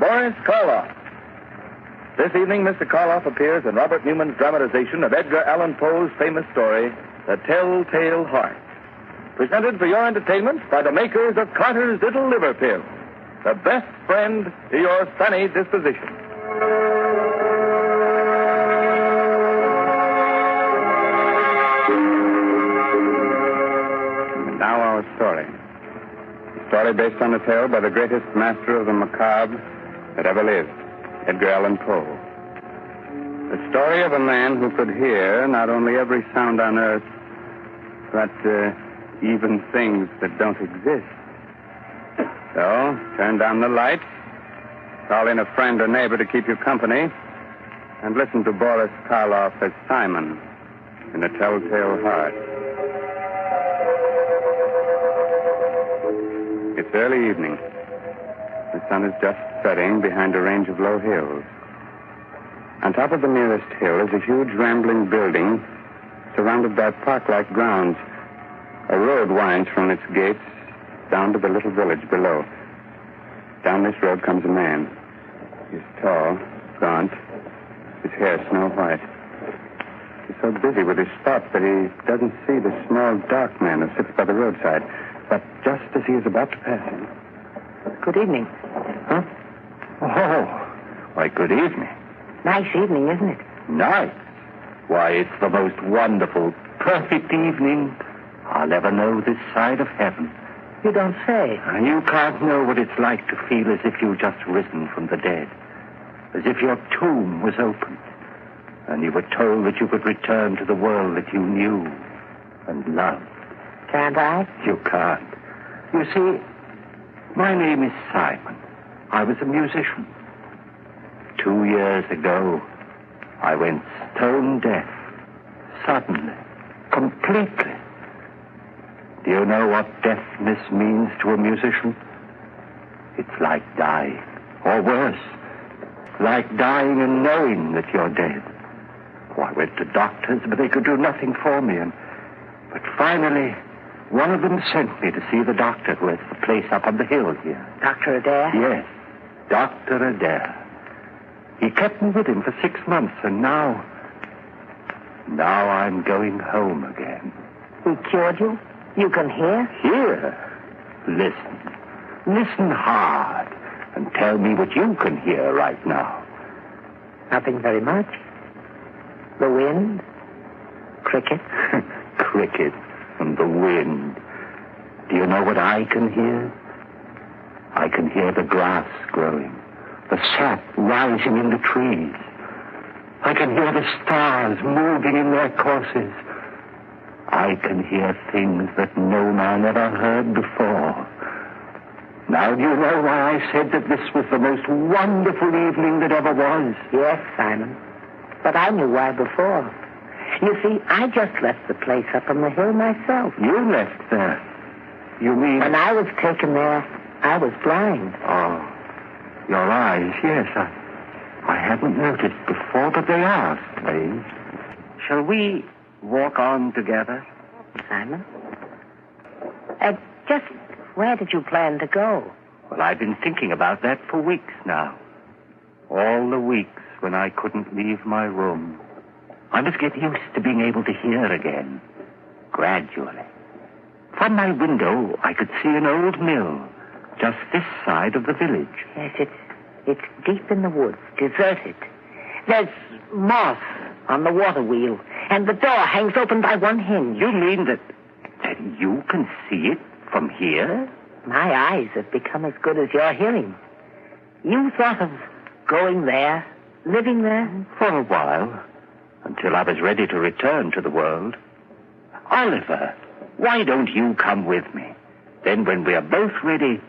Boris Karloff. This evening, Mr. Karloff appears in Robert Newman's dramatization of Edgar Allan Poe's famous story, The Telltale Heart. Presented for your entertainment by the makers of Carter's Little Liver Pill, the best friend to your sunny disposition. And now our story. A story based on a tale by the greatest master of the macabre that ever lived, Edgar Allan Poe. The story of a man who could hear not only every sound on earth, but even things that don't exist. So, turn down the lights, call in a friend or neighbor to keep you company, and listen to Boris Karloff as Simon in The Telltale Heart. It's early evening. The sun is just setting behind a range of low hills. On top of the nearest hill is a huge rambling building surrounded by park-like grounds. A road winds from its gates down to the little village below. Down this road comes a man. He's tall, gaunt, his hair snow white. He's so busy with his thoughts that he doesn't see the small, dark man who sits by the roadside. But just as he is about to pass him... Good evening. Huh? Oh, why, good evening. Nice evening, isn't it? Nice? Why, it's the most wonderful, perfect evening I'll ever know this side of heaven. You don't say. And you can't know what it's like to feel as if you've just risen from the dead. As if your tomb was opened. And you were told that you could return to the world that you knew and loved. Can't I? You can't. You see, my name is Simon. I was a musician. 2 years ago, I went stone deaf. Suddenly. Completely. Do you know what deafness means to a musician? It's like dying. Or worse. Like dying and knowing that you're dead. Oh, I went to doctors, but they could do nothing for me. But finally, one of them sent me to see the doctor who has the place up on the hill here. Dr. Adair? Yes, Dr. Adair. He kept me with him for 6 months, and now I'm going home again. He cured you? You can hear? Hear? Listen. Listen hard, and tell me what you can hear right now. Nothing very much. The wind? Cricket? Cricket and the wind. Do you know what I can hear? I can hear the grass growing, the sap rising in the trees. I can hear the stars moving in their courses. I can hear things that no man ever heard before. Now, do you know why I said that this was the most wonderful evening that ever was? Yes, Simon. But I knew why before. You see, I just left the place up on the hill myself. You left there? You mean... When I was taken there, I was blind. Oh, your eyes, yes. I hadn't noticed before, but they are strange. Shall we walk on together? Simon? Just where did you plan to go? Well, I've been thinking about that for weeks now. All the weeks when I couldn't leave my room. I must get used to being able to hear again. Gradually. From my window, I could see an old mill, just this side of the village. Yes, it's deep in the woods, deserted. There's moss on the water wheel, and the door hangs open by one hinge. You mean that you can see it from here? My eyes have become as good as your hearing. You thought of going there, living there? For a while, until I was ready to return to the world. Oliver, why don't you come with me? Then when we are both ready,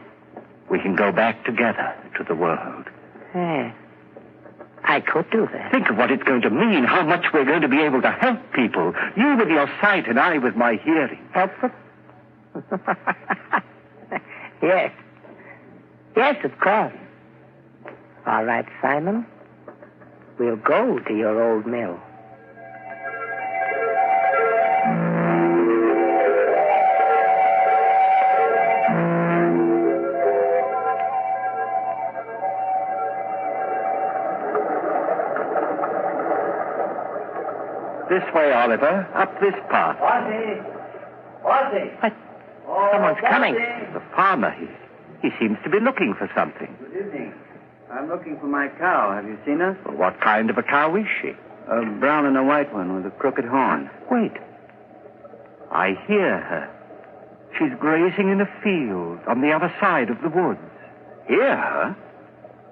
we can go back together to the world. Yes. I could do that. Think of what it's going to mean, how much we're going to be able to help people. You with your sight and I with my hearing. Help them? Yes. Yes, of course. All right, Simon. We'll go to your old mill. This way, Oliver. Up this path. What? Someone's coming. The farmer, he seems to be looking for something. Good evening. I'm looking for my cow. Have you seen her? Well, what kind of a cow is she? A brown and a white one with a crooked horn. Wait. I hear her. She's grazing in a field on the other side of the woods. Hear her?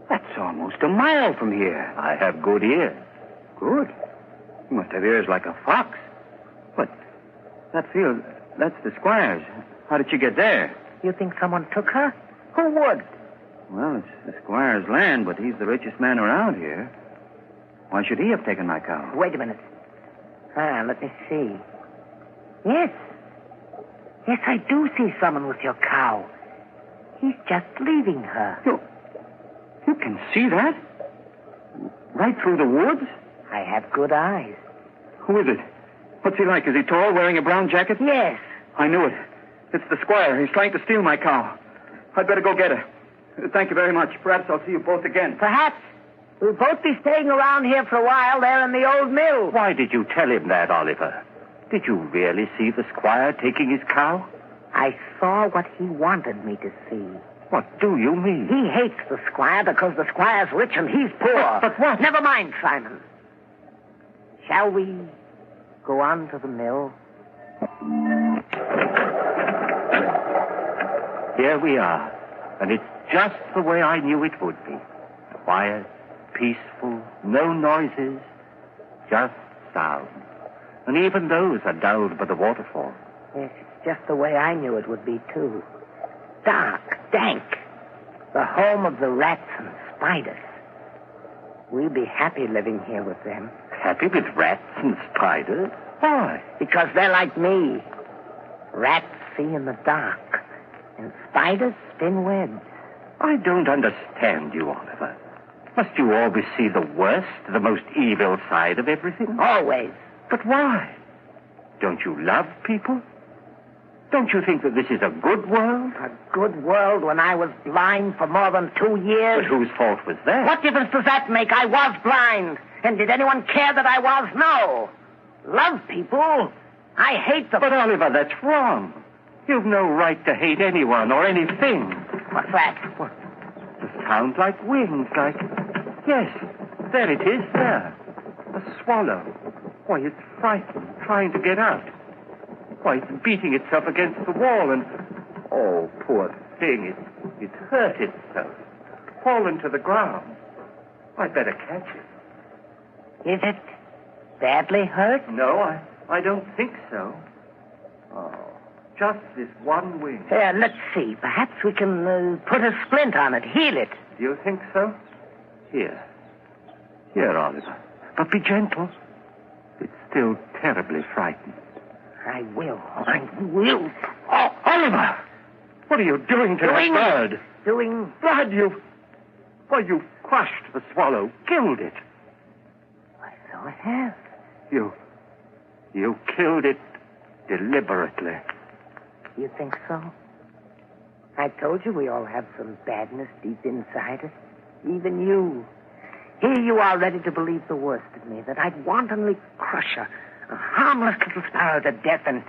That's almost a mile from here. I have good ears. Good. You must have ears like a fox. But that field, that's the squire's. How did you get there? You think someone took her? Who would? Well, it's the squire's land, but he's the richest man around here. Why should he have taken my cow? Wait a minute. Let me see. Yes. Yes, I do see someone with your cow. He's just leaving her. You can see that? Right through the woods? I have good eyes. Who is it? What's he like? Is he tall, wearing a brown jacket? Yes. I knew it. It's the squire. He's trying to steal my cow. I'd better go get her. Thank you very much. Perhaps I'll see you both again. Perhaps. We'll both be staying around here for a while there in the old mill. Why did you tell him that, Oliver? Did you really see the squire taking his cow? I saw what he wanted me to see. What do you mean? He hates the squire because the squire's rich and he's poor. But what? Never mind, Simon. Shall we go on to the mill? Here we are. And it's just the way I knew it would be. Quiet, peaceful, no noises, just sound. And even those are dulled by the waterfall. Yes, it's just the way I knew it would be, too. Dark, dank. The home of the rats and spiders. We'll be happy living here with them. Happy with rats and spiders? Why? Because they're like me. Rats see in the dark, and spiders spin webs. I don't understand you, Oliver. Must you always see the worst, the most evil side of everything? Always. But why? Don't you love people? Don't you think that this is a good world? A good world when I was blind for more than 2 years. But whose fault was that? What difference does that make? I was blind. And did anyone care that I was? No. Love people. I hate them. But, Oliver, that's wrong. You've no right to hate anyone or anything. What's that? What? It sounds like wings, like... Yes, there it is, there. A swallow. Why, it's frightened, trying to get out. Why, it's beating itself against the wall and... Oh, poor thing, it's hurt itself. Fallen to the ground. I'd better catch it. Is it badly hurt? No, I don't think so. Oh, just this one wing. Here, let's see. Perhaps we can put a splint on it, heal it. Do you think so? Here, Oliver. But be gentle. It's still terribly frightened. I will. Oh, Oliver! What are you doing to that bird? Doing... Blood, you've crushed the swallow, killed it. Why, so I have. You killed it deliberately. You think so? I told you we all have some badness deep inside us. Even you. Here you are ready to believe the worst of me, that I'd wantonly crush a harmless little sparrow to death and...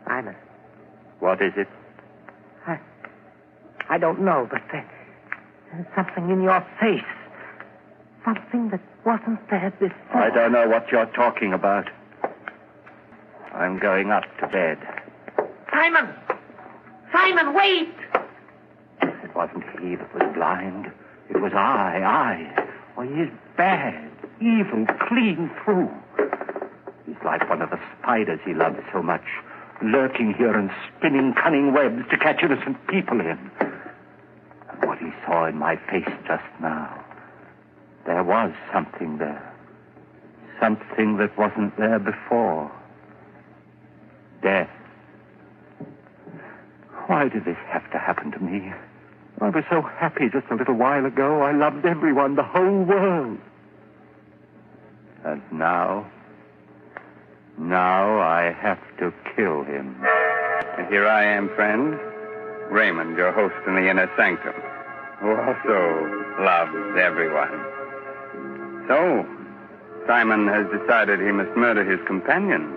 Simon. What is it? I don't know, but there's something in your face. Something that wasn't there before. I don't know what you're talking about. I'm going up to bed. Simon! Simon, wait! It wasn't he that was blind. It was I. Why, he's bad, evil, clean through. He's like one of the spiders he loves so much, lurking here and spinning cunning webs to catch innocent people in. And what he saw in my face just now, there was something there. Something that wasn't there before. Death. Why did this have to happen to me? I was so happy just a little while ago. I loved everyone, the whole world. And now I have to kill him. And here I am, friend, Raymond, your host in the Inner Sanctum, who also loves everyone. So, Simon has decided he must murder his companion.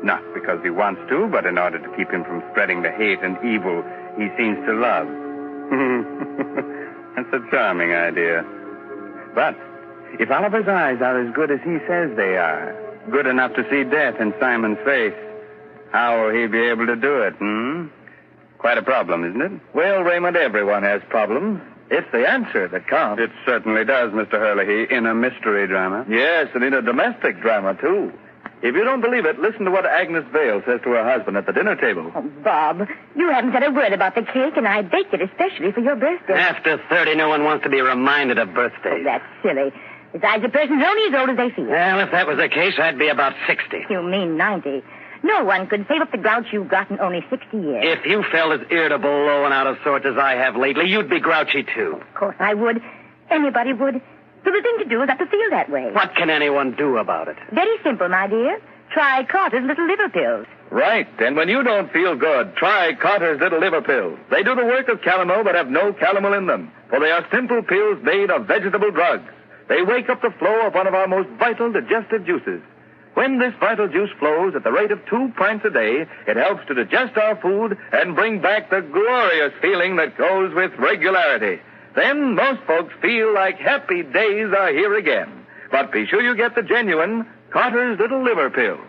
Not because he wants to, but in order to keep him from spreading the hate and evil he seems to love. That's a charming idea. But if Oliver's eyes are as good as he says they are, good enough to see death in Simon's face, how will he be able to do it, Quite a problem, isn't it? Well, Raymond, everyone has problems. It's the answer that counts. It certainly does, Mr. Hurley, in a mystery drama. Yes, and in a domestic drama, too. If you don't believe it, listen to what Agnes Vale says to her husband at the dinner table. Oh, Bob, you haven't said a word about the cake, and I baked it especially for your birthday. After 30, no one wants to be reminded of birthdays. Oh, that's silly. Besides, a person's only as old as they feel. Well, if that was the case, I'd be about 60. You mean 90. No one could save up the grouch you've got in only 60 years. If you felt as irritable, low, and out of sorts as I have lately, you'd be grouchy, too. Of course I would. Anybody would. So the thing to do is not to feel that way. What can anyone do about it? Very simple, my dear. Try Carter's little liver pills. Right. And when you don't feel good, try Carter's little liver pills. They do the work of calomel but have no calomel in them. For they are simple pills made of vegetable drugs. They wake up the flow of one of our most vital digestive juices. When this vital juice flows at the rate of 2 pints a day, it helps to digest our food and bring back the glorious feeling that goes with regularity. Then most folks feel like happy days are here again. But be sure you get the genuine Carter's little liver pill.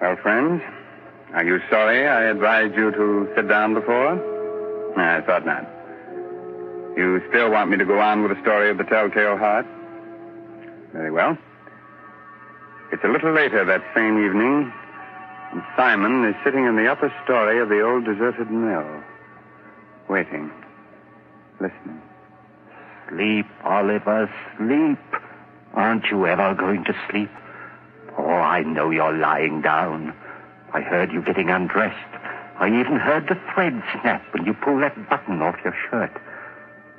Well, friends, are you sorry I advised you to sit down before? No, I thought not. You still want me to go on with the story of the Telltale Heart? Very well. It's a little later that same evening, and Simon is sitting in the upper story of the old deserted mill, waiting, listening. Sleep, Oliver, sleep. Aren't you ever going to sleep? Oh, I know you're lying down. I heard you getting undressed. I even heard the thread snap when you pulled that button off your shirt.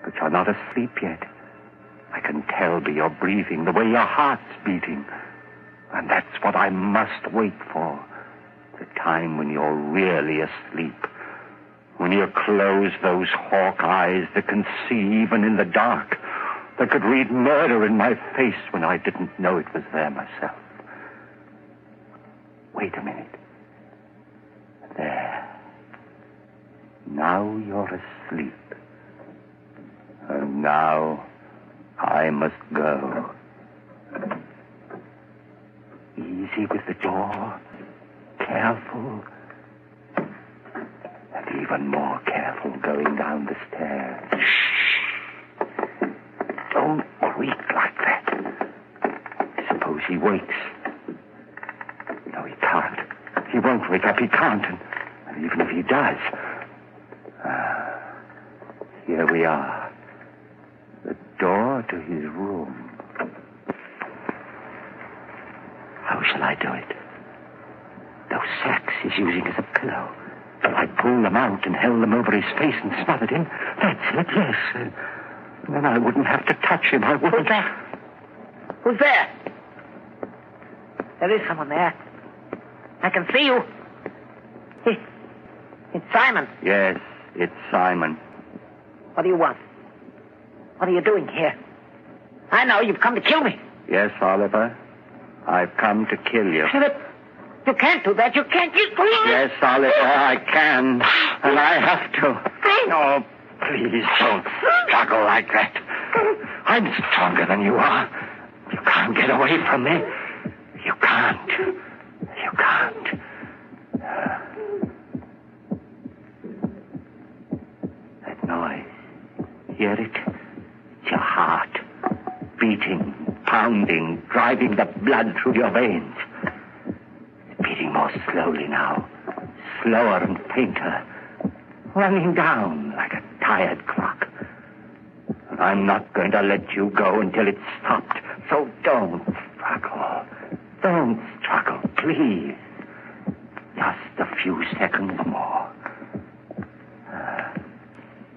But you're not asleep yet. I can tell by your breathing, the way your heart's beating. And that's what I must wait for. The time when you're really asleep. When you close those hawk eyes that can see even in the dark. That could read murder in my face when I didn't know it was there myself. Wait a minute. There. Now you're asleep. And now I must go. Easy with the door. Careful. And even more careful going down the stairs. Shh. Don't creak like that. Suppose he wakes. No, he can't. He won't wake up. He can't. And even if he does... here we are. The door to his room. How shall I do it? Those sacks he's using as a pillow. I pulled them out and held them over his face and smothered him. That's it, yes. And then I wouldn't have to touch him. I wouldn't. Who's that? Who's there? There is someone there. I can see you. It's Simon. Yes, it's Simon. What do you want? What are you doing here? I know you've come to kill me. Yes, Oliver. I've come to kill you. Philip, you can't do that. You can't. Yes, Oliver, I can. And I have to. Oh, please don't struggle like that. I'm stronger than you are. You can't get away from me. You can't. You can't. That noise. Hear it? It's your heart. Beating, pounding, driving the blood through your veins. It's beating more slowly now. Slower and fainter. Running down like a tired clock. And I'm not going to let you go until it's stopped. So don't struggle. Don't struggle, please. Just a few seconds more.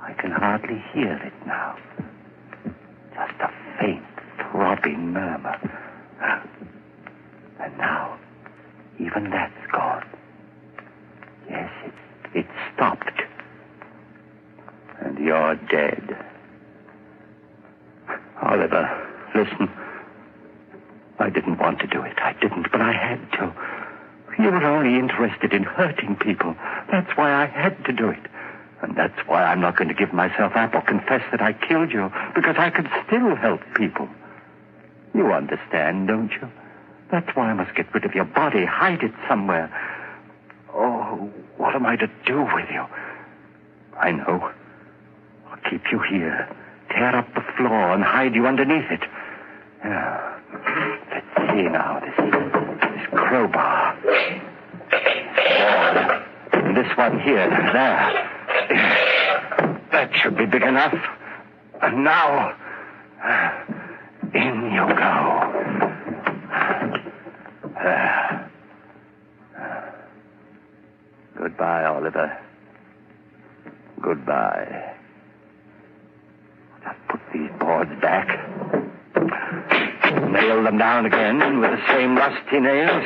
I can hardly hear it now. Just a faint, throbbing murmur. And now, even that's gone. Yes, it stopped. You're dead. Oliver, listen. I didn't want to do it. I didn't, but I had to. You were only interested in hurting people. That's why I had to do it. And that's why I'm not going to give myself up or confess that I killed you, because I could still help people. You understand, don't you? That's why I must get rid of your body, hide it somewhere. Oh, what am I to do with you? I know. I'll keep you here, tear up the floor and hide you underneath it. Yeah. Let's see now, this crowbar. And this one here, there. That should be big enough. And now, in you go. Goodbye, Oliver. Goodbye. Just put these boards back. Nail them down again with the same rusty nails.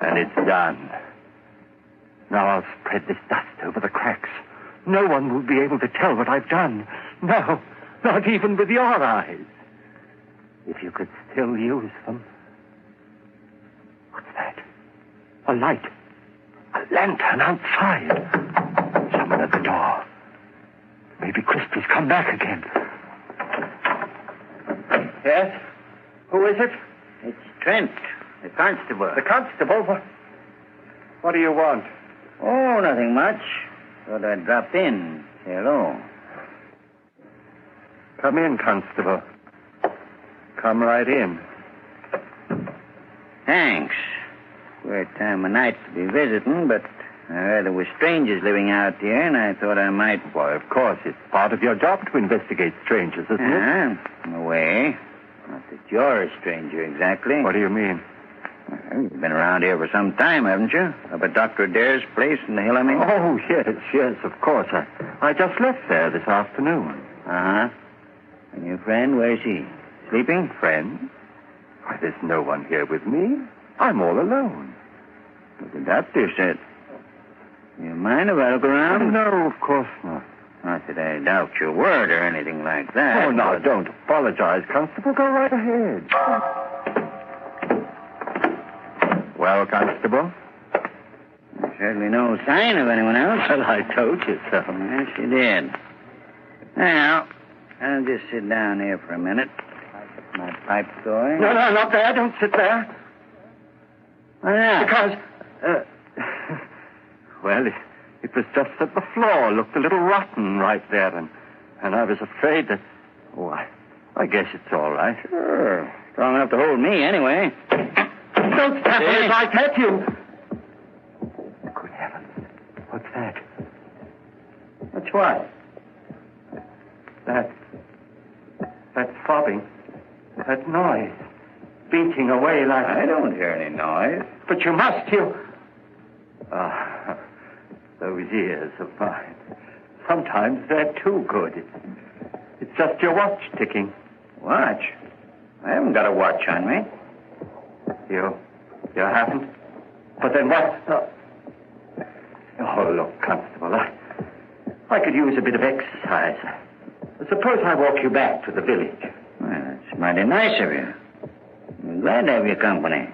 And it's done. Now I'll spread this dust over the cracks. No one will be able to tell what I've done. No, not even with your eyes. If you could still use them. What's that? A light. A lantern outside. Someone at the door. Maybe Christie's come back again. Yes? Who is it? It's Trent, the constable. The constable? What do you want? Oh, nothing much. Thought I'd drop in. Say hello. Come in, constable. Come right in. Thanks. Queer time of night to be visiting, but I heard there were strangers living out here, and I thought I might... Why, of course, it's part of your job to investigate strangers, isn't it? In a way. Not that you're a stranger, exactly. What do you mean? Well, you've been around here for some time, haven't you? Up at Dr. Adair's place in the hill, I mean? Oh, yes, of course. I just left there this afternoon. Uh-huh. And your friend, where's he? Sleeping? Friend? Why, there's no one here with me. I'm all alone. But the doctor said... You mind if I look around? No, of course not. Not that I doubt your word or anything like that. Oh, no, don't apologize, Constable. Go right ahead. Well, Constable? There's certainly no sign of anyone else. Well, I told you so. Yes, you did. Now, I'll just sit down here for a minute. I'll get my pipe going. No, not there. Don't sit there. Why not? Because, well, it was just that the floor looked a little rotten right there, and I was afraid that... Oh, I guess it's all right. Sure. Strong enough to hold me, anyway. Don't step on it like that, you... Good heavens. What's that? What's what? That throbbing. That noise. Beating away like... I don't hear any noise. But you must, you... Those ears of mine. Sometimes they're too good. It's just your watch ticking. Watch? I haven't got a watch on me. You haven't? But then what? Oh, look, Constable, I could use a bit of exercise. Suppose I walk you back to the village. Well, that's mighty nice of you. I'm glad to have your company.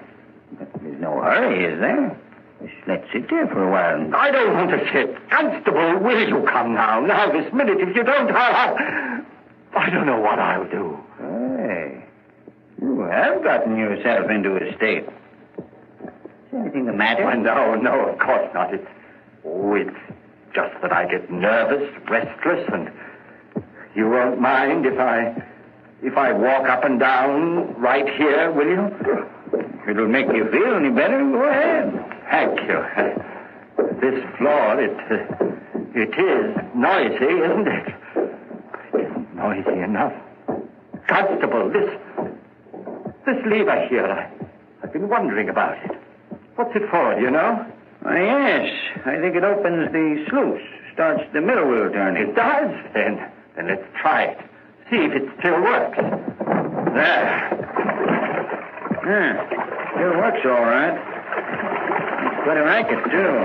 But there's no hurry, is there? Just let's sit here for a while. I don't want to sit. Constable, will you come now? Now, this minute. If you don't, I don't know what I'll do. Hey, you have gotten yourself into a state. Is anything the matter? Well, no, of course not. It's just that I get nervous, restless, and you won't mind if I walk up and down right here, will you? It'll make you feel any better. Go ahead. Thank you. This floor, it is noisy, isn't it? It isn't noisy enough. Constable, this lever here, I've been wondering about it. What's it for, do you know? Why, yes. I think it opens the sluice, starts the middle wheel turning. It does? Then let's try it. See if it still works. There. Yeah, still works all right. It's quite a racket, too.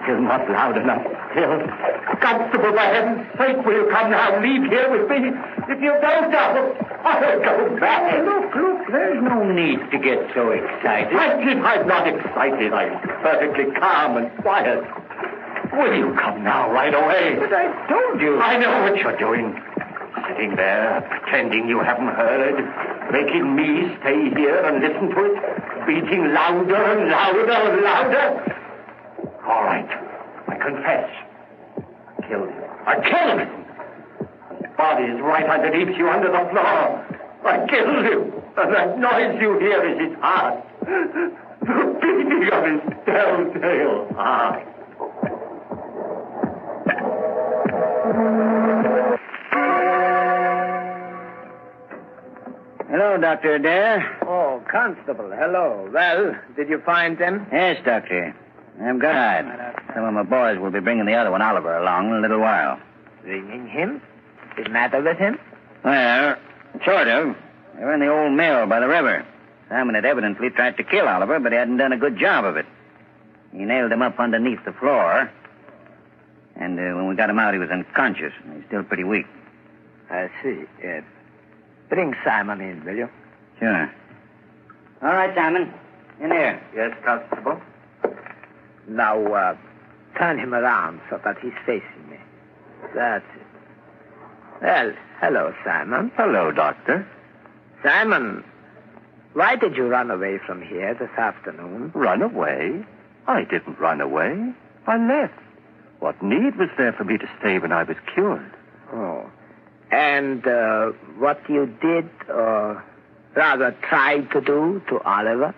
It's not loud enough still. Constable, for heaven's sake, will you come now? Leave here with me. If you don't, I'll go back. Look, there's no need to get so excited. I'm not excited. I'm perfectly calm and quiet. Will you come now, right away? But I told you. I know what you're doing. Sitting there, pretending you haven't heard, making me stay here and listen to it, beating louder and louder and louder. All right, I confess. I killed him. I killed him. His body is right underneath you under the floor. I killed him. And that noise you hear is his heart. The beating of his telltale heart. Hello, Dr. Adair. Oh, Constable, hello. Well, did you find them? Yes, Doctor. I'm glad. Some of my boys will be bringing the other one, Oliver, along in a little while. Bringing him? What's the matter with him? Well, sort of. They were in the old mill by the river. Simon had evidently tried to kill Oliver, but he hadn't done a good job of it. He nailed him up underneath the floor. And when we got him out, he was unconscious. And he's still pretty weak. I see. Bring Simon in, will you? Sure. All right, Simon. In here. Yes, Constable? Now, turn him around so that he's facing me. That's it. Well, hello, Simon. Hello, Doctor. Simon, why did you run away from here this afternoon? Run away? I didn't run away. I left. What need was there for me to stay when I was cured? Oh. And what you did, or rather tried to do to Oliver?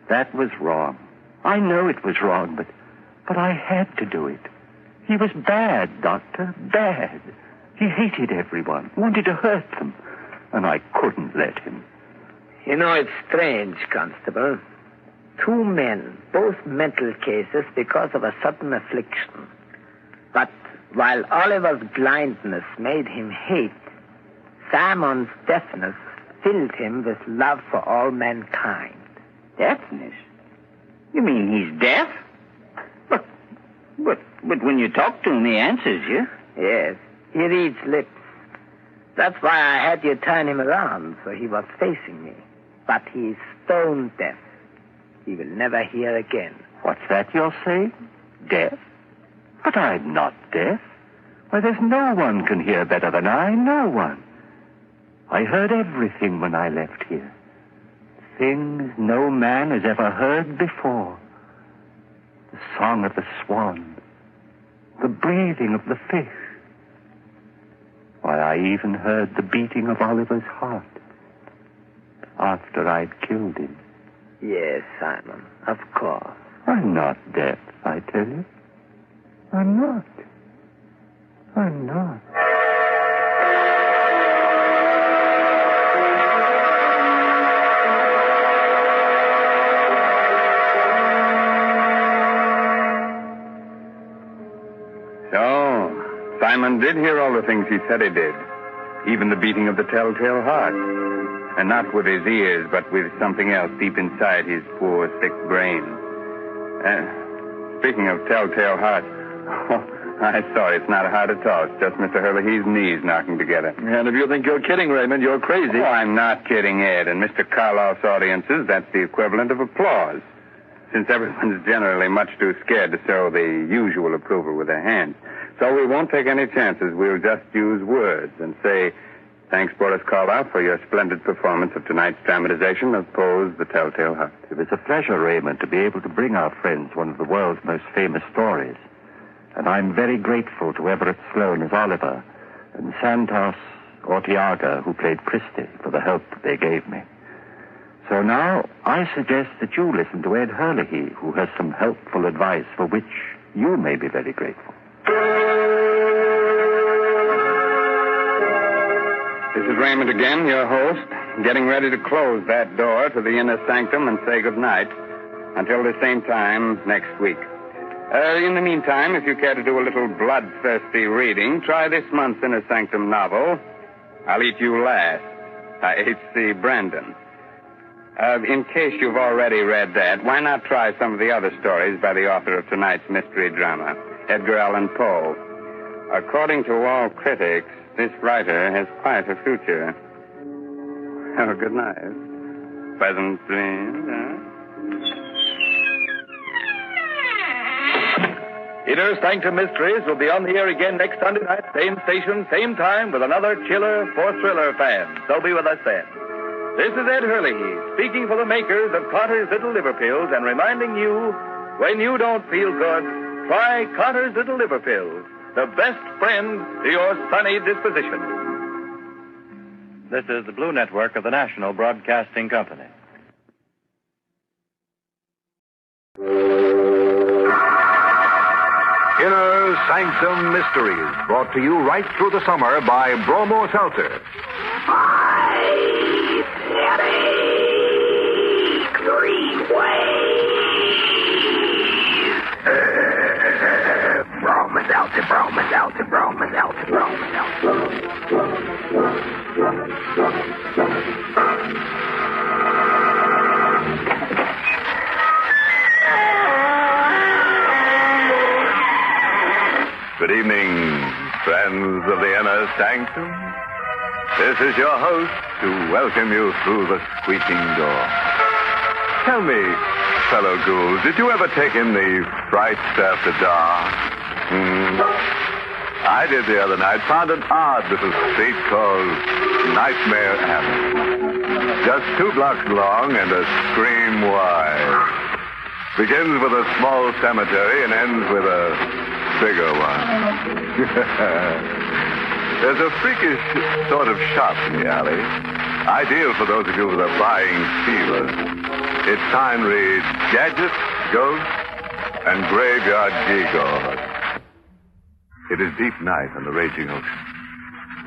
That was wrong. I know it was wrong, but I had to do it. He was bad, Doctor, bad. He hated everyone, wanted to hurt them, and I couldn't let him. You know, it's strange, Constable. 2 men, both mental cases because of a sudden affliction. But while Oliver's blindness made him hate, Simon's deafness filled him with love for all mankind. Deafness? You mean he's deaf? But when you talk to him, he answers you. Yes, he reads lips. That's why I had you turn him around, so he was facing me. But he's stone deaf. He will never hear again. What's that you're saying? Deaf? But I'm not deaf. Why, there's no one can hear better than I, no one. I heard everything when I left here. Things no man has ever heard before. The song of the swan. The breathing of the fish. Why, I even heard the beating of Oliver's heart. After I'd killed him. Yes, Simon, of course. I'm not deaf, I tell you. I'm not. I'm not. So, Simon did hear all the things he said he did. Even the beating of the telltale heart. And not with his ears, but with something else deep inside his poor, sick brain. Speaking of telltale heart, I'm sorry, it's not a heart at all. It's just Mr. Herlihy's knees knocking together. And if you think you're kidding, Raymond, you're crazy. Oh, I'm not kidding, Ed. In Mr. Karloff's audiences, that's the equivalent of applause. Since everyone's generally much too scared to show the usual approval with their hands. So we won't take any chances. We'll just use words and say, thanks, Boris Karloff, for your splendid performance of tonight's dramatization of Poe's The Telltale Heart. It was a pleasure, Raymond, to be able to bring our friends one of the world's most famous stories. And I'm very grateful to Everett Sloane as Oliver and Santos Ortiaga, who played Christie, for the help they gave me. So now I suggest that you listen to Ed Herlihy, who has some helpful advice for which you may be very grateful. This is Raymond again, your host, getting ready to close that door to the inner sanctum and say goodnight until the same time next week. In the meantime, if you care to do a little bloodthirsty reading, try this month's Inner Sanctum novel, I'll Eat You Last, by H.C. Brandon. In case you've already read that, why not try some of the other stories by the author of tonight's mystery drama, Edgar Allan Poe? According to all critics, this writer has quite a future. Have a good night. Pleasant dreams, huh? Inner Sanctum Mysteries will be on the air again next Sunday night, same station, same time, with another chiller for thriller fans. So be with us then. This is Ed Hurley, speaking for the makers of Carter's Little Liver Pills and reminding you, when you don't feel good, try Carter's Little Liver Pills, the best friend to your sunny disposition. This is the Blue Network of the National Broadcasting Company. Inner Sanctum Mysteries, brought to you right through the summer by Bromo Seltzer. Good evening, friends of the Inner Sanctum. This is your host to welcome you through the squeaking door. Tell me, fellow ghouls, did you ever take in the frights after dark? I did the other night. Found an odd little street called Nightmare Alley. Just 2 blocks long and a scream wide. Begins with a small cemetery and ends with a bigger one. There's a freakish sort of shop in the alley. Ideal for those of you with a buying fever. Its sign reads, Gadgets, Ghosts, and Graveyard Gewgaws. It is deep night on the raging ocean.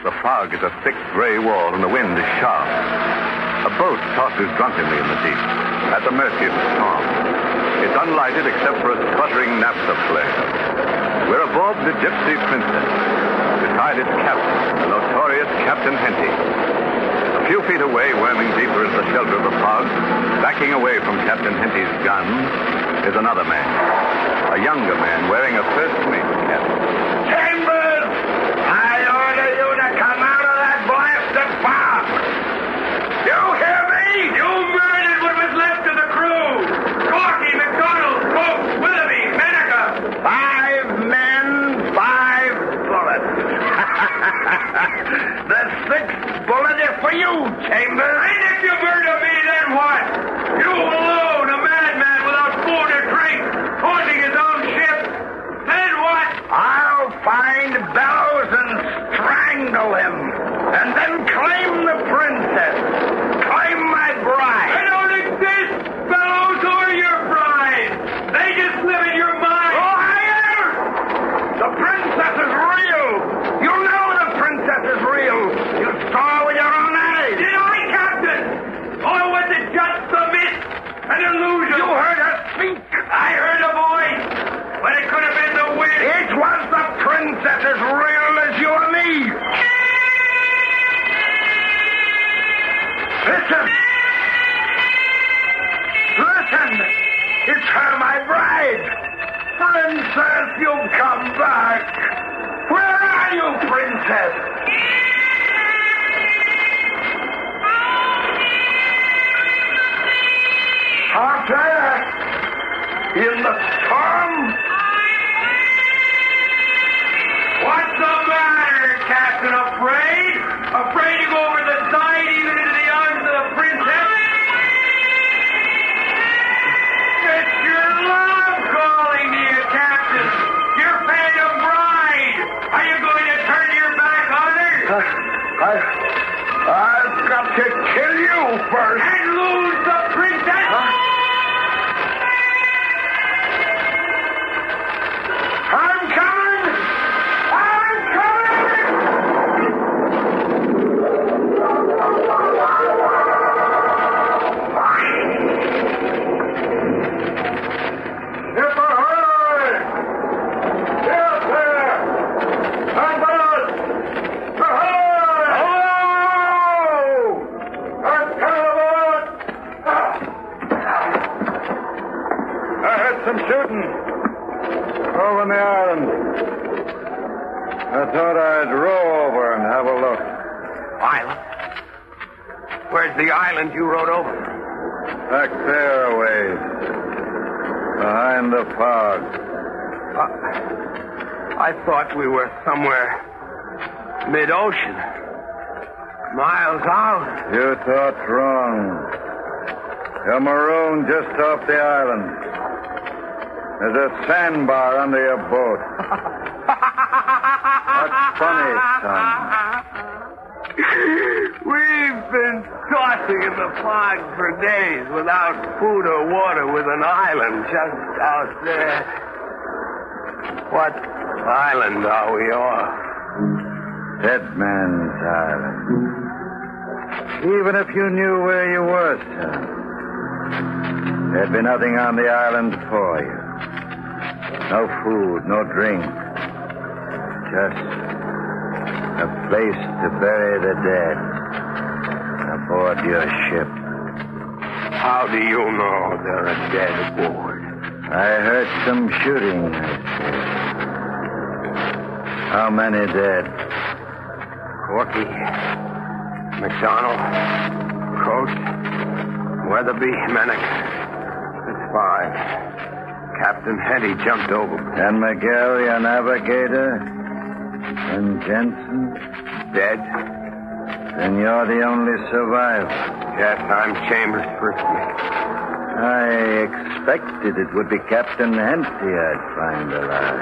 The fog is a thick gray wall and the wind is sharp. A boat tosses drunkenly in the deep, at the mercy of the storm. It's unlighted except for a sputtering naphtha flare. We're aboard the Gypsy Princess. Beside its captain, the notorious Captain Henty. A few feet away, worming deeper into the shelter of the fog, backing away from Captain Henty's gun, is another man. A younger man wearing a first-mate cap. Chambers! I order you to come out of that blasted fog! You hear me? You murdered what was left of the crew! Corky, McDonald, Coates, Willoughby, Mennica! 5 men, 5 bullets. The 6th bullet is for you, Chambers. And if you murder me, then what? You alone, a madman without food or drink, causing his own ship. Then what? I'll find Gallows and strangle him. And then claim the princess. Claim my bride. They don't exist, Gallows, or your bride. They just live in your mind. Liar! The princess is real. You know the princess is real. You saw with your own eyes. Did I, Captain? Or was it just a myth? An illusion? You heard her speak. I heard a voice. But it could have been the wind. It was the princess as real as you and me. Listen. Listen. It's her, my bride. Princess, you've come back. Where are you, princess? Out there. In the storm. What's the matter, Captain? Afraid? Afraid to go over the side, even into the arms of the princess? It's your love calling to you, Captain. Your phantom bride. Are you going to turn your back on her? I've got to kill you first. And lose the princess? I'm coming! I'm coming! If a hurry! Yes, sir! I'm good! Hello! I'm coming! I heard some shooting. Over on the island. I thought I'd row over and have a look. Island? Where's the island you rode over? Back there a ways. Behind the fog. I thought we were somewhere mid-ocean. Miles out. You thought wrong. You're marooned just off the island. There's a sandbar under your boat. That's funny, son. We've been tossing in the fog for days without food or water with an island just out there. What island are we off? Dead Man's Island. Even if you knew where you were, son, there'd be nothing on the island for you. No food, no drink. Just a place to bury the dead aboard your ship. How do you know they're dead aboard? I heard some shooting, I said. How many dead? Corky, McDonald, Coates, Weatherby, Mennick. That's 5. Captain Henty jumped overboard. And Miguel, your navigator? And Jensen? Dead. Then you're the only survivor. Yes, I'm Chambers' first mate. I expected it would be Captain Henty I'd find alive,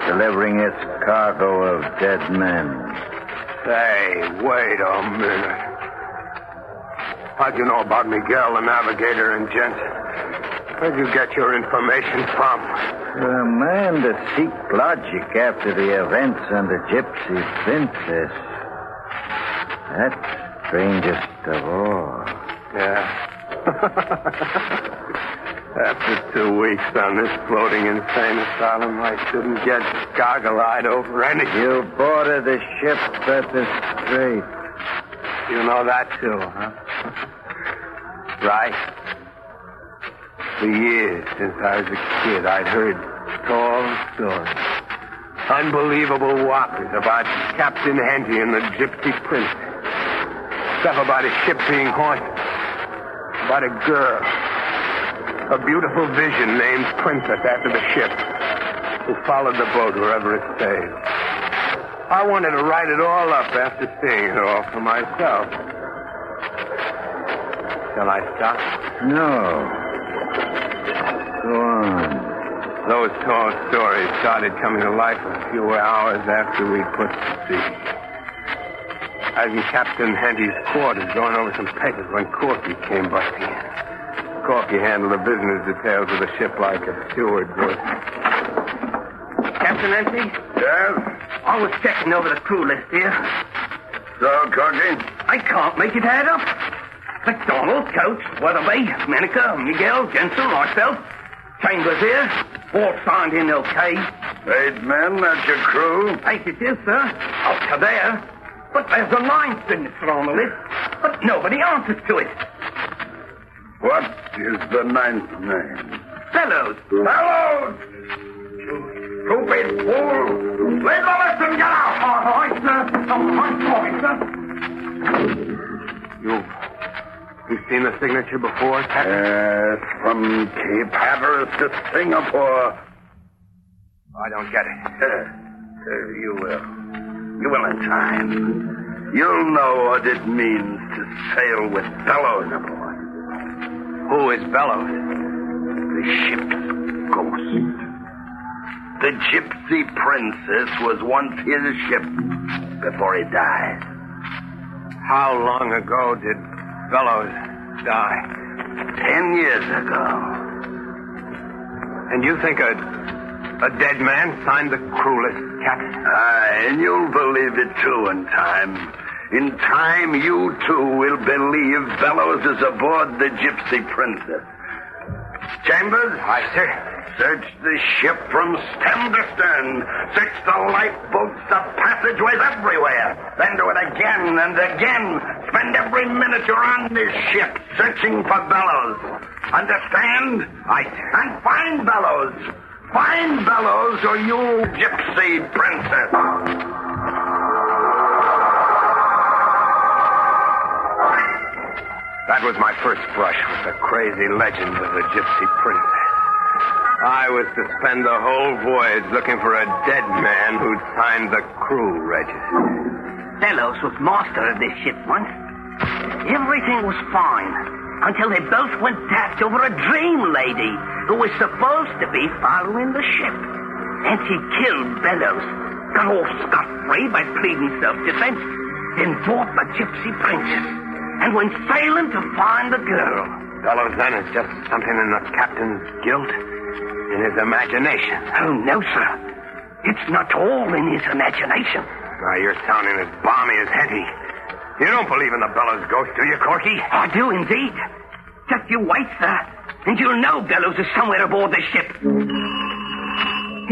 delivering its cargo of dead men. Say, wait a minute. How'd you know about Miguel, the navigator, and Jensen? Where'd you get your information from? For a man to seek logic after the events on the Gypsy Princess, that's strangest of all. Yeah. After 2 weeks on this floating insane asylum, I shouldn't get goggle-eyed over anything. You boarded the ship at the Strait. You know that, too, huh? Right. For years, since I was a kid, I'd heard tall stories. Unbelievable whoppers about Captain Henty and the Gypsy Prince. Stuff about a ship being haunted. About a girl. A beautiful vision named Princess after the ship, who followed the boat wherever it sailed. I wanted to write it all up after seeing it all for myself. Shall I stop? No. Go on. Those tall stories started coming to life a few hours after we put to sea. I was in Captain Henty's quarters going over some papers when Corky came busting in. Corky handled the business details of the ship like a steward would. Captain Henty? Yes? I was checking over the crew list here. So, Corky? I can't make it add up. McDonald, Coates, Weatherby, Menniker, Miguel, Jensen, myself, Chambers here, all signed in okay. 8 men, that's your crew? 8 it is, sir. Up to there. But there's a 9th signature on the list, but nobody answers to it. What is the 9th name? Gallows. Gallows! Stupid fool! Let the listen get out! All right, sir. I'm sorry, sir. You've seen the signature before, Captain? Yes, from Cape Hatteras to Singapore. I don't get it. You will. You will in time. You'll know what it means to sail with Gallows aboard. Who is Gallows? The ship's ghost. The Gypsy Princess was once his ship before he died. How long ago did Gallows die? 10 years ago. And you think a dead man signed the crew list, Captain? Aye, and you'll believe it too in time. In time, you too will believe Gallows is aboard the Gypsy Princess. Chambers? Aye, sir. Search the ship from stem to stern. Search the lifeboats, the passageways, everywhere. Then do it again and again. Spend every minute you're on this ship searching for Gallows. Understand? Aye, sir. And find Gallows. Find Gallows or you gypsy princess. That was my first brush with the crazy legend of the gypsy princess. I was to spend the whole voyage looking for a dead man who'd signed the crew register. Gallows was master of this ship once. Everything was fine until they both went daft over a dream lady who was supposed to be following the ship. And she killed Gallows, got off scot-free by pleading self-defense, then bought the gypsy princess and went sailing to find the girl. Gallows then is just something in the captain's guilt, in his imagination. Oh, no, sir. It's not all in his imagination. Now, you're sounding as balmy as Hetty. You don't believe in the Bellows ghost, do you, Corky? I do indeed. Just you wait, sir, and you'll know Gallows is somewhere aboard the ship.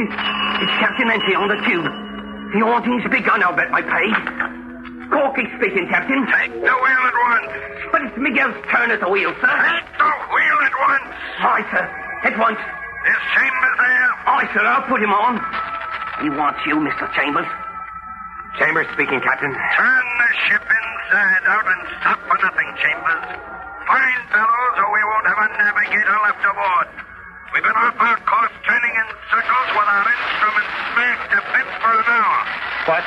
It's Captain Nancy on the tube. The awning's begun, I'll bet my pay. Corky speaking, Captain. Take the wheel at once. But it's Miguel's turn at the wheel, sir. Take the wheel at once. Aye, sir. At once. Is Chambers there? Aye, sir. I'll put him on. He wants you, Mr. Chambers. Chambers speaking, Captain. Turn the ship inside out and stop for nothing, Chambers. Find Gallows or we won't have a navigator left aboard. We've been off our course turning in circles with our instruments smashed to bits for an hour. What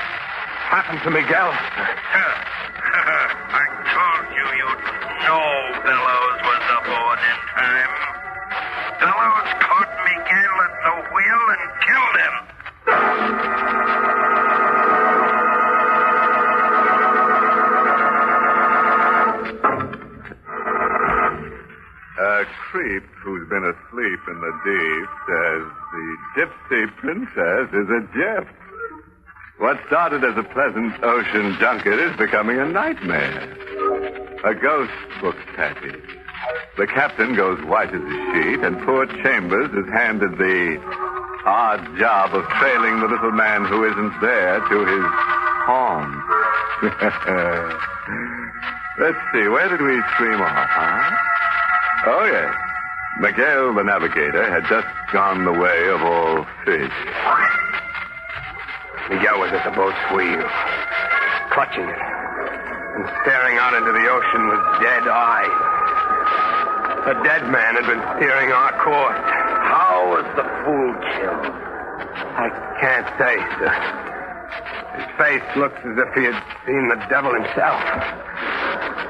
happened to Miguel? I told you you'd know Gallows was aboard in time. Gallows caught Miguel at the wheel and killed him. A creep who's been asleep in the deep says the gypsy princess is a gyp. What started as a pleasant ocean junket is becoming a nightmare. A ghost books passage. The captain goes white as a sheet, and poor Chambers is handed the odd job of trailing the little man who isn't there to his home. Let's see, where did we stream off, huh? Oh, yes. Miguel, the navigator, had just gone the way of all fish. Miguel was at the boat's wheel, clutching it, and staring out into the ocean with dead eyes. A dead man had been steering our course. How was the fool killed? I can't say, sir. His face looks as if he had seen the devil himself.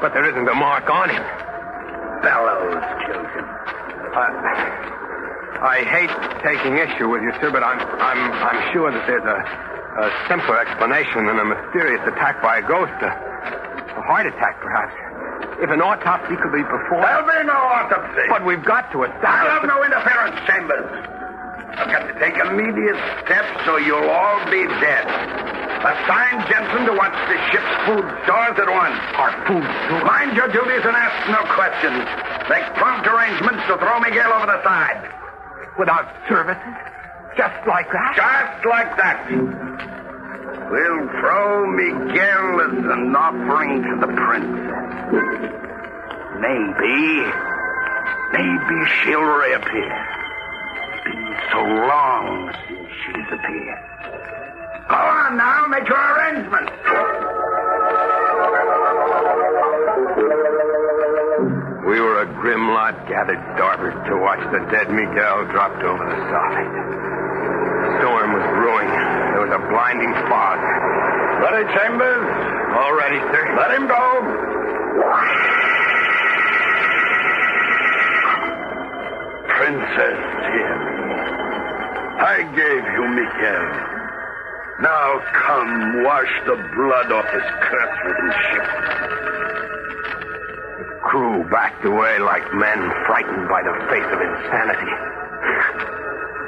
But there isn't a mark on him. Gallows killed him. I hate taking issue with you, sir, but I'm sure that there's a simpler explanation than a mysterious attack by a ghost. A heart attack, perhaps. If an autopsy could be performed... There'll be no autopsy. But we've got to establish... I'll have no interference, Chambers. I've got to take immediate steps or you'll all be dead. Assign Jensen to watch the ship's food stores at once. Our food stores? Mind your duties and ask no questions. Make prompt arrangements to throw Miguel over the side. Without services? Just like that? Just like that. We'll throw Miguel as an offering to the princess. Maybe she'll reappear. It's been so long since she's appeared. Go on now, make your arrangements. We were a grim lot gathered starboard to watch the dead Miguel dropped over the side. The storm was brewing. There was a blinding fog. Ready, Chambers? All ready, sir. Let him go. Princess, hear me. I gave you Miguel. Now come, wash the blood off his curse-ridden ship. The crew backed away like men frightened by the face of insanity.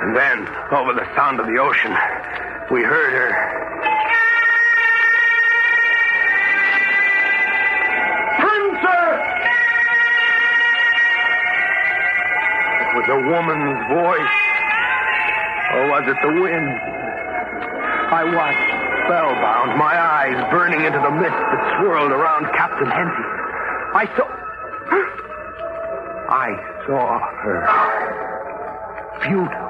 And then, over the sound of the ocean, we heard her. Princess! It was a woman's voice. Or was it the wind? I watched, spellbound, my eyes burning into the mist that swirled around Captain Henty. I saw her. Beautiful.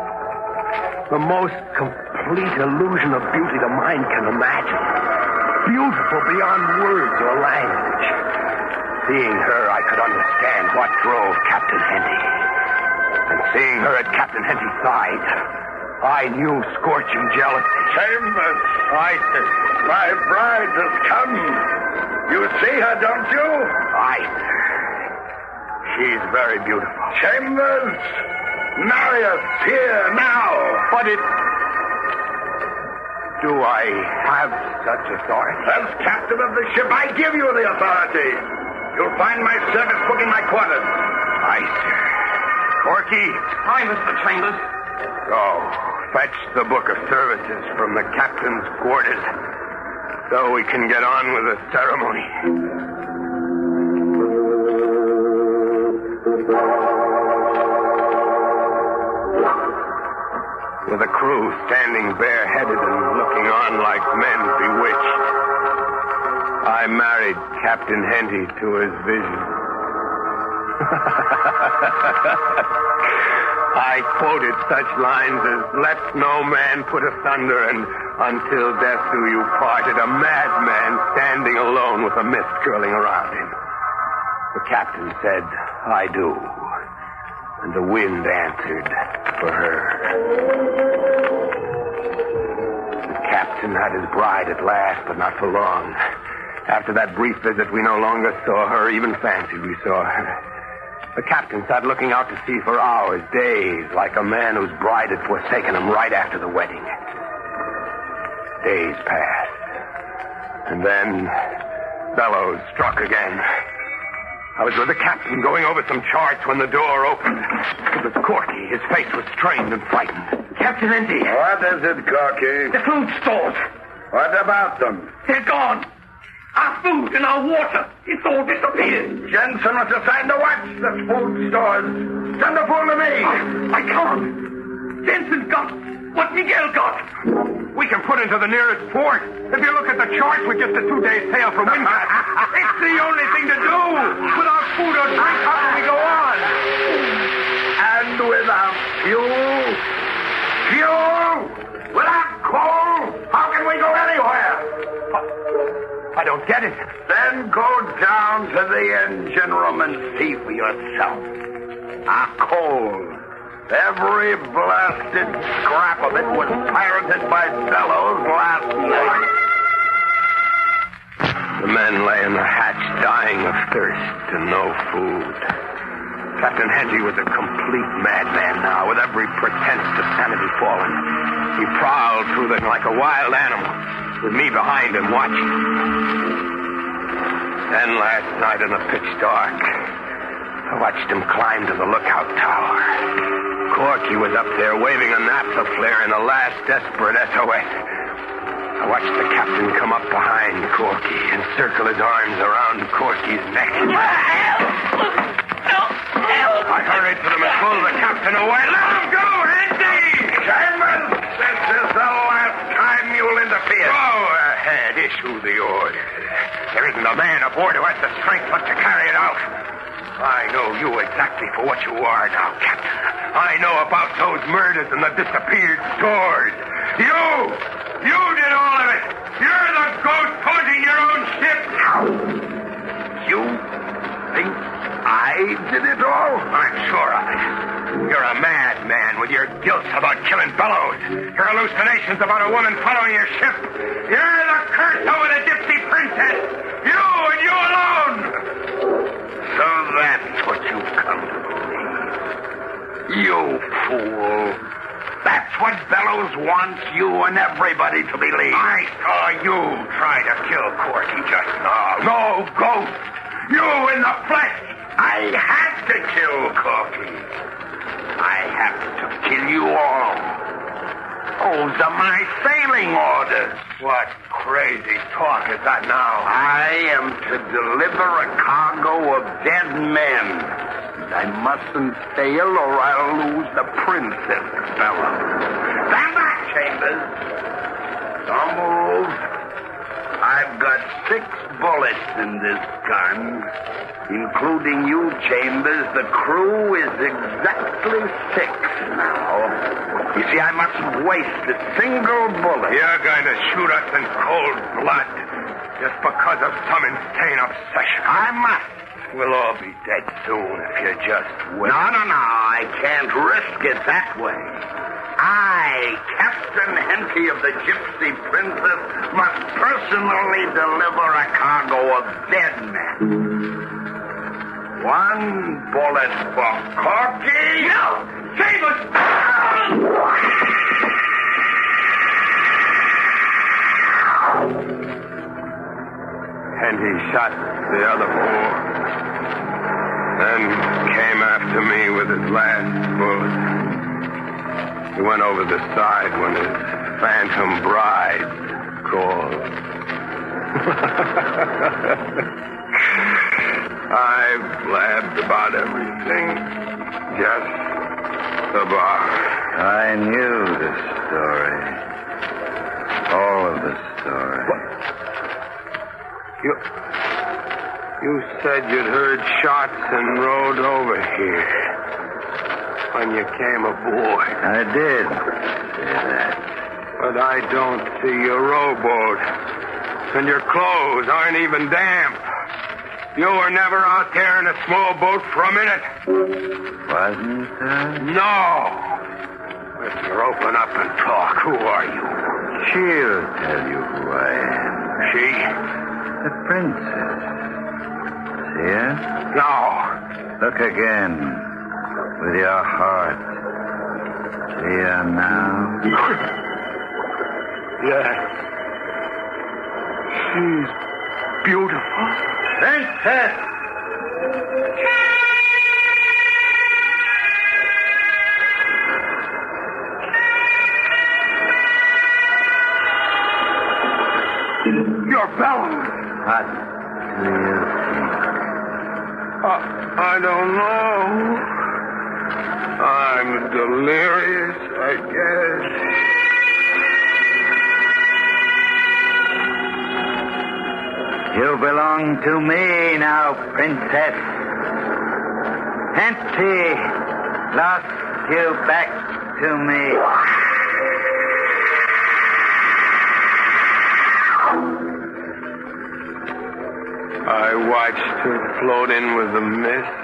The most complete illusion of beauty the mind can imagine. Beautiful beyond words or language. Seeing her, I could understand what drove Captain Henty. And seeing her at Captain Henty's side, I knew scorching jealousy. Chambers. Aye, sir. My bride has come. You see her, don't you? Aye, sir. She's very beautiful. Chambers, marry us here now. But do I have such authority? As captain of the ship, I give you the authority. You'll find my service book in my quarters. Aye, sir. Corky. Aye, Mr. Chambers. Go. Fetch the book of services from the captain's quarters so we can get on with the ceremony. With the crew standing bareheaded and looking on like men bewitched, I married Captain Henty to his vision. I quoted such lines as, "Let no man put asunder, and until death do you parted, a madman standing alone with a mist curling around him." The captain said, "I do." And the wind answered for her. The captain had his bride at last, but not for long. After that brief visit, we no longer saw her, even fancied we saw her. The captain sat looking out to sea for hours, days, like a man whose bride had forsaken him right after the wedding. Days passed. And then Gallows struck again. I was with the captain going over some charts when the door opened. It was Corky. His face was strained and frightened. Captain Henty. What is it, Corky? The food stores. What about them? They're gone. Our food and our water. It's all disappeared. Jensen was assigned to watch the food stores. Send the fool to me. I can't. Jensen got what Miguel got. We can put into the nearest port. If you look at the charts, we're just a 2-day sail from Windcott. It's the only thing to do. Without food or drink, how can we go on? And without fuel? Fuel? Without coal? How can we go anywhere? I don't get it. Then go down to the engine room and see for yourself. Our coal. Every blasted scrap of it was pirated by Gallows last night. The men lay in the hatch dying of thirst and no food. Captain Henty was a complete madman now, with every pretense to sanity fallen. He prowled through them like a wild animal, with me behind him watching. Then last night in the pitch dark, I watched him climb to the lookout tower. Corky was up there waving a naphtha flare in a last desperate SOS. I watched the captain come up behind Corky and circle his arms around Corky's neck. I hurried to them and pulled the captain away. Let him go, Henty! Chambers, this is the last time you'll interfere. Go ahead, issue the order. There isn't a man aboard who has the strength left to carry it out. I know you exactly for what you are now, Captain. I know about those murders and the disappeared stores. You did all of it. You're the ghost haunting your own ship. You think I did it all? I'm sure of it. You're a madman with your guilt about killing Gallows. Your hallucinations about a woman following your ship. You're the curse over the gypsy princess. You and you alone. So that's what you've come to believe. You fool. That's what Gallows wants you and everybody to believe. I saw you try to kill Corky just now. No, ghost. You in the flesh. I had to kill Corky. I have to kill you all. Those are my sailing orders. What crazy talk is that now? I am to deliver a cargo of dead men. I mustn't sail or I'll lose the princess, fella. Stand back, Chambers. Don't move. I've got 6 bullets in this gun, including you, Chambers. The crew is exactly 6 now. You see I mustn't waste a single bullet. You're going to shoot us in cold blood just because of some insane obsession. I must. We'll all be dead soon if you just wait. No. I can't risk it that way. I, Captain Henty of the Gypsy Princess, must personally deliver a cargo of dead men. One bullet for Corky. No! Save us! And he shot the other four. Then came after me with his last bullet. He went over the side when his phantom bride called. I blabbed about everything. Just about. I knew the story. All of the story. What? You said you'd heard shots and rode over here when you came aboard. I did say that. But I don't see your rowboat. And your clothes aren't even damp. You were never out there in a small boat for a minute. Wasn't there? No. Mister, open up and talk. Who are you? She'll tell you who I am. She? The princess. See her? No. Look again. With your heart. See her now? Yes. She's beautiful. Princess! Your bellows. What do you think? I don't know. I'm delirious, I guess. You belong to me now, princess. Henty lost you back to me. I watched her float in with the mist,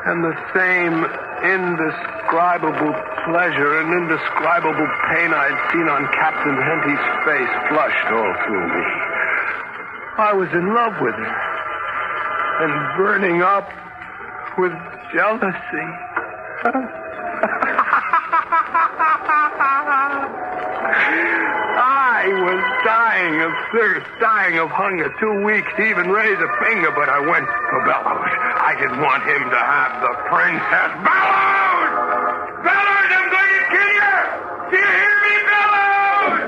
and the same indescribable pleasure and indescribable pain I'd seen on Captain Henty's face flushed all through me. I was in love with her, and burning up with jealousy. I was dying of thirst, dying of hunger, too weak to even raise a finger, but I went for Gallows. I didn't want him to have the princess. Gallows! Gallows, I'm going to kill you! Do you hear me, Gallows?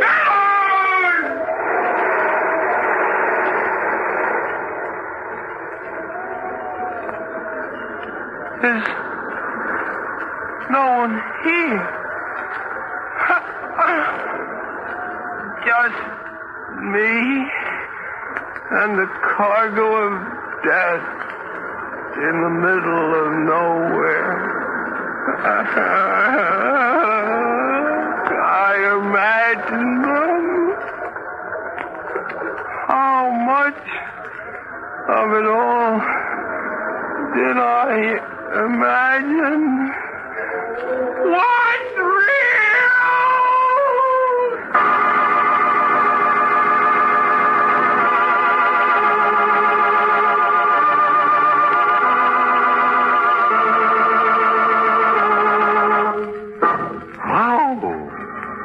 Gallows! There's no one here. Just me and the cargo of death in the middle of nowhere. I imagined them. How much of it all did I imagine? What's real?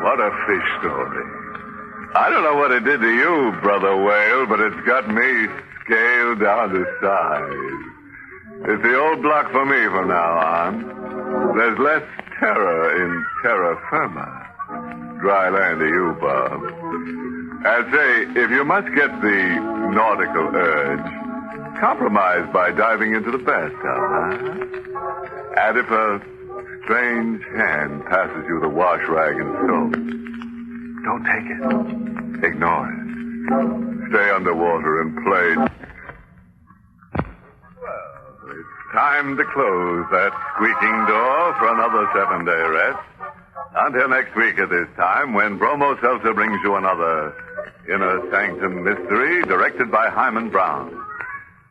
What a fish story. I don't know what it did to you, Brother Whale, but it's got me scaled down to size. It's the old block for me from now on. There's less terror in terra firma. Dry land to you, Bob. I'd say, if you must get the nautical urge, compromise by diving into the bathtub, huh? And if a strange hand passes you the wash rag and soap, don't take it. Ignore it. Stay underwater and play. Well, it's time to close that squeaking door for another 7-day rest. Until next week at this time, when Bromo Seltzer brings you another Inner Sanctum Mystery, directed by Hyman Brown.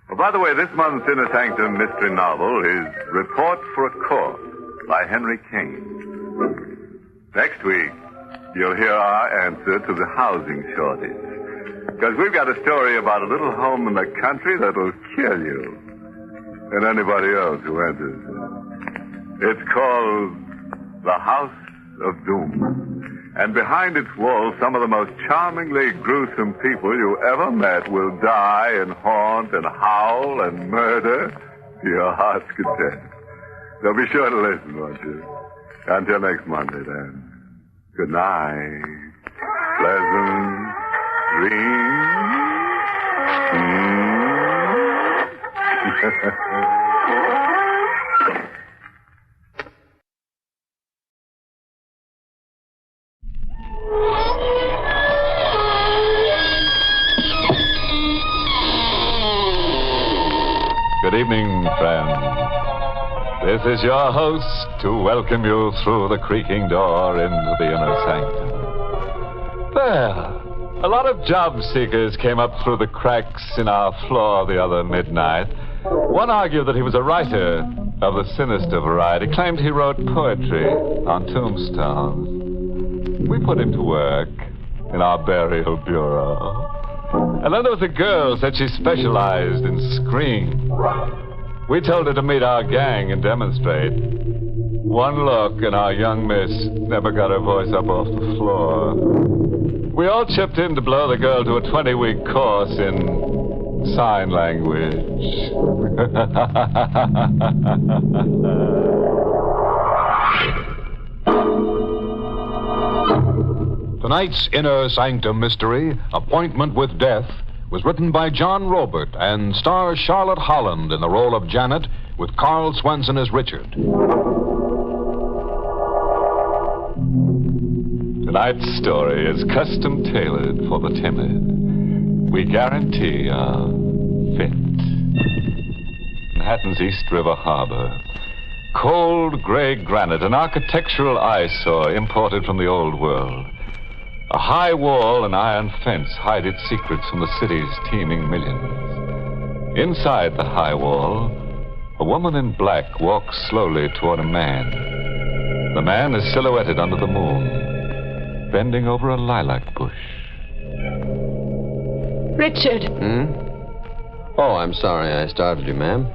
Well, by the way, this month's Inner Sanctum Mystery novel is Report for a Court by Henry Kane. Next week, you'll hear our answer to the housing shortage. Because we've got a story about a little home in the country that'll kill you and anybody else who enters. It's called The House of Doom. And behind its walls, some of the most charmingly gruesome people you ever met will die and haunt and howl and murder to your heart's content. So be sure to listen, won't you? Until next Monday, then. Good night. Pleasant dreams. Good evening, friends. This is your host to welcome you through the creaking door into the inner sanctum. There. A lot of job seekers came up through the cracks in our floor the other midnight. One argued that he was a writer of the sinister variety, claimed he wrote poetry on tombstones. We put him to work in our burial bureau. And then there was a girl who said she specialized in screams. We told her to meet our gang and demonstrate. One look and our young miss never got her voice up off the floor. We all chipped in to blow the girl to a 20-week course in sign language. Tonight's Inner Sanctum Mystery, Appointment with Death, was written by John Robert and stars Charlotte Holland in the role of Janet, with Carl Swenson as Richard. Tonight's story is custom tailored for the timid. We guarantee a fit. Manhattan's East River Harbor. Cold gray granite, an architectural eyesore imported from the old world. A high wall and iron fence hide its secrets from the city's teeming millions. Inside the high wall, a woman in black walks slowly toward a man. The man is silhouetted under the moon, bending over a lilac bush. Richard! Oh, I'm sorry I startled you, ma'am.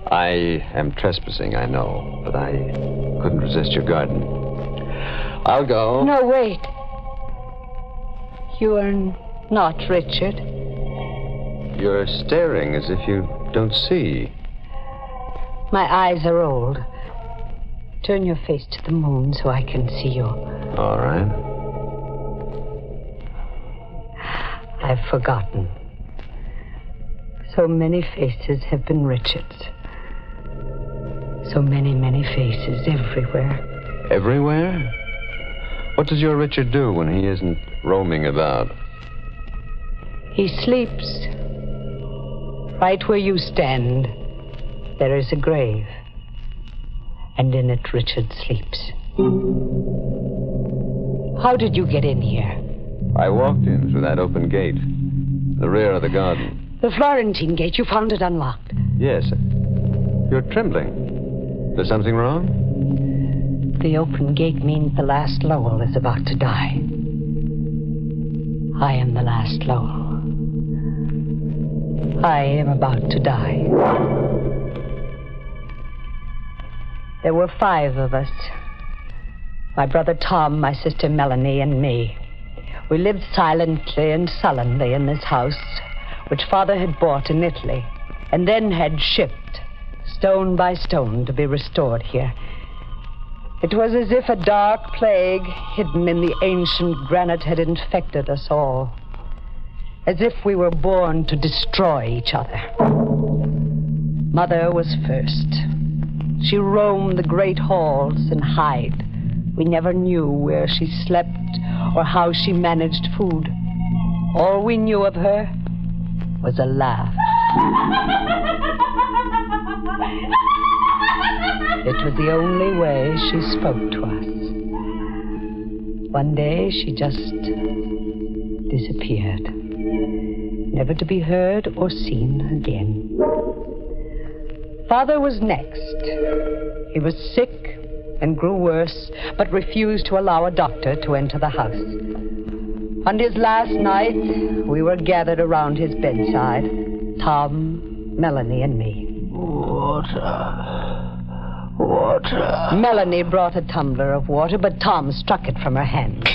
I am trespassing, I know, but I couldn't resist your garden. I'll go. No, wait. You are not Richard. You're staring as if you don't see. My eyes are old. Turn your face to the moon so I can see you. All right. I've forgotten. So many faces have been Richard's. So many, many faces everywhere. Everywhere? What does your Richard do when he isn't roaming about? He sleeps. Right where you stand, there is a grave. And in it, Richard sleeps. How did you get in here? I walked in through that open gate. The rear of the garden. The Florentine gate. You found it unlocked. Yes. You're trembling. There's something wrong? The open gate means the last Lowell is about to die. I am the last Lowell. I am about to die. There were 5 of us. My brother Tom, my sister Melanie, and me. We lived silently and sullenly in this house, which Father had bought in Italy, and then had shipped, stone by stone, to be restored here. It was as if a dark plague hidden in the ancient granite had infected us all. As if we were born to destroy each other. Mother was first. She roamed the great halls and hid. We never knew where she slept or how she managed food. All we knew of her was a laugh. It was the only way she spoke to us. One day she just disappeared, never to be heard or seen again. Father was next. He was sick and grew worse, but refused to allow a doctor to enter the house. On his last night, we were gathered around his bedside, Tom, Melanie, and me. Water. Melanie brought a tumbler of water, but Tom struck it from her hand.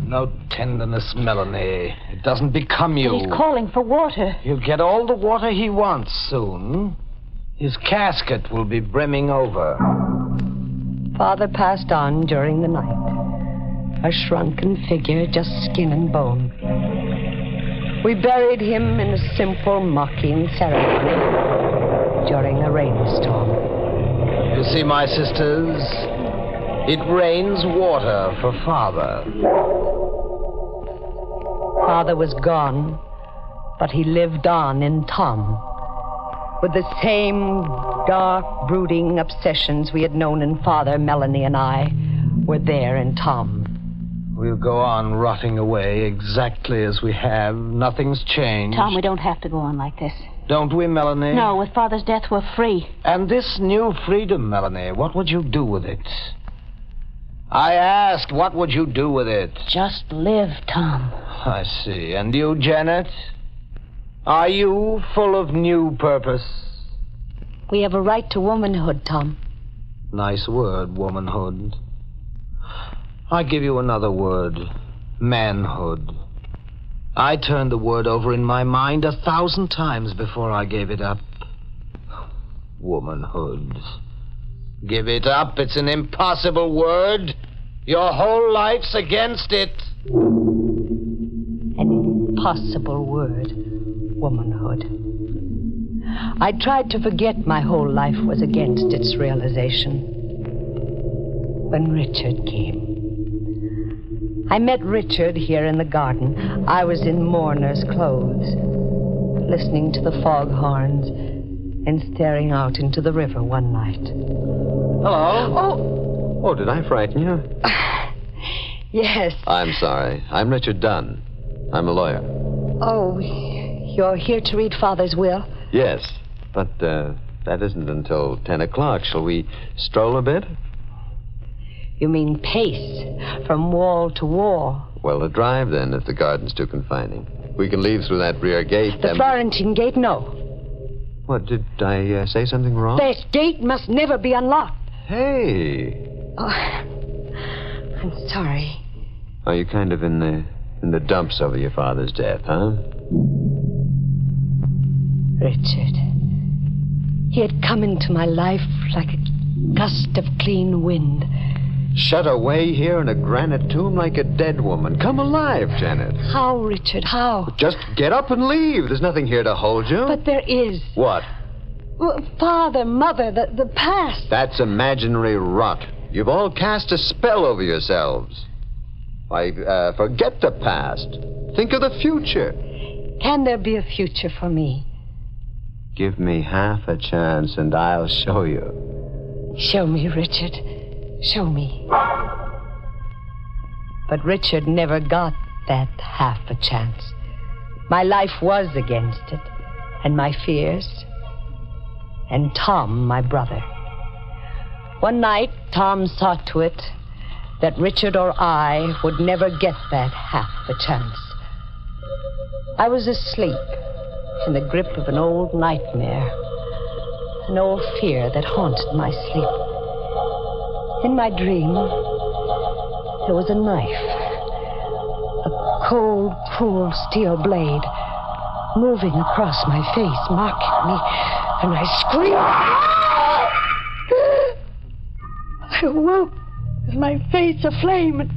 No tenderness, Melanie. It doesn't become you. But he's calling for water. He'll get all the water he wants soon. His casket will be brimming over. Father passed on during the night, a shrunken figure, just skin and bone. We buried him in a simple, mocking ceremony during a rainstorm. You see, my sisters, it rains water for Father. Father was gone, but he lived on in Tom, with the same dark, brooding obsessions we had known in Father. Melanie and I were there in Tom. We'll go on rotting away exactly as we have. Nothing's changed. Tom, we don't have to go on like this. Don't we, Melanie? No, with Father's death, we're free. And this new freedom, Melanie, what would you do with it? I asked, what would you do with it? Just live, Tom. I see. And you, Janet? Are you full of new purpose? We have a right to womanhood, Tom. Nice word, womanhood. I give you another word, manhood. I turned the word over in my mind 1,000 times before I gave it up. Womanhood. Give it up. It's an impossible word. Your whole life's against it. An impossible word, womanhood. I tried to forget my whole life was against its realization when Richard came. I met Richard here in the garden. I was in mourner's clothes, listening to the foghorns and staring out into the river one night. Hello? Oh, did I frighten you? Yes. I'm sorry. I'm Richard Dunn. I'm a lawyer. Oh, you're here to read Father's will? Yes, but that isn't until 10 o'clock. Shall we stroll a bit? You mean pace from wall to wall? Well, a drive, then, if the garden's too confining. We can leave through that rear gate. The Florentine gate, no. What, did I say something wrong? That gate must never be unlocked. Hey. Oh, I'm sorry. Are you kind of in the dumps over your father's death, huh? Richard. He had come into my life like a gust of clean wind. Shut away here in a granite tomb like a dead woman. Come alive, Janet. How, Richard, how? Just get up and leave. There's nothing here to hold you. But there is. What? Well, Father, Mother, the past. That's imaginary rot. You've all cast a spell over yourselves. Why, forget the past. Think of the future. Can there be a future for me? Give me half a chance and I'll show you. Show me, Richard. Show me. But Richard never got that half a chance. My life was against it, and my fears, and Tom, my brother. One night, Tom saw to it that Richard or I would never get that half a chance. I was asleep in the grip of an old nightmare, an old fear that haunted my sleep. In my dream, there was a knife, a cold, cruel steel blade, moving across my face, marking me, and I screamed. I awoke with my face aflame, and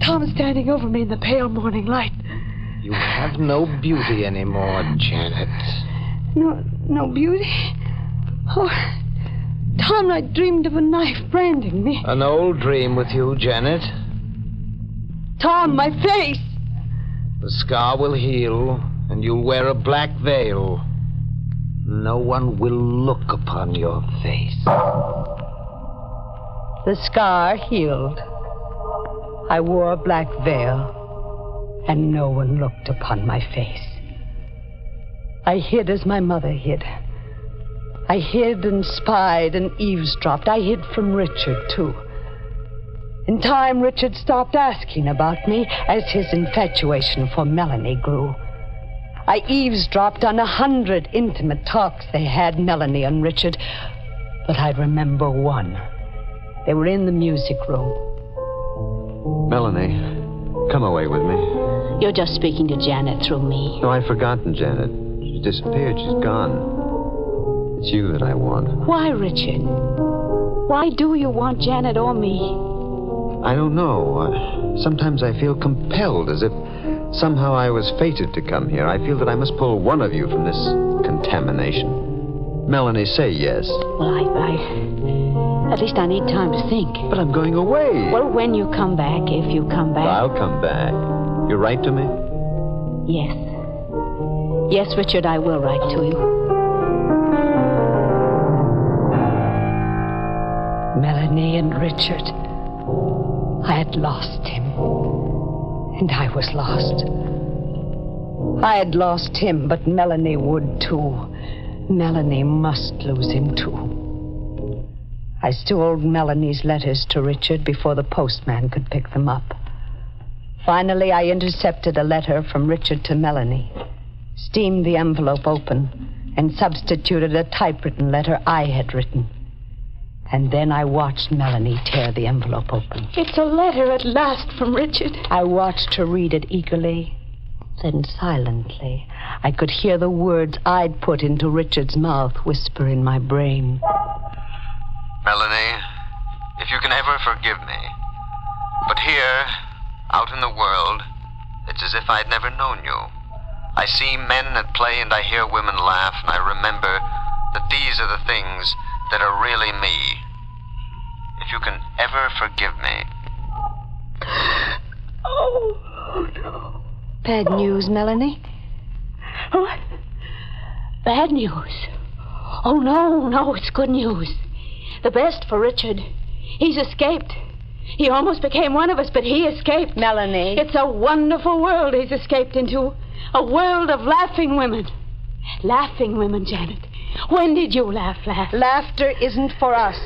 Tom standing over me in the pale morning light. You have no beauty anymore, Janet. No beauty? Oh, Tom, I dreamed of a knife branding me. An old dream with you, Janet. Tom, my face! The scar will heal, and you'll wear a black veil. no one will look upon your face. The scar healed. I wore a black veil, and no one looked upon my face. I hid as my mother hid. I hid and spied and eavesdropped. I hid from Richard, too. In time, Richard stopped asking about me as his infatuation for Melanie grew. I eavesdropped on 100 intimate talks they had, Melanie and Richard. But I remember one. They were in the music room. Melanie, come away with me. You're just speaking to Janet through me. No, I've forgotten Janet. She's disappeared. She's gone. It's you that I want. Why, Richard? Why do you want Janet or me? I don't know. Sometimes I feel compelled, as if somehow I was fated to come here. I feel that I must pull one of you from this contamination. Melanie, say yes. Well, at least I need time to think. But I'm going away. Well, when you come back, if you come back. I'll come back. You write to me? Yes. Yes, Richard, I will write to you. Melanie and Richard. I had lost him. And I was lost. I had lost him, but Melanie would too. Melanie must lose him too. I stole Melanie's letters to Richard before the postman could pick them up. Finally, I intercepted a letter from Richard to Melanie, steamed the envelope open, and substituted a typewritten letter I had written. And then I watched Melanie tear the envelope open. It's a letter at last from Richard. I watched her read it eagerly, then silently. I could hear the words I'd put into Richard's mouth whisper in my brain. Melanie, if you can ever forgive me. But here, out in the world, it's as if I'd never known you. I see men at play and I hear women laugh, and I remember that these are the things that are really me. If you can ever forgive me. Oh, no. Bad news, Melanie? What? Bad news? Oh, no, it's good news. The best for Richard. He's escaped. He almost became one of us, but he escaped. Melanie. It's a wonderful world he's escaped into. A world of laughing women. Laughing women, Janet. When did you laugh last? Laughter isn't for us.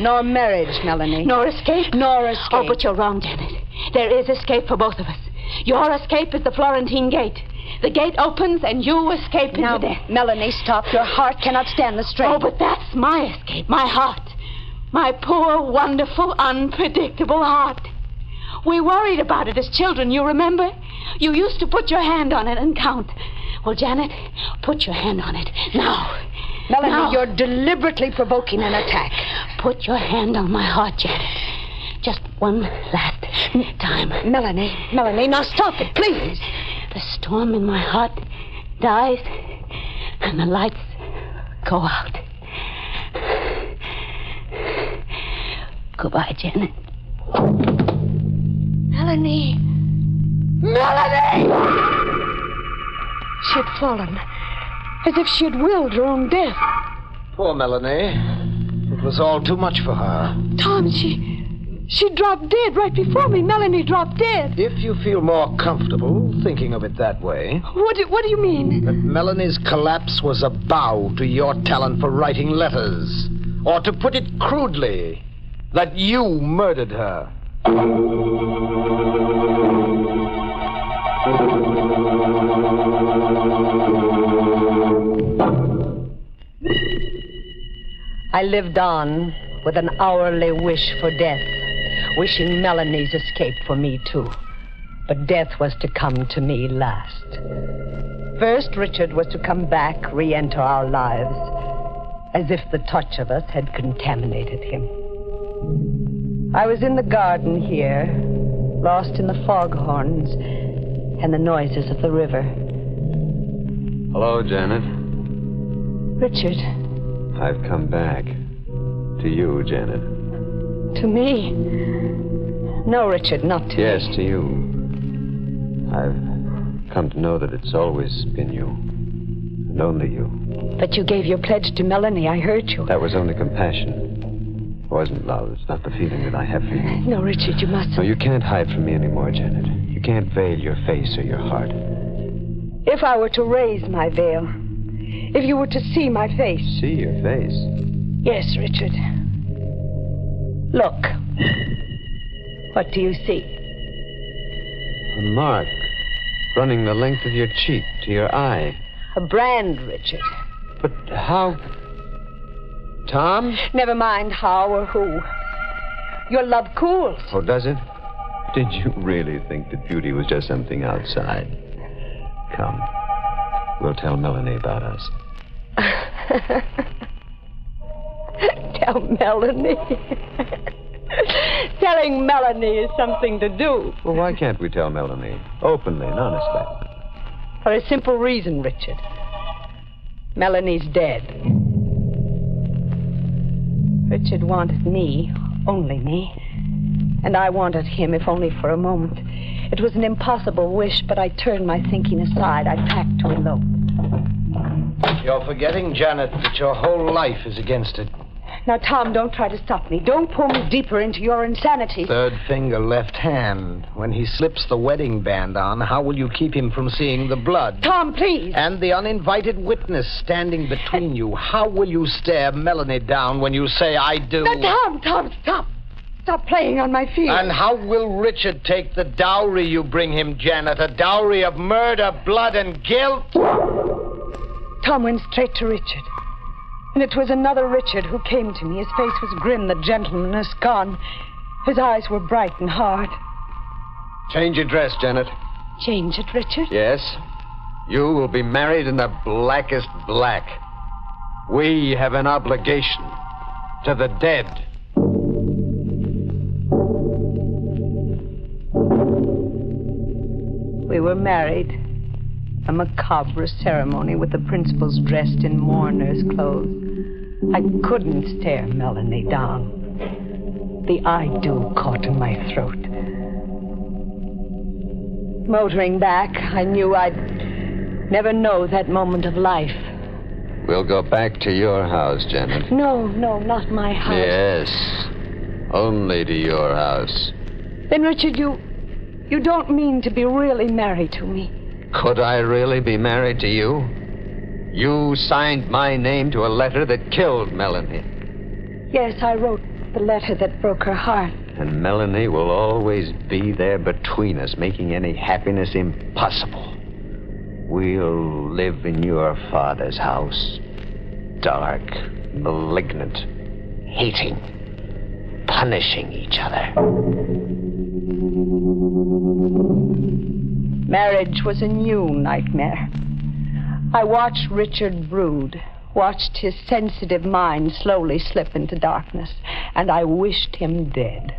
Nor marriage, Melanie. Nor escape? Nor escape. Oh, but you're wrong, Janet. There is escape for both of us. Your escape is the Florentine gate. The gate opens and you escape into death. Melanie, stop. Your heart cannot stand the strain. Oh, but that's my escape. My heart. My poor, wonderful, unpredictable heart. We worried about it as children, you remember? You used to put your hand on it and count. Well, Janet, put your hand on it. Now. Melanie, now. You're deliberately provoking an attack. Put your hand on my heart, Janet. Just one last time. Melanie, now stop it, please. The storm in my heart dies, and the lights go out. Goodbye, Janet. Melanie! She had fallen, as if she had willed her own death. Poor Melanie. It was all too much for her. Tom, she dropped dead right before me. Melanie dropped dead. If you feel more comfortable thinking of it that way... What do you mean? That Melanie's collapse was a bow to your talent for writing letters. Or to put it crudely, that you murdered her. I lived on with an hourly wish for death, wishing Melanie's escape for me, too. But death was to come to me last. First, Richard was to come back, re-enter our lives, as if the touch of us had contaminated him. I was in the garden here, lost in the foghorns and the noises of the river. Hello, Janet. Richard. I've come back. To you, Janet. To me? No, Richard, not to me. Yes, to you. I've come to know that it's always been you. And only you. But you gave your pledge to Melanie. I heard you. That was only compassion. It wasn't love. It's not the feeling that I have for you. No, Richard, you mustn't. No, you can't hide from me anymore, Janet. You can't veil your face or your heart. If I were to raise my veil, if you were to see my face. See your face? Yes, Richard. Look. What do you see? A mark running the length of your cheek to your eye. A brand, Richard. But how? Tom? Never mind how or who. Your love cools. Oh, does it? Did you really think that beauty was just something outside? Come. We'll tell Melanie about us. Tell Melanie. Telling Melanie is something to do. Well, why can't we tell Melanie? Openly and honestly. For a simple reason, Richard. Melanie's dead. Richard wanted me, only me. And I wanted him, if only for a moment. It was an impossible wish, but I turned my thinking aside. I packed to elope. You're forgetting, Janet, that your whole life is against it. Now, Tom, don't try to stop me. Don't pull me deeper into your insanity. Third finger, left hand. When he slips the wedding band on, how will you keep him from seeing the blood? Tom, please. And the uninvited witness standing between you. How will you stare Melanie down when you say, I do? Now, Tom, stop. Stop playing on my feelings. And how will Richard take the dowry you bring him, Janet? A dowry of murder, blood, and guilt? Tom went straight to Richard. And it was another Richard who came to me. His face was grim, the gentleness gone. His eyes were bright and hard. Change your dress, Janet. Change it, Richard? Yes. You will be married in the blackest black. We have an obligation to the dead. We were married. A macabre ceremony with the principals dressed in mourner's clothes. I couldn't stare Melanie down. The I do caught in my throat. Motoring back, I knew I'd never know that moment of life. We'll go back to your house, Janet. No, not my house. Yes. Only to your house. Then, Richard, you don't mean to be really married to me. Could I really be married to you? You signed my name to a letter that killed Melanie. Yes, I wrote the letter that broke her heart. And Melanie will always be there between us, making any happiness impossible. We'll live in your father's house. Dark, malignant, hating, punishing each other. Marriage was a new nightmare. I watched Richard brood, watched his sensitive mind slowly slip into darkness, and I wished him dead,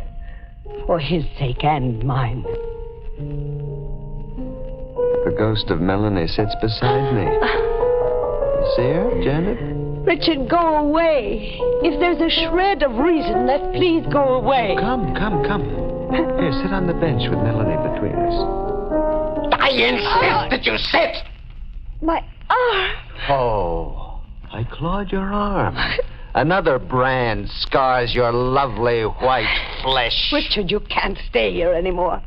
for his sake and mine. The ghost of Melanie sits beside me. You see her, Janet? Richard, go away. If there's a shred of reason left, please go away. Come. Here, sit on the bench with Melanie between us. I insist that you sit! My arm! Oh, I clawed your arm. Another brand scars your lovely white flesh. Richard, you can't stay here anymore.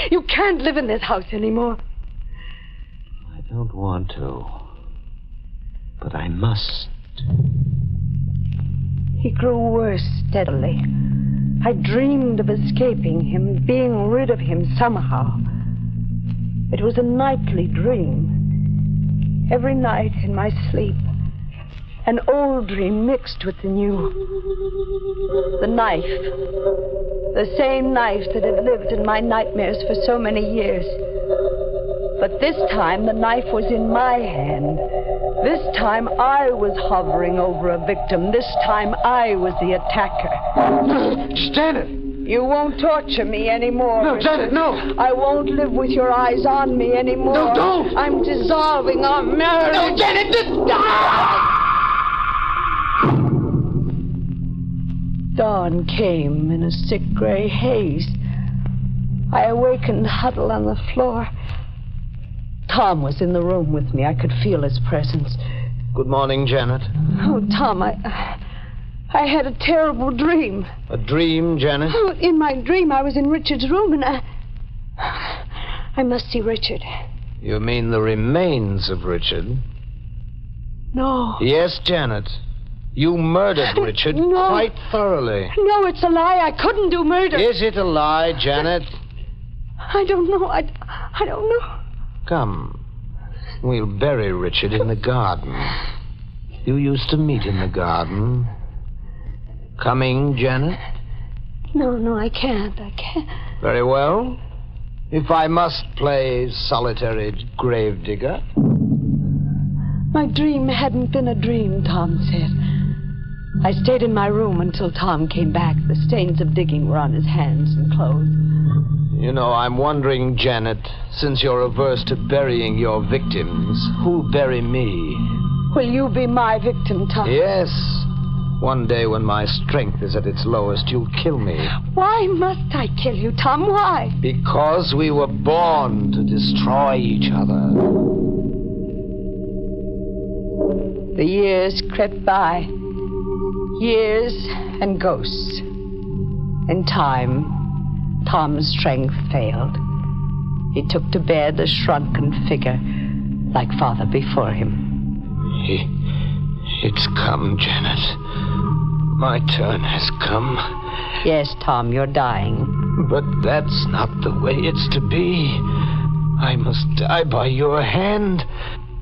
You can't live in this house anymore. I don't want to, but I must. He grew worse steadily. I dreamed of escaping him, being rid of him somehow. It was a nightly dream. Every night in my sleep, an old dream mixed with the new. The knife. The same knife that had lived in my nightmares for so many years. But this time, the knife was in my hand. This time, I was hovering over a victim. This time, I was the attacker. Janet! You won't torture me anymore. No, Janet, no! I won't live with your eyes on me anymore. No, don't! I'm dissolving our marriage. No, Janet! Dawn came in a sick gray haze. I awakened huddled on the floor. Tom was in the room with me. I could feel his presence. Good morning, Janet. Oh, Tom, I had a terrible dream. A dream, Janet? Oh, in my dream, I was in Richard's room, and I must see Richard. You mean the remains of Richard? No. Yes, Janet. You murdered Richard quite thoroughly. No, it's a lie. I couldn't do murder. Is it a lie, Janet? I don't know. I don't know. Come. We'll bury Richard in the garden. You used to meet in the garden. Coming, Janet? No, I can't. I can't. Very well. If I must play solitary gravedigger. My dream hadn't been a dream, Tom said. I stayed in my room until Tom came back. The stains of digging were on his hands and clothes. You know, I'm wondering, Janet, since you're averse to burying your victims, who'll bury me? Will you be my victim, Tom? Yes. One day when my strength is at its lowest, you'll kill me. Why must I kill you, Tom? Why? Because we were born to destroy each other. The years crept by. Years and ghosts. In time, Tom's strength failed. He took to bear the shrunken figure like father before him. It's come, Janet. My turn has come. Yes, Tom, you're dying. But that's not the way it's to be. I must die by your hand.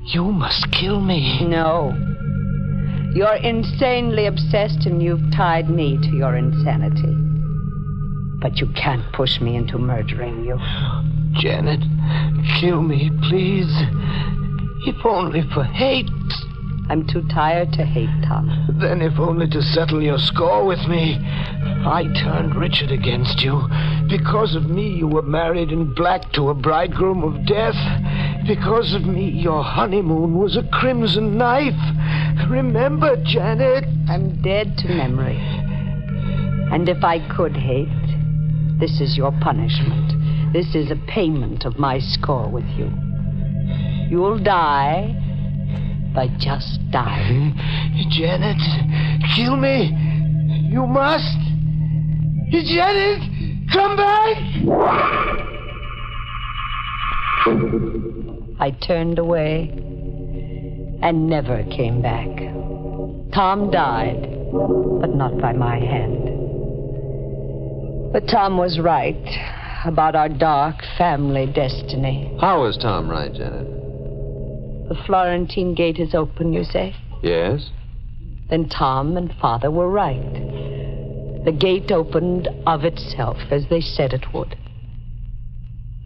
You must kill me. No. You're insanely obsessed, and you've tied me to your insanity. But you can't push me into murdering you. Janet, kill me, please. If only for hate. I'm too tired to hate, Tom. Then if only to settle your score with me. I turned Richard against you. Because of me, you were married in black to a bridegroom of death. Because of me, your honeymoon was a crimson knife. Remember, Janet? I'm dead to memory. And if I could hate, this is your punishment. This is a payment of my score with you. You'll die by just dying. Janet, kill me. You must. Janet, come back. I turned away and never came back. Tom died, but not by my hand. But Tom was right about our dark family destiny. How was Tom right, Janet? The Florentine gate is open, you say? Yes. Then Tom and Father were right. The gate opened of itself, as they said it would.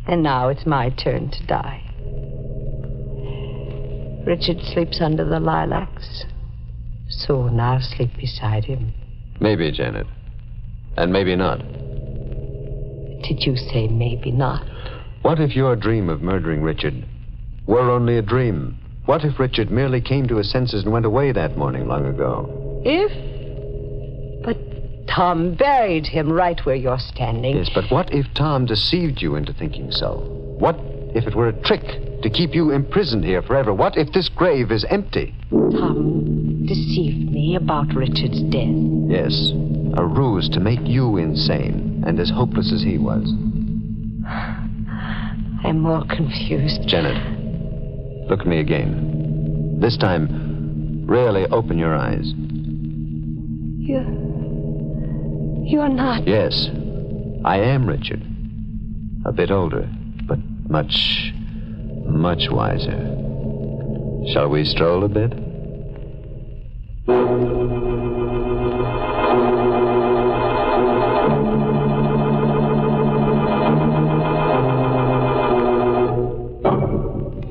And now it's my turn to die. Richard sleeps under the lilacs. Soon I'll sleep beside him. Maybe, Janet. And maybe not. Did you say maybe not? What if your dream of murdering Richard were only a dream? What if Richard merely came to his senses and went away that morning long ago? If? But Tom buried him right where you're standing. Yes, but what if Tom deceived you into thinking so? What if it were a trick to keep you imprisoned here forever? What if this grave is empty? Tom deceived me about Richard's death. Yes, a ruse to make you insane and as hopeless as he was. I'm more confused. Janet, look at me again. This time, really open your eyes. You're not... Yes, I am Richard. A bit older, but much, much wiser. Shall we stroll a bit?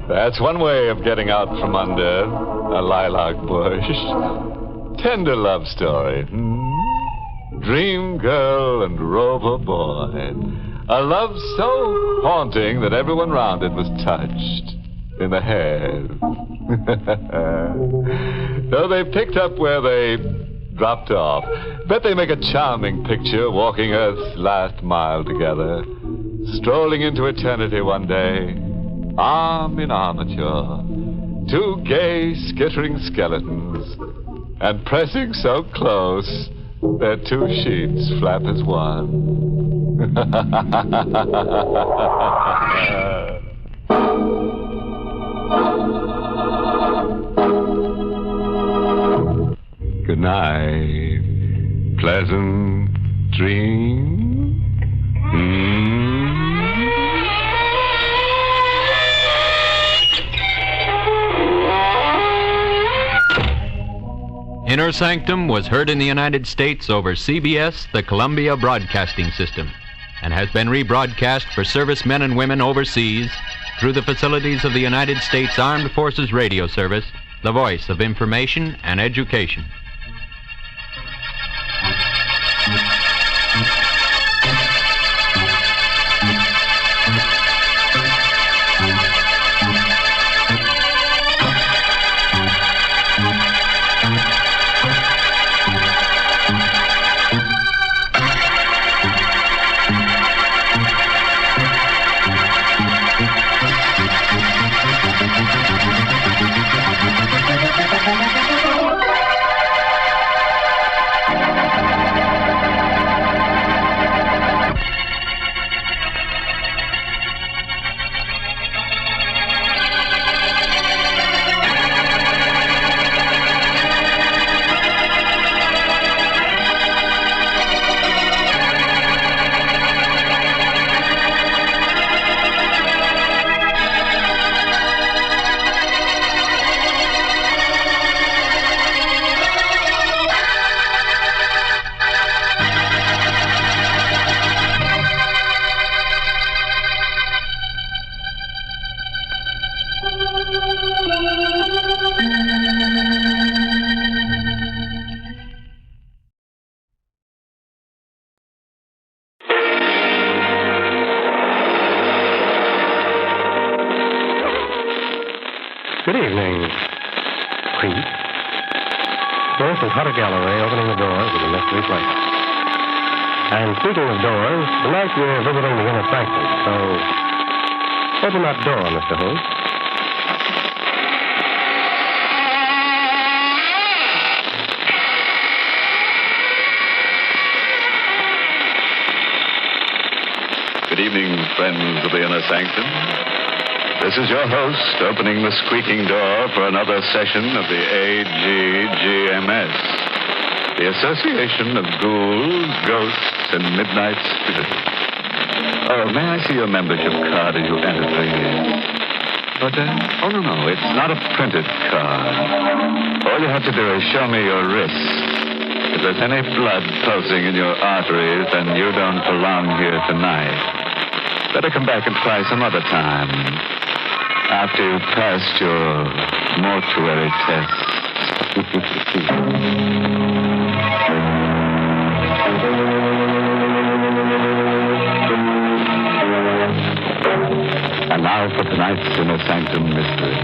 That's one way of getting out from under a lilac bush. Tender love story. Dream girl and rover boy. A love so haunting that everyone round it was touched in the head. Though they picked up where they dropped off. Bet they make a charming picture walking Earth's last mile together. Strolling into eternity one day. arm in armature, two gay, skittering skeletons, and pressing so close, their two sheets flap as one. Good night. Pleasant dream. Inner Sanctum was heard in the United States over CBS, the Columbia Broadcasting System, and has been rebroadcast for servicemen and women overseas through the facilities of the United States Armed Forces Radio Service, the voice of information and education. Good evening, Creep. This is Hunter Galloway opening the doors of the Mystery Place. And speaking of doors, tonight you're visiting the Inner Sanctum, so open that door, Mr. Holt. Good evening, friends of the Inner Sanctum. This is your host opening the squeaking door for another session of the AGGMS, the Association of Ghouls, Ghosts, and Midnight Spirits. Oh, may I see your membership card as you enter, please? But, oh, no, it's not a printed card. All you have to do is show me your wrist. If there's any blood pulsing in your arteries, then you don't belong here tonight. Better come back and try some other time. After you've passed your mortuary test. And now for tonight's Inner Sanctum Mystery.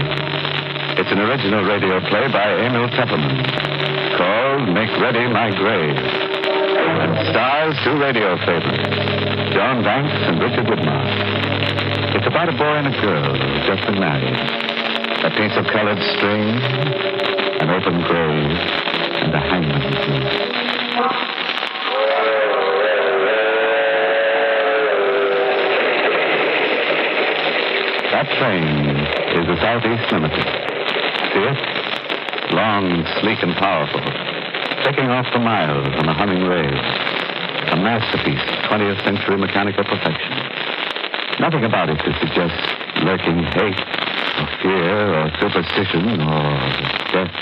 It's an original radio play by Emil Tepperman called Make Ready My Grave. And stars two radio favorites, John Banks and Richard Widmark. It's about a boy and a girl who've just been married. A piece of colored string, an open grave, and a hangman's noose. That train is the Southeast Limited. See it? Long, sleek, and powerful. Taking off the miles on a humming rail. A masterpiece of 20th century mechanical perfection. Nothing about it to suggest lurking hate, or fear, or superstition, or death.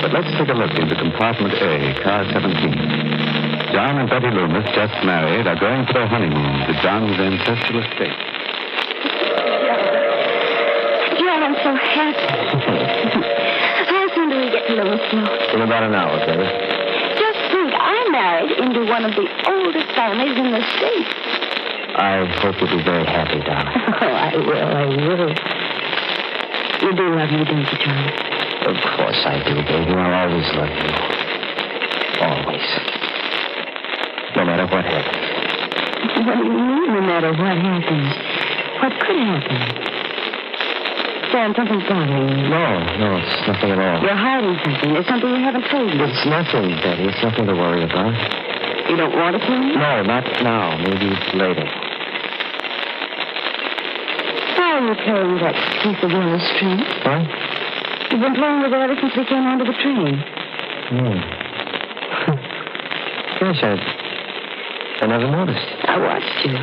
But let's take a look into compartment A, car 17. John and Betty Loomis, just married, are going for their honeymoon to John's ancestral estate. John, I'm so happy. How soon do we get to Louisville? In about an hour, Betty. Just think, I'm married into one of the oldest families in the state. I hope you'll be very happy, darling. Oh, I will. You do love me, don't you, John? Of course I do, baby. I'll always love you. Always. No matter what happens. What do you mean, no matter what happens? What could happen? Sam, something's bothering you. No, it's nothing at all. You're hiding something. There's something you haven't told me. It's nothing, Betty. It's nothing to worry about. You don't want to tell me? No, not now. Maybe later. How are you playing that piece of yellow string? What? You've been playing with it ever since we came onto the train. Gosh, I never noticed. I watched you.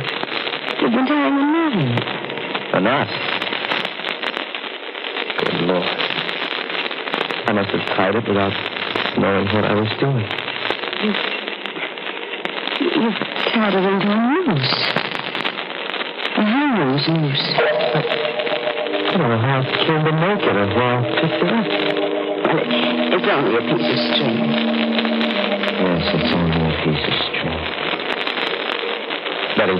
You've been tying a knot in it. A knot? Good Lord. I must have tied it without knowing what I was doing. You've tied it into a noose. A hangman's noose. I don't know how I came to make it or where I picked it up. Well, it's only a piece of string. Yes, it's only a piece of string. Betty.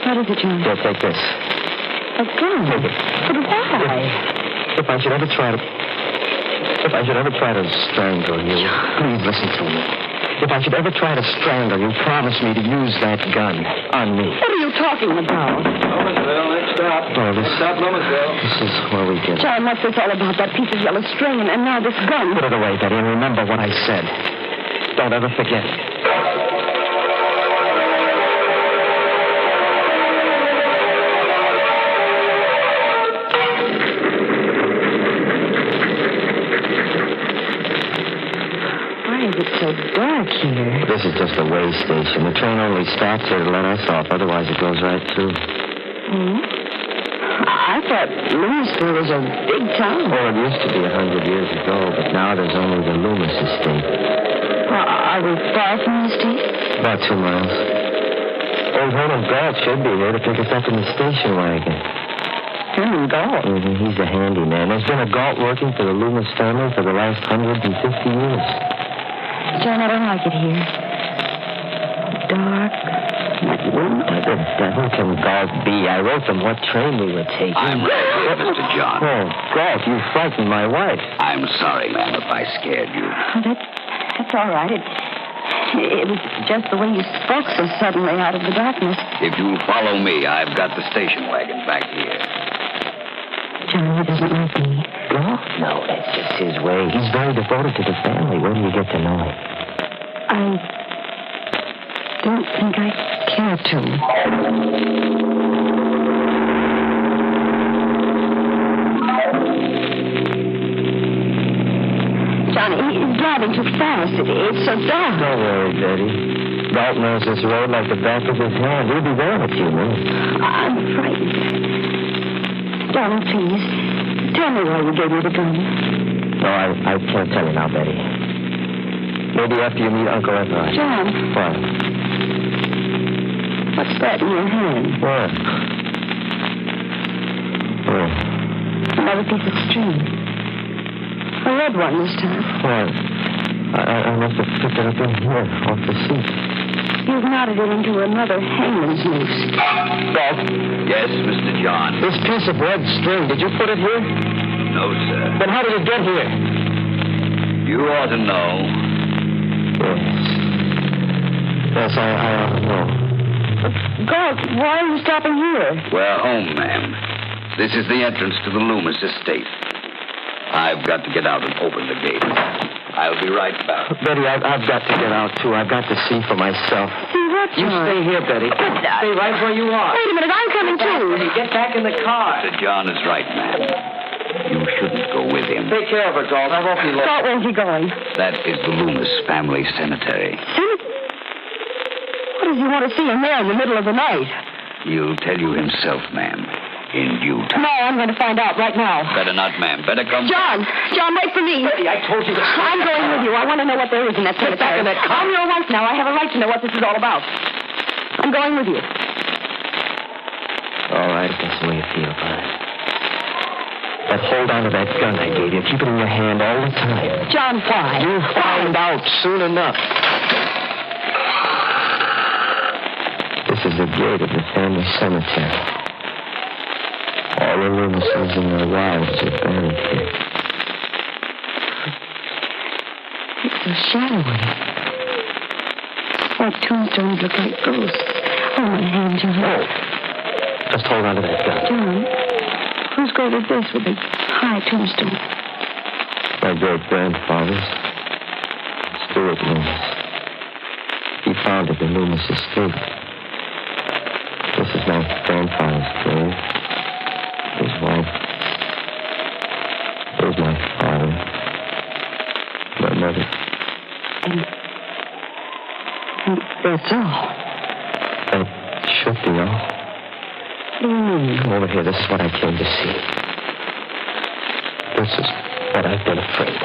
What is it, John? Here, take this. A gun? Take it. But why? If I should ever try to strangle you, please listen to me. If I should ever try to strangle you, promise me to use that gun on me. What are you talking about? Lomansville, next stop. Oh, Next stop, Lomansville. This is where we get. John, what's this all about? That piece of yellow string and now this gun. Put it away, Betty, and remember what I said. Don't ever forget it. It's so dark here. This is just a way station. The train only stops here to let us off. Otherwise, it goes right through. Hmm? I thought Loomisville was a big town. Oh, it used to be 100 years ago, but now there's only the Loomis estate. Are we far from the estate? About 2 miles. Old Herman Galt should be here to pick us up in the station wagon. Herman Galt? Mm-hmm. He's a handyman. There's been a Galt working for the Loomis family for the last 150 years. John, I don't like it here. Dark. Like wind. What the devil can Galt be? I wrote them what train we were taking. I'm right here, Mr. John. Oh, Galt, you frightened my wife. I'm sorry, ma'am, if I scared you. That's all right. It was just the way you spoke so suddenly out of the darkness. If you'll follow me, I've got the station wagon back here. John, he doesn't like me. Galt? No, that's just his way. He's very devoted to the family. Where do you get to know him? I don't think I care to. Johnny, he's driving too fast. It's so dark. Don't worry, Betty. Galt knows this road like the back of his hand. He'll be there in a few minutes. I'm frightened. Darling, please, tell me why you gave me the gun. No, I can't tell you now, Betty. Maybe after you meet Uncle Everett. John. What? What's that in your hand? What? Oh. Another piece of string. A red one this time. What? I must have picked it up in here, off the seat. You've knotted it into another hangman's noose. Bob? Yes, Mr. John. This piece of red string, did you put it here? No, sir. Then how did it get here? You ought to know. Yes, I ought to know. God, why are you stopping here? We're home, ma'am. This is the entrance to the Loomis estate. I've got to get out and open the gate. I'll be right back. Betty, I've got to get out, too. I've got to see for myself. See what, You John? stay here, Betty. Stay right where you are. Wait a minute, I'm coming too. Get back in the car. Mr. John is right, ma'am. You shouldn't go with him. Take care of her, Galt. I won't be late. Galt, where's he going? That is the Loomis family cemetery. What does he want to see in there in the middle of the night? He'll tell you himself, ma'am, in due time. No, I'm going to find out right now. Better not, ma'am. Better come. John, wait for me. Betty, I told you to stay. I'm going with you. I want to know what there is in that cemetery. Get back in that car. I'm your wife now. I have a right to know what this is all about. I'm going with you. All right, if that's the way you feel about it. But hold on to that gun I gave you. Keep it in your hand all the time. John, why? You'll find out soon enough. This is the gate of the family cemetery. All the Loomises and their wives are buried here. It's so shadowy. White tombstones look like ghosts. Hold my hand, John. Oh. Just hold on to that gun. John, whose grave is this with the high tombstone? My great-grandfather's. Stuart Loomis. He founded the Loomis estate. This is my grandfather's grave. His wife. There's my father. My mother. And that's all. That should be all. What do you mean? Come over here. This is what I came to see. This is what I've been afraid of.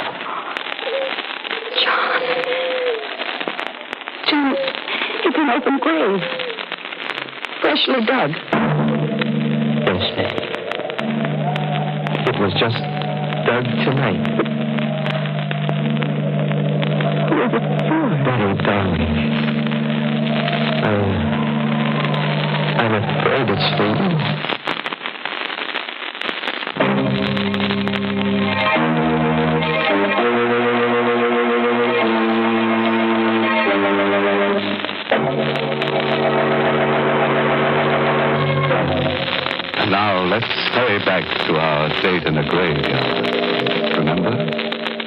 John, it's an open grave. Freshly dug. Yes, Betty. It was just dug tonight. Who is it for? Betty, darling. I'm afraid it's for you. Now, let's hurry back to our date in the graveyard. Remember?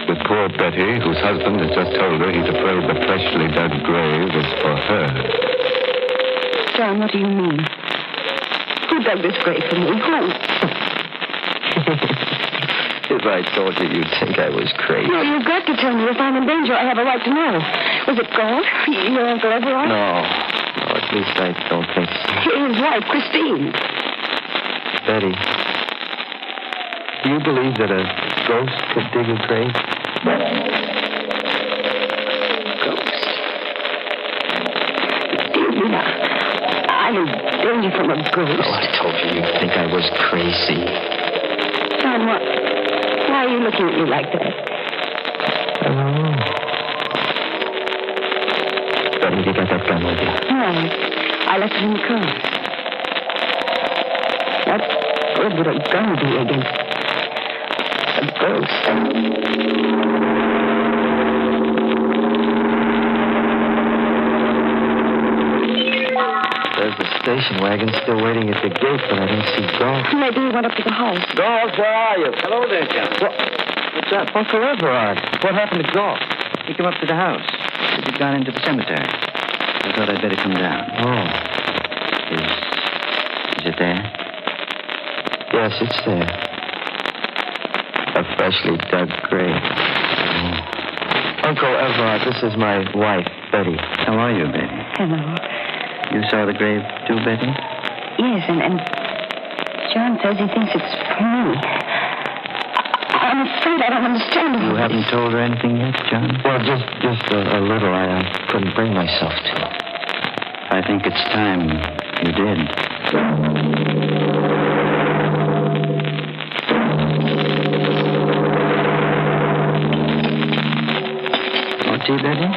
With poor Betty, whose husband has just told her he's afraid the freshly dug grave is for her. John, what do you mean? Who dug this grave for me? Who? If I told you, you'd think I was crazy. No, you've got to tell me. If I'm in danger, I have a right to know. Was it gold? Your Uncle Everard? No, at least I don't think so. His wife, Christine. Betty, do you believe that a ghost could dig a grave? Ghost? You know, I'm in danger from a ghost. Oh, I told you you'd think I was crazy. John, what? Why are you looking at me like that? I don't know. Betty, you got that gun with you? No, I left it in the car. What good would a gun be against a ghost? There's the station wagon still waiting at the gate, but I don't see Golf. Maybe he went up to the house. Golf, where are you? Hello there, John. What's up? Uncle Everard. What happened to Golf? He came up to the house. He'd gone into the cemetery. I thought I'd better come down. Oh. Is it there? Yes, it's there. A freshly dug grave. Uncle Everard, this is my wife, Betty. How are you, Betty? Hello. You saw the grave too, Betty? Yes, and John says he thinks it's for me. I'm afraid I don't understand him. You haven't told her anything yet, John? Well, just a little. I couldn't bring myself to. I think it's time you did. More tea, Betty?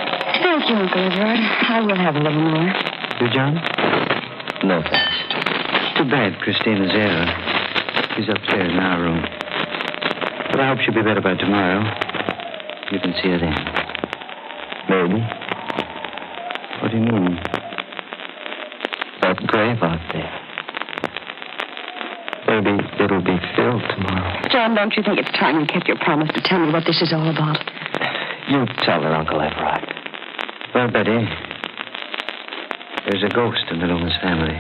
Thank you, Uncle Everard. I will have a little more. You, John? No, thanks. Too bad Christine is ill. She's upstairs in our room. But I hope she'll be better by tomorrow. You can see her then. Maybe. What do you mean? That grave out there. Maybe it'll be filled tomorrow. John, don't you think it's time you kept your promise to tell me what this is all about? You tell her, Uncle Everard. Well, Betty, there's a ghost in the Loomis family.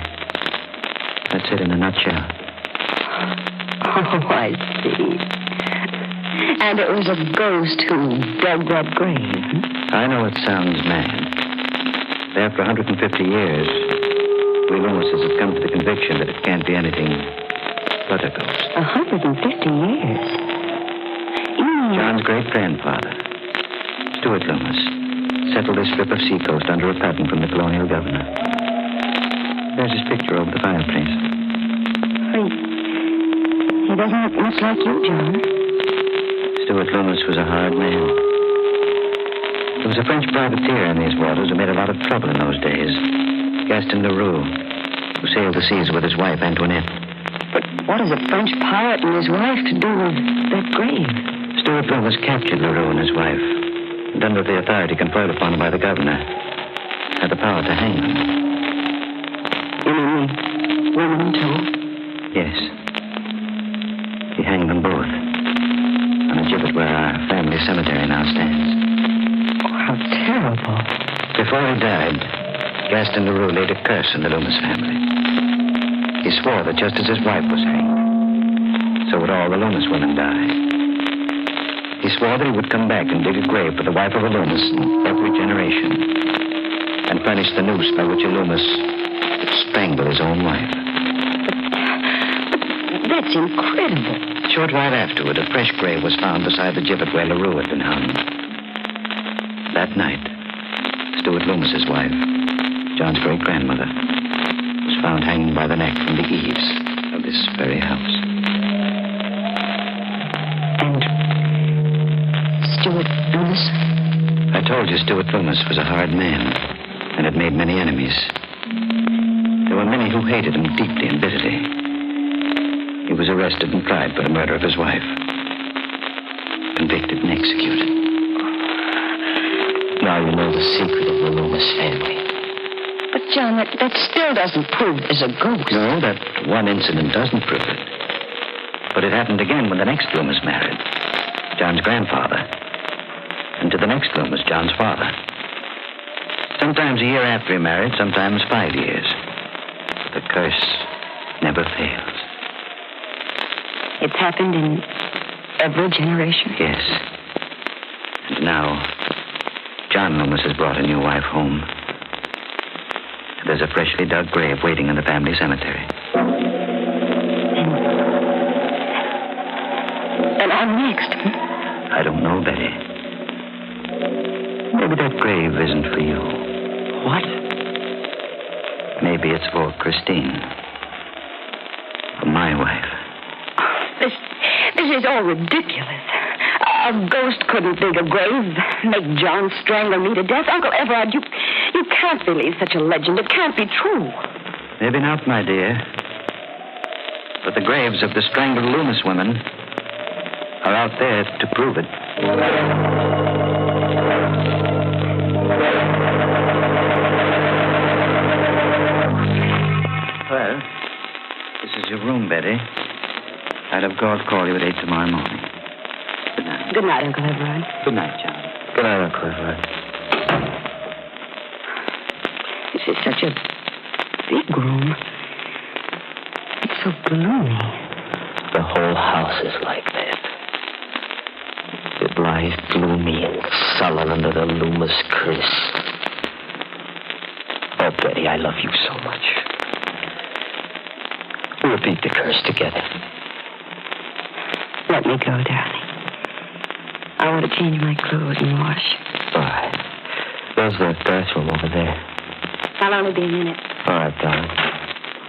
That's it in a nutshell. Oh, I see. And it was a ghost who dug that grave. I know it sounds mad. But after 150 years, we Loomises have come to the conviction that it can't be anything but a ghost. 150 years? John's great-grandfather, Stuart Loomis, settled this strip of seacoast under a patent from the colonial governor. There's his picture over the fireplace. He doesn't look much like you, John. Stuart Loomis was a hard man. There was a French privateer in these waters who made a lot of trouble in those days. Gaston Leroux, who sailed the seas with his wife, Antoinette. But what has a French pirate and his wife to do with that grave? Stuart Loomis captured Leroux and his wife, and under the authority conferred upon him by the governor, had the power to hang them. You mean the woman, too? Yes. He hanged them both on a gibbet where our family cemetery now stands. Oh, how terrible. Before he died, Gaston Leroux laid a curse on the Loomis family. He swore that just as his wife was hanged, so would all the Loomis women die. He swore that he would come back and dig a grave for the wife of a Loomis in every generation and furnish the noose by which a Loomis would strangle his own wife. But that's incredible. A short while afterward, a fresh grave was found beside the gibbet where Leroux had been hung. That night, Stuart Loomis's wife, John's great-grandmother, was found hanging by the neck from the eaves of this very house. And Stuart Loomis? I told you Stuart Loomis was a hard man and had made many enemies. There were many who hated him deeply and bitterly. He was arrested and tried for the murder of his wife, convicted and executed. Now you know the secret of the Loomis family. But, John, that still doesn't prove there's a ghost. No, that one incident doesn't prove it. But it happened again when the next Loomis married, John's grandfather, and to the next Loomis, John's father. Sometimes a year after he married, sometimes 5 years. The curse never fails. It's happened in every generation? Yes. And now, John Loomis has brought a new wife home. There's a freshly dug grave waiting in the family cemetery. And I'm next. I don't know, Betty. Maybe that grave isn't for you. What? Maybe it's for Christine. For my wife. This is all ridiculous. A ghost couldn't dig a grave, make John strangle me to death. Uncle Everard, you can't believe such a legend. It can't be true. Maybe not, my dear. But the graves of the strangled Loomis women are out there to prove it. Well, this is your room, Betty. I'd have called you at 8 tomorrow morning. Good night. Good night, Uncle Everard. Good night, John. Good night, Uncle Everard. This is such a big room. It's so gloomy. The whole house is like that. It lies gloomy and sullen under the Loomis curse. Oh, Betty, I love you so much. We'll beat the curse together. Let me go, darling. I want to change my clothes and wash. All right. There's the bathroom over there. I'll only be a minute. All right, darling.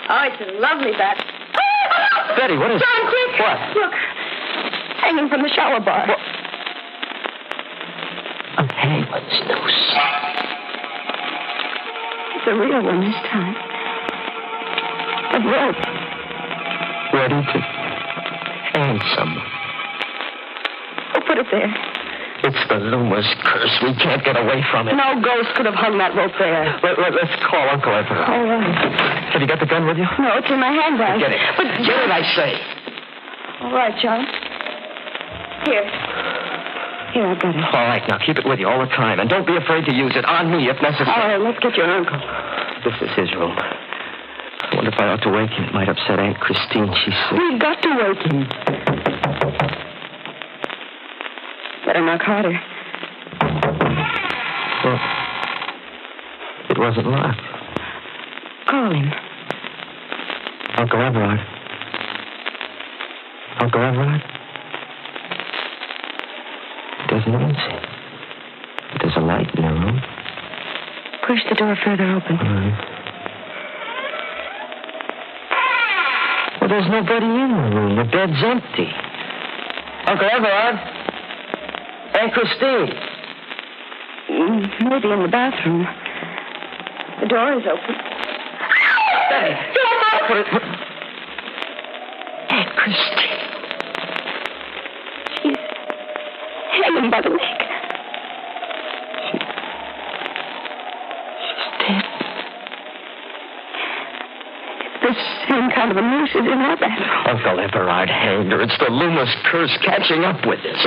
Oh, it's a lovely bath. Betty, what is... John, quick! What? Look. Hanging from the shower bar. What? A hangman's noose. It's a real one this time. A rope. Ready to hang someone. Who put it there? It's the Loomis curse. We can't get away from it. No ghost could have hung that rope there. Let's call Uncle Everard. All right. Have you got the gun with you? No, it's in my handbag. Get it. But Get it, I say. All right, John. Here, I've got it. All right, now keep it with you all the time. And don't be afraid to use it on me if necessary. All right, let's get your uncle. This is his room. I wonder if I ought to wake him. It might upset Aunt Christine. She's sick. We've got to wake him. Better knock harder. Well, it wasn't locked. Call him. Uncle Everard. Uncle Everard? It doesn't answer. But there's a light in the room. Push the door further open. All right. Well, there's nobody in the room. The bed's empty. Uncle Everard? Aunt Christine? Maybe in the bathroom. The door is open. Betty! Aunt Christine. She's hanging by the neck. She's dead. the same kind of a noose as in that. Uncle Everard Hager, it's the Loomis curse catching up with us.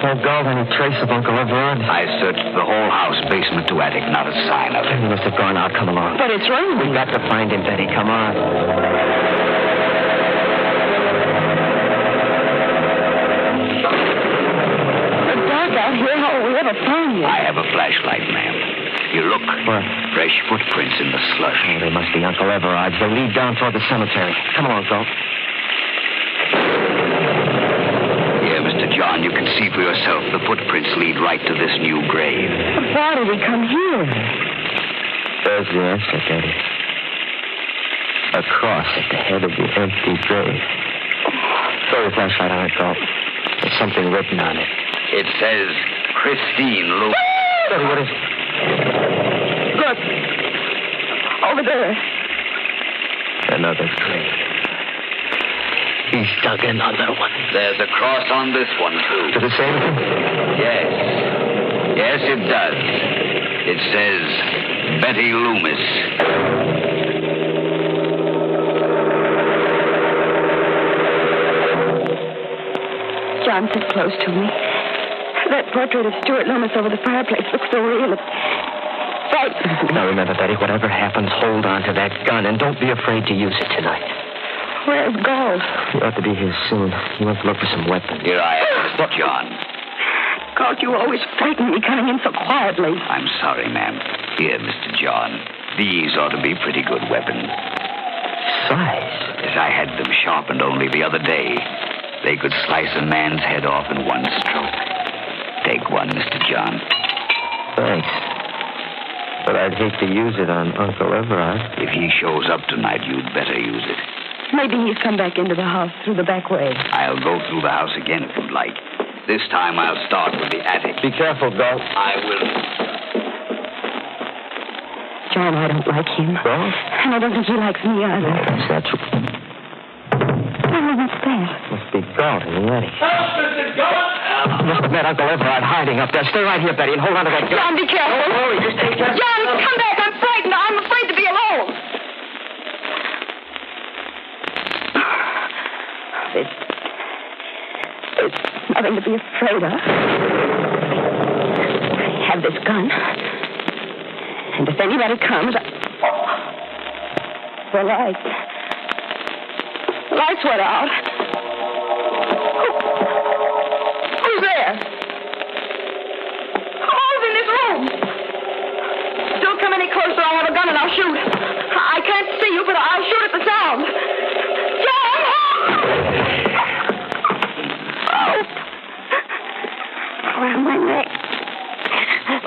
No Galt, any trace of Uncle Everard? I searched the whole house, basement to attic, not a sign of him. He must have gone out. Come along. But it's wrong. We've got to find him, Betty. Come on. It's dark out here. How will we ever find you? I have a flashlight, ma'am. You look. What? Fresh footprints in the slush. Oh, they must be Uncle Everard's. They lead down toward the cemetery. Come along, Galt. Here, Mr. John, you can see for yourself the footprints lead right to this new grave. But why did he come here? There's the answer, Betty. A cross at the head of the empty grave. Throw your flashlight on it, Galt. There's something written on it. It says Christine Loomis. Betty, what is it? Look. Over there. Another grave. He's dug another one. There's a cross on this one, too. To the same thing? Yes. Yes, it does. It says Betty Loomis. John, sit close to me. That portrait of Stuart Loomis over the fireplace looks so real. It frightens me. Now remember, Betty, whatever happens, hold on to that gun and don't be afraid to use it tonight. Where's Gallows? He ought to be here soon. He wants to look for some weapons. Here I am, Mr. John. Galt, you always frighten me coming in so quietly. I'm sorry, ma'am. Here, Mr. John. These ought to be pretty good weapons. Size? As I had them sharpened only the other day. They could slice a man's head off in one stroke. Take one, Mr. John. Thanks. But I'd hate to use it on Uncle Everard. If he shows up tonight, you'd better use it. Maybe he's come back into the house through the back way. I'll go through the house again if you'd like. This time I'll start with the attic. Be careful, Galt. I will. John, I don't like him. Well? And I don't think he likes me either. Is that true? Oh, what's that? Must be Galt in the attic. Help, Mr. Galt! Must have met Uncle Everard hiding up there. Stay right here, Betty, and hold on to that gun. John, be careful. Don't worry, just take care. John, come back. I'm frightened. I'm afraid to be alone. There's nothing to be afraid of. I have this gun. And if anybody comes, the lights. The lights went out. Who's there? Who's in this room? Don't come any closer. I have a gun and I'll shoot. I can't see you, but I'll shoot at the sound. John! Around my neck.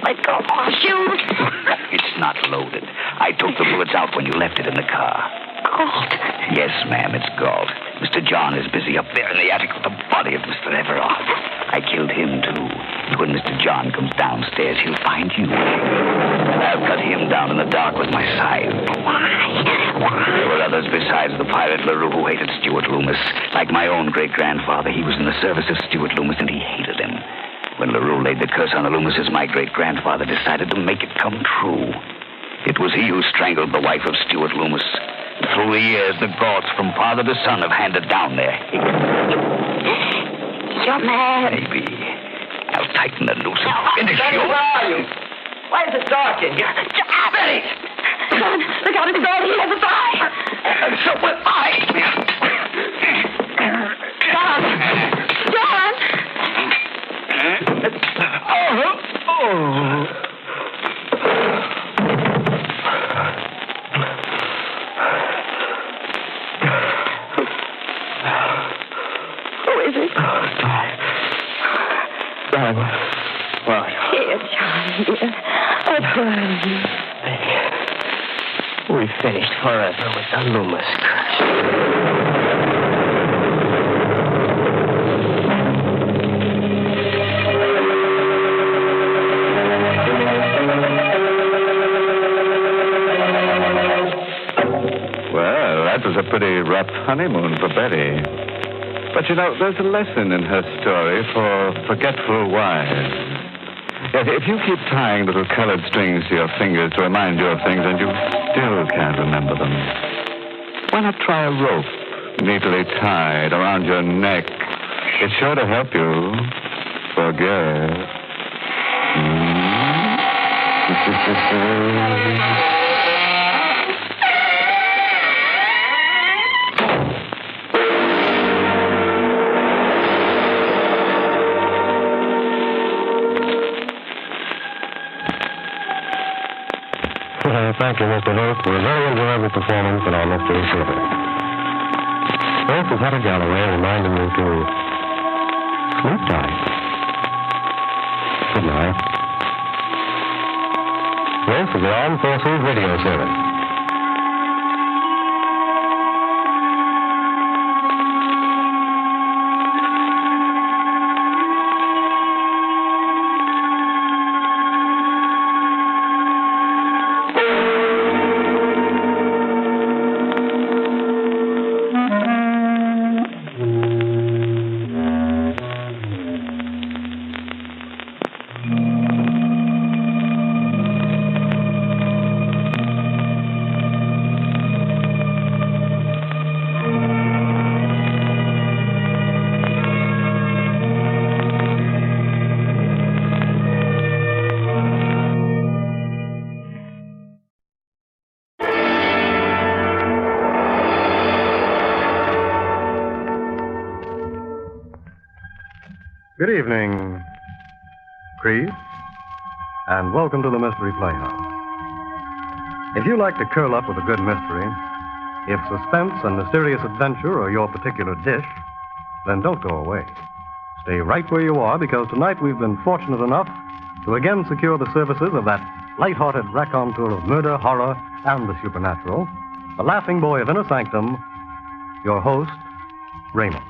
Let go. I'll shoot. It's not loaded. I took the bullets out when you left it in the car. Galt. Yes, ma'am, it's Galt. Mr. John is busy up there in the attic with the body of Mr. Everard. I killed him, too. And when Mr. John comes downstairs, he'll find you. And I'll cut him down in the dark with my scythe. There were others besides the pirate LaRue who hated Stuart Loomis. Like my own great-grandfather, he was in the service of Stuart Loomis, and he hated him. When LaRue laid the curse on the Loomises, my great-grandfather decided to make it come true. It was he who strangled the wife of Stuart Loomis. Through the years, the Galts from father to son have handed down their hate. You're mad. Maybe. I'll tighten the noose and finish Betty, you. where are you? Why is it dark in here? Betty! John, look out, it's Galt. He has a fire. And so will I. John! John! Who is it? What? Here, John, dear. Oh, burn. We finished forever with the Loomis curse. Well, that was a pretty rough honeymoon for Betty. But, you know, there's a lesson in her story for forgetful wives. If you keep tying little colored strings to your fingers to remind you of things and you still can't remember them, why not try a rope neatly tied around your neck? It's sure to help you forget. Thank you, Mr. Lewis, for a very enjoyable performance in our Mystery Theater. This is Hunter Galloway reminding you to sleep tight. Good night. This is the Armed Forces Radio Service. Good evening, Creed, and welcome to the Mystery Playhouse. If you like to curl up with a good mystery, if suspense and mysterious adventure are your particular dish, then don't go away. Stay right where you are, because tonight we've been fortunate enough to again secure the services of that light-hearted raconteur of murder, horror, and the supernatural, the laughing boy of Inner Sanctum, your host, Raymond.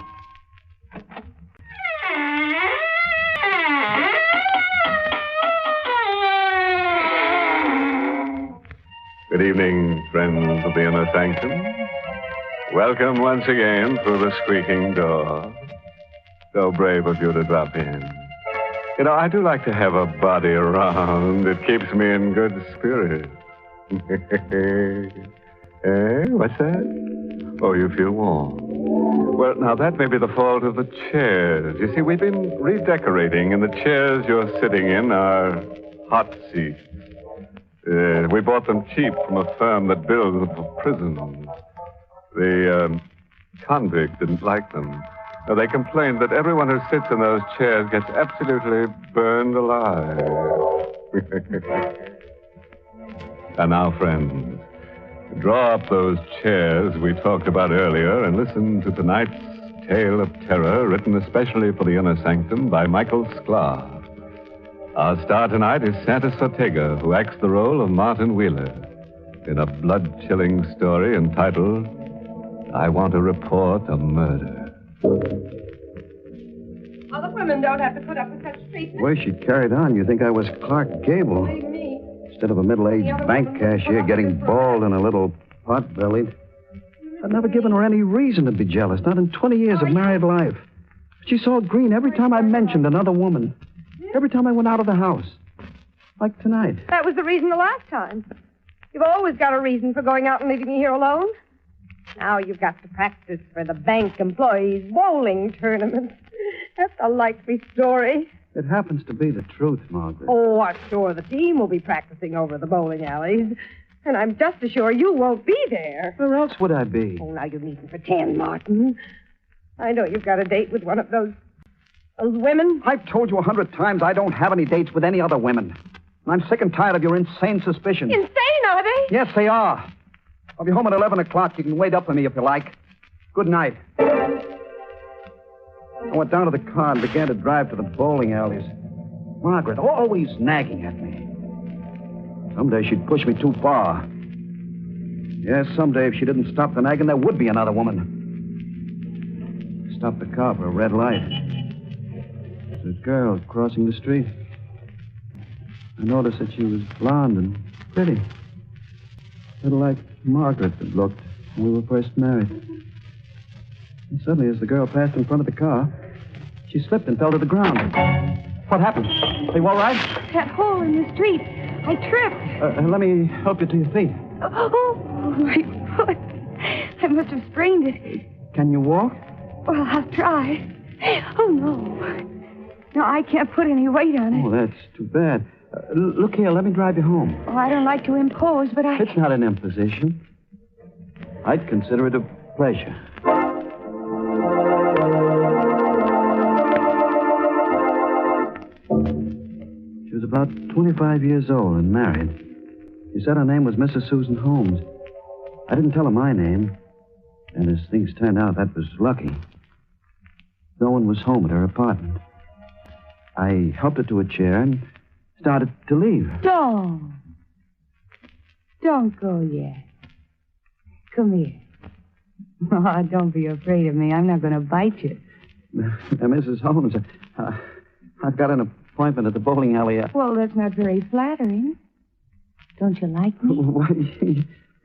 Good evening, friends of the Inner Sanctum. Welcome once again through the squeaking door. So brave of you to drop in. You know, I do like to have a body around. It keeps me in good spirits. What's that? Oh, you feel warm. Well, now, that may be the fault of the chairs. You see, we've been redecorating, and the chairs you're sitting in are hot seats. We bought them cheap from a firm that builds them for prisons. The convict didn't like them. They complained that everyone who sits in those chairs gets absolutely burned alive. And now, friends, draw up those chairs we talked about earlier and listen to tonight's tale of terror, written especially for the Inner Sanctum by Michael Sklar. Our star tonight is Santos Ortega, who acts the role of Martin Wheeler in a blood-chilling story entitled, I Want to Report a Murder. Other women don't have to put up with such treatment. The way she carried on, you think I was Clark Gable. Believe me. Instead of a middle-aged bank cashier getting bald and a little pot-bellied. I'd never given her any reason to be jealous, not in 20 years of married life. She saw green every time I mentioned another woman. Every time I went out of the house. Like tonight. That was the reason the last time. You've always got a reason for going out and leaving me here alone. Now you've got to practice for the bank employees' bowling tournament. That's a likely story. It happens to be the truth, Margaret. Oh, I'm sure the team will be practicing over the bowling alleys. And I'm just as sure you won't be there. Where else would I be? Oh, now you needn't pretend, Martin. I know you've got a date with one of those women. I've told you 100 times I don't have any dates with any other women. I'm sick and tired of your insane suspicions. Insane, are they? Yes, they are. I'll be home at 11 o'clock. You can wait up for me if you like. Good night. I went down to the car and began to drive to the bowling alleys. Margaret, always nagging at me. Someday she'd push me too far. Yes, someday if she didn't stop the nagging, there would be another woman. Stopped the car for a red light. There's a girl crossing the street. I noticed that she was blonde and pretty. A little like Margaret had looked when we were first married. And suddenly, as the girl passed in front of the car, she slipped and fell to the ground. What happened? Are you all right? That hole in the street. I tripped. Let me help you to your feet. Oh, my foot. I must have sprained it. Can you walk? Well, I'll try. Oh, no. No, I can't put any weight on it. Oh, that's too bad. Look here, let me drive you home. Oh, I don't like to impose, but I... It's not an imposition. I'd consider it a pleasure. She was about 25 years old and married. She said her name was Mrs. Susan Holmes. I didn't tell her my name, and as things turned out, that was lucky. No one was home at her apartment. I helped her to a chair and started to leave. Don't go yet. Come here. Oh, don't be afraid of me. I'm not going to bite you. Mrs. Holmes, I've got an appointment at the bowling alley. Well, that's not very flattering. Don't you like me? Well,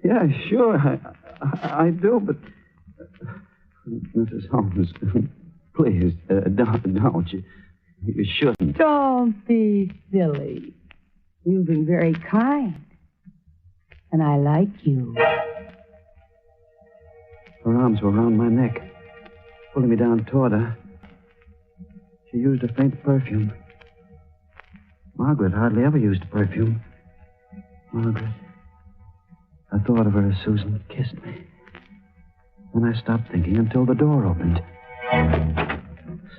yeah, sure. I do, but... Mrs. Holmes, please, don't. You shouldn't. Don't be silly. You've been very kind. And I like you. Her arms were around my neck, pulling me down toward her. She used a faint perfume. Margaret hardly ever used perfume. Margaret. I thought of her as Susan kissed me. Then I stopped thinking until the door opened.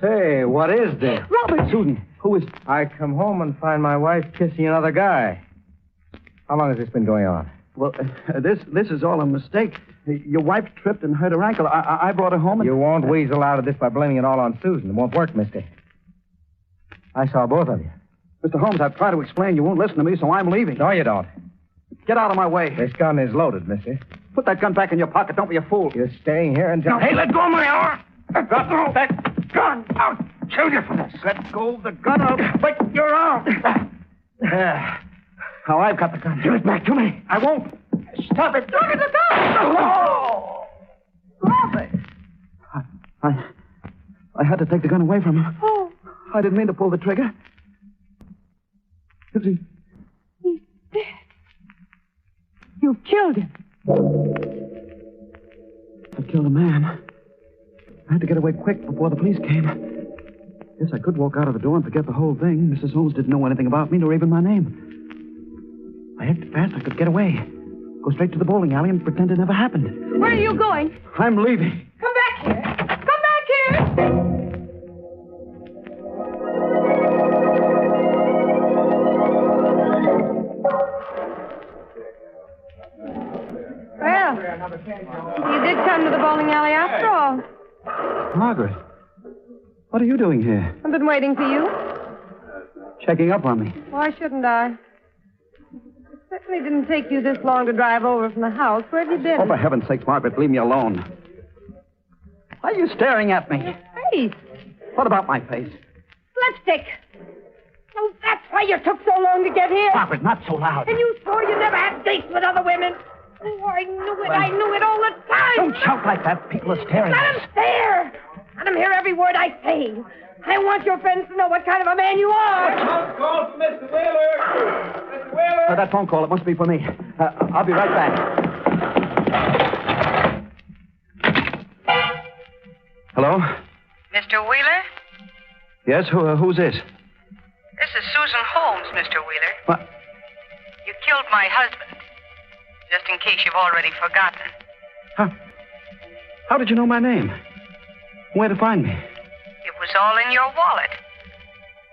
Say, what is this? Robert! Susan, who is... I come home and find my wife kissing another guy. How long has this been going on? Well, this is all a mistake. Your wife tripped and hurt her ankle. I brought her home and... You won't weasel out of this by blaming it all on Susan. It won't work, mister. I saw both of you. Mr. Holmes, I've tried to explain. You won't listen to me, so I'm leaving. No, you don't. Get out of my way. This gun is loaded, mister. Put that gun back in your pocket. Don't be a fool. You're staying here until... Hey, let go of my arm! Let go of that gun! I'll kill you for this. Let go of the gun. I'll break your arm. Now I've got the gun. Give it back to me. I won't. Stop it. Look at the gun! Oh! Robert! I had to take the gun away from him. Oh. I didn't mean to pull the trigger. Is he... He's dead. You killed him. I killed a man. I had to get away quick before the police came. Yes, I could walk out of the door and forget the whole thing. Mrs. Holmes didn't know anything about me, nor even my name. I acted fast. I could get away. Go straight to the bowling alley and pretend it never happened. Where are you going? I'm leaving. Come back here. Come back here. Well, you did come to the bowling alley after all. Margaret, what are you doing here? I've been waiting for you. Checking up on me. Why shouldn't I? It certainly didn't take you this long to drive over from the house. Where have you been? Oh, for heaven's sakes, Margaret, leave me alone. Why are you staring at me? Your face. What about my face? Lipstick. Oh, that's why you took so long to get here. Margaret, not so loud. And you swore you never had dates with other women. Oh, I knew it. I knew it all the time. Don't shout like that. People are staring. Let them stare. Let them hear every word I say. I want your friends to know what kind of a man you are. Phone call for Mr. Wheeler. Mr. Wheeler. That phone call, it must be for me. I'll be right back. Hello? Mr. Wheeler? Yes, who's this? This is Susan Holmes, Mr. Wheeler. What? You killed my husband. Just in case you've already forgotten. How did you know my name? Where to find me? It was all in your wallet.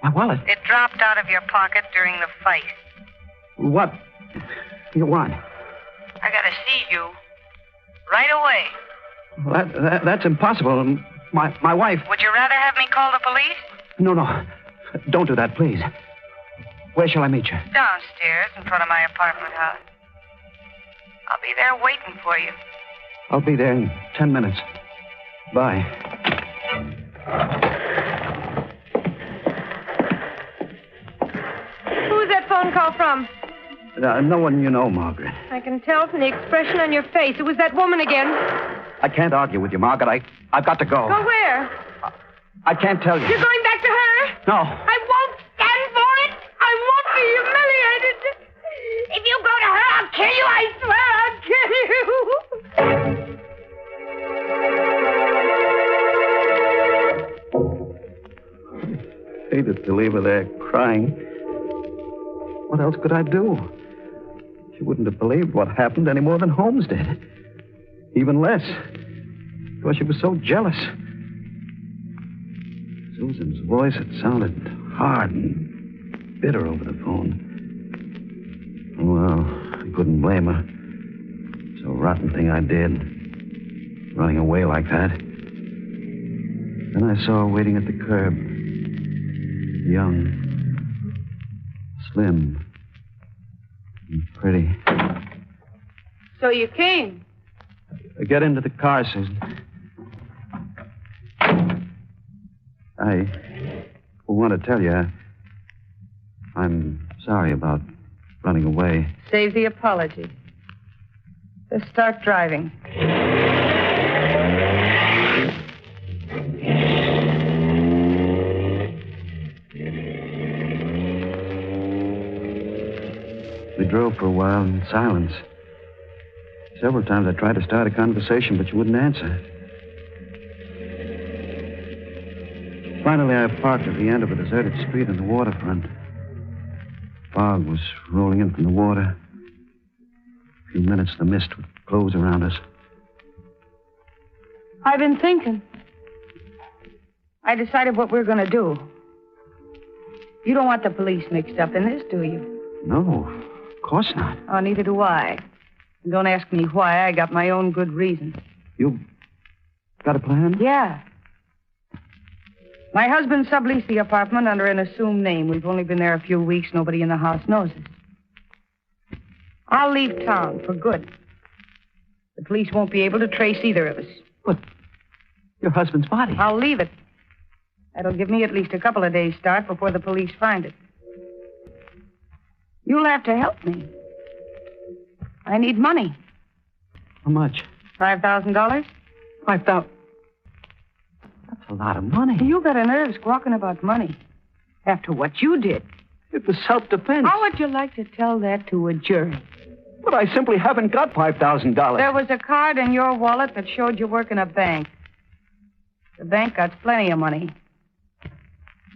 My wallet? It dropped out of your pocket during the fight. What? You want? I gotta see you right away. That's impossible. My wife... Would you rather have me call the police? No. Don't do that, please. Where shall I meet you? Downstairs in front of my apartment house. I'll be there waiting for you. I'll be there in 10 minutes. Bye. Who's that phone call from? No one you know, Margaret. I can tell from the expression on your face. It was that woman again. I can't argue with you, Margaret. I've got to go. Go where? I can't tell you. You're going back to her? No. I won't to leave her there crying. What else could I do? She wouldn't have believed what happened any more than Holmes did. Even less. Because she was so jealous. Susan's voice had sounded hard and bitter over the phone. Well, I couldn't blame her. It's a rotten thing I did. Running away like that. Then I saw her waiting at the curb. Young. Slim. And pretty. So you came? Get into the car, Susan. I want to tell you, I'm sorry about running away. Save the apology. Let's start driving. We drove for a while in silence. Several times I tried to start a conversation, but you wouldn't answer. Finally, I parked at the end of a deserted street on the waterfront. Fog was rolling in from the water. A few minutes, the mist would close around us. I've been thinking. I decided what we're going to do. You don't want the police mixed up in this, do you? No, of course not. Oh, neither do I. And don't ask me why. I got my own good reasons. You got a plan? Yeah. My husband subleased the apartment under an assumed name. We've only been there a few weeks. Nobody in the house knows us. I'll leave town for good. The police won't be able to trace either of us. But your husband's body. I'll leave it. That'll give me at least a couple of days' start before the police find it. You'll have to help me. I need money. How much? $5,000? 5,000. That's a lot of money. You got a nerve squawking about money. After what you did. It was self-defense. How would you like to tell that to a jury? But I simply haven't got $5,000. There was a card in your wallet that showed you work in a bank. The bank got plenty of money.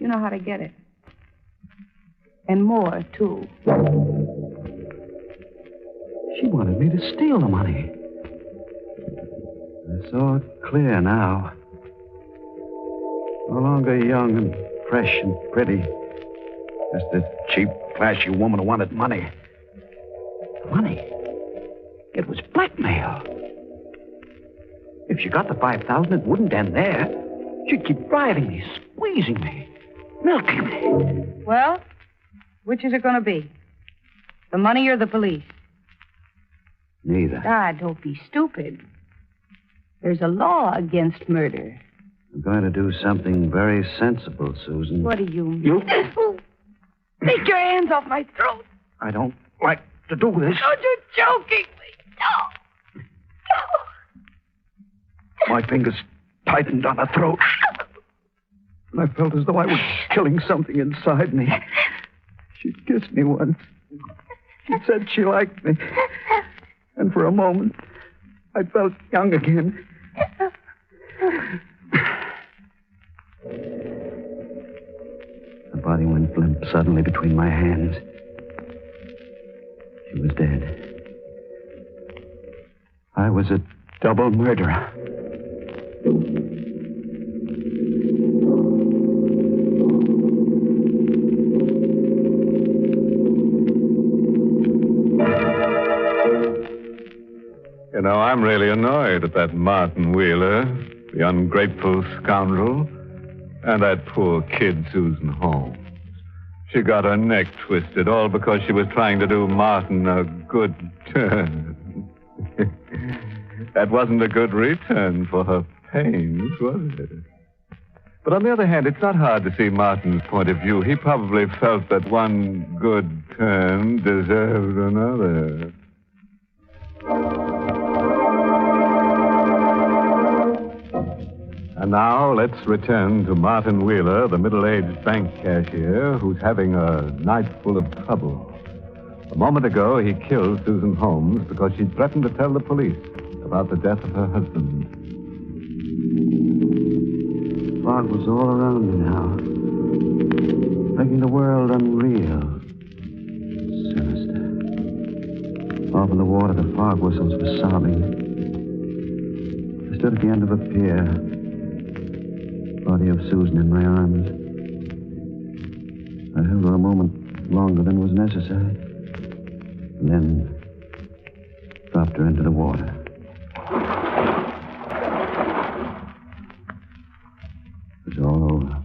You know how to get it. And more, too. She wanted me to steal the money. I saw it clear now. No longer young and fresh and pretty. Just a cheap, flashy woman who wanted money. Money? It was blackmail. If she got the 5,000, it wouldn't end there. She'd keep driving me, squeezing me, milking me. Well, which is it going to be? The money or the police? Neither. Ah, don't be stupid. There's a law against murder. I'm going to do something very sensible, Susan. What do you mean? You? Take your hands off my throat. I don't like to do this. Oh, you're joking me. No. My fingers tightened on her throat. I felt as though I was killing something inside me. She kissed me once. She said she liked me. And for a moment, I felt young again. The body went limp suddenly between my hands. She was dead. I was a double murderer. You know, I'm really annoyed at that Martin Wheeler, the ungrateful scoundrel, and that poor kid, Susan Holmes. She got her neck twisted, all because she was trying to do Martin a good turn. That wasn't a good return for her pains, was it? But on the other hand, it's not hard to see Martin's point of view. He probably felt that one good turn deserved another. And now let's return to Martin Wheeler, the middle-aged bank cashier who's having a night full of trouble. A moment ago, he killed Susan Holmes because she threatened to tell the police about the death of her husband. Fog was all around me now. making the world unreal. Sinister. Off in the water, the fog whistles were sobbing. I stood at the end of a pier, body of Susan in my arms. I held her a moment longer than was necessary, and then dropped her into the water. It was all over.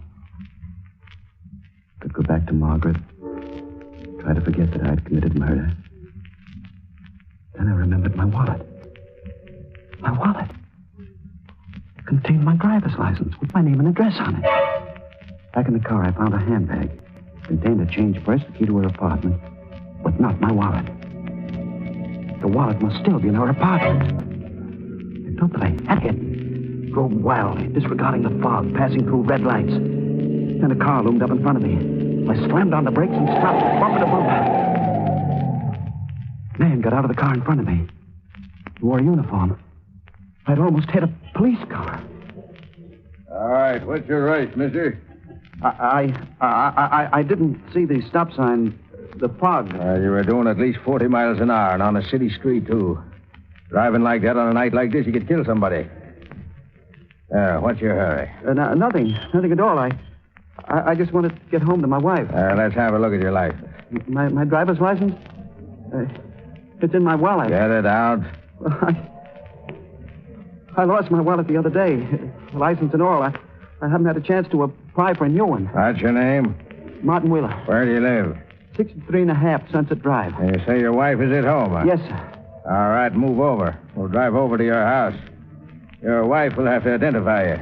Could go back to Margaret, try to forget that I'd committed murder. Then I remembered my wallet. My wallet. It contained my driver's license with my name and address on it. Back in the car, I found a handbag. It contained a change purse, the key to her apartment, but not my wallet. The wallet must still be in her apartment. I thought that I had it. Drove wildly, disregarding the fog, passing through red lights. Then a car loomed up in front of me. I slammed on the brakes and stopped, bumper to bumper. A man got out of the car in front of me. He wore a uniform. I'd almost hit a police car. All right, what's your race, mister? I didn't see the stop sign. The fog. You were doing at least 40 miles an hour and on a city street, too. Driving like that on a night like this, you could kill somebody. What's your hurry? Nothing at all. I just wanted to get home to my wife. Let's have a look at your license. My driver's license? It's in my wallet. Get it out. I lost my wallet the other day. License and all. I haven't had a chance to apply for a new one. What's your name? Martin Wheeler. Where do you live? 63.5 Sunset Drive. And you say your wife is at home, huh? Yes, sir. All right, move over. We'll drive over to your house. Your wife will have to identify you.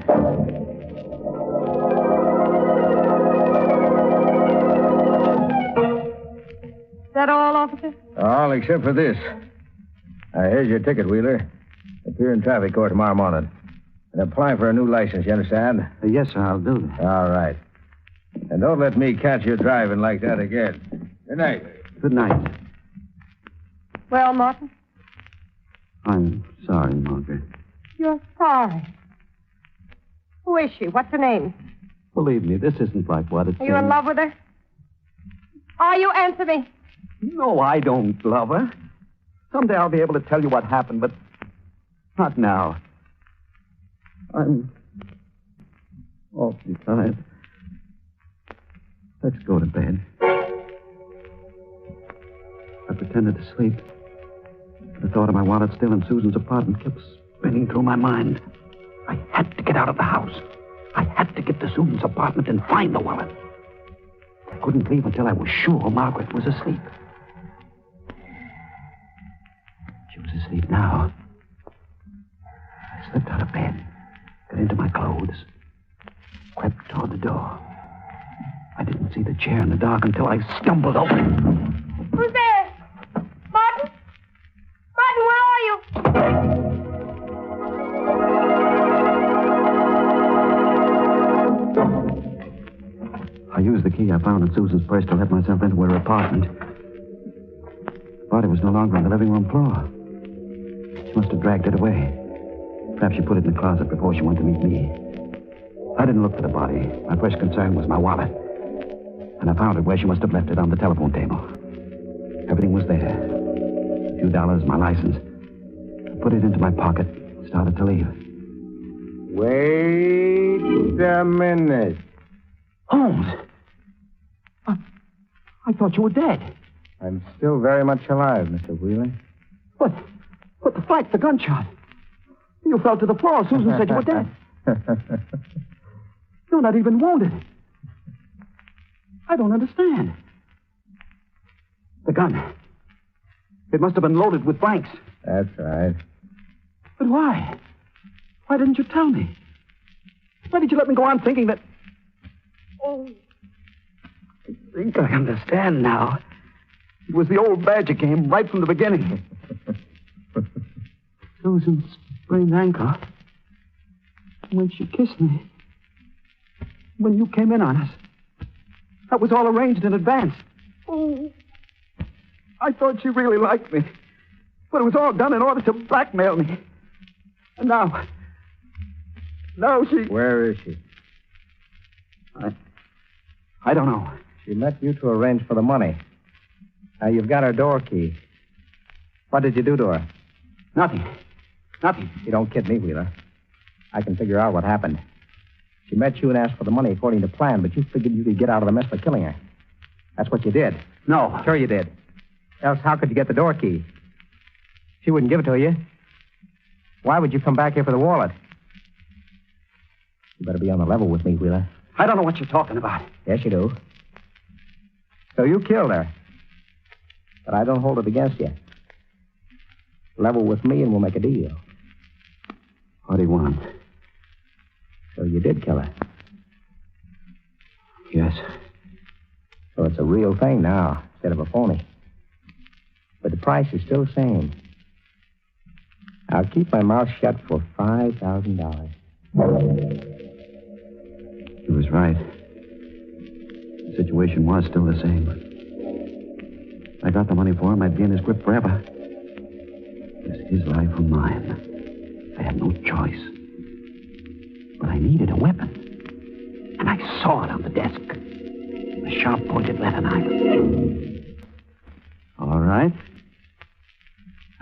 Is that all, officer? All except for this. Here's your ticket, Wheeler. Appear in traffic court tomorrow morning. And apply for a new license, you understand? Yes, sir, I'll do that. All right. And don't let me catch you driving like that again. Good night. Good night. Well, Martin? I'm sorry, Margaret. You're sorry. Who is she? What's her name? Believe me, this isn't like what it Are you in love with her? Are you? Answer me. No, I don't love her. Someday I'll be able to tell you what happened, but not now. I'm awfully tired. Let's go to bed. I pretended to sleep. The thought of my wallet still in Susan's apartment kept spinning through my mind. I had to get out of the house. I had to get to Susan's apartment and find the wallet. I couldn't leave until I was sure Margaret was asleep. She was asleep now. I slipped out of bed, got into my clothes, crept toward the door. I didn't see the chair in the dark until I stumbled over it. Who's there? Martin? Martin, where are you? I used the key I found in Susan's purse to let myself into her apartment. The body was no longer on the living room floor. She must have dragged it away. Perhaps she put it in the closet before she went to meet me. I didn't look for the body. My first concern was my wallet. And I found it where she must have left it on the telephone table. Everything was there. A few dollars, my license. I put it into my pocket, started to leave. Wait a minute. Holmes! I thought you were dead. I'm still very much alive, Mr. Wheeler. But the fight, the gunshot. You fell to the floor. Susan said you were dead. You're not even wounded. I don't understand. The gun. It must have been loaded with blanks. That's right. But why? Why didn't you tell me? Why did you let me go on thinking that... Oh, I think I understand now. It was the old badger game right from the beginning. Susan's sprained ankle. When she kissed me. When you came in on us. That was all arranged in advance. Oh, I thought she really liked me. But it was all done in order to blackmail me. And now she... Where is she? I don't know. She met you to arrange for the money. Now, you've got her door key. What did you do to her? Nothing. Nothing. You don't kid me, Wheeler. I can figure out what happened. She met you and asked for the money according to plan, but you figured you could get out of the mess by killing her. That's what you did. No. Sure you did. Else how could you get the door key? She wouldn't give it to you. Why would you come back here for the wallet? You better be on the level with me, Wheeler. I don't know what you're talking about. Yes, you do. So you killed her. But I don't hold it against you. Level with me and we'll make a deal. What do you want? So you did kill her. Yes. So it's a real thing now, instead of a phony. But the price is still the same. I'll keep my mouth shut for $5,000. He was right. The situation was still the same. I got the money for him, I'd be in his grip forever. It was his life or mine. I had no choice. But I needed a weapon. And I saw it on the desk. A sharp-pointed letter knife. All right.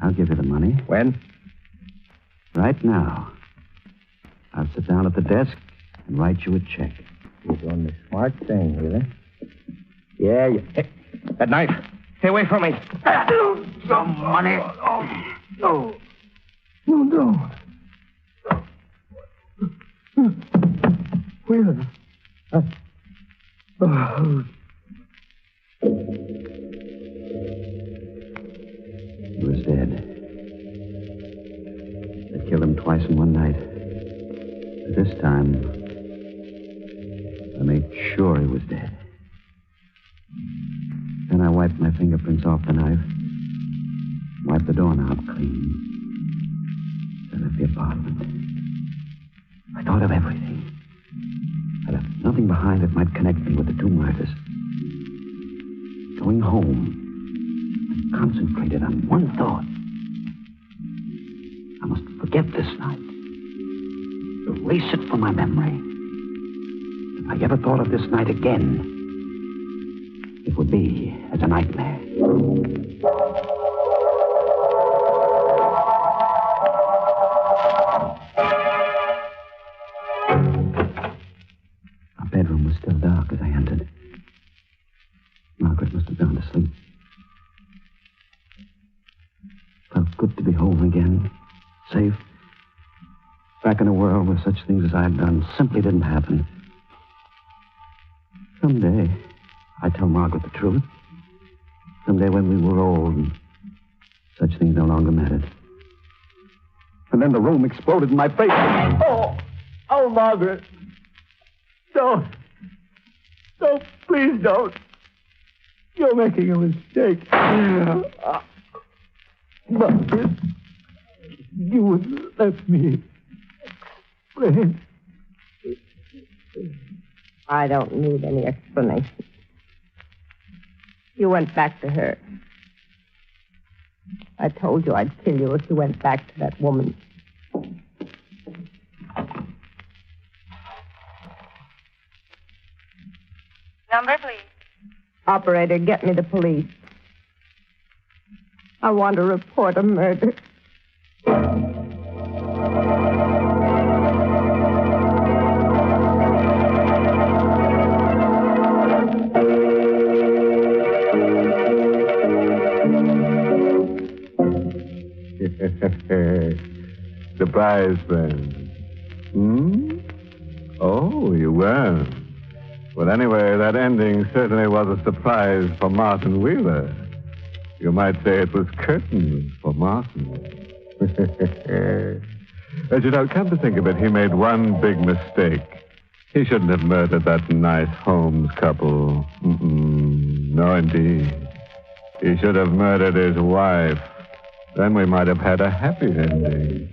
I'll give you the money. When? Right now. I'll sit down at the desk and write you a check. You're doing the smart thing, Wheeler. Yeah, you... Hey, that knife. Stay away from me. Some money. No. No, don't. Wheeler. He was dead. They killed him twice in one night. But this time, I made sure he was dead. Then I wiped my fingerprints off the knife, wiped the doorknob clean, then left the apartment. I thought of everything. I left nothing behind that might connect me with the two murders. Going home, I concentrated on one thought. I must forget this night. Erase it from my memory. If I ever thought of this night again, it would be as a nightmare. Our bedroom was still dark as I entered. Margaret must have gone to sleep. Felt good to be home again, safe. Back in a world where such things as I had done simply didn't happen. Someday, I'd tell Margaret the truth. Someday when we were old and such things no longer mattered. And then the room exploded in my face. Oh, Margaret. Don't. Don't, please don't. You're making a mistake. Margaret, you wouldn't let me explain. I don't need any explanation. You went back to her. I told you I'd kill you if you went back to that woman. Number, please. Operator, get me the police. I want to report a murder. Surprise, friend. Oh, you weren't. Well, anyway, that ending certainly was a surprise for Martin Wheeler. You might say it was curtains for Martin. As you know, come to think of it, he made one big mistake. He shouldn't have murdered that nice Holmes couple. No, indeed. He should have murdered his wife. Then we might have had a happy ending.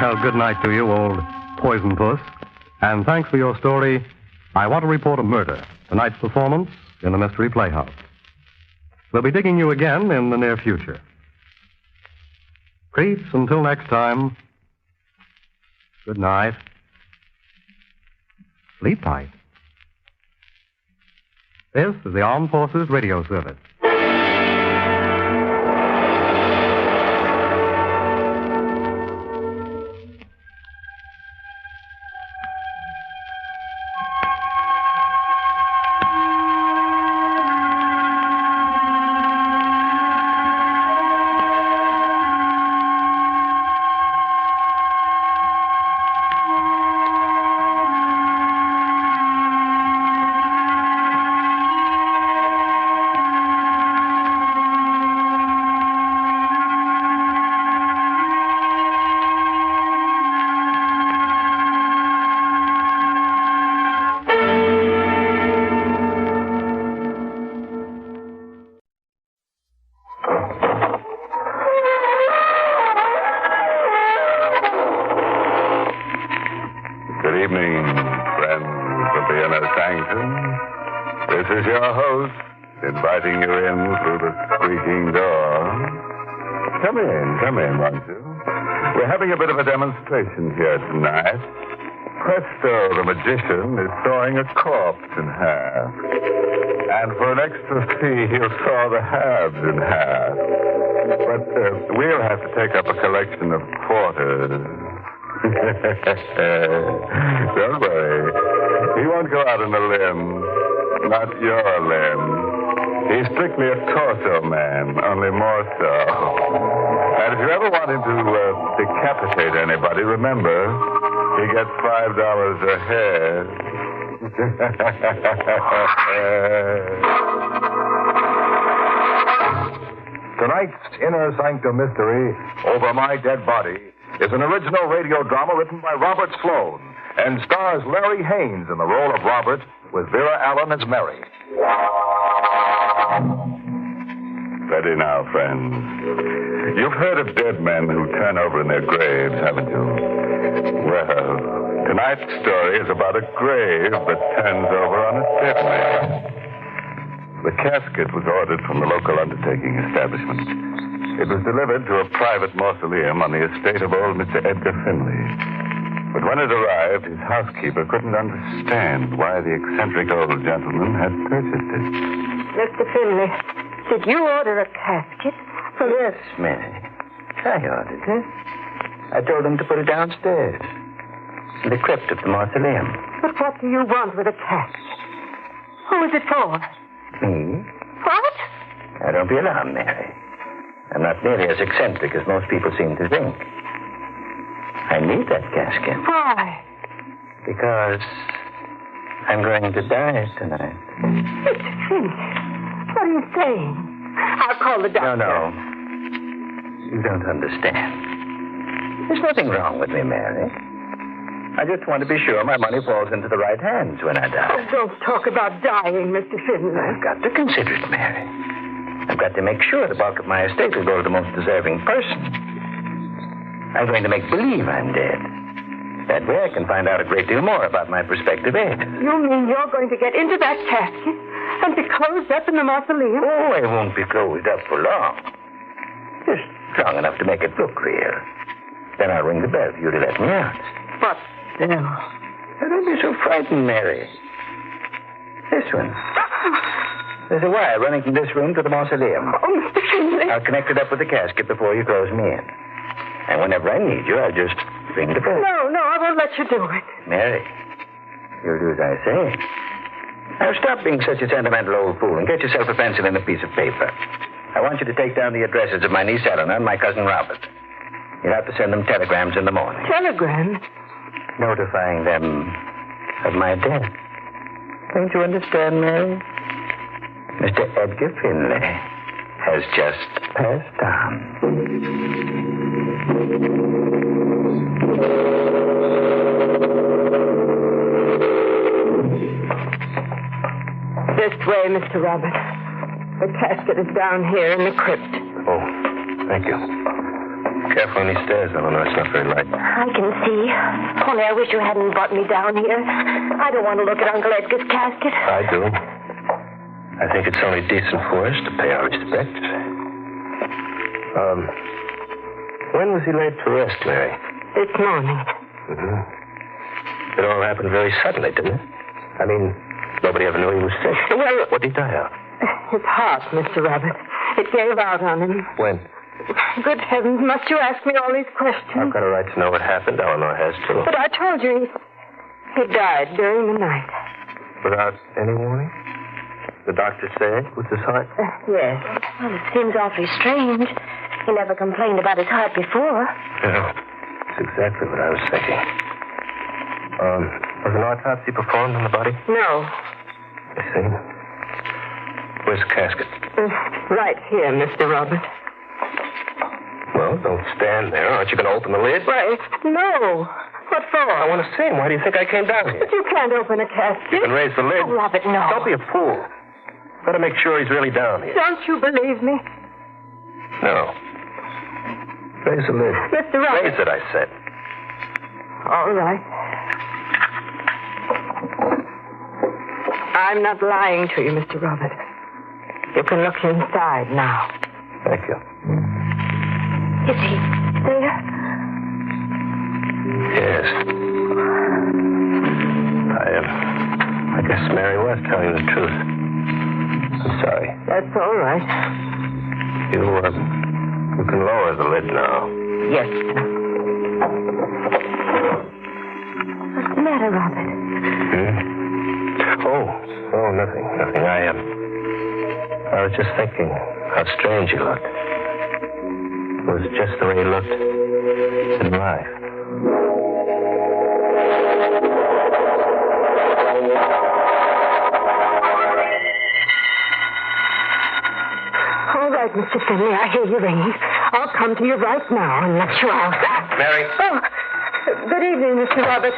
Well, good night to you, old poison puss. And thanks for your story, I Want to Report a Murder, tonight's performance in the Mystery Playhouse. We'll be digging you again in the near future. Creeps, until next time, good night. Sleep tight. This is the Armed Forces Radio Service. Here tonight. Presto, the magician is sawing a corpse in half. And for an extra fee, he'll saw the halves in half. But we'll have to take up a collection of quarters. Don't worry. He won't go out on a limb. Not your limb. He's strictly a torso man, only more so. And if you ever want him to decapitate anybody, remember, he gets $5 a head. Tonight's Inner Sanctum Mystery, Over My Dead Body, is an original radio drama written by Robert Sloan and stars Larry Haynes in the role of Robert with Vera Allen as Mary. Ready now, friends. You've heard of dead men who turn over in their graves, haven't you? Well, tonight's story is about a grave that turns over on a dead man. The casket was ordered from the local undertaking establishment. It was delivered to a private mausoleum on the estate of old Mr. Edgar Finley. But when it arrived, his housekeeper couldn't understand why the eccentric old gentleman had purchased it. Mr. Finley, did you order a casket? Yes, Mary. I ordered it. I told them to put it downstairs, in the crypt of the mausoleum. But what do you want with a casket? Who is it for? Me? What? Now, don't be alarmed, Mary. I'm not nearly as eccentric as most people seem to think. I need that casket. Why? Because I'm going to die tonight. Mr. Finley, what are you saying? I'll call the doctor. No. You don't understand. There's nothing wrong with me, Mary. I just want to be sure my money falls into the right hands when I die. Oh, don't talk about dying, Mr. Finley. I've got to consider it, Mary. I've got to make sure the bulk of my estate will go to the most deserving person. I'm going to make believe I'm dead. That way I can find out a great deal more about my prospective heir. You mean you're going to get into that casket and be closed up in the mausoleum? Oh, I won't be closed up for long. Just strong enough to make it look real. Then I'll ring the bell for you to let me out. But still... Now, don't be so frightened, Mary. This one. There's a wire running from this room to the mausoleum. Oh, Mr. Finley. I'll connect it up with the casket before you close me in. And whenever I need you, I'll just ring the bell. No, I won't let you do it. Mary, you'll do as I say. Now, stop being such a sentimental old fool and get yourself a pencil and a piece of paper. I want you to take down the addresses of my niece Eleanor and my cousin Robert. You'll have to send them telegrams in the morning. Telegrams? Notifying them of my death. Don't you understand, Mary? Mr. Edgar Finley has just passed on. This way, Mr. Robert. The casket is down here in the crypt. Oh, thank you. Careful on these stairs, Eleanor. It's not very light. I can see. Only I wish you hadn't brought me down here. I don't want to look at Uncle Edgar's casket. I do. I think it's only decent for us to pay our respects. When was he laid to rest, Mary? This morning. Mm-hmm. It all happened very suddenly, didn't it? I mean, nobody ever knew he was sick. Well, what did he die of? His heart, Mr. Rabbit. It gave out on him. When? Good heavens, must you ask me all these questions? I've got a right to know what happened. Eleanor has, too. But I told you he died during the night. Without any warning? The doctor said it was his heart? Yes. Well, it seems awfully strange. He never complained about his heart before. Yeah, that's exactly what I was thinking. Was an autopsy performed on the body? No. I see. Where's the casket? Right here, Mr. Robert. Well, don't stand there. Aren't you going to open the lid? Why, no. What for? I want to see him. Why do you think I came down here? But you can't open a casket. You can raise the lid. Oh, Robert, no. Don't be a fool. Got to make sure he's really down here. Don't you believe me? No. Raise the lid. Mr. Robert. Raise it, I said. All right. I'm not lying to you, Mr. Robert. You can look inside now. Thank you. Is he there? Yes. I guess Mary was telling the truth. I'm sorry. That's all right. You can lower the lid now. Yes, sir. What's the matter, Robert? Oh, nothing. I was just thinking how strange he looked. It was just the way he looked in life. All right, Mr. Finley, I hear you ringing. I'll come to you right now and let you out. Mary. Oh, good evening, Mr. Robert.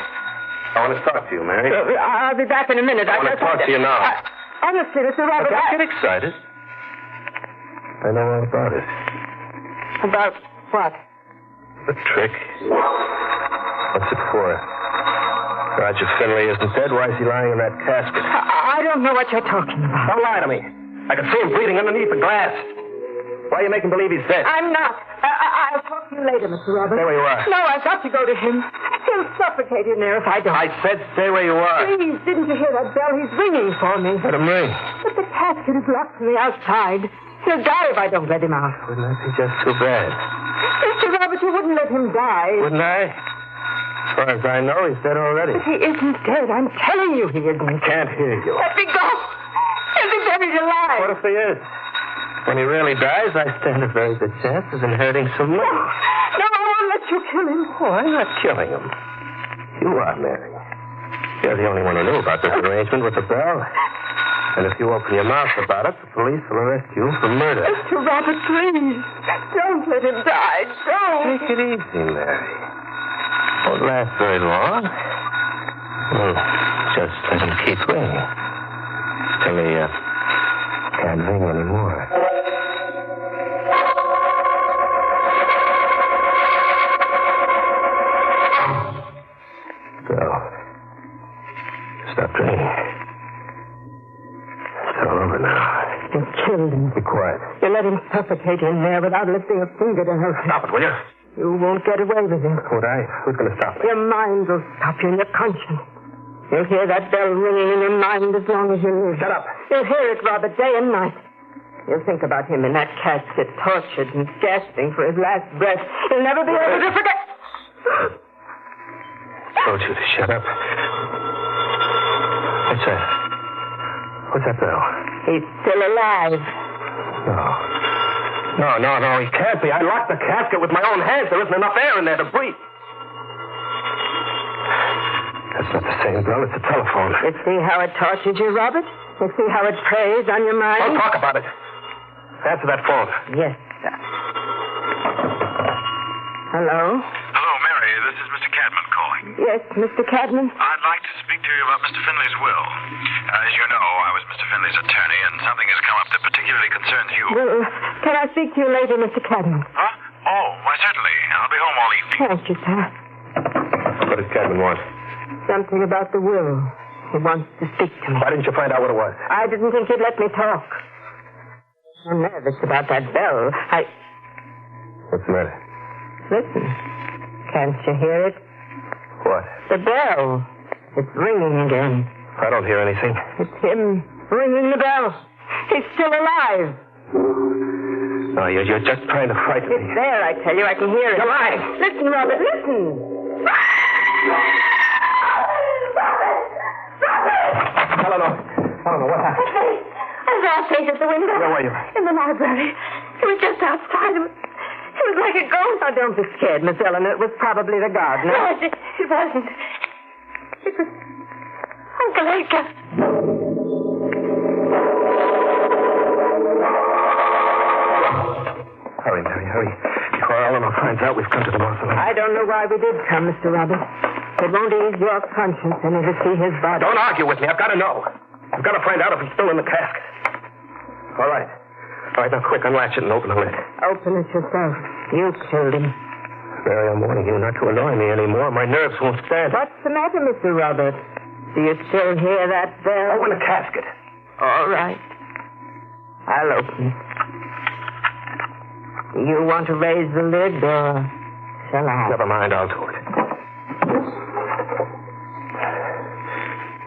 I want to talk to you, Mary. I'll be back in a minute. I want to talk to you now. Honestly, Mr. Robert, Don't get excited. I know all about it. About what? The trick. What's it for? Roger Finley isn't dead. Why is he lying in that casket? I don't know what you're talking about. Don't lie to me. I can see him bleeding underneath the glass. Why are you making believe he's dead? I'm not. I'll talk to you later, Mr. Robert. Stay where you are. No, I've got to go to him. He'll suffocate in there if I don't. I said stay where you are. Please, didn't you hear that bell? He's ringing for me. Let him ring. But the casket is locked from the outside. He'll die if I don't let him out. Wouldn't that be just too bad? Mr. Robert, you wouldn't let him die. Wouldn't I? As far as I know, he's dead already. But he isn't dead. I'm telling you he isn't. I can't hear you. Let me go. He'll be buried alive. What if he is? When he really dies, I stand a very good chance of inheriting some money. No, I won't let you kill him. Oh, I'm not killing him. You are, Mary. You're the only one who knew about this arrangement with the bell. And if you open your mouth about it, the police will arrest you for murder. Mr. Robert, please. Don't let him die. Don't. Take it easy, Mary. Won't last very long. Well, just let him keep ringing. Till he can't ring anymore. So, stop ringing. It's all over now. You killed him. Be quiet. You let him suffocate in there without lifting a finger to help him. Stop it, will you? You won't get away with it. Would I? Who's going to stop me? Your mind will stop you and your conscience. You'll hear that bell ringing in your mind as long as you live. Shut up. You'll hear it, Robert, day and night. You'll think about him in that casket, tortured and gasping for his last breath. You'll never be able to forget. I told you to shut up. What's that? What's that bell? He's still alive. No, he can't be. I locked the casket with my own hands. There isn't enough air in there to breathe. That's not the same bell. It's a telephone. You see how it tortures you, Robert? You see how it preys on your mind? Don't talk about it. Answer that phone. Yes, sir. Hello? Hello, Mary. This is Mr. Cadman calling. Yes, Mr. Cadman? I'd like to speak to you about Mr. Finley's will. As you know, I was Mr. Finley's attorney, and something has come up that particularly concerns you. Well, can I speak to you later, Mr. Cadman? Huh? Oh, why, certainly. Thank you, sir. What does Cadman want? Something about the will. He wants to speak to me. Why didn't you find out what it was? I didn't think you'd let me talk. I'm nervous about that bell. What's the matter? Listen. Can't you hear it? What? The bell. It's ringing again. I don't hear anything. It's him ringing the bell. He's still alive. No, you're just trying to frighten me. It's there, I tell you. I can hear it. You're lying. Listen, Robert, listen. Eleanor, what happened? I was outside at the window. Where were you? In the library. It was just outside. It was like a ghost. Oh, don't be scared, Miss Eleanor. It was probably the gardener. No, it wasn't. It was Uncle Edgar. Hurry, Mary, hurry. Before Eleanor finds out we've come to the mausoleum. I don't know why we did come, Mr. Roberts. It won't ease your conscience any to see his body. Don't argue with me. I've got to know. I've got to find out if he's still in the casket. All right. All right, now quick, unlatch it and open the lid. Open it yourself. You killed him. Mary, I'm warning you not to annoy me anymore. My nerves won't stand. What's the matter, Mr. Roberts? Do you still hear that bell? Open the casket. All right. I'll open it. Do you want to raise the lid, or shall I? Never mind, I'll do it.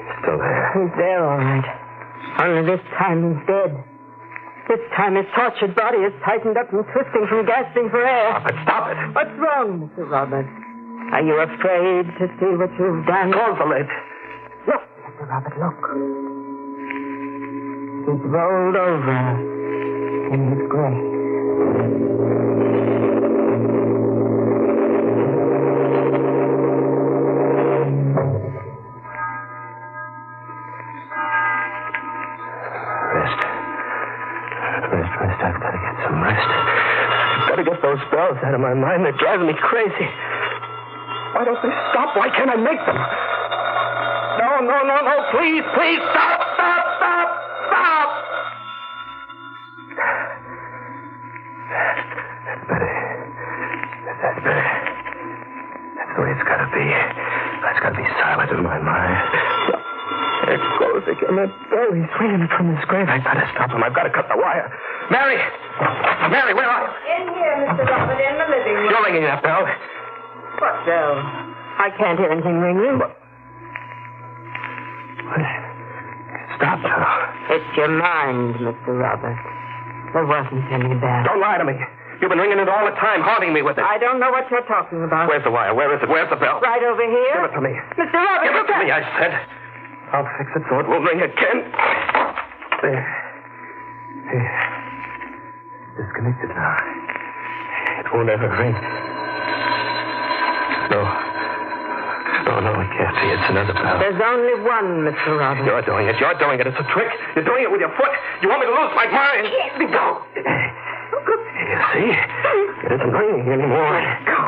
He's still there. He's there, all right. Only this time he's dead. This time his tortured body is tightened up and twisting from gasping for air. Stop it. What's wrong, Mr. Roberts? Are you afraid to see what you've done? Close the lid. Look, Mr. Robert, look. He's rolled over in his grave. Those bells out of my mind. They're driving me crazy. Why don't they stop? Why can't I make them? No. Please, stop. That's better. That's better. That's the way it's got to be. It's got to be silent in my mind. There it goes again. That bell, he's ringing from his grave. I've got to stop him. I've got to cut the wire. Mary, where are you? In here, Mr. Robert, in the living room. You're ringing that bell. What bell? I can't hear anything ringing. What? Stop now. It's your mind, Mr. Robert. There wasn't any bell. Don't lie to me. You've been ringing it all the time, haunting me with it. I don't know what you're talking about. Where's the wire? Where is it? Where's the bell? Right over here. Give it to me. Mr. Robert, Give it to me, I said. I'll fix it so it won't ring again. There. Disconnected now. It won't ever ring. No, we can't see. It's another bell. There's only one, Mr. Roberts. You're doing it. It's a trick. You're doing it with your foot. You want me to lose my mind? Let me go. You see? It isn't ringing anymore. Let go.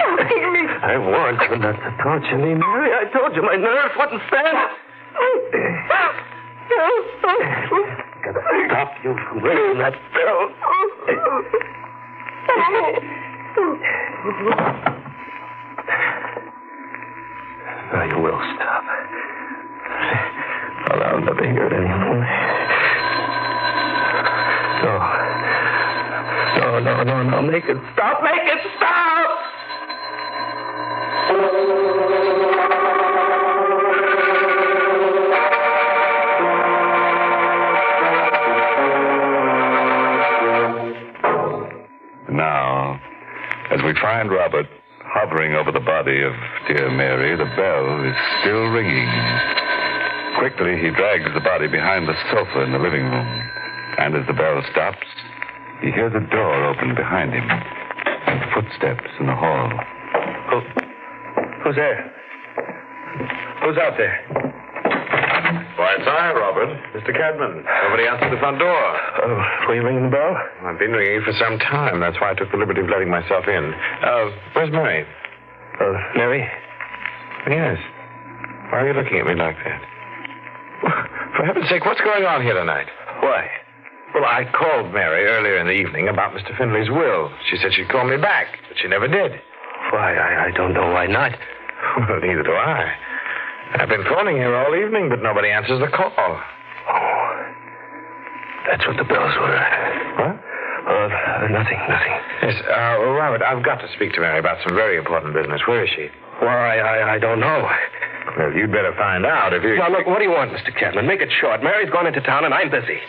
Don't hit me. I warned you not to torture me, Mary. I told you my nerves wouldn't stand. Gotta stop you from ringing that bell. Now you will stop. Well, I'll never hear it anymore. No. Make it stop. Make it stop! Now, as we find Robert hovering over the body of dear Mary, the bell is still ringing. Quickly, he drags the body behind the sofa in the living room. And as the bell stops, he hears a door open behind him and footsteps in the hall. Who's there? Who's out there? Why, it's I, Robert. Mr. Cadman. Nobody answered the front door. Oh, were you ringing the bell? I've been ringing for some time. That's why I took the liberty of letting myself in. Where's Mary? Mary? Yes. Why are you looking at me like that? For heaven's sake, what's going on here tonight? Why? Well, I called Mary earlier in the evening about Mr. Finley's will. She said she'd call me back, but she never did. Why, I don't know why not. Well, neither do I. I've been phoning here all evening, but nobody answers the call. Oh, that's what the bells were. What? Nothing. Yes, Robert, I've got to speak to Mary about some very important business. Where is she? Why, I don't know. Well, you'd better find out if you... Now, look, what do you want, Mr. Cadman? Make it short. Mary's gone into town, and I'm busy.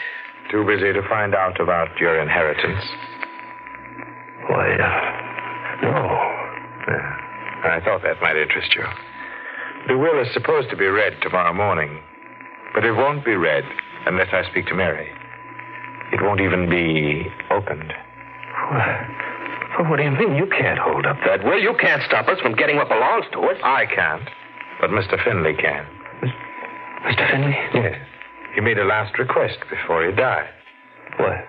Too busy to find out about your inheritance? Why, no. I thought that might interest you. The will is supposed to be read tomorrow morning, but it won't be read unless I speak to Mary. It won't even be opened. Well, what do you mean? You can't hold up that will. You can't stop us from getting what belongs to us. I can't, but Mr. Finley can. Mr. Finley? Yes. He made a last request before he died. What?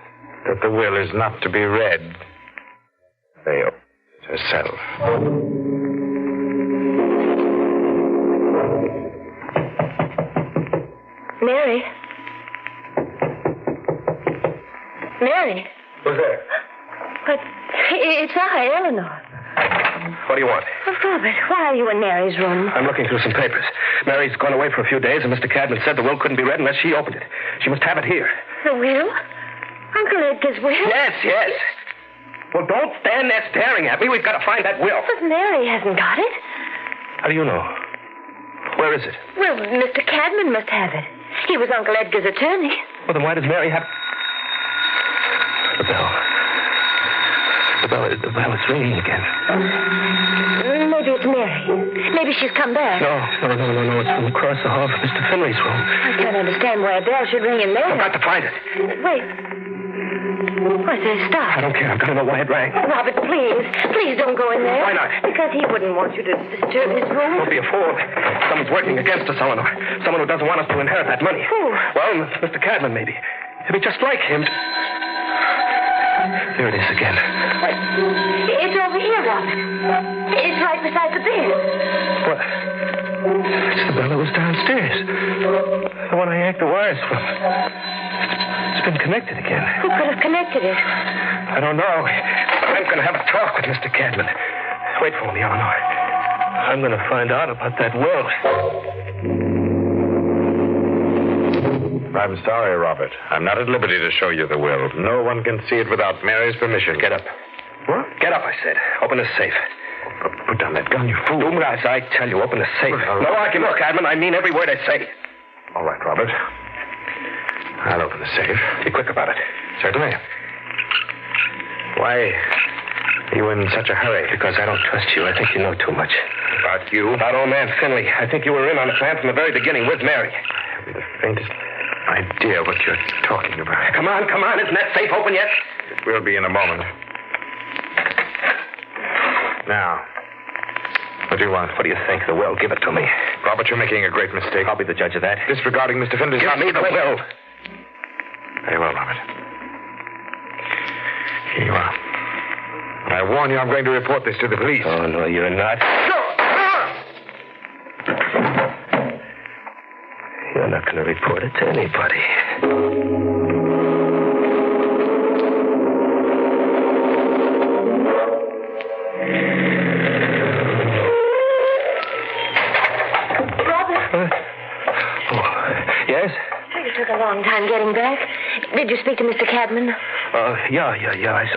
That the will is not to be read. They opened it herself. Mary? Mary? Who's there? But it's I, Eleanor. What do you want? Oh, Robert, why are you in Mary's room? I'm looking through some papers. Mary's gone away for a few days, and Mr. Cadman said the will couldn't be read unless she opened it. She must have it here. The will? Uncle Edgar's will? Yes. Well, don't stand there staring at me. We've got to find that will. But Mary hasn't got it. How do you know? Where is it? Well, Mr. Cadman must have it. He was Uncle Edgar's attorney. Well, then why does Mary have... The bell is ringing again. Maybe it's Mary. Maybe she's come back. No. It's from across the hall from Mr. Finley's room. I can't understand why a bell should ring in there. I've got to find it. Wait. Why, say, stop. I don't care. I've got to know why it rang. Robert, please don't go in there. Why not? Because he wouldn't want you to disturb his room. Don't be a fool. Someone's working against us, Eleanor. Someone who doesn't want us to inherit that money. Who? Well, Mr. Cadman, maybe. It'd be just like him. There it is again. It's over here, Robert. It's right beside the bed. What? It's the bell that was downstairs. The one I yanked the wires from. It's been connected again. Who could have connected it? I don't know. I'm going to have a talk with Mr. Cadman. Wait for me, Eleanor. I'm going to find out about that will. I'm sorry, Robert. I'm not at liberty to show you the will. No one can see it without Mary's permission. Get up. What? Get up, I said. Open the safe. Put down that gun, you fool. As I tell you, open the safe. No argument, Cadman. I mean every word I say. All right, Robert. I'll open the safe. Be quick about it. Certainly. Why are you in such a hurry? Because I don't trust you. I think you know too much. About you? About old man Finley. I think you were in on the plan from the very beginning with Mary. I haven't the faintest idea what you're talking about. Come on. Isn't that safe open yet? It will be in a moment. Now, what do you want? What do you think? The will. Give it to me. Robert, you're making a great mistake. I'll be the judge of that. Disregarding Mr. Finley's... Give me the will. Very well, Robert. Here you are. I warn you, I'm going to report this to the police. Oh, no, you're not. You're not going to report it to anybody. Robert? Yes? You took a long time getting back. Did you speak to Mr. Cadman? Yeah.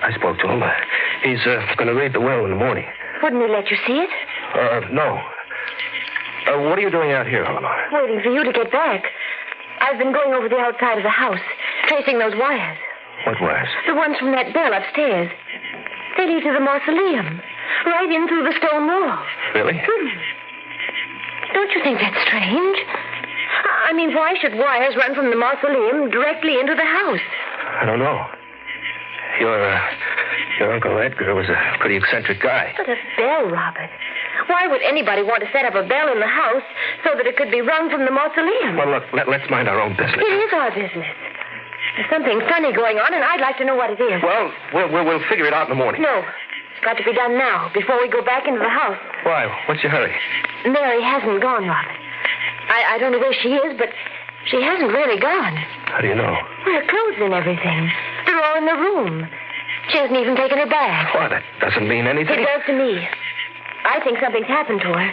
I spoke to him. He's going to read the will in the morning. Wouldn't he let you see it? No. What are you doing out here, Eleanor? Waiting for you to get back. I've been going over the outside of the house, tracing those wires. What wires? The ones from that bell upstairs. They lead to the mausoleum, right in through the stone wall. Really? Don't you think that's strange? I mean, why should wires run from the mausoleum directly into the house? I don't know. Your Uncle Edgar was a pretty eccentric guy. But a bell, Robert. Why would anybody want to set up a bell in the house so that it could be rung from the mausoleum? Well, look, let's mind our own business. It is our business. There's something funny going on, and I'd like to know what it is. Well, we'll figure it out in the morning. No. It's got to be done now, before we go back into the house. Why? What's your hurry? Mary hasn't gone, Robert. I don't know where she is, but she hasn't really gone. How do you know? Well, her clothes and everything. They're all in the room. She hasn't even taken her bath. What? That doesn't mean anything. It does to me. I think something's happened to her.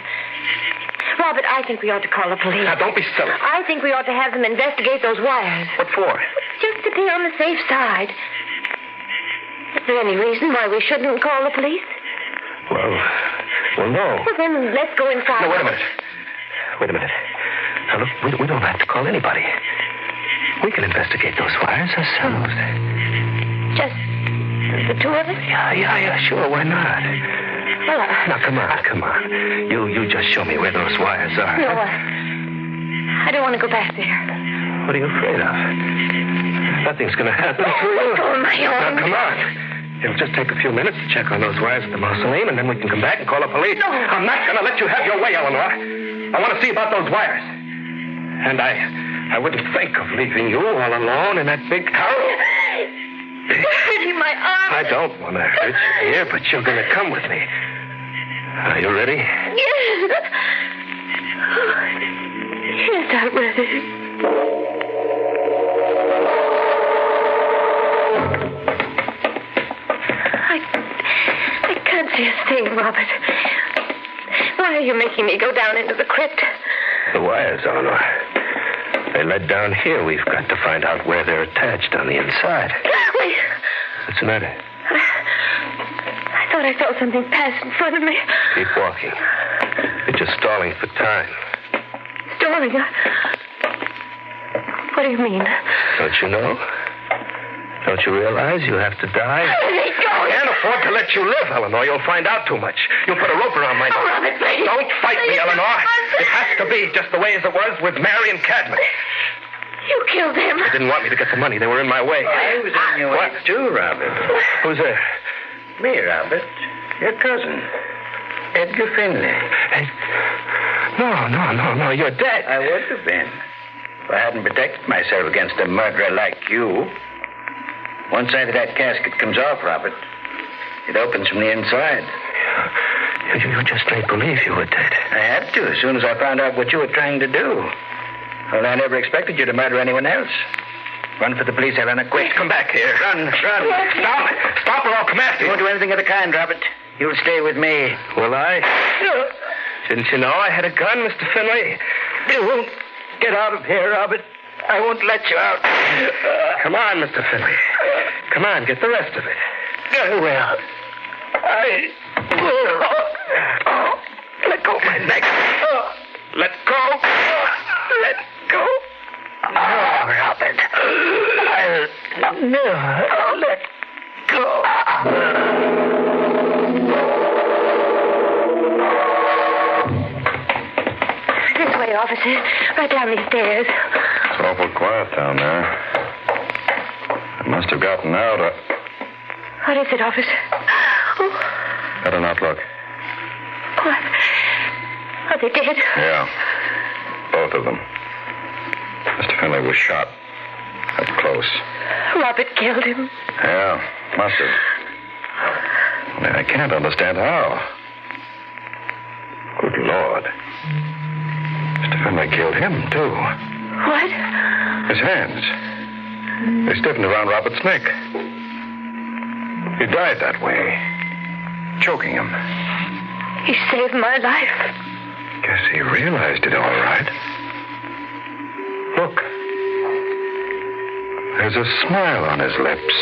Robert, I think we ought to call the police. Now, don't be silly. I think we ought to have them investigate those wires. What for? Just to be on the safe side. Is there any reason why we shouldn't call the police? Well, no. Well, then let's go inside. No, wait a minute. Wait a minute. Now, look, we don't have to call anybody. We can investigate those wires ourselves. Just the two of us? Yeah, sure. Why not? Well, Now, come on. You just show me where those wires are. No, I don't want to go back there. What are you afraid of? Nothing's going to happen to you. Go on my own. Now, come on. It'll just take a few minutes to check on those wires at the mausoleum, and then we can come back and call the police. No. I'm not going to let you have your way, Eleanor. I want to see about those wires. And I wouldn't think of leaving you all alone in that big house. You're hurting my arm. I don't want to hurt you here, but you're going to come with me. Are you ready? Yes. Yes, I'm ready. I can't see a thing, Robert. Why are you making me go down into the crypt? The wires, Eleanor. They led down here. We've got to find out where they're attached on the inside. Wait. What's the matter? I thought I saw something pass in front of me. Keep walking. You're just stalling for time. Stalling? What do you mean? Don't you know? Don't you realize you have to die? Let go. I can't afford to let you live, Eleanor. You'll find out too much. You'll put a rope around my neck. Oh, Robert, please. Don't fight me, Eleanor. It has to be just the way as it was with Mary and Cadman. You killed him. They didn't want me to get the money. They were in my way. I was in your way, too, Robert. Who's there? Me, Robert. Your cousin. Edgar Finley. No. You're dead. I would have been. If I hadn't protected myself against a murderer like you. One side of that casket comes off, Robert. It opens from the inside. You just made believe you were dead. I had to, as soon as I found out what you were trying to do. Well, I never expected you to murder anyone else. Run for the police, Eleanor, quick. Come back here. Run. Stop or I'll come after You you. won't do anything of the kind, Robert. You'll stay with me. Will I? Didn't you know I had a gun, Mr. Finley? You won't get out of here, Robert. I won't let you out. Come on, Mr. Finley. Come on, get the rest of it. I will. Let go of my neck. Let go. Let go. No, Robert. I'll never let go. This way, officer. Right down these stairs. It's awful quiet down there. It must have gotten out. What is it, officer? Oh, Better not look. what? Are they dead? Yeah. Both of them. Mr. Finley was shot. Up close. Robert killed him. Yeah, must have. Only I can't understand how. Good Lord. Mr. Finley killed him, too. What? His hands. They stiffened around Robert's neck. He died that way. Choking him. He saved my life. Guess he realized it all right. Look. There's a smile on his lips.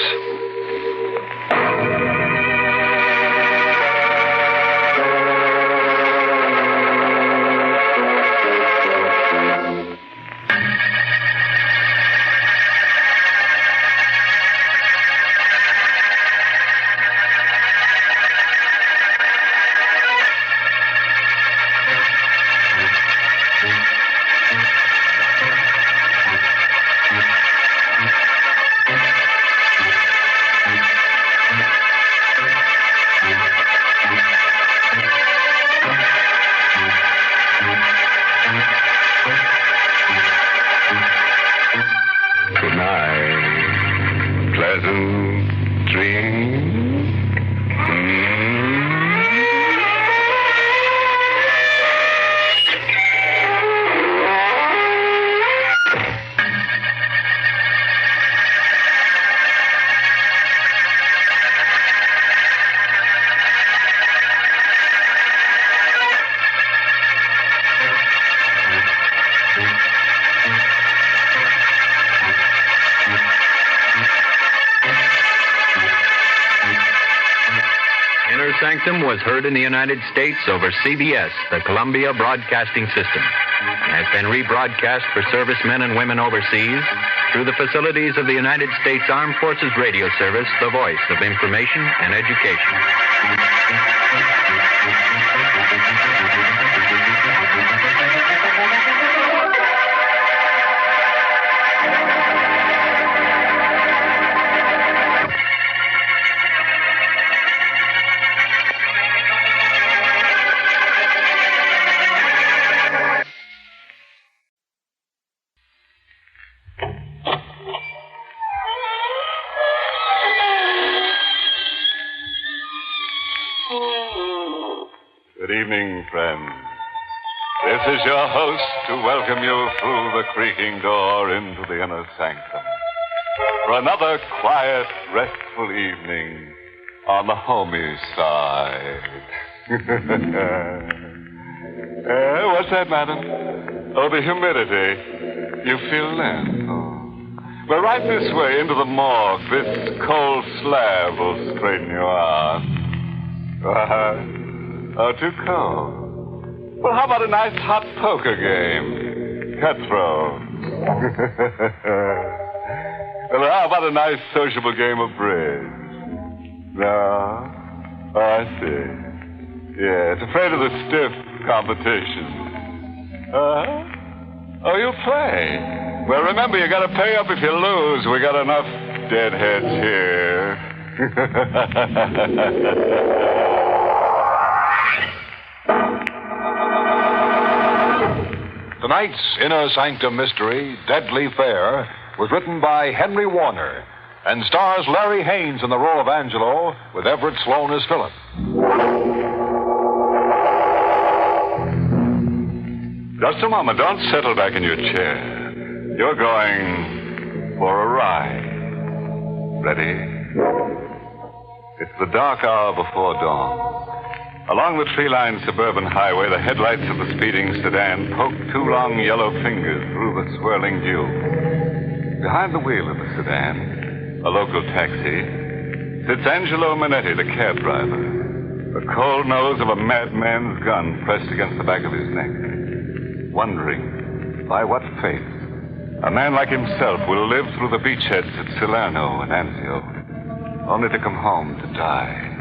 Sanctum was heard in the United States over CBS, the Columbia Broadcasting System, and has been rebroadcast for servicemen and women overseas through the facilities of the United States Armed Forces Radio Service, the voice of information and education. Good evening, friends. This is your host to welcome you through the creaking door into the inner sanctum for another quiet, restful evening on the homey side. What's that, madam? Oh, the humidity. You feel that? Oh. Well, right this way into the morgue. This cold slab will straighten you out. Oh, too cold. Well, how about a nice hot poker game? Cutthroat. Well, how about a nice sociable game of bridge? No? Oh, I see. Yeah, it's afraid of the stiff competition. Oh, you play? Well, remember, you gotta pay up if you lose. We got enough deadheads here. Tonight's Inner Sanctum Mystery, Deadly Fair, was written by Henry Warner and stars Larry Haynes in the role of Angelo with Everett Sloane as Philip. Just a moment. Don't settle back in your chair. You're going for a ride. Ready? It's the dark hour before dawn. Along the tree-lined suburban highway, the headlights of the speeding sedan poke two long yellow fingers through the swirling dew. Behind the wheel of the sedan, a local taxi, sits Angelo Minetti, the cab driver, the cold nose of a madman's gun pressed against the back of his neck, wondering by what fate a man like himself will live through the beachheads at Salerno and Anzio, only to come home to die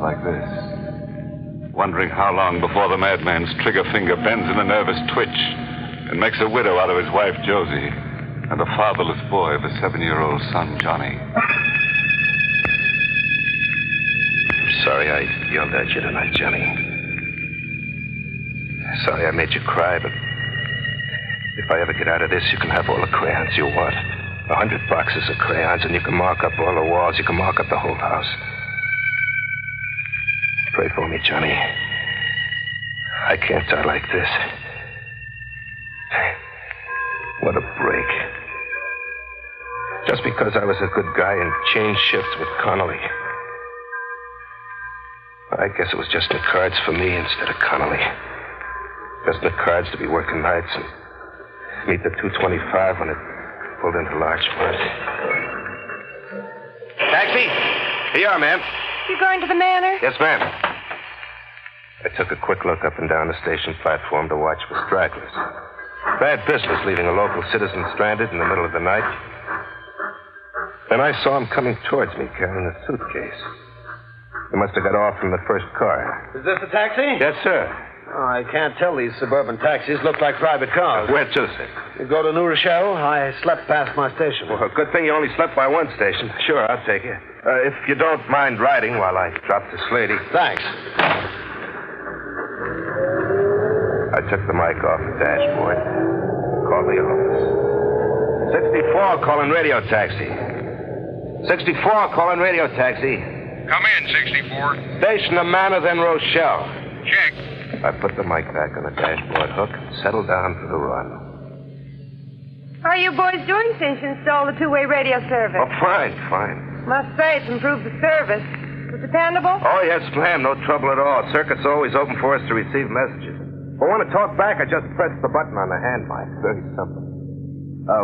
like this. Wondering how long before the madman's trigger finger bends in a nervous twitch and makes a widow out of his wife, Josie, and a fatherless boy of a 7-year-old son, Johnny. I'm sorry I yelled at you tonight, Johnny. Sorry I made you cry, but if I ever get out of this, you can have all the crayons you want. 100 boxes of crayons, and you can mark up all the walls. You can mark up the whole house. Pray for me, Johnny. I can't die like this. What a break. Just because I was a good guy and changed shifts with Connolly. I guess it was just in the cards for me instead of Connolly. Just in the cards to be working nights and meet the 225 when it pulled into Larchmont. Taxi? Here you are, ma'am. You going to the manor? Yes, ma'am. I took a quick look up and down the station platform to watch for stragglers. Bad business leaving a local citizen stranded in the middle of the night. Then I saw him coming towards me carrying a suitcase. He must have got off from the first car. Is this a taxi? Yes, sir. Oh, I can't tell. These suburban taxis look like private cars. Where to, sir? You go to New Rochelle? I slept past my station. Well, good thing you only slept by one station. Sure, I'll take you. If you don't mind riding while I drop this lady. Thanks. I took the mic off the dashboard. Called the office. 64, calling radio taxi. 64, calling radio taxi. Come in, 64. Station the Manor, then Rochelle. Check. I put the mic back on the dashboard hook and settled down for the run. How are you boys doing since you installed the two-way radio service? Oh, fine. Must say, it's improved the service. Is it dependable? Oh, yes, ma'am. No trouble at all. Circuit's always open for us to receive messages. If I want to talk back, I just press the button on the hand mic. Very simple.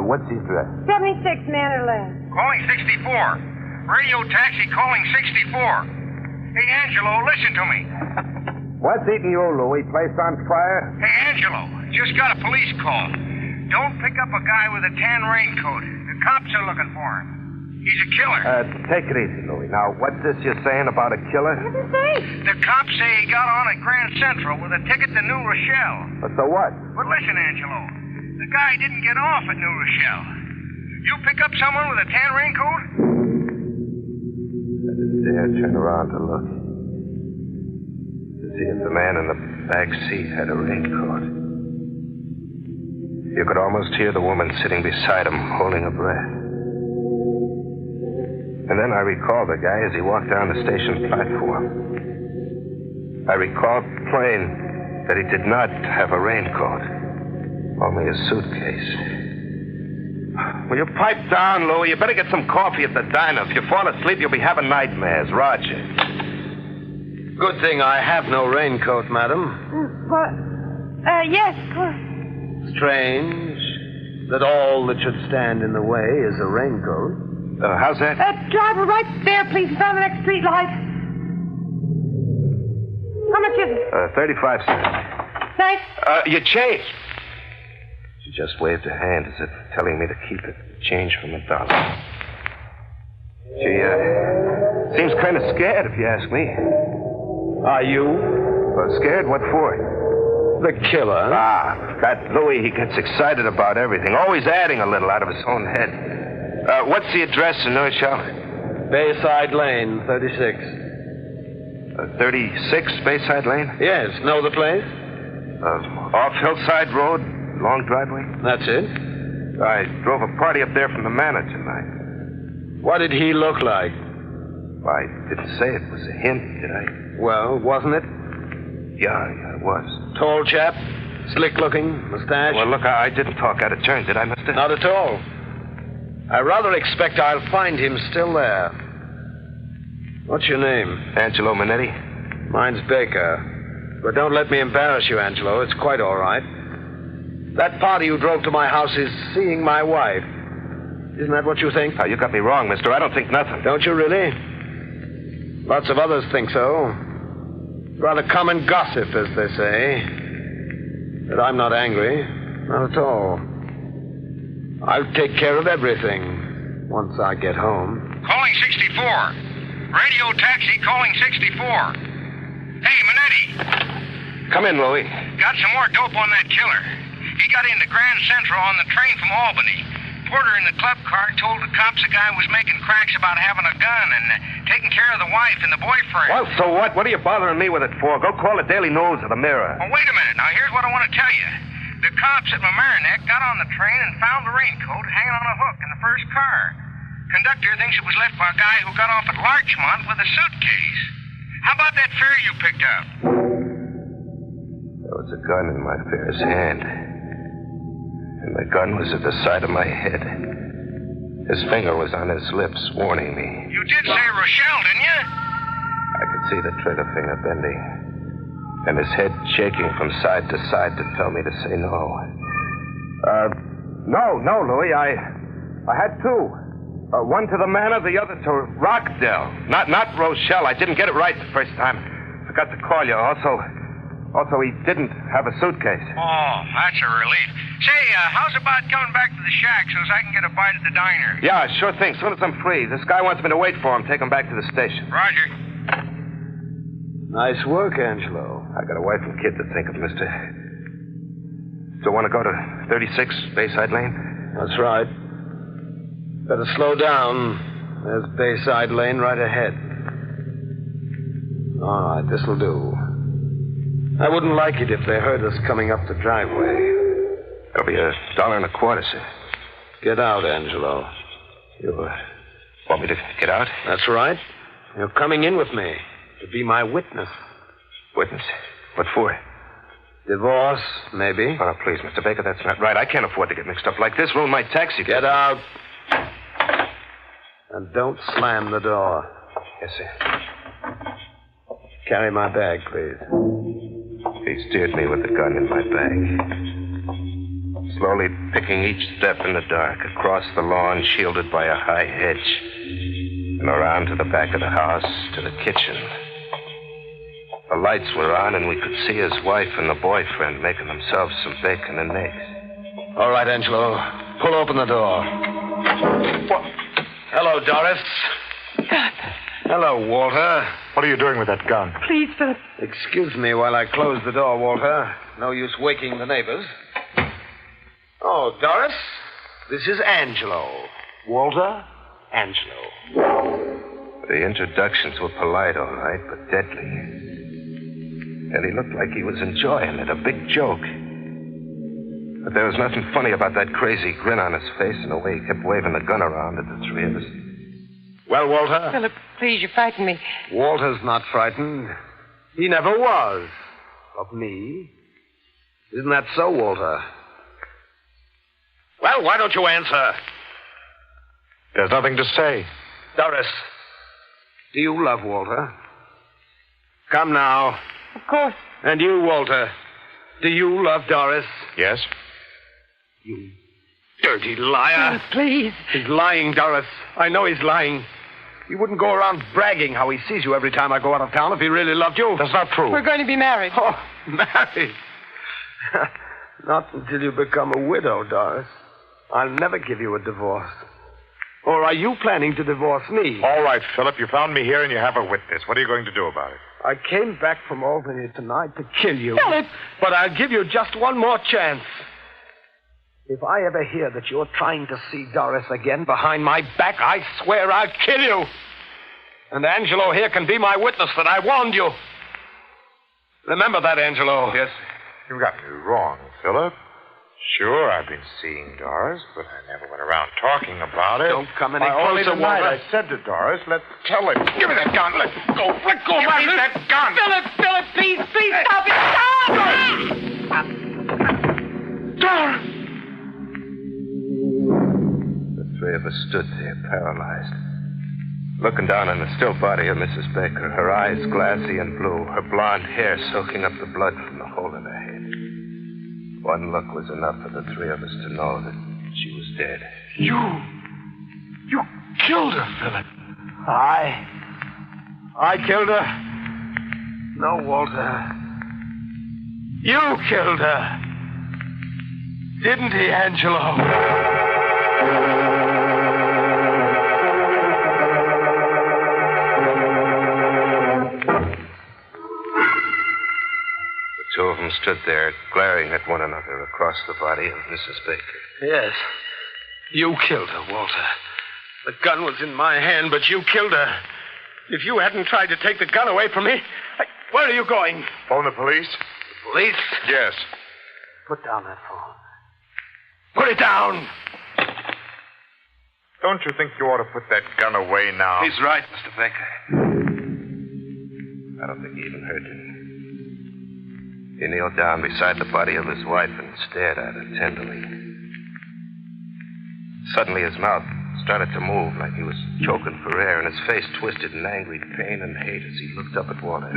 What's the address? 76 Manor Lane. Calling 64. Radio taxi calling 64. Hey, Angelo, listen to me. What's eating you, Louie? Place on fire? Hey, Angelo, just got a police call. Don't pick up a guy with a tan raincoat. The cops are looking for him. He's a killer. Take it easy, Louie. Now, what's this you're saying about a killer? The cops say he got on at Grand Central with a ticket to New Rochelle. So what? But listen, Angelo, the guy didn't get off at New Rochelle. You pick up someone with a tan raincoat? I didn't dare turn around to look. To see if the man in the back seat had a raincoat. You could almost hear the woman sitting beside him, holding her breath. And then I recalled the guy as he walked down the station platform. I recalled plain that he did not have a raincoat, only a suitcase. Will you pipe down, Louie? You better get some coffee at the diner. If you fall asleep, you'll be having nightmares. Roger. Good thing I have no raincoat, madam. What? Yes, of course. Strange that all that should stand in the way is a raincoat. How's that? Driver, right there, please. Down the next street light. How much is it? 35 cents. Thanks. Your change. She just waved her hand as if telling me to keep it. Change from $1. She, seems kind of scared, if you ask me. Are you? Scared? What for? The killer. That Louie, he gets excited about everything, always adding a little out of his own head. What's the address in New Rochelle? Bayside Lane, 36. 36 Bayside Lane? Yes. Know the place? Off Hillside Road, long driveway? That's it. I drove a party up there from the manor tonight. What did he look like? I didn't say it was a hint, did I? Well, wasn't it? Yeah, it was. Tall chap? Slick-looking? Mustache? Well, look, I didn't talk out of turn, did I, mister? Not at all. I rather expect I'll find him still there. What's your name? Angelo Minetti. Mine's Baker. But don't let me embarrass you, Angelo. It's quite all right. That party you drove to my house is seeing my wife. Isn't that what you think? You got me wrong, mister. I don't think nothing. Don't you really? Lots of others think so. Rather common gossip, as they say. But I'm not angry. Not at all. I'll take care of everything once I get home. Calling 64. Radio taxi calling 64. Hey, Minetti. Come in, Louie. Got some more dope on that killer. He got into Grand Central on the train from Albany. Porter in the club car told the cops the guy was making cracks about having a gun and taking care of the wife and the boyfriend. Well, so what? What are you bothering me with it for? Go call the Daily News or the Mirror. Oh, wait a minute. Now, here's what I want to tell you. The cops at Mamaroneck got on the train and found the raincoat hanging on a hook in the first car. Conductor thinks it was left by a guy who got off at Larchmont with a suitcase. How about that fare you picked up? There was a gun in my fare's hand. And the gun was at the side of my head. His finger was on his lips, warning me. You did say Rochelle, didn't you? I could see the trigger finger bending. And his head shaking from side to side to tell me to say no. No, Louie. I had two. One to the manor, the other to Rockdale. Not Rochelle. I didn't get it right the first time. Forgot to call you. Also, he didn't have a suitcase. Oh, that's a relief. Say, how's about coming back to the shack so I can get a bite at the diner? Yeah, sure thing. Soon as I'm free. This guy wants me to wait for him. Take him back to the station. Roger. Nice work, Angelo. I got a wife and kid to think of, mister. So want to go to 36 Bayside Lane? That's right. Better slow down. There's Bayside Lane right ahead. All right, this'll do. I wouldn't like it if they heard us coming up the driveway. It'll be $1.25, sir. Get out, Angelo. You want me to get out? That's right. You're coming in with me to be my witness. Witness? What for? Divorce, maybe. Oh, please, Mr. Baker, that's not right. I can't afford to get mixed up like this. Ruin my taxi. Get out. And don't slam the door. Yes, sir. Carry my bag, please. He steered me with the gun in my bag. Slowly picking each step in the dark, across the lawn shielded by a high hedge, and around to the back of the house, to the kitchen, The lights were on, and we could see his wife and the boyfriend making themselves some bacon and eggs. All right, Angelo. Pull open the door. What? Hello, Doris. Hello, Walter. What are you doing with that gun? Please, Philip. Excuse me while I close the door, Walter. No use waking the neighbors. Oh, Doris, this is Angelo. Walter, Angelo. The introductions were polite, all right, but deadly. And he looked like he was enjoying it, a big joke. But there was nothing funny about that crazy grin on his face and the way he kept waving the gun around at the three of us. Well, Walter? Philip, please, you frighten me. Walter's not frightened. He never was. Of me. Isn't that so, Walter? Well, why don't you answer? There's nothing to say. Doris, do you love Walter? Come now. Of course. And you, Walter, do you love Doris? Yes. You dirty liar. Please. He's lying, Doris. I know he's lying. He wouldn't go around bragging how he sees you every time I go out of town if he really loved you. That's not true. We're going to be married. Oh, married? Not until you become a widow, Doris. I'll never give you a divorce. Or are you planning to divorce me? All right, Philip, you found me here and you have a witness. What are you going to do about it? I came back from Albany tonight to kill you. Philip! But I'll give you just one more chance. If I ever hear that you're trying to see Doris again behind my back, I swear I'll kill you. And Angelo here can be my witness that I warned you. Remember that, Angelo. Yes, you got me wrong, Philip. Sure, I've been seeing Doris, but I never went around talking about it. Don't come any only closer, tonight Walter. I said to Doris, let's tell him. Give me that gun. Let go. Let go. Give me that gun. Philip, please, stop it. Stop! Doris! The three of us stood there, paralyzed, looking down on the still body of Mrs. Baker, her eyes glassy and blue, her blonde hair soaking up the blood from the hole in her head. One look was enough for the three of us to know that she was dead. You killed her, Philip. I killed her? No, Walter. You killed her. Didn't he, Angelo? The two of them stood there, glaring at one another across the body of Mrs. Baker. Yes. You killed her, Walter. The gun was in my hand, but you killed her. If you hadn't tried to take the gun away from me... Where are you going? Phone the police? Police? Yes. Put down that phone. Put it down! Don't you think you ought to put that gun away now? He's right, Mr. Baker. I don't think he even heard you. He kneeled down beside the body of his wife and stared at her tenderly. Suddenly his mouth started to move like he was choking for air, and his face twisted in angry pain and hate as he looked up at Walter.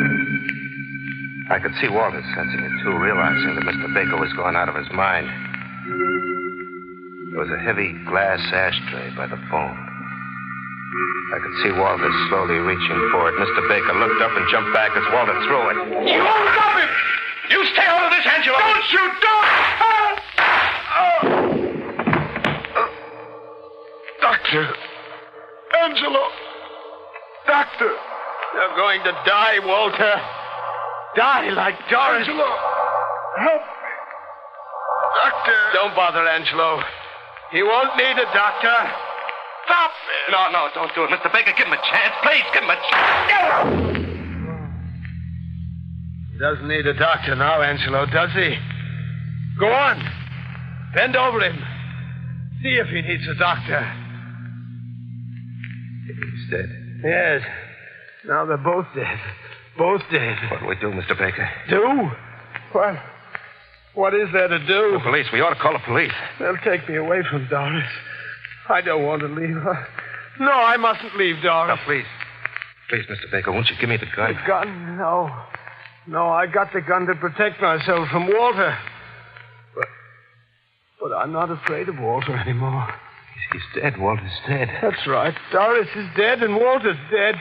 I could see Walter sensing it, too, realizing that Mr. Baker was going out of his mind. There was a heavy glass ashtray by the phone. I could see Walter slowly reaching for it. Mr. Baker looked up and jumped back as Walter threw it. You won't stop him! You stay out of this, Angelo! Don't shoot! Don't! Doctor! Angelo! Doctor! You're going to die, Walter. Die like Doris. Angelo! Help me! Doctor! Don't bother, Angelo. He won't need a doctor. Stop it! No, don't do it. Mr. Baker, give him a chance. Please, give him a chance. He doesn't need a doctor now, Angelo, does he? Go on. Bend over him. See if he needs a doctor. He's dead. Yes. Now they're both dead. Both dead. What do we do, Mr. Baker? Do? What is there to do? The police. We ought to call the police. They'll take me away from Doris. I don't want to leave her. No, I mustn't leave Doris. Now, please. Please, Mr. Baker, won't you give me the gun? The gun? No. No, I got the gun to protect myself from Walter. But I'm not afraid of Walter anymore. He's dead. Walter's dead. That's right. Doris is dead and Walter's dead.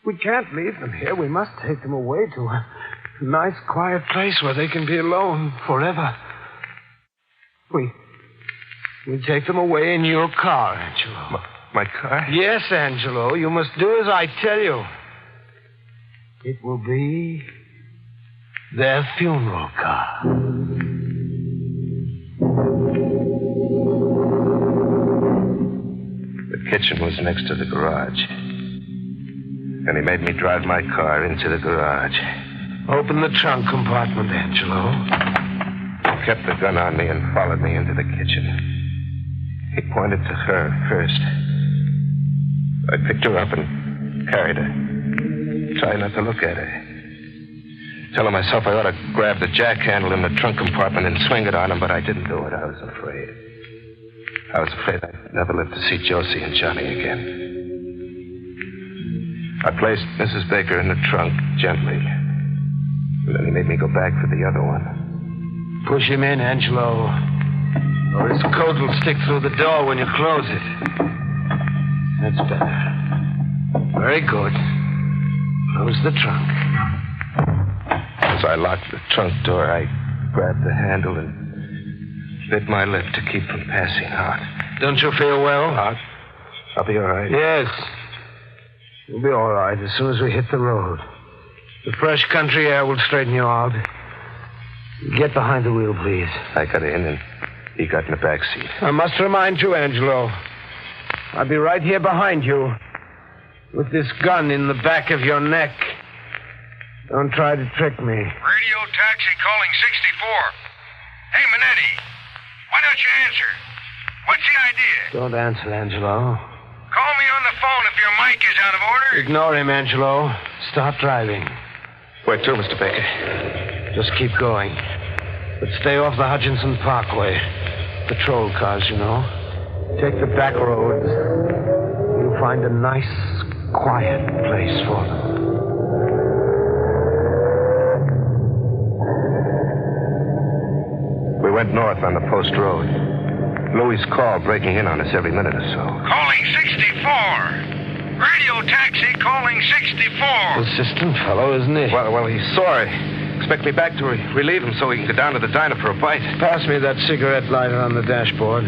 We can't leave them here. We must take them away to a nice, quiet place where they can be alone forever. We take them away in your car, Angelo. My car? Yes, Angelo. You must do as I tell you. It will be their funeral car. The kitchen was next to the garage. And he made me drive my car into the garage. Open the trunk compartment, Angelo. He kept the gun on me and followed me into the kitchen. He pointed to her first. I picked her up and carried her. Tried not to look at her. Telling myself I ought to grab the jack handle in the trunk compartment and swing it on him, but I didn't do it. I was afraid. I was afraid I'd never live to see Josie and Johnny again. I placed Mrs. Baker in the trunk gently. And then he made me go back for the other one. Push him in, Angelo. Or his coat will stick through the door when you close it. That's better. Very good. Close the trunk. As I locked the trunk door, I grabbed the handle and bit my lip to keep from passing out. Don't you feel well? I'll be all right. Yes. You'll be all right as soon as we hit the road. The fresh country air will straighten you out. Get behind the wheel, please. I got in and he got in the back seat. I must remind you, Angelo. I'll be right here behind you with this gun in the back of your neck. Don't try to trick me. Radio taxi calling 64. Hey, Minetti. Why don't you answer? What's the idea? Don't answer, Angelo. Call me on the phone if your mic is out of order. Ignore him, Angelo. Stop driving. Where to, Mr. Baker? Just keep going. But stay off the Hutchinson Parkway. Patrol cars, you know. Take the back roads. You'll find a nice, quiet place for them. We went north on the post road. Louis' call breaking in on us every minute or so. Calling 64. Radio taxi calling 64. Persistent fellow, isn't he? Well, he's sorry. Expect me back to relieve him so he can go down to the diner for a bite. Pass me that cigarette lighter on the dashboard.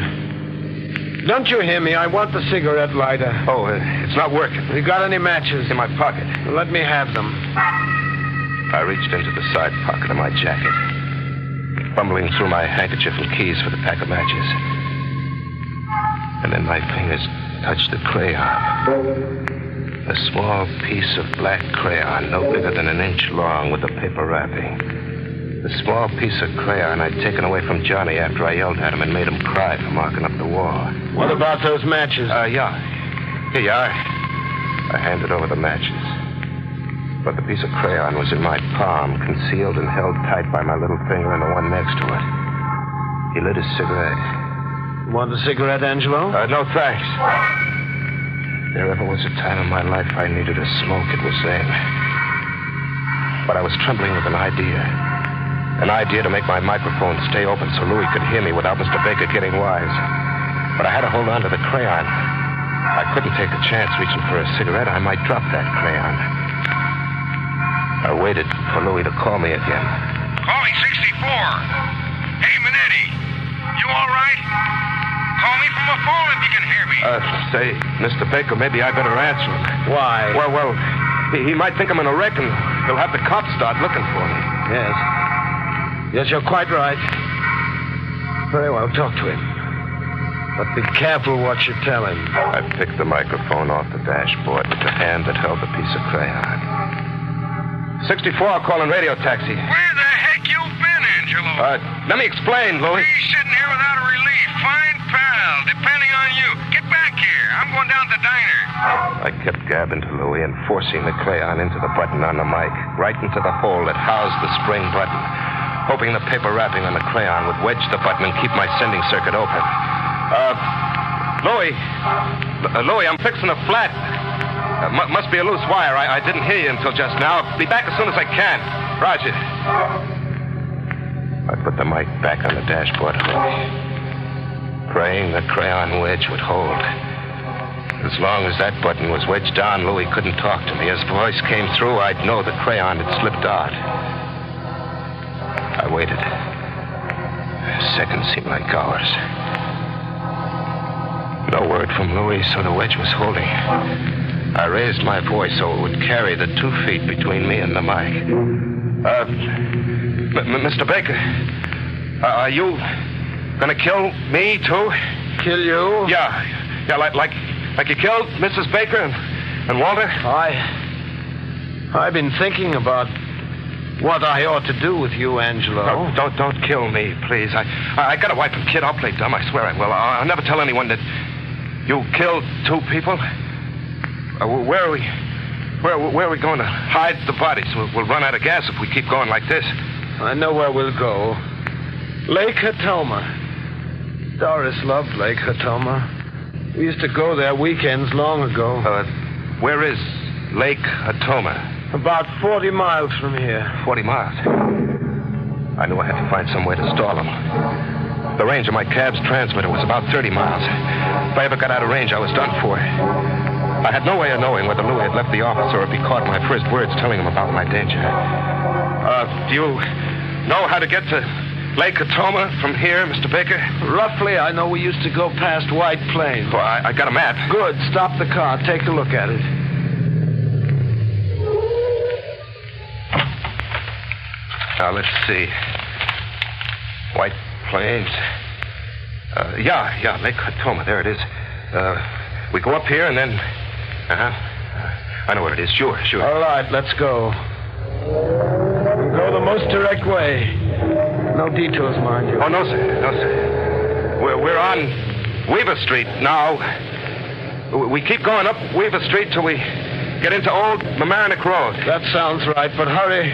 Don't you hear me? I want the cigarette lighter. Oh, it's not working. You got any matches? In my pocket. Let me have them. I reached into the side pocket of my jacket, fumbling through my handkerchief and keys for the pack of matches. And then my fingers touched the crayon. A small piece of black crayon, no bigger than an inch long, with the paper wrapping. The small piece of crayon I'd taken away from Johnny after I yelled at him and made him cry for marking up the wall. What about those matches? Yeah. Here you are. I handed over the matches. But the piece of crayon was in my palm, concealed and held tight by my little finger and the one next to it. He lit his cigarette. Want a cigarette, Angelo? No, thanks. If there ever was a time in my life I needed a smoke, it was then. But I was trembling with an idea. An idea to make my microphone stay open so Louis could hear me without Mr. Baker getting wise. But I had to hold on to the crayon. I couldn't take a chance reaching for a cigarette. I might drop that crayon. I waited for Louis to call me again. Calling 64. Hey, Minetti. You all right? Call me from a phone if you can hear me. Say, Mr. Baker, maybe I better answer him. Why? Well, he might think I'm in a wreck and he'll have the cops start looking for me. Yes. Yes, you're quite right. Very well, talk to him. But be careful what you tell him. I picked the microphone off the dashboard with the hand that held the piece of crayon. 64, calling radio taxi. Where the heck you been, Angelo? Let me explain, Louis. He's sitting here without a relief. Fine pal, depending on you. Get back here. I'm going down to the diner. I kept gabbing to Louis and forcing the crayon into the button on the mic, right into the hole that housed the spring button, hoping the paper wrapping on the crayon would wedge the button and keep my sending circuit open. Louis, I'm fixing a flat. Must be a loose wire. I didn't hear you until just now. I'll be back as soon as I can. Roger. I put the mic back on the dashboard hook, praying the crayon wedge would hold. As long as that button was wedged down, Louis couldn't talk to me. As voice came through, I'd know the crayon had slipped out. I waited. Seconds seemed like hours. No word from Louis, so the wedge was holding. I raised my voice so it would carry the 2 feet between me and the mic. Mr. Baker, are you gonna kill me, too? Kill you? Yeah, like you killed Mrs. Baker and Walter? I've been thinking about what I ought to do with you, Angelo. No, don't kill me, please. I gotta wipe the kid. I'll play dumb. I swear I will. I'll never tell anyone that you killed 2 people. Where are we going to hide the bodies? We'll run out of gas if we keep going like this. I know where we'll go. Lake Hatoma. Doris loved Lake Hatoma. We used to go there weekends long ago. Where is Lake Hatoma? About 40 miles from here. 40 miles? I knew I had to find some way to stall them. The range of my cab's transmitter was about 30 miles. If I ever got out of range, I was done for. I had no way of knowing whether Louis had left the office or if he caught my first words telling him about my danger. Do you know how to get to Lake Hatoma from here, Mr. Baker? Roughly, I know we used to go past White Plains. Well, I got a map. Good. Stop the car. Take a look at it. Now, let's see. White Plains. Yeah, Lake Hatoma. There it is. We go up here and then... I know where it is. Sure. All right, let's go. We'll go the most direct way. No detours, mind you. Oh, no, sir. We're on Weaver Street now. We keep going up Weaver Street till we get into Old Mamaroneck Road. That sounds right, but hurry.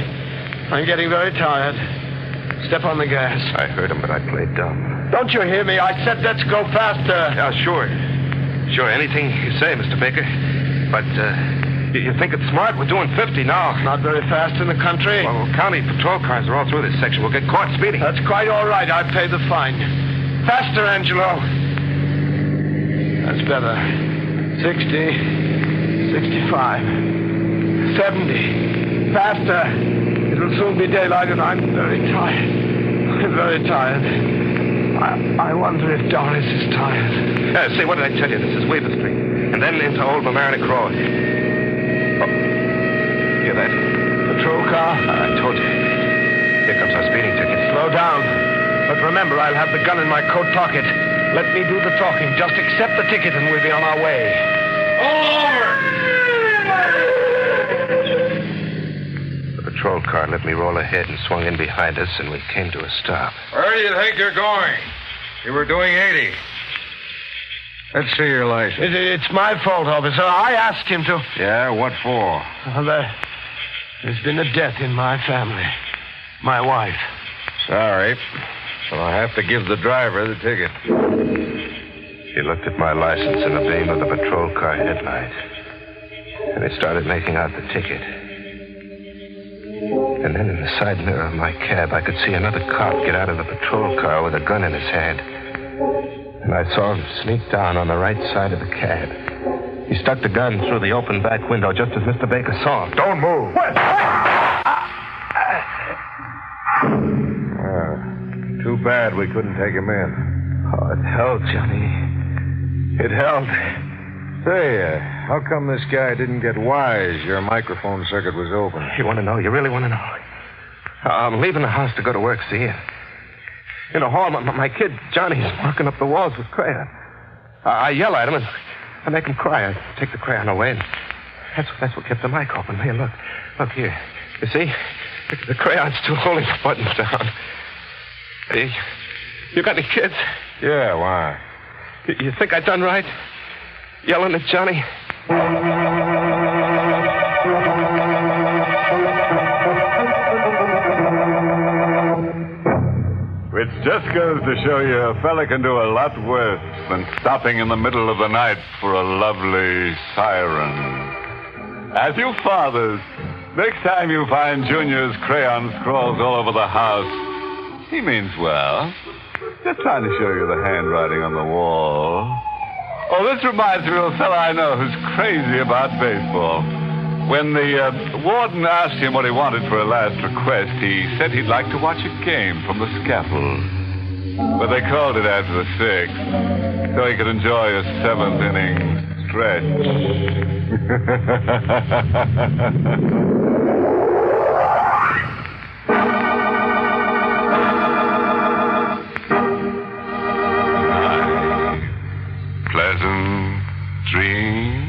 I'm getting very tired. Step on the gas. I heard him, but I played dumb. Don't you hear me? I said let's go faster. Yeah, sure. Sure, anything you say, Mr. Baker. But, you think it's smart? We're doing 50 now. Not very fast in the country. Well, county patrol cars are all through this section. We'll get caught speeding. That's quite all right. I pay the fine. Faster, Angelo. That's better. 60, 65, 70. Faster. It'll soon be daylight, and I'm very tired. I'm very tired. I wonder if Doris is tired. See, what did I tell you? This is Weaver Street. And then into Old Mamaroneck Road. Oh. Hear that? Patrol car? I told you. Here comes our speeding ticket. Slow down. But remember, I'll have the gun in my coat pocket. Let me do the talking. Just accept the ticket and we'll be on our way. All over! The patrol car let me roll ahead and swung in behind us, and we came to a stop. Where do you think you're going? You were doing 80. Let's see your license. It's my fault, officer. I asked him to. Yeah, what for? Well, there's been a death in my family. My wife. Sorry. So I have to give the driver the ticket. He looked at my license in the beam of the patrol car headlight. And he started making out the ticket. And then in the side mirror of my cab, I could see another cop get out of the patrol car with a gun in his hand. And I saw him sneak down on the right side of the cab. He stuck the gun through the open back window just as Mr. Baker saw him. Don't move. Too bad we couldn't take him in. Oh, it held, Johnny. It held. Say, how come this guy didn't get wise? Your microphone circuit was open. You want to know? You really want to know? I'm leaving the house to go to work, see? In the hall, my kid, Johnny's marking up the walls with crayon. I yell at him, and I make him cry. I take the crayon away, and that's what kept the mic open. Here, look here. You see? The crayon's still holding the buttons down. Hey, you got any kids? Yeah, why? You think I done right? Yelling at Johnny? Which just goes to show you a fella can do a lot worse than stopping in the middle of the night for a lovely siren. As you fathers, next time you find Junior's crayon scrawls all over the house, he means well. Just trying to show you the handwriting on the wall. Oh, this reminds me of a fellow I know who's crazy about baseball. When the warden asked him what he wanted for a last request, he said he'd like to watch a game from the scaffold. But they called it after the sixth, so he could enjoy a seventh inning stretch. Pleasant dream.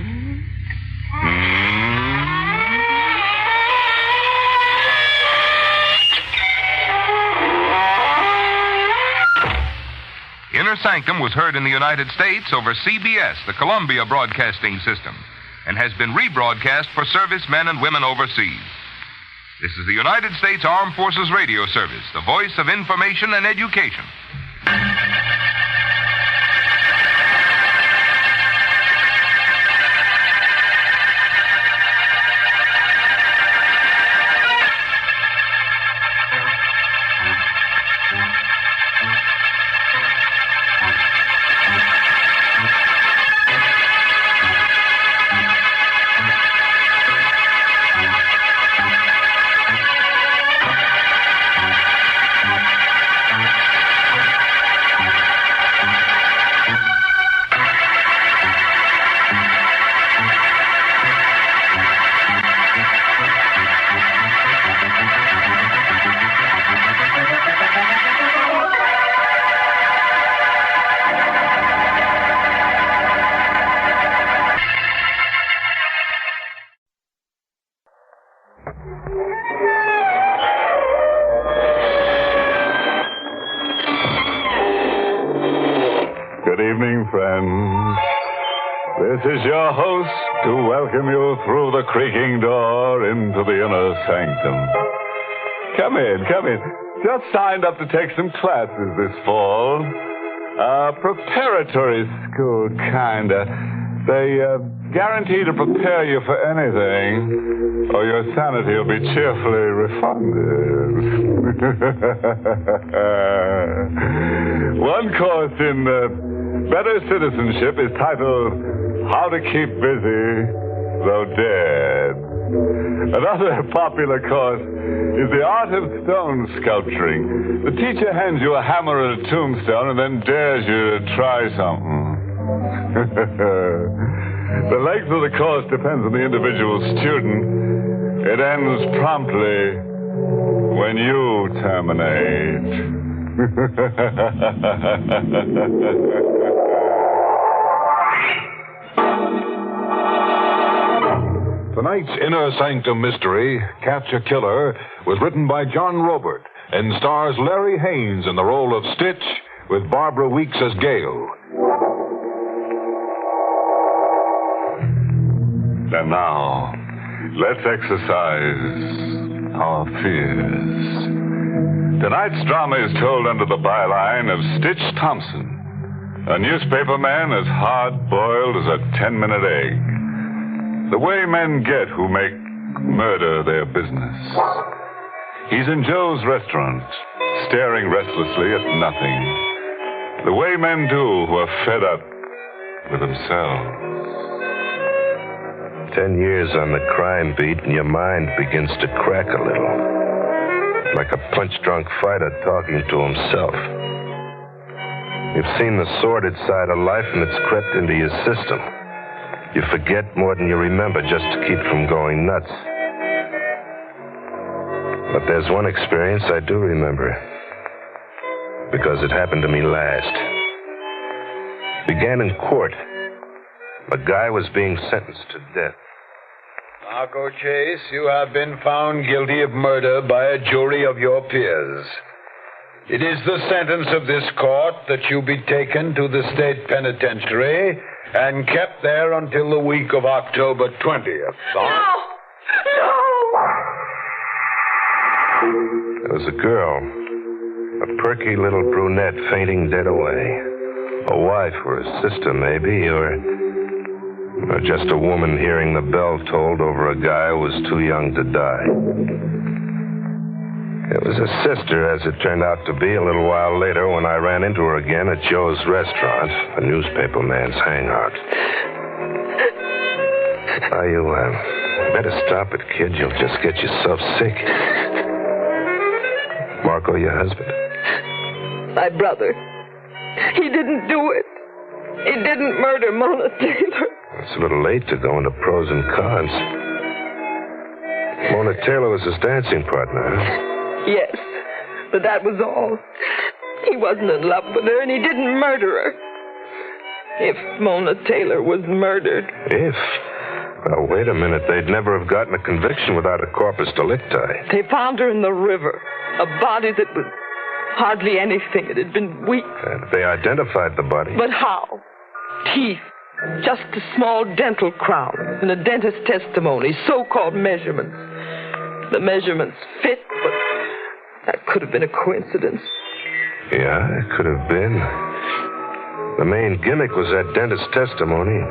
Inner Sanctum was heard in the United States over CBS, the Columbia Broadcasting System, and has been rebroadcast for servicemen and women overseas. This is the United States Armed Forces Radio Service, the voice of information and education. Good evening, friends. This is your host to welcome you through the creaking door into the inner sanctum. Come in, come in. Just signed up to take some classes this fall. Preparatory school, kinda. They guarantee to prepare you for anything, or your sanity will be cheerfully refunded. One course in better citizenship is titled How to Keep Busy Though Dead. Another popular course is the art of stone sculpturing. The teacher hands you a hammer and a tombstone and then dares you to try something. The length of the course depends on the individual student. It ends promptly when you terminate. Tonight's Inner Sanctum Mystery, Catch a Killer, was written by John Robert and stars Larry Haynes in the role of Stitch with Barbara Weeks as Gale. And now, let's exercise our fears. Tonight's drama is told under the byline of Stitch Thompson, a newspaperman as hard-boiled as a 10-minute egg. The way men get who make murder their business. He's in Joe's restaurant, staring restlessly at nothing. The way men do who are fed up with themselves. 10 years on the crime beat and your mind begins to crack a little. Like a punch-drunk fighter talking to himself. You've seen the sordid side of life and it's crept into your system. You forget more than you remember just to keep from going nuts. But there's one experience I do remember. Because it happened to me last. Began in court. A guy was being sentenced to death. Marco Chase, you have been found guilty of murder by a jury of your peers. It is the sentence of this court that you be taken to the state penitentiary and kept there until the week of October 20th. No! There was a girl. A perky little brunette fainting dead away. A wife or a sister, maybe, or just a woman hearing the bell tolled over a guy who was too young to die. It was a sister, as it turned out to be, a little while later when I ran into her again at Joe's restaurant, a newspaper man's hangout. Now, you better stop it, kid. You'll just get yourself sick. Marco, your husband? My brother. He didn't do it. He didn't murder Mona Taylor. It's a little late to go into pros and cons. Mona Taylor was his dancing partner, huh? Yes, but that was all. He wasn't in love with her, and he didn't murder her. If Mona Taylor was murdered. If? Well, wait a minute. They'd never have gotten a conviction without a corpus delicti. They found her in the river. A body that was hardly anything. It had been weak. They identified the body. But how? Teeth. Just a small dental crown. And a dentist's testimony. So-called measurements. The measurements fit, but that could have been a coincidence. Yeah, it could have been. The main gimmick was that dentist's testimony.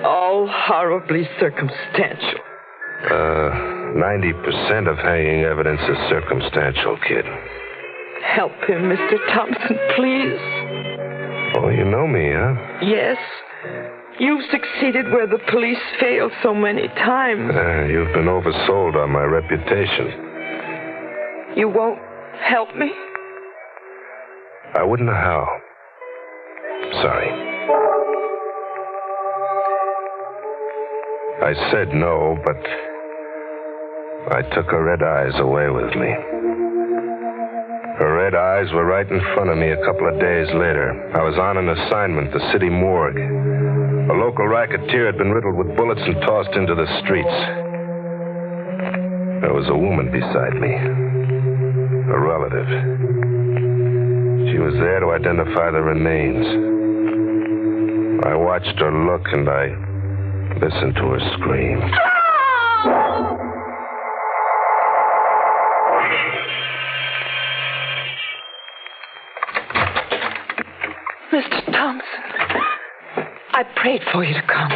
All horribly circumstantial. 90% of hanging evidence is circumstantial, kid. Help him, Mr. Thompson, please. Oh, you know me, huh? Yes. You've succeeded where the police failed so many times. You've been oversold on my reputation. You won't help me? I wouldn't know how. Sorry. I said no, but I took her red eyes away with me. Her red eyes were right in front of me a couple of days later. I was on an assignment, the city morgue. A local racketeer had been riddled with bullets and tossed into the streets. There was a woman beside me, a relative. She was there to identify the remains. I watched her look and I listened to her scream. Mr. Thompson, I prayed for you to come.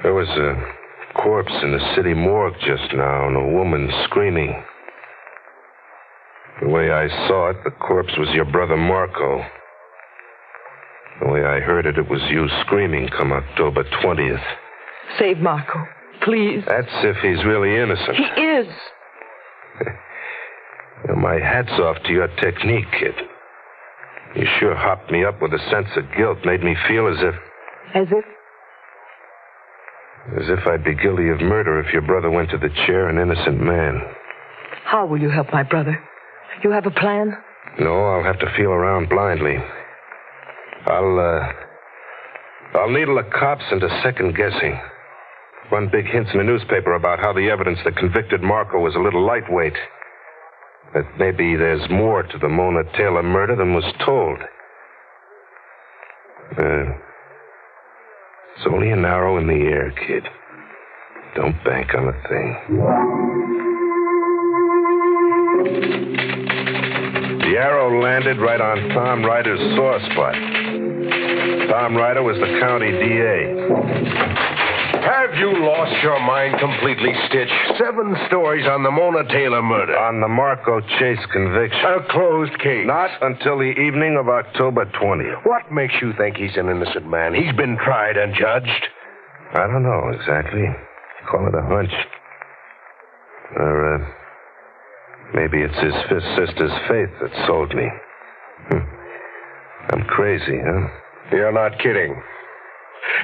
There was a corpse in the city morgue just now and a woman screaming. The way I saw it, the corpse was your brother Marco. The way I heard it, it was you screaming come October 20th. Save Marco, please. That's if he's really innocent. He is. Well, my hat's off to your technique, kid. You sure hopped me up with a sense of guilt, made me feel as if... As if? As if I'd be guilty of murder if your brother went to the chair an innocent man. How will you help my brother? You have a plan? No, I'll have to feel around blindly. I'll needle the cops into second guessing. Run big hints in the newspaper about how the evidence that convicted Marco was a little lightweight. That maybe there's more to the Mona Taylor murder than was told. It's only an arrow in the air, kid. Don't bank on a thing. The arrow landed right on Tom Ryder's sore spot. Tom Ryder was the county DA. Have you lost your mind completely, Stitch? 7 stories on the Mona Taylor murder. On the Marco Chase conviction. A closed case. Not until the evening of October 20th. What makes you think he's an innocent man? He's been tried and judged. I don't know exactly. Call it a hunch. Or, maybe it's his fifth sister's faith that sold me. I'm crazy, huh? You're not kidding.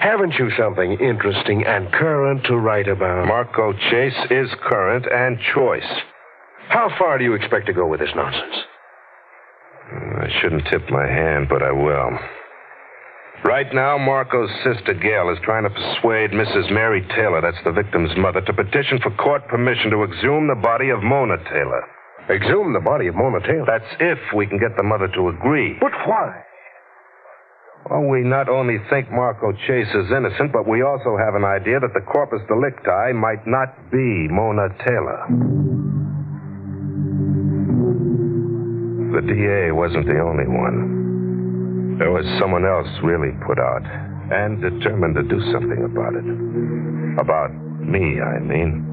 Haven't you something interesting and current to write about? Marco Chase is current and choice. How far do you expect to go with this nonsense? I shouldn't tip my hand, but I will. Right now, Marco's sister, Gail, is trying to persuade Mrs. Mary Taylor, that's the victim's mother, to petition for court permission to exhume the body of Mona Taylor. Exhume the body of Mona Taylor? That's if we can get the mother to agree. But why? Well, we not only think Marco Chase is innocent, but we also have an idea that the corpus delicti might not be Mona Taylor. The DA wasn't the only one. There was someone else really put out and determined to do something about it. About me, I mean.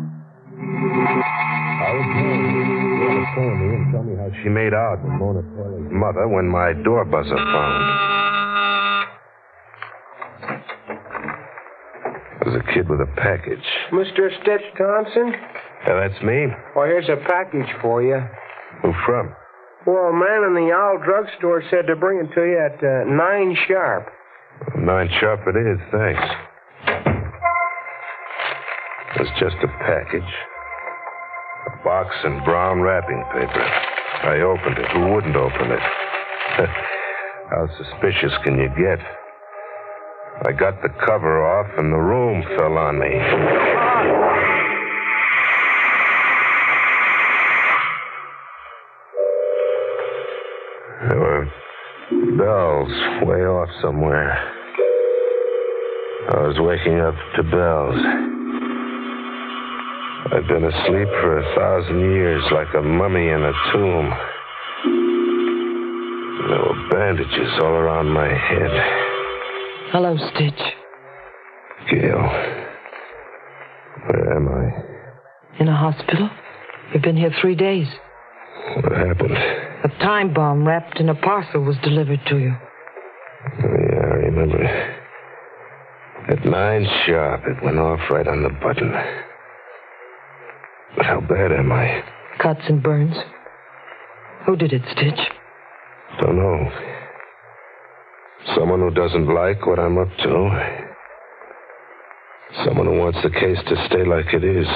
I was told the phone Tell me how she made out with Mona Taylor's mother when my door buzzer phoned. There's a kid with a package. Mr. Stitch Thompson? Yeah, that's me. Well, here's a package for you. Who from? Well, a man in the Owl drugstore said to bring it to you at 9 sharp. 9 sharp it is, thanks. It's just a package. A box in brown wrapping paper. I opened it. Who wouldn't open it? How suspicious can you get? I got the cover off and the room fell on me. There were bells way off somewhere. I was waking up to bells. I'd been asleep for 1,000 years like a mummy in a tomb. There were bandages all around my head. Hello, Stitch. Gail, where am I? In a hospital. You've been here 3 days. What happened? A time bomb wrapped in a parcel was delivered to you. Yeah, I remember. At 9 sharp, it went off right on the button. But how bad am I? Cuts and burns. Who did it, Stitch? Don't know. Someone who doesn't like what I'm up to. Someone who wants the case to stay like it is,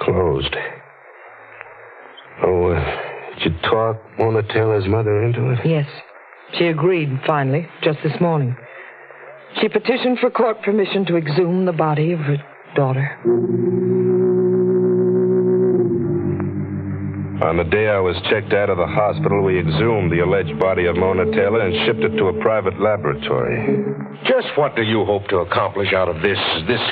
closed. Oh, did you talk Mona Taylor's mother into it? Yes. She agreed, finally, just this morning. She petitioned for court permission to exhume the body of her daughter. On the day I was checked out of the hospital, we exhumed the alleged body of Mona Taylor and shipped it to a private laboratory. Just what do you hope to accomplish out of this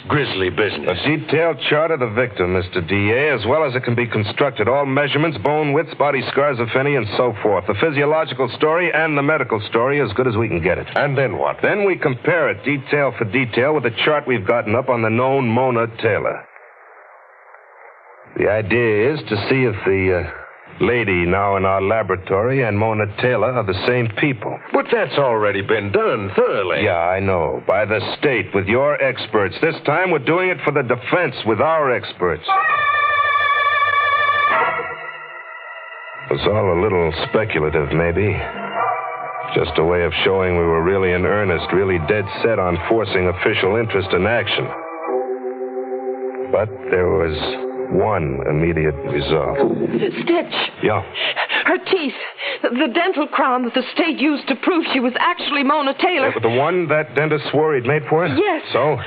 grisly business? A detailed chart of the victim, Mr. D.A., as well as it can be constructed. All measurements, bone widths, body scars, if any, and so forth. The physiological story and the medical story as good as we can get it. And then what? Then we compare it detail for detail with the chart we've gotten up on the known Mona Taylor. The idea is to see if the lady now in our laboratory and Mona Taylor are the same people. But that's already been done thoroughly. Yeah, I know. By the state, with your experts. This time we're doing it for the defense with our experts. It's all a little speculative, maybe. Just a way of showing we were really in earnest, really dead set on forcing official interest in action. But there was one immediate result. Stitch. Yeah. Her teeth. The dental crown that the state used to prove she was actually Mona Taylor. The one that dentist swore he'd made for her? Yes. So?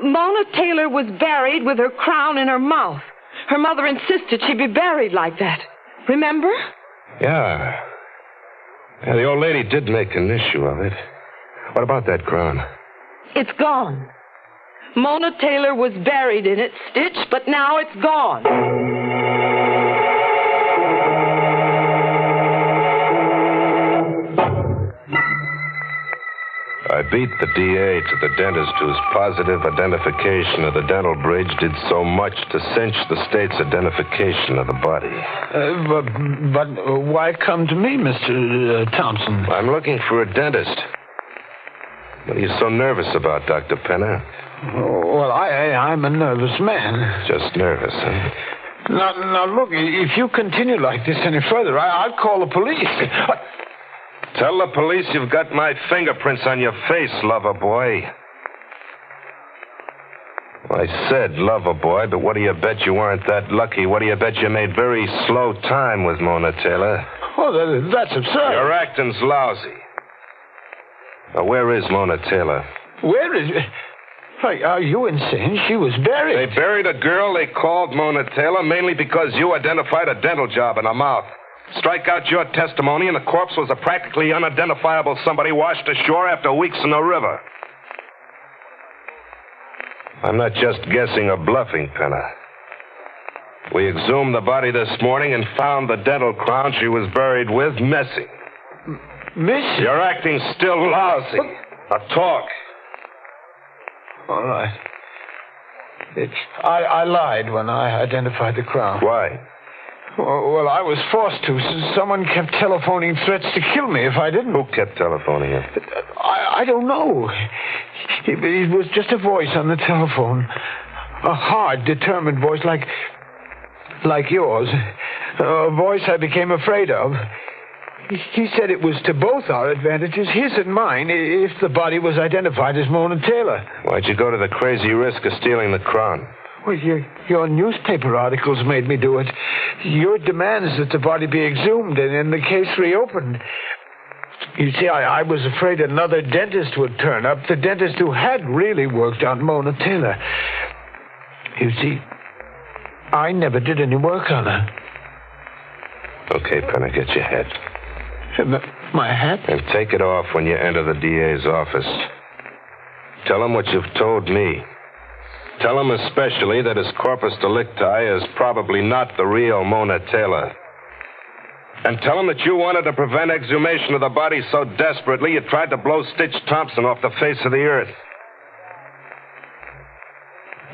Mona Taylor was buried with her crown in her mouth. Her mother insisted she be buried like that. Remember? Yeah. Yeah, the old lady did make an issue of it. What about that crown? It's gone. Mona Taylor was buried in it, Stitch, but now it's gone. I beat the DA to the dentist whose positive identification of the dental bridge did so much to cinch the state's identification of the body. But why come to me, Mr. Thompson? I'm looking for a dentist. What are you so nervous about, Dr. Penner? Well, I'm a nervous man. Just nervous, huh? Now, look, if you continue like this any further, I'll call the police. Tell the police you've got my fingerprints on your face, lover boy. I said lover boy, but what do you bet you weren't that lucky? What do you bet you made very slow time with Mona Taylor? Oh, that's absurd. Your acting's lousy. Now, where is Mona Taylor? Where is... Are you insane? She was buried. They buried a girl they called Mona Taylor mainly because you identified a dental job in her mouth. Strike out your testimony, and the corpse was a practically unidentifiable somebody washed ashore after weeks in the river. I'm not just guessing or bluffing, Penner. We exhumed the body this morning and found the dental crown she was buried with missing. Missing? Your acting's still lousy. Now talk. All right. I lied when I identified the crown. Why? Well, I was forced to. Someone kept telephoning threats to kill me if I didn't. Who kept telephoning you? I don't know. It was just a voice on the telephone. A hard, determined voice like yours. A voice I became afraid of. He said it was to both our advantages, his and mine, if the body was identified as Mona Taylor. Why'd you go to the crazy risk of stealing the crown? Well, your newspaper articles made me do it. Your demands that the body be exhumed and the case reopened. You see, I was afraid another dentist would turn up, the dentist who had really worked on Mona Taylor. You see, I never did any work on her. Okay, Penner, get your hat. My hat? And take it off when you enter the DA's office. Tell him what you've told me. Tell him especially that his corpus delicti is probably not the real Mona Taylor. And tell him that you wanted to prevent exhumation of the body so desperately you tried to blow Stitch Thompson off the face of the earth.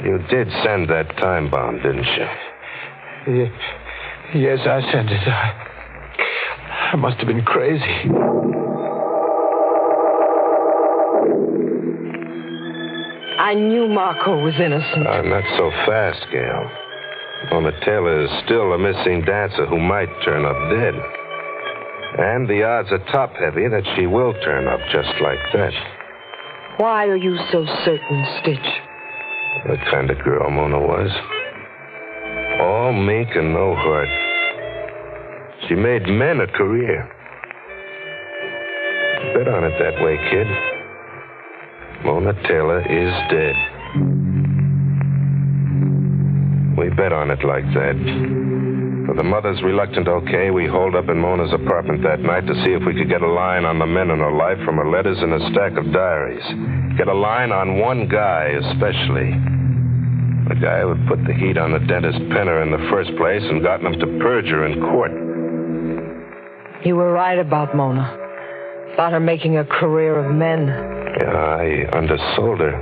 You did send that time bomb, didn't you? Yes, I sent it. I must have been crazy. I knew Marco was innocent. Not so fast, Gail. Mona Taylor is still a missing dancer who might turn up dead. And the odds are top-heavy that she will turn up just like that. Why are you so certain, Stitch? The kind of girl Mona was. All meek and no heart. She made men a career. Bet on it that way, kid. Mona Taylor is dead. We bet on it like that. With the mother's reluctant okay, we holed up in Mona's apartment that night to see if we could get a line on the men in her life from her letters and a stack of diaries. Get a line on one guy especially. The guy who had put the heat on the dentist Penner in the first place and gotten him to perjure in court. You were right about Mona. About her making a career of men. Yeah, I undersold her.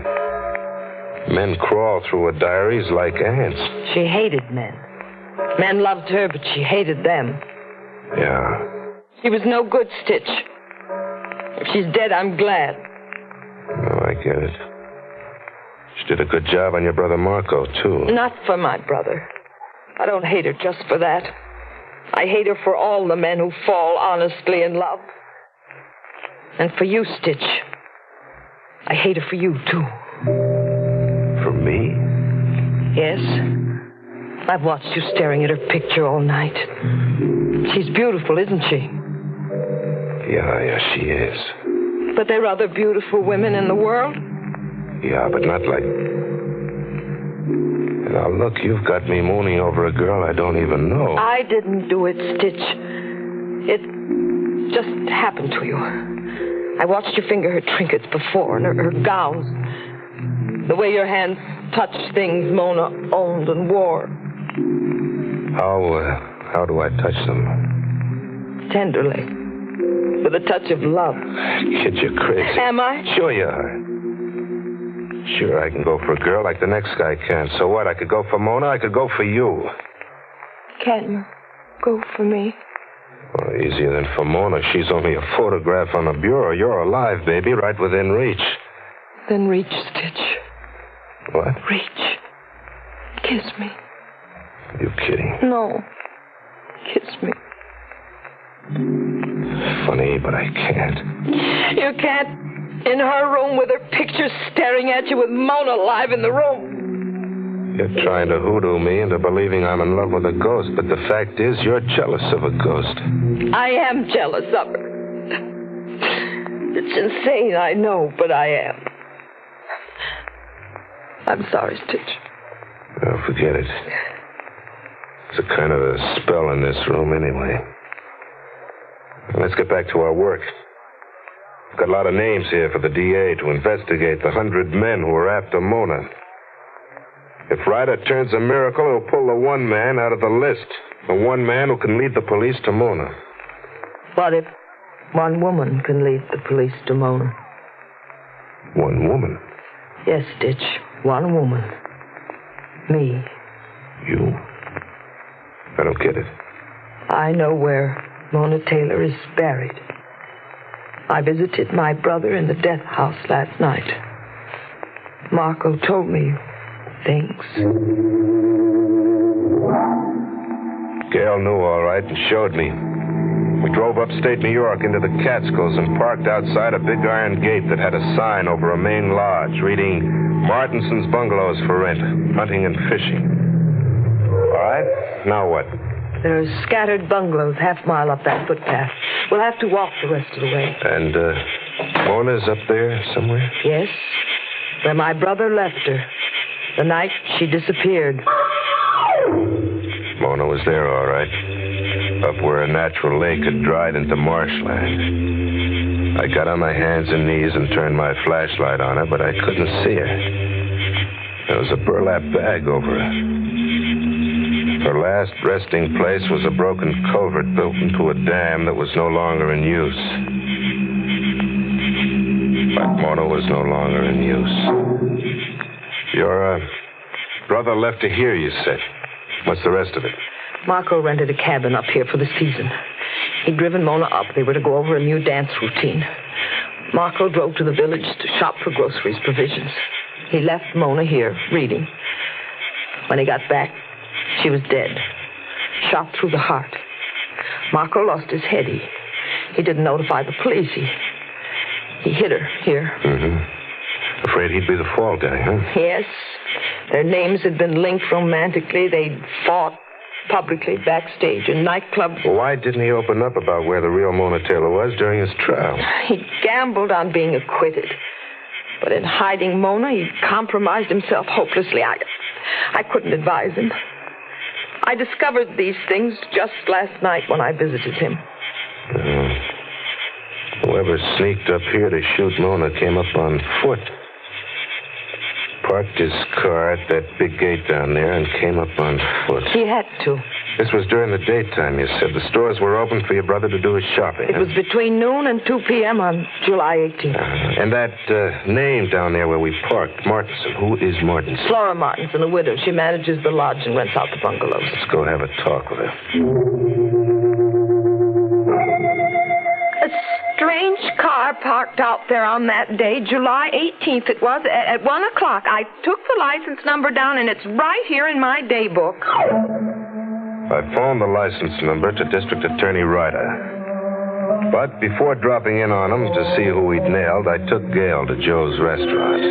Men crawl through her diaries like ants. She hated men. Men loved her, but she hated them. Yeah. She was no good, Stitch. If she's dead, I'm glad. Oh, I get it. She did a good job on your brother Marco, too. Not for my brother. I don't hate her just for that. I hate her for all the men who fall honestly in love. And for you, Stitch. I hate her for you, too. For me? Yes. I've watched you staring at her picture all night. She's beautiful, isn't she? Yeah, she is. But there are other beautiful women in the world. Yeah, but not like... Now, look, you've got me mooning over a girl I don't even know. I didn't do it, Stitch. It just happened to you. I watched you finger her trinkets before, and her gowns. The way your hands touched things Mona owned and wore. How do I touch them? Tenderly. With a touch of love. Kid, you're crazy. Am I? Sure you are. Sure, I can go for a girl like the next guy can. So what? I could go for Mona, I could go for you. Can you go for me? Well, easier than for Mona. She's only a photograph on the bureau. You're alive, baby, right within reach. Then reach, Stitch. What? Reach. Kiss me. You kidding? No. Kiss me. Funny, but I can't. You can't. In her room with her picture staring at you with Mona alive in the room. You're trying to hoodoo me into believing I'm in love with a ghost, but the fact is you're jealous of a ghost. I am jealous of her. It's insane, I know, but I am. I'm sorry, Stitch. Oh, forget it. It's a kind of a spell in this room anyway. Let's get back to our work. We've got a lot of names here for the DA to investigate the 100 men who are after Mona. If Ryder turns a miracle, he'll pull the one man out of the list. The one man who can lead the police to Mona. What if one woman can lead the police to Mona? One woman? Yes, Stitch. One woman. Me. You? I don't get it. I know where Mona Taylor is buried. I visited my brother in the death house last night. Marco told me things. Gail knew all right and showed me. We drove upstate New York into the Catskills and parked outside a big iron gate that had a sign over a main lodge reading Martinson's Bungalows for rent, hunting and fishing. All right, now what? There are scattered bungalows half-mile up that footpath. We'll have to walk the rest of the way. And, Mona's up there somewhere? Yes, where my brother left her, the night she disappeared. Mona was there, all right. Up where a natural lake had dried into marshland. I got on my hands and knees and turned my flashlight on her, but I couldn't see her. There was a burlap bag over her. Her last resting place was a broken culvert built into a dam that was no longer in use. But Mona was no longer in use. Your brother left her here, you said. What's the rest of it? Marco rented a cabin up here for the season. He'd driven Mona up. They were to go over a new dance routine. Marco drove to the village to shop for groceries, provisions. He left Mona here, reading. When he got back, she was dead. Shot through the heart. Marco lost his head. He didn't notify the police. He hid her here. Mm-hmm. Afraid he'd be the fall guy, huh? Yes. Their names had been linked romantically. They'd fought publicly backstage in nightclubs. Well, why didn't he open up about where the real Mona Taylor was during his trial? He gambled on being acquitted. But in hiding Mona, he compromised himself hopelessly. I couldn't advise him. I discovered these things just last night when I visited him. Whoever sneaked up here to shoot Mona came up on foot. Parked his car at that big gate down there and came up on foot. He had to. This was during the daytime, you said. The stores were open for your brother to do his shopping. It was between noon and 2 p.m. on July 18th. And that name down there where we parked, Martinson. Who is Martinson? Flora Martinson, a widow. She manages the lodge and rents out the bungalows. Let's go have a talk with her. A strange car parked out there on that day, July 18th. It was at 1 o'clock. I took the license number down, and it's right here in my day book. I phoned the license number to District Attorney Ryder. But before dropping in on him to see who we'd nailed, I took Gail to Joe's restaurant.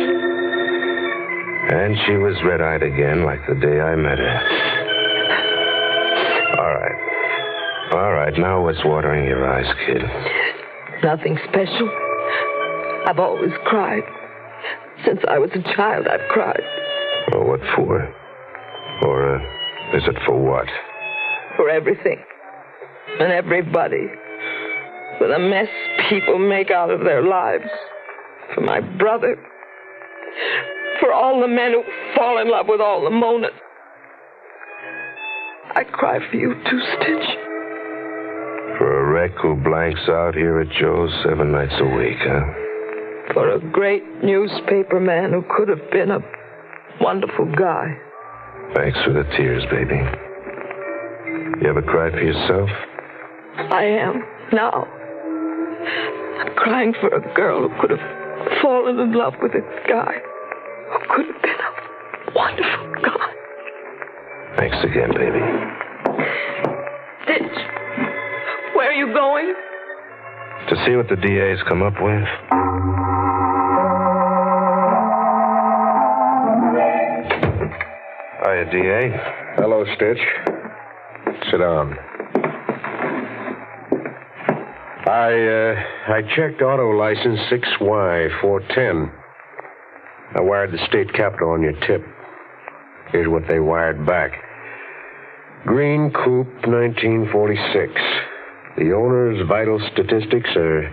And she was red-eyed again like the day I met her. All right, now what's watering your eyes, kid? Nothing special. I've always cried. Since I was a child, I've cried. Well, what for? Or is it for what? For everything. And everybody. For the mess people make out of their lives. For my brother. For all the men who fall in love with all the Monas. I cry for you too, Stitch. For a wreck who blanks out here at Joe's 7 nights a week, huh? For a great newspaper man who could have been a wonderful guy. Thanks for the tears, baby. You ever cry for yourself? I am, now. I'm crying for a girl who could have fallen in love with a guy who could have been a wonderful guy. Thanks again, baby. Stitch, where are you going? To see what the DA's come up with. Hiya, DA. Hello, Stitch. Sit down. I checked auto license 6Y410. I wired the state capitol on your tip. Here's what they wired back. Green Coupe, 1946. The owner's vital statistics are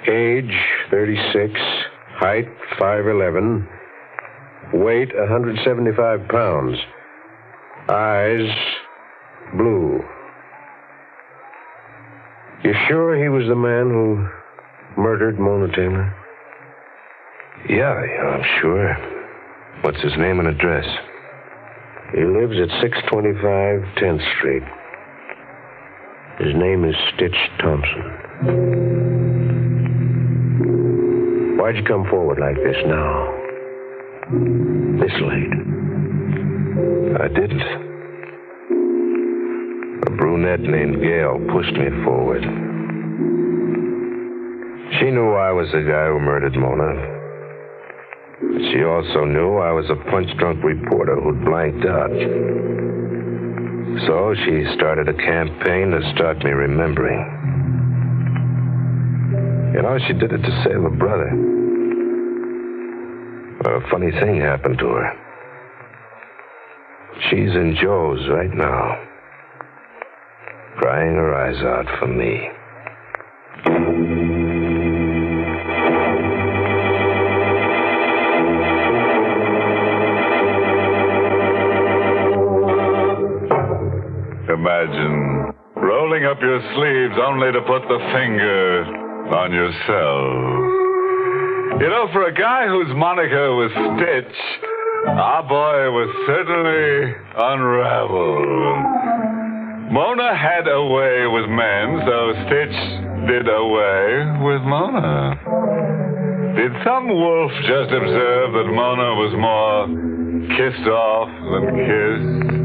age, 36, height, 5'11", weight, 175 pounds, eyes, blue. You sure he was the man who murdered Mona Taylor? Yeah, I'm sure. What's his name and address? He lives at 625 10th Street. His name is Stitch Thompson. Why'd you come forward like this now? This late? I didn't. A brunette named Gail pushed me forward. She knew I was the guy who murdered Mona. But she also knew I was a punch-drunk reporter who'd blanked out. So she started a campaign to start me remembering. You know, she did it to save her brother. But a funny thing happened to her. She's in Joe's right now, crying her eyes out for me. Imagine rolling up your sleeves only to put the finger on yourself. You know, for a guy whose moniker was Stitch, our boy was certainly unraveled. Mona had a way with men, so Stitch did away with Mona. Did some wolf just observe that Mona was more kissed off than kissed?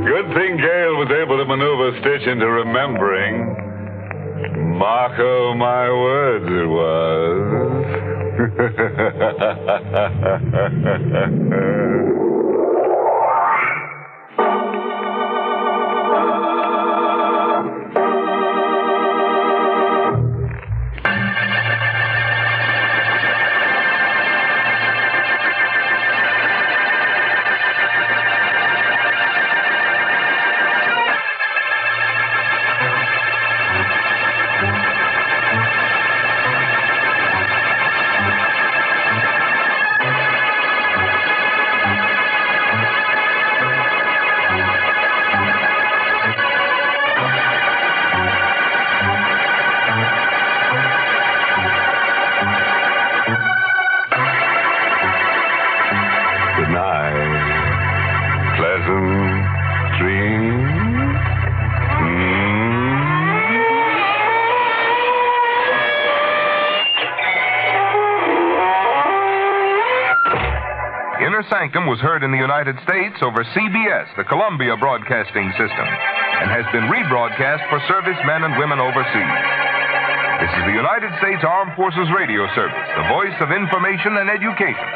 Good thing Gail was able to maneuver Stitch into remembering. Marco my words it was. Inner Sanctum was heard in the United States over CBS, the Columbia Broadcasting System, and has been rebroadcast for servicemen and women overseas. This is the United States Armed Forces Radio Service, the voice of information and education.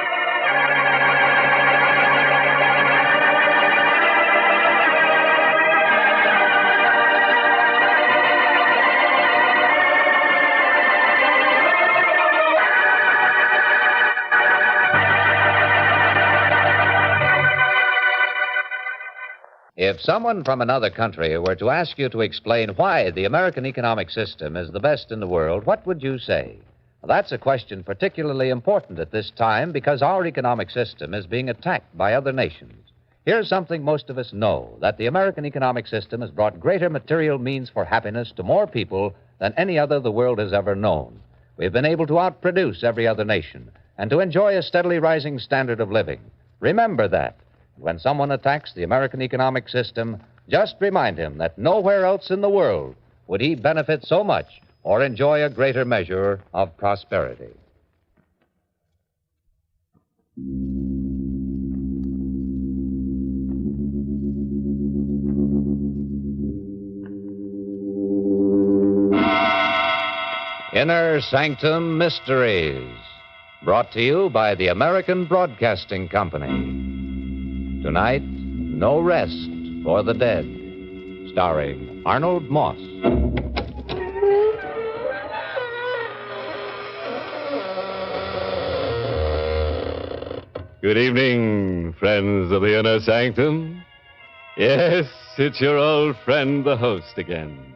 If someone from another country were to ask you to explain why the American economic system is the best in the world, what would you say? Well, that's a question particularly important at this time because our economic system is being attacked by other nations. Here's something most of us know, that the American economic system has brought greater material means for happiness to more people than any other the world has ever known. We've been able to outproduce every other nation and to enjoy a steadily rising standard of living. Remember that. When someone attacks the American economic system, just remind him that nowhere else in the world would he benefit so much or enjoy a greater measure of prosperity. Inner Sanctum Mysteries, brought to you by the American Broadcasting Company. Tonight, No Rest for the Dead, starring Arnold Moss. Good evening, friends of the Inner Sanctum. Yes, it's your old friend, the host, again,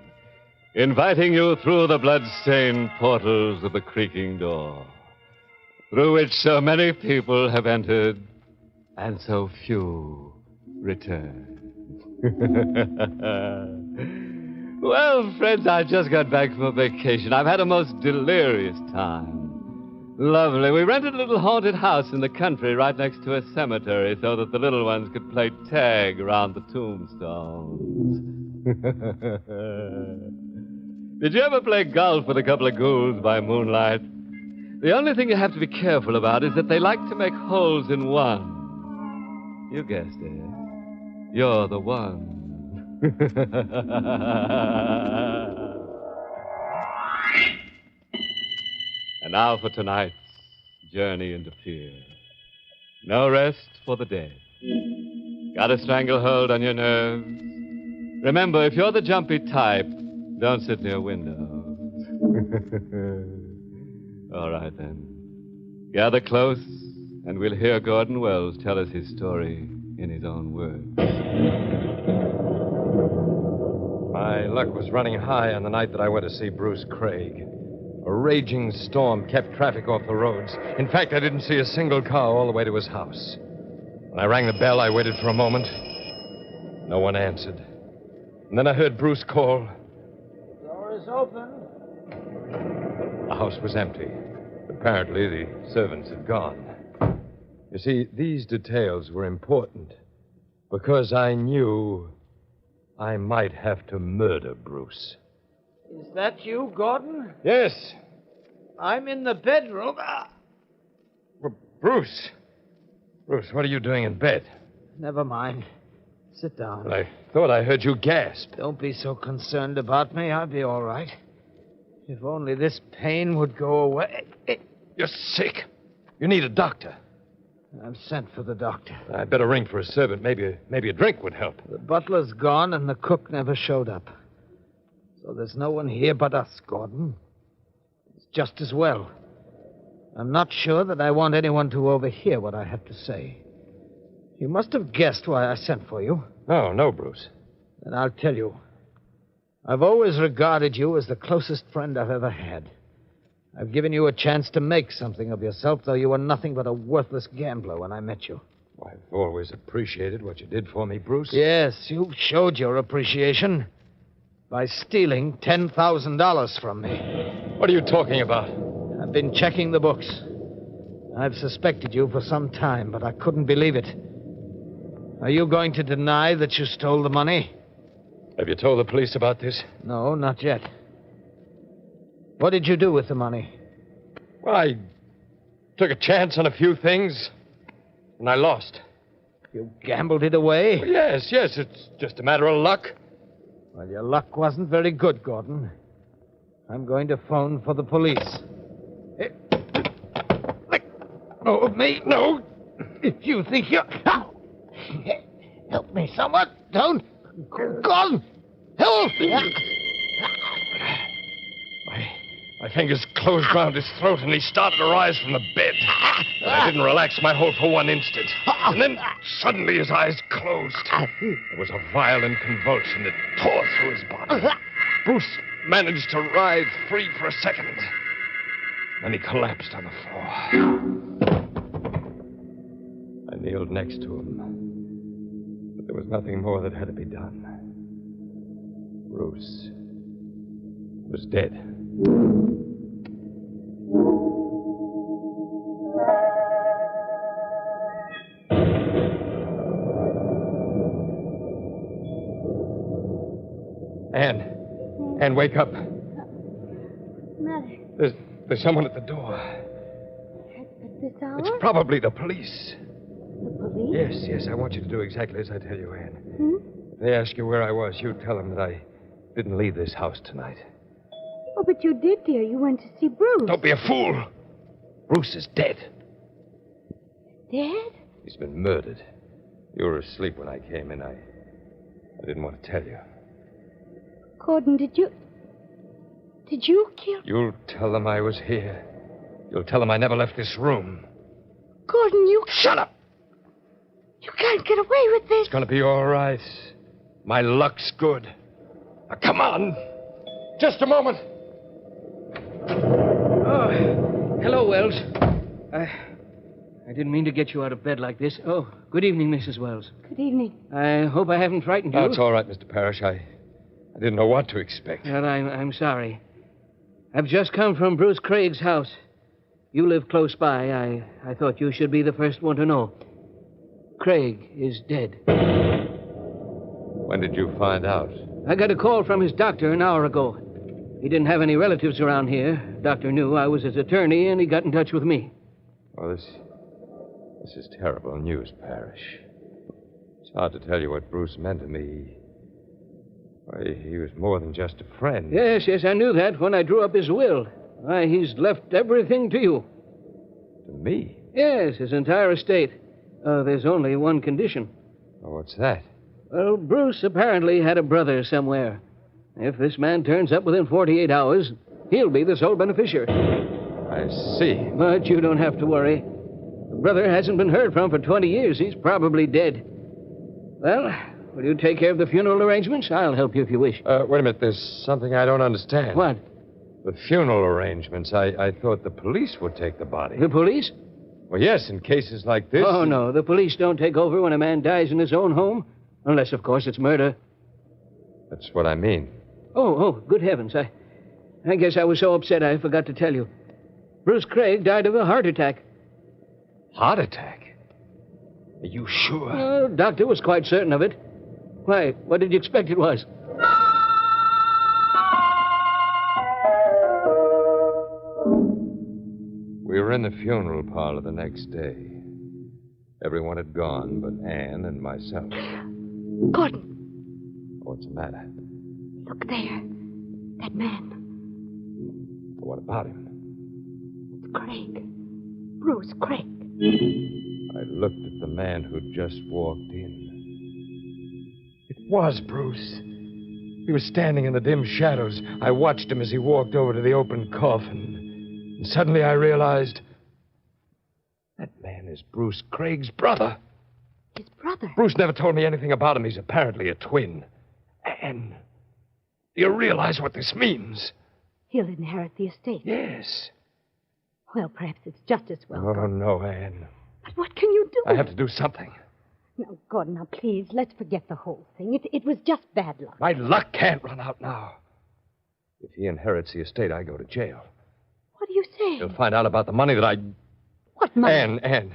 inviting you through the blood-stained portals of the creaking door, through which so many people have entered and so few return. Well, friends, I just got back from vacation. I've had a most delirious time. Lovely. We rented a little haunted house in the country right next to a cemetery so that the little ones could play tag around the tombstones. Did you ever play golf with a couple of ghouls by moonlight? The only thing you have to be careful about is that they like to make holes in one. You guessed it. You're the one. And now for tonight's journey into fear. No rest for the dead. Got a stranglehold on your nerves? Remember, if you're the jumpy type, don't sit near windows. All right, then. Gather close, and we'll hear Gordon Wells tell us his story in his own words. My luck was running high on the night that I went to see Bruce Craig. A raging storm kept traffic off the roads. In fact, I didn't see a single car all the way to his house. When I rang the bell, I waited for a moment. No one answered. And then I heard Bruce call. The door is open. The house was empty. Apparently, the servants had gone. You see, these details were important because I knew I might have to murder Bruce. Is that you, Gordon? Yes. I'm in the bedroom. Bruce. Bruce, what are you doing in bed? Never mind. Sit down. Well, I thought I heard you gasp. Don't be so concerned about me. I'll be all right. If only this pain would go away. You're sick. You need a doctor. I've sent for the doctor. I'd better ring for a servant. Maybe a drink would help. The butler's gone and the cook never showed up. So there's no one here but us, Gordon. It's just as well. I'm not sure that I want anyone to overhear what I have to say. You must have guessed why I sent for you. No, Bruce. Then I'll tell you. I've always regarded you as the closest friend I've ever had. I've given you a chance to make something of yourself, though you were nothing but a worthless gambler when I met you. Well, I've always appreciated what you did for me, Bruce. Yes, you showed your appreciation by stealing $10,000 from me. What are you talking about? I've been checking the books. I've suspected you for some time, but I couldn't believe it. Are you going to deny that you stole the money? Have you told the police about this? No, not yet. What did you do with the money? Well, I took a chance on a few things, and I lost. You gambled it away? Well, yes, it's just a matter of luck. Well, your luck wasn't very good, Gordon. I'm going to phone for the police. Let go of me. No. If you think you're... Help me, someone. Don't. Gordon, help! My fingers closed round his throat, and he started to rise from the bed. But I didn't relax my hold for one instant. And then, suddenly, his eyes closed. There was a violent convulsion that tore through his body. Bruce managed to writhe free for a second. Then he collapsed on the floor. I kneeled next to him. But there was nothing more that had to be done. Bruce was dead. Anne, wake up. Mother. There's someone at the door. At this hour? It's probably the police. The police? Yes, I want you to do exactly as I tell you, Anne. If they ask you where I was, you tell them that I didn't leave this house tonight. Oh, but you did, dear. You went to see Bruce. Don't be a fool. Bruce is dead. Dead? He's been murdered. You were asleep when I came in. I didn't want to tell you. Gordon, did you kill... You'll tell them I was here. You'll tell them I never left this room. Gordon, you... Shut up! You can't get away with this. It's going to be all right. My luck's good. Now, come on. Just a moment. Oh, hello, Wells. I didn't mean to get you out of bed like this. Oh, good evening, Mrs. Wells. Good evening. I hope I haven't frightened you. Oh, it's all right, Mr. Parrish. I didn't know what to expect. Well, I'm sorry. I've just come from Bruce Craig's house. You live close by. I thought you should be the first one to know. Craig is dead. When did you find out? I got a call from his doctor an hour ago. He didn't have any relatives around here. Doctor knew I was his attorney, and he got in touch with me. Well, this is terrible news, Parrish. It's hard to tell you what Bruce meant to me. Why, he was more than just a friend. Yes, I knew that when I drew up his will. Why, he's left everything to you. To me? Yes, his entire estate. There's only one condition. Oh, what's that? Well, Bruce apparently had a brother somewhere. If this man turns up within 48 hours, he'll be the sole beneficiary. I see. But you don't have to worry. The brother hasn't been heard from for 20 years. He's probably dead. Well, will you take care of the funeral arrangements? I'll help you if you wish. Wait a minute. There's something I don't understand. What? The funeral arrangements. I thought the police would take the body. The police? Well, yes, in cases like this. Oh, no. The police don't take over when a man dies in his own home. Unless, of course, it's murder. That's what I mean. Oh, good heavens. I guess I was so upset I forgot to tell you. Bruce Craig died of a heart attack. Heart attack? Are you sure? The doctor was quite certain of it. Why, what did you expect it was? We were in the funeral parlor the next day. Everyone had gone but Anne and myself. Gordon. What's the matter? Look there. That man. What about him? It's Craig. Bruce Craig. I looked at the man who'd just walked in. It was Bruce. He was standing in the dim shadows. I watched him as he walked over to the open coffin. And suddenly I realized that man is Bruce Craig's brother. His brother? Bruce never told me anything about him. He's apparently a twin. Anne, do you realize what this means? He'll inherit the estate. Yes. Well, perhaps it's just as well. Oh, no, Anne. But what can you do? I have to do something. No, Gordon, now, please, let's forget the whole thing. It was just bad luck. My luck can't run out now. If he inherits the estate, I go to jail. What are you saying? He'll find out about the money that I... What money? Anne.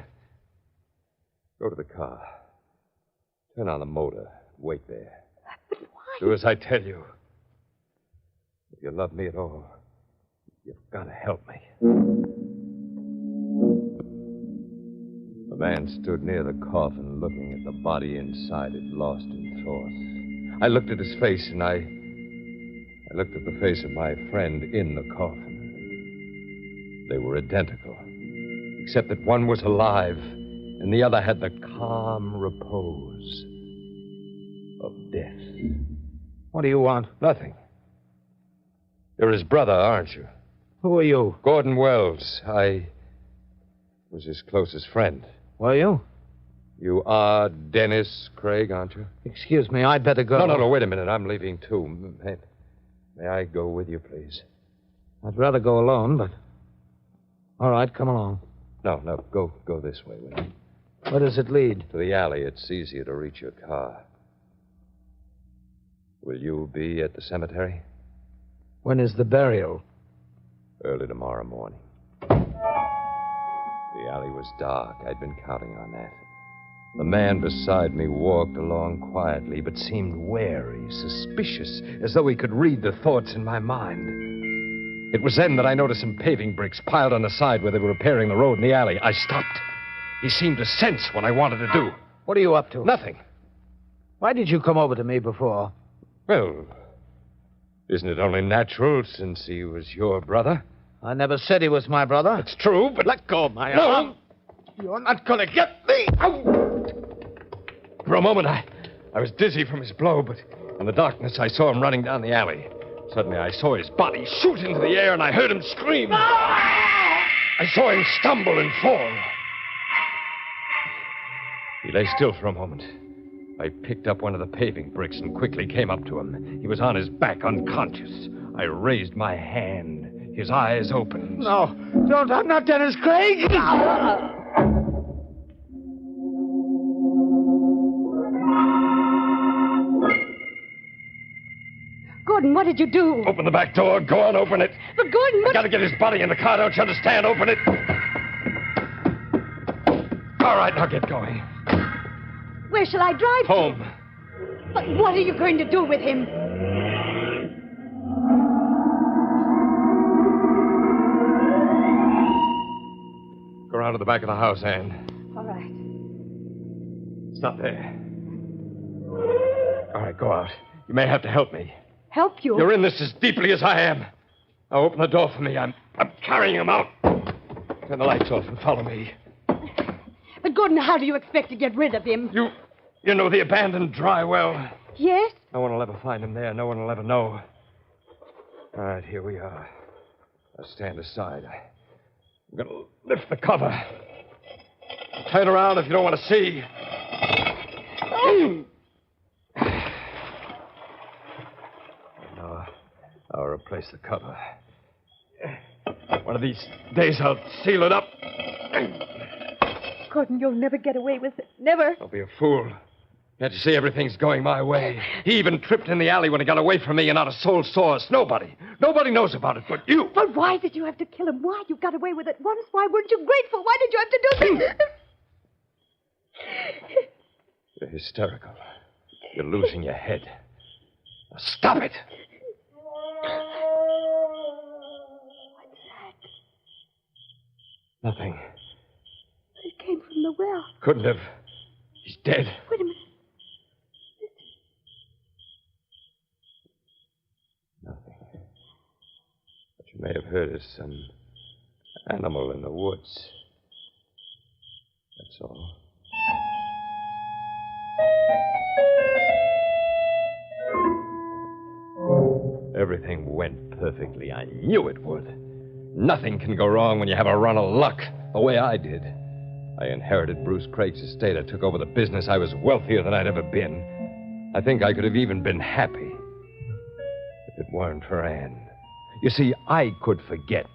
Go to the car. Turn on the motor. Wait there. But why? Do as I tell you. If you love me at all, you've got to help me. The man stood near the coffin, looking at the body inside it, lost in thought. I looked at his face, and I looked at the face of my friend in the coffin. They were identical, except that one was alive, and the other had the calm repose of death. What do you want? Nothing. You're his brother, aren't you? Who are you? Gordon Wells. I was his closest friend. Were you? You are Dennis Craig, aren't you? Excuse me, I'd better go. No, wait a minute. I'm leaving, too. May I go with you, please? I'd rather go alone, but... All right, come along. No, go this way, will you? Where does it lead? To the alley. It's easier to reach your car. Will you be at the cemetery? When is the burial? Early tomorrow morning. The alley was dark. I'd been counting on that. The man beside me walked along quietly, but seemed wary, suspicious, as though he could read the thoughts in my mind. It was then that I noticed some paving bricks piled on the side where they were repairing the road in the alley. I stopped. He seemed to sense what I wanted to do. What are you up to? Nothing. Why did you come over to me before? Well, isn't it only natural since he was your brother? I never said he was my brother. It's true, but... Let go of my No. arm. You're not going to get me. For a moment, I was dizzy from his blow, but in the darkness, I saw him running down the alley. Suddenly, I saw his body shoot into the air, and I heard him scream. I saw him stumble and fall. He lay still for a moment. I picked up one of the paving bricks and quickly came up to him. He was on his back, unconscious. I raised my hand. His eyes opened. No, don't. I'm not Dennis Craig. Gordon, what did you do? Open the back door. Go on, open it. But Gordon, I gotta get his body in the car, don't you understand? Open it. right, now get going. Where shall I drive to? Home. But what are you going to do with him? Go around to the back of the house, Anne. All right. It's not there. All right, go out. You may have to help me. Help you? You're in this as deeply as I am. Now open the door for me. I'm carrying him out. Turn the lights off and follow me. But, Gordon, how do you expect to get rid of him? You know the abandoned dry well. Yes? No one will ever find him there. No one will ever know. All right, here we are. Now stand aside. I'm going to lift the cover. Turn around if you don't want to see. Oh. Now, I'll replace the cover. One of these days I'll seal it up. Gordon, you'll never get away with it. Never. Don't be a fool. Can't you see everything's going my way? He even tripped in the alley when he got away from me and not a soul saw us. Nobody knows about it but you. But why did you have to kill him? Why? You got away with it once. Why weren't you grateful? Why did you have to do this? You're hysterical. You're losing your head. Now stop it. Nothing. It came from the well. Couldn't have. He's dead. Wait a minute. Nothing. What you may have heard is some animal in the woods. That's all. Everything went perfectly. I knew it would. Nothing can go wrong when you have a run of luck, the way I did. I inherited Bruce Craig's estate. I took over the business. I was wealthier than I'd ever been. I think I could have even been happy if it weren't for Anne. You see, I could forget,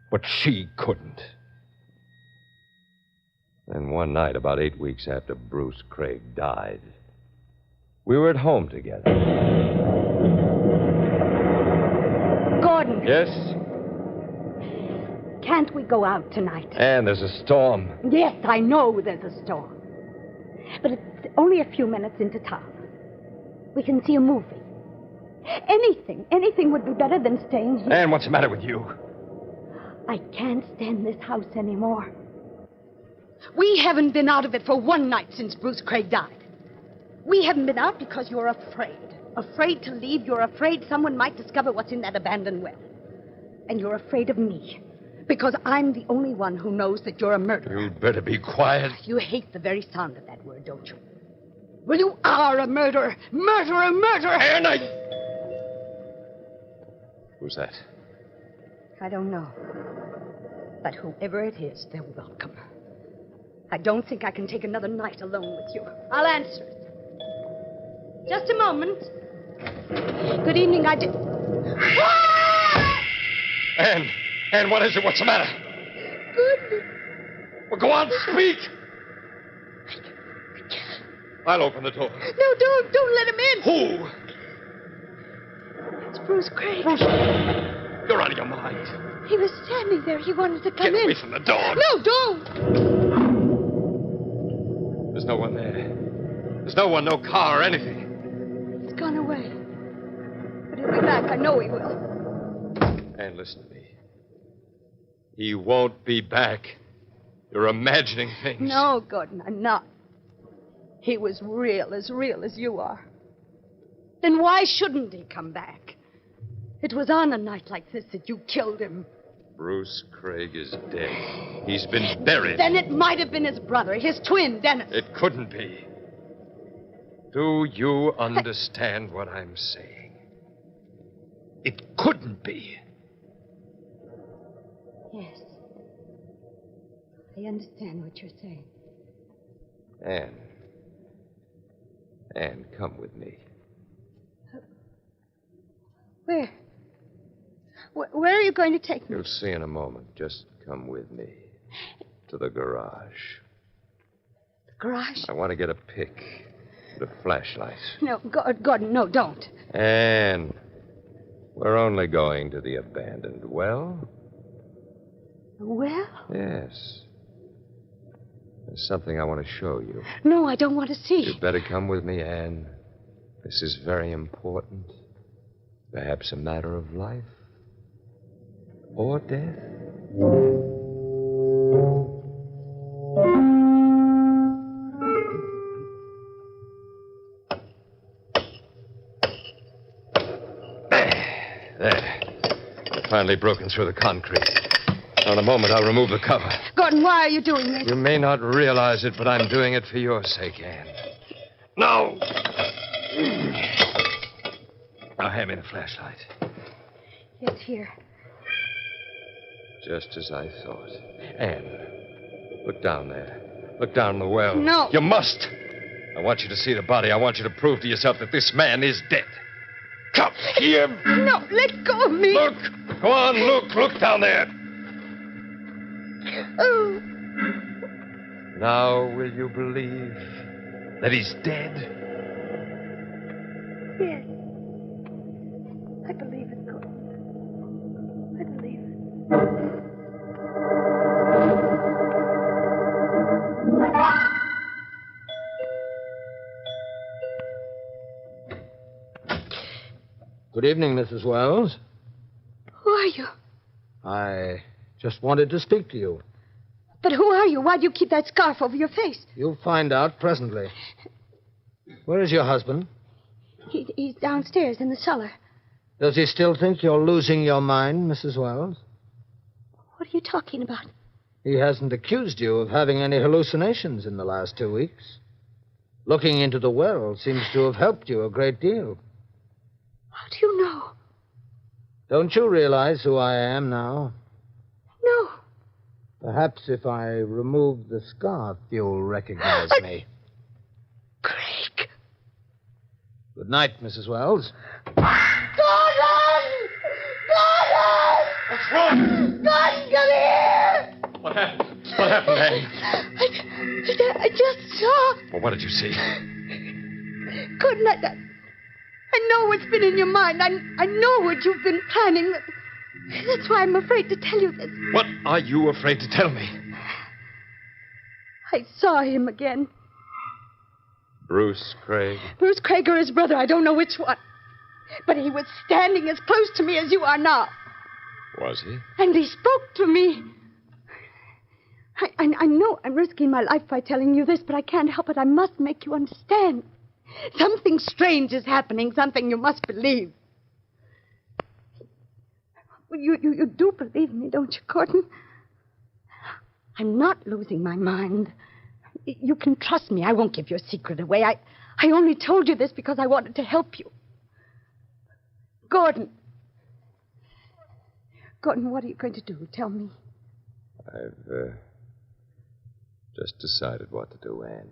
but she couldn't. Then one night, about 8 weeks after Bruce Craig died, we were at home together. Gordon. Yes? Can't we go out tonight? And there's a storm. Yes, I know there's a storm. But it's only a few minutes into town. We can see a movie. Anything would be better than staying here. Anne, what's the matter with you? I can't stand this house anymore. We haven't been out of it for one night since Bruce Craig died. We haven't been out because you're afraid. Afraid to leave. You're afraid someone might discover what's in that abandoned well. And you're afraid of me. Because I'm the only one who knows that you're a murderer. You'd better be quiet. You hate the very sound of that word, don't you? Well, you are a murderer. Murderer. Anne, Who's that? I don't know. But whoever it is, they're welcome. I don't think I can take another night alone with you. I'll answer it. Just a moment. Good evening, Anne, what is it? What's the matter? Goodness. Well, go on, speak. I'll open the door. No, don't let him in. Who? It's Bruce Craig. Bruce, you're out of your mind. He was standing there. He wanted to come in. Get away from the door. No, don't. There's no one there. There's no one, no car or anything. He's gone away. But he'll be back. I know he will. Anne, listen to me. He won't be back. You're imagining things. No, Gordon, I'm not. He was real as you are. Then why shouldn't he come back? It was on a night like this that you killed him. Bruce Craig is dead. He's been buried. Then it might have been his brother, his twin, Dennis. It couldn't be. Do you understand what I'm saying? It couldn't be. Yes. I understand what you're saying. Anne, come with me. Where? Where are you going to take me? You'll see in a moment. Just come with me. To the garage. The garage? I want to get a pick and a flashlight. No, Gordon, no, don't. Anne, we're only going to the abandoned well. Well? Yes. There's something I want to show you. No, I don't want to see. You'd better come with me, Anne. This is very important. Perhaps a matter of life or death. There. Finally broken through the concrete. Now, in a moment, I'll remove the cover. Gordon, why are you doing this? You may not realize it, but I'm doing it for your sake, Anne. No! Now, hand me the flashlight. Yes, here. Just as I thought. Anne, look down there. Look down the well. No. You must. I want you to see the body. I want you to prove to yourself that this man is dead. Come here. No, let go of me. Look. Go on, look. Look down there. Oh. Now, will you believe that he's dead? Yes. I believe it, Gordon. I believe it. Good evening, Mrs. Wells. Who are you? I just wanted to speak to you. But who are you? Why do you keep that scarf over your face? You'll find out presently. Where is your husband? He's downstairs in the cellar. Does he still think you're losing your mind, Mrs. Wells? What are you talking about? He hasn't accused you of having any hallucinations in the last 2 weeks. Looking into the well seems to have helped you a great deal. How do you know? Don't you realize who I am now? No. Perhaps if I remove the scarf, you'll recognize me. Craig. Good night, Mrs. Wells. Gordon! Gordon! What's wrong? Gordon, come here! What happened? What happened, Anne? I just saw. Well, what did you see? Gordon, I know what's been in your mind. I know what you've been planning. That's why I'm afraid to tell you this. What are you afraid to tell me? I saw him again. Bruce Craig. Bruce Craig or his brother, I don't know which one. But he was standing as close to me as you are now. Was he? And he spoke to me. I know I'm risking my life by telling you this, but I can't help it. I must make you understand. Something strange is happening, something you must believe. Well, you do believe me, don't you, Gordon? I'm not losing my mind. You can trust me. I won't give your secret away. I only told you this because I wanted to help you. Gordon. Gordon, what are you going to do? Tell me. I've just decided what to do, Anne.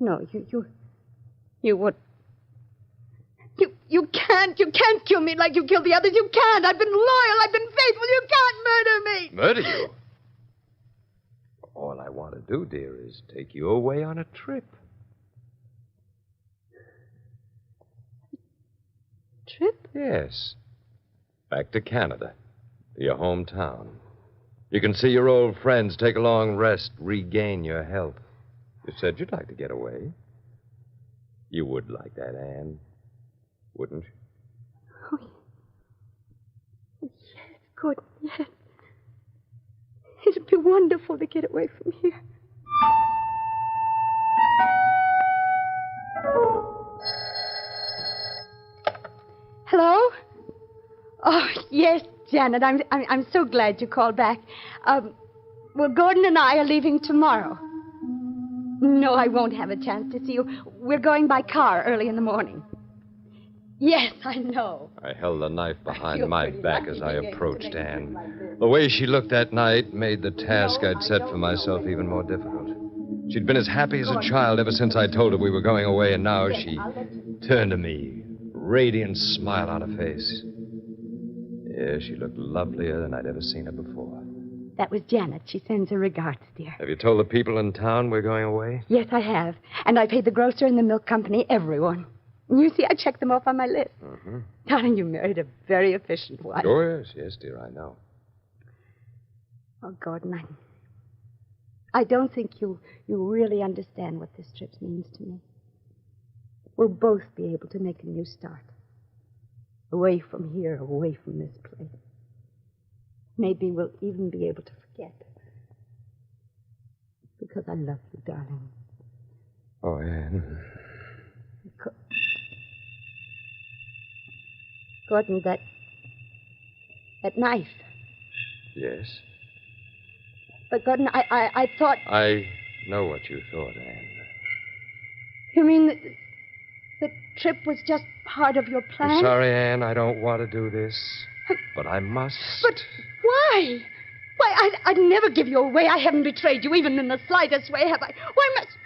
No, you would. You can't kill me like you killed the others. You can't. I've been loyal. I've been faithful. You can't murder me. Murder you? All I want to do, dear, is take you away on a trip. Trip? Yes. Back to Canada, to your hometown. You can see your old friends, take a long rest, regain your health. You said you'd like to get away. You would like that, Anne, wouldn't you? Oh, yes, good, yes. It'd be wonderful to get away from here. Hello? Oh, yes, Janet. I'm so glad you called back. Well, Gordon and I are leaving tomorrow. No, I won't have a chance to see you. We're going by car early in the morning. Yes, I know. I held the knife behind feel my pretty back lucky as to I be able to approached make a Anne. like this. The way she looked that night made the task I'd set for myself even more difficult. She'd been as happy as a child ever since I told her we were going away, and now she turned to me, radiant smile on her face. Yeah, she looked lovelier than I'd ever seen her before. That was Janet. She sends her regards, dear. Have you told the people in town we're going away? Yes, I have. And I paid the grocer and the milk company, everyone. And you see, I checked them off on my list. Mm-hmm. Darling, you married a very efficient wife. Oh, yes, dear, I know. Oh, Gordon, I don't think you really understand what this trip means to me. We'll both be able to make a new start. Away from here, away from this place. Maybe we'll even be able to forget. Because I love you, darling. Oh, Anne. Gordon, that knife. Yes? But, Gordon, I thought... I know what you thought, Anne. You mean the trip was just part of your plan? I'm sorry, Anne. I don't want to do this. But I must. But why? Why, I'd never give you away. I haven't betrayed you even in the slightest way, have I? Why must...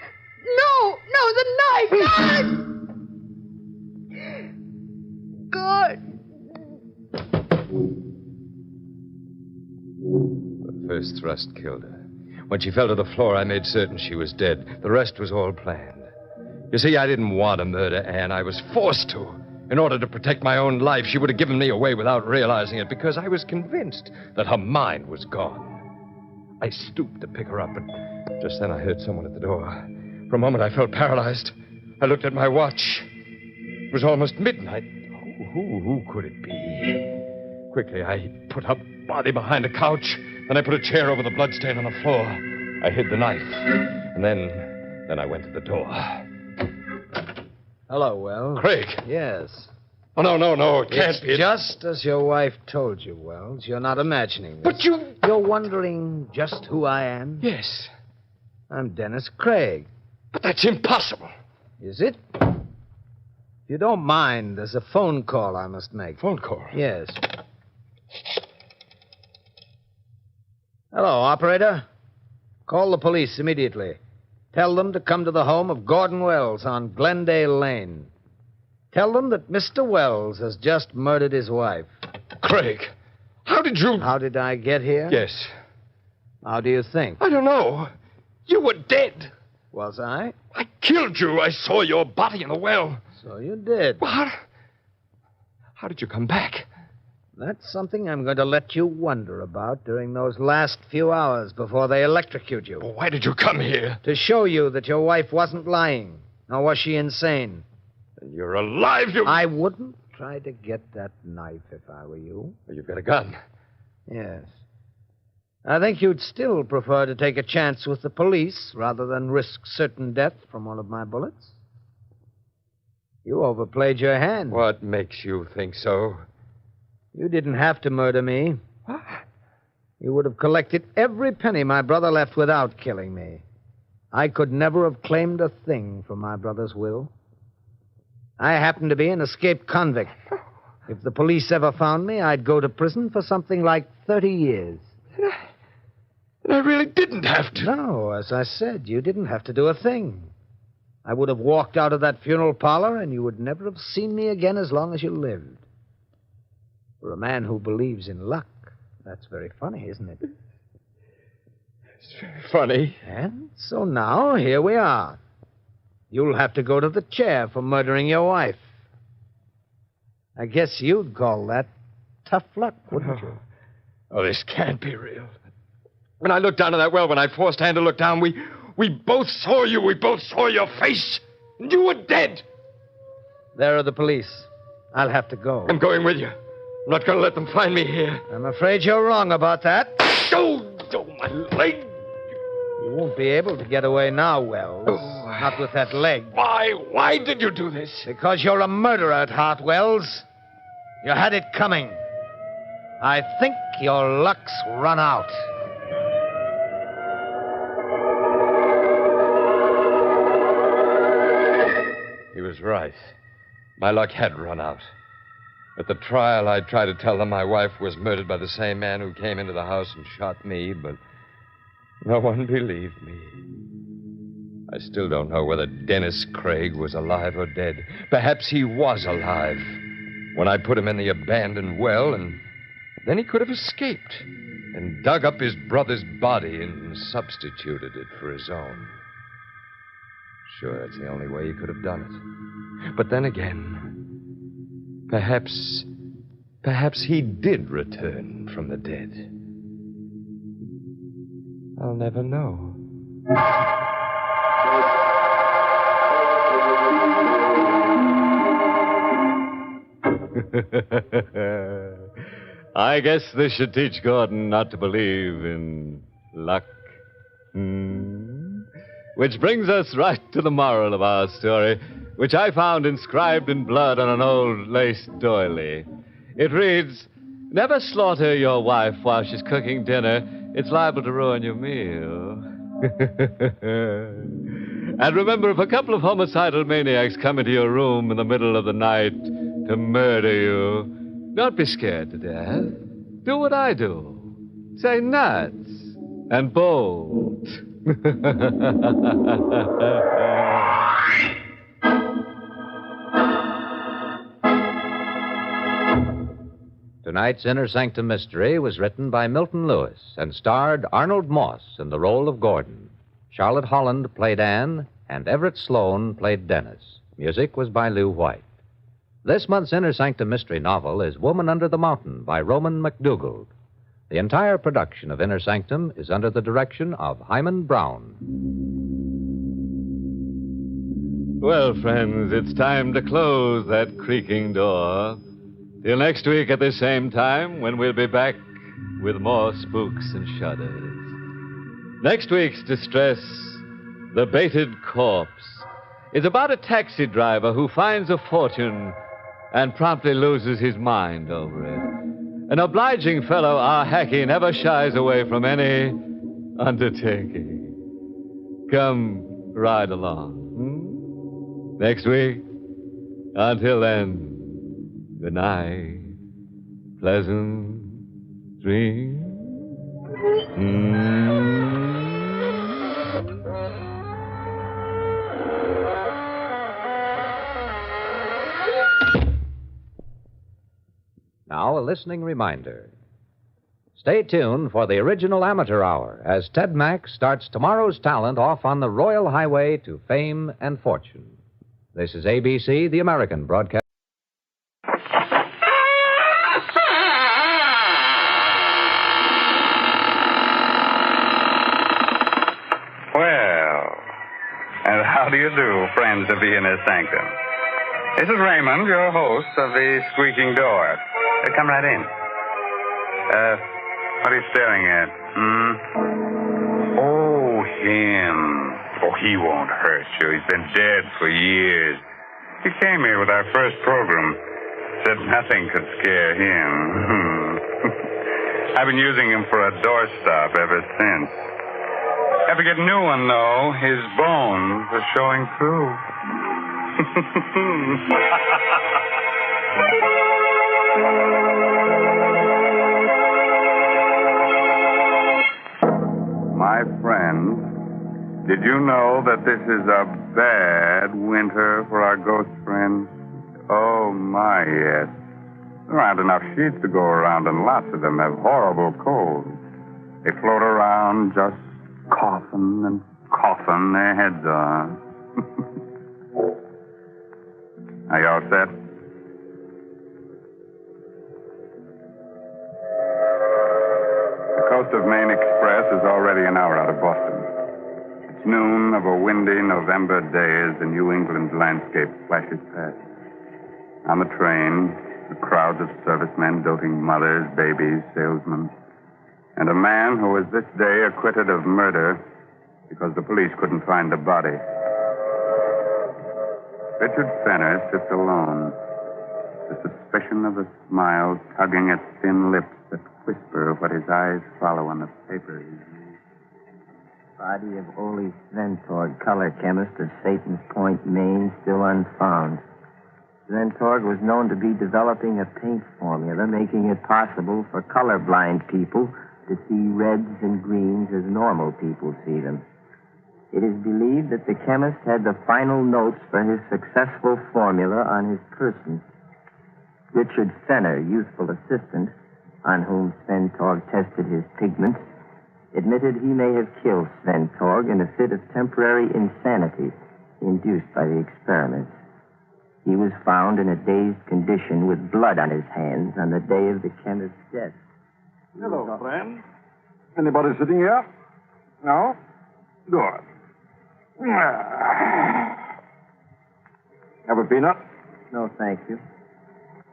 No, the knife! God. The first thrust killed her. When she fell to the floor, I made certain she was dead. The rest was all planned. You see, I didn't want to murder Anne. I was forced to. In order to protect my own life, she would have given me away without realizing it because I was convinced that her mind was gone. I stooped to pick her up, but just then I heard someone at the door. For a moment, I felt paralyzed. I looked at my watch. It was almost midnight. Who could it be? Quickly, I put her body behind a couch. Then I put a chair over the bloodstain on the floor. I hid the knife. And then I went to the door. Hello, Wells. Craig. Yes. Oh, no, it can't be. Just as your wife told you, Wells. You're not imagining this. But You're wondering just who I am? Yes. I'm Dennis Craig. But that's impossible. Is it? If you don't mind, there's a phone call I must make. Phone call? Yes. Hello, operator. Call the police immediately. Tell them to come to the home of Gordon Wells on Glendale Lane. Tell them that Mr. Wells has just murdered his wife. Craig, how did you... How did I get here? Yes. How do you think? I don't know. You were dead. Was I? I killed you. I saw your body in the well. So you did. Well, how did you come back? That's something I'm going to let you wonder about during those last few hours before they electrocute you. Well, why did you come here? To show you that your wife wasn't lying, nor was she insane. And you're alive, you... I wouldn't try to get that knife if I were you. Well, you've got a gun. Yes. I think you'd still prefer to take a chance with the police rather than risk certain death from one of my bullets. You overplayed your hand. What makes you think so? You didn't have to murder me. What? You would have collected every penny my brother left without killing me. I could never have claimed a thing from my brother's will. I happen to be an escaped convict. If the police ever found me, I'd go to prison for something like 30 years. And I really didn't have to. No, as I said, you didn't have to do a thing. I would have walked out of that funeral parlor, and you would never have seen me again as long as you lived. For a man who believes in luck, that's very funny, isn't it? It's very funny. And so now, here we are. You'll have to go to the chair for murdering your wife. I guess you'd call that tough luck, wouldn't you? Oh, this can't be real. When I looked down to that well, when I forced Anne to look down, we both saw you. We both saw your face. And you were dead. There are the police. I'll have to go. I'm going with you. I'm not going to let them find me here. I'm afraid you're wrong about that. Oh, my leg. You won't be able to get away now, Wells. Oh. Not with that leg. Why did you do this? Because you're a murderer at heart, Wells. You had it coming. I think your luck's run out. He was right. My luck had run out. At the trial, I tried to tell them my wife was murdered by the same man who came into the house and shot me, but no one believed me. I still don't know whether Dennis Craig was alive or dead. Perhaps he was alive when I put him in the abandoned well, and then he could have escaped and dug up his brother's body and substituted it for his own. Sure, that's the only way he could have done it. But then again, perhaps he did return from the dead. I'll never know. I guess this should teach Gordon not to believe in luck. Which brings us right to the moral of our story, which I found inscribed in blood on an old lace doily. It reads, "Never slaughter your wife while she's cooking dinner. It's liable to ruin your meal." And remember, if a couple of homicidal maniacs come into your room in the middle of the night to murder you, don't be scared to death. Do what I do. Say nuts and bolt. Tonight's Inner Sanctum Mystery was written by Milton Lewis and starred Arnold Moss in the role of Gordon. Charlotte Holland played Anne, and Everett Sloane played Dennis. Music was by Lew White. This month's Inner Sanctum Mystery novel is Woman Under the Mountain by Roman McDougald. The entire production of Inner Sanctum is under the direction of Hyman Brown. Well, friends, it's time to close that creaking door. Till next week at the same time, when we'll be back with more spooks and shudders. Next week's Distress, The Baited Corpse, is about a taxi driver who finds a fortune and promptly loses his mind over it. An obliging fellow, our Hackey never shies away from any undertaking. Come, ride along. Next week. Until then, good night. Pleasant dreams. Now, a listening reminder. Stay tuned for the original Amateur Hour as Ted Mack starts tomorrow's talent off on the royal highway to fame and fortune. This is ABC, the American broadcast. Well, and how do you do, friends of the Inner Sanctum? This is Raymond, your host of the Squeaking Door. Come right in. What are you staring at? Oh, him. Oh, he won't hurt you. He's been dead for years. He came here with our first program. Said nothing could scare him. I've been using him for a doorstop ever since. Have to get a new one, though. His bones are showing through. My friends, did you know that this is a bad winter for our ghost friends? Oh, my, yes. There aren't enough sheets to go around, and lots of them have horrible colds. They float around just coughing and coughing their heads on. Are you all set? The Coast of Maine Express is already an hour out of Boston. It's noon of a windy November day as the New England landscape flashes past. On the train, the crowds of servicemen, doting mothers, babies, salesmen, and a man who was this day acquitted of murder because the police couldn't find the body. Richard Fenner sits alone, the suspicion of a smile tugging at thin lips that whisper what his eyes follow on the paper. Body of Ole Sventorg, color chemist of Satan's Point, Maine, still unfound. Sventorg was known to be developing a paint formula making it possible for colorblind people to see reds and greens as normal people see them. It is believed that the chemist had the final notes for his successful formula on his person. Richard Fenner, youthful assistant, on whom Sventorg tested his pigments, admitted he may have killed Sventorg in a fit of temporary insanity induced by the experiments. He was found in a dazed condition with blood on his hands on the day of the chemist's death. Hello, friend. Anybody sitting here? No? Good. Have a peanut? No, thank you.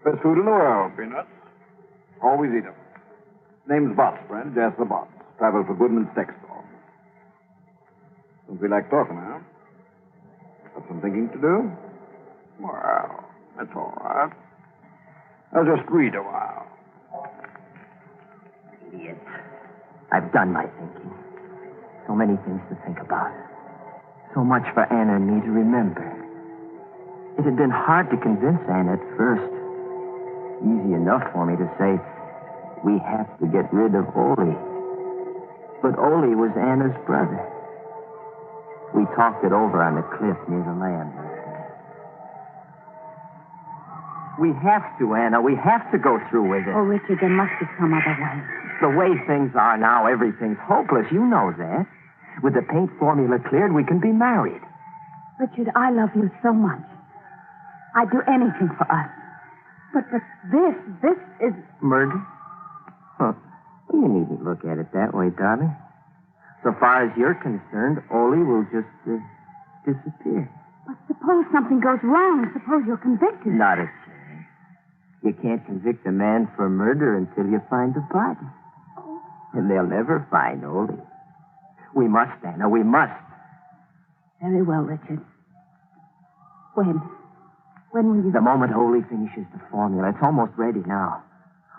Best food in the world, peanuts. Always eat them. Name's Bots, friend. Just the Bots. Travel for Goodman's Steak Store. Don't feel like talking, huh? Got some thinking to do? Well, that's all right. I'll just read a while. Idiot. I've done my thinking. So many things to think about. So much for Anna and me to remember. It had been hard to convince Anna at first. Easy enough for me to say, we have to get rid of Ole. But Ole was Anna's brother. We talked it over on the cliff near the land. We have to, Anna. We have to go through with it. Oh, Richard, there must be some other way. The way things are now, everything's hopeless. You know that. With the paint formula cleared, we can be married. Richard, I love you so much. I'd do anything for us. But this is... Murder? Huh. You needn't look at it that way, darling. So far as you're concerned, Ole will just disappear. But suppose something goes wrong. Suppose you're convicted. Not a chance. You can't convict a man for murder until you find the body. And they'll never find Ole. We must, Anna. We must. Very well, Richard. When? When will you... The moment Ole finishes the formula. It's almost ready now.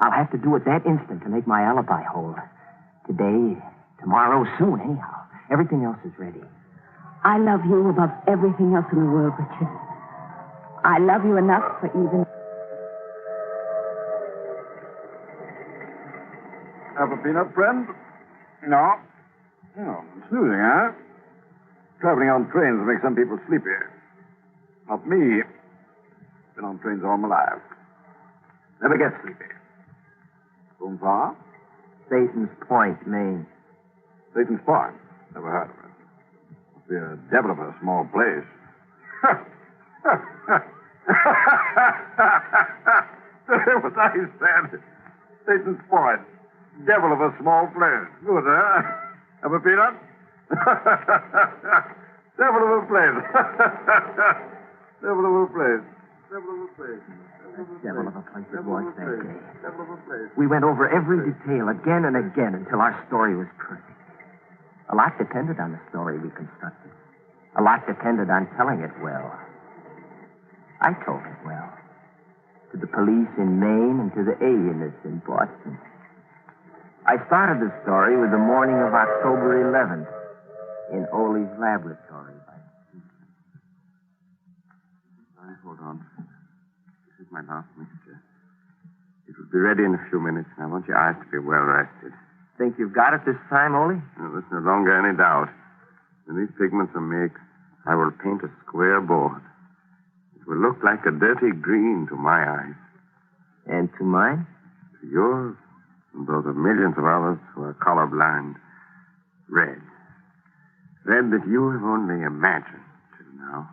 I'll have to do it that instant to make my alibi hold. Today, tomorrow, soon, anyhow. Everything else is ready. I love you above everything else in the world, Richard. I love you enough for even... Have a peanut, friend? No. Oh, snoozing, huh? Traveling on trains will make some people sleepy. Not me. Been on trains all my life. Never get sleepy. Going far? Satan's Point, Maine. Satan's Point? Never heard of it. Must be a devil of a small place. What I said. Satan's Point. Devil of a small place. Good, huh? Have a peanut? Devil of a place. Devil of a place. Devil of a place. Devil of a place it was that day. We went over every detail again and again until our story was perfect. A lot depended on the story we constructed. A lot depended on telling it well. I told it well. To the police in Maine and to the alienists in Boston. I started the story with the morning of October 11th in Ole's laboratory. Hold on. This is my last mixture. It will be ready in a few minutes. I want your eyes to be well rested. Think you've got it this time, Ole? No, there's no longer any doubt. When these pigments are mixed, I will paint a square board. It will look like a dirty green to my eyes. And to mine? To yours, and those of millions of others who are colorblind. Red. Red that you have only imagined till now.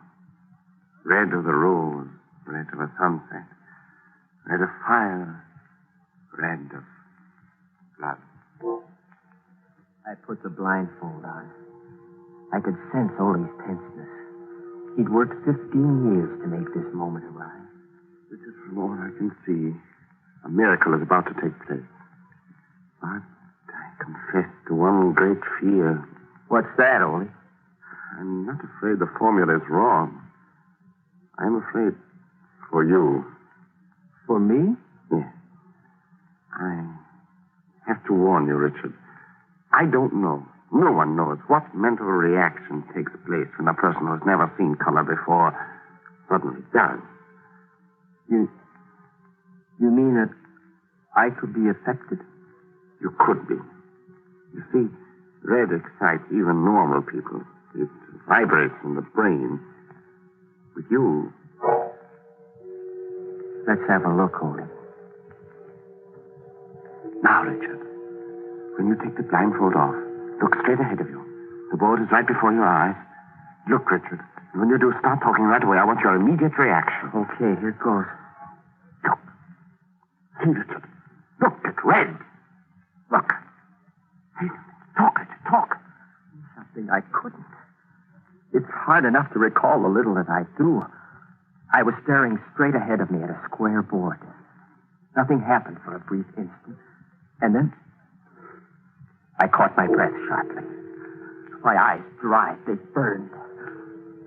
Red of the rose, red of a sunset, red of fire, red of blood. I put the blindfold on. I could sense Ole's tenseness. He'd worked 15 years to make this moment arrive. This is from all I can see. A miracle is about to take place. But I confess to one great fear. What's that, Ole? I'm not afraid the formula is wrong. I'm afraid for you. For me? Yes. I have to warn you, Richard. I don't know. No one knows what mental reaction takes place when a person who has never seen color before suddenly does. You mean that I could be affected? You could be. You see, red excites even normal people. It vibrates in the brain. With you. Let's have a look, Ole. Now, Richard, when you take the blindfold off, look straight ahead of you. The board is right before your eyes. Look, Richard. And when you do, start talking right away. I want your immediate reaction. Okay, here goes. Look. See, Richard. Look, it's red. Look. Hey, talk, Richard, talk. Something I couldn't. It's hard enough to recall the little that I do. I was staring straight ahead of me at a square board. Nothing happened for a brief instant. And then I caught my breath sharply. My eyes dried. They burned.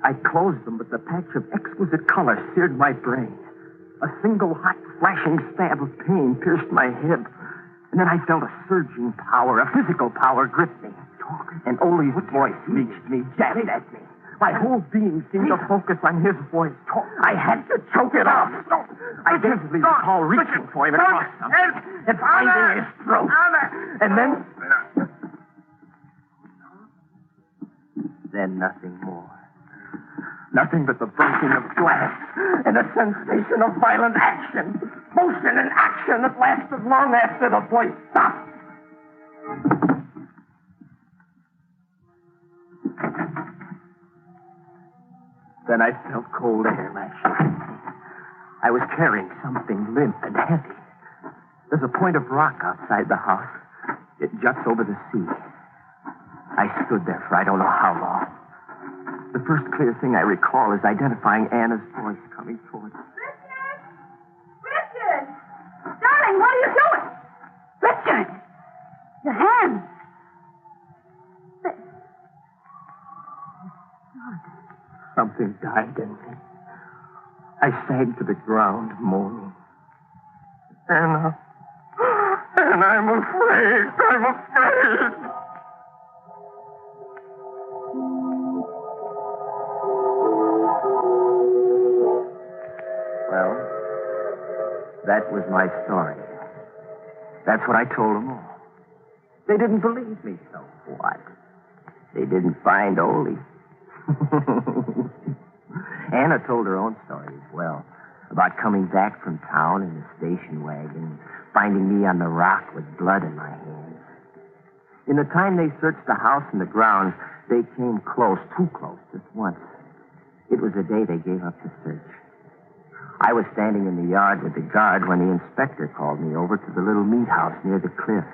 I closed them, but the patch of exquisite color seared my brain. A single hot, flashing stab of pain pierced my head. And then I felt a surging power, a physical power grip me. And Ole's voice reached me, jabbed at me. My whole being seemed to focus on his voice. I had to choke it off. I vividly recall reaching for him across something and finding his throat. And then nothing more. Nothing but the breaking of glass and a sensation of violent action. Motion and action that lasted long after the voice stopped. Then I felt cold air lashing at me. I was carrying something limp and heavy. There's a point of rock outside the house. It juts over the sea. I stood there for I don't know how long. The first clear thing I recall is identifying Anna's voice coming towards me. Richard! Darling, what are you doing? Richard! Your hands! Something died in me. I sank to the ground, moaning. Anna. And I'm afraid. I'm afraid. Well, that was my story. That's what I told them all. They didn't believe me, so what? They didn't find Ole. Anna told her own story as well, about coming back from town in the station wagon, finding me on the rock with blood in my hands. In the time they searched the house and the grounds, they came close, too close, just once. It was the day they gave up the search. I was standing in the yard with the guard when the inspector called me over to the little meat house near the cliff.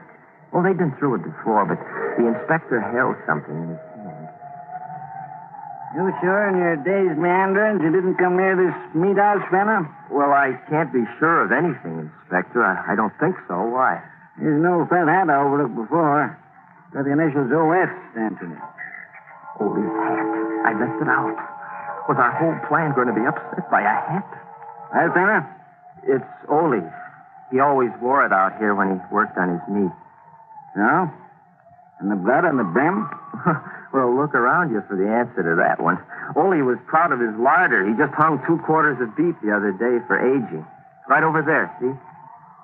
Well, they'd been through it before, but the inspector held something in his hand. You sure in your day's meanderings you didn't come near this meat house, Fenner? Well, I can't be sure of anything, Inspector. I don't think so. Why? There's no felt hat over it before. Got the initials OS stamped in it. Ole's hat. I left it out. Was our whole plan going to be upset by a hat? Hi, Fenner? It's Ole's. He always wore it out here when he worked on his meat. No? And the blood on the brim? Well, look around you for the answer to that one. Ole was proud of his larder. He just hung 2 quarters of beef the other day for aging. Right over there, see?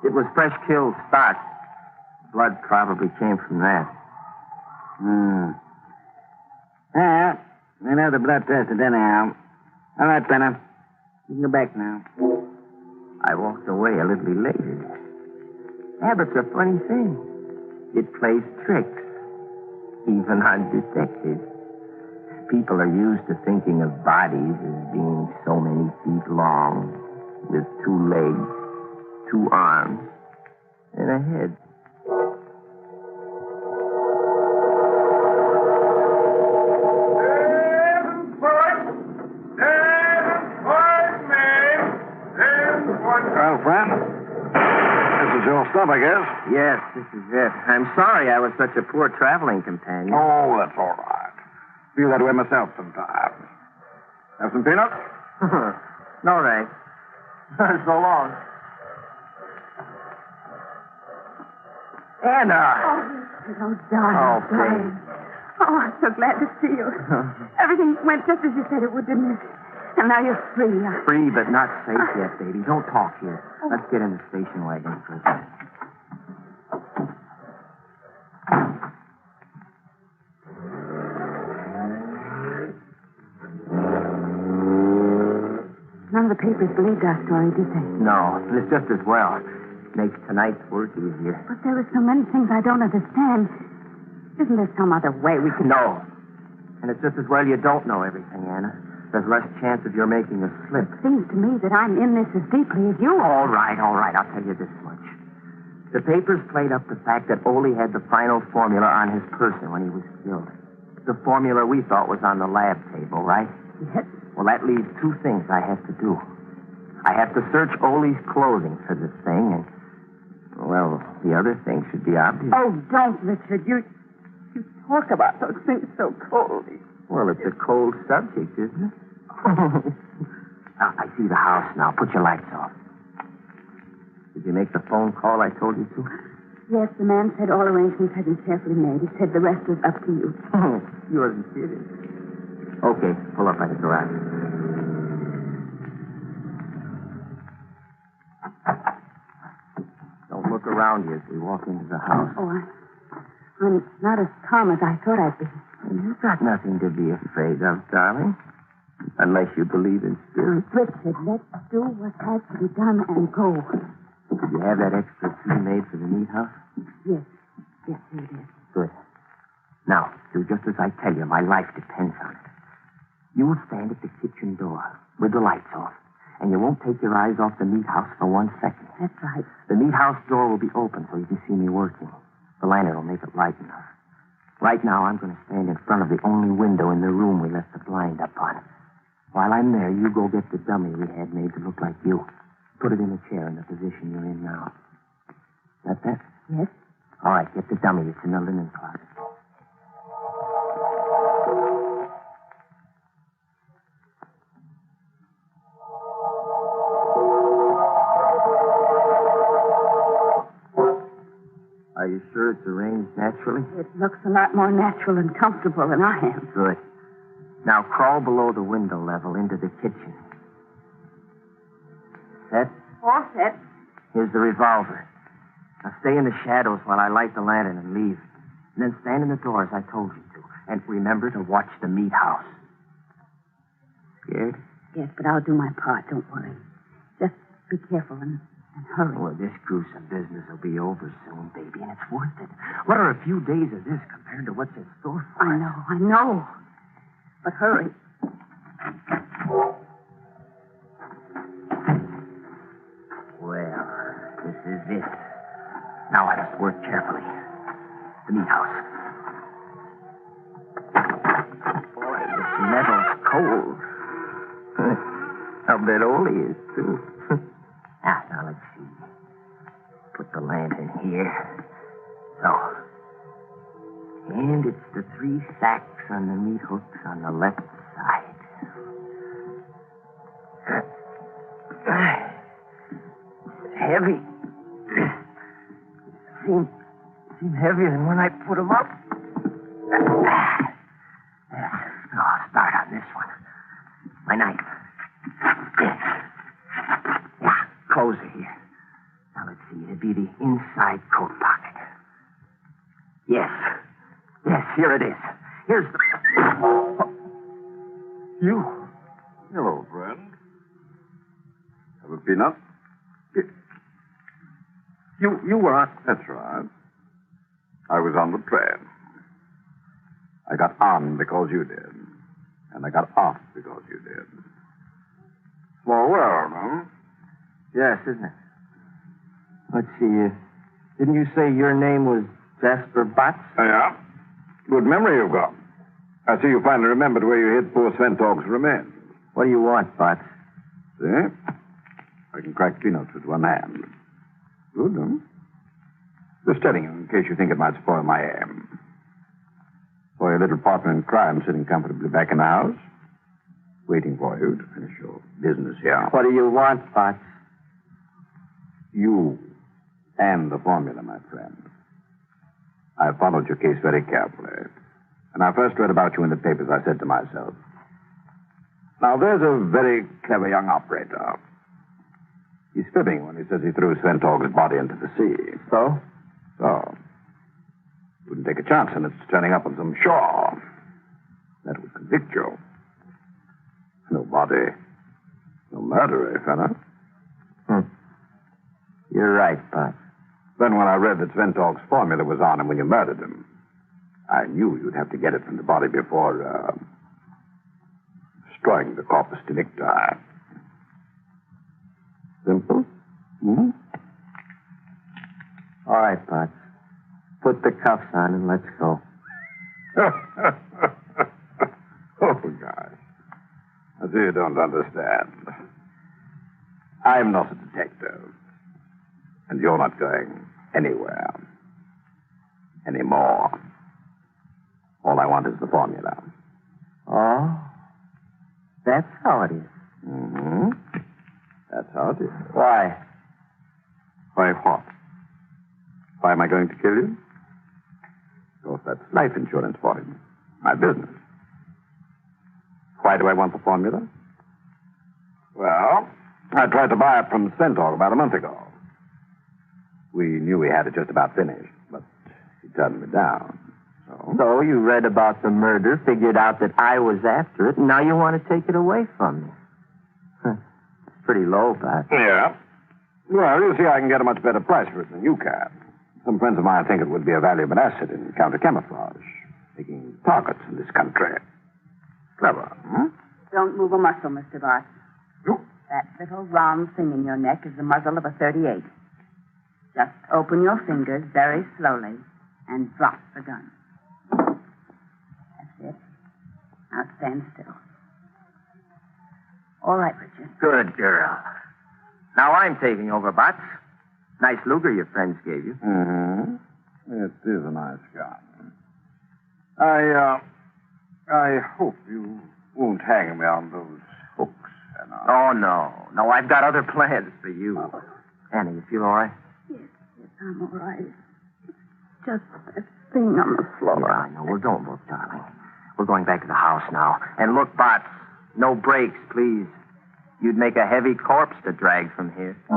It was fresh killed stock. Blood probably came from that. Yeah, we'll have the blood tested anyhow. All right, Fenner. You can go back now. I walked away a little elated. Habit's a funny thing. It plays tricks. Even on detectives. People are used to thinking of bodies as being so many feet long, with 2 legs, 2 arms, and a head. Well, friend, this is your stuff, I guess. Yes, this is it. I'm sorry I was such a poor traveling companion. Oh, that's all right. Feel that way myself sometimes. Have some peanuts? No, thanks. So long. Anna! Oh, darling. babe. Oh, I'm so glad to see you. Everything went just as you said it would, didn't it? And now you're free. Free, but not safe yet, baby. Don't talk here. Let's get in the station wagon first. None of the papers believed our story, did they? No, and it's just as well. Makes tonight's work easier. But there are so many things I don't understand. Isn't there some other way we can... No. And it's just as well you don't know everything, Anna. There's less chance of your making a slip. It seems to me that I'm in this as deeply as you are. All right. I'll tell you this much. The papers played up the fact that Ole had the final formula on his person when he was killed. The formula we thought was on the lab table, right? Yes. Well, that leaves two things I have to do. I have to search Ole's clothing for the thing, and, well, the other thing should be obvious. Oh, don't, Richard. You talk about those things so coldly. Well, it's a cold subject, isn't it? Now, I see the house now. Put your lights off. Did you make the phone call I told you to? Yes, the man said all arrangements had been carefully made. He said the rest was up to you. You wasn't kidding. Okay, pull up by the garage. Don't look around you as we walk into the house. Oh, I'm not as calm as I thought I'd be. You've got nothing to be afraid of, darling. Unless you believe in spirits. Richard, let's do what has to be done and go. Did you have that extra key made for the meat house? Yes. Yes, you did. Good. Now, do just as I tell you. My life depends on it. You will stand at the kitchen door with the lights off, and you won't take your eyes off the meat house for 1 second. That's right. The meat house door will be open so you can see me working. The lantern will make it light enough. Right now, I'm going to stand in front of the only window in the room we left the blind up on. While I'm there, you go get the dummy we had made to look like you. Put it in a chair in the position you're in now. Got that? Yes. All right, get the dummy. It's in the linen closet. Are you sure it's arranged naturally? It looks a lot more natural and comfortable than I am. Good. Now crawl below the window level into the kitchen. Set? All set. Here's the revolver. Now stay in the shadows while I light the lantern and leave. And then stand in the door as I told you to. And remember to watch the meat house. Scared? Yes, but I'll do my part. Don't worry. Just be careful and hurry. Well, this gruesome business will be over soon, baby, and it's worth it. What are a few days of this compared to what's in store for us? I know. But hurry. Well, this is it. Now I must work carefully. The meat house. Boy, this metal's cold. I'll bet Ole is, too. Now let's see. Put the lantern here. So. And it's the 3 sacks on the meat hooks on the left side. It's heavy. Seem heavier than when I put them up. I'll start on this one. My knife. Yeah, close it here. Now let's see. It'd be the inside coat pocket. Yes. Yes, here it is. Here's the... Oh. You. Hello, friend. Have a peanut? You were on... That's right. I was on the train. I got on because you did. And I got off because you did. Small world, huh? Yes, isn't it? Let's see. Didn't you say your name was Jasper Botts? Yeah. Good memory you've got. I see you finally remembered where you hid poor Sventog's remains. What do you want, Botts? See? I can crack peanuts with one hand. Good, huh? Just telling you in case you think it might spoil my aim. For your little partner in crime sitting comfortably back in the house, waiting for you to finish your business here. What do you want, Botts? You and the formula, my friend. I followed your case very carefully. When I first read about you in the papers, I said to myself, now there's a very clever young operator. He's fibbing when he says he threw Sventog's body into the sea. So? So. Wouldn't take a chance on its turning up on some shore. That would convict you. No body. No murder, eh, fella? You're right, Botts. Then when I read that Sventog's formula was on him when you murdered him, I knew you'd have to get it from the body before, destroying the corpus delicti. Simple? Hmm? All right, Botts. Put the cuffs on and let's go. Oh, gosh. I see you don't understand. I'm not a detective. And you're not going anywhere. Anymore. All I want is the formula. Oh? That's how it is. Mm-hmm. That's how it is. Why? Why what? Why am I going to kill you? Because that's life insurance for him. My business. Why do I want the formula? Well, I tried to buy it from Centaur about a month ago. We knew we had it just about finished, but he turned me down. So you read about the murder, figured out that I was after it, and now you want to take it away from me. It's pretty low, Pat. Yeah. Well, you see, I can get a much better price for it than you can. Some friends of mine think it would be a valuable asset in counter-camouflage, making targets in this country. Clever, hmm? Don't move a muscle, Mr. Bart. That little round thing in your neck is the muzzle of a .38. Just open your fingers very slowly and drop the gun. That's it. Now stand still. All right, Richard. Good girl. Now I'm taking over, Butts. Nice Luger your friends gave you. Mm-hmm. It is a nice gun. I hope you won't hang me on those hooks. Oh, no. No, I've got other plans for you. Annie, you feel all right? Yes, I'm all right. Just that thing on the floor. Yeah, I know. Well, don't look, darling. We're going back to the house now. And look, Butts, no breaks, please. You'd make a heavy corpse to drag from here. It's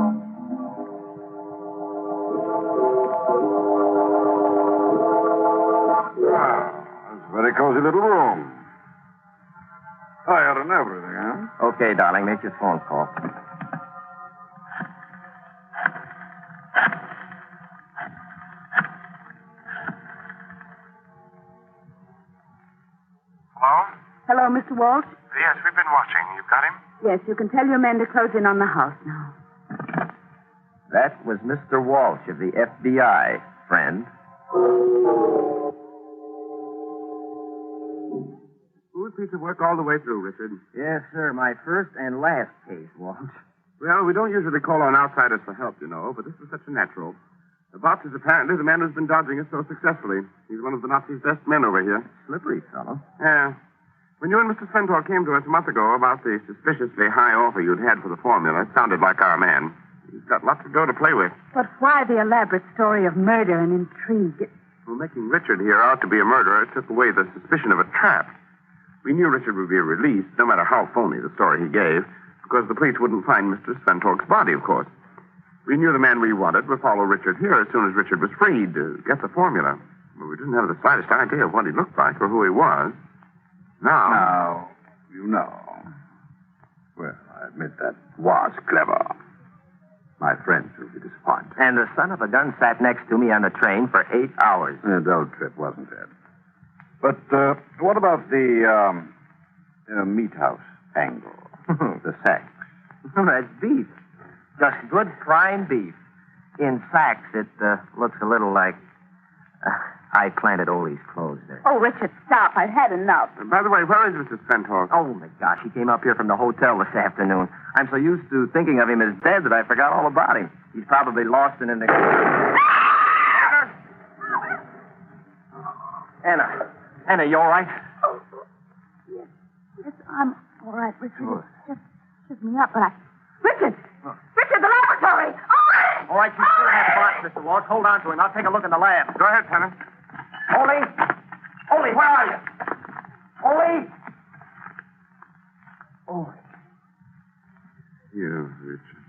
a very cozy little room. Tired and everything, huh? Okay, darling, make your phone call. Hello? Hello, Mr. Walsh? Yes, we've been watching. You've got him? Yes, you can tell your men to close in on the house now. That was Mr. Walsh of the FBI, friend. Smooth piece of work all the way through, Richard. Yes, sir. My first and last case, Walsh. Well, we don't usually call on outsiders for help, you know, but this was such a natural. The boss is apparently the man who's been dodging us so successfully. He's one of the Nazis' best men over here. Slippery fellow. Yeah. When you and Mr. Centaur came to us a month ago about the suspiciously high offer you'd had for the formula, it sounded like our man. He's got lots of dough to play with. But why the elaborate story of murder and intrigue? Well, making Richard here out to be a murderer took away the suspicion of a trap. We knew Richard would be released, no matter how phony the story he gave, because the police wouldn't find Mr. Spentork's body, of course. We knew the man we wanted would follow Richard here as soon as Richard was freed to get the formula. But we didn't have the slightest idea of what he looked like or who he was. Now, you know. Well, I admit that was clever. My friends will be disappointed. And the son of a gun sat next to me on the train for 8 hours. A dull trip, wasn't it? But what about the meat house angle? The sacks. That's beef. Just good prime beef. In sacks, it looks a little like... I planted Ole's clothes there. Oh, Richard, stop. I've had enough. By the way, where is Mr. Spentork? Oh, my gosh, he came up here from the hotel this afternoon. I'm so used to thinking of him as dead that I forgot all about him. He's probably lost and in the... Anna, you all right? Oh, yes, I'm all right, Richard. Just shook me up, but I... Richard! Richard, the laboratory! All right, you still have the box, Mr. Walsh. Hold on to him. I'll take a look in the lab. Go ahead, Tanner. Ole, where are you? Ole! Oh. Here, Richard.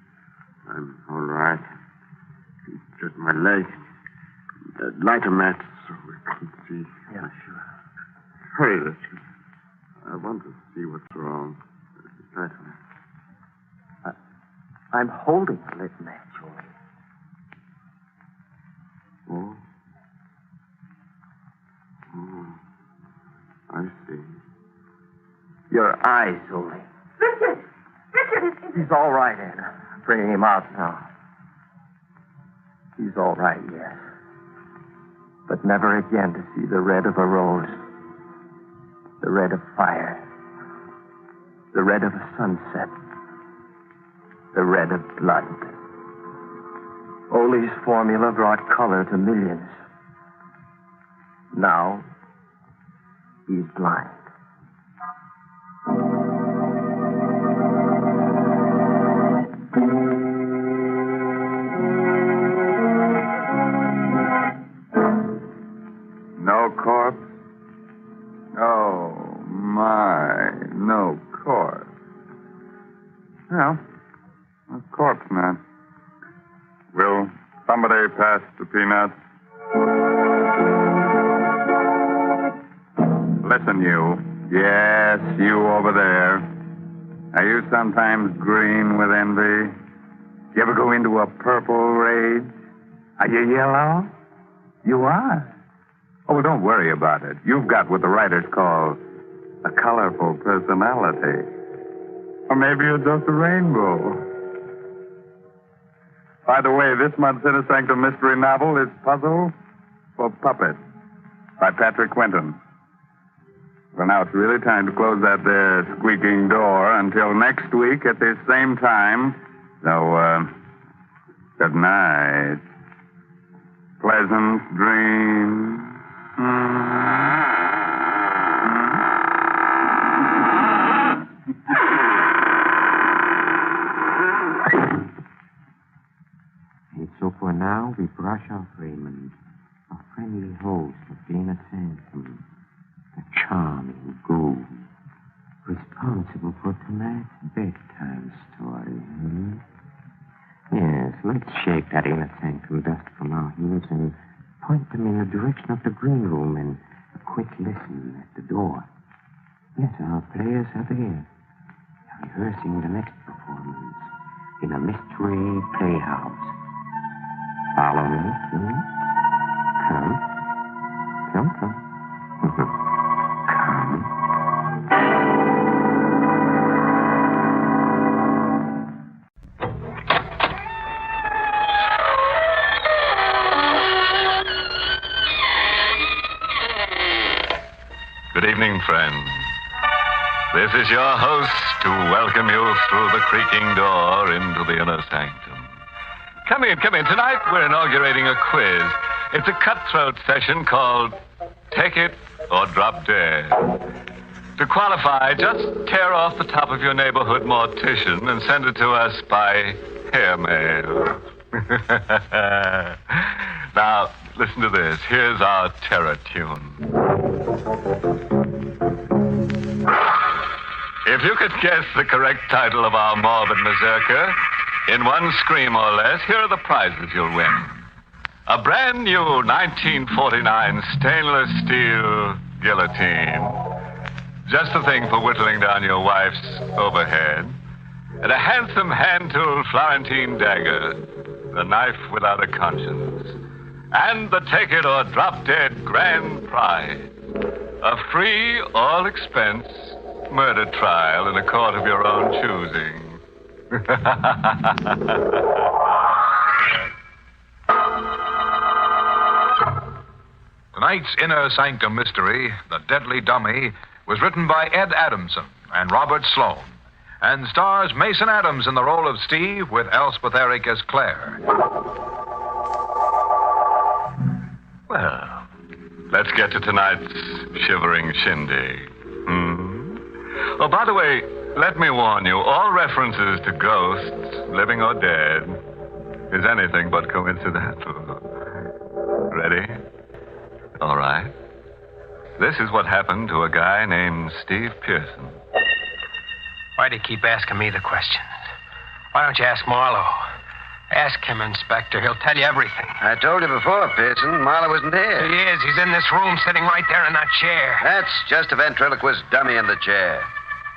I'm all right. It's just my leg. Light a match so we can see. Yeah, sure. Hurry, Richard. I want to see what's wrong. Light a match. I'm holding a lit match, Ole. Oh. Oh. I see. Your eyes, Ole. Richard! Richard, He's all right, Anna. I'm bringing him out now. He's all right, yes. But never again to see the red of a rose. The red of fire. The red of a sunset. The red of blood. Ole's formula brought color to millions. Now, he's blind. No corpse? Oh, my, no corpse. Well, a corpse, man. Will somebody pass the peanuts? Listen, you. Yes, you over there. Are you sometimes green with envy? You ever go into a purple rage? Are you yellow? You are. Oh, well, don't worry about it. You've got what the writers call a colorful personality. Or maybe you're just a rainbow. By the way, this month's Inner Sanctum Mystery novel is Puzzle for Puppets by Patrick Quentin. Well, now it's really time to close that there squeaking door until next week at this same time. So, good night. Pleasant dreams. And so for now, we brush off Raymond, a friendly host of Inner Sanctum, a charming ghoul, responsible for tonight's bedtime story. Yes, let's shake that Inner Sanctum dust from our heels and point them in the direction of the green room and a quick listen at the door. Yes, our players are there. They're rehearsing the next performance in a mystery playhouse. Follow me, please. Come. Come. Good evening, friends. This is your host to welcome you through the creaking door into the Inner Sanctum. Come in. Tonight we're inaugurating a quiz. It's a cutthroat session called Take It or Drop Dead. To qualify, just tear off the top of your neighborhood mortician and send it to us by hair mail. Now, listen to this. Here's our terror tune. If you could guess the correct title of our morbid mazurka in one scream or less, here are the prizes you'll win. A brand new 1949 stainless steel guillotine. Just the thing for whittling down your wife's overhead. And a handsome hand-tooled Florentine dagger. The knife without a conscience. And the Take It or Drop Dead grand prize. A free, all-expense murder trial in a court of your own choosing. Tonight's Inner Sanctum Mystery, The Deadly Dummy, was written by Ed Adamson and Robert Sloan, and stars Mason Adams in the role of Steve with Elspeth Eric as Claire. Well, let's get to tonight's shivering shindig. Oh, by the way, let me warn you, all references to ghosts, living or dead, is anything but coincidental. Ready? All right. This is what happened to a guy named Steve Pearson. Why do you keep asking me the questions? Why don't you ask Marlowe? Ask him, Inspector. He'll tell you everything. I told you before, Pearson. Marlowe isn't here. He is. He's in this room, sitting right there in that chair. That's just a ventriloquist dummy in the chair.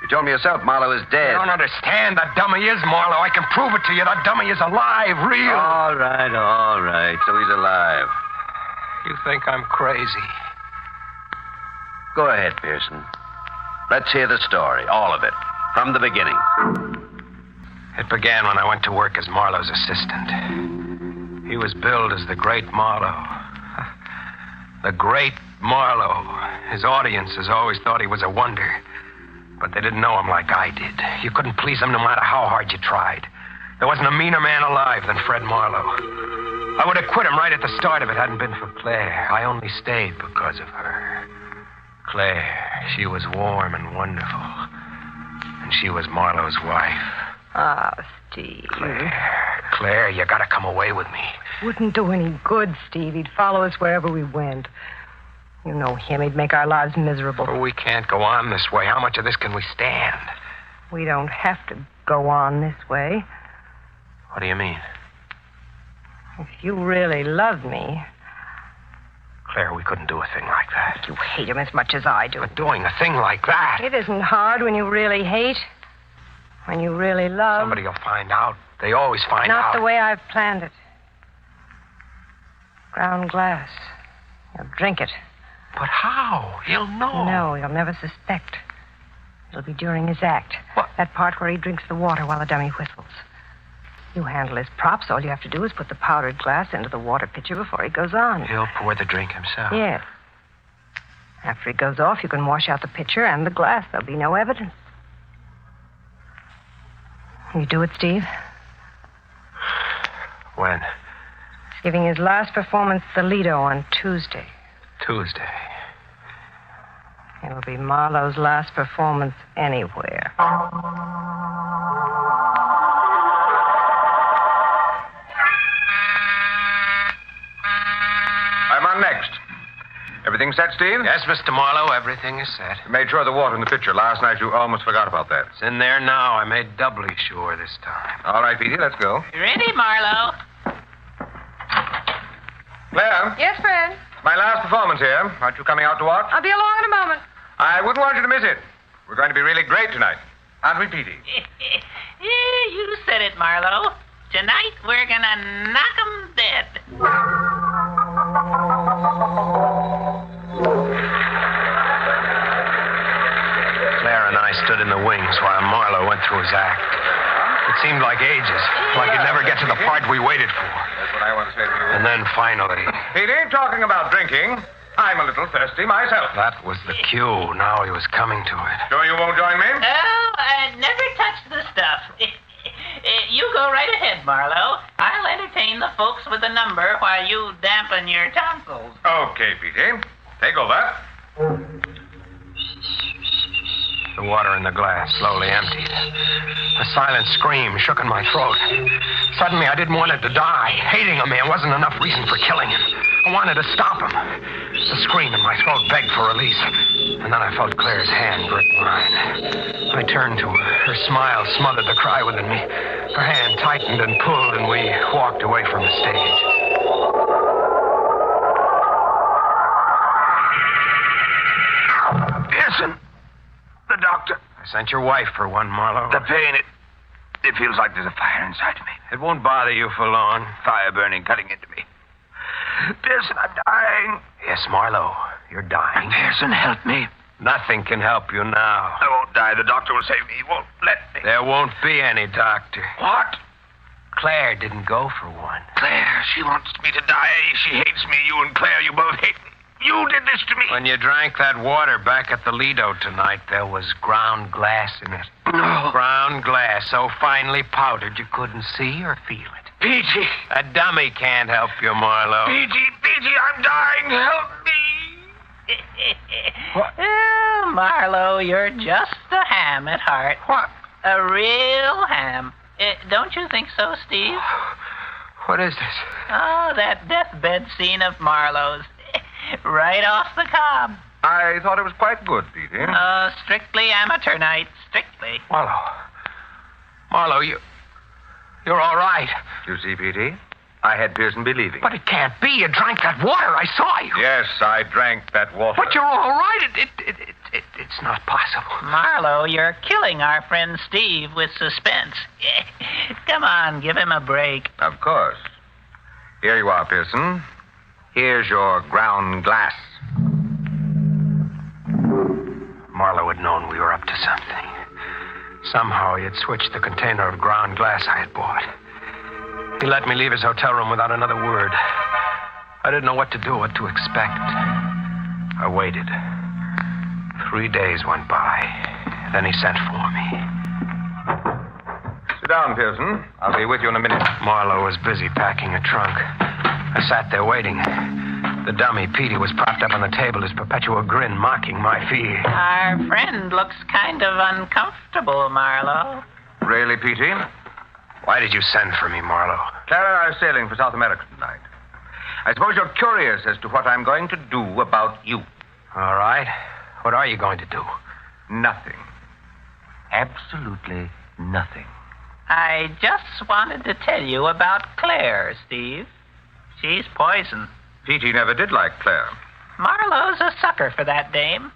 You told me yourself Marlowe is dead. You don't understand. That dummy is Marlowe. I can prove it to you. That dummy is alive, real. All right. So he's alive. You think I'm crazy? Go ahead, Pearson. Let's hear the story, all of it, from the beginning. It began when I went to work as Marlowe's assistant. He was billed as the Great Marlowe. The Great Marlowe. His audiences always thought he was a wonder. But they didn't know him like I did. You couldn't please him no matter how hard you tried. There wasn't a meaner man alive than Fred Marlowe. I would have quit him right at the start if it hadn't been for Claire. I only stayed because of her. Claire, she was !warm and wonderful. And she was Marlowe's wife. Ah, Steve. Claire, you gotta come away with me. Wouldn't do any good, Steve. He'd follow us wherever we went. You know him. He'd make our lives miserable. But we can't go on this way. How much of this can we stand? We don't have to go on this way. What do you mean? If you really loved me... Claire, we couldn't do a thing like that. You hate him as much as I do. But doing a thing like that... It isn't hard when you really hate. When you really love. Somebody will find out. They always find out. Not the way I've planned it. Ground glass. He'll drink it. But how? He'll know. No, he'll never suspect. It'll be during his act. What? That part where he drinks the water while the dummy whistles. You handle his props. All you have to do is put the powdered glass into the water pitcher before he goes on. He'll pour the drink himself. Yes. After he goes off, you can wash out the pitcher and the glass. There'll be no evidence. You do it, Steve? When? He's giving his last performance at the Lido on Tuesday. Tuesday. It'll be Marlowe's last performance anywhere. I'm on next. Everything set, Steve? Yes, Mr. Marlowe, everything is set. You made sure of the water in the pitcher. Last night you almost forgot about that. It's in there now. I made doubly sure this time. All right, Petey, let's go. You ready, Marlowe? Claire? Yes, Fred? My last performance here. Aren't you coming out to watch? I'll be along in a moment. I wouldn't want you to miss it. We're going to be really great tonight. Aren't we, Petey? You said it, Marlowe. Tonight we're gonna knock 'em dead. Claire and I stood in the wings while Marlowe went through his act. It seemed like ages, like he'd never get to the part we waited for. That's what I want to say to you. And then finally... Petey, talking about drinking, I'm a little thirsty myself. That was the cue. Now he was coming to it. Sure you won't join me? Oh, I never touch the stuff. You go right ahead, Marlowe. I'll entertain the folks with a number while you dampen your tonsils. Okay, Petey. Take over. The water in the glass slowly emptied. A silent scream shook in my throat. Suddenly, I didn't want it to die. Hating a man wasn't enough reason for killing him. I wanted to stop him. The scream in my throat begged for release. And then I felt Claire's hand grip mine. I turned to her. Her smile smothered the cry within me. Her hand tightened and pulled, and we walked away from the stage. Pearson, the doctor. I sent your wife for one, Marlowe. The pain, it feels like there's a fire inside me. It won't bother you for long. Fire burning, cutting into me. Pearson, I'm dying. Yes, Marlowe, you're dying. Pearson, help me. Nothing can help you now. I won't die. The doctor will save me. He won't let me. There won't be any doctor. What? Claire didn't go for one. Claire, she wants me to die. She hates me. You and Claire, you both hate me. You did this to me. When you drank that water back at the Lido tonight, there was ground glass in it. No. Ground glass so finely powdered you couldn't see or feel it. Peachy. A dummy can't help you, Marlowe. Peachy, I'm dying. Help me. Oh, Marlowe, you're just a ham at heart. What? A real ham. Don't you think so, Steve? What is this? Oh, that deathbed scene of Marlowe's. Right off the cob. I thought it was quite good, Petey. Oh, strictly amateur night. Strictly. Marlowe, you're all right. You see, Petey, I had Pearson believing. But it can't be. You drank that water. I saw you. Yes, I drank that water. But you're all right. It's not possible. Marlowe, you're killing our friend Steve with suspense. Come on, give him a break. Of course. Here you are, Pearson. Here's your ground glass. Marlowe had known we were up to something. Somehow he had switched the container of ground glass I had bought. He let me leave his hotel room without another word. I didn't know what to do, what to expect. I waited. 3 days went by. Then he sent for me. Sit down, Pearson. I'll be with you in a minute. Marlowe was busy packing a trunk. I sat there waiting. The dummy, Petey, was propped up on the table, his perpetual grin mocking my fear. Our friend looks kind of uncomfortable, Marlowe. Really, Petey? Why did you send for me, Marlowe? Clara and I are sailing for South America tonight. I suppose you're curious as to what I'm going to do about you. All right. What are you going to do? Nothing. Absolutely nothing. I just wanted to tell you about Claire, Steve. She's poison. Petey never did like Claire. Marlowe's a sucker for that dame.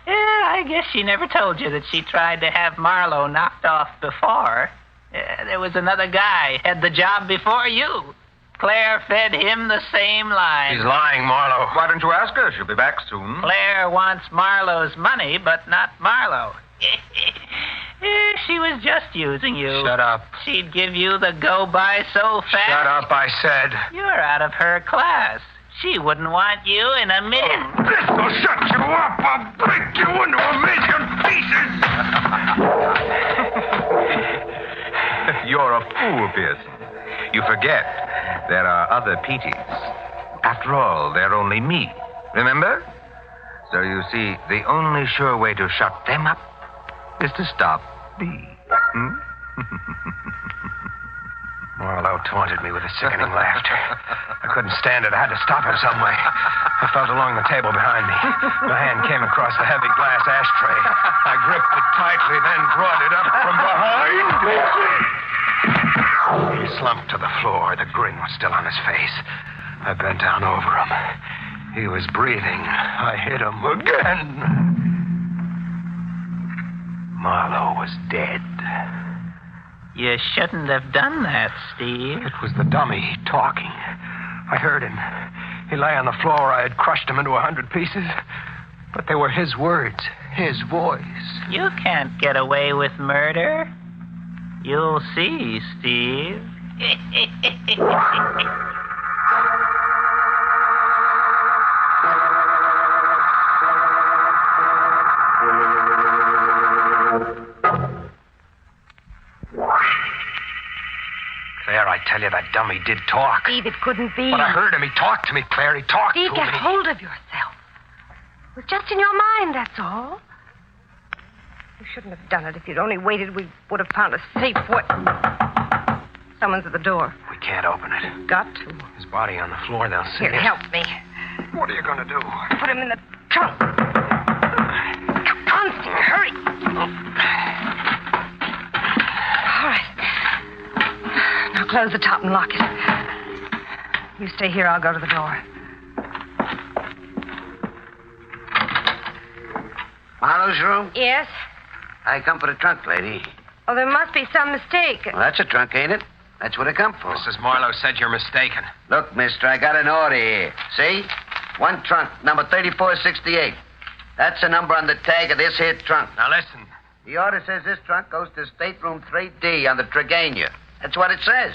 I guess she never told you that she tried to have Marlowe knocked off before. There was another guy had the job before you. Claire fed him the same line. He's lying, Marlowe. Why don't you ask her? She'll be back soon. Claire wants Marlowe's money, but not Marlowe. She was just using you. Shut up. She'd give you the go-by so fast. Shut up, I said. You're out of her class. She wouldn't want you in a minute. This will shut you up. I'll break you into a million pieces. You're a fool, Pearson. You forget there are other Peteys. After all, they're only me. Remember? So you see, the only sure way to shut them up is to stop me. Marlowe taunted me with a sickening laughter. I couldn't stand it. I had to stop him some way. I felt along the table behind me. My hand came across the heavy glass ashtray. I gripped it tightly, then brought it up from behind. He slumped to the floor. The grin was still on his face. I bent down over him. He was breathing. I hit him again. Marlowe was dead. You shouldn't have done that, Steve. It was the dummy talking. I heard him. He lay on the floor. I had crushed him into 100 pieces. But they were his words, his voice. You can't get away with murder. You'll see, Steve. Claire, I tell you, that dummy did talk. Steve, it couldn't be. But I heard him. He talked to me, Claire. He talked Steve, to get me. hold of yourself. It was just in your mind, that's all. You shouldn't have done it. If you'd only waited, we would have found a safe way. Someone's at the door. We can't open it. Got to. His body on the floor, they'll see Here, it. help me. What are you going to do? Put him in the trunk. Come on, Steve, hurry. All right. Now close the top and lock it. You stay here, I'll go to the door. Marlowe's room? Yes? I come for the trunk, lady. Oh, there must be some mistake. Well, that's a trunk, ain't it? That's what I come for. Mrs. Marlowe said you're mistaken. Look, mister, I got an order here. See? One trunk, number 3468. That's the number on the tag of this here trunk. Now, listen. The order says this trunk goes to stateroom 3D on the Tregania. That's what it says.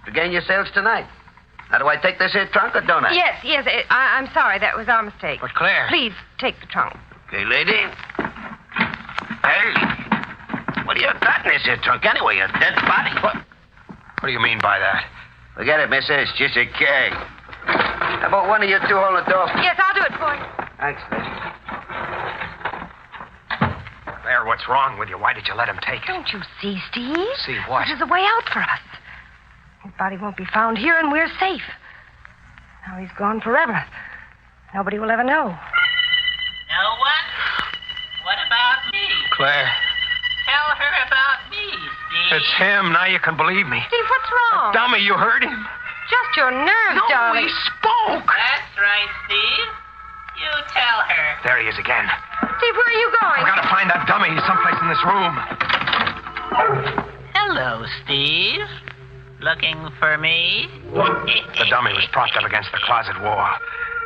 Tregania sails tonight. Now, do I take this here trunk or don't I? Yes, I'm sorry. That was our mistake. But, Claire... Please, take the trunk. Okay, lady. Hey, what do you got in this here trunk anyway? A dead body? What do you mean by that? Forget it, mister. It's just a keg. How about one of you two hold the door? Yes, I'll do it for you. Thanks, lady. Claire, what's wrong with you? Why did you let him take it? Don't you see, Steve? See what? This is a way out for us. His body won't be found here, and we're safe. Now he's gone forever. Nobody will ever know. No one? What about me? Claire. Tell her about me, Steve. It's him. Now you can believe me. Steve, what's wrong? Dummy, you heard him? Just your nerves, No, darling. he spoke. That's right, Steve. You tell her. There he is again. Steve, where are you going? I've got to find that dummy. He's someplace in this room. Hello, Steve. Looking for me? The dummy was propped up against the closet wall.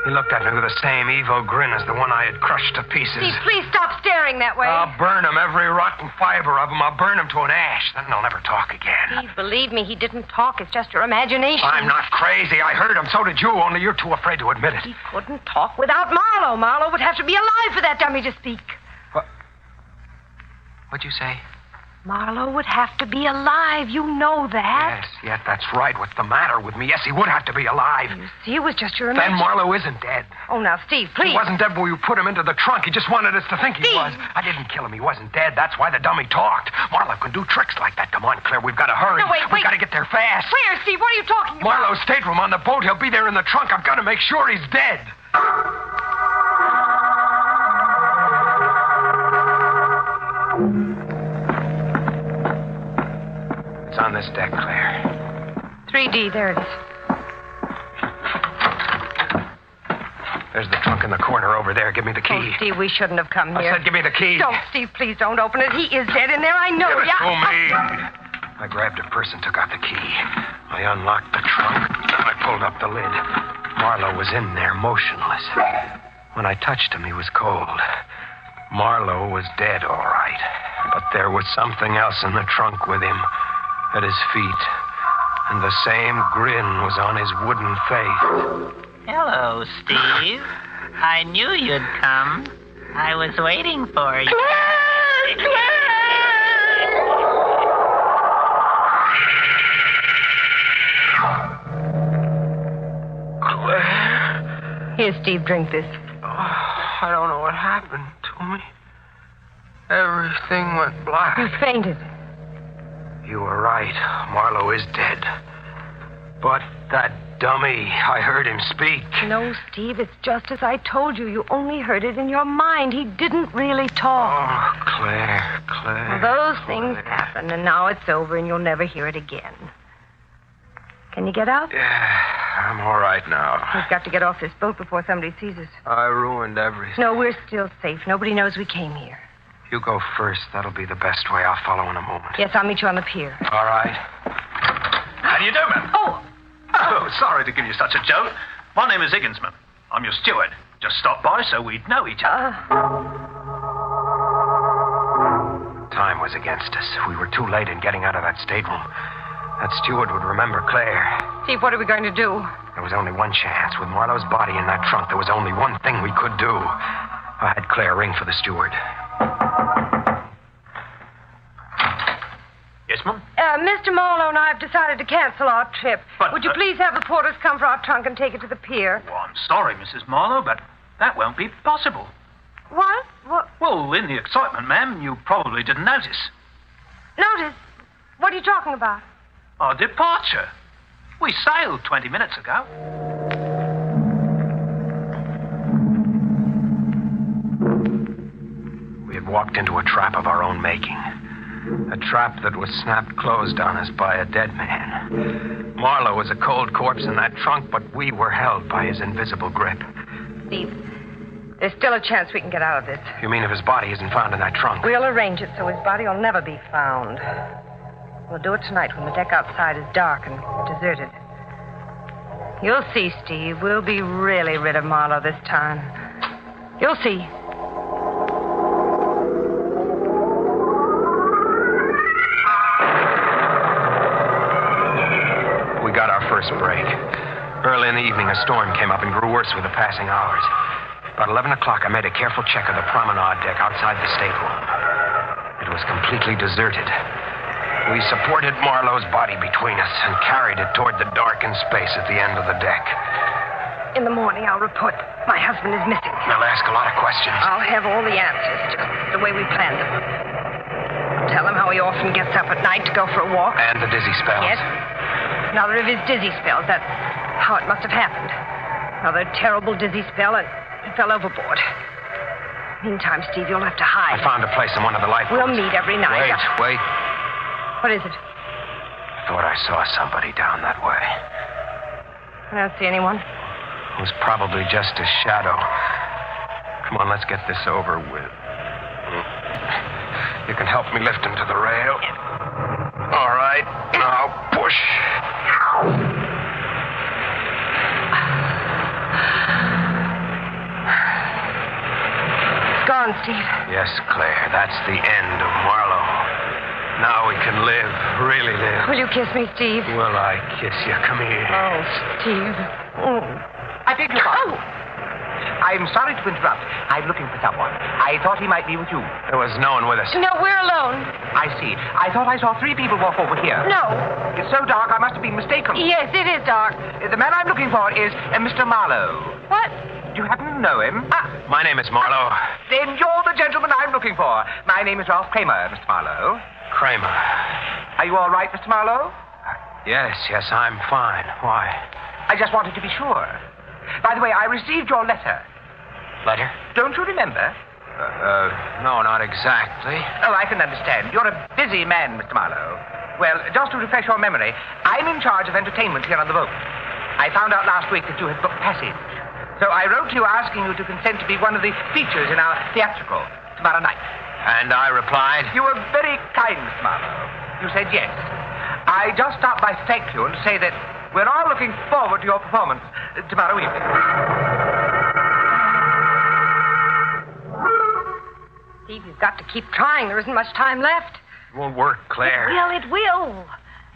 He looked at me with the same evil grin as the one I had crushed to pieces. Steve, please stop staring that way. I'll burn him, every rotten fiber of him. I'll burn him to an ash. Then they'll never talk again. Steve, believe me, he didn't talk. It's just your imagination. I'm not crazy. I heard him. So did you, only you're too afraid to admit it. He couldn't talk without Marlowe. Marlowe would have to be alive for that dummy to speak. What'd you say? Marlowe would have to be alive. You know that. Yes, that's right. What's the matter with me? Yes, he would have to be alive. You see, it was just your Then imagination. Marlowe isn't dead. Oh, now, Steve, please. He wasn't dead when you put him into the trunk. He just wanted us to think he was. I didn't kill him. He wasn't dead. That's why the dummy talked. Marlowe can do tricks like that. Come on, Claire. We've got to hurry. No, wait. We've got to get there fast. Where, Steve? What are you talking about? Marlowe's stateroom on the boat. He'll be there in the trunk. I've got to make sure he's dead. It's on this deck, Claire. 3D, there it is. There's the trunk in the corner over there. Give me the key. Oh, Steve, we shouldn't have come here. I said give me the key. Don't, Steve, please don't open it. He is dead in there. I know. Give it to me. I grabbed a purse and took out the key. I unlocked the trunk. I pulled up the lid. Marlowe was in there, motionless. When I touched him, he was cold. Marlowe was dead, all right. But there was something else in the trunk with him, at his feet. And the same grin was on his wooden face. Hello, Steve. I knew you'd come. I was waiting for you. Claire. Here, Steve, drink this. I don't know what happened to me. Everything went black. You fainted. You were right. Marlowe is dead. But that dummy, I heard him speak. No, Steve, it's just as I told you. You only heard it in your mind. He didn't really talk. Oh, Claire. Well, those things happen, and now it's over, and you'll never hear it again. Can you get out? Yeah, I'm all right now. We've got to get off this boat before somebody sees us. I ruined everything. No, we're still safe. Nobody knows we came here. You go first. That'll be the best way. I'll follow in a moment. Yes, I'll meet you on the pier. All right. How do you do, ma'am? Oh, sorry to give you such a jolt. My name is Higginsman. I'm your steward. Just stopped by so we'd know each other. Time was against us. We were too late in getting out of that stateroom. That steward would remember Claire. Steve, what are we going to do? There was only one chance. With Marlowe's body in that trunk, there was only one thing we could do. I had Claire ring for the steward. Yes, ma'am? Mr. Marlowe and I have decided to cancel our trip. But, would you please have the porters come for our trunk and take it to the pier? Well, I'm sorry, Mrs. Marlowe, but that won't be possible. What? Well, in the excitement, ma'am, you probably didn't notice. Notice? What are you talking about? Our departure. We sailed 20 minutes ago. We had walked into a trap of our own making. A trap that was snapped closed on us by a dead man. Marlowe was a cold corpse in that trunk, but we were held by his invisible grip. Steve, there's still a chance we can get out of this. You mean if his body isn't found in that trunk? We'll arrange it so his body will never be found. We'll do it tonight when the deck outside is dark and deserted. You'll see, Steve. We'll be really rid of Marlowe this time. You'll see. We got our first break. Early in the evening, a storm came up and grew worse with the passing hours. About 11 o'clock, I made a careful check of the promenade deck outside the stateroom. It was completely deserted. We supported Marlowe's body between us and carried it toward the darkened space at the end of the deck. In the morning, I'll report. My husband is missing. They'll ask a lot of questions. I'll have all the answers, just the way we planned them. I'll tell him how he often gets up at night to go for a walk. And the dizzy spells. Yes. Another of his dizzy spells. That's how it must have happened. Another terrible dizzy spell, and he fell overboard. Meantime, Steve, you'll have to hide. I found a place in one of the lifeboats. We'll meet every night. Wait. What is it? I thought I saw somebody down that way. I don't see anyone. It was probably just a shadow. Come on, let's get this over with. You can help me lift him to the rail. All right, now push. Steve. Yes, Claire, that's the end of Marlowe. Now we can live, really live. Will you kiss me, Steve? Will I kiss you? Come here. Oh, Steve. I beg your pardon. I'm sorry to interrupt. I'm looking for someone. I thought he might be with you. There was no one with us. No, we're alone. I see. I thought I saw 3 people walk over here. No. It's so dark, I must have been mistaken. Yes, it is dark. The man I'm looking for is Mr. Marlowe. What? Do you happen to know him? My name is Marlowe. Then you're the gentleman I'm looking for. My name is Ralph Kramer, Mr. Marlowe. Kramer. Are you all right, Mr. Marlowe? Yes, I'm fine. Why? I just wanted to be sure. By the way, I received your letter. Letter? Don't you remember? No, not exactly. Oh, I can understand. You're a busy man, Mr. Marlowe. Well, just to refresh your memory, I'm in charge of entertainment here on the boat. I found out last week that you had booked passage. So I wrote to you asking you to consent to be one of the features in our theatrical tomorrow night. And I replied? You were very kind, Mr. Marlowe. You said yes. I just stopped by to thank you and to say that we're all looking forward to your performance tomorrow evening. Steve, you've got to keep trying. There isn't much time left. It won't work, Claire. It will.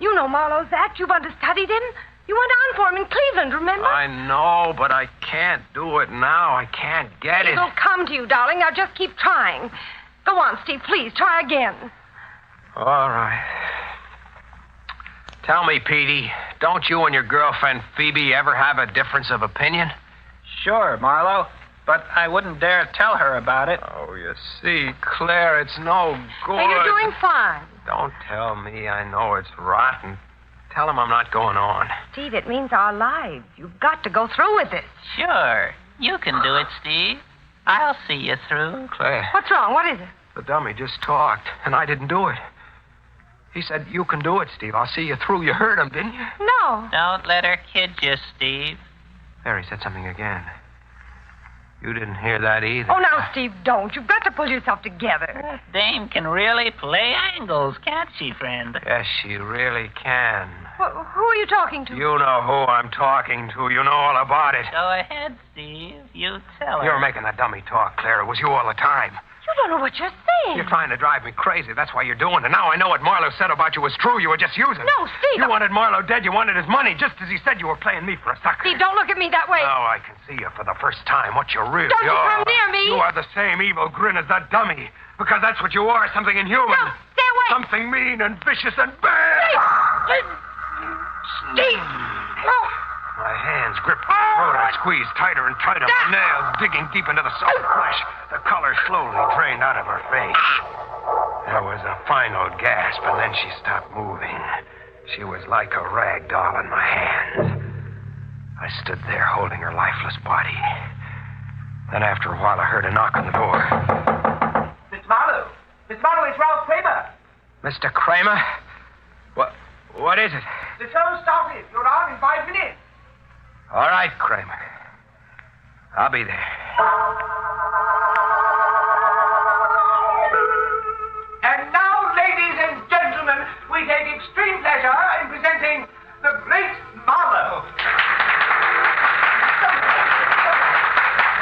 You know Marlowe's act. You've understudied him. You went on for him in Cleveland, remember? I know, but I can't do it now. I can't get it. It'll come to you, darling. Now just keep trying. Go on, Steve, please. Try again. All right. Tell me, Petey, don't you and your girlfriend Phoebe ever have a difference of opinion? Sure, Marlowe. But I wouldn't dare tell her about it. Oh, you see, Claire, it's no good. Hey, you're doing fine. Don't tell me. I know it's rotten. Tell him I'm not going on. Steve, it means our lives. You've got to go through with it. Sure. You can do it, Steve. I'll see you through. Claire. What's wrong? What is it? The dummy just talked, and I didn't do it. He said, you can do it, Steve. I'll see you through. You heard him, didn't you? No. Don't let her kid you, Steve. There, he said something again. You didn't hear that either. Oh, now, Steve, don't. You've got to pull yourself together. That dame can really play angles, can't she, friend? Yes, she really can. Who are you talking to? You know who I'm talking to. You know all about it. Go ahead, Steve. You tell her. You're making the dummy talk, Claire. It was you all the time. You don't know what you're saying. You're trying to drive me crazy. That's why you're doing it. Now I know what Marlowe said about you was true. You were just using it. No, Steve. You wanted Marlowe dead. You wanted his money, just as he said you were playing me for a sucker. Steve, don't look at me that way. Now I can see you for the first time, what you really Don't you are. come near me. You are the same evil grin as that dummy. Because that's what you are, something inhuman. No, stay away. Something mean and vicious and bad. Steve! No. My hands gripped my throat. I squeezed tighter and tighter. My nails digging deep into the soft flesh. The color slowly drained out of her face. There was a final gasp, and then she stopped moving. She was like a rag doll in my hands. I stood there holding her lifeless body. Then after a while, I heard a knock on the door. Miss Marlowe! Miss Marlowe, it's Ralph Kramer! Mr. Kramer? What is it? The show started. You're on in 5 minutes. All right, Kramer. I'll be there. And now, ladies and gentlemen, we take extreme pleasure in presenting the great Marlowe.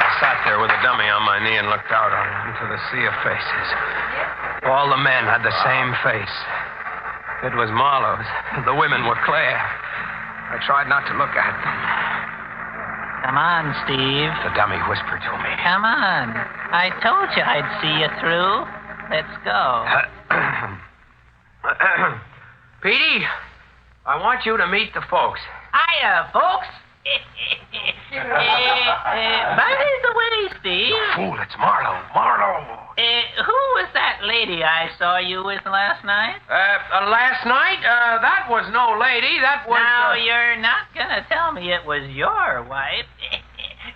I sat there with a dummy on my knee and looked out into the sea of faces. All the men had the same face. It was Marlowe's. The women were Claire. I tried not to look at them. Come on, Steve. The dummy whispered to me. Come on. I told you I'd see you through. Let's go. Petey, I want you to meet the folks. Hiya, folks. By the way, Steve. You fool, it's Marlowe. Marlowe. Who was that lady I saw you with last night? Last night? That was no lady. That was... Now, you're not going to tell me it was your wife.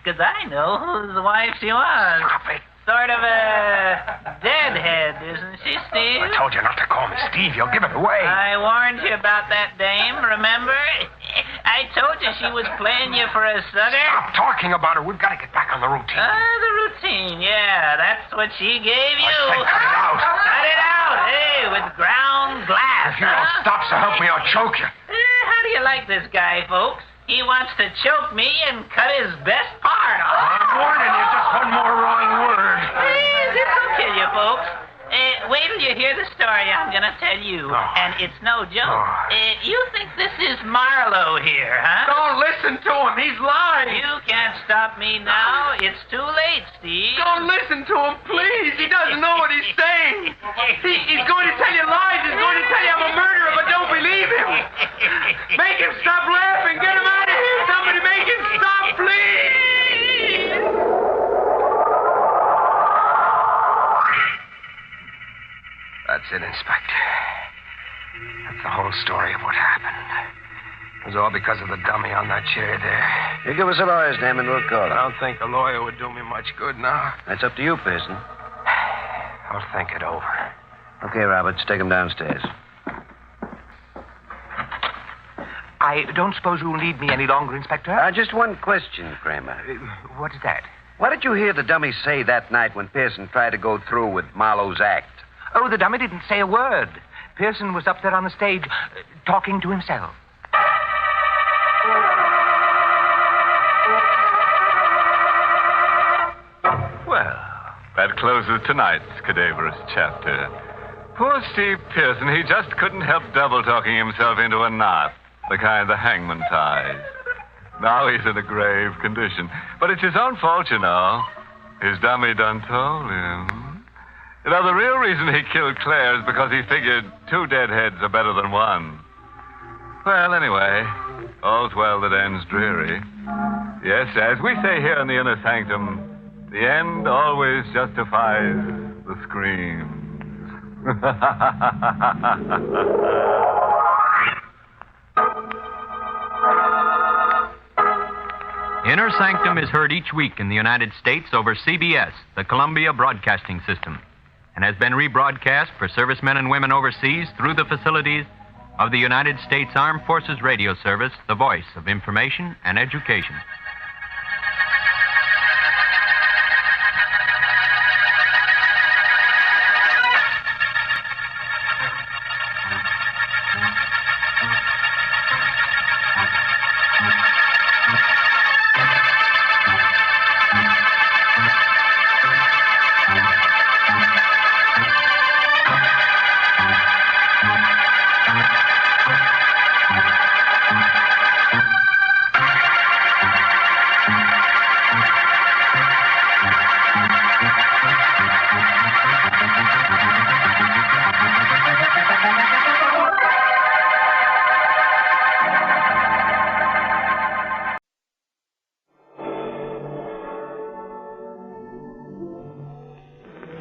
Because I know whose wife she was. Stop it. Sort of a deadhead, isn't she, Steve? I told you not to call me Steve. You'll give it away. I warned you about that dame, remember? I told you she was playing you for a sucker. Stop talking about her. We've got to get back on the routine. The routine, yeah. That's what she gave you. I said cut it out. Cut it out, hey, with ground glass. If you don't stop, so help me, I'll choke you. How do you like this guy, folks? He wants to choke me and cut his best part off. I'm warning you, just one more wrong word. Please, it's kill you, folks. Wait till you hear the story I'm going to tell you. And it's no joke. You think this is Marlowe here, huh? Don't listen to him. He's lying. You can't stop me now. It's too late, Steve. Don't listen to him, please. He doesn't know what he's saying. He's going to tell you lies. He's going to tell you I'm a murderer, but don't believe him. Make him stop laughing. Get him out of here. Somebody make him stop, please. That's it, Inspector. That's the whole story of what happened. It was all because of the dummy on that chair there. You give us a lawyer's name and we'll call him. I don't think a lawyer would do me much good now. That's up to you, Pearson. I'll think it over. Okay, Roberts, take him downstairs. I don't suppose you'll need me any longer, Inspector? Just one question, Kramer. What is that? What did you hear the dummy say that night when Pearson tried to go through with Marlowe's act? Oh, the dummy didn't say a word. Pearson was up there on the stage, talking to himself. Well, that closes tonight's cadaverous chapter. Poor Steve Pearson, he just couldn't help double-talking himself into a knot, the kind the hangman ties. Now he's in a grave condition. But it's his own fault, you know. His dummy done told him. You know, the real reason he killed Claire is because he figured 2 dead heads are better than 1. Well, anyway, all's well that ends dreary. Yes, as we say here in the Inner Sanctum, the end always justifies the scream. Inner Sanctum is heard each week in the United States over CBS, the Columbia Broadcasting System, and has been rebroadcast for servicemen and women overseas through the facilities of the United States Armed Forces Radio Service, the voice of information and education.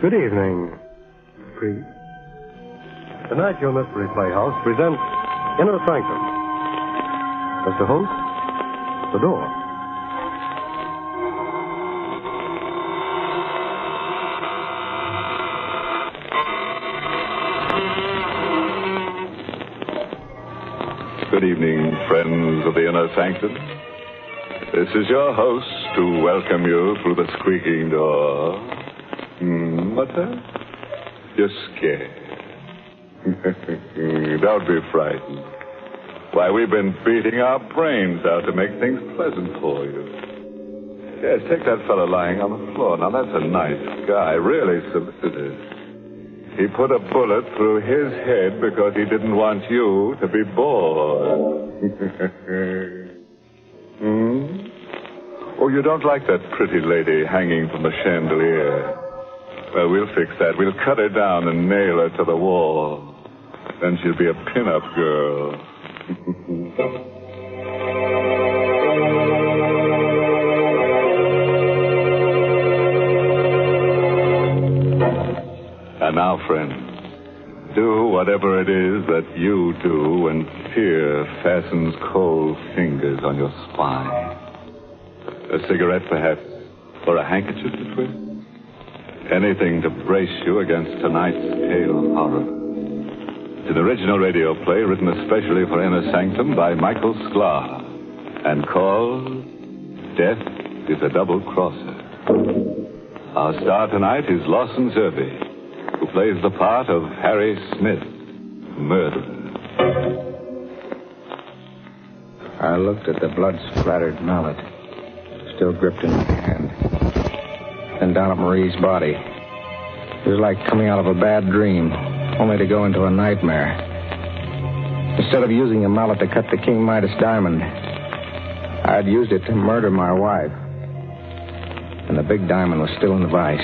Good evening. Tonight, your Mystery Playhouse presents Inner Sanctum. Mr. Host, the door. Good evening, friends of the Inner Sanctum. This is your host to welcome you through the squeaking door. What's that? You're scared. Don't be frightened. Why, we've been beating our brains out to make things pleasant for you. Yes, take that fellow lying on the floor. Now, that's a nice guy, really solicitous. He put a bullet through his head because he didn't want you to be bored. Oh, you don't like that pretty lady hanging from the chandelier? Well, we'll fix that. We'll cut her down and nail her to the wall. Then she'll be a pin-up girl. And now, friends, do whatever it is that you do when fear fastens cold fingers on your spine. A cigarette, perhaps, or a handkerchief to twist? Anything to brace you against tonight's pale horror. It's an original radio play written especially for Inner Sanctum by Michael Sklar and called Death is a Double Crosser. Our star tonight is Lawson Zerbe, who plays the part of Harry Smith, murderer. I looked at the blood-splattered mallet, still gripped in my hand. Then down at Marie's body. It was like coming out of a bad dream, only to go into a nightmare. Instead of using a mallet to cut the King Midas diamond, I had used it to murder my wife. And the big diamond was still in the vise,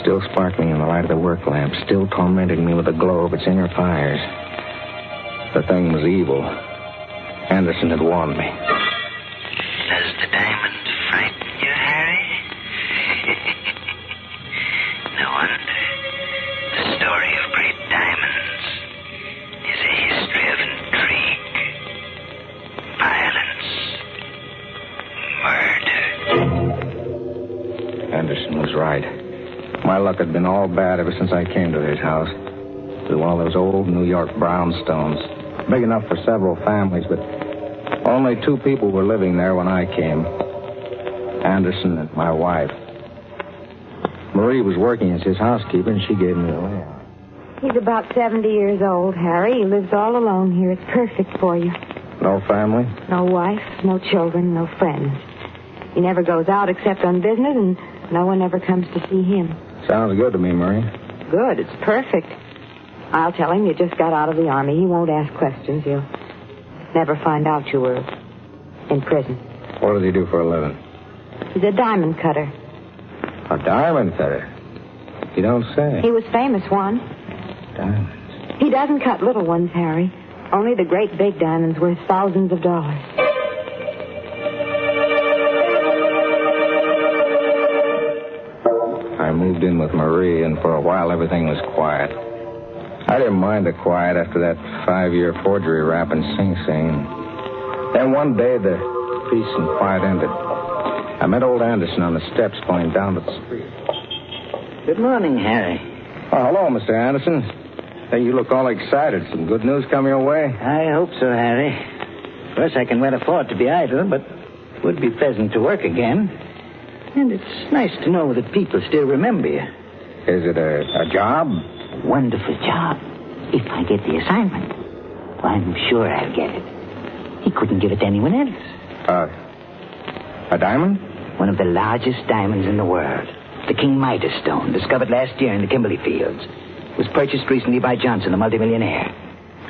still sparkling in the light of the work lamp, still tormenting me with the glow of its inner fires. The thing was evil. Anderson had warned me. Does the diamond frighten you, Harry? No wonder. The story of great diamonds is a history of intrigue, violence, murder. Anderson was right. My luck had been all bad ever since I came to this house. It was one of those old New York brownstones, big enough for several families, but only 2 people were living there when I came. Anderson and my wife. Marie was working as his housekeeper, and she gave me a lift. He's about 70 years old, Harry. He lives all alone here. It's perfect for you. No family? No wife, no children, no friends. He never goes out except on business, and no one ever comes to see him. Sounds good to me, Marie. Good. It's perfect. I'll tell him you just got out of the Army. He won't ask questions. He'll never find out you were in prison. What does he do for a living? He's a diamond cutter. A diamond cutter? You don't say. He was famous once. Diamonds. He doesn't cut little ones, Harry. Only the great big diamonds worth thousands of dollars. I moved in with Marie, and for a while everything was quiet. I didn't mind the quiet after that 5-year forgery rap in Sing Sing. Then one day the peace and quiet ended. I met old Anderson on the steps going down to the street. Good morning, Harry. Oh, hello, Mr. Anderson. Hey, you look all excited. Some good news coming your way? I hope so, Harry. Of course, I can well afford to be idle, but it would be pleasant to work again. And it's nice to know that people still remember you. Is it a job? Wonderful job. If I get the assignment. Well, I'm sure I'll get it. He couldn't give it to anyone else. A diamond? One of the largest diamonds in the world. The King Midas stone, discovered last year in the Kimberley Fields. It was purchased recently by Johnson, the multimillionaire.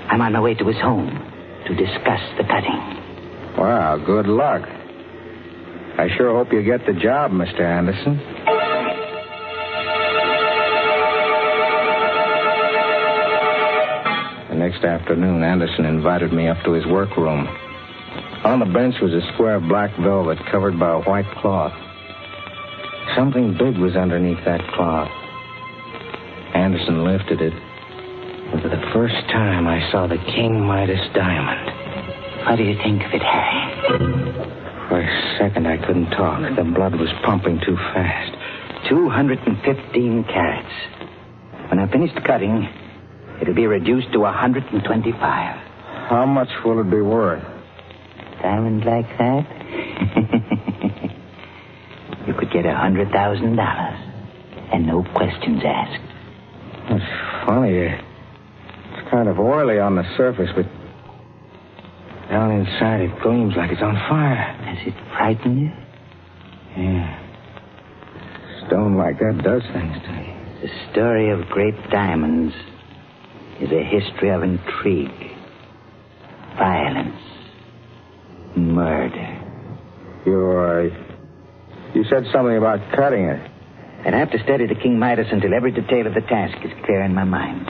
I'm on my way to his home to discuss the cutting. Wow, good luck. I sure hope you get the job, Mr. Anderson. The next afternoon, Anderson invited me up to his workroom. On the bench was a square of black velvet covered by a white cloth. Something big was underneath that cloth. Anderson lifted it. And for the first time, I saw the King Midas diamond. What do you think of it, Harry? For a second, I couldn't talk. The blood was pumping too fast. 215 carats. When I'm finished cutting, it'll be reduced to 125. How much will it be worth? Diamond like that? You could get $100,000. And no questions asked. That's funny. It's kind of oily on the surface, but down inside it gleams like it's on fire. Does it frighten you? Yeah. Stone like that does things to me. The story of great diamonds is a history of intrigue, violence, murder. You said something about cutting it. I'd have to study the King Midas until every detail of the task is clear in my mind.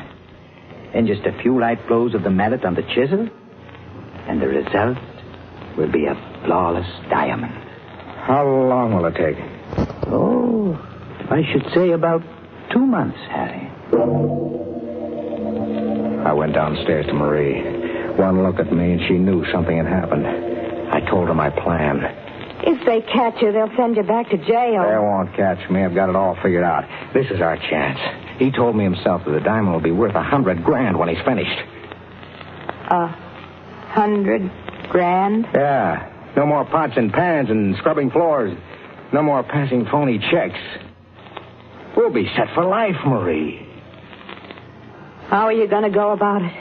Then just a few light blows of the mallet on the chisel, and the result will be a flawless diamond. How long will it take? Oh, I should say about 2 months, Harry. I went downstairs to Marie. One look at me, and she knew something had happened. I told her my plan. If they catch you, they'll send you back to jail. They won't catch me. I've got it all figured out. This is our chance. He told me himself that the diamond will be worth $100,000 when he's finished. $100,000? Yeah. No more pots and pans and scrubbing floors. No more passing phony checks. We'll be set for life, Marie. How are you going to go about it?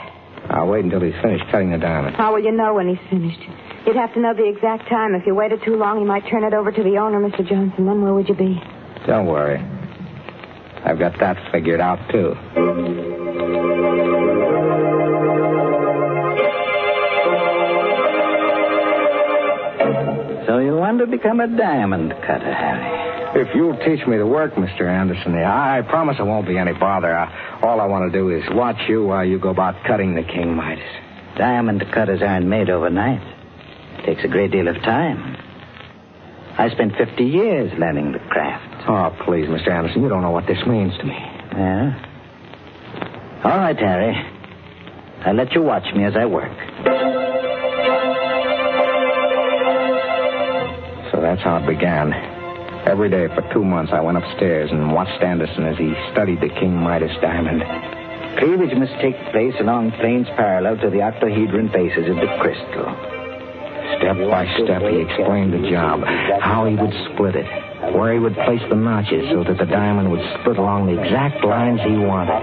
I'll wait until he's finished cutting the diamond. How will you know when he's finished? You'd have to know the exact time. If you waited too long, he might turn it over to the owner, Mr. Johnson. Then where would you be? Don't worry. I've got that figured out, too. So you want to become a diamond cutter, Harry? If you'll teach me the work, Mr. Anderson, I promise it won't be any bother. All I want to do is watch you while you go about cutting the King Midas. Diamond cutters aren't made overnight. It takes a great deal of time. I spent 50 years learning the craft. Oh, please, Mr. Anderson, you don't know what this means to me. Yeah? All right, Harry. I'll let you watch me as I work. So that's how it began. Every day for 2 months, I went upstairs and watched Anderson as he studied the King Midas diamond. Cleavage must take place along planes parallel to the octahedron faces of the crystal. Step by step, he explained the job, how he would split it, where he would place the notches so that the diamond would split along the exact lines he wanted.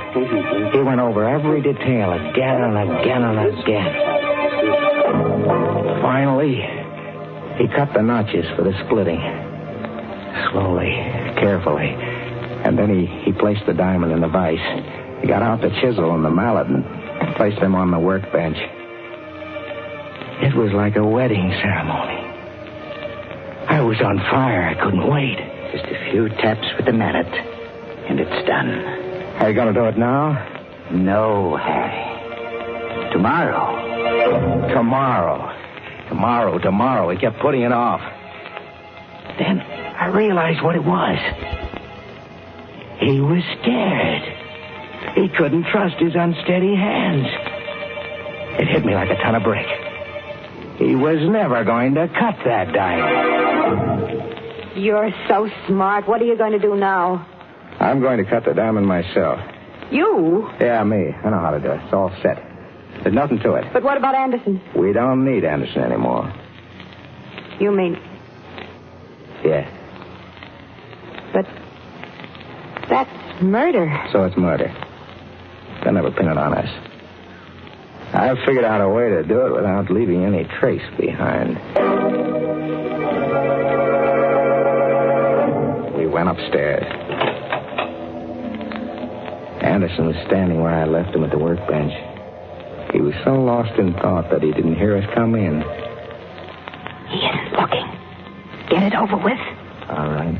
He went over every detail again and again and again. Finally, he cut the notches for the splitting. Slowly, carefully. And then he placed the diamond in the vise. He got out the chisel and the mallet and placed them on the workbench. It was like a wedding ceremony. I was on fire. I couldn't wait. Just a few taps with the mallet, and it's done. Are you going to do it now? No, Harry. Tomorrow. Tomorrow. He kept putting it off. Then I realized what it was. He was scared. He couldn't trust his unsteady hands. It hit me like a ton of brick. He was never going to cut that diamond. You're so smart. What are you going to do now? I'm going to cut the diamond myself. You? Yeah, me. I know how to do it. It's all set. There's nothing to it. But what about Anderson? We don't need Anderson anymore. You mean... Yeah. But that's murder. So it's murder. They'll never pin it on us. I've figured out a way to do it without leaving any trace behind. We went upstairs. Anderson was standing where I left him at the workbench. He was so lost in thought that he didn't hear us come in. He isn't looking. Get it over with. All right.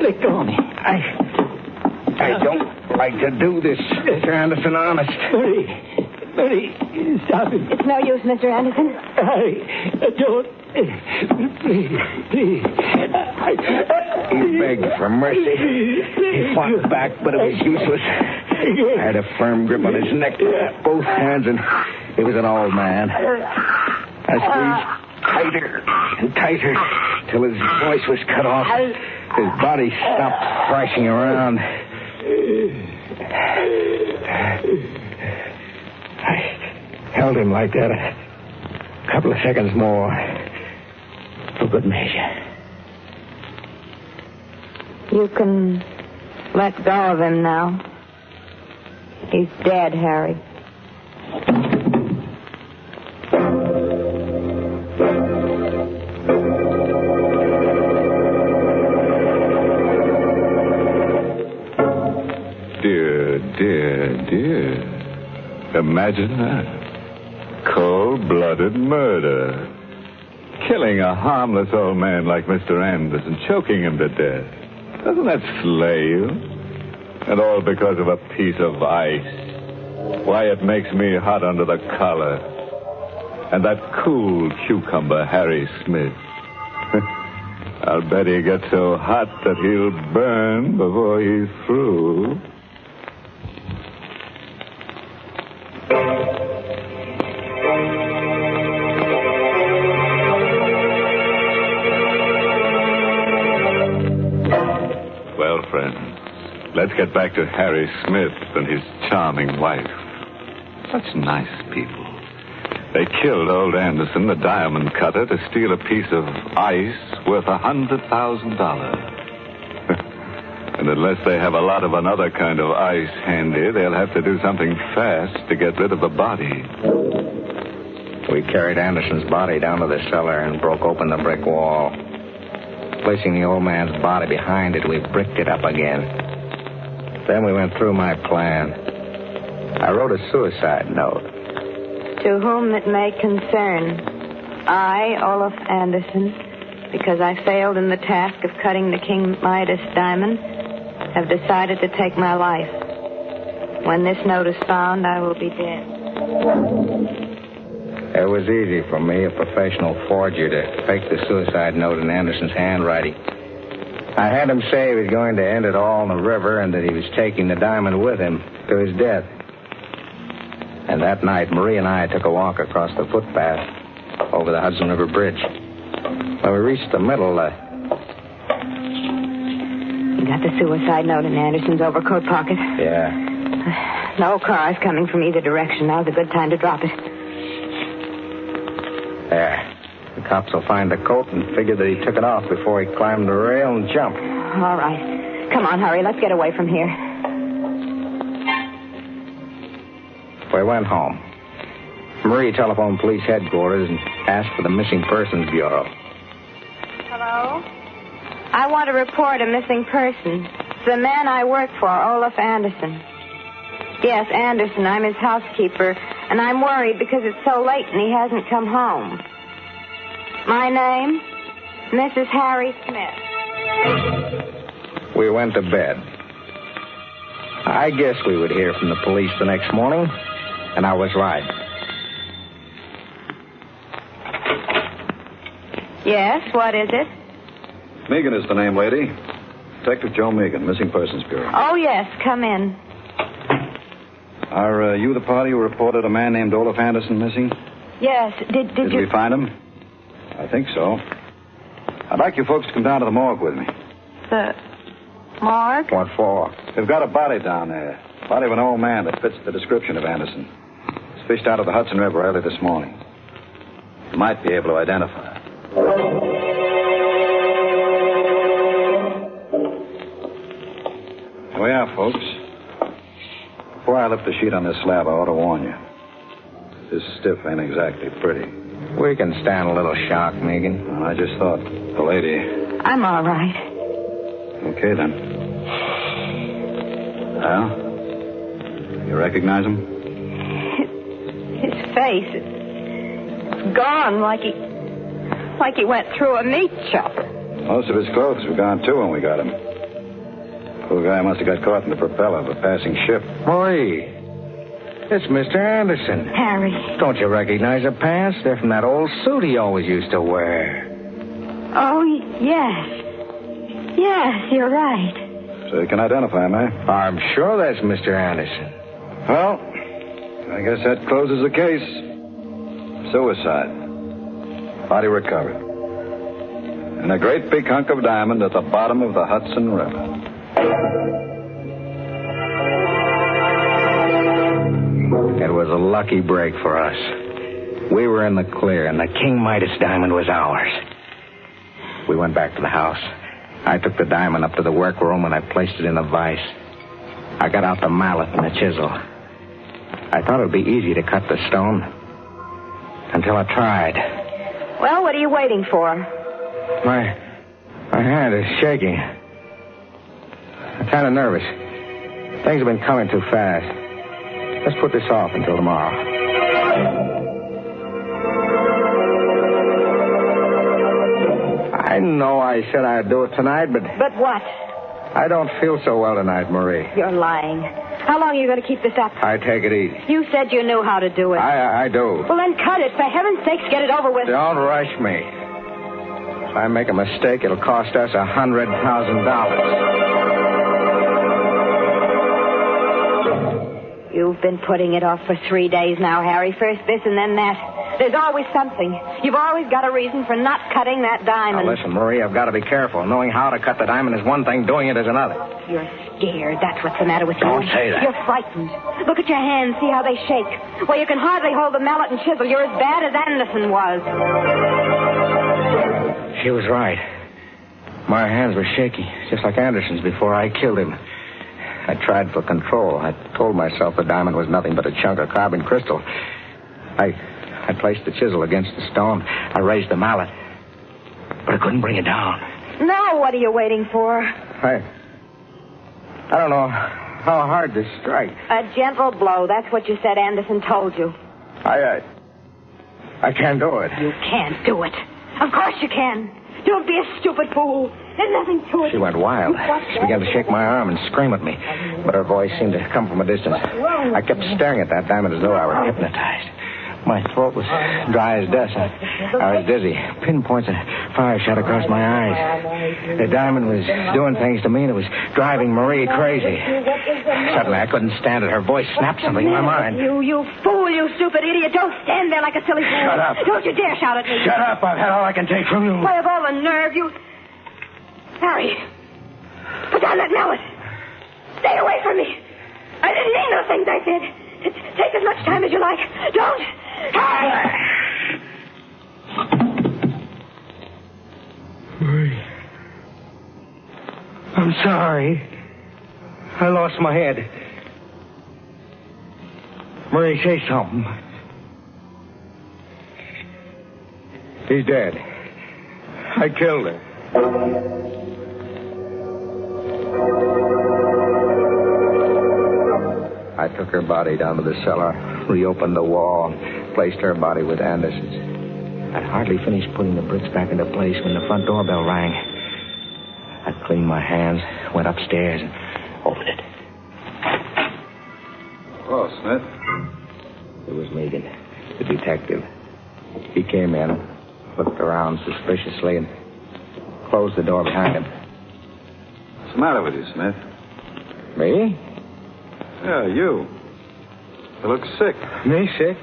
Let go of me. I don't like to do this, Mr. Anderson, honest. Bertie, stop it. It's no use, Mr. Anderson. I don't. Please. He begged for mercy. He fought back, but it was useless. I had a firm grip on his neck with both hands, and he was an old man. I squeezed tighter and tighter till his voice was cut off. His body stopped thrashing around. I held him like that a couple of seconds more for good measure. You can let go of him now. He's dead, Harry. Dear. Imagine that. Cold-blooded murder. Killing a harmless old man like Mr. Anderson, choking him to death. Doesn't that slay you? And all because of a piece of ice. Why, it makes me hot under the collar. And that cool cucumber, Harry Smith. I'll bet he gets so hot that he'll burn before he's through. Well, friends, let's get back to Harry Smith and his charming wife. Such nice people. They killed old Anderson, the diamond cutter, to steal a piece of ice worth $100,000. And unless they have a lot of another kind of ice handy, they'll have to do something fast to get rid of the body. We carried Anderson's body down to the cellar and broke open the brick wall. Placing the old man's body behind it, we bricked it up again. Then we went through my plan. I wrote a suicide note. To whom it may concern, I, Olaf Anderson, because I failed in the task of cutting the King Midas diamond, have decided to take my life. When this note is found, I will be dead. It was easy for me, a professional forger, to fake the suicide note in Anderson's handwriting. I had him say he was going to end it all in the river and that he was taking the diamond with him to his death. And that night, Marie and I took a walk across the footpath over the Hudson River Bridge. When we reached the middle, You got the suicide note in Anderson's overcoat pocket? Yeah. No cars coming from either direction. Now's a good time to drop it. There. The cops will find the coat and figure that he took it off before he climbed the rail and jumped. All right. Come on, hurry. Let's get away from here. We went home. Marie telephoned police headquarters and asked for the Missing Persons Bureau. Hello? I want to report a missing person. It's the man I work for, Olaf Anderson. Yes, Anderson. I'm his housekeeper, and I'm worried because it's so late and he hasn't come home. My name? Mrs. Harry Smith. We went to bed. I guess we would hear from the police the next morning, and I was right. Yes, what is it? Megan is the name, lady. Detective Joe Megan, Missing Persons Bureau. Oh, yes, come in. Are you the party who reported a man named Olaf Anderson missing? Yes, did you... Did we find him? I think so. I'd like you folks to come down to the morgue with me. The morgue? What for? We've got a body down there. Body of an old man that fits the description of Anderson. It's fished out of the Hudson River early this morning. You might be able to identify it. Here we are, folks. Before I lift the sheet on this slab, I ought to warn you. This stiff ain't exactly pretty. We can stand a little shock, Megan. Well, I just thought the lady... I'm all right. Okay, then. Well, you recognize him? His face is gone like he went through a meat chopper. Most of his clothes were gone, too, when we got him. Poor guy must have got caught in the propeller of a passing ship. Marie, it's Mr. Anderson. Harry. Don't you recognize the pants? They're from that old suit he always used to wear. Oh, yes. Yes, you're right. So you can identify him, eh? I'm sure that's Mr. Anderson. Well, I guess that closes the case. Suicide. Body recovered. And a great big hunk of diamond at the bottom of the Hudson River. It was a lucky break for us. We were in the clear, and the King Midas diamond was ours. We went back to the house. I took the diamond up to the workroom, and I placed it in a vise. I got out the mallet and the chisel. I thought it would be easy to cut the stone. Until I tried. Well, what are you waiting for? My hand is shaking. I'm kind of nervous. Things have been coming too fast. Let's put this off until tomorrow. I know I said I'd do it tonight, but... But what? I don't feel so well tonight, Marie. You're lying. How long are you going to keep this up? I take it easy. You said you knew how to do it. I do. Well, then cut it. For heaven's sakes, get it over with. Don't rush me. If I make a mistake, it'll cost us $100,000. You've been putting it off for 3 days now, Harry. First this and then that. There's always something. You've always got a reason for not cutting that diamond. Now, listen, Marie, I've got to be careful. Knowing how to cut the diamond is one thing. Doing it is another. You're scared. That's what's the matter with you. Don't say that. You're frightened. Look at your hands. See how they shake. Well, you can hardly hold the mallet and chisel. You're as bad as Anderson was. She was right. My hands were shaky, just like Anderson's before I killed him. I tried for control. I told myself the diamond was nothing but a chunk of carbon crystal. I I placed the chisel against the stone. I raised the mallet, but I couldn't bring it down. Now what are you waiting for? I don't know how hard to strike. A gentle blow. That's what you said Anderson told you. I can't do it. You can't do it. Of course you can. Don't be a stupid fool. There's nothing to it. She went wild. She began to shake my arm and scream at me, but her voice seemed to come from a distance. I kept staring at that diamond as though I were hypnotized. My throat was dry as dust. I was dizzy. Pinpoints of fire shot across my eyes. The diamond was doing things to me, and it was driving Marie crazy. Suddenly, I couldn't stand it. Her voice snapped something in my mind. You fool, you stupid idiot. Don't stand there like a silly fool. Shut up. Don't you dare shout at me. Shut up. I've had all I can take from you. Why, of all the nerve, you... Harry, put down that mallet. Stay away from me. I didn't mean those things I said. Take as much time as you like. Don't. Harry! Marie. I'm sorry. I lost my head. Marie, say something. He's dead. I killed her. I took her body down to the cellar, reopened the wall, and placed her body with Anderson's. I'd hardly finished putting the bricks back into place when the front doorbell rang. I cleaned my hands, went upstairs, and opened it. Hello, Smith. It was Megan, the detective. He came in, looked around suspiciously, and closed the door behind him. What's the matter with you, Smith? Me? Yeah, you. You look sick. Me sick?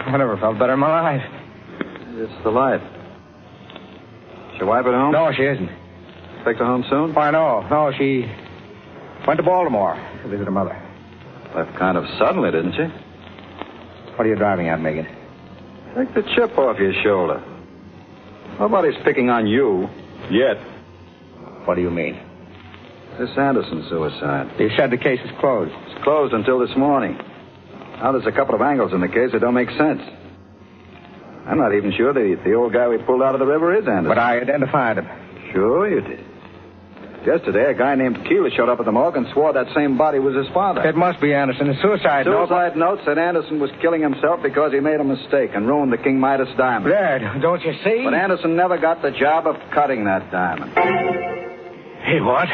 I never felt better in my life. It's the light. Is your wife at home? No, she isn't. Expect her home soon? Why, no. No, she went to Baltimore to visit her mother. Left kind of suddenly, didn't she? What are you driving at, Megan? Take the chip off your shoulder. Nobody's picking on you. Yet. What do you mean? This Anderson suicide. You said the case is closed. It's closed until this morning. Now there's a couple of angles in the case that don't make sense. I'm not even sure the old guy we pulled out of the river is Anderson. But I identified him. Sure you did. Yesterday, a guy named Keeler showed up at the morgue and swore that same body was his father. It must be Anderson. The suicide note. Suicide note said Anderson was killing himself because he made a mistake and ruined the King Midas diamond. Dad, don't you see? But Anderson never got the job of cutting that diamond. He what?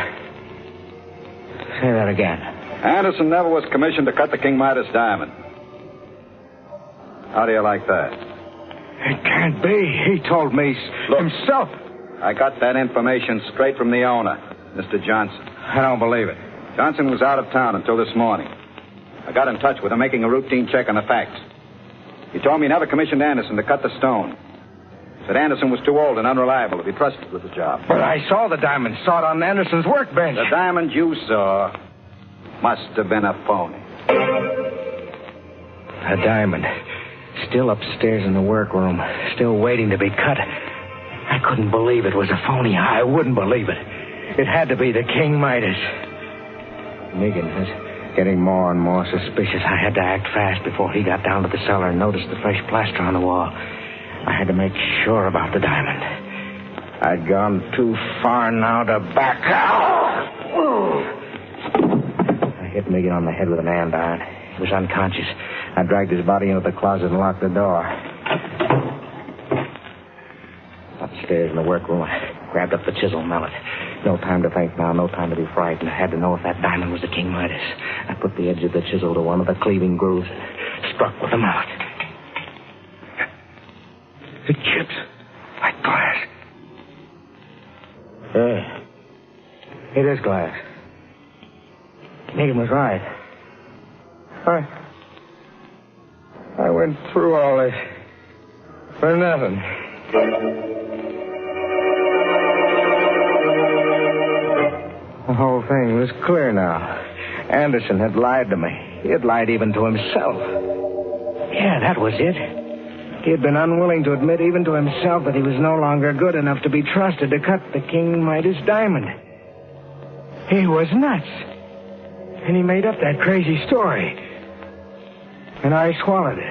Say that again. Anderson never was commissioned to cut the King Midas diamond. How do you like that? It can't be. He told me himself. I got that information straight from the owner, Mr. Johnson. I don't believe it. Johnson was out of town until this morning. I got in touch with him, making a routine check on the facts. He told me he never commissioned Anderson to cut the stone. Said Anderson was too old and unreliable to be trusted with the job. But I saw the diamond. Saw it on Anderson's workbench. The diamond you saw must have been a phony. A diamond. Still upstairs in the workroom. Still waiting to be cut. I couldn't believe it was a phony. I wouldn't believe it. It had to be the King Midas. Megan was getting more and more suspicious. I had to act fast before he got down to the cellar and noticed the fresh plaster on the wall. I had to make sure about the diamond. I'd gone too far now to back out. I hit Megan on the head with an andiron. He was unconscious. I dragged his body into the closet and locked the door. Upstairs in the workroom, I grabbed up the chisel mallet. No time to think now, no time to be frightened. I had to know if that diamond was the King Midas. I put the edge of the chisel to one of the cleaving grooves and struck with the mallet. It chips like glass. Yeah. It is glass. Megan was right. I went through all this for nothing. The whole thing was clear now. Anderson had lied to me. He had lied even to himself. Yeah, that was it. He had been unwilling to admit even to himself that he was no longer good enough to be trusted to cut the King Midas diamond. He was nuts. And he made up that crazy story. And I swallowed it.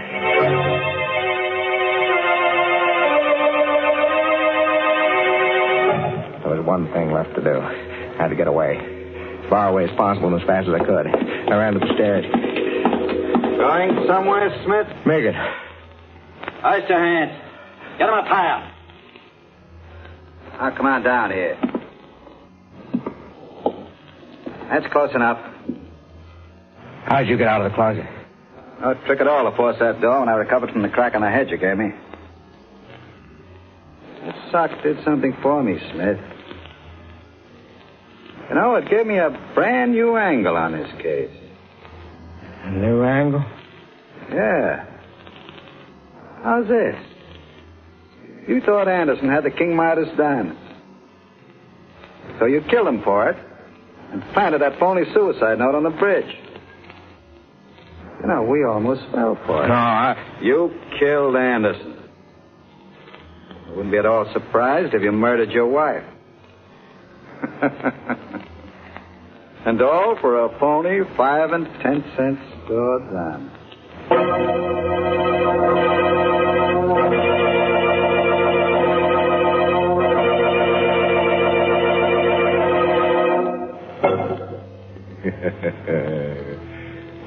was one thing left to do. I had to get away. As far away as possible and as fast as I could. I ran to the stairs. Going somewhere, Smith? Make it. Hoist your hands. Get him up higher. Now, come on down here. That's close enough. How'd you get out of the closet? No trick at all to force that door when I recovered from the crack in the head you gave me. The sock did something for me, Smith. You know, it gave me a brand new angle on this case. A new angle? Yeah. How's this? You thought Anderson had the King Midas diamonds. So you killed him for it and planted that phony suicide note on the bridge. You know, we almost fell for it. No, You killed Anderson. I wouldn't be at all surprised if you murdered your wife. And all for a phony 5 and 10 cent store diamond.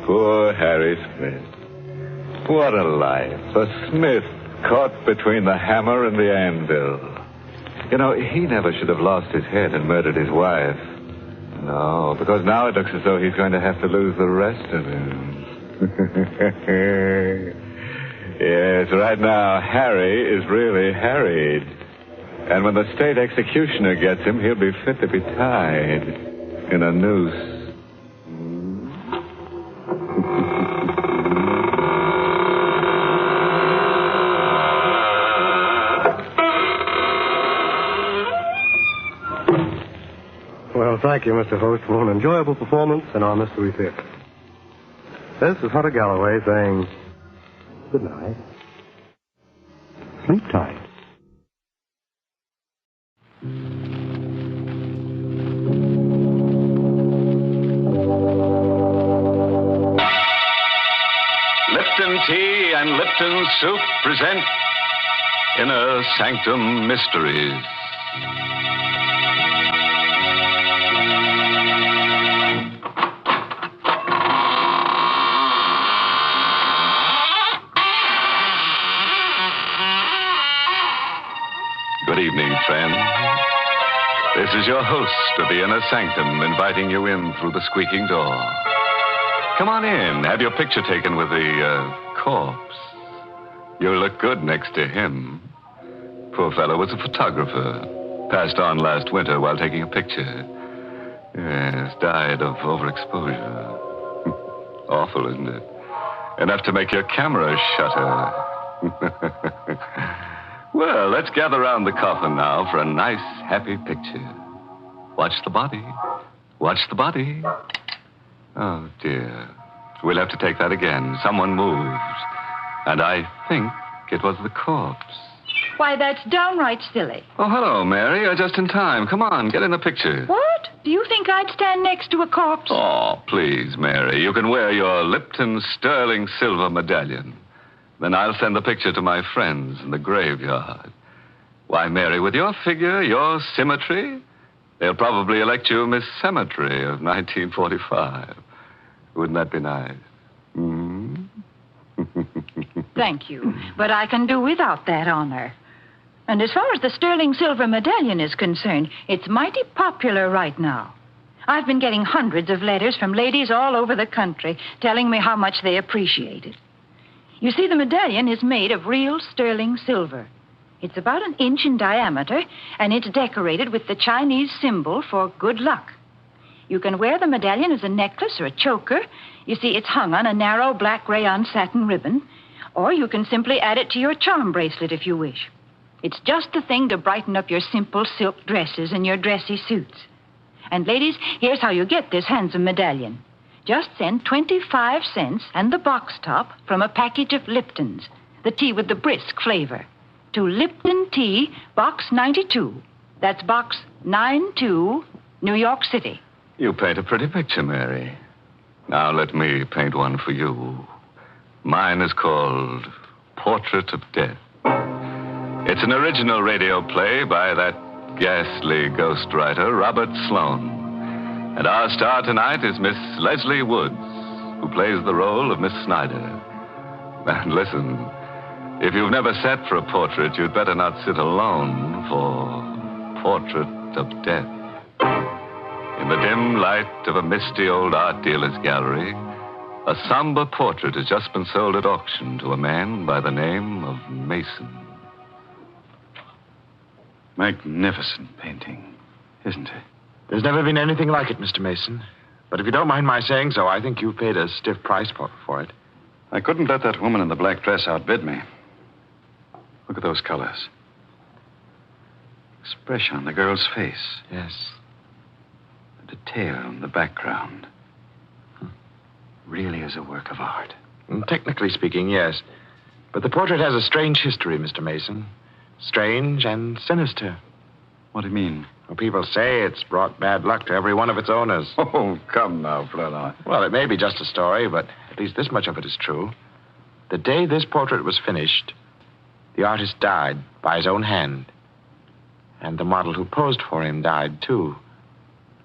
Poor Harry Smith. What a life. A Smith caught between the hammer and the anvil. You know, he never should have lost his head and murdered his wife. No, because now it looks as though he's going to have to lose the rest of him. Yes, right now, Harry is really harried. And when the state executioner gets him, he'll be fit to be tied in a noose. Well, thank you, Mr. Host, for an enjoyable performance in our Mystery Theater. This is Hunter Galloway saying good night. Sleep tight. Lipton Tea and Lipton Soup present Inner Sanctum Mysteries. Good evening, friend. This is your host of the Inner Sanctum inviting you in through the squeaking door. Come on in. Have your picture taken with the corpse. You'll look good next to him. Poor fellow was a photographer. Passed on last winter while taking a picture. Yes, died of overexposure. Awful, isn't it? Enough to make your camera shutter. Well, let's gather around the coffin now for a nice, happy picture. Watch the body. Watch the body. Oh, dear. We'll have to take that again. Someone moved. And I think it was the corpse. Why, that's downright silly. Oh, hello, Mary. You're just in time. Come on, get in the picture. What? Do you think I'd stand next to a corpse? Oh, please, Mary. You can wear your Lipton sterling silver medallion. Then I'll send the picture to my friends in the graveyard. Why, Mary, with your figure, your symmetry, they'll probably elect you Miss Cemetery of 1945. Wouldn't that be nice? Hmm? Thank you, but I can do without that honor. And as far as the sterling silver medallion is concerned, it's mighty popular right now. I've been getting hundreds of letters from ladies all over the country telling me how much they appreciate it. You see, the medallion is made of real sterling silver. It's about 1 inch in diameter, and it's decorated with the Chinese symbol for good luck. You can wear the medallion as a necklace or a choker. You see, it's hung on a narrow black rayon satin ribbon. Or you can simply add it to your charm bracelet if you wish. It's just the thing to brighten up your simple silk dresses and your dressy suits. And ladies, here's how you get this handsome medallion. Just send 25 cents and the box top from a package of Lipton's, the tea with the brisk flavor, to Lipton Tea, Box 92. That's Box 92, New York City. You paint a pretty picture, Mary. Now let me paint one for you. Mine is called Portrait of Death. It's an original radio play by that ghastly ghostwriter Robert Sloane. And our star tonight is Miss Leslie Woods, who plays the role of Miss Snyder. And listen, if you've never sat for a portrait, you'd better not sit alone for Portrait of Death. In the dim light of a misty old art dealer's gallery, a somber portrait has just been sold at auction to a man by the name of Mason. Magnificent painting, isn't it? There's never been anything like it, Mr. Mason. But if you don't mind my saying so, I think you've paid a stiff price for it. I couldn't let that woman in the black dress outbid me. Look at those colors. Expression on the girl's face. Yes. The detail in the background. Really is a work of art. Technically speaking, yes. But the portrait has a strange history, Mr. Mason. Strange and sinister. What do you mean? Well, people say it's brought bad luck to every one of its owners. Oh, come now, Putnam. Well, it may be just a story, but at least this much of it is true. The day this portrait was finished, the artist died by his own hand. And the model who posed for him died, too,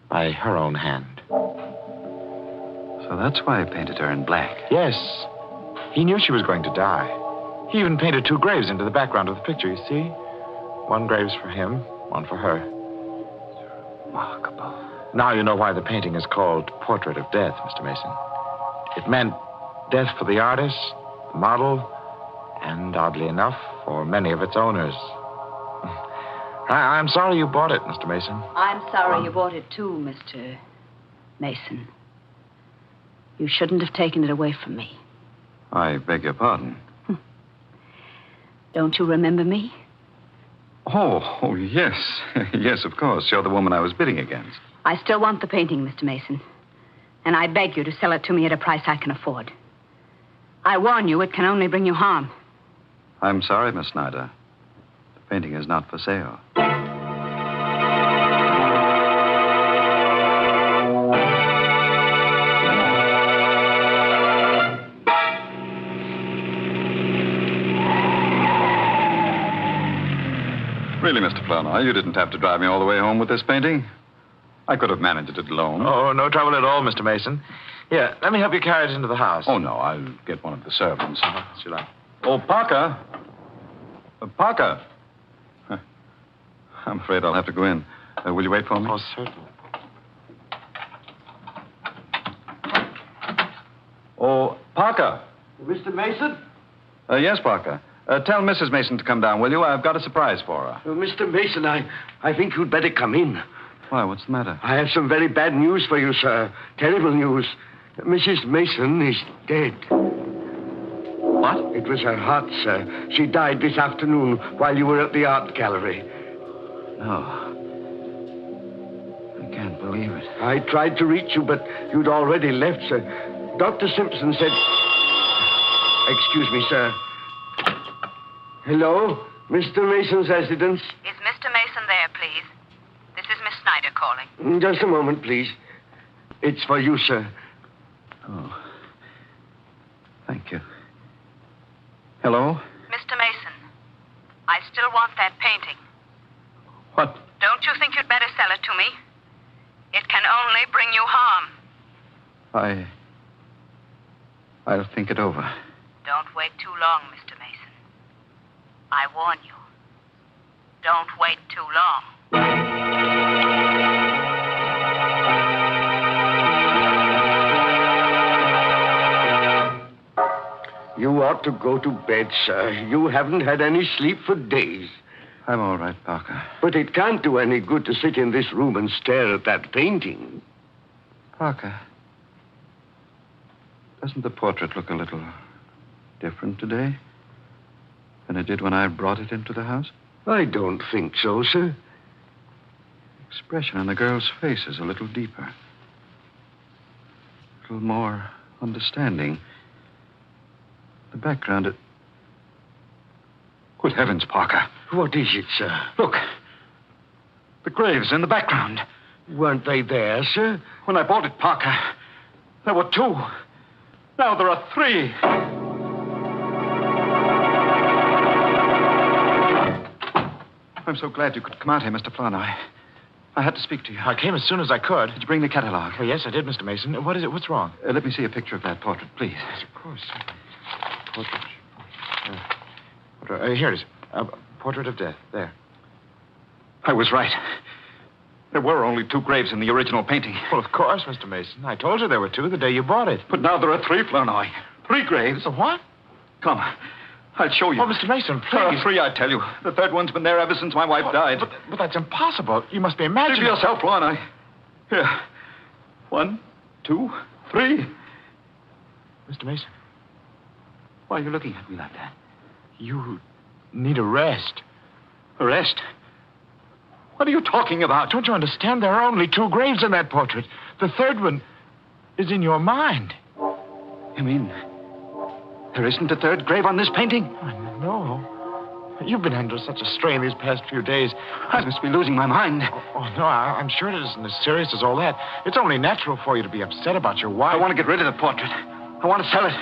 by her own hand. So that's why he painted her in black. Yes. He knew she was going to die. He even painted 2 graves into the background of the picture, you see? 1 grave's for him, 1 for her. Remarkable. Now you know why the painting is called Portrait of Death, Mr. Mason. It meant death for the artist, the model, and, oddly enough, for many of its owners. I'm sorry you bought it, Mr. Mason. I'm sorry you bought it, too, Mr. Mason. You shouldn't have taken it away from me. I beg your pardon. Don't you remember me? Oh, yes. Yes, of course. You're the woman I was bidding against. I still want the painting, Mr. Mason. And I beg you to sell it to me at a price I can afford. I warn you, it can only bring you harm. I'm sorry, Miss Snyder. The painting is not for sale. Really, Mr. Putnam, you didn't have to drive me all the way home with this painting. I could have managed it alone. Oh, no trouble at all, Mr. Mason. Here, let me help you carry it into the house. Oh, no, I'll get one of the servants. As you like. Oh, Parker. Parker. I'm afraid I'll have to go in. Will you wait for me? Oh, certainly. Oh, Parker. Mr. Mason? Yes, Parker. Tell Mrs. Mason to come down, will you? I've got a surprise for her. Mr. Mason, I think you'd better come in. Why, what's the matter? I have some very bad news for you, sir. Terrible news. Mrs. Mason is dead. What? It was her heart, sir. She died this afternoon while you were at the art gallery. No. I can't believe it. I tried to reach you, but you'd already left, sir. Dr. Simpson said... Excuse me, sir. Hello? Mr. Mason's residence? Is Mr. Mason there, please? This is Miss Snyder calling. Just a moment, please. It's for you, sir. Oh. Thank you. Hello? Mr. Mason, I still want that painting. What? Don't you think you'd better sell it to me? It can only bring you harm. I'll think it over. Don't wait too long, Mr. Mason. I warn you. Don't wait too long. You ought to go to bed, sir. You haven't had any sleep for days. I'm all right, Parker. But it can't do any good to sit in this room and stare at that painting. Parker, doesn't the portrait look a little different today than it did when I brought it into the house? I don't think so, sir. The expression on the girl's face is a little deeper. A little more understanding. The background, it... Good heavens, Parker. What is it, sir? Look. The graves in the background. Weren't they there, sir? When I bought it, Parker, there were 2. Now there are 3. I'm so glad you could come out here, Mr. Flournoy. I had to speak to you. I came as soon as I could. Did you bring the catalog? Oh, yes, I did, Mr. Mason. What is it? What's wrong? Let me see a picture of that portrait, please. Yes, of course. Portrait. Here it is. Portrait of Death. There. I was right. There were only 2 graves in the original painting. Well, of course, Mr. Mason. I told you there were 2 the day you bought it. But now there are 3, Flournoy. 3 graves. What? Come. I'll show you. Oh, Mr. Mason, please. There are 3, I tell you. The 3rd one's been there ever since my wife died. But that's impossible. You must be imagining. See for yourself, Flournoy. Here. 1, 2, 3. Mr. Mason. Why are you looking at me like that? You need a rest. A rest? What are you talking about? Don't you understand? There are only 2 graves in that portrait. The 3rd one is in your mind. You mean there isn't a 3rd grave on this painting? No. You've been under such a strain these past few days. I must be losing my mind. Oh, no, I'm sure it isn't as serious as all that. It's only natural for you to be upset about your wife. I want to get rid of the portrait. I want to sell it.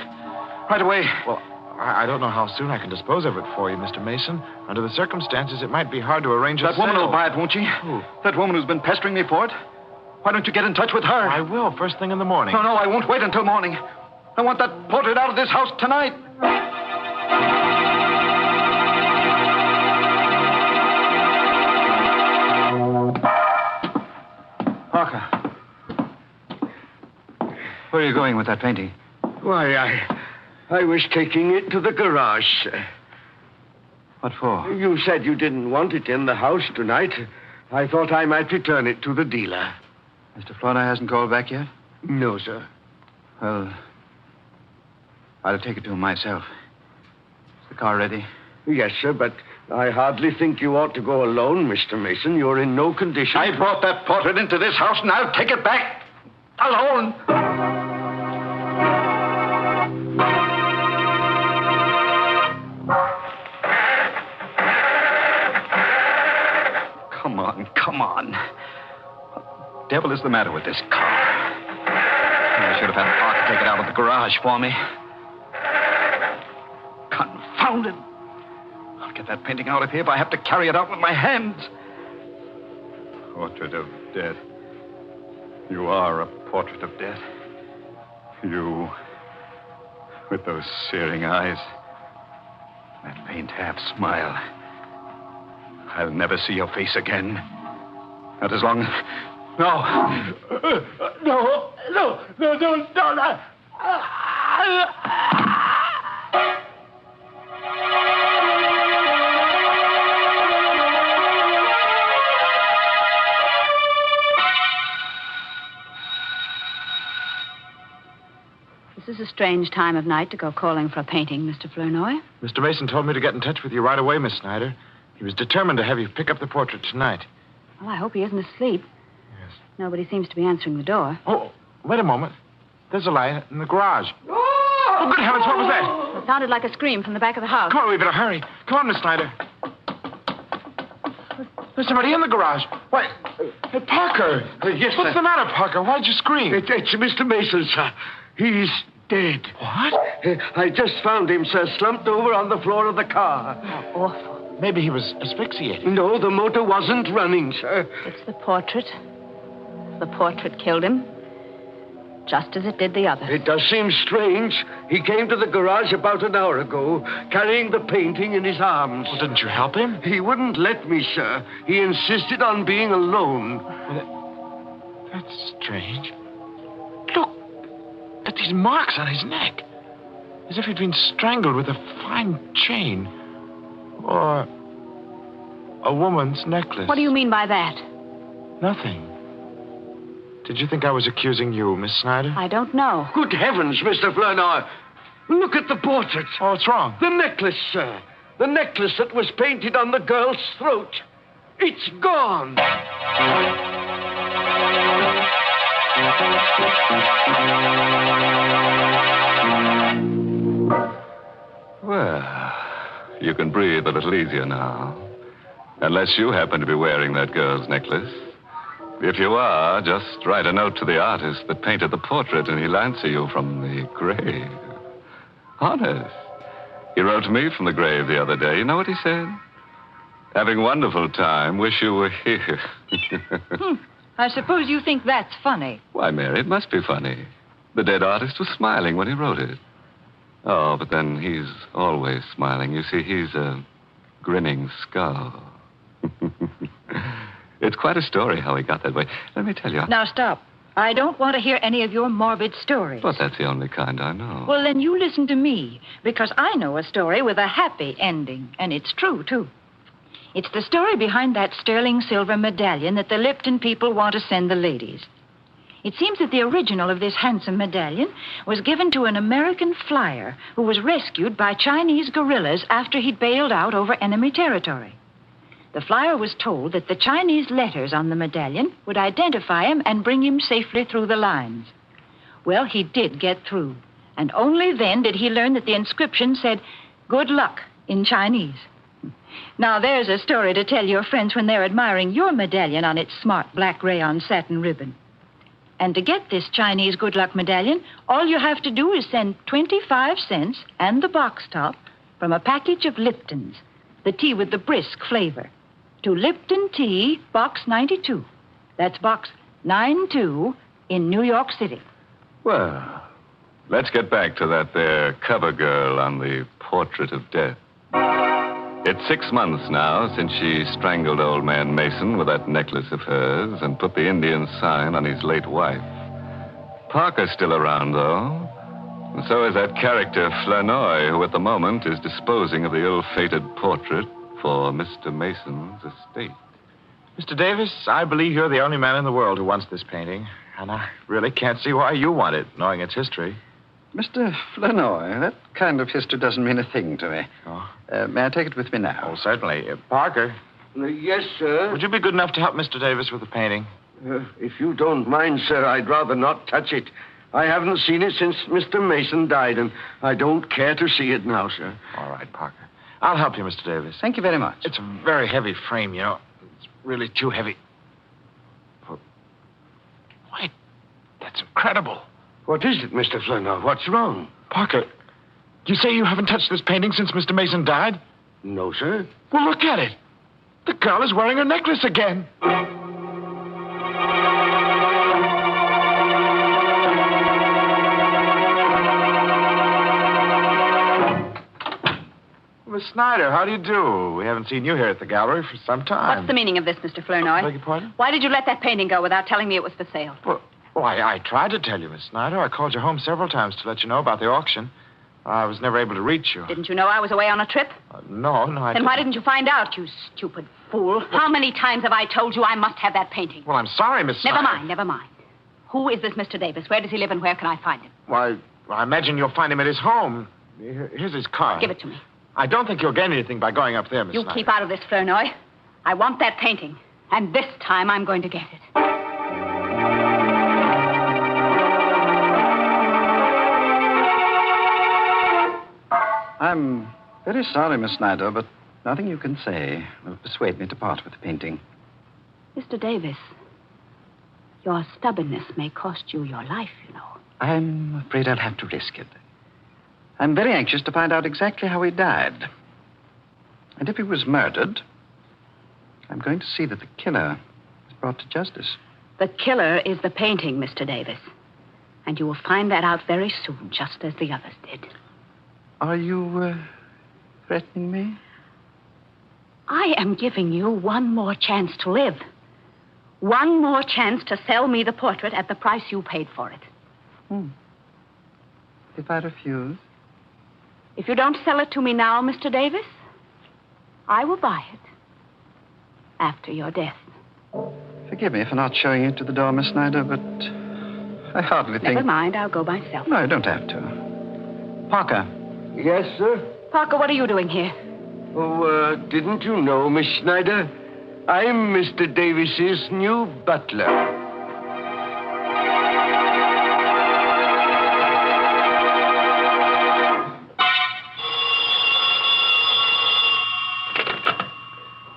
Right away. Well, I don't know how soon I can dispose of it for you, Mr. Mason. Under the circumstances, it might be hard to arrange a That woman sale. will buy it, won't she? Who? That woman who's been pestering me for it. Why don't you get in touch with her? I will, first thing in the morning. No, I won't wait until morning. I want that portrait out of this house tonight. Parker. Where are you going with that painting? Why, I was taking it to the garage, sir. What for? You said you didn't want it in the house tonight. I thought I might return it to the dealer. Mr. Flournoy hasn't called back yet? No, sir. Well, I'll take it to him myself. Is the car ready? Yes, sir, but I hardly think you ought to go alone, Mr. Mason. You're in no condition. I brought that portrait into this house, and I'll take it back alone. Come on. What the devil is the matter with this car? I should have had Parker take it out of the garage for me. Confound it. I'll get that painting out of here if I have to carry it out with my hands. Portrait of death. You are a portrait of death. You, with those searing eyes, that faint half smile. I'll never see your face again. Not as long as... No. No. This is a strange time of night to go calling for a painting, Mr. Flournoy. Mr. Mason told me to get in touch with you right away, Miss Snyder. He was determined to have you pick up the portrait tonight. Well, I hope he isn't asleep. Yes. Nobody seems to be answering the door. Oh, wait a moment. There's a light in the garage. Oh, good heavens, what was that? It sounded like a scream from the back of the house. Come on, we better hurry. Come on, Miss Snyder. There's somebody in the garage. Why, hey, Parker. Yes, What's sir. the matter, Parker? Why'd you scream? It's Mr. Mason, sir. He's dead. What? I just found him, sir, slumped over on the floor of the car. How awful. Maybe he was asphyxiated. No, the motor wasn't running, sir. It's the portrait. The portrait killed him, just as it did the other. It does seem strange. He came to the garage about an hour ago, carrying the painting in his arms. Well, didn't you help him? He wouldn't let me, sir. He insisted on being alone. Well, that's strange. Look at these marks on his neck. As if he'd been strangled with a fine chain. Or a woman's necklace. What do you mean by that? Nothing. Did you think I was accusing you, Miss Snyder? I don't know. Good heavens, Mr. Flournoy. Look at the portrait. Oh, what's wrong? The necklace, sir. The necklace that was painted on the girl's throat. It's gone. Well, you can breathe a little easier now. Unless you happen to be wearing that girl's necklace. If you are, just write a note to the artist that painted the portrait and he'll answer you from the grave. Honest. He wrote to me from the grave the other day. You know what he said? Having a wonderful time. Wish you were here. I suppose you think that's funny. Why, Mary, it must be funny. The dead artist was smiling when he wrote it. Oh, but then he's always smiling. You see, he's a grinning skull. It's quite a story how he got that way. Let me tell you. Now, stop. I don't want to hear any of your morbid stories. But that's the only kind I know. Well, then you listen to me, because I know a story with a happy ending, and it's true, too. It's the story behind that sterling silver medallion that the Lipton people want to send the ladies. It seems that the original of this handsome medallion was given to an American flyer who was rescued by Chinese guerrillas after he'd bailed out over enemy territory. The flyer was told that the Chinese letters on the medallion would identify him and bring him safely through the lines. Well, he did get through, and only then did he learn that the inscription said, "Good luck," in Chinese. Now, there's a story to tell your friends when they're admiring your medallion on its smart black rayon satin ribbon. And to get this Chinese good luck medallion, all you have to do is send 25 cents and the box top from a package of Lipton's, the tea with the brisk flavor, to Lipton Tea, Box 92. That's Box 92 in New York City. Well, let's get back to that there cover girl on the Portrait of Death. It's 6 months now since she strangled old man Mason with that necklace of hers and put the Indian sign on his late wife. Parker's still around, though. And so is that character Flournoy, who at the moment is disposing of the ill-fated portrait for Mr. Mason's estate. Mr. Davis, I believe you're the only man in the world who wants this painting. And I really can't see why you want it, knowing its history. Mr. Flournoy, that kind of history doesn't mean a thing to me. Oh. May I take it with me now? Oh, certainly. Parker. Yes, sir. Would you be good enough to help Mr. Davis with the painting? If you don't mind, sir, I'd rather not touch it. I haven't seen it since Mr. Mason died, and I don't care to see it now, sir. All right, Parker. I'll help you, Mr. Davis. Thank you very much. It's a very heavy frame, you know. It's really too heavy. Wait, that's incredible. What is it, Mr. Flournoy? What's wrong? Parker, you say you haven't touched this painting since Mr. Mason died? No, sir. Well, look at it. The girl is wearing her necklace again. Miss Snyder, how do you do? We haven't seen you here at the gallery for some time. What's the meaning of this, Mr. Flournoy? Beg your pardon? Why did you let that painting go without telling me it was for sale? Well, I tried to tell you, Miss Snyder. I called you home several times to let you know about the auction. I was never able to reach you. Didn't you know I was away on a trip? No, I didn't. Then why didn't you find out, you stupid fool? How many times have I told you I must have that painting? Well, I'm sorry, Miss Snyder. Never mind. Who is this Mr. Davis? Where does he live and where can I find him? Well, I imagine you'll find him at his home. Here's his card. Give it to me. I don't think you'll gain anything by going up there, Miss Snyder. You keep out of this, Flournoy. I want that painting, and this time I'm going to get it. I'm very sorry, Miss Snyder, but nothing you can say will persuade me to part with the painting. Mr. Davis, your stubbornness may cost you your life, you know. I'm afraid I'll have to risk it. I'm very anxious to find out exactly how he died. And if he was murdered, I'm going to see that the killer is brought to justice. The killer is the painting, Mr. Davis. And you will find that out very soon, just as the others did. Are you threatening me? I am giving you one more chance to live. One more chance to sell me the portrait at the price you paid for it. If I refuse? If you don't sell it to me now, Mr. Davis, I will buy it after your death. Forgive me for not showing you to the door, Miss Snyder, but I hardly think... Never mind, I'll go myself. No, you don't have to. Parker. Yes, sir? Parker, what are you doing here? Oh, didn't you know, Miss Snyder? I'm Mr. Davis's new butler.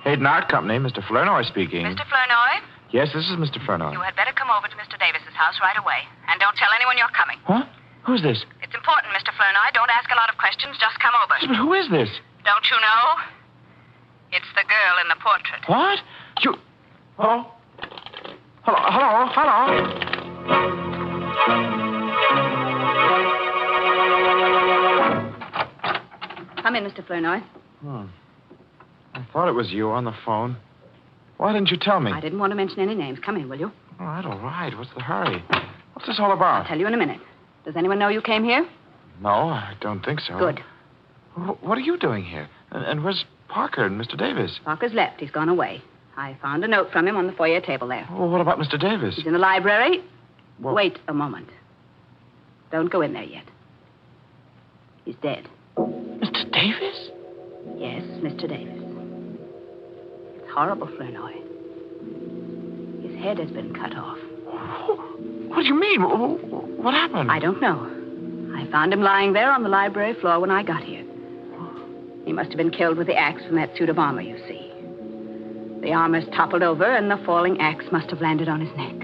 Hayden Art Company, Mr. Flournoy speaking. Mr. Flournoy? Yes, this is Mr. Flournoy. You had better come over to Mr. Davis's house right away. And don't tell anyone you're coming. Huh? Who's this? It's important, Mr. Flournoy. Don't ask a lot of questions. Just come over. But who is this? Don't you know? It's the girl in the portrait. What? You... Hello? Hello? Come in, Mr. Flournoy. I thought it was you on the phone. Why didn't you tell me? I didn't want to mention any names. Come in, will you? All right. What's the hurry? What's this all about? I'll tell you in a minute. Does anyone know you came here? No, I don't think so. Good. What are you doing here? And where's Parker and Mr. Davis? Parker's left. He's gone away. I found a note from him on the foyer table there. Well, what about Mr. Davis? He's in the library. Well... Wait a moment. Don't go in there yet. He's dead. Mr. Davis? Yes, Mr. Davis. It's horrible, Flournoy. His head has been cut off. What do you mean? What happened? I don't know. I found him lying there on the library floor when I got here. He must have been killed with the axe from that suit of armor, you see. The armor's toppled over, and the falling axe must have landed on his neck.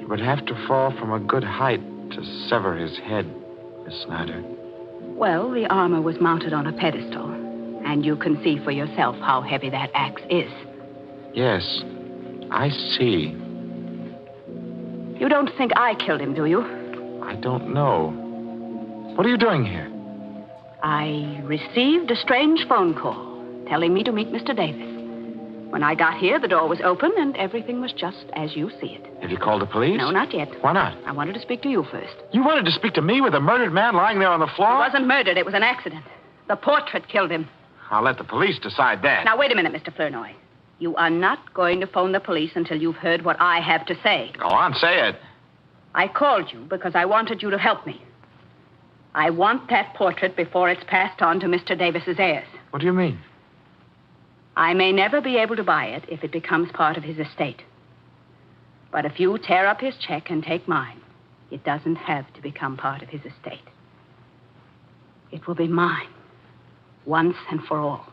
It would have to fall from a good height to sever his head, Miss Snyder. Well, the armor was mounted on a pedestal, and you can see for yourself how heavy that axe is. Yes, I see. You don't think I killed him, do you? I don't know. What are you doing here? I received a strange phone call telling me to meet Mr. Davis. When I got here, the door was open and everything was just as you see it. Have you called the police? No, not yet. Why not? I wanted to speak to you first. You wanted to speak to me with a murdered man lying there on the floor? He wasn't murdered. It was an accident. The portrait killed him. I'll let the police decide that. Now, wait a minute, Mr. Flournoy. You are not going to phone the police until you've heard what I have to say. Go on, say it. I called you because I wanted you to help me. I want that portrait before it's passed on to Mr. Davis's heirs. What do you mean? I may never be able to buy it if it becomes part of his estate. But if you tear up his check and take mine, it doesn't have to become part of his estate. It will be mine, once and for all.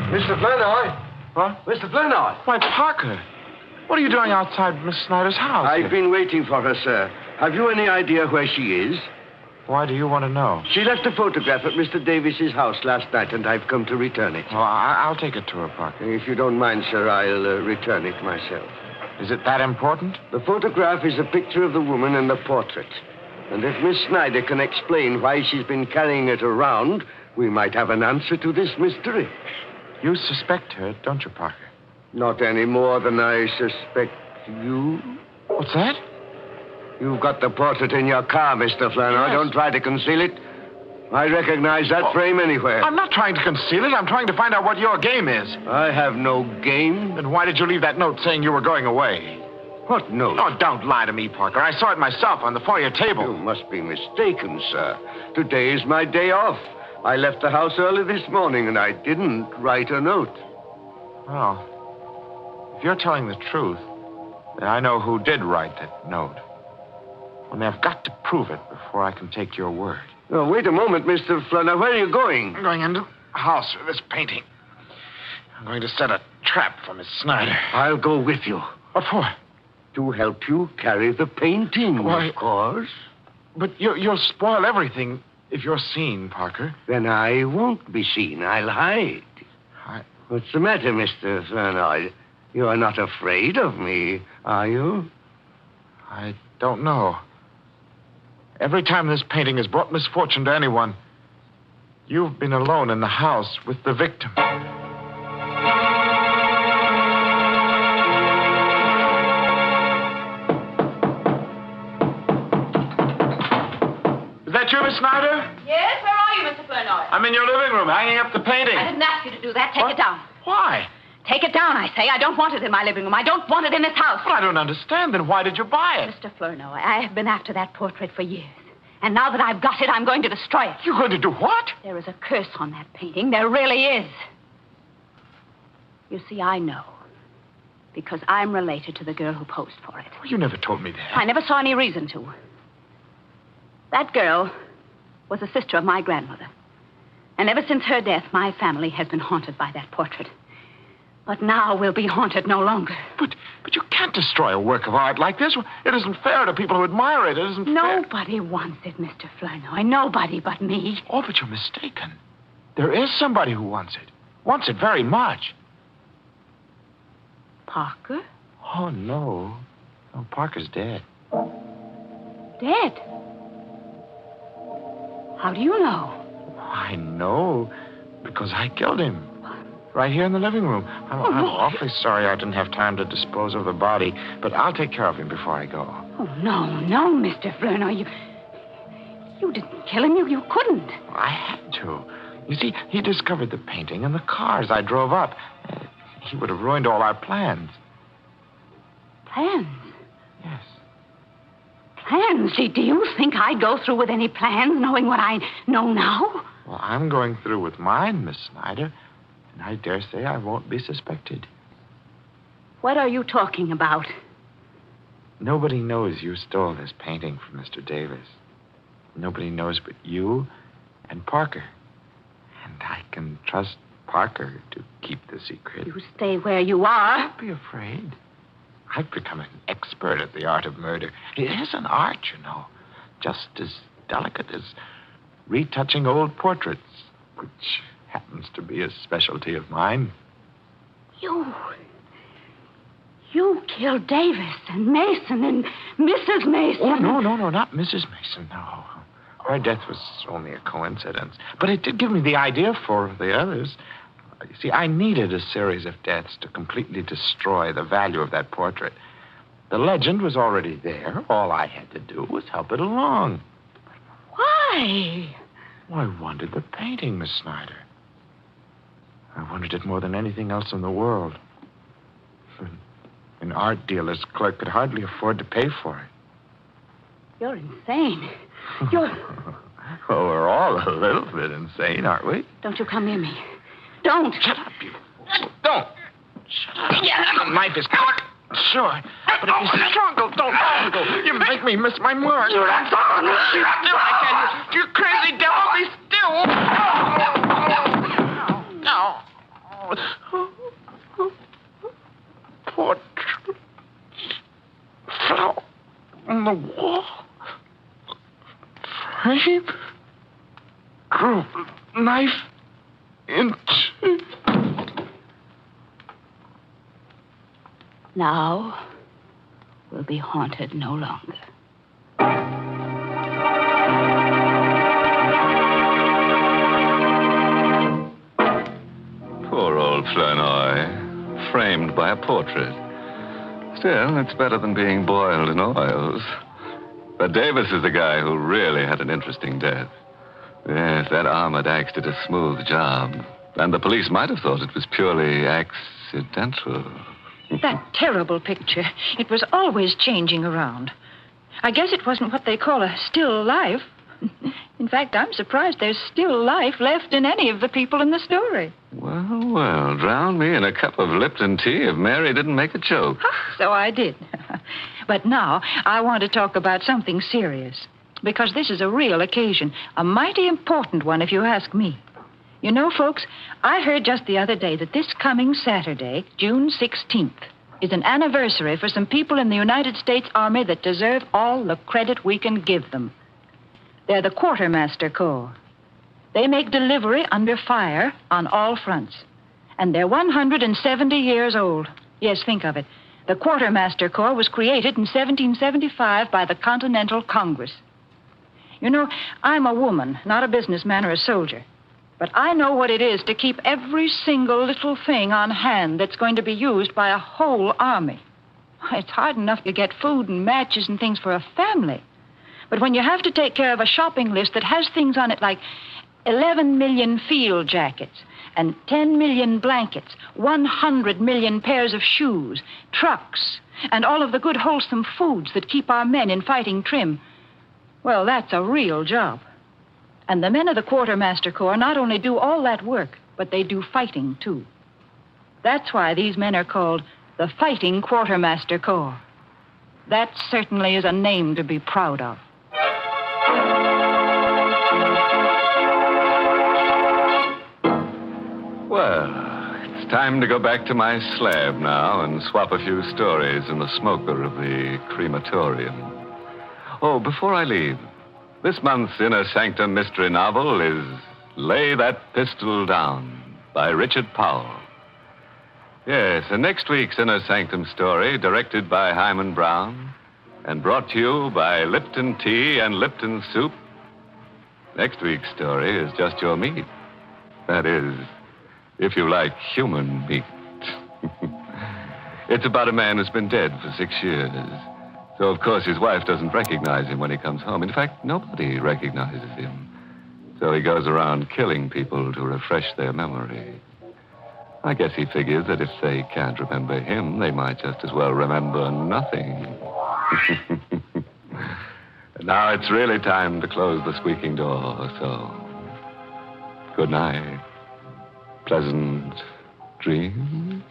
Mr. Flournoy? What? Mr. Flournoy? Why, Parker. What are you doing outside Miss Snyder's house? I've been waiting for her, sir. Have you any idea where she is? Why do you want to know? She left a photograph at Mr. Davis's house last night, and I've come to return it. Well, I'll take it to her, Parker. If you don't mind, sir, I'll return it myself. Is it that important? The photograph is a picture of the woman in the portrait. And if Miss Snyder can explain why she's been carrying it around, we might have an answer to this mystery. You suspect her, don't you, Parker? Not any more than I suspect you. What's that? You've got the portrait in your car, Mr. Flournoy. Yes. Don't try to conceal it. I recognize that frame anywhere. I'm not trying to conceal it. I'm trying to find out what your game is. I have no game. Then why did you leave that note saying you were going away? What note? Oh, don't lie to me, Parker. I saw it myself on the foyer table. You must be mistaken, sir. Today is my day off. I left the house early this morning, and I didn't write a note. Well, if you're telling the truth, then I know who did write that note. Only I've got to prove it before I can take your word. Oh, wait a moment, Mr. Flournoy. Where are you going? I'm going into the house for this painting. I'm going to set a trap for Miss Snyder. I'll go with you. What for? To help you carry the painting, Why, of course. But you'll spoil everything if you're seen, Parker. Then I won't be seen. I'll hide. What's the matter, Mr. Flournoy? You are not afraid of me, are you? I don't know. Every time this painting has brought misfortune to anyone, you've been alone in the house with the victim. Is that you, Miss Snyder? Yes, where are you, Mr. Flournoy? I'm in your living room, hanging up the painting. I didn't ask you to do that. Take it down. Why? Take it down, I say. I don't want it in my living room. I don't want it in this house. Well, I don't understand. Then why did you buy it? Mr. Flournoy, I have been after that portrait for years. And now that I've got it, I'm going to destroy it. You're going to do what? There is a curse on that painting. There really is. You see, I know. Because I'm related to the girl who posed for it. Well, you never told me that. I never saw any reason to. That girl was a sister of my grandmother. And ever since her death, my family has been haunted by that portrait. But now we'll be haunted no longer. But you can't destroy a work of art like this. It isn't fair to people who admire it. It isn't fair. Nobody wants it, Mr. Flournoy. Nobody but me. Oh, but you're mistaken. There is somebody who wants it. Wants it very much. Parker? Oh, no. No, Parker's dead. Dead? How do you know? I know because I killed him. Right here in the living room. I'm awfully sorry I didn't have time to dispose of the body, but I'll take care of him before I go. Oh, no, Mr. Flournoy. You didn't kill him. You couldn't. I had to. You see, he discovered the painting and the cars I drove up. He would have ruined all our plans. Plans? Yes. Plans? Do you think I'd go through with any plans knowing what I know now? Well, I'm going through with mine, Miss Snyder. And I dare say I won't be suspected. What are you talking about? Nobody knows you stole this painting from Mr. Davis. Nobody knows but you and Parker. And I can trust Parker to keep the secret. You stay where you are. Don't be afraid. I've become an expert at the art of murder. It is an art, you know. Just as delicate as retouching old portraits, which happens to be a specialty of mine. You killed Davis and Mason and Mrs. Mason. Oh, no, not Mrs. Mason, no. Her death was only a coincidence. But it did give me the idea for the others. You see, I needed a series of deaths to completely destroy the value of that portrait. The legend was already there. All I had to do was help it along. Why? Well, I wanted the painting, Miss Snyder. I wanted it more than anything else in the world. An art dealer's clerk could hardly afford to pay for it. You're insane. Well, we're all a little bit insane, aren't we? Don't you come near me. Don't. Shut up, you. Don't. Shut up. Yeah. The knife is cut. Sure. But if you struggle, don't struggle. You make me miss my mark. You're not on. I can't. You crazy devil, be still. No. Portrait. Flower on the wall. Frame. Groove. Knife. Into. Now we'll be haunted no longer. Poor old Flournoy. Framed by a portrait. Still, it's better than being boiled in oils. But Davis is the guy who really had an interesting death. Yes, that armored axe did a smooth job. And the police might have thought it was purely accidental. That terrible picture. It was always changing around. I guess it wasn't what they call a still life. In fact, I'm surprised there's still life left in any of the people in the story. Well, drown me in a cup of Lipton tea if Mary didn't make a joke. So I did. But now I want to talk about something serious. Because this is a real occasion. A mighty important one, if you ask me. You know, folks, I heard just the other day that this coming Saturday, June 16th, is an anniversary for some people in the United States Army that deserve all the credit we can give them. They're the Quartermaster Corps. They make delivery under fire on all fronts. And they're 170 years old. Yes, think of it. The Quartermaster Corps was created in 1775 by the Continental Congress. You know, I'm a woman, not a businessman or a soldier. But I know what it is to keep every single little thing on hand that's going to be used by a whole army. It's hard enough to get food and matches and things for a family. But when you have to take care of a shopping list that has things on it like 11 million field jackets and 10 million blankets, 100 million pairs of shoes, trucks, and all of the good wholesome foods that keep our men in fighting trim, well, that's a real job. And the men of the Quartermaster Corps not only do all that work, but they do fighting, too. That's why these men are called the Fighting Quartermaster Corps. That certainly is a name to be proud of. Well, it's time to go back to my slab now and swap a few stories in the smoker of the crematorium. Oh, before I leave, this month's Inner Sanctum mystery novel is Lay That Pistol Down by Richard Powell. Yes, and next week's Inner Sanctum story, directed by Hyman Brown and brought to you by Lipton Tea and Lipton Soup. Next week's story is just your meat. That is, if you like human meat. It's about a man who's been dead for 6 years. So, of course, his wife doesn't recognize him when he comes home. In fact, nobody recognizes him. So he goes around killing people to refresh their memory. I guess he figures that if they can't remember him, they might just as well remember nothing. Now it's really time to close the squeaking door, so good night. Pleasant dreams.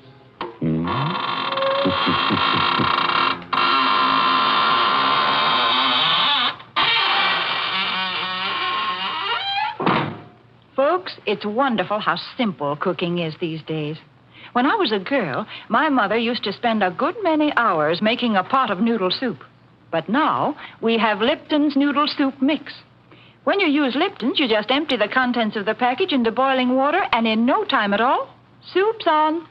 Folks, it's wonderful how simple cooking is these days. When I was a girl, my mother used to spend a good many hours making a pot of noodle soup. But now, we have Lipton's noodle soup mix. When you use Lipton's, you just empty the contents of the package into boiling water, and in no time at all, soup's on.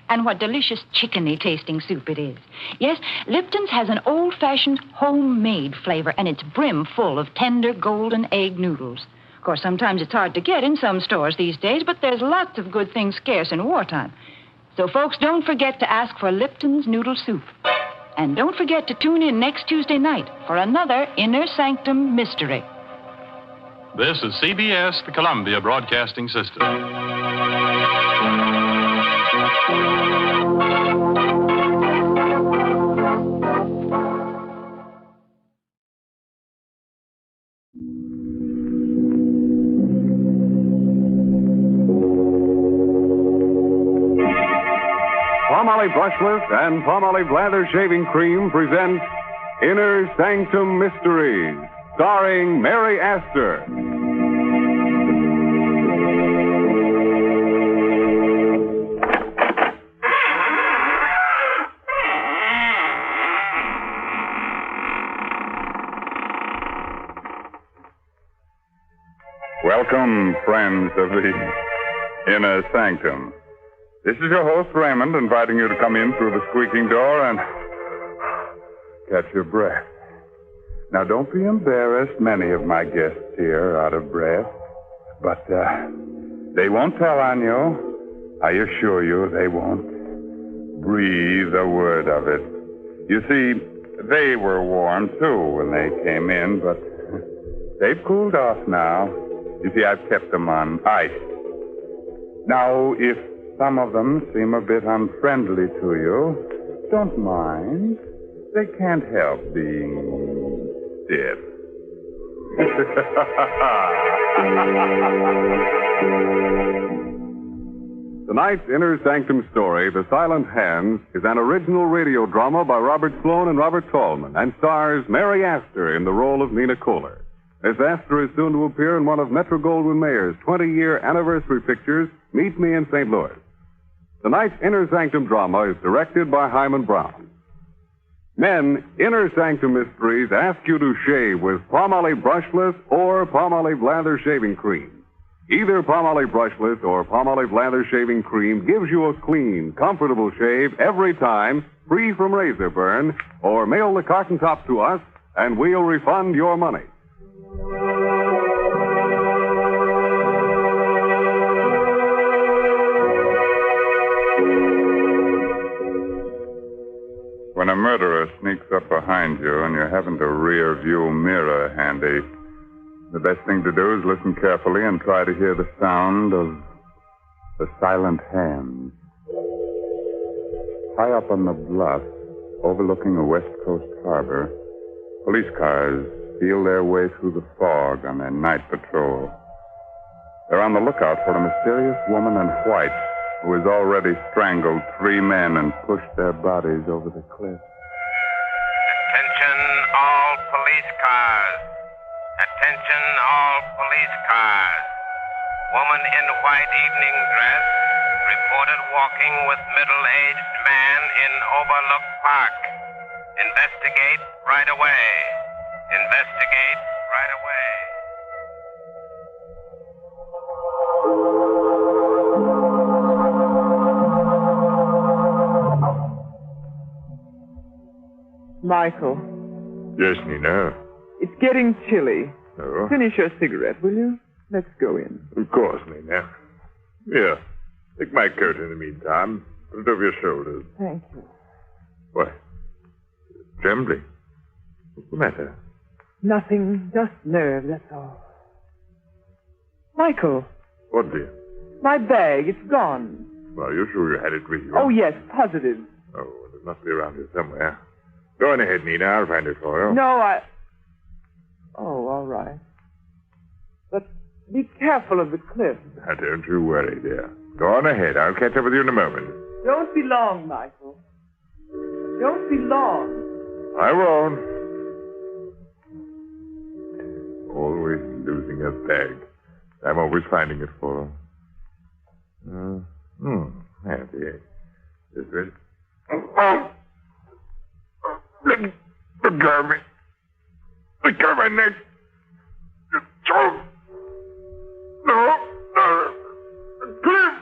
And what delicious chickeny tasting soup it is. Yes, Lipton's has an old-fashioned homemade flavor, and it's brim full of tender golden egg noodles. Of course, sometimes it's hard to get in some stores these days, but there's lots of good things scarce in wartime. So, folks, don't forget to ask for Lipton's noodle soup. And don't forget to tune in next Tuesday night for another Inner Sanctum Mystery. This is CBS, the Columbia Broadcasting System. Palmolive Brushless and Palmolive Lather Shaving Cream present Inner Sanctum Mysteries, starring Mary Astor. Welcome, friends of the Inner Sanctum. This is your host, Raymond, inviting you to come in through the squeaking door and catch your breath. Now, don't be embarrassed. Many of my guests here are out of breath. But they won't tell on you. I assure you they won't breathe a word of it. You see, they were warm, too, when they came in, but they've cooled off now. You see, I've kept them on ice. Now, if some of them seem a bit unfriendly to you, don't mind. They can't help being stiff. Tonight's Inner Sanctum story, The Silent Hands, is an original radio drama by Robert Sloan and Robert Tallman and stars Mary Astor in the role of Nina Kohler. Miss Astor is soon to appear in one of Metro-Goldwyn-Mayer's 20-year anniversary pictures, Meet Me in St. Louis. Tonight's Inner Sanctum drama is directed by Hyman Brown. Men, Inner Sanctum Mysteries ask you to shave with Palmolive Brushless or Palmolive Lather Shaving Cream. Either Palmolive Brushless or Palmolive Lather Shaving Cream gives you a clean, comfortable shave every time, free from razor burn, or mail the carton top to us, and we'll refund your money. When a murderer sneaks up behind you and you haven't a rear view mirror handy, the best thing to do is listen carefully and try to hear the sound of the silent hands. High up on the bluff, overlooking a West Coast harbor, police cars feel their way through the fog on their night patrol. They're on the lookout for a mysterious woman in white who has already strangled 3 men and pushed their bodies over the cliff. Attention all police cars. Attention all police cars. Woman in white evening dress reported walking with middle-aged man in Overlook Park. Investigate right away. Investigate right away. Michael, Yes, Nina. it's getting chilly. Oh? Finish your cigarette, will you? Let's go in. Of course, Nina. Here, take my coat in the meantime. Put it over your shoulders. Thank you. What? Trembling? What's the matter? Nothing, just nerves, that's all. Michael, What, dear? my bag, it's gone. Well, you're sure you had it with you? Oh, yes, positive. Oh, well, it must be around here somewhere. Go on ahead, Nina. I'll find it for you. No, Oh, all right. But be careful of the cliff. Now, don't you worry, dear. Go on ahead. I'll catch up with you in a moment. Don't be long, Michael. Don't be long. I won't. Always losing a bag. I'm always finding it for her. There it is. This is. Let go of me. Let go of my neck. Don't. No. Please.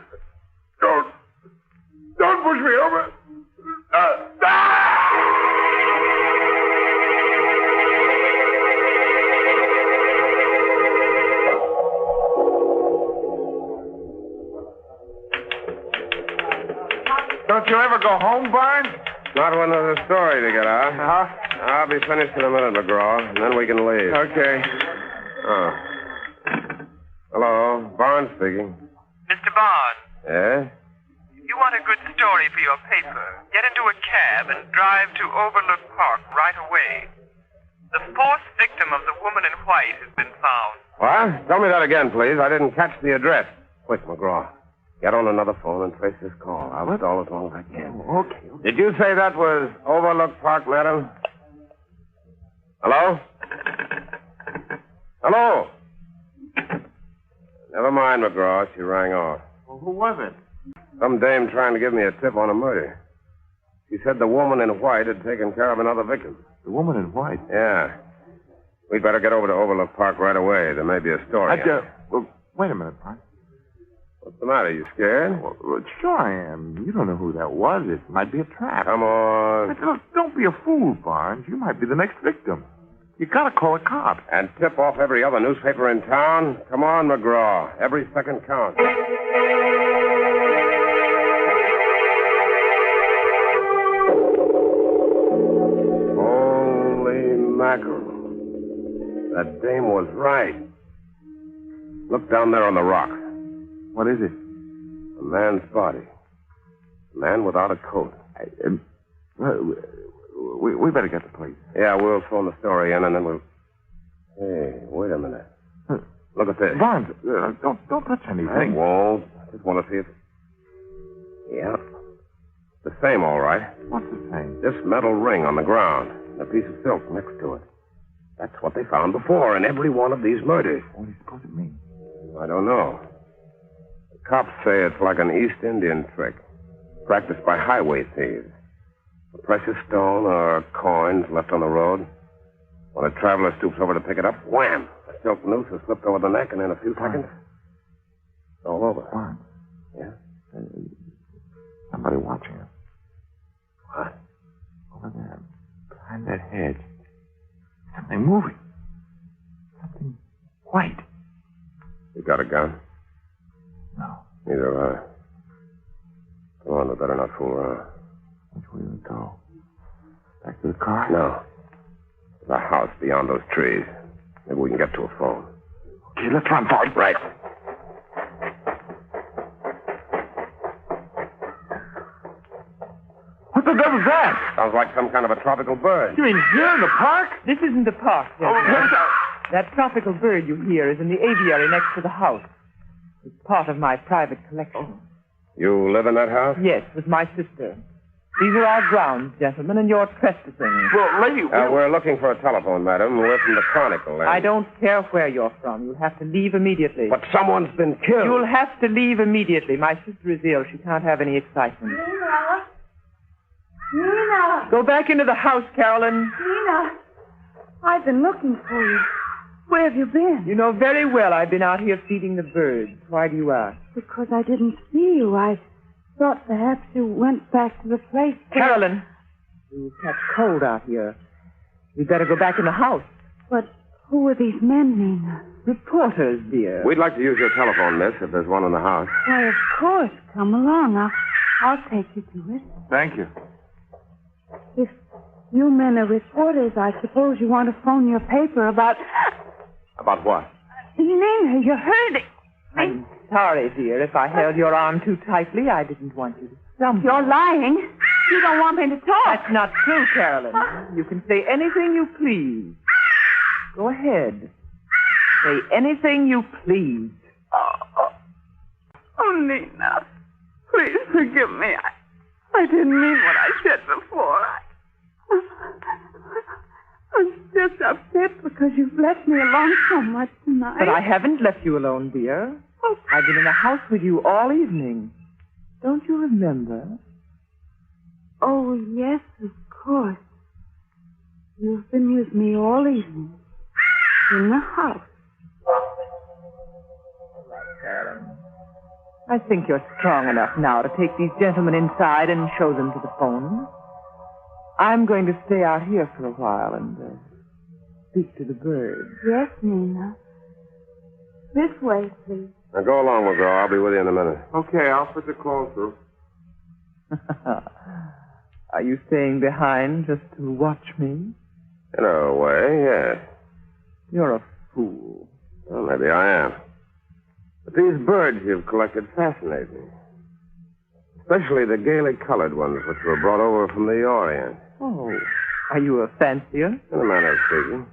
Don't push me over. Don't you ever go home, Barnes? Not when there's a story to get out. I'll be finished in a minute, McGraw, and then we can leave. Okay. Oh. Hello, Barnes speaking. Mr. Barnes, Yeah? you want a good story for your paper. Get into a cab and drive to Overlook Park right away. The fourth victim of the woman in white has been found. What? Tell me that again, please. I didn't catch the address. Quick, McGraw. Get on another phone and trace this call. I'll stall as long as I can. Okay. Did you say that was Overlook Park, madam? Hello? Hello? Never mind, McGraw. She rang off. Well, who was it? Some dame trying to give me a tip on a murder. She said the woman in white had taken care of another victim. The woman in white? Yeah. We'd better get over to Overlook Park right away. There may be a story. Well, wait a minute, Barnes. What's the matter? You scared? Well, sure I am. You don't know who that was. It might be a trap. Come on. Look, don't be a fool, Barnes. You might be the next victim. You gotta call a cop. And tip off every other newspaper in town? Come on, McGraw. Every second counts. Holy mackerel. That dame was right. Look down there on the rock. What is it? A man's body. A man without a coat. We better get the police. Yeah, we'll phone the story in and then we'll... Hey, wait a minute. Look at this. Barnes, don't touch anything. I won't. I just want to see if... Yeah. The same, all right. What's the same? This metal ring on the ground. And a piece of silk next to it. That's what they found before in every one of these murders. What do you suppose it means? I don't know. The cops say it's like an East Indian trick. Practiced by highway thieves. A precious stone or coins left on the road. When a traveler stoops over to pick it up, wham! A silk noose is slipped over the neck, and in a few seconds, it's all over. Barnes. Yeah? Somebody watching us. What? Over there, behind that hedge. Something moving. Something white. You got a gun? No. Neither have I. Come on, we better not fool around. Which way do we go? Back to the car? No. The house beyond those trees. Maybe we can get to a phone. Okay, let's run for it. Right. What the devil's that? Sounds like some kind of a tropical bird. You mean here in the park? This isn't the park, gentlemen. That tropical bird you hear is in the aviary next to the house. It's part of my private collection. You live in that house? Yes, with my sister. These are our grounds, gentlemen, and you're trespassing. Well, lady... We're looking for a telephone, madam. We're from the Chronicle. I don't care where you're from. You'll have to leave immediately. But someone's been killed. You'll have to leave immediately. My sister is ill. She can't have any excitement. Nina! Go back into the house, Carolyn. Nina! I've been looking for you. Where have you been? You know very well I've been out here feeding the birds. Why do you ask? Because I didn't see you. I thought perhaps you went back to the place where... Carolyn! You catch cold out here. You'd better go back in the house. But who are these men, Nina? Reporters, dear. We'd like to use your telephone, miss, if there's one in the house. Why, of course. Come along. I'll take you to it. Thank you. If you men are reporters, I suppose you want to phone your paper about... About what? Nina, you're hurting. I'm sorry, dear. If I held your arm too tightly, I didn't want you to stumble. You're lying. You don't want me to talk. That's not true, Carolyn. You can say anything you please. Go ahead. Say anything you please. Oh, Nina. Please forgive me. I didn't mean what I said before. I'm just upset because you've left me alone so much tonight. But I haven't left you alone, dear. I've been in the house with you all evening. Don't you remember? Oh, yes, of course. You've been with me all evening. In the house. All right, Carolyn. I think you're strong enough now to take these gentlemen inside and show them to the phone. I'm going to stay out here for a while and speak to the birds. Yes, Nina. This way, please. Now go along, McGraw. I'll be with you in a minute. Okay, I'll put the clothes through. Are you staying behind just to watch me? In a way, yes. You're a fool. Well, maybe I am. But these birds you've collected fascinate me. Especially the gaily colored ones which were brought over from the Orient. Oh, are you a fancier? In a manner of speaking.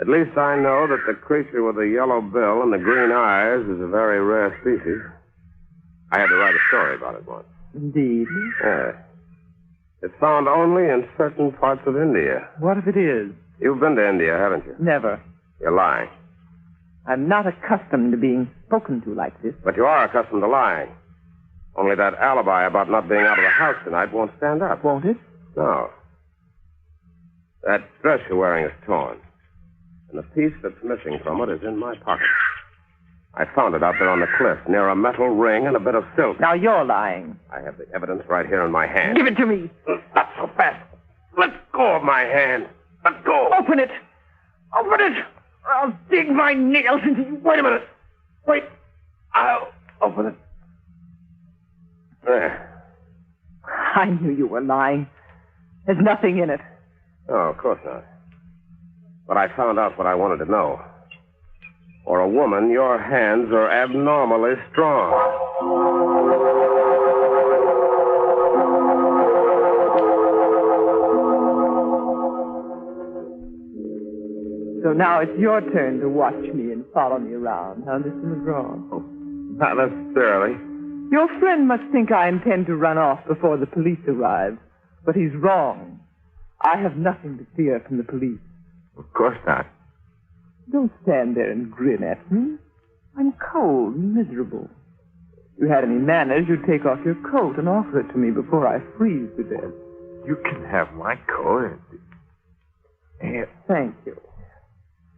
At least I know that the creature with the yellow bill and the green eyes is a very rare species. I had to write a story about it once. Indeed? Yes. It's found only in certain parts of India. What if it is? You've been to India, haven't you? Never. You're lying. I'm not accustomed to being spoken to like this. But you are accustomed to lying. Only that alibi about not being out of the house tonight won't stand up. Won't it? No. That dress you're wearing is torn. And the piece that's missing from it is in my pocket. I found it out there on the cliff, near a metal ring and a bit of silk. Now you're lying. I have the evidence right here in my hand. Give it to me. Not so fast. Let go of my hand. Let go. Open it. Open it. I'll dig my nails into you. Wait a minute. Wait. I'll open it. There. I knew you were lying. There's nothing in it. Oh, of course not. But I found out what I wanted to know. For a woman, your hands are abnormally strong. So now it's your turn to watch me and follow me around, huh, Mr. McGraw? Oh, not necessarily. Your friend must think I intend to run off before the police arrive. But he's wrong. I have nothing to fear from the police. Of course not. Don't stand there and grin at me. I'm cold and miserable. If you had any manners, you'd take off your coat and offer it to me before I freeze to death. You can have my coat. Here, thank you.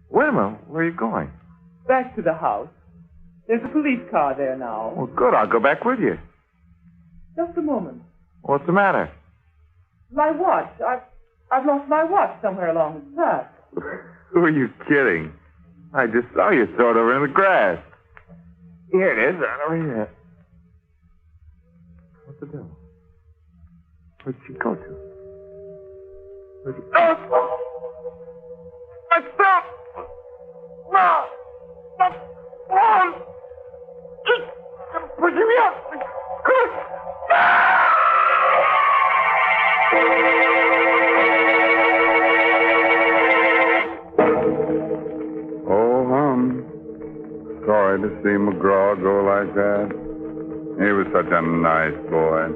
Wait a minute. Where are you going? Back to the house. There's a police car there now. Well, good. I'll go back with you. Just a moment. What's the matter? My watch. I've lost my watch somewhere along the path. Who are you kidding? I just saw you throw it over in the grass. Here it is, right over here. What's the devil? Where'd she go to? Where'd she... Oh! I fell! No! That's wrong! Just pushing me up! Quick! Sorry to see McGraw go like that. He was such a nice boy.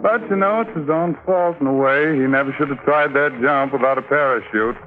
But, you know, it's his own fault in a way. He never should have tried that jump without a parachute.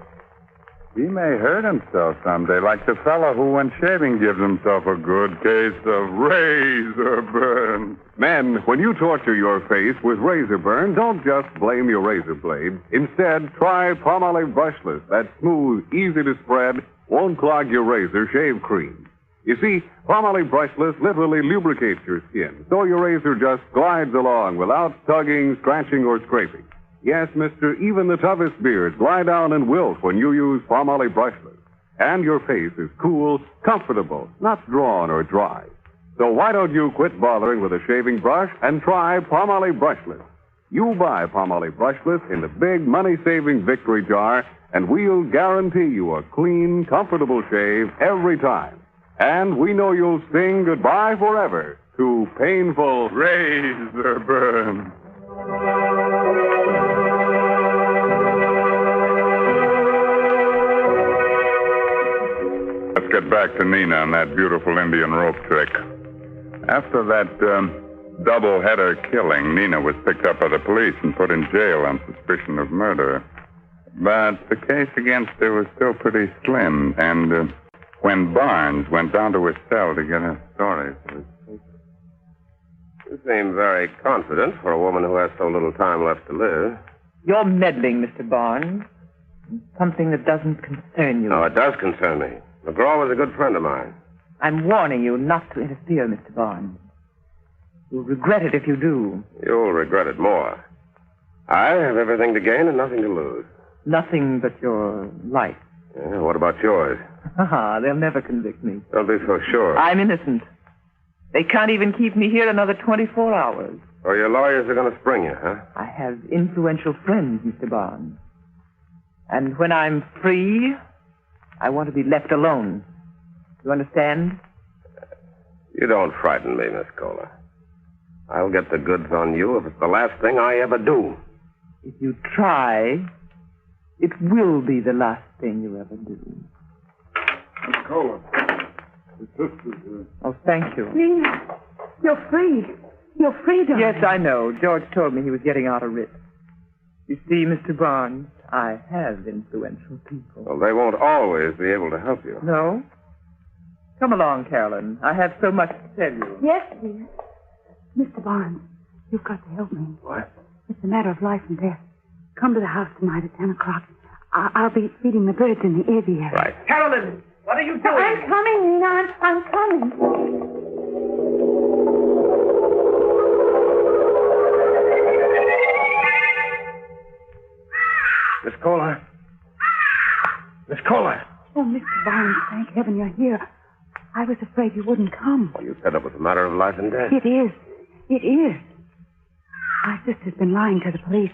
He may hurt himself someday, like the fellow who, when shaving, gives himself a good case of razor burn. Men, when you torture your face with razor burn, don't just blame your razor blade. Instead, try Palmolive Brushless. That smooth, easy to spread, won't clog your razor shave cream. You see, Palmolive Brushless literally lubricates your skin, so your razor just glides along without tugging, scratching, or scraping. Yes, mister, even the toughest beards lie down and wilt when you use Palmolive Brushless. And your face is cool, comfortable, not drawn or dry. So why don't you quit bothering with a shaving brush and try Palmolive Brushless? You buy Palmolive Brushless in the big money-saving Victory jar, and we'll guarantee you a clean, comfortable shave every time. And we know you'll sing goodbye forever to painful razor burn. Let's get back to Nina and that beautiful Indian rope trick. After that double-header killing, Nina was picked up by the police and put in jail on suspicion of murder. But the case against her was still pretty slim, and when Barnes went down to his cell to get her story... You seem very confident for a woman who has so little time left to live. You're meddling, Mr. Barnes. Something that doesn't concern you. No, it does concern me. McGraw was a good friend of mine. I'm warning you not to interfere, Mr. Barnes. You'll regret it if you do. You'll regret it more. I have everything to gain and nothing to lose. Nothing but your life. Yeah, what about yours? They'll never convict me. Don't be so sure. I'm innocent. They can't even keep me here another 24 hours. So your lawyers are going to spring you, huh? I have influential friends, Mr. Barnes. And when I'm free, I want to be left alone. You understand? You don't frighten me, Miss Kohler. I'll get the goods on you if it's the last thing I ever do. If you try, it will be the last thing you ever do. Miss Kohler. The sisters... Oh, thank you. Nina, you're free. You're free, darling. Yes, I know. George told me he was getting out of writ. You see, Mr. Barnes, I have influential people. Well, they won't always be able to help you. No? Come along, Carolyn. I have so much to tell you. Yes, dear. Mr. Barnes, you've got to help me. What? It's a matter of life and death. Come to the house tonight at 10 o'clock. I'll be feeding the birds in the aviary. Right. Carolyn, what are you doing? I'm coming, Nina. I'm coming. Miss Kohler. Miss Kohler. Oh, Mr. Barnes, thank heaven you're here. I was afraid you wouldn't come. Well, you said it was a matter of life and death. It is. It is. My sister's been lying to the police,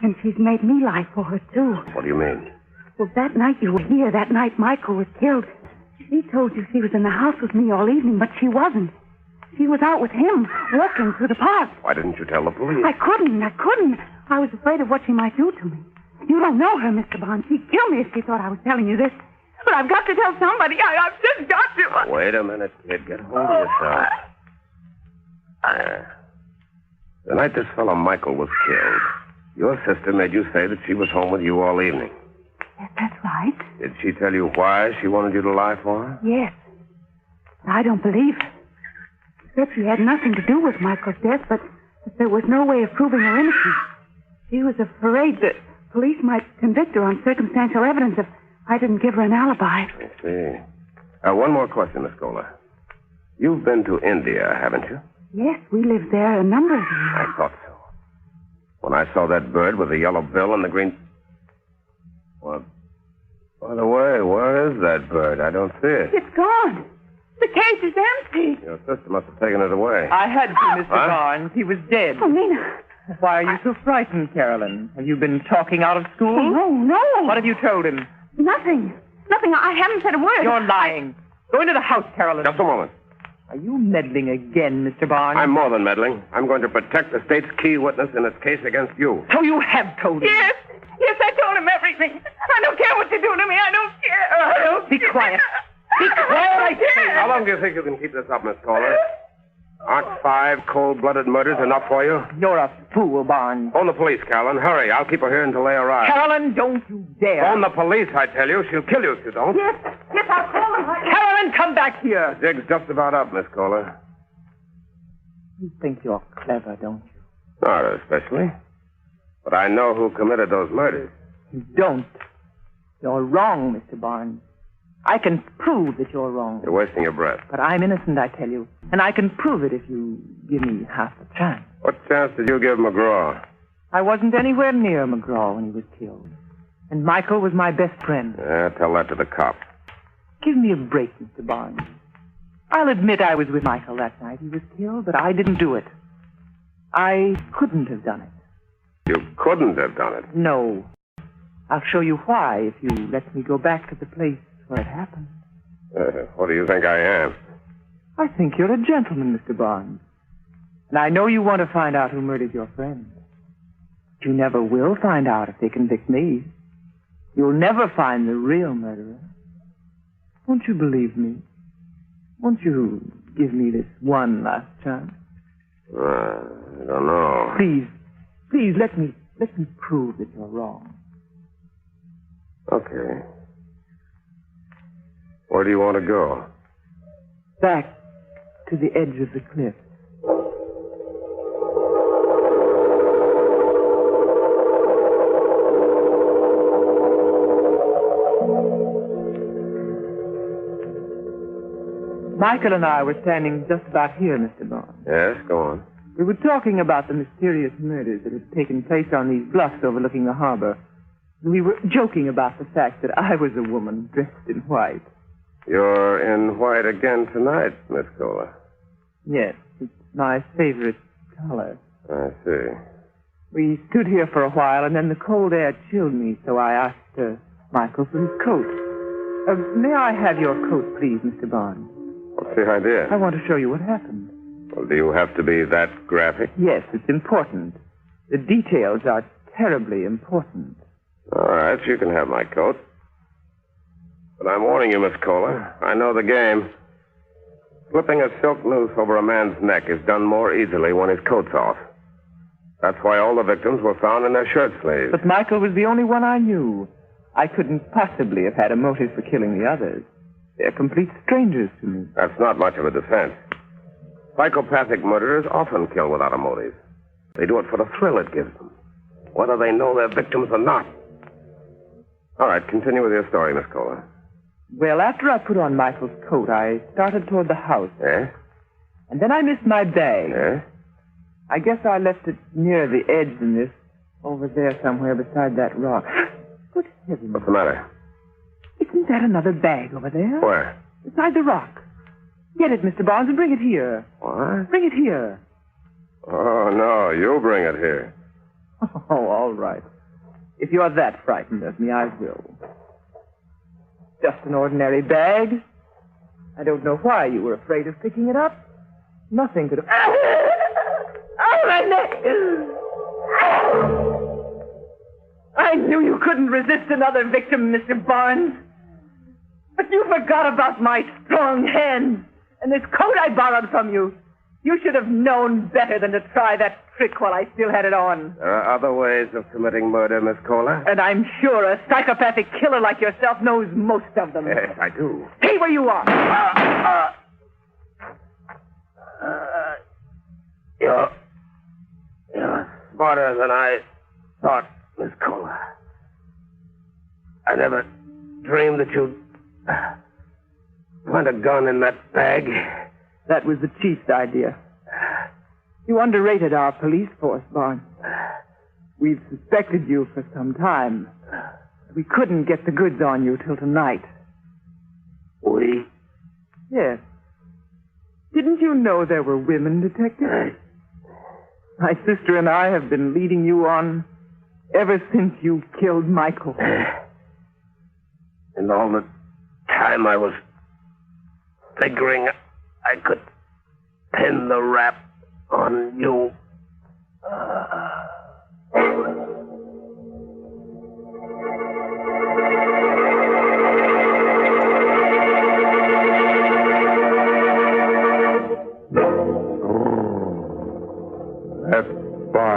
and she's made me lie for her, too. What do you mean? Well, that night you were here, that night Michael was killed, she told you she was in the house with me all evening, but she wasn't. She was out with him, walking through the park. Why didn't you tell the police? I couldn't. I was afraid of what she might do to me. You don't know her, Mr. Barnes. She'd kill me if she thought I was telling you this. But I've got to tell somebody. I've just got to. Wait a minute, kid. Get hold of yourself. The night this fellow Michael was killed, your sister made you say that she was home with you all evening. Yes, that's right. Did she tell you why she wanted you to lie for her? Yes. I don't believe her. She said she had nothing to do with Michael's death, but there was no way of proving her innocence. She was afraid that police might convict her on circumstantial evidence if I didn't give her an alibi. I see. One more question, Miss Kohler. You've been to India, haven't you? Yes, we lived there a number of years. I thought so. When I saw that bird with the yellow bill and the green... Well, by the way, where is that bird? I don't see it. It's gone. The cage is empty. Your sister must have taken it away. I had to, Mr. Barnes. He was dead. Oh, Nina. Why are you so frightened, Carolyn? Have you been talking out of school? Oh, no. What have you told him? Nothing. I haven't said a word. You're lying. Go into the house, Carolyn. Just a moment. Are you meddling again, Mr. Barnes? I'm more than meddling. I'm going to protect the state's key witness in its case against you. So you have told him? Yes. Yes, I told him everything. I don't care what you do to me. I don't care. Be quiet. Be quiet, I say. How long do you think you can keep this up, Miss Kohler? Aren't 5 cold-blooded murders enough for you? You're a fool, Barnes. Phone the police, Carolyn. Hurry. I'll keep her here until they arrive. Carolyn, don't you dare. Phone the police, I tell you. She'll kill you if you don't. Yes, I'll call them. Carolyn, come back here. The jig's just about up, Miss Kohler. You think you're clever, don't you? Not especially. But I know who committed those murders. You don't. You're wrong, Mr. Barnes. I can prove that you're wrong. You're wasting your breath. But I'm innocent, I tell you. And I can prove it if you give me half a chance. What chance did you give McGraw? I wasn't anywhere near McGraw when he was killed. And Michael was my best friend. Tell that to the cops. Give me a break, Mr. Barnes. I'll admit I was with Michael that night he was killed, but I didn't do it. I couldn't have done it. You couldn't have done it? No. I'll show you why if you let me go back to the place where it happened. What do you think I am? I think you're a gentleman, Mr. Barnes. And I know you want to find out who murdered your friend. But you never will find out if they convict me. You'll never find the real murderer. Won't you believe me? Won't you give me this one last chance? I don't know. Please, let me prove that you're wrong. Okay. Where do you want to go? Back to the edge of the cliff. Michael and I were standing just about here, Mr. Barnes. Yes, go on. We were talking about the mysterious murders that had taken place on these bluffs overlooking the harbor. We were joking about the fact that I was a woman dressed in white. You're in white again tonight, Miss Kohler. Yes, it's my favorite color. I see. We stood here for a while, and then the cold air chilled me, so I asked Michael for his coat. May I have your coat, please, Mr. Barnes? What's the idea? I want to show you what happened. Well, do you have to be that graphic? Yes, it's important. The details are terribly important. All right, you can have my coat. But I'm warning you, Miss Kohler. I know the game. Slipping a silk noose over a man's neck is done more easily when his coat's off. That's why all the victims were found in their shirt sleeves. But Michael was the only one I knew. I couldn't possibly have had a motive for killing the others. They're complete strangers to me. That's not much of a defense. Psychopathic murderers often kill without a motive. They do it for the thrill it gives them, whether they know their victims or not. All right, continue with your story, Miss Kohler. Well, after I put on Michael's coat, I started toward the house. Yes? And then I missed my bag. Yes? I guess I left it near the edge in this, over there somewhere beside that rock. Good heavens. What's the matter? Isn't that another bag over there? Where? Beside the rock. Get it, Mr. Barnes, and bring it here. What? Bring it here. Oh, no, you bring it here. Oh, all right. If you're that frightened of me, I will. Just an ordinary bag. I don't know why you were afraid of picking it up. Nothing could have... Oh, my neck! I knew you couldn't resist another victim, Mr. Barnes. But you forgot about my strong hands and this coat I borrowed from you. You should have known better than to try that trick while I still had it on. There are other ways of committing murder, Miss Kohler. And I'm sure a psychopathic killer like yourself knows most of them. Yes, I do. Stay where you are. You're smarter than I thought, Miss Kohler. I never dreamed that you'd plant a gun in that bag. That was the chief's idea. You underrated our police force, Barnes. We've suspected you for some time. We couldn't get the goods on you till tonight. We? Yes. Didn't you know there were women detectives? My sister and I have been leading you on ever since you killed Michael. And all the time I was figuring I could pin the rap on you.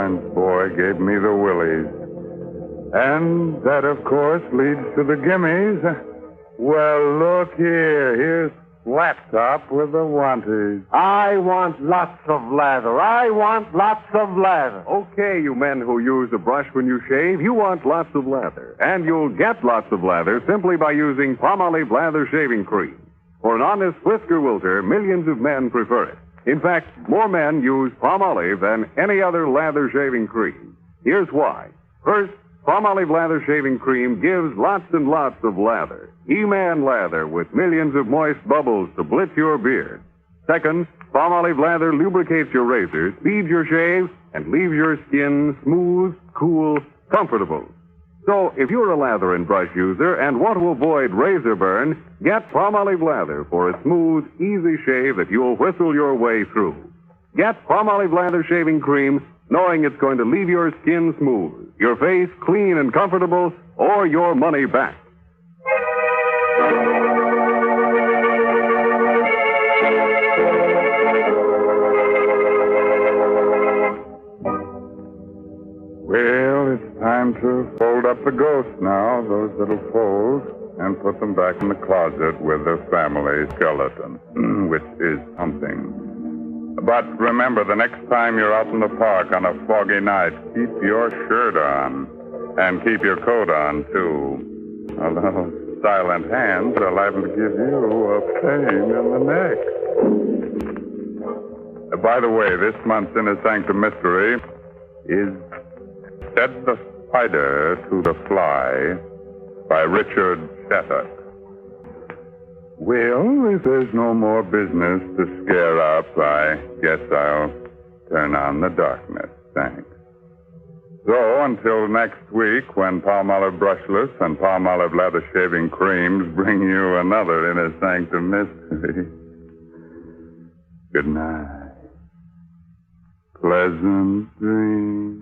Barnes boy gave me the willies. And that, of course, leads to the gimmies. Well, look here. Here's Flat Top with the wanties. I want lots of lather. I want lots of lather. Okay, you men who use a brush when you shave, you want lots of lather. And you'll get lots of lather simply by using Palmolive Lather Shaving Cream. For an honest whisker wilter, millions of men prefer it. In fact, more men use Palmolive than any other lather shaving cream. Here's why. First, Palmolive Lather Shaving Cream gives lots and lots of lather. He-Man lather with millions of moist bubbles to blitz your beard. Second, Palmolive Lather lubricates your razor, speeds your shave, and leaves your skin smooth, cool, comfortable. So, if you're a lather and brush user and want to avoid razor burn, get Palmolive Lather for a smooth, easy shave that you'll whistle your way through. Get Palmolive Lather Shaving Cream, knowing it's going to leave your skin smooth, your face clean and comfortable, or your money back. Well, it's time to fold up the ghosts now, those little folds, and put them back in the closet with the family skeleton, which is something. But remember, the next time you're out in the park on a foggy night, keep your shirt on. And keep your coat on, too. Although silent hands are liable to give you a pain in the neck. By the way, this month's Inner Sanctum Mystery is Said the Spider to the Fly by Richard Shattuck. Well, if there's no more business to scare up, I guess I'll turn on the darkness. Thanks. So, until next week, when Palmolive Brushless and Palmolive Lather Shaving Creams bring you another Inner Sanctum Mystery. Good night. Pleasant dreams.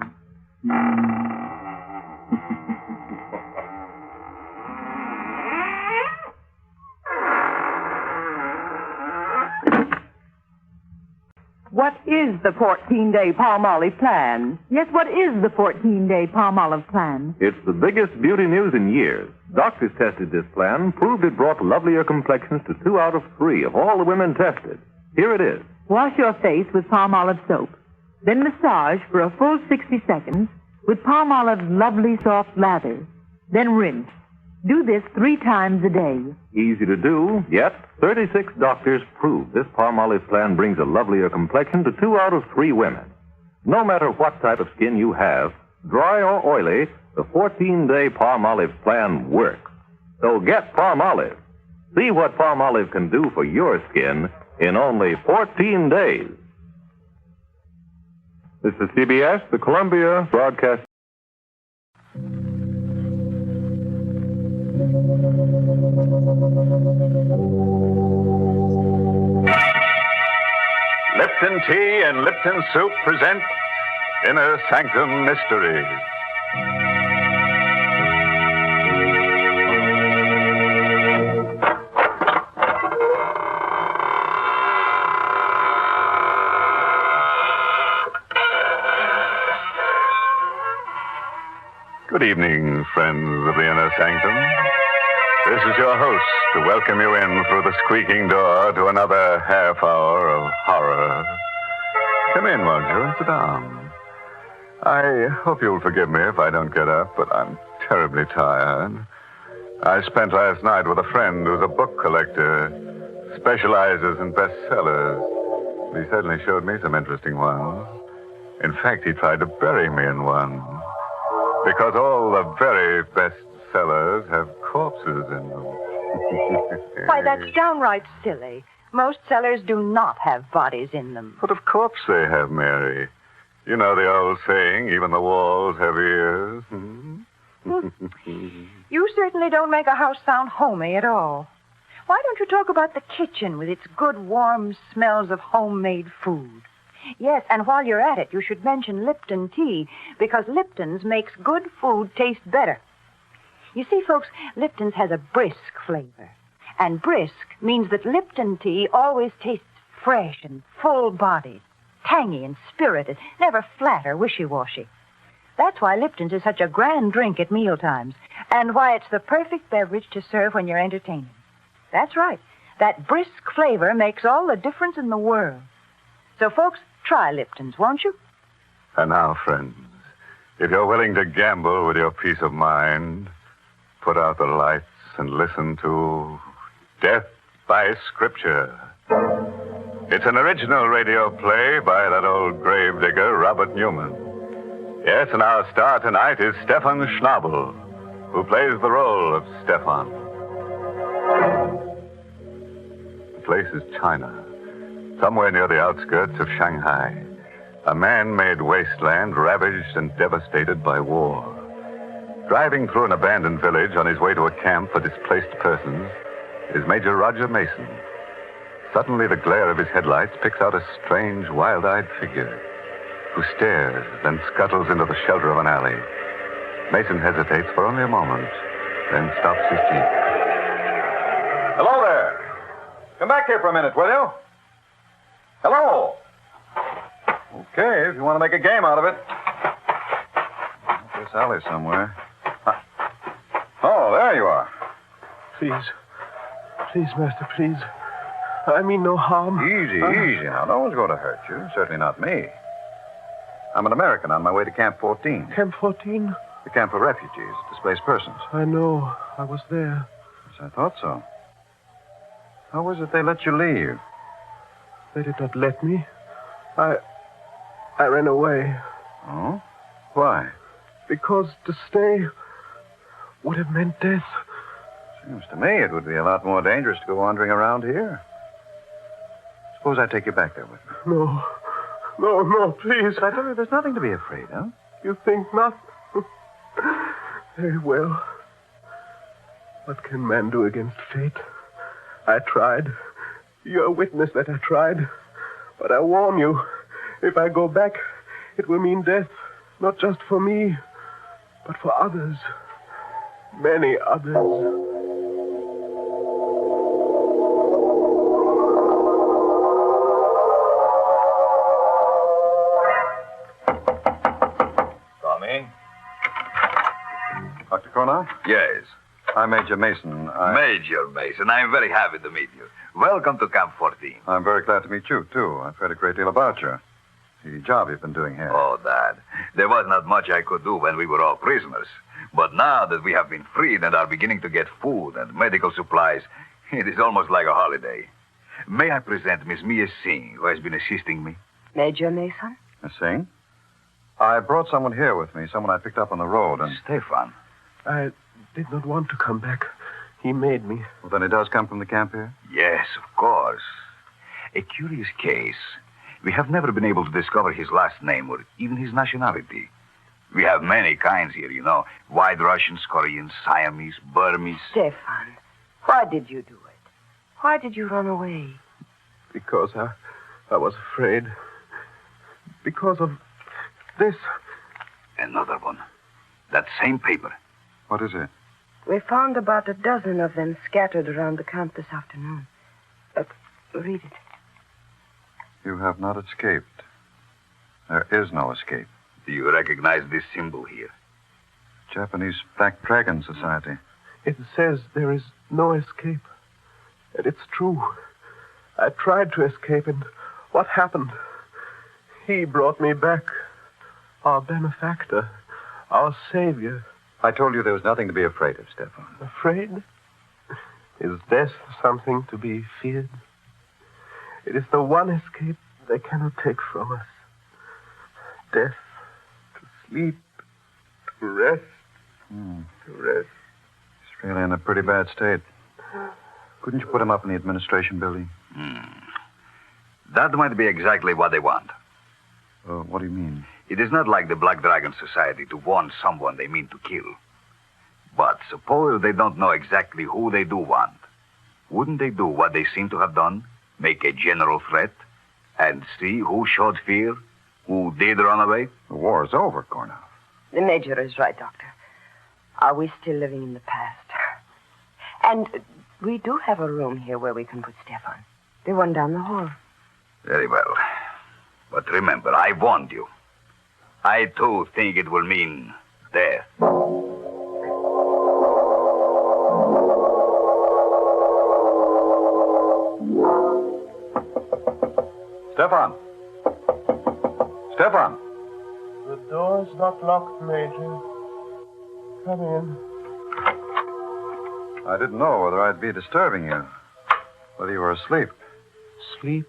What is the 14-day Palmolive plan? Yes, what is the 14-day Palmolive plan? It's the biggest beauty news in years. Doctors tested this plan, proved it brought lovelier complexions to 2 out of 3 of all the women tested. Here it is. Wash your face with Palmolive soap. Then massage for a full 60 seconds with Palmolive's lovely soft lather. Then rinse. Do this 3 times a day. Easy to do, yet 36 doctors prove this Palmolive plan brings a lovelier complexion to 2 out of 3 women. No matter what type of skin you have, dry or oily, the 14-day Palmolive plan works. So get Palmolive. See what Palmolive can do for your skin in only 14 days. This is CBS, the Columbia Broadcast. Lipton Tea and Lipton Soup present Inner Sanctum Mysteries. Good evening, friends of the Inner Sanctum. This is your host to welcome you in through the squeaking door to another half hour of horror. Come in, won't you, and sit down. I hope you'll forgive me if I don't get up, but I'm terribly tired. I spent last night with a friend who's a book collector, specializes in bestsellers. He certainly showed me some interesting ones. In fact, he tried to bury me in one. Because all the very best sellers have corpses in them. Why, that's downright silly. Most cellars do not have bodies in them. But of course they have, Mary. You know the old saying, even the walls have ears. You certainly don't make a house sound homey at all. Why don't you talk about the kitchen with its good, warm smells of homemade food? Yes, and while you're at it, you should mention Lipton tea, because Lipton's makes good food taste better. You see, folks, Lipton's has a brisk flavor. And brisk means that Lipton tea always tastes fresh and full-bodied, tangy and spirited, never flat or wishy-washy. That's why Lipton's is such a grand drink at mealtimes, and why it's the perfect beverage to serve when you're entertaining. That's right. That brisk flavor makes all the difference in the world. So, folks, try Lipton's, won't you? And now, friends, if you're willing to gamble with your peace of mind, put out the lights and listen to Death by Scripture. It's an original radio play by that old gravedigger, Robert Newman. Yes, and our star tonight is Stefan Schnabel, who plays the role of Stefan. The place is China, somewhere near the outskirts of Shanghai. A man-made wasteland ravaged and devastated by war. Driving through an abandoned village on his way to a camp for displaced persons is Major Roger Mason. Suddenly, the glare of his headlights picks out a strange, wild-eyed figure who stares, then scuttles into the shelter of an alley. Mason hesitates for only a moment, then stops his jeep. Hello there. Come back here for a minute, will you? Hello. Okay, if you want to make a game out of it. This alley somewhere. Oh, there you are. Please. Please, Master, please. I mean no harm. Easy, easy now. No one's going to hurt you. Certainly not me. I'm an American on my way to Camp 14. Camp 14? The camp for refugees, displaced persons. I know. I was there. Yes, I thought so. How was it they let you leave? They did not let me. I ran away. Oh? Why? Because to stay would have meant death. Seems to me it would be a lot more dangerous to go wandering around here. Suppose I take you back there with me. No. No, please. I tell you, there's nothing to be afraid of. You think not? Very well. What can man do against fate? I tried. You're a witness that I tried. But I warn you, if I go back, it will mean death. Not just for me, but for others. Many others. Dr. Cornell? Yes. I'm Major Mason. Major Mason, I'm very happy to meet you. Welcome to Camp 14. I'm very glad to meet you, too. I've heard a great deal about you. The job you've been doing here. Oh, Dad. There was not much I could do when we were all prisoners. But now that we have been freed and are beginning to get food and medical supplies, it is almost like a holiday. May I present Miss Mia Singh, who has been assisting me? Major Mason? Miss Singh? I brought someone here with me, someone I picked up on the road, and... Stefan. I did not want to come back. He made me. Well, then he does come from the camp here? Yes, of course. A curious case. We have never been able to discover his last name or even his nationality. We have many kinds here, you know. White Russians, Koreans, Siamese, Burmese. Stefan, why did you do it? Why did you run away? Because I was afraid. Because of this. Another one. That same paper. What is it? We found about a dozen of them scattered around the camp this afternoon. Read it. You have not escaped. There is no escape. Do you recognize this symbol here? Japanese Black Dragon Society. It says there is no escape. And it's true. I tried to escape, and what happened? He brought me back. Our benefactor. Our savior. I told you there was nothing to be afraid of, Stefan. Afraid? Is death something to be feared? It is the one escape they cannot take from us. Death, to sleep, to rest, to rest. He's really in a pretty bad state. Couldn't you put him up in the administration building? That might be exactly what they want. What do you mean? It is not like the Black Dragon Society to warn someone they mean to kill. But suppose they don't know exactly who they do want. Wouldn't they do what they seem to have done? Make a general threat? And see who showed fear? Who did run away? The war is over, Cornell. The Major is right, Doctor. Are we still living in the past? And we do have a room here where we can put Stefan. The one down the hall. Very well. But remember, I warned you. I, too, think it will mean death. Stefan! Stefan! The door's not locked, Major. Come in. I didn't know whether I'd be disturbing you. Whether you were asleep. Sleep?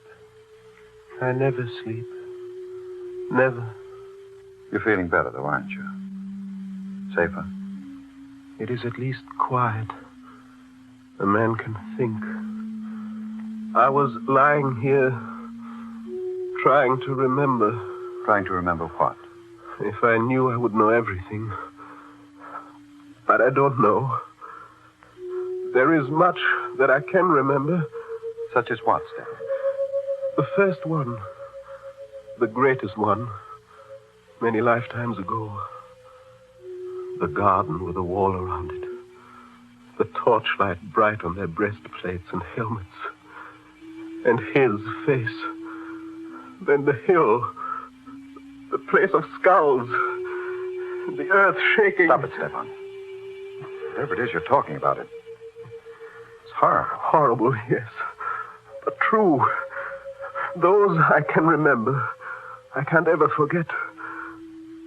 I never sleep. Never. You're feeling better, though, aren't you? Safer? It is at least quiet. A man can think. I was lying here, trying to remember. Trying to remember what? If I knew, I would know everything. But I don't know. There is much that I can remember. Such as what, Stefan? The first one. The greatest one. Many lifetimes ago. The garden with a wall around it. The torchlight bright on their breastplates and helmets. And his face. Then the hill. The place of skulls. The earth shaking. Stop it, Stefan. Whatever it is you're talking about, it's horrible. Horrible, yes. But true. Those I can remember. I can't ever forget.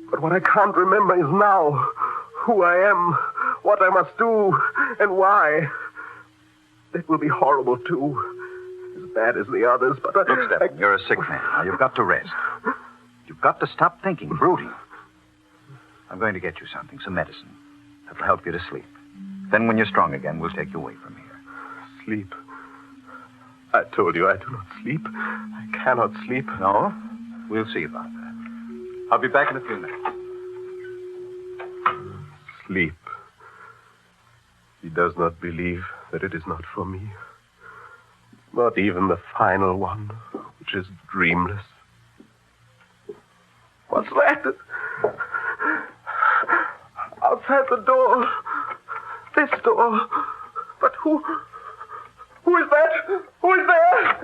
But what I can't remember is now. Who I am, what I must do, and why. That will be horrible, too. As bad as the others, but Look, Stefan, you're a sick man. Now, you've got to rest. You've got to stop thinking, brooding. I'm going to get you something, some medicine. That'll help you to sleep. Then when you're strong again, we'll take you away from here. Sleep. I told you I do not sleep. I cannot sleep. No? We'll see about that. I'll be back in a few minutes. Sleep. He does not believe that it is not for me. Not even the final one, which is dreamless. What's that? Outside the door. This door. But who is that? Who is there?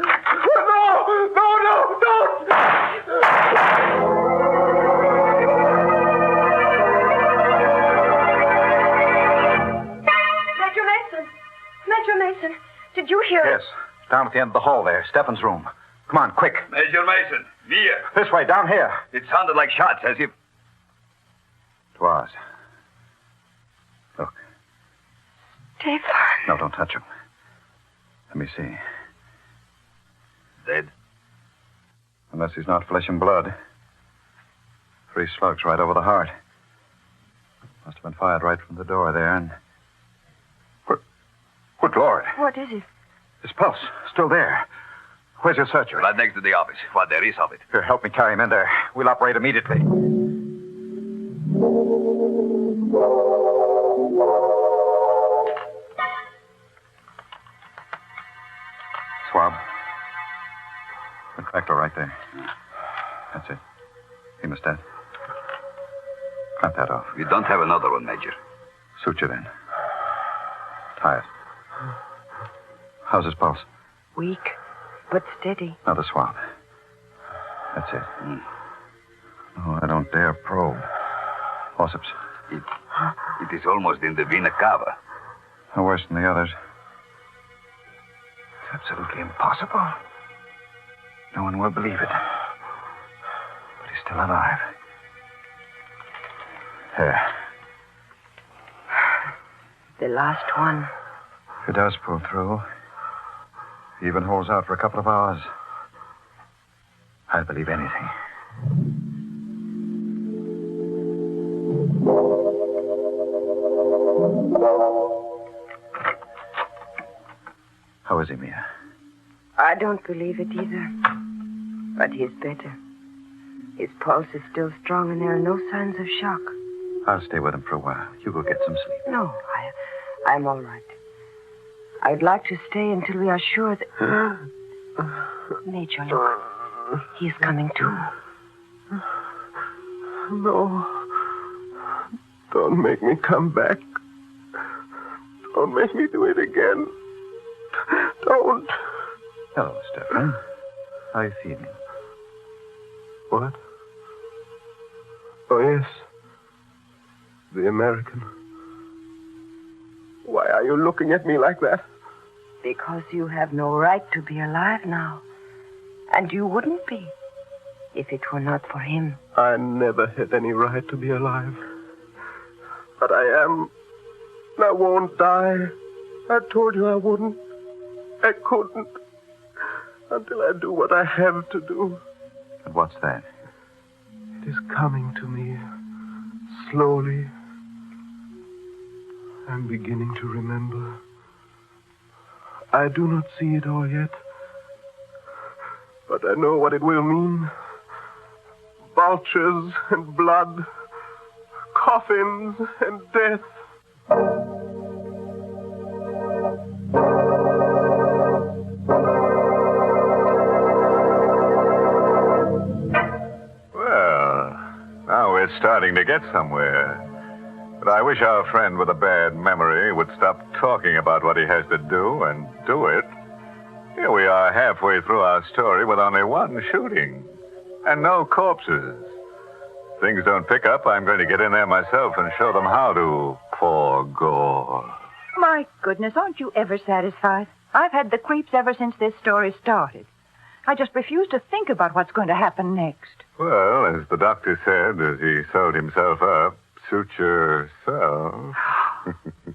No, don't! Major Mason, did you hear Yes. Down at the end of the hall there. Stefan's room. Come on, quick. Major Mason, here. This way, down here. It sounded like shots, as if... It was. Look. Stefan. No, don't touch him. Let me see. Dead? Unless he's not flesh and blood. 3 slugs right over the heart. Must have been fired right from the door there, and... Good Lord. What is it? His pulse. Still there. Where's your surgery? Right next to the office. What there is of it. Here, help me carry him in there. We'll operate immediately. Swab. Infector right there. That's it. Hemostat. Clamp that off. We don't have another one, Major. Suture then. Tie it. How's his pulse? Weak, but steady. Another swab. That's it. Oh, I don't dare probe. Forceps. It is almost in the vena cava. No worse than the others. It's absolutely impossible. No one will believe it. But he's still alive. There. The last one. If he does pull through, he even holds out for a couple of hours, I'll believe anything. How is he, Mia? I don't believe it either. But he's better. His pulse is still strong and there are no signs of shock. I'll stay with him for a while. You go get some sleep. No, I'm all right. I'd like to stay until we are sure that... Major, look. He's coming too. No. Don't make me come back. Don't make me do it again. Don't. Hello, Stefan. How are you feeling? What? Oh, yes. The American. Why are you looking at me like that? Because you have no right to be alive now. And you wouldn't be if it were not for him. I never had any right to be alive. But I am. And I won't die. I told you I wouldn't. I couldn't. Until I do what I have to do. And what's that? It is coming to me. Slowly. I'm beginning to remember. I do not see it all yet. But I know what it will mean. Vultures and blood. Coffins and death. Now we're starting to get somewhere. But I wish our friend with a bad memory would stop talking about what he has to do and do it. Here we are halfway through our story with only one shooting. And no corpses. If things don't pick up, I'm going to get in there myself and show them how to pour gore. My goodness, aren't you ever satisfied? I've had the creeps ever since this story started. I just refuse to think about what's going to happen next. Well, as the doctor said as he sewed himself up, suit yourself.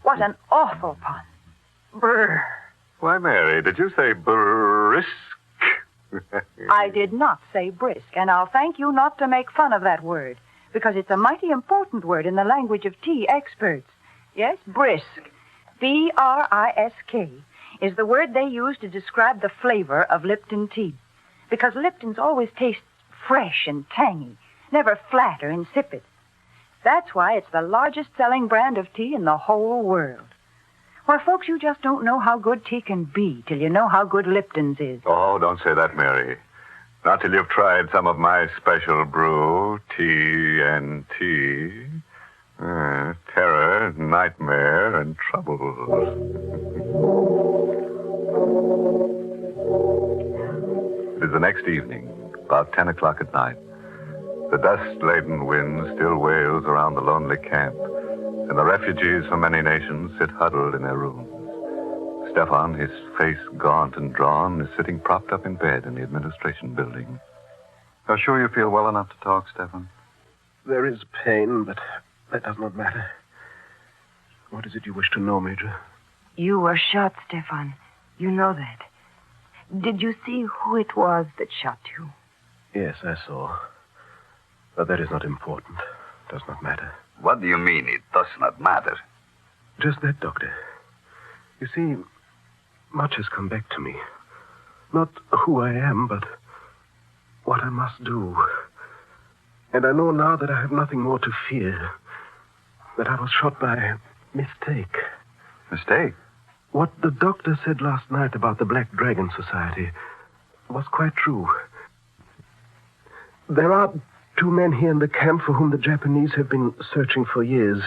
What an awful pun. Brr. Why, Mary, did you say brisk? I did not say brisk, and I'll thank you not to make fun of that word, because it's a mighty important word in the language of tea experts. Yes, brisk. B-R-I-S-K is the word they use to describe the flavor of Lipton tea, because Lipton's always tastes fresh and tangy, never flat or insipid. That's why it's the largest selling brand of tea in the whole world. Why, folks, you just don't know how good tea can be till you know how good Lipton's is. Oh, don't say that, Mary. Not till you've tried some of my special brew, tea and tea. Terror, nightmare, and trouble. It is the next evening, about 10 o'clock at night. The dust-laden wind still wails around the lonely camp, and the refugees from many nations sit huddled in their rooms. Stefan, his face gaunt and drawn, is sitting propped up in bed in the administration building. You're sure you feel well enough to talk, Stefan? There is pain, but that does not matter. What is it you wish to know, Major? You were shot, Stefan. You know that. Did you see who it was that shot you? Yes, I saw. But that is not important. Does not matter. What do you mean it does not matter? Just that, Doctor. You see, much has come back to me. Not who I am, but what I must do. And I know now that I have nothing more to fear. That I was shot by mistake. Mistake? What the doctor said last night about the Black Dragon Society was quite true. There are 2 men here in the camp for whom the Japanese have been searching for years.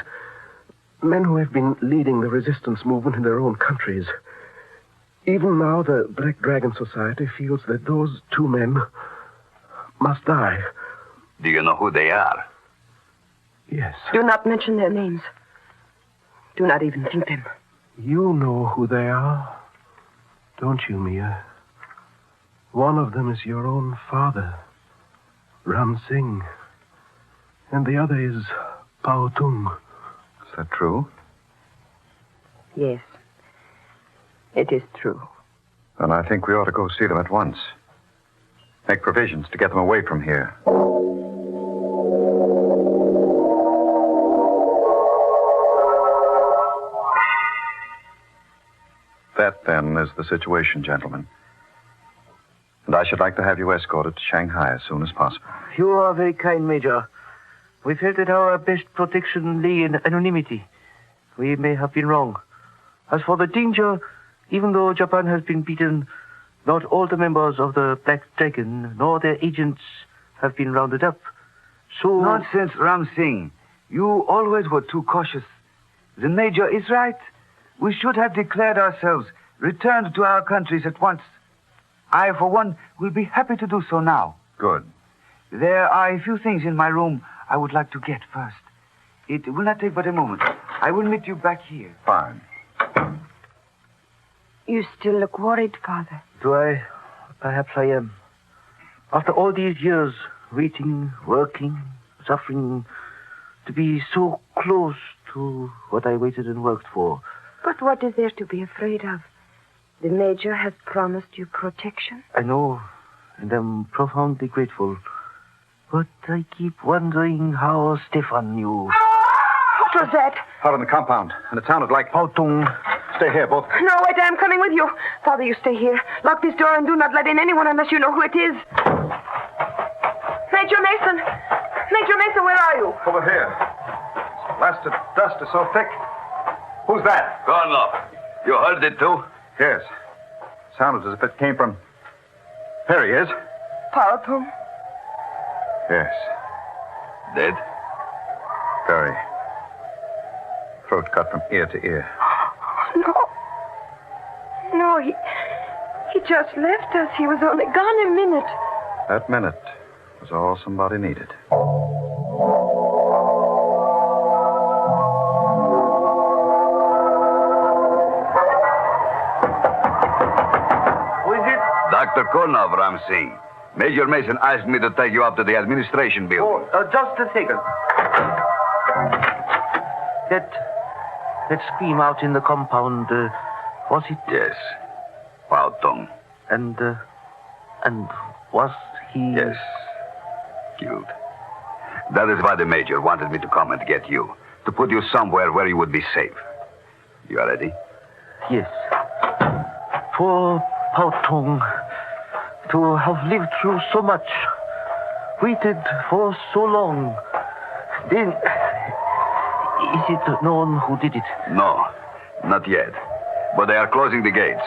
Men who have been leading the resistance movement in their own countries. Even now, the Black Dragon Society feels that those 2 men must die. Do you know who they are? Yes. Do not mention their names. Do not even think them. You know who they are, don't you, Mia? One of them is your own father, Ram Singh. And the other is Pao Tung. Is that true? Yes. It is true. Then I think we ought to go see them at once. Make provisions to get them away from here. That, then, is the situation, gentlemen. And I should like to have you escorted to Shanghai as soon as possible. You are very kind, Major. We felt that our best protection lay in anonymity. We may have been wrong. As for the danger, even though Japan has been beaten, not all the members of the Black Dragon nor their agents have been rounded up. So... Nonsense, Ram Singh. You always were too cautious. The Major is right. We should have declared ourselves, returned to our countries at once. I, for one, will be happy to do so now. Good. There are a few things in my room I would like to get first. It will not take but a moment. I will meet you back here. Fine. You still look worried, Father. Do I? Perhaps I am. After all these years, waiting, working, suffering, to be so close to what I waited and worked for. But what is there to be afraid of? The Major has promised you protection. I know, and I'm profoundly grateful. But I keep wondering how Stefan knew. What was that? Out on the compound, and it sounded like... Putnam. Stay here, both. No, wait, I'm coming with you. Father, you stay here. Lock this door and do not let in anyone unless you know who it is. Major Mason! Major Mason, where are you? Over here. This blasted dust is so thick. Who's that? Gornov. You heard it, too? Yes. Sounded as if it came from... There he is. Putnam? Yes. Dead? Very. Throat cut from ear to ear. No, he just left us. He was only gone a minute. That minute was all somebody needed. Who is it? Dr. Konov, Ramsey. Major Mason asked me to take you up to the administration building. Just a second. That scream out in the compound, was it? Yes. Putnam. And was he... Yes. Killed. That is why the Major wanted me to come and get you. To put you somewhere where you would be safe. You are ready? Yes. Poor Putnam. To have lived through so much. Waited for so long. Then... Is it known who did it? No, not yet. But they are closing the gates.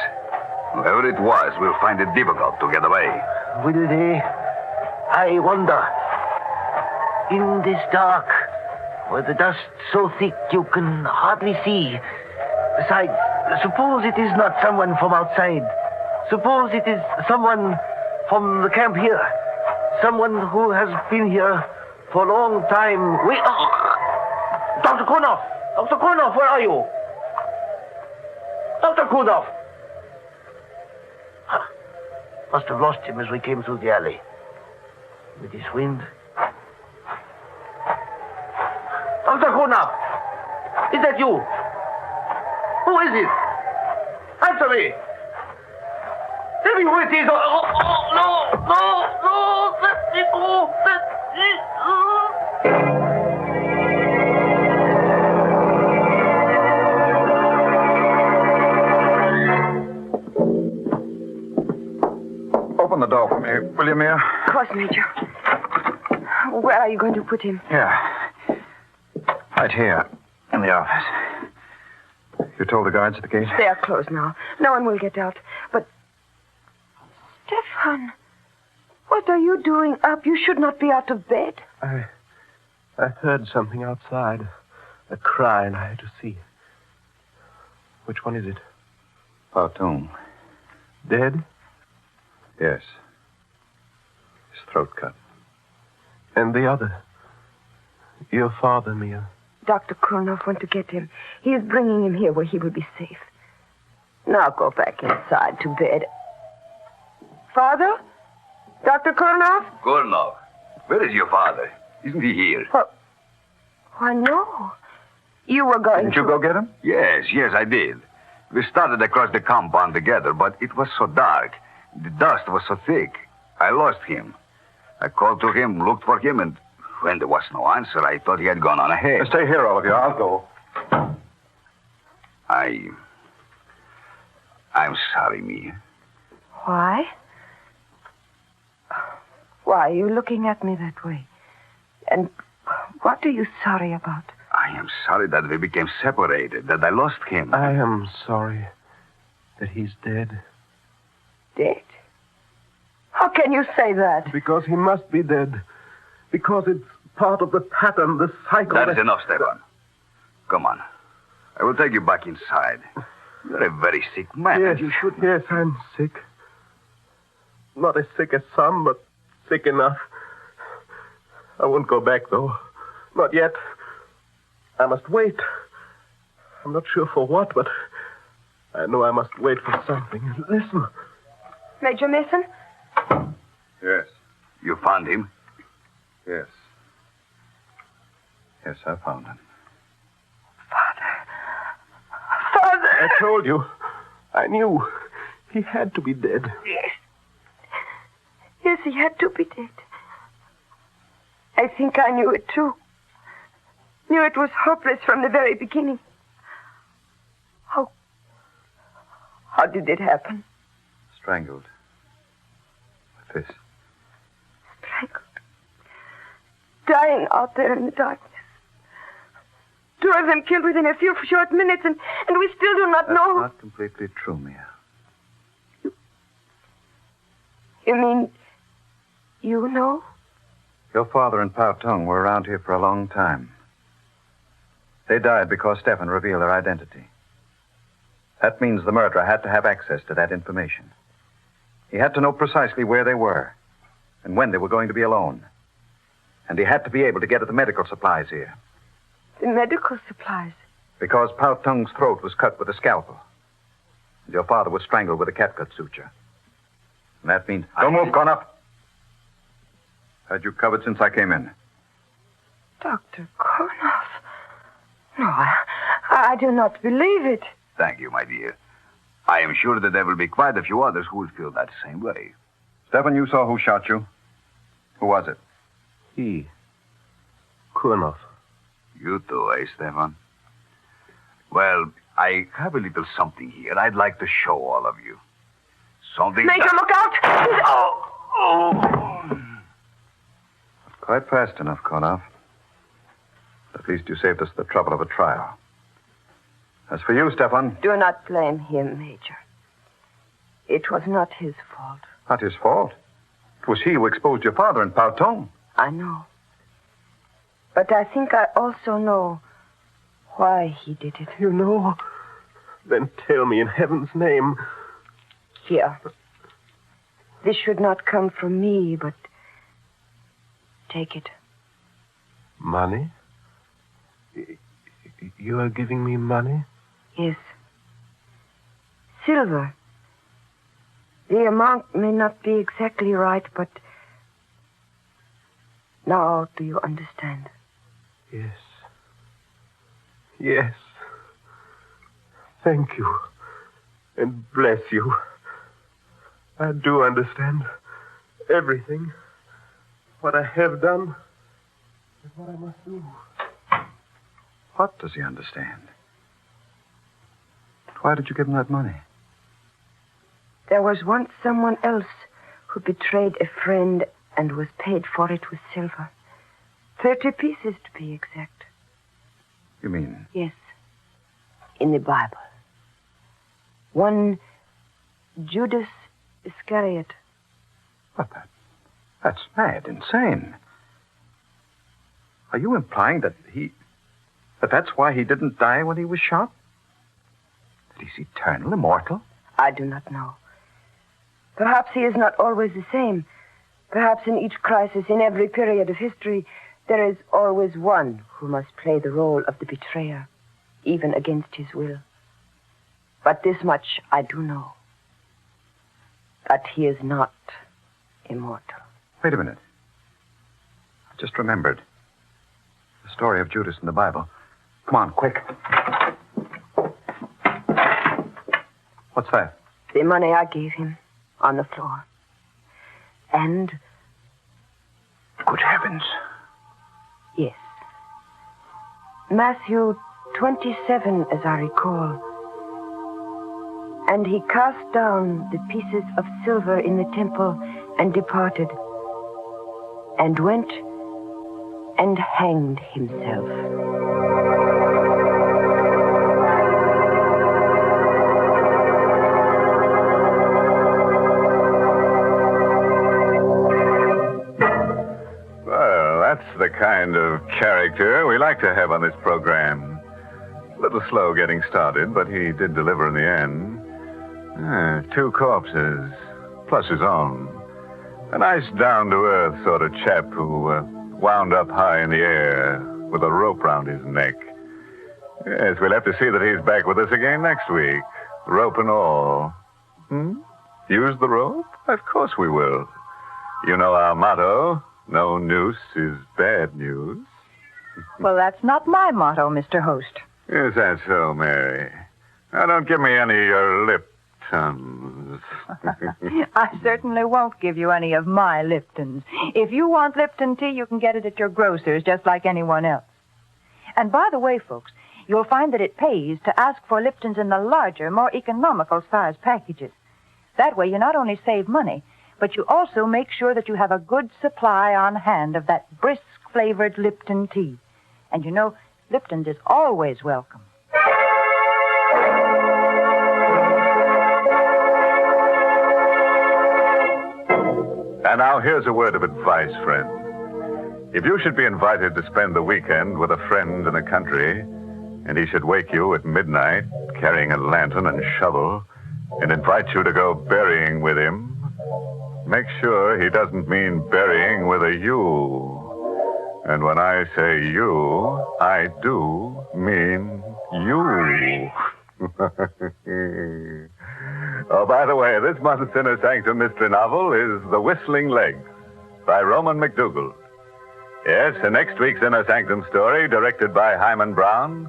Whoever it was will find it difficult to get away. Will they? I wonder. In this dark, where the dust so thick you can hardly see. Besides, suppose it is not someone from outside. Suppose it is someone from the camp here. Someone who has been here for a long time. Wait. Dr. Konov! Dr. Konov, where are you? Dr. Konov! Must have lost him as we came through the alley. With this wind. Dr. Konov! Is that you? Who is it? Answer me! Tell me who it is! No! Let me go! Let me go! Open the door for me, will you, Mia? Of course, Major. Where are you going to put him? Yeah. Right here, in the office. You told the guards at the gate? They are closed now. No one will get out. But... Stefan, what are you doing up? You should not be out of bed. I heard something outside. A cry, and I had to see. Which one is it? Putnam. Dead? Yes. His throat cut. And the other? Your father, Mia. Dr. Kurnoff went to get him. He is bringing him here where he will be safe. Now go back inside to bed. Father? Dr. Kurnoff? Gornov. Where is your father? Isn't he here? Why, no. You were going Didn't you go get him? Yes, I did. We started across the compound together, but it was so dark. The dust was so thick. I lost him. I called to him, looked for him, and when there was no answer, I thought he had gone on ahead. Stay here, all of you. I'll go. I'm sorry, Mia. Why? Why are you looking at me that way? And what are you sorry about? I am sorry that we became separated, that I lost him. I am sorry that he's dead. Dead? How can you say that? Because he must be dead. Because it's part of the pattern, the cycle. That is enough, Stefan. Come on. I will take you back inside. You're a very sick man, yes, and you shouldn't. Yes, I'm sick. Not as sick as some, but sick enough. I won't go back, though. Not yet. I must wait. I'm not sure for what, but I know I must wait for something. Listen. Major Mason? Yes. You found him? Yes. Yes, I found him. Father! I told you. I knew. He had to be dead. Yes. Yes, he had to be dead. I think I knew it, too. Knew it was hopeless from the very beginning. How did it happen? Strangled. With this. Strangled. Dying out there in the darkness. 2 of them killed within a few short minutes, and we still do not know. That's not completely true, Mia. You mean you know? Your father and Putnam were around here for a long time. They died because Stefan revealed their identity. That means the murderer had to have access to that information. He had to know precisely where they were and when they were going to be alone. And he had to be able to get at the medical supplies here. The medical supplies? Because Putnam's throat was cut with a scalpel. And your father was strangled with a catgut suture. And that means... Don't move, Connor. Had you covered since I came in? Dr. Kornoff. No, I do not believe it. Thank you, my dear. I am sure that there will be quite a few others who will feel that same way. Stefan, you saw who shot you. Who was it? He. Kornoff. You too, eh, Stefan? Well, I have a little something here I'd like to show all of you. Something... Major, look out! Oh! Quite fast enough, Kornoff. At least you saved us the trouble of a trial. As for you, Stefan... Do not blame him, Major. It was not his fault. Not his fault. It was he who exposed your father and Putnam. I know. But I think I also know why he did it. You know? Then tell me in heaven's name. Here. This should not come from me, but take it. Money? You are giving me money? Yes. Silver. The amount may not be exactly right, but now do you understand? Yes. Yes. Thank you. And bless you. I do understand everything. What I have done and what I must do. What does he understand? Why did you give him that money? There was once someone else who betrayed a friend and was paid for it with silver. 30 pieces to be exact. You mean? Yes. In the Bible. One Judas Iscariot. What, that's mad, insane. Are you implying that that's why he didn't die when he was shot? That he's eternal, immortal? I do not know. Perhaps he is not always the same. Perhaps in each crisis, in every period of history, there is always one who must play the role of the betrayer, even against his will. But this much I do know. That he is not immortal. Wait a minute. I just remembered. The story of Judas in the Bible. Come on, quick. What's that? The money I gave him on the floor. And... Good heavens. Yes. Matthew 27, as I recall. And he cast down the pieces of silver in the temple and departed, and went and hanged himself. Well, that's the kind of character we like to have on this program. A little slow getting started, but he did deliver in the end. 2 corpses, plus his own. A nice down-to-earth sort of chap who wound up high in the air with a rope round his neck. Yes, we'll have to see that he's back with us again next week. Rope and all. Use the rope? Of course we will. You know our motto, no noose is bad news. Well, that's not my motto, Mr. Host. Is that so, Mary? Now, don't give me any of your Liptons. I certainly won't give you any of my Liptons. If you want Lipton tea, you can get it at your grocer's just like anyone else. And by the way, folks, you'll find that it pays to ask for Liptons in the larger, more economical size packages. That way you not only save money, but you also make sure that you have a good supply on hand of that brisk-flavored Lipton tea. And you know, Lipton's is always welcome. And now here's a word of advice, friend. If you should be invited to spend the weekend with a friend in the country, and he should wake you at midnight carrying a lantern and shovel and invite you to go berrying with him, make sure he doesn't mean burying with a U. And when I say you, I do mean you. Oh, by the way, this month's Inner Sanctum Mystery novel is The Whistling Legs by Roman McDougall. Yes, and next week's Inner Sanctum story, directed by Hyman Brown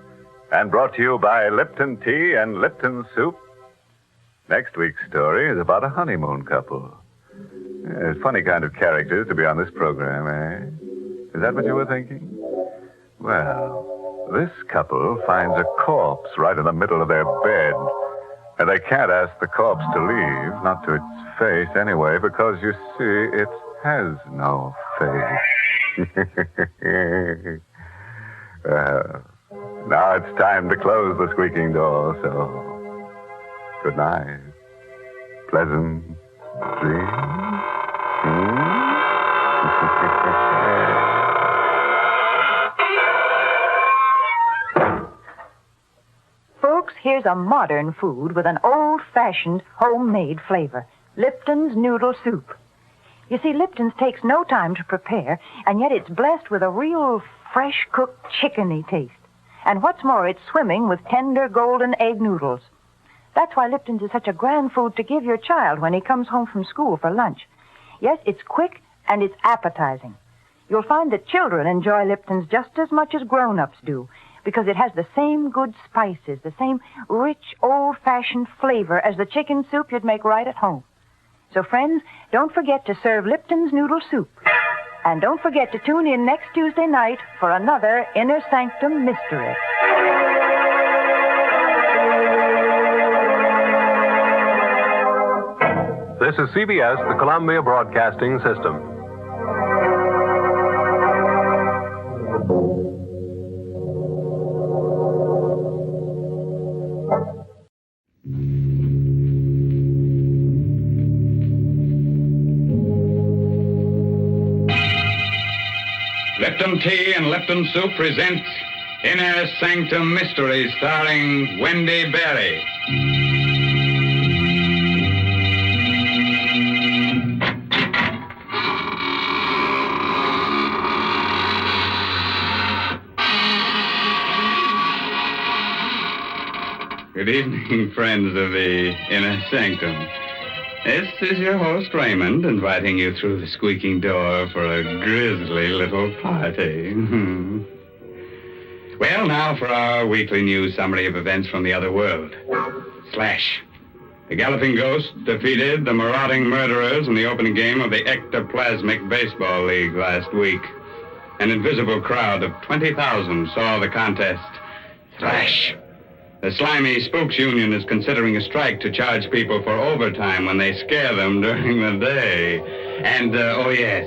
and brought to you by Lipton Tea and Lipton Soup. Next week's story is about a honeymoon couple. Yes, funny kind of characters to be on this program, eh? Is that what you were thinking? Well, this couple finds a corpse right in the middle of their bed. And they can't ask the corpse to leave, not to its face anyway, because, you see, it has no face. Now it's time to close the squeaking door, so good night. Pleasant dreams. Folks, here's a modern food with an old-fashioned homemade flavor. Lipton's noodle soup. You see, Lipton's takes no time to prepare, and yet it's blessed with a real fresh-cooked chickeny taste. And what's more, it's swimming with tender golden egg noodles. That's why Lipton's is such a grand food to give your child when he comes home from school for lunch. Yes, it's quick and it's appetizing. You'll find that children enjoy Lipton's just as much as grown-ups do, because it has the same good spices, the same rich, old-fashioned flavor as the chicken soup you'd make right at home. So, friends, don't forget to serve Lipton's noodle soup. And don't forget to tune in next Tuesday night for another Inner Sanctum Mystery. This is CBS, the Columbia Broadcasting System. Lipton Tea and Lipton Soup present Inner Sanctum Mysteries, starring Wendy Berry. Good evening, friends of the Inner Sanctum. This is your host, Raymond, inviting you through the squeaking door for a grisly little party. Well, now for our weekly news summary of events from the other world. Slash. The Galloping Ghost defeated the marauding murderers in the opening game of the Ectoplasmic Baseball League last week. An invisible crowd of 20,000 saw the contest. Thrash. The Slimy Spooks Union is considering a strike to charge people for overtime when they scare them during the day. And, oh yes,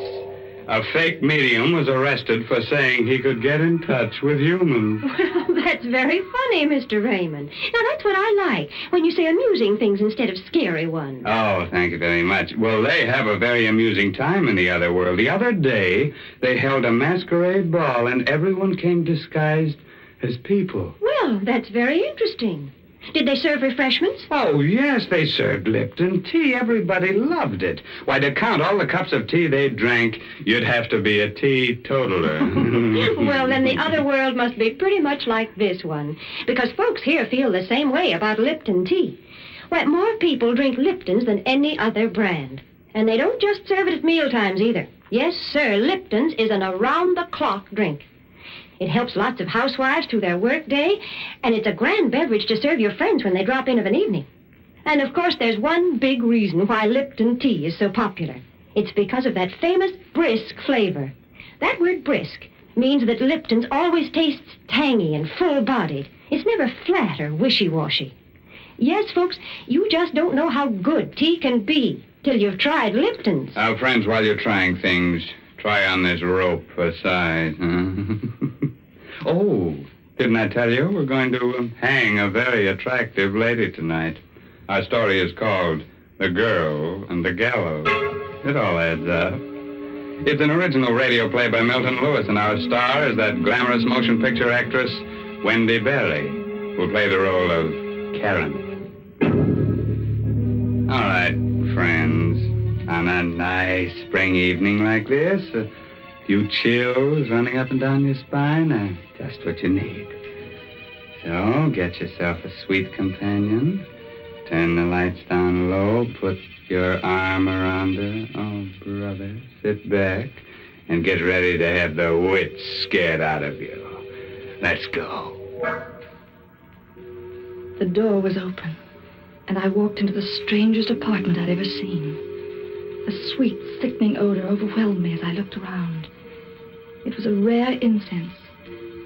a fake medium was arrested for saying he could get in touch with humans. Well, that's very funny, Mr. Raymond. Now, that's what I like, when you say amusing things instead of scary ones. Oh, thank you very much. Well, they have a very amusing time in the other world. The other day, they held a masquerade ball, and everyone came disguised as people. Well, that's very interesting. Did they serve refreshments? Oh, yes, they served Lipton tea. Everybody loved it. Why, to count all the cups of tea they drank, you'd have to be a teetotaler. Well, then the other world must be pretty much like this one, because folks here feel the same way about Lipton tea. Why, more people drink Lipton's than any other brand. And they don't just serve it at mealtimes either. Yes, sir, Lipton's is an around-the-clock drink. It helps lots of housewives through their work day, and it's a grand beverage to serve your friends when they drop in of an evening. And, of course, there's one big reason why Lipton tea is so popular. It's because of that famous brisk flavor. That word brisk means that Lipton's always tastes tangy and full-bodied. It's never flat or wishy-washy. Yes, folks, you just don't know how good tea can be till you've tried Lipton's. Friends, while you're trying things, try on this rope for size, huh? Oh, didn't I tell you? We're going to hang a very attractive lady tonight. Our story is called The Girl and the Gallows. It all adds up. It's an original radio play by Milton Lewis, and our star is that glamorous motion picture actress, Wendy Berry, who'll play the role of Karen. All right, friends. On a nice spring evening like this, a few chills running up and down your spine are just what you need. So get yourself a sweet companion. Turn the lights down low. Put your arm around her. Oh, brother, sit back and get ready to have the wits scared out of you. Let's go. The door was open, and I walked into the strangest apartment I'd ever seen. A sweet, sickening odor overwhelmed me as I looked around. It was a rare incense,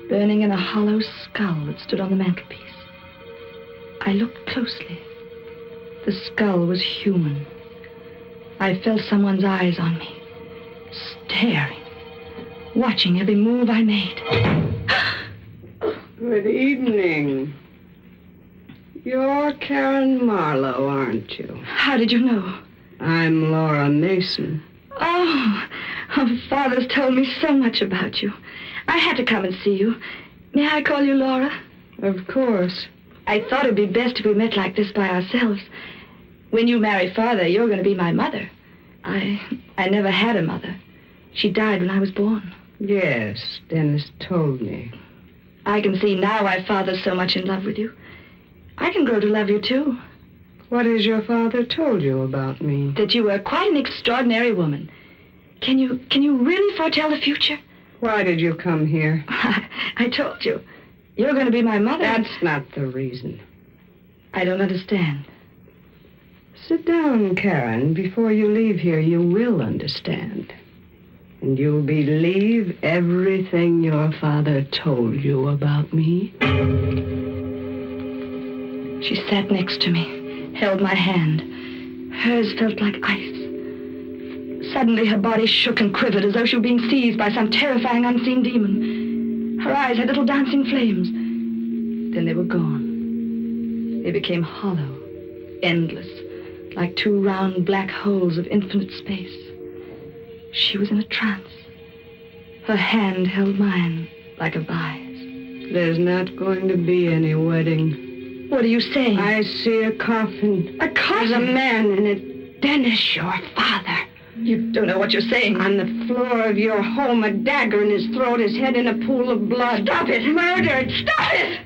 burning in a hollow skull that stood on the mantelpiece. I looked closely. The skull was human. I felt someone's eyes on me, staring, watching every move I made. Good evening. You're Karen Marlowe, aren't you? How did you know? I'm Laura Mason. Oh, Father's told me so much about you. I had to come and see you. May I call you Laura? Of course. I thought it'd be best if we met like this by ourselves. When you marry Father, you're going to be my mother. I never had a mother. She died when I was born. Yes, Dennis told me. I can see now why Father's so much in love with you. I can grow to love you, too. What has your father told you about me? That you were quite an extraordinary woman. Can you really foretell the future? Why did you come here? I told you. You're going to be my mother. That's not the reason. I don't understand. Sit down, Karen. Before you leave here, you will understand. And you'll believe everything your father told you about me. She sat next to me, held my hand. Hers felt like ice. Suddenly, her body shook and quivered as though she were being seized by some terrifying unseen demon. Her eyes had little dancing flames. Then they were gone. They became hollow, endless, like two round black holes of infinite space. She was in a trance. Her hand held mine like a vise. There's not going to be any wedding. What are you saying? I see a coffin. A coffin? There's a man in it. Dennis, your father. You don't know what you're saying. On the floor of your home, a dagger in his throat, his head in a pool of blood. Stop it! Murdered! Stop it!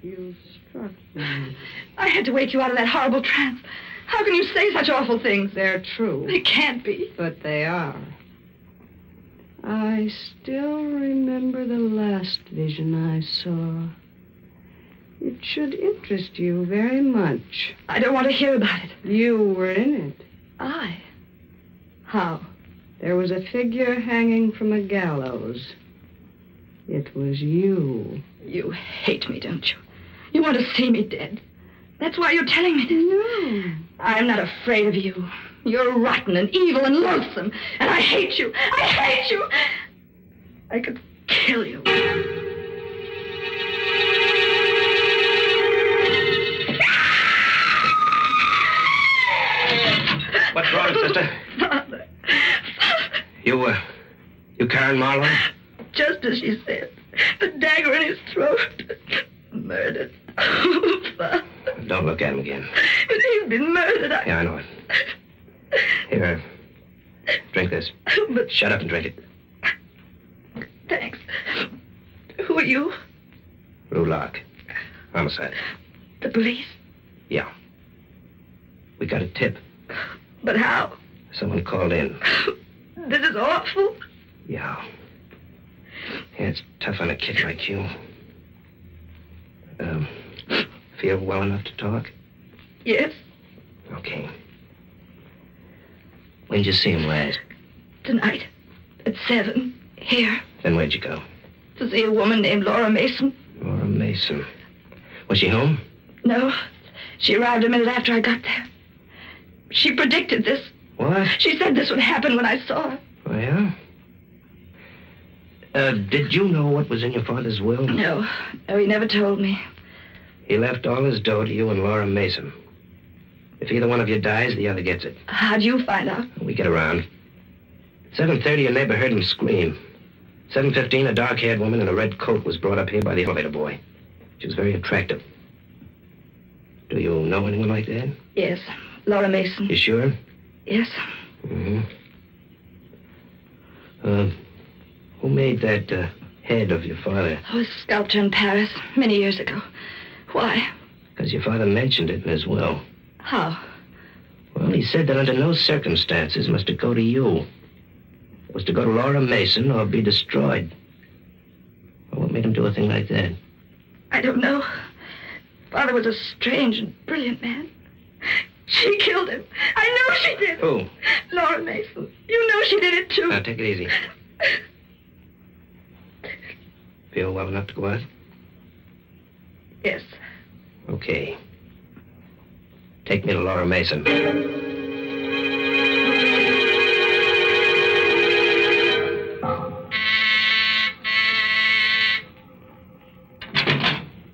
You struck me. I had to wake you out of that horrible trance. How can you say such awful things? They're true. They can't be. But they are. I still remember the last vision I saw. It should interest you very much. I don't want to hear about it. You were in it. I? How? There was a figure hanging from a gallows. It was you. You hate me, don't you? You want to see me dead. That's why you're telling me this. No. I'm not afraid of you. You're rotten and evil and loathsome. And I hate you. I hate you. I could kill you. What's wrong, sister? Father. You Karen Marlowe? Just as she said. The dagger in his throat. Murdered. Don't look at him again. But he's been murdered. Yeah, I know it. Here, drink this. But... Shut up and drink it. Thanks. Who are you? Lou Locke. Homicide. The police? Yeah. We got a tip. But how? Someone called in. This is awful. Yeah. Yeah, it's tough on a kid like you. Feel well enough to talk? Yes. Okay. When did you see him last? Tonight. At 7. Here. Then where'd you go? To see a woman named Laura Mason. Laura Mason. Was she home? No. She arrived a minute after I got there. She predicted this. What? She said this would happen when I saw her. Oh, yeah? Did you know what was in your father's will? No. No, he never told me. He left all his dough to you and Laura Mason. If either one of you dies, the other gets it. How'd you find out? We get around. At 7:30, a neighbor heard him scream. 7:15, a dark-haired woman in a red coat was brought up here by the elevator boy. She was very attractive. Do you know anyone like that? Yes. Laura Mason. You sure? Yes. Mm-hmm. Who made that head of your father? Oh, a sculptor in Paris many years ago. Why? Because your father mentioned it in his will. How? Well, he said that under no circumstances must it go to you. It was to go to Laura Mason or be destroyed. Well, what made him do a thing like that? I don't know. Father was a strange and brilliant man. She killed him. I know she did. Who? Laura Mason. You know she did it, too. Now, take it easy. Feel well enough to go out? Yes. Okay. Take me to Laura Mason.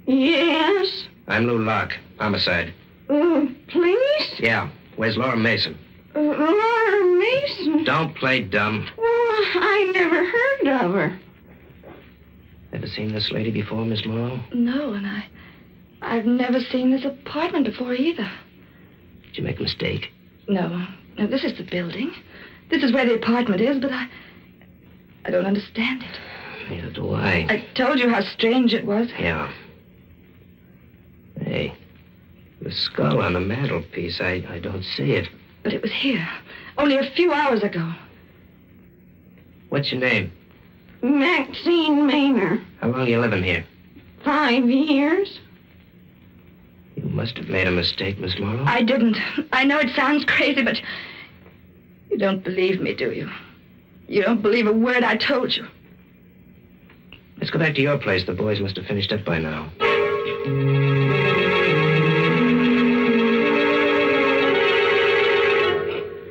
Yes? I'm Lou Locke. Homicide. Police? Yeah. Where's Laura Mason? Laura Mason? Don't play dumb. Well, I never heard of her. Ever seen this lady before, Miss Morrow? No, and I've never seen this apartment before either. Did you make a mistake? No. No, this is the building. This is where the apartment is, but I don't understand it. Neither do I. I told you how strange it was. Yeah. Hey, the skull on the mantelpiece, I don't see it. But it was here, only a few hours ago. What's your name? Maxine Maynard. How long you living here? 5 years. You must have made a mistake, Miss Morrow. I didn't. I know it sounds crazy, but you don't believe me, do you? You don't believe a word I told you. Let's go back to your place. The boys must have finished up by now.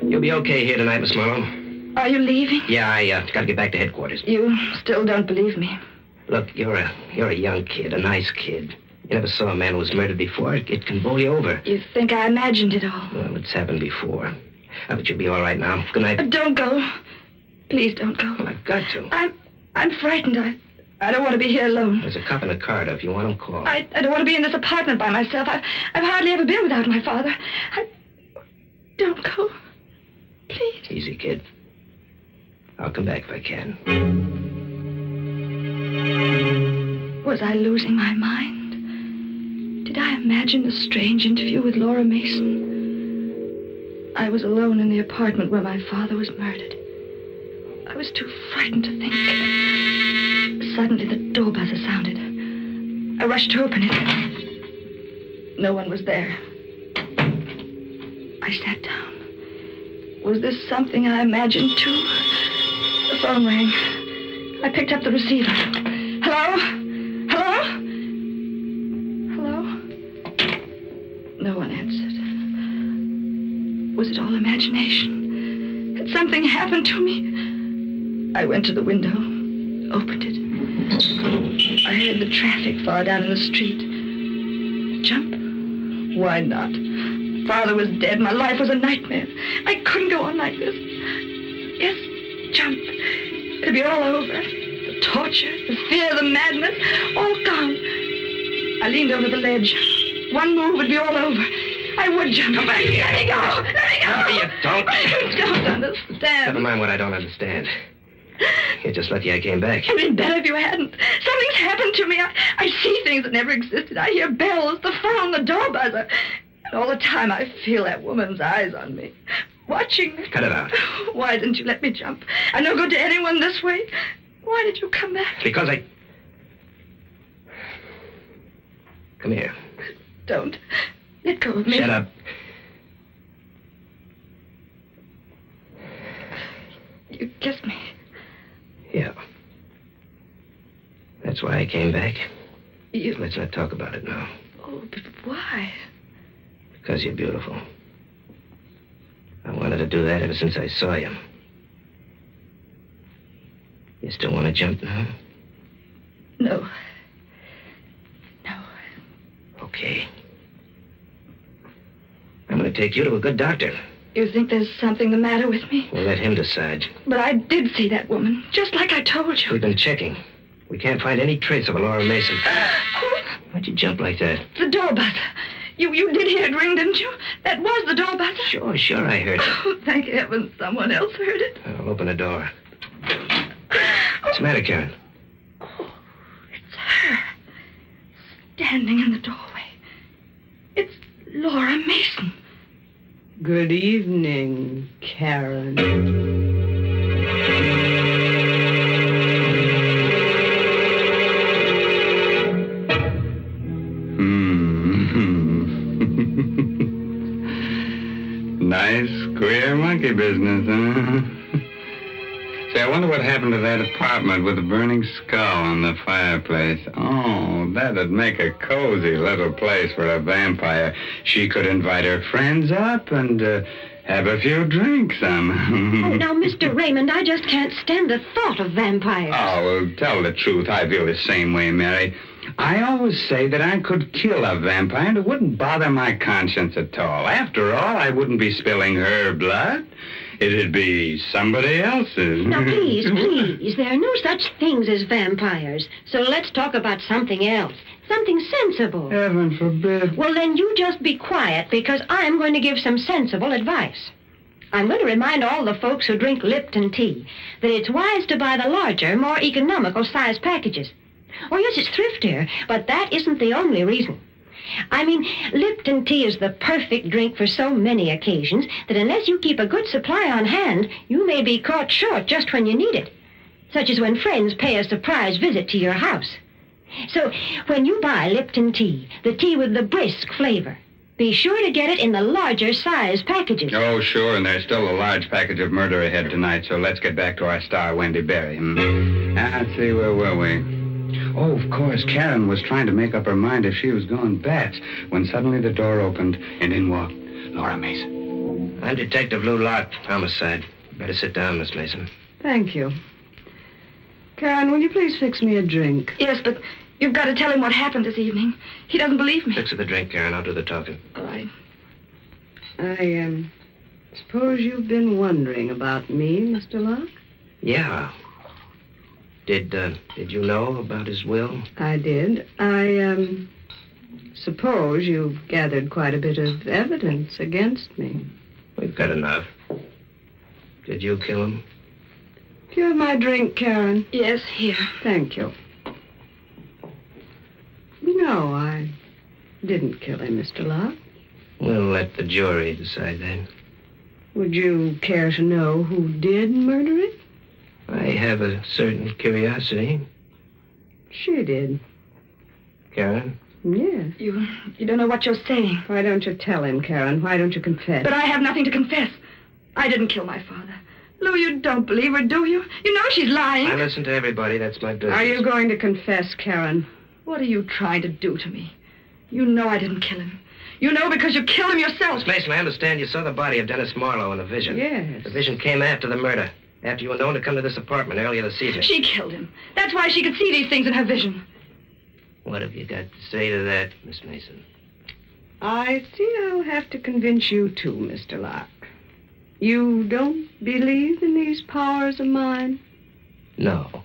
You'll be okay here tonight, Miss Morrow. Are you leaving? Yeah, I gotta get back to headquarters. You still don't believe me. Look, you're a young kid, a nice kid. You never saw a man who was murdered before. It can bowl you over. You think I imagined it all? Well, it's happened before. But you'll be all right now. Good night. Don't go. Please don't go. Well, I've got to. I'm frightened. I don't want to be here alone. There's a cop in the corridor. If you want him, call. I don't want to be in this apartment by myself. I've hardly ever been without my father. Don't go. Please. Easy, kid. I'll come back if I can. Was I losing my mind? Did I imagine a strange interview with Laura Mason? I was alone in the apartment where my father was murdered. I was too frightened to think. Suddenly, the door buzzer sounded. I rushed to open it. No one was there. I sat down. Was this something I imagined, too? The phone rang. I picked up the receiver. Hello? Hello? Hello? No one answered. Was it all imagination? Had something happened to me? I went to the window, opened it. I heard the traffic far down in the street. Jump? Why not? Father was dead. My life was a nightmare. I couldn't go on like this. Yes, jump. It'll be all over. The torture, the fear, the madness, all gone. I leaned over the ledge. One move would be all over. I would jump. Come back here. Let me go. Let me go. No, you don't. I don't understand. Never mind what I don't understand. You're just lucky I came back. It'd been better if you hadn't. Something's happened to me. I see things that never existed. I hear bells, the phone, the door buzzer. And all the time I feel that woman's eyes on me. Watching me. Cut it out. Why didn't you let me jump? I'm no good to anyone this way. Why did you come back? Because I... Come here. Don't. Let go of me. Shut up. You kissed me. Yeah. That's why I came back. You... Let's not talk about it now. Oh, but why? Because you're beautiful. I wanted to do that ever since I saw you. You still want to jump now? No. Okay. I'm going to take you to a good doctor. You think there's something the matter with me? We'll let him decide. But I did see that woman, just like I told you. We've been checking. We can't find any trace of Laura Mason. Why'd you jump like that? The door buzzer. You did hear it ring, didn't you? That was the door buzzer. Sure, I heard it. Oh, thank heaven someone else heard it. I'll open the door. What's the matter, Karen? Oh, it's her. Standing in the doorway. It's Laura Mason. Good evening, Karen. Nice, queer monkey business, huh? Say, I wonder what happened to that apartment with the burning skull on the fireplace. Oh, that'd make a cozy little place for a vampire. She could invite her friends up and have a few drinks. Oh, now, Mr. Raymond, I just can't stand the thought of vampires. Oh, well, tell the truth. I feel the same way, Mary. I always say that I could kill a vampire and it wouldn't bother my conscience at all. After all, I wouldn't be spilling her blood. It'd be somebody else's. Now, please, there are no such things as vampires. So let's talk about something else. Something sensible. Heaven forbid. Well, then you just be quiet, because I'm going to give some sensible advice. I'm going to remind all the folks who drink Lipton tea that it's wise to buy the larger, more economical size packages. Oh, yes, it's thriftier, but that isn't the only reason. I mean, Lipton tea is the perfect drink for so many occasions that unless you keep a good supply on hand, you may be caught short just when you need it, such as when friends pay a surprise visit to your house. So, when you buy Lipton tea, the tea with the brisk flavor, be sure to get it in the larger size packages. Oh, sure, and there's still a large package of murder ahead tonight, so let's get back to our star, Wendy Berry. Let's see, where were we? Oh, of course, Karen was trying to make up her mind if she was going bats when suddenly the door opened and in walked Laura Mason. I'm Detective Lou Locke, homicide. Better sit down, Miss Mason. Thank you. Karen, will you please fix me a drink? Yes, but you've got to tell him what happened this evening. He doesn't believe me. Fix her the drink, Karen. I'll do the talking. All right. I suppose you've been wondering about me, Mr. Locke? Yeah. Did you know about his will? I did. I suppose you've gathered quite a bit of evidence against me. We've got enough. Did you kill him? Do you have my drink, Karen? Yes, here. Thank you. No, I didn't kill him, Mr. Locke. We'll let the jury decide that. Would you care to know who did murder him? I have a certain curiosity. She did. Karen? Yes. You don't know what you're saying. Why don't you tell him, Karen? Why don't you confess? But I have nothing to confess. I didn't kill my father. Lou, you don't believe her, do you? You know she's lying. I listen to everybody. That's my business. Are you going to confess, Karen? What are you trying to do to me? You know I didn't kill him. You know because you killed him yourself. Miss Mason, I understand you saw the body of Dennis Marlowe in a vision. Yes. The vision came after the murder. After you were known to come to this apartment earlier this evening. She killed him. That's why she could see these things in her vision. What have you got to say to that, Miss Mason? I see I'll have to convince you too, Mr. Locke. You don't believe in these powers of mine? No.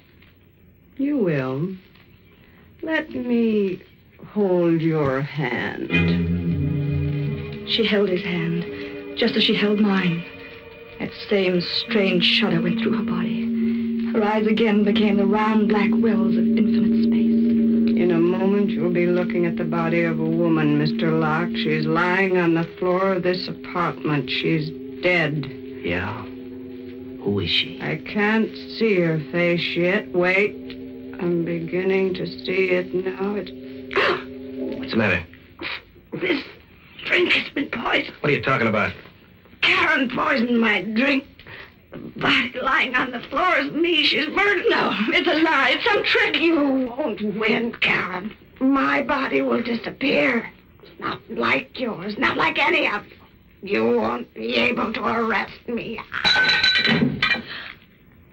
You will. Let me hold your hand. She held his hand, just as she held mine. That same strange shudder went through her body. Her eyes again became the round black wells of infinite space. In a moment, you'll be looking at the body of a woman, Mr. Locke. She's lying on the floor of this apartment. She's dead. Yeah? Who is she? I can't see her face yet. Wait. I'm beginning to see it now. What's the matter? This drink has been poisoned. What are you talking about? Karen poisoned my drink. The body lying on the floor is me. She's murdered. No, it's a lie. It's some trick. You won't win, Karen. My body will disappear. It's not like yours, not like any of you. You won't be able to arrest me.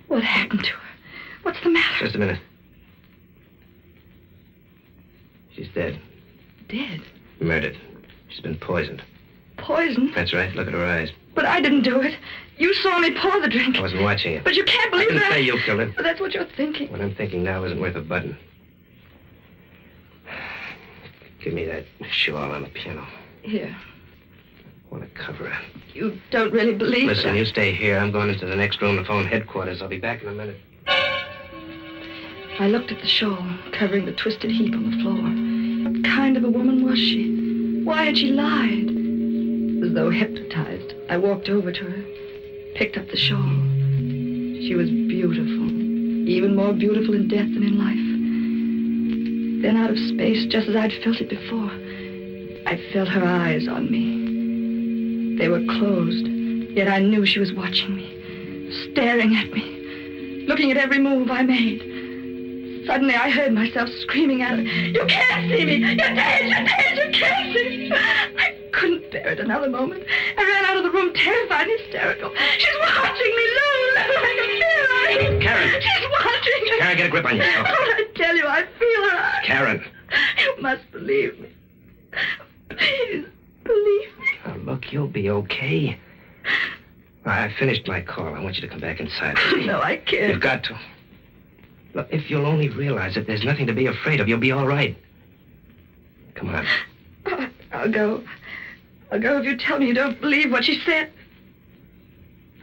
What happened to her? What's the matter? Just a minute. She's dead. Dead? Murdered. She's been poisoned. Poisoned? That's right. Look at her eyes. But I didn't do it. You saw me pour the drink. I wasn't watching you. But you can't believe I didn't that. say you killed her. But that's what you're thinking. What I'm thinking now isn't worth a button. Give me that shawl on the piano. Here. I want to cover her. You don't really believe it. Listen, you stay here. I'm going into the next room to phone headquarters. I'll be back in a minute. I looked at the shawl, covering the twisted heap on the floor. What kind of a woman was she? Why had she lied? As though hypnotized, I walked over to her, picked up the shawl. She was beautiful, even more beautiful in death than in life. Then out of space, just as I'd felt it before, I felt her eyes on me. They were closed, yet I knew she was watching me, staring at me, looking at every move I made. Suddenly, I heard myself screaming at her, "You can't see me! You're dead! You're dead! You can't see me!" I couldn't bear it another moment. I ran out of the room, terrified and hysterical. "She's watching me, Lou! Lou, I can feel her! Karen! She's watching me!" Karen, get a grip on yourself. Oh, I tell you, I feel her eyes. Karen! You must believe me. Please, believe me. Now, look, you'll be okay. I finished my call. I want you to come back inside. No, I can't. You've got to. Look, if you'll only realize that there's nothing to be afraid of, you'll be all right. Come on. Oh, I'll go. I'll go if you tell me you don't believe what she said.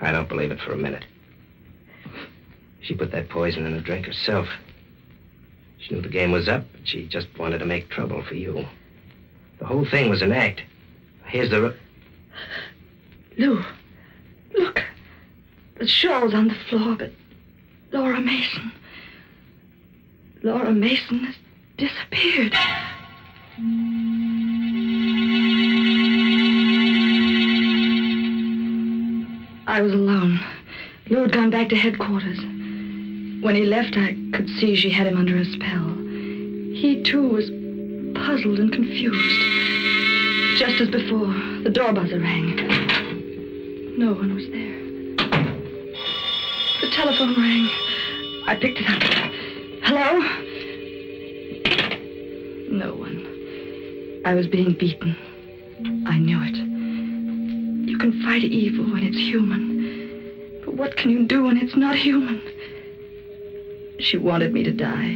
I don't believe it for a minute. She put that poison in the drink herself. She knew the game was up, but she just wanted to make trouble for you. The whole thing was an act. Here's the... Lou, look. The shawl's on the floor, but Laura Mason... Laura Mason has disappeared. I was alone. Lou had gone back to headquarters. When he left, I could see she had him under a spell. He, too, was puzzled and confused. Just as before, the door buzzer rang. No one was there. The telephone rang. I picked it up. Hello? No one. I was being beaten. I knew it. You can fight evil when it's human. But what can you do when it's not human? She wanted me to die.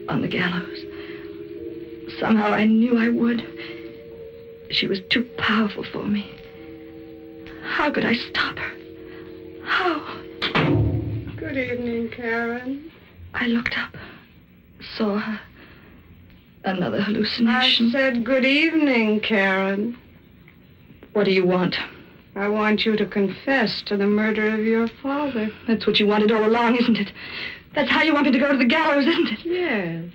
On the gallows. Somehow I knew I would. She was too powerful for me. How could I stop her? How? Good evening, Karen. I looked up, saw her. Another hallucination. I said good evening, Karen. What do you want? I want you to confess to the murder of your father. That's what you wanted all along, isn't it? That's how you want me to go to the gallows, isn't it? Yes.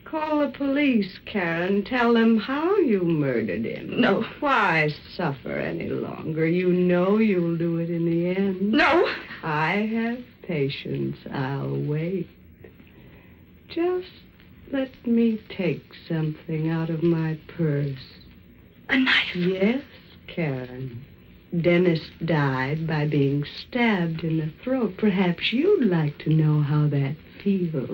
Call the police, Karen. Tell them how you murdered him. No. Why suffer any longer? You know you'll do it in the end. No. I have patience. I'll wait. Just let me take something out of my purse. A knife? Yes, Karen. Dennis died by being stabbed in the throat. Perhaps you'd like to know how that feels.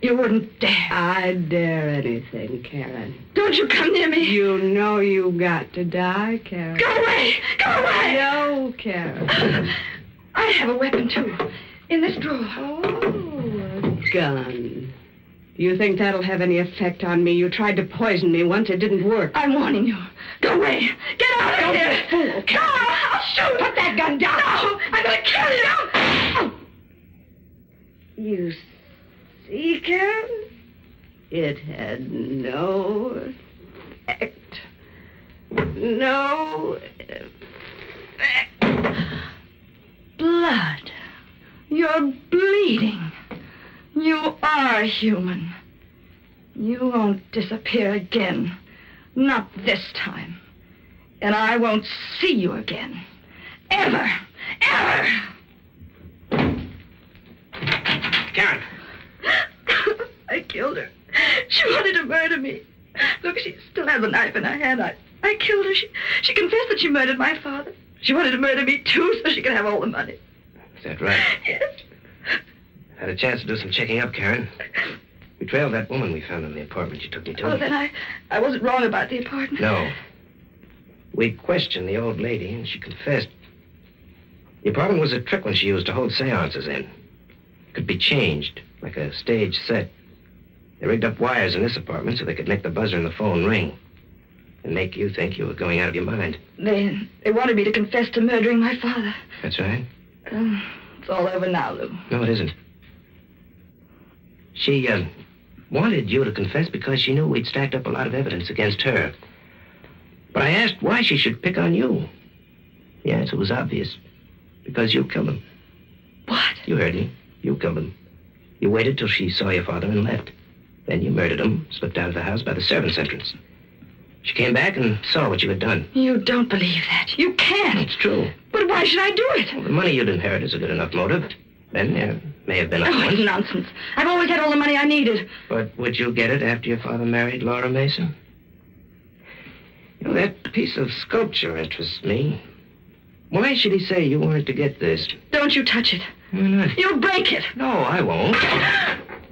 You wouldn't dare. I'd dare anything, Karen. Don't you come near me. You know you've got to die, Karen. Go away! Go away! No, Karen. I have a weapon, too. In this drawer. Oh, a gun. Do you think that'll have any effect on me? You tried to poison me once. It didn't work. I'm warning you. Go away. Get out of here. Don't be a fool, Karen. No, I'll shoot. Put that gun down. No, I'm going to kill you. You see, Karen? It had no effect. No effect. Blood. You're bleeding. You are human. You won't disappear again. Not this time. And I won't see you again. Ever. Ever. Karen. I killed her. She wanted to murder me. Look, she still has a knife in her hand. I killed her. She confessed that she murdered my father. She wanted to murder me, too, so she could have all the money. Is that right? Yes. Had a chance to do some checking up, Karen. We trailed that woman we found in the apartment you took me to. Oh, then I wasn't wrong about the apartment. No. We questioned the old lady, and she confessed. The apartment was a trick one she used to hold seances in. Could be changed, like a stage set. They rigged up wires in this apartment so they could make the buzzer in the phone ring and make you think you were going out of your mind. They wanted me to confess to murdering my father. That's right. It's all over now, Lou. No, it isn't. She wanted you to confess because she knew we'd stacked up a lot of evidence against her. But I asked why she should pick on you. The answer was obvious. Because you killed him. What? You heard me. You killed him. You waited till she saw your father and left. Then you murdered him, slipped out of the house by the servants' entrance. She came back and saw what you had done. You don't believe that. You can't. It's true. But why should I do it? Well, the money you'd inherit is a good enough motive. Then there may have been a point. Nonsense. I've always had all the money I needed. But would you get it after your father married Laura Mason? You know, that piece of sculpture interests me. Why should he say you weren't to get this? Don't you touch it. Why not? You'll break it. No, I won't.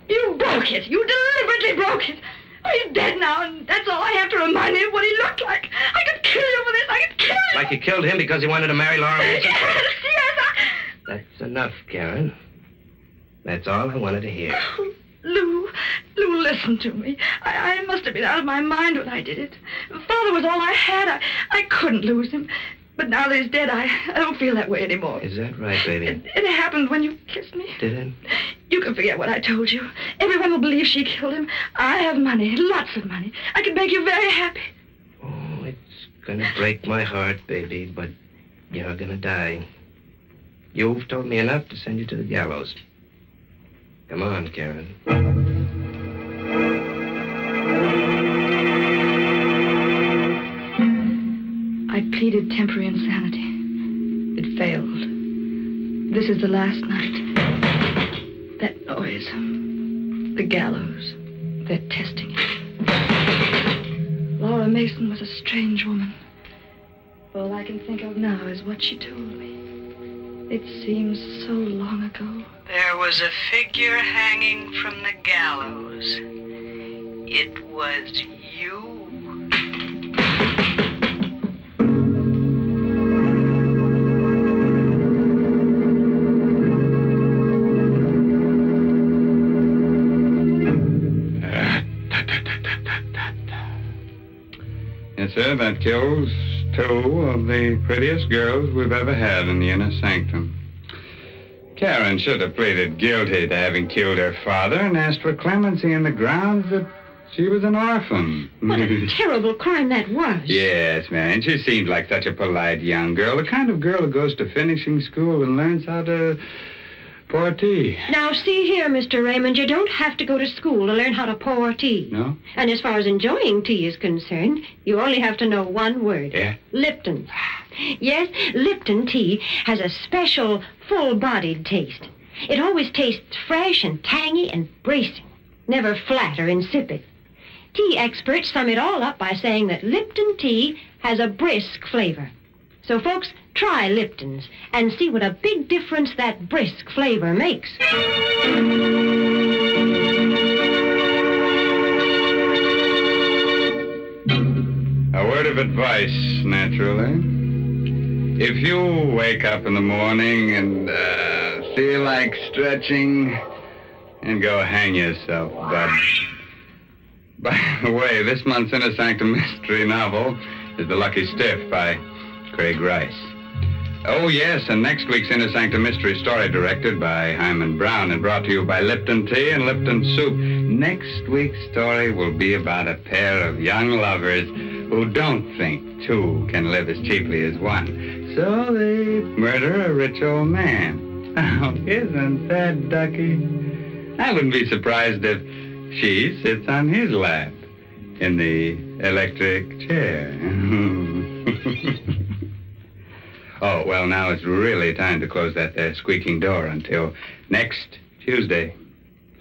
You broke it. You deliberately broke it. Oh, he's dead now, and that's all I have to remind me of what he looked like. I could kill you for this. I could kill you. Like you killed him because he wanted to marry Laura Mason? Yes. That's enough, Karen. That's all I wanted to hear. Lou, listen to me. I must have been out of my mind when I did it. Father was all I had. I couldn't lose him. But now that he's dead, I don't feel that way anymore. Is that right, baby? It happened when you kissed me. Did it? You can forget what I told you. Everyone will believe she killed him. I have money, lots of money. I can make you very happy. Oh, it's gonna break my heart, baby, but you're gonna die. You've told me enough to send you to the gallows. Come on, Karen. I pleaded temporary insanity. It failed. This is the last night. That noise. The gallows. They're testing it. Laura Mason was a strange woman. All I can think of now is what she told me. It seems so long ago. There was a figure hanging from the gallows. It was you. Yes, sir, that kills 2 of the prettiest girls we've ever had in the Inner Sanctum. Karen should have pleaded guilty to having killed her father and asked for clemency on the grounds that she was an orphan. What a terrible crime that was. Yes, man. She seemed like such a polite young girl, the kind of girl who goes to finishing school and learns how to pour tea. Now, see here, Mr. Raymond, you don't have to go to school to learn how to pour tea. No? And as far as enjoying tea is concerned, you only have to know one word. Yeah? Lipton. Yes, Lipton tea has a special full-bodied taste. It always tastes fresh and tangy and bracing, never flat or insipid. Tea experts sum it all up by saying that Lipton tea has a brisk flavor. So, folks, try Lipton's and see what a big difference that brisk flavor makes. A word of advice, naturally. If you wake up in the morning and feel like stretching, And go hang yourself, bud. By the way, this month's Inner Sanctum Mystery novel is The Lucky Stiff by Craig Rice. Oh, yes, and next week's Inner Sanctum Mystery story directed by Hyman Brown and brought to you by Lipton Tea and Lipton Soup. Next week's story will be about a pair of young lovers who don't think two can live as cheaply as one. So they murder a rich old man. Oh, isn't that ducky? I wouldn't be surprised if she sits on his lap in the electric chair. Oh, well, now it's really time to close that there squeaking door until next Tuesday.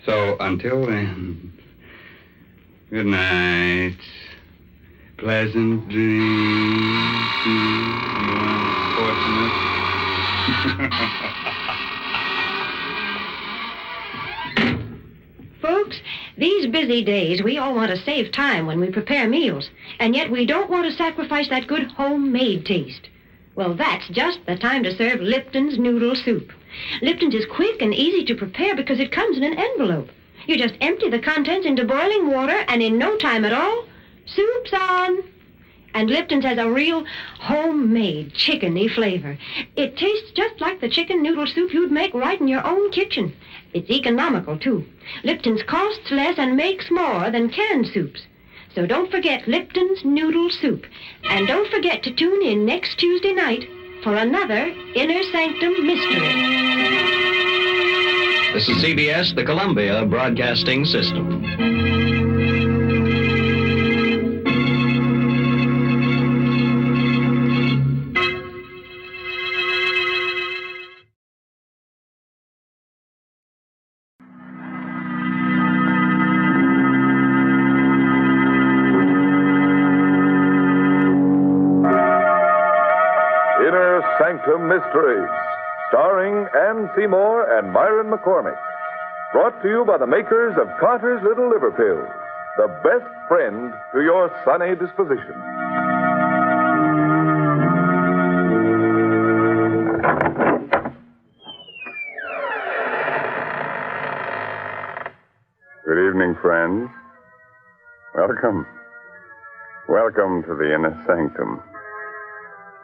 So, until then, good night. Pleasant dreams. Unfortunate. Folks, these busy days, we all want to save time when we prepare meals, and yet we don't want to sacrifice that good homemade taste. Well, that's just the time to serve Lipton's noodle soup. Lipton's is quick and easy to prepare because it comes in an envelope. You just empty the contents into boiling water, and in no time at all, soup's on. And Lipton's has a real homemade chickeny flavor. It tastes just like the chicken noodle soup you'd make right in your own kitchen. It's economical, too. Lipton's costs less and makes more than canned soups. So don't forget Lipton's Noodle Soup. And don't forget to tune in next Tuesday night for another Inner Sanctum Mystery. This is CBS, the Columbia Broadcasting System. Sanctum Mysteries, starring Ann Seymour and Myron McCormick. Brought to you by the makers of Carter's Little Liver Pills, the best friend to your sunny disposition. Good evening, friends. Welcome. Welcome to the Inner Sanctum.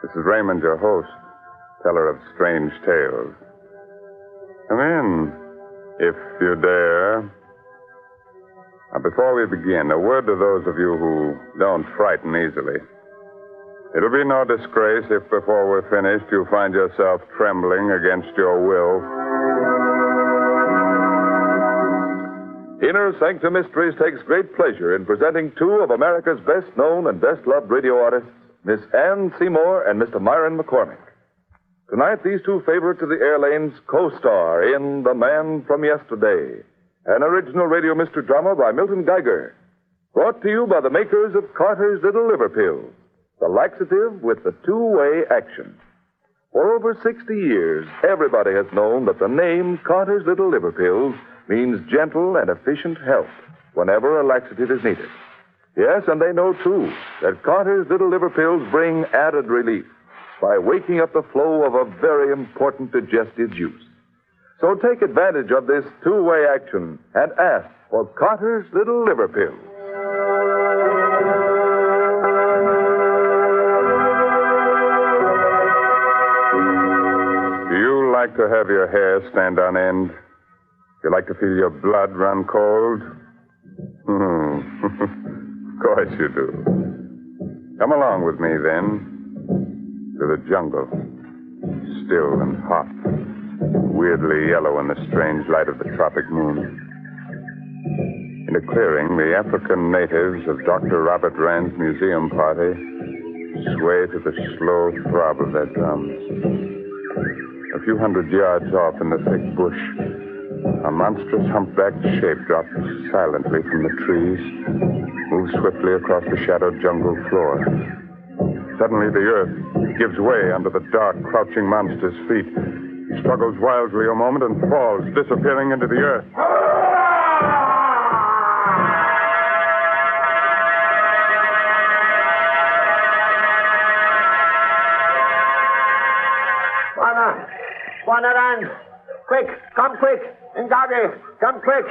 This is Raymond, your host, teller of strange tales. Come in, if you dare. Now, before we begin, a word to those of you who don't frighten easily. It'll be no disgrace if before we're finished you find yourself trembling against your will. Inner Sanctum Mysteries takes great pleasure in presenting two of America's best-known and best-loved radio artists, Miss Ann Seymour and Mr. Myron McCormick. Tonight, these two favorites of the air lanes co-star in The Man from Yesterday, an original radio mystery drama by Milton Geiger, brought to you by the makers of Carter's Little Liver Pills, the laxative with the two-way action. For over 60 years, everybody has known that the name Carter's Little Liver Pills means gentle and efficient help whenever a laxative is needed. Yes, and they know, too, that Carter's Little Liver Pills bring added relief by waking up the flow of a very important digestive juice. So take advantage of this two-way action and ask for Carter's Little Liver Pills. Do you like to have your hair stand on end? You like to feel your blood run cold? Of course you do. Come along with me, then, to the jungle. Still and hot, weirdly yellow in the strange light of the tropic moon. In a clearing, the African natives of Dr. Robert Rand's museum party sway to the slow throb of their drums. A few hundred yards off in the thick bush, a monstrous humpbacked shape drops silently from the trees, moves swiftly across the shadowed jungle floor. Suddenly the earth gives way under the dark, crouching monster's feet. He struggles wildly a moment and falls, disappearing into the earth. Juana, run! Quick, come quick! Ngagi, come quick.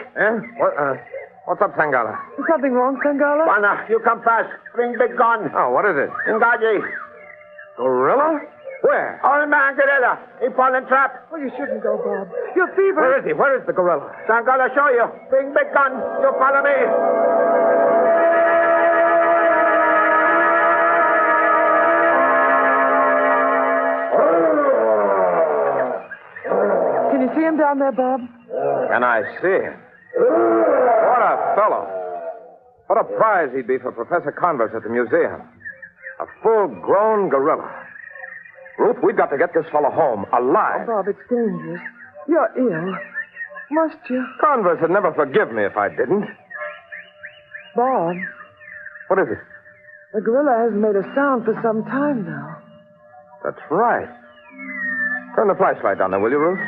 What's up, Sangala? Is something wrong, Sangala? Pana, you come fast. Bring big gun. Oh, what is it? Ngagi. Gorilla? Where? Old man gorilla. He fall in trap. Oh, you shouldn't go, Bob. You're feverish. Where is he? Where is the gorilla? Sangala, show you. Bring big gun. You follow me. Can you see him down there, Bob? Can I see him? What a fellow. What a prize he'd be for Professor Converse at the museum. A full-grown gorilla. Ruth, we've got to get this fellow home, alive. Oh, Bob, it's dangerous. You're ill. Must you? Converse would never forgive me if I didn't. Bob, What is it? the gorilla hasn't made a sound for some time now. That's right. Turn the flashlight on there, will you, Ruth?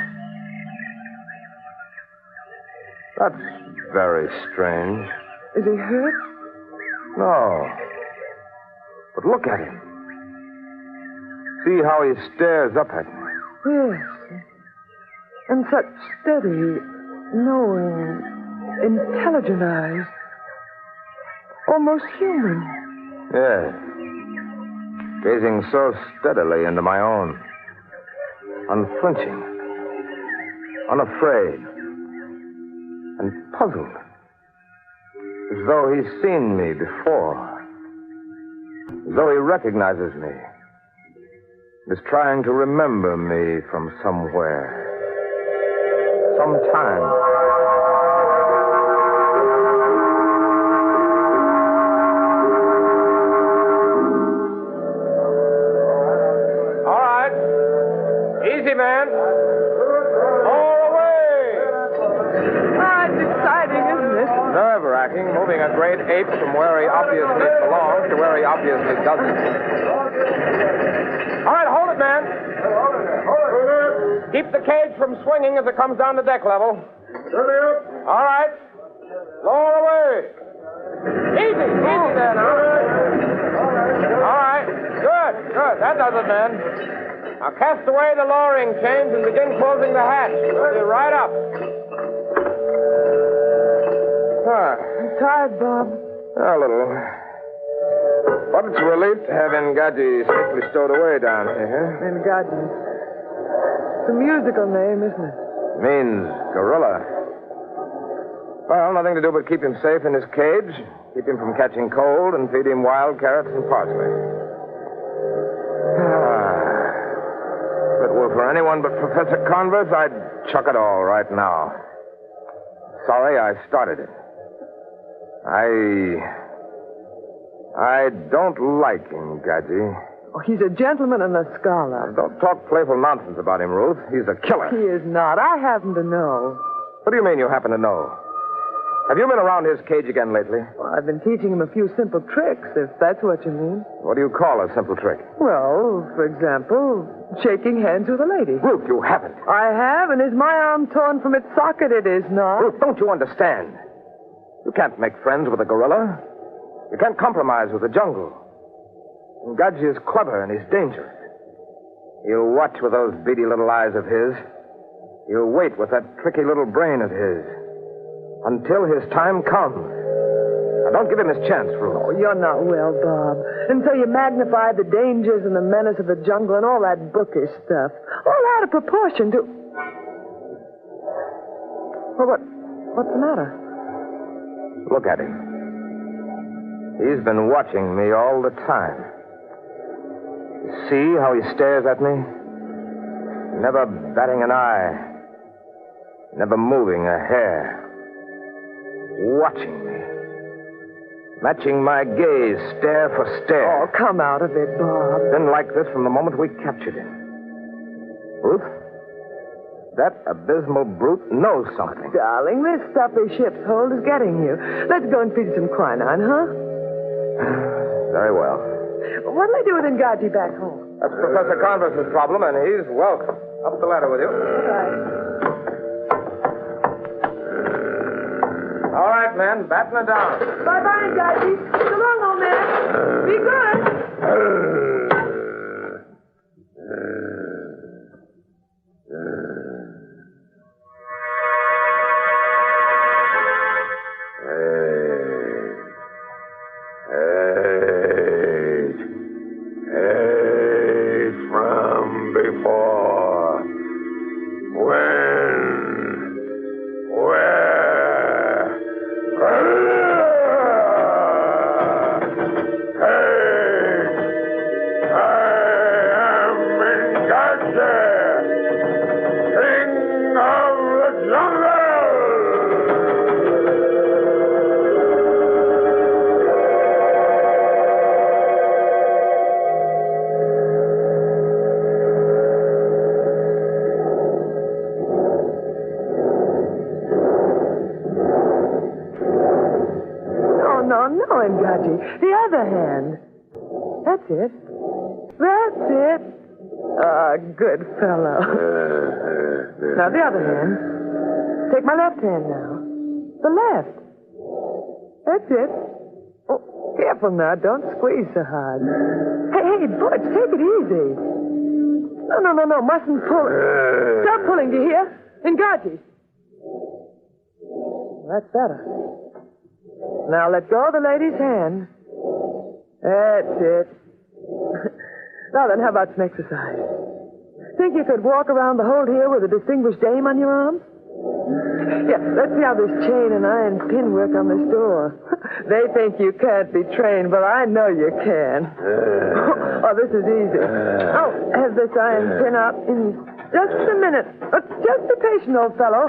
That's very strange. Is he hurt? No. But look at him. See how he stares up at me. Yes. And such steady, knowing, intelligent eyes. Almost human. Yes. Gazing so steadily into my own. Unflinching. Unafraid. And puzzled. As though he's seen me before. As though he recognizes me. Is trying to remember me from somewhere. Sometime. All right. Easy, man. All the way. Ah, it's exciting, isn't it? Nerve-wracking, moving a great ape from where he obviously belongs to where he obviously doesn't. All right, hold it, man. Keep the cage from swinging as it comes down to deck level. All right. Lower away. Easy there now. All right. Good. That does it, man. Now cast away the lowering chains and begin closing the hatch. You're right up. I'm tired, Bob. A little. But it's a relief to have Ngagi safely stowed away down here. Ngagi. It's a musical name, isn't it? Means gorilla. Well, nothing to do but keep him safe in his cage, keep him from catching cold, and feed him wild carrots and parsley. If it were for anyone but Professor Converse, I'd chuck it all right now. Sorry I started it. I don't like Ngagi. Oh, he's a gentleman and a scholar. Don't talk playful nonsense about him, Ruth. He's a killer. He is not. I happen to know. What do you mean you happen to know? Have you been around his cage again lately? Well, I've been teaching him a few simple tricks, if that's what you mean. What do you call a simple trick? Well, for example, shaking hands with a lady. Ruth, you haven't. I have, and is my arm torn from its socket? It is not. Ruth, don't you understand? You can't make friends with a gorilla. You can't compromise with the jungle. Ngagi is clever and he's dangerous. He'll watch with those beady little eyes of his. He'll wait with that tricky little brain of his. Until his time comes. Now, don't give him his chance, Ruth. Oh, you're not well, Bob. And so you magnify the dangers and the menace of the jungle and all that bookish stuff. All out of proportion to... Well, what's the matter? Look at him. He's been watching me all the time. You see how he stares at me? Never batting an eye. Never moving a hair. Watching me. Matching my gaze, stare for stare. Oh, come out of it, Bob. Been like this from the moment we captured him. Ruth, that abysmal brute knows something. Darling, this stuffy ship's hold is getting you. Let's go and feed some quinine, huh? Very well. What'll I do with Ngagi back home? That's Professor Converse's problem, and he's welcome. Up the ladder with you. All right, men. Batten her down. Bye-bye, Ngagi. So long, old man. Be good. Ngaji. The other hand. That's it. That's it. Ah, good fellow. Now, the other hand. Take my left hand now. The left. That's it. Oh, careful now. Don't squeeze so hard. Hey, Butch, take it easy. No. Mustn't pull. Stop pulling, do you hear? Ngaji. That's better. Now let go of the lady's hand. That's it. Now then, how about some exercise? Think you could walk around the hold here with a distinguished dame on your arm? Yeah, let's see how this chain and iron pin work on this door. They think you can't be trained, but I know you can. Oh, this is easy. Oh, have this iron pin up in just a minute. Just be patient, old fellow.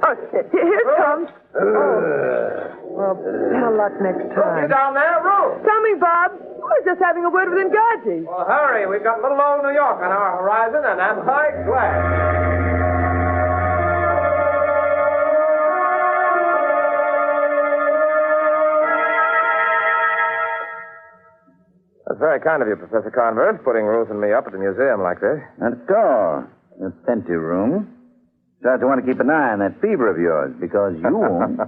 Oh, here it comes. Well, better luck next time. You down there, Ruth? Coming, Bob. We're just having a word with Ngaji. Well, hurry. We've got little old New York on our horizon, and I'm quite glad. That's very kind of you, Professor Converse, putting Ruth and me up at the museum like this. Not at all. In a plenty room. Besides, I want to keep an eye on that fever of yours, because you won't.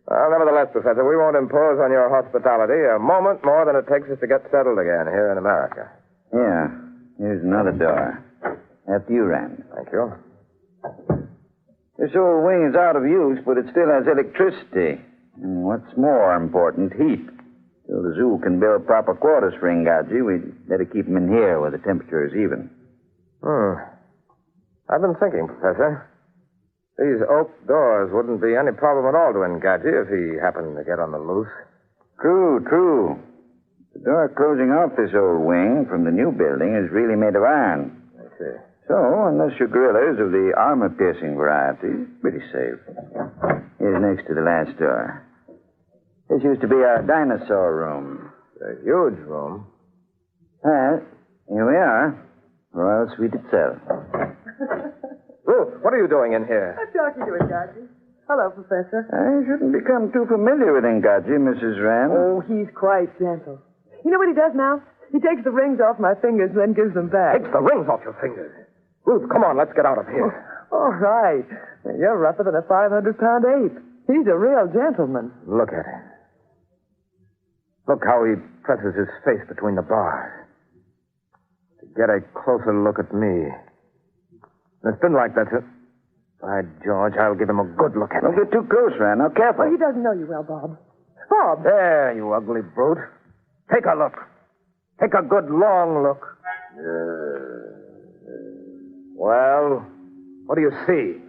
Well, nevertheless, Professor, we won't impose on your hospitality a moment more than it takes us to get settled again here in America. Yeah. Here's another door. After you, Rand. Thank you. This old wing is out of use, but it still has electricity. And what's more important, heat. So the zoo can build proper quarters for Ngaji, we'd better keep him in here where the temperature is even. I've been thinking, Professor. These oak doors wouldn't be any problem at all to Ngaji if he happened to get on the loose. True. The door closing off this old wing from the new building is really made of iron. I see. So, unless your gorillas of the armor-piercing variety, pretty safe. Here's next to the last door. This used to be our dinosaur room. A huge room. Well, here we are. Royal Suite itself. Ruth, what are you doing in here? I'm talking to Ngaji. Hello, Professor. I shouldn't become too familiar with Ngaji, Mrs. Rand. Oh, he's quite gentle. You know what he does now? He takes the rings off my fingers and then gives them back. Takes the rings off your fingers. Ruth, come on, let's get out of here. All right. You're rougher than a 500-pound ape. He's a real gentleman. Look at him. Look how he presses his face between the bars. To get a closer look at me. And it's been like that since... By George, I'll give him a good look at me. Don't get too close, Rand. Now, careful. Well, he doesn't know you well, Bob. Bob! There, you ugly brute. Take a look. Take a good, long look. Well, what do you see?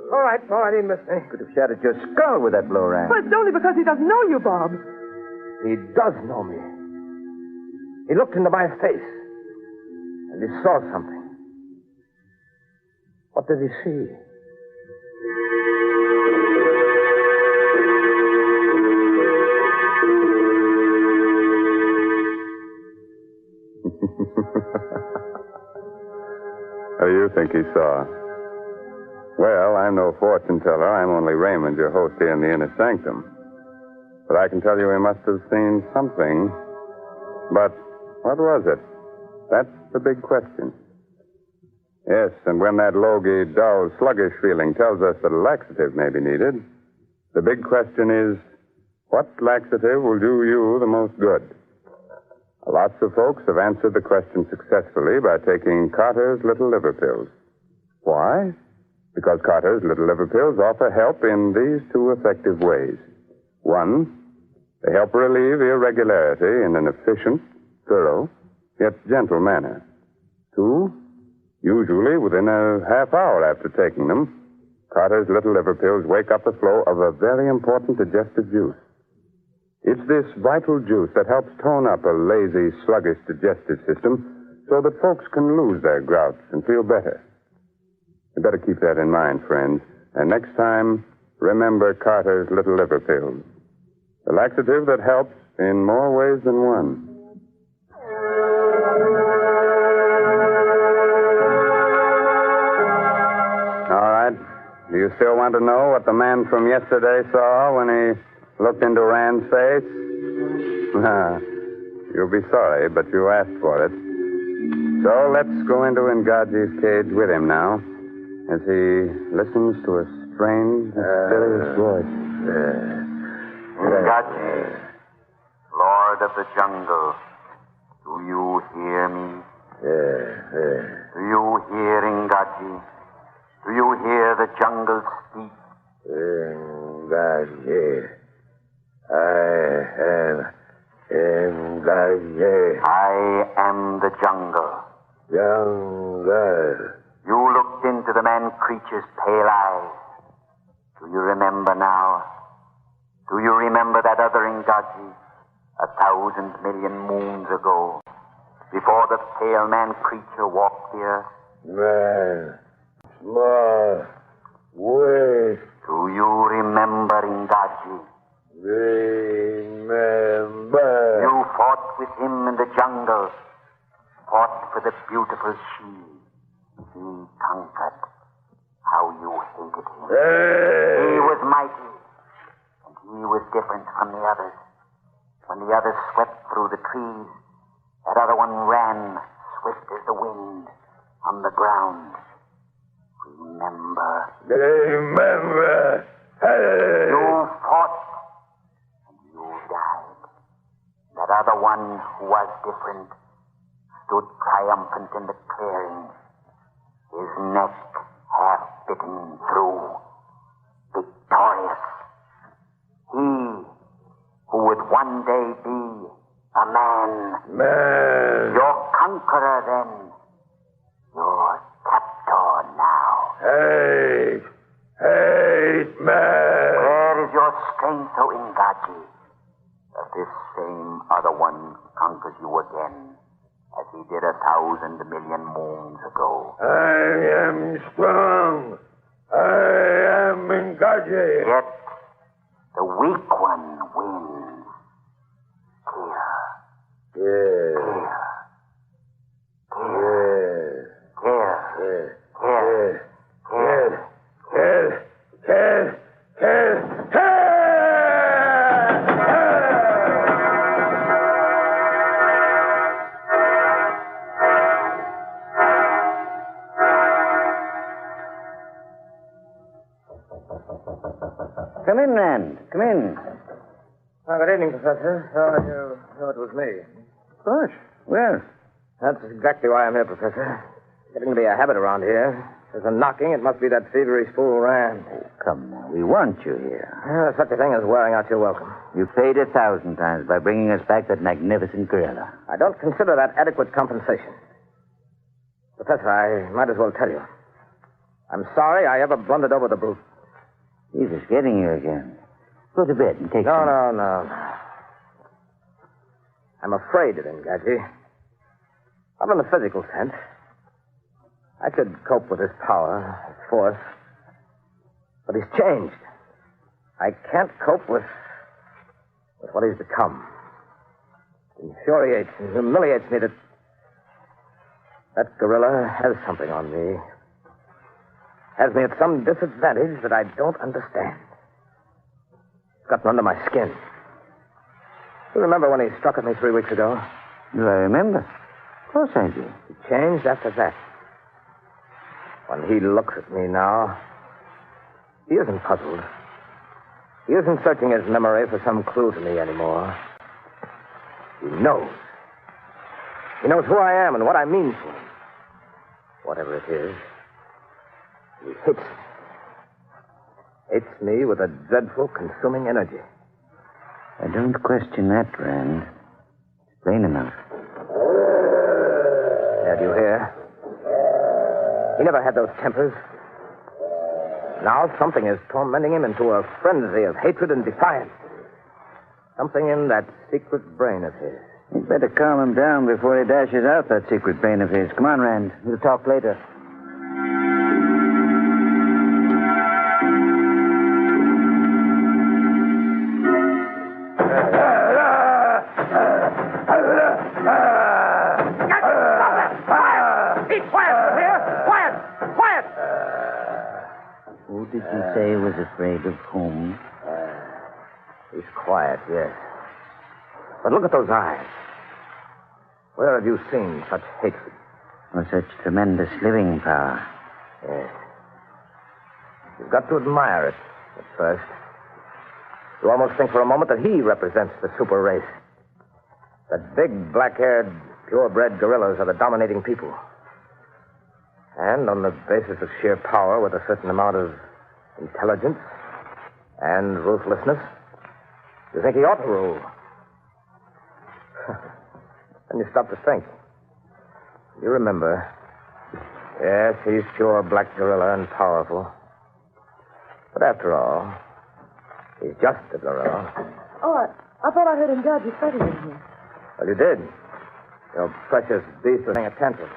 All right, he missed me. Could have shattered your skull with that blow, Rand. But it's only because he doesn't know you, Bob. He does know me. He looked into my face. And he saw something. What did he see? What do you think he saw? Well, I'm no fortune teller. I'm only Raymond, your host here in the Inner Sanctum. But I can tell you he must have seen something. But what was it? That's the big question. Yes, and when that logy, dull, sluggish feeling tells us that a laxative may be needed, the big question is, what laxative will do you the most good? Lots of folks have answered the question successfully by taking Carter's Little Liver Pills. Why? Because Carter's Little Liver Pills offer help in these two effective ways. One, they help relieve irregularity in an efficient, thorough, yet gentle manner. Two, usually within a half hour after taking them, Carter's Little Liver Pills wake up the flow of a very important digestive juice. It's this vital juice that helps tone up a lazy, sluggish digestive system so that folks can lose their grouts and feel better. You better keep that in mind, friends. And next time, remember Carter's Little Liver Pills. The laxative that helps in more ways than one. All right. Do you still want to know what the man from yesterday saw when he Looked into Rand's face? You'll be sorry, but you asked for it. So let's go into Ngaji's cage with him now, as he listens to a strange, mysterious voice. Ngaji, Lord of the Jungle, do you hear me? Do you hear, Ngaji? Do you hear the jungle speak? Ngaji, I am Ngaji. I am the jungle. Jungle. You looked into the man-creature's pale eyes. Do you remember now? Do you remember that other Ngaji 1,000 million moons ago, before the pale man-creature walked the earth? Man, small, weak. Do you remember, Ngaji? Remember. You fought with him in the jungle, fought for the beautiful she. He conquered. How you hated him. Hey. He was mighty, and he was different from the others. When the others swept through the trees, that other one ran, swift as the wind, on the ground. Remember. Remember. Hey. You fought, and you died. That other one who was different stood triumphant in the clearing, his neck half bitten through, victorious. He who would one day be a man. Man. Your conqueror then. Your captor now. Hate. Hate, man. Where is your strength, O Ngaji? That this same other one conquers you again, as he did 1,000 million moons ago. I am strong. I am Ngaji. Yet the weak one wins. Here. Come in, Rand. Come in. Good evening, Professor. You know it was me. Of course. Well, That's exactly why I'm here, Professor. Getting to be a habit around here. There's a knocking. It must be that feverish fool Rand. oh, come now. We want you here. There's such a thing as wearing out your welcome. You've paid 1,000 times by bringing us back that magnificent gorilla. I don't consider that adequate compensation. Professor, I might as well tell you. I'm sorry I ever blundered over the brute. He's just getting you again. Go to bed and take some... No. I'm afraid of him, Gadget. Not in the physical sense. I could cope with his power, his force. But he's changed. I can't cope with what he's become. It infuriates and humiliates me that gorilla has something on me. Has me at some disadvantage that I don't understand. It's gotten under my skin. You remember when he struck at me 3 weeks ago? Do I remember? Of course I do. He changed after that. When he looks at me now, he isn't puzzled. He isn't searching his memory for some clue to me anymore. He knows. He knows who I am and what I mean to him. Whatever it is, he hates me. Hates me with a dreadful, consuming energy. I don't question that, Rand. It's plain enough. Yeah, do you hear? He never had those tempers. Now something is tormenting him into a frenzy of hatred and defiance. Something in that secret brain of his. You'd better calm him down before he dashes out that secret brain of his. Come on, Rand. We'll talk later. Who did you say was afraid of whom? He's quiet, yes. But look at those eyes. Where have you seen such hatred? Or such tremendous living power? Yes. You've got to admire it at first. You almost think for a moment that he represents the super race. That big, black-haired, purebred gorillas are the dominating people. And on the basis of sheer power, with a certain amount of intelligence and ruthlessness, you think he ought to rule. Then you stop to think. You remember. Yes, he's pure black gorilla and powerful. But after all, he's just a gorilla. Oh, I thought I heard Ngaji fighting in here. Well, you did. Your precious beast was having a tantrum.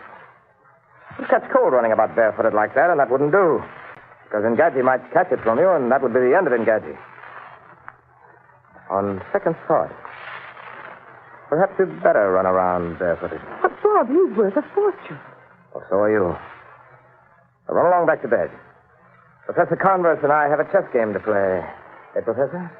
You catch cold running about barefooted like that, and that wouldn't do. Because Ngaji might catch it from you, and that would be the end of Ngaji. On second thought, perhaps you'd better run around barefooted. But, Bob, he's worth a fortune. Well, so are you. Now run along back to bed. Professor Converse and I have a chess game to play. Eh, Professor?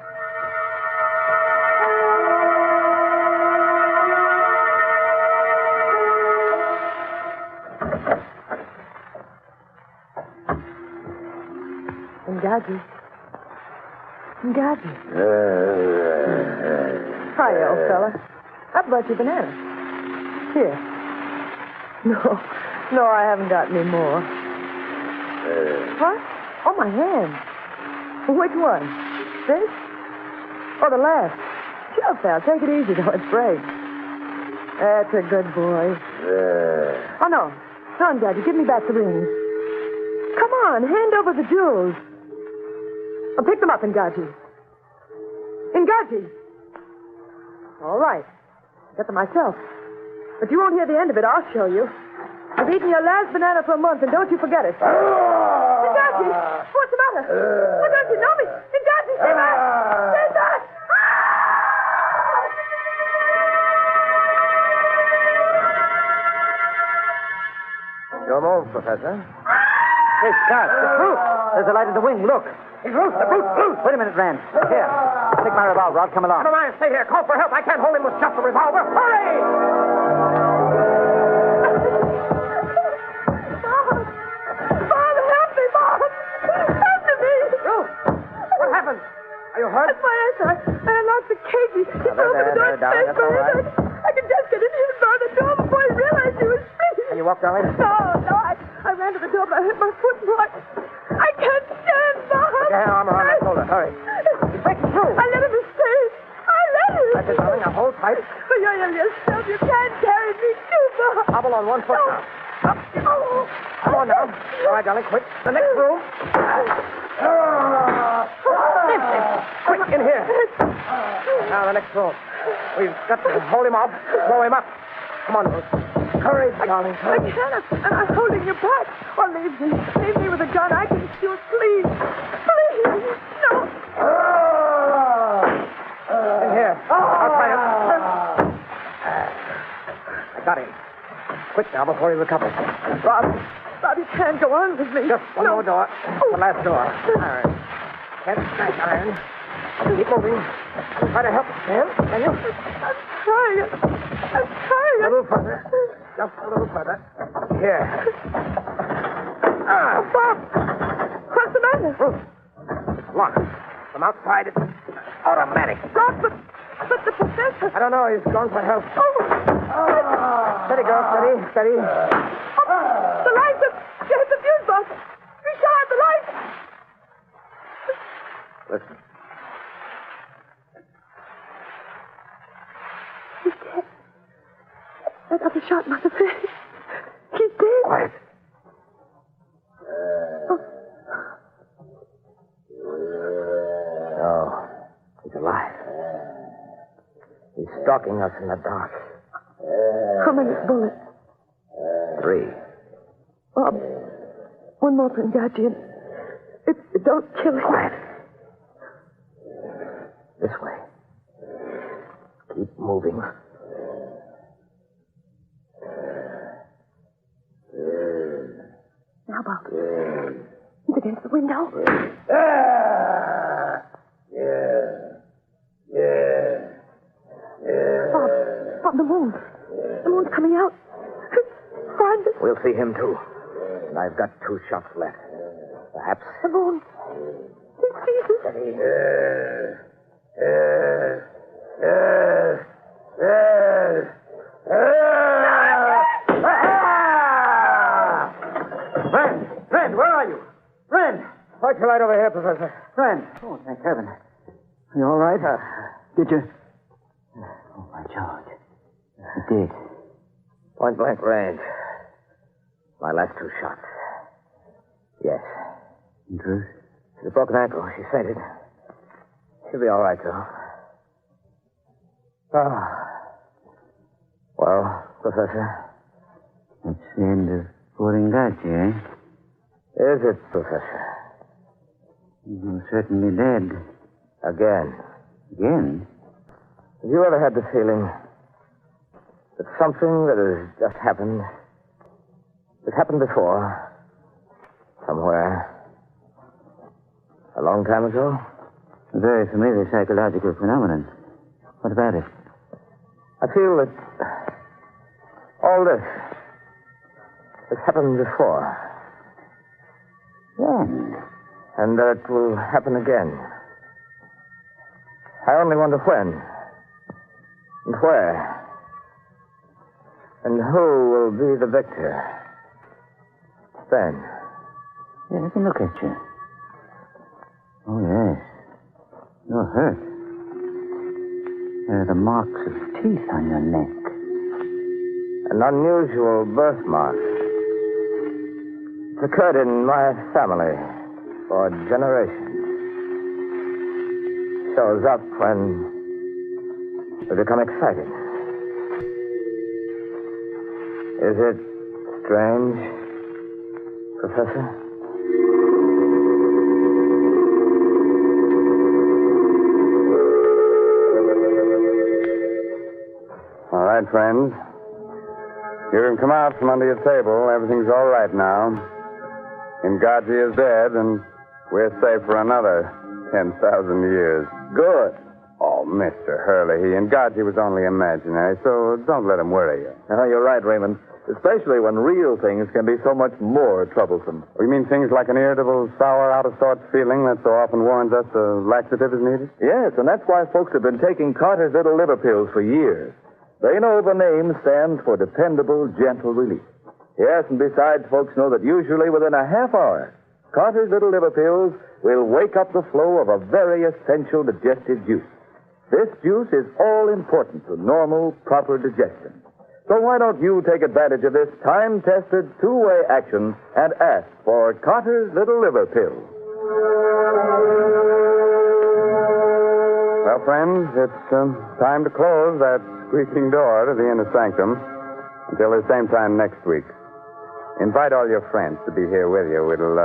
Ngaji. Ngaji. Hi, old fella. I brought you bananas. Here. No, I haven't got any more. What? Oh, my hand. Which one? This? Oh, the left. Sure, pal. Take it easy, though. It's breaks. That's a good boy. Oh, no. Come on, Daddy. Give me back the rings. Come on. Hand over the jewels. I'll pick them up, Ngaji. Ngaji! All right. Get them myself. But you won't hear the end of it. I'll show you. You've eaten your last banana for a month, and don't you forget it. Ngaji! What's the matter? What don't you know me? Ngaji, stay back! Stay back! Your move, Professor. Hey, Scott, it's Bruce. There's a light in the wing. Look. It's Bruce. Bruce. Wait a minute, Rand. Here. Take my revolver. I'll come along. Never mind. Stay here. Call for help. I can't hold him with just a revolver. Hurry! Bob, help me, Bob! Help me! Bruce, what happened? Are you hurt? That's my answer. I unlocked the cage. He broke the door. darling, that's all right. I could just get in here by the door before he realized he was free. Can you walk, darling? No, I ran to the door, but I hit my foot and I can't stand, Bob. Put your arm around that shoulder. Hurry. He's breaking through. I let him escape. I let him. That's it, darling. Now hold tight. But you're yourself. You can't carry me too, Bob. Hobble on one foot now. Up. Oh. Come on now. All right, darling, quick. The next room. Quick, in here. Now, the next room. We've got to hold him off, throw him up. Come on, Bruce. Courage, darling. I can't. I'm holding you back. Or leave me. Leave me with a gun. I can shoot. Please. Please. No. In here. I'll try him. I got him. Quick now, before he recovers. Bob, you can't go on with me. Just one more door. The last door. Iron. Can't smash iron. Keep moving. Try to help us, can you? I'm trying. A little further. Just a little further. Here. Bob! What's the matter? Lock. From outside, it's automatic. Bob, but the professor... I don't know. He's gone for help. Steady, girl. Steady. The lights have... You hit the fuse box. Richard, the lights... Listen. He's dead. I got the shot in my face. He's dead. Quiet. No. He's alive. He's stalking us in the dark. How many bullets? 3. Bob, one more for Ngaji. Don't kill him. Quiet. This way. Keep moving. Now, Bob. He's against the window. the moon. The moon's coming out. Find it. We'll see him, too. And I've got 2 shots left. Perhaps. The moon. It's Jesus. Friend, where are you? Friend! Why'd you right over here, Professor? Friend. Oh, thank heaven. Are you all right? Did you? Oh, my George. You did. Point blank range. My last 2 shots. Yes. In truth? She's a broken ankle. She fainted. She'll be all right, though. Well, Professor? That's the end of Poringachi, eh? Is it, Professor? You're certainly dead. Again. Again? Have you ever had the feeling that something that has just happened, has happened before, somewhere, a long time ago? A very familiar psychological phenomenon. What about it? I feel that all this has happened before. When? And that it will happen again. I only wonder when. And where. And who will be the victor. Then. Yeah, let me look at you. Oh, yes. You're hurt. There are the marks of teeth on your neck. An unusual birthmark. It's occurred in my family for generations. Shows up when we become excited. Is it strange, Professor? All right, friends. You can come out from under your table. Everything's all right now. Ngaji is dead, and we're safe for another 10,000 years. Good. Oh, Mr. Hurley, Ngaji was only imaginary, so don't let him worry you. Oh, you're right, Raymond. Especially when real things can be so much more troublesome. You mean things like an irritable, sour, out-of-sorts feeling that so often warns us a laxative is needed? Yes, and that's why folks have been taking Carter's Little Liver Pills for years. They know the name stands for dependable, gentle relief. Yes, and besides, folks know that usually within a half hour, Carter's Little Liver Pills will wake up the flow of a very essential digestive juice. This juice is all important to normal, proper digestion. So why don't you take advantage of this time-tested, two-way action and ask for Carter's Little Liver Pills? Well, friends, it's time to close that squeaking door to the inner sanctum until the same time next week. Invite all your friends to be here with you. It'll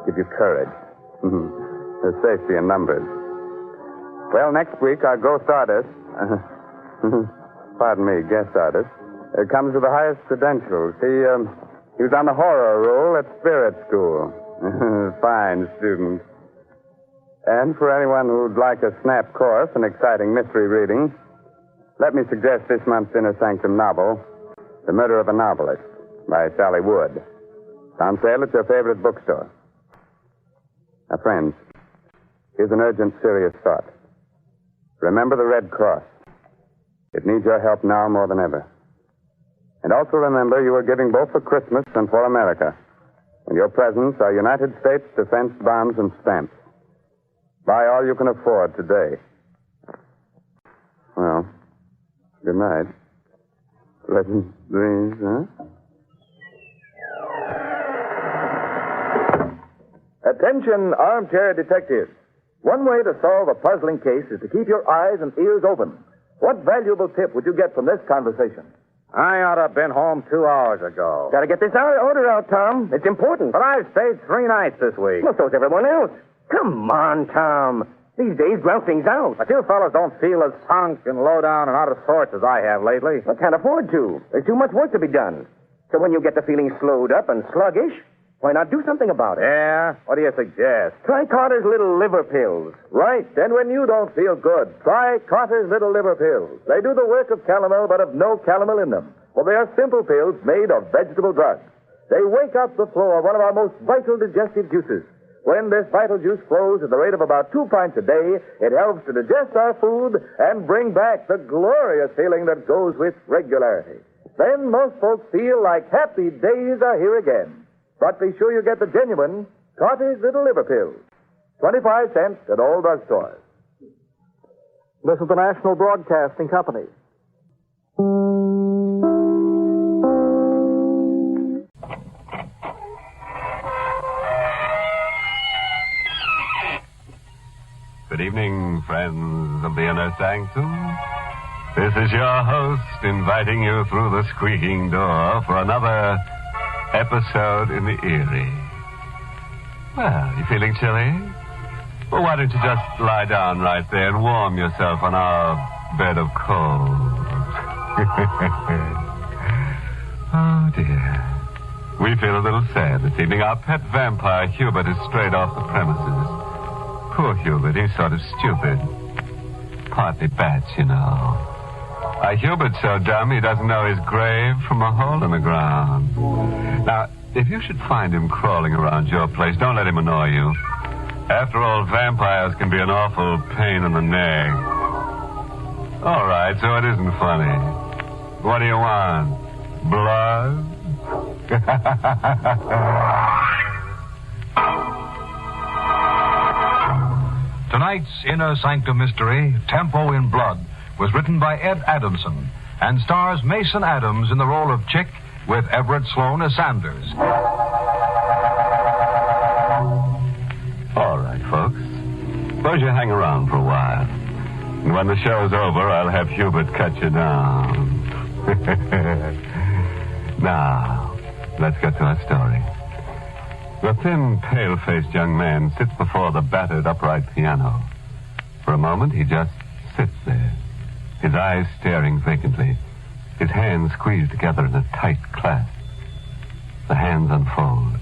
give you courage. There's safety in numbers. Well, next week, our ghost artist, pardon me, guest artist, comes with the highest credentials. He was on the horror roll at Spirit School. Fine student. And for anyone who'd like a snap course in exciting mystery reading, let me suggest this month's Inner Sanctum novel, The Murder of a Novelist, by Sally Wood. It's on sale at your favorite bookstore. Now, friends, here's an urgent, serious thought. Remember the Red Cross. It needs your help now more than ever. And also remember you are giving both for Christmas and for America. And your presents are United States defense bonds and stamps. Buy all you can afford today. Well, good night. Pleasant dreams, huh? Attention, armchair detectives. One way to solve a puzzling case is to keep your eyes and ears open. What valuable tip would you get from this conversation? I ought to have been home 2 hours ago. Got to get this order out, Tom. It's important. But I've stayed 3 nights this week. Well, so's everyone else. Come on, Tom. These days, ground things out. But you fellas don't feel as sunk and low down and out of sorts as I have lately. I can't afford to. There's too much work to be done. So when you get the feeling slowed up and sluggish, Why not do something about it? Yeah? What do you suggest? Try Carter's Little Liver Pills. Right. And when you don't feel good, try Carter's Little Liver Pills. They do the work of calomel, but have no calomel in them. For they are simple pills made of vegetable drugs. They wake up the flow of one of our most vital digestive juices. When this vital juice flows at the rate of about 2 pints a day, it helps to digest our food and bring back the glorious feeling that goes with regularity. Then most folks feel like happy days are here again. But be sure you get the genuine Carter's Little Liver Pills. 25 cents at all drugstores. This is the National Broadcasting Company. Good evening, friends of the Inner Sanctum. This is your host inviting you through the squeaking door for another episode in the Eerie. Well, you feeling chilly? Well, why don't you just lie down right there and warm yourself on our bed of coals? Oh, dear. We feel a little sad this evening. Our pet vampire, Hubert, is strayed off the premises. Poor Hubert, he's sort of stupid. Partly bats, you know. Hubert's so dumb he doesn't know his grave from a hole in the ground. Now, if you should find him crawling around your place, don't let him annoy you. After all, vampires can be an awful pain in the neck. All right, so it isn't funny. What do you want? Blood? Tonight's Inner Sanctum Mystery, Tempo in Blood, was written by Ed Adamson and stars Mason Adams in the role of Chick with Everett Sloan as Sanders. All right, folks. Suppose you hang around for a while. And when the show's over, I'll have Hubert cut you down. Now, let's get to our story. The thin, pale-faced young man sits before the battered upright piano. For a moment, he just sits there, his eyes staring vacantly, his hands squeezed together in a tight clasp. The hands unfold,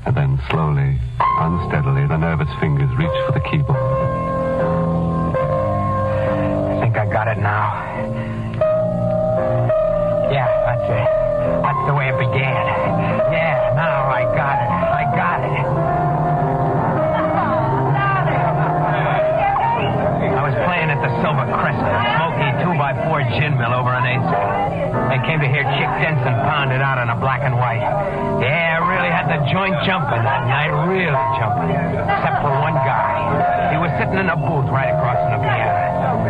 and then slowly, unsteadily, the nervous fingers reach for the keyboard. I think I got it now. Yeah, that's it. That's the way it began. Yeah, now I got it. I got it. I was playing at the Silver Crescent, smoky 2x4 gin mill over on 8th Street. I came to hear Chick Denson pound it out on a black and white. Yeah, I really had the joint jumping that night, really jumping. Except for one guy. He was sitting in a booth right across from the piano.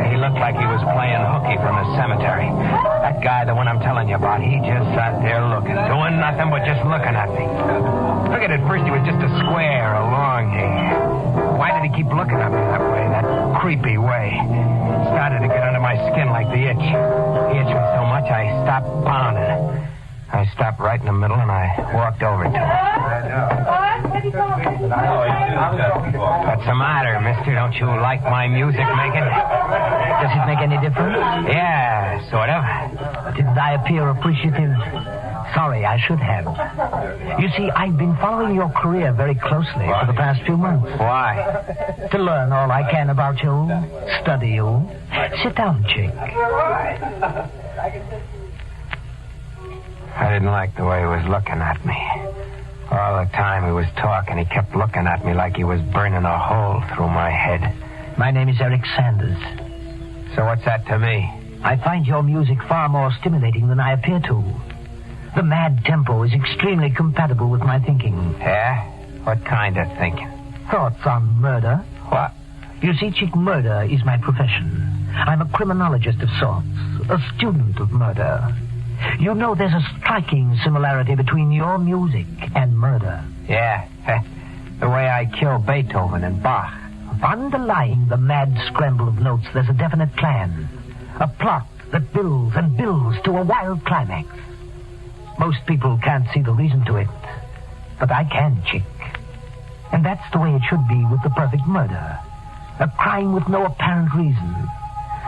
He looked like he was playing hooky from the cemetery. That guy, the one I'm telling you about, he just sat there looking, doing nothing but just looking at me. Figured at first he was just a square, a long hair. Why did he keep looking at me that way, that creepy way? It started to get under my skin like the itch. He itched me so much I stopped pounding. I stopped right in the middle and I walked over to him. What's the matter, mister? Don't you like my music making? Does it make any difference? Yeah, sort of. Didn't I appear appreciative? Sorry, I should have. You see, I've been following your career very closely for the past few months. Why? To learn all I can about you, study you. Sit down, Chick. I didn't like the way he was looking at me. All the time he was talking, he kept looking at me like he was burning a hole through my head. My name is Eric Sanders. So what's that to me? I find your music far more stimulating than I appear to. The mad tempo is extremely compatible with my thinking. Yeah? What kind of thinking? Thoughts on murder. What? You see, Chick, murder is my profession. I'm a criminologist of sorts, a student of murder. You know, there's a striking similarity between your music and murder. Yeah, the way I kill Beethoven and Bach. Underlying the mad scramble of notes, there's a definite plan. A plot that builds and builds to a wild climax. Most people can't see the reason to it, but I can, Chick. And that's the way it should be with the perfect murder. A crime with no apparent reason.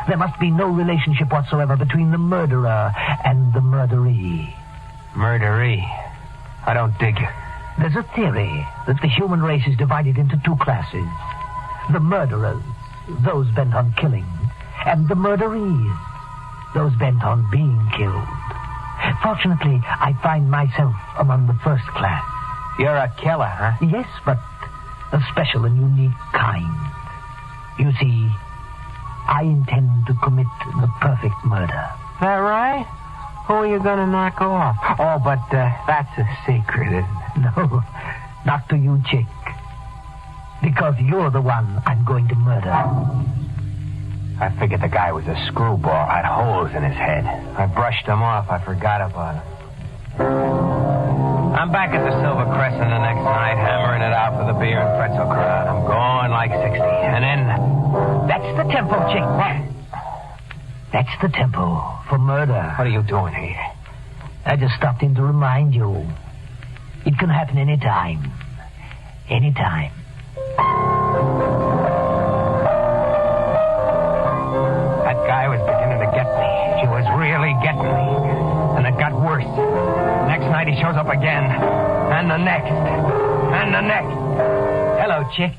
There must be no relationship whatsoever between the murderer and the murderee. Murderee? I don't dig you. There's a theory that the human race is divided into two classes. The murderers, those bent on killing, and the murderees, those bent on being killed. Fortunately, I find myself among the first class. You're a killer, huh? Yes, but a special and unique kind. You see, I intend to commit the perfect murder. Is that right? Who are you going to knock off? Oh, but that's a secret, isn't it? No, not to you, Chick. Because you're the one I'm going to murder. I figured the guy was a screwball, had holes in his head. I brushed him off. I forgot about him. I'm back at the Silver Crescent the next night, hammering it out for the beer and pretzel crowd. I'm going like 60. And then... That's the tempo, Chick. What? That's the tempo for murder. What are you doing here? I just stopped in to remind you. It can happen anytime. Anytime. That guy was beginning to get me. He was really getting me. And it got worse. Next night he shows up again. And the next. And the next. Hello, Chick.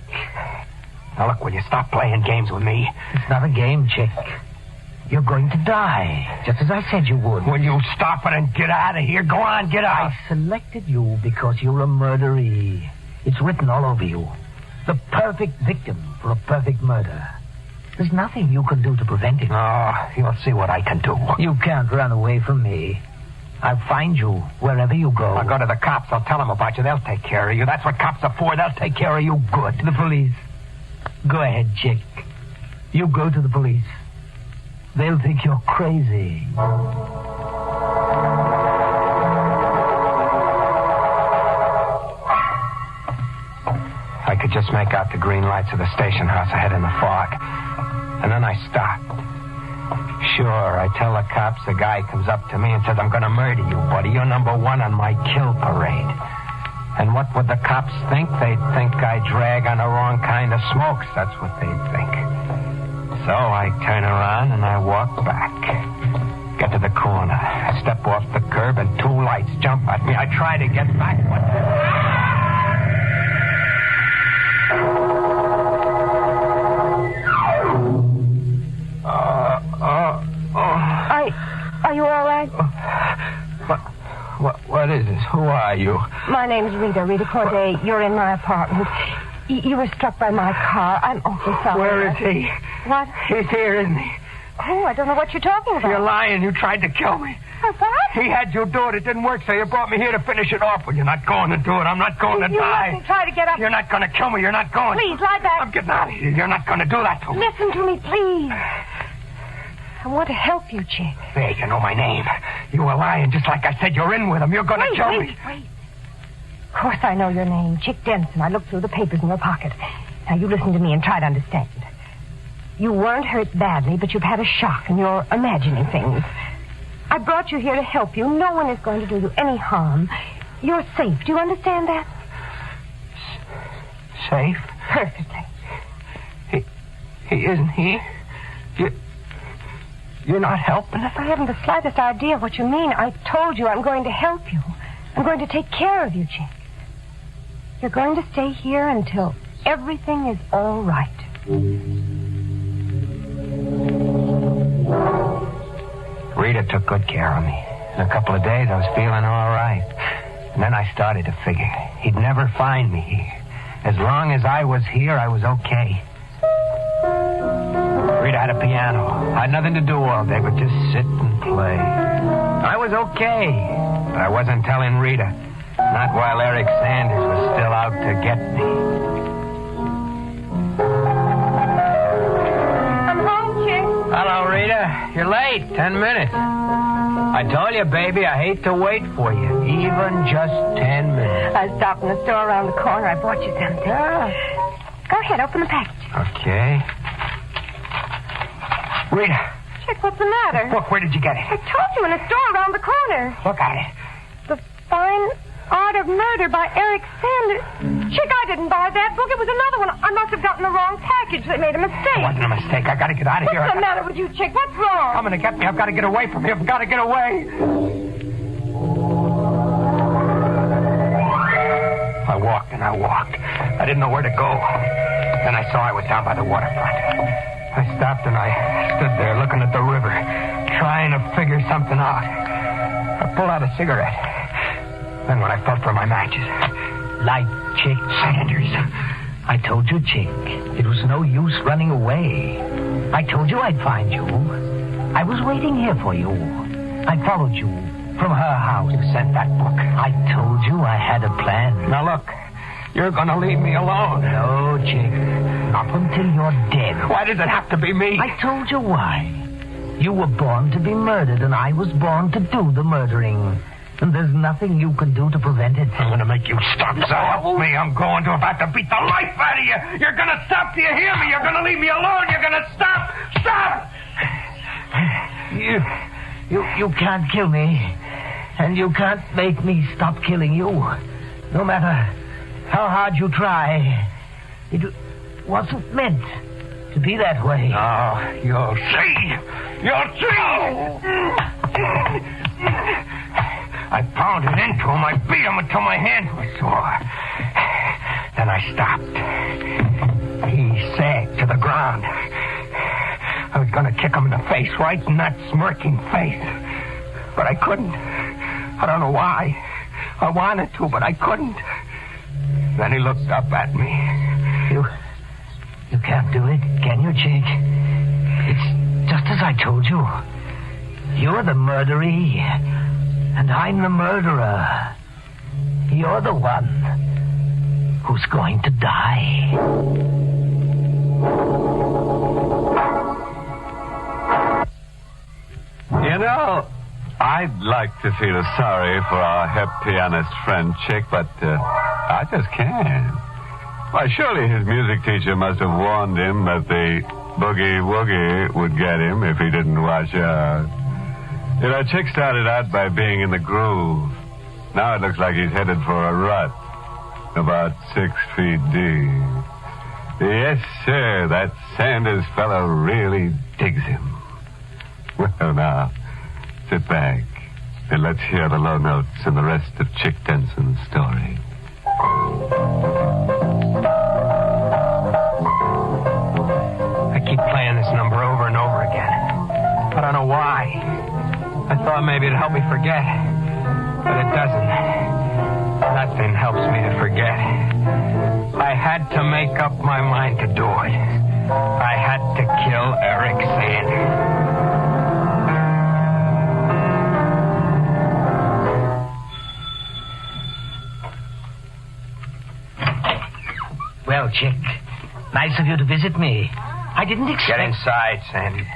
Now look, will you stop playing games with me? It's not a game, Chick. You're going to die, just as I said you would. Will you stop it and get out of here? Go on, get out. I selected you because you're a murderee. It's written all over you. The perfect victim for a perfect murder. There's nothing you can do to prevent it. Oh, you'll see what I can do. You can't run away from me. I'll find you wherever you go. I'll go to the cops. I'll tell them about you. They'll take care of you. That's what cops are for. They'll take care of you good. The police. Go ahead, Chick. You go to the police. They'll think you're crazy. I could just make out the green lights of the station house ahead in the fog. And then I stopped. Sure, I tell the cops the guy comes up to me and says, I'm going to murder you, buddy. You're number one on my kill parade. And what would the cops think? They'd think I drag on the wrong kind of smokes. That's what they'd think. So I turn around and I walk back. Get to the corner. I step off the curb and two lights jump at me. I try to get back, but... Are you all right? What is this? Who are you? My name's Rita Corday. You're in my apartment. You were struck by my car. I'm awfully sorry. Where is he? What? He's here, isn't he? Oh, I don't know what you're talking about. You're lying. You tried to kill me. What? He had you do it. It didn't work, so you brought me here to finish it off. Well, you're not going to do it. I'm not going to die. You mustn't try to get up. You're not going to kill me. You're not going. Please, lie back. I'm getting out of here. You're not going to do that to me. Listen to me, please. I want to help you, Chick. There, you know my name. You were lying, just like I said. You're in with him. You're going to kill me. Wait. Of course I know your name, Chick Denson. I looked through the papers in your pocket. Now, you listen to me and try to understand. You weren't hurt badly, but you've had a shock, and you're imagining things. I brought you here to help you. No one is going to do you any harm. You're safe. Do you understand that? Safe? Perfectly. He isn't he? You're not helping us? I haven't the slightest idea what you mean. I told you I'm going to help you. I'm going to take care of you, Chick. You're going to stay here until everything is all right. Rita took good care of me. In a couple of days, I was feeling all right. And then I started to figure he'd never find me here. As long as I was here, I was okay. Rita had a piano. I had nothing to do all day but just sit and play. I was okay, but I wasn't telling Rita. Not while Eric Sanders was still out to get me. I'm home, Chick. Hello, Rita. You're late. 10 minutes. I told you, baby, I hate to wait for you. Even just 10 minutes. I stopped in the store around the corner. I bought you something. Go ahead, open the package. Okay. Rita. Chick, what's the matter? Look, where did you get it? I told you, in a store around the corner. Look at it. The Fine Art of Murder by Eric Sanders. Chick, I didn't buy that book. It was another one. I must have gotten the wrong package. They made a mistake. It wasn't a mistake. I got to get out of here. What's the matter with you, Chick? What's wrong? Coming to get me. I've got to get away from here. I've got to get away. I walked and I walked. I didn't know where to go. Then I saw I was down by the waterfront. I stopped and I stood there looking at the river, trying to figure something out. I pulled out a cigarette. Then when I felt for my matches... Light, Chick. Sanders. I told you, Chick, it was no use running away. I told you I'd find you. I was waiting here for you. I followed you from her house. You sent that book. I told you I had a plan. Now look, you're going to leave me alone. No, Chick. Not until you're dead. Why does it have to be me? I told you why. You were born to be murdered, and I was born to do the murdering. And there's nothing you can do to prevent it. I'm going to make you stop, so help me. I'm going to about to beat the life out of you. You're going to stop. Do you hear me? You're going to leave me alone. You're going to stop. Stop! You can't kill me. And you can't make me stop killing you. No matter how hard you try. It wasn't meant to be that way. Oh, you'll see. You'll see. I pounded into him. I beat him until my hands were sore. Then I stopped. He sagged to the ground. I was going to kick him in the face, right in that smirking face. But I couldn't. I don't know why. I wanted to, but I couldn't. Then he looked up at me. You can't do it, can you, Chick? It's just as I told you. You're the murderee, and I'm the murderer. You're the one who's going to die. You know, I'd like to feel sorry for our hep pianist friend Chick, but I just can't. Why, surely his music teacher must have warned him that the boogie-woogie would get him if he didn't watch out. You know, Chick started out by being in the groove. Now it looks like he's headed for a rut, about 6 feet deep. Yes, sir, that Sanders fellow really digs him. Well, now, sit back and let's hear the low notes and the rest of Chick Denson's story. I keep playing this number over and over again. I don't know why. I thought maybe it'd help me forget, but it doesn't. Nothing helps me to forget. I had to make up my mind to do it. I had to kill Eric Sanders. Well, Chick, nice of you to visit me. I didn't expect... Get inside, Sandy.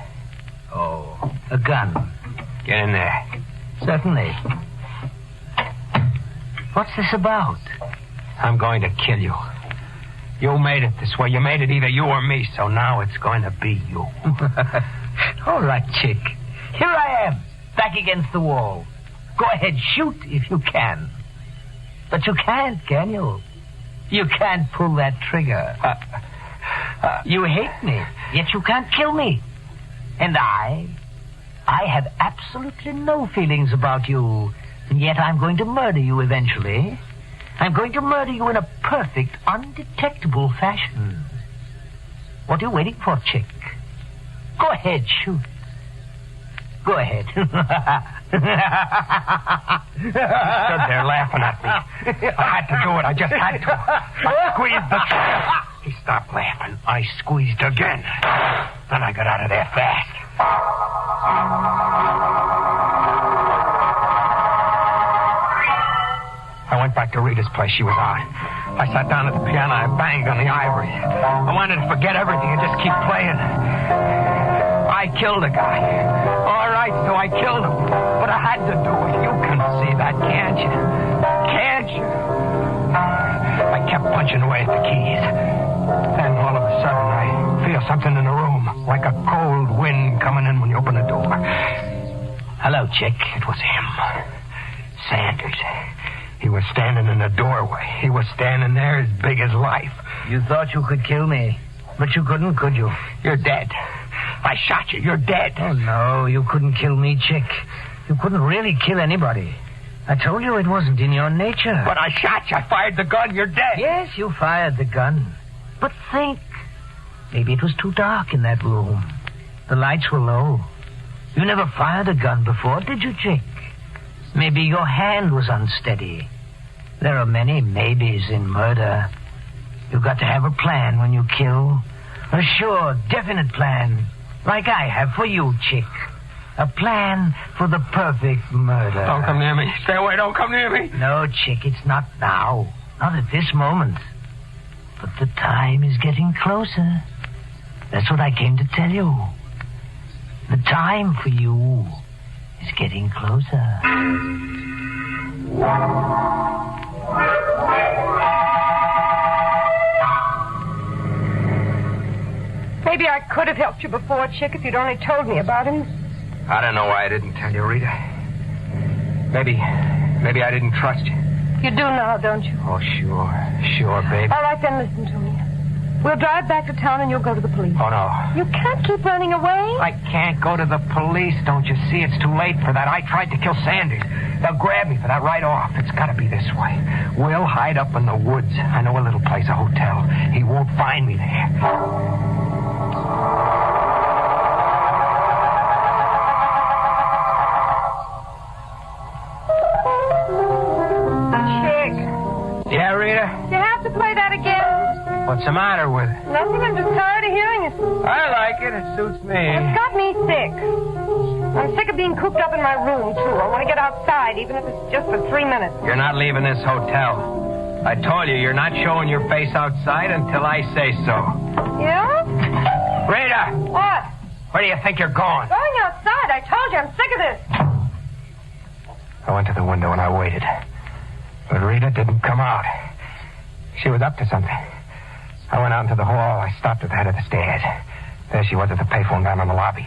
Oh, a gun. Get in there. Certainly. What's this about? I'm going to kill you. You made it this way. You made it either you or me, so now it's going to be you. All right, Chick. Here I am, back against the wall. Go ahead, shoot if you can. But you can't, can you? You can't pull that trigger. You hate me, yet you can't kill me. And I have absolutely no feelings about you, and yet I'm going to murder you eventually. I'm going to murder you in a perfect, undetectable fashion. What are you waiting for, Chick? Go ahead, shoot. Go ahead. He stood there laughing at me. I had to do it. I just had to. I squeezed the trigger. He stopped laughing. I squeezed again. Then I got out of there fast. I went back to Rita's place. She was out. I sat down at the piano. I banged on the ivory. I wanted to forget everything and just keep playing. I killed a guy. All right, so I killed him. But I had to do it. You can see that, can't you? Can't you? I kept punching away at the keys. Then all of a sudden, I feel something in the room, like a cold wind coming in when you open the door. Hello, Chick. It was him. Sanders. He was standing in the doorway. He was standing there as big as life. You thought you could kill me, but you couldn't, could you? You're dead. I shot you. You're dead. Oh, no, you couldn't kill me, Chick. You couldn't really kill anybody. I told you it wasn't in your nature. But I shot you. I fired the gun. You're dead. Yes, you fired the gun. But think. Maybe it was too dark in that room. The lights were low. You never fired a gun before, did you, Chick? Maybe your hand was unsteady. There are many maybes in murder. You've got to have a plan when you kill. A sure, definite plan. Like I have for you, Chick. A plan for the perfect murder. Don't come near me. Stay away. Don't come near me. No, Chick, it's not now. Not at this moment. But the time is getting closer. That's what I came to tell you. The time for you is getting closer. Maybe I could have helped you before, Chick, if you'd only told me about him. I don't know why I didn't tell you, Rita. Maybe I didn't trust you. You do now, don't you? Oh, sure, baby. All right, then listen to me. We'll drive back to town and you'll go to the police. Oh, no. You can't keep running away. I can't go to the police, don't you see? It's too late for that. I tried to kill Sanders. They'll grab me for that right off. It's got to be this way. We'll hide up in the woods. I know a little place, a hotel. He won't find me there. Yeah, Rita? You have to play that again. What's the matter with it? Nothing, I'm just tired of hearing it. I like it. It suits me. It's got me sick. I'm sick of being cooped up in my room, too. I want to get outside, even if it's just for 3 minutes. You're not leaving this hotel. I told you, you're not showing your face outside until I say so. Yeah? Rita! What? Where do you think you're going? Going outside. I told you, I'm sick of this. I went to the window and I waited. But Rita didn't come out. She was up to something. I went out into the hall. I stopped at the head of the stairs. There she was at the payphone down in the lobby.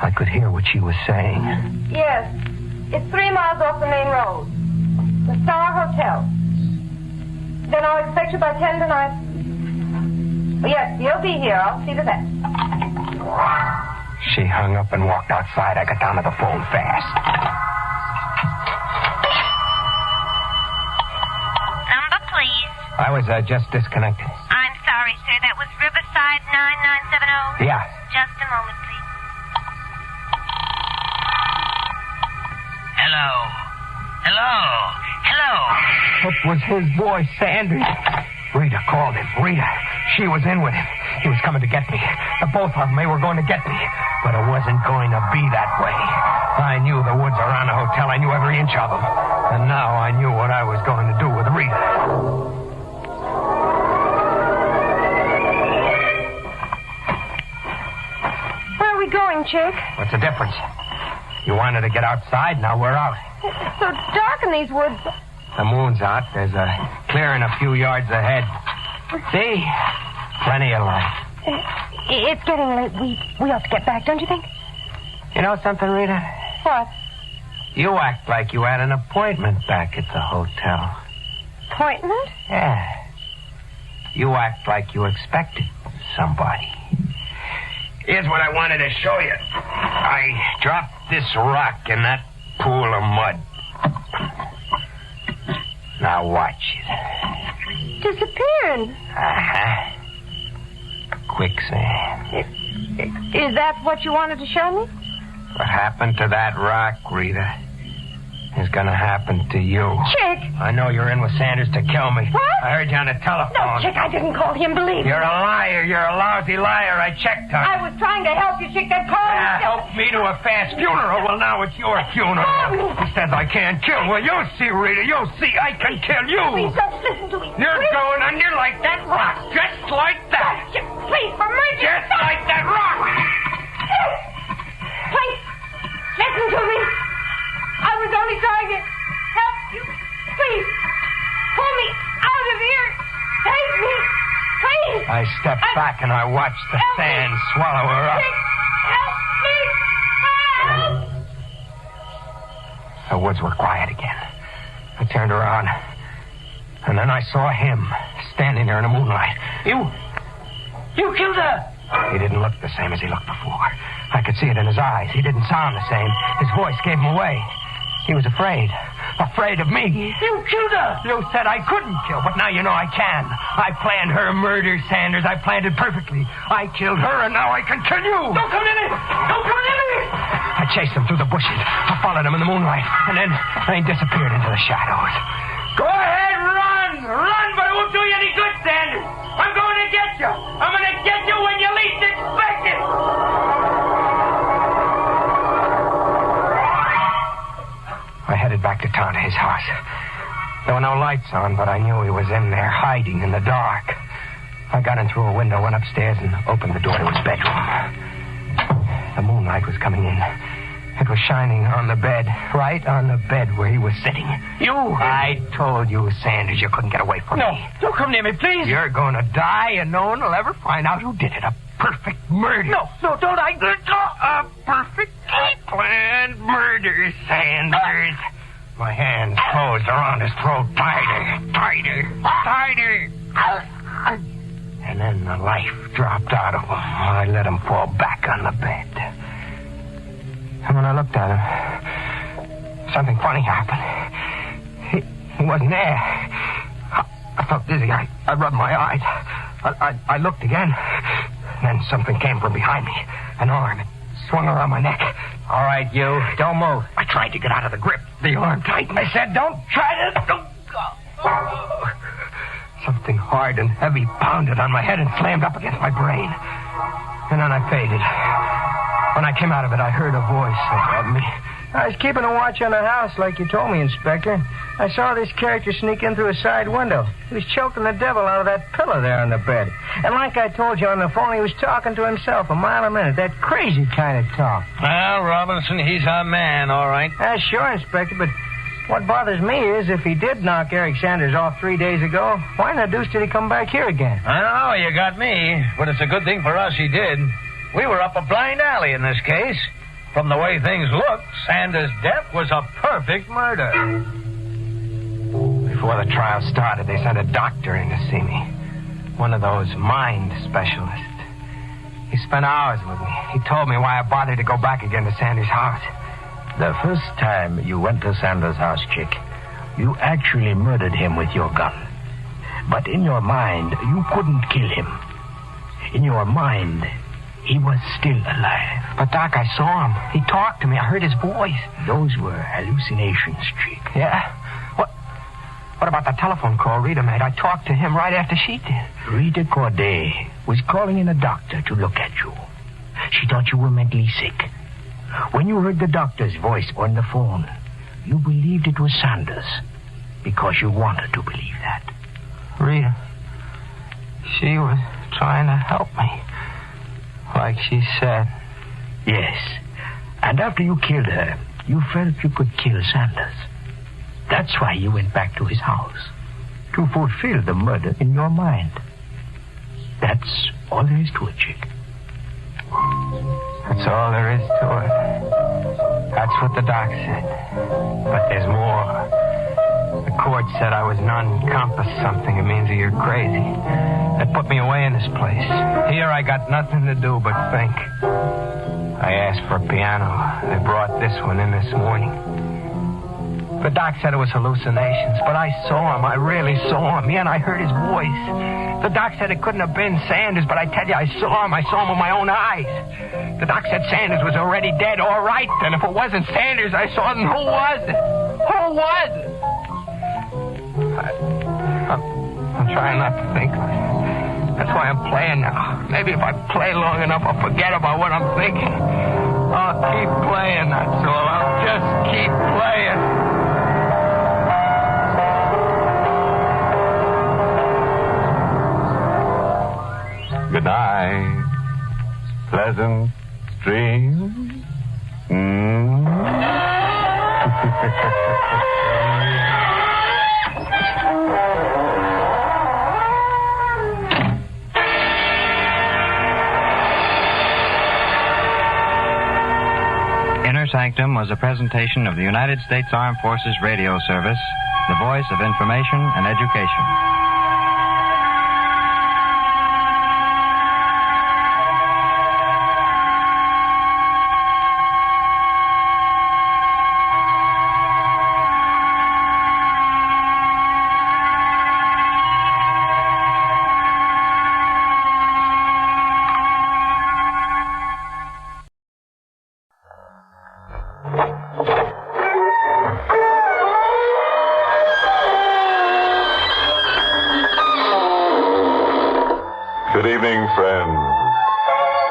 I could hear what she was saying. Yes. It's 3 miles off the main road. The Star Hotel. Then I'll expect you by 10 tonight. Yes, you'll be here. I'll see to that. She hung up and walked outside. I got down to the phone fast. I was just disconnected. I'm sorry, sir. That was Riverside 9970? Yeah. Just a moment, please. Hello. It was his boy, Sanders. Rita called him. Rita. She was in with him. He was coming to get me. The both of them, they were going to get me. But it wasn't going to be that way. I knew the woods around the hotel. I knew every inch of them. And now I knew what I was going to do with Rita. Going, Chick? What's the difference? You wanted to get outside, now we're out. It's so dark in these woods. The moon's out. There's a clearing a few yards ahead. See? Plenty of light. It's getting late. We ought to get back, don't you think? You know something, Rita? What? You act like you had an appointment back at the hotel. Appointment? Yeah. You act like you expected somebody. Here's what I wanted to show you. I dropped this rock in that pool of mud. Now watch it. Disappeared. Uh-huh. Quicksand. Is that what you wanted to show me? What happened to that rock, Rita, is going to happen to you. Chick! I know you're in with Sanders to kill me. What? I heard you on the telephone. No, Chick, I didn't call him. Believe me. You're a liar. You're a lousy liar. I checked on you. I was trying to help you, Chick. That call help me to a fast funeral. Well, now it's your funeral. He says I can't kill. Well, you'll see, Rita. You'll see. I can kill you. Please don't listen to me. You're going under like that rock. Just like that. Chick, please, for mercy. Just like that rock. Please, listen to me. I was only trying to help you. Please, pull me out of here. Save me. Please. I stepped back and I watched the sand swallow her up. Help me. Help. The woods were quiet again. I turned around, and then I saw him standing there in the moonlight. You killed her. He didn't look the same as he looked before. I could see it in his eyes. He didn't sound the same. His voice gave him away. He was afraid. Afraid of me. You killed her. You said I couldn't kill, but now you know I can. I planned her murder, Sanders. I planned it perfectly. I killed her, and now I can kill you. Don't come near me. Don't come near me. I chased him through the bushes. I followed him in the moonlight, and then they disappeared into the shadows. Go ahead, run. Run, but it won't do you any good, Sanders. I'm going to get you. I'm going to get you when you least expect it. I headed back to town to his house. There were no lights on, but I knew he was in there, hiding in the dark. I got in through a window, went upstairs, and opened the door to his bedroom. The moonlight was coming in. It was shining on the bed, right on the bed where he was sitting. You! I told you, Sanders, you couldn't get away from me. No, don't come near me, please. You're going to die, and no one will ever find out who did it. A perfect murder. No, don't I... A perfectly planned murder, Sanders. My hands closed around his throat, tighter. And then the life dropped out of him. I let him fall back on the bed. And when I looked at him, something funny happened. He wasn't there. I felt dizzy. I rubbed my eyes. I looked again. Then something came from behind me. An arm. It swung around my neck. All right, you. Don't move. I tried to get out of the grip. The arm tightened. I said don't try to... Something hard and heavy pounded on my head and slammed up against my brain. And then I faded. When I came out of it, I heard a voice above me. I was keeping a watch on the house like you told me, Inspector. I saw this character sneak in through a side window. He was choking the devil out of that pillow there on the bed. And like I told you on the phone, he was talking to himself a mile a minute. That crazy kind of talk. Well, Robinson, he's our man, all right. Sure, Inspector, but what bothers me is if he did knock Eric Sanders off 3 days ago, why in the deuce did he come back here again? I don't know, you got me. But it's a good thing for us he did. We were up a blind alley in this case. From the way things looked, Sanders' death was a perfect murder. Before the trial started, they sent a doctor in to see me. One of those mind specialists. He spent hours with me. He told me why I bothered to go back again to Sanders' house. The first time you went to Sanders' house, Chick, you actually murdered him with your gun. But in your mind, you couldn't kill him. In your mind, he was still alive. But, Doc, I saw him. He talked to me. I heard his voice. Those were hallucinations, Chick. Yeah? What about the telephone call Rita made? I talked to him right after she did. Rita Corday was calling in a doctor to look at you. She thought you were mentally sick. When you heard the doctor's voice on the phone, you believed it was Sanders because you wanted to believe that. Rita, she was trying to help me, like she said. Yes. And after you killed her, you felt you could kill Sanders. That's why you went back to his house, to fulfill the murder in your mind. That's all there is to it, Chick. That's all there is to it. That's what the doc said. But there's more. The court said I was non-compass something. It means that you're crazy. That put me away in this place. Here I got nothing to do but think. I asked for a piano. They brought this one in this morning. The doc said it was hallucinations, but I saw him. I really saw him. Yeah, and I heard his voice. The doc said it couldn't have been Sanders, but I tell you, I saw him. I saw him with my own eyes. The doc said Sanders was already dead. All right, then. If it wasn't Sanders I saw, then who was it? Who was it? I'm trying not to think. That's why I'm playing now. Maybe if I play long enough, I'll forget about what I'm thinking. I'll keep playing, that's all. I'll just keep playing. Good night. Pleasant dreams. Inner Sanctum was a presentation of the United States Armed Forces Radio Service, the voice of information and education.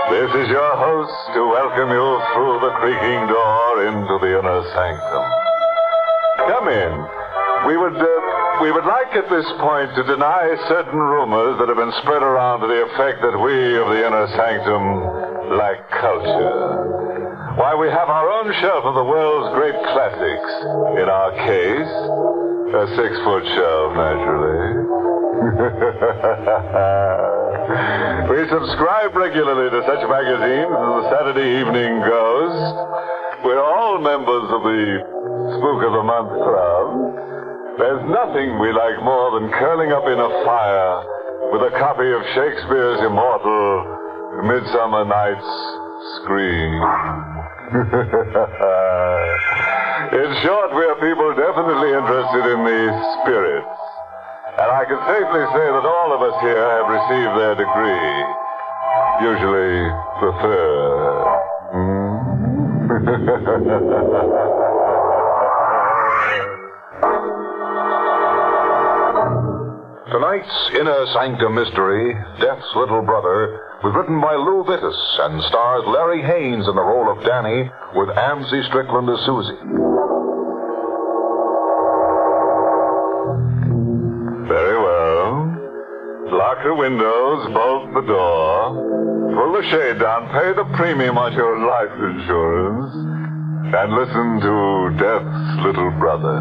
This is your host to welcome you through the creaking door into the inner sanctum. Come in. We would like at this point to deny certain rumors that have been spread around to the effect that we of the inner sanctum lack culture. Why, we have our own shelf of the world's great classics. In our case, a 6-foot shelf, naturally. We subscribe regularly to such magazines as the Saturday Evening Ghost. We're all members of the Spook of the Month Club. There's nothing we like more than curling up in a fire with a copy of Shakespeare's immortal Midsummer Night's Scream. In short, we are people definitely interested in the spirits. And I can safely say that all of us here have received their degree. Usually the third. Tonight's Inner Sanctum Mystery, Death's Little Brother, was written by Lou Vittis and stars Larry Haynes in the role of Danny with Amzie Strickland as Susie. Very well. Lock the windows, bolt the door, pull the shade down, pay the premium on your life insurance, and listen to Death's Little Brother.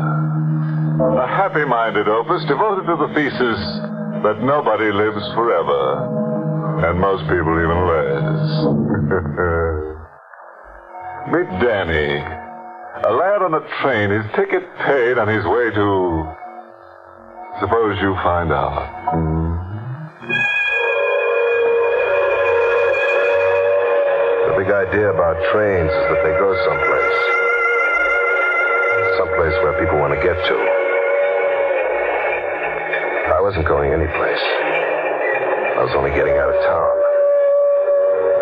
A happy-minded opus devoted to the thesis that nobody lives forever. And most people even less. Meet Danny, a lad on a train, his ticket paid, on his way to... Suppose you find out. The big idea about trains is that they go someplace. Someplace where people want to get to. I wasn't going anyplace. I was only getting out of town.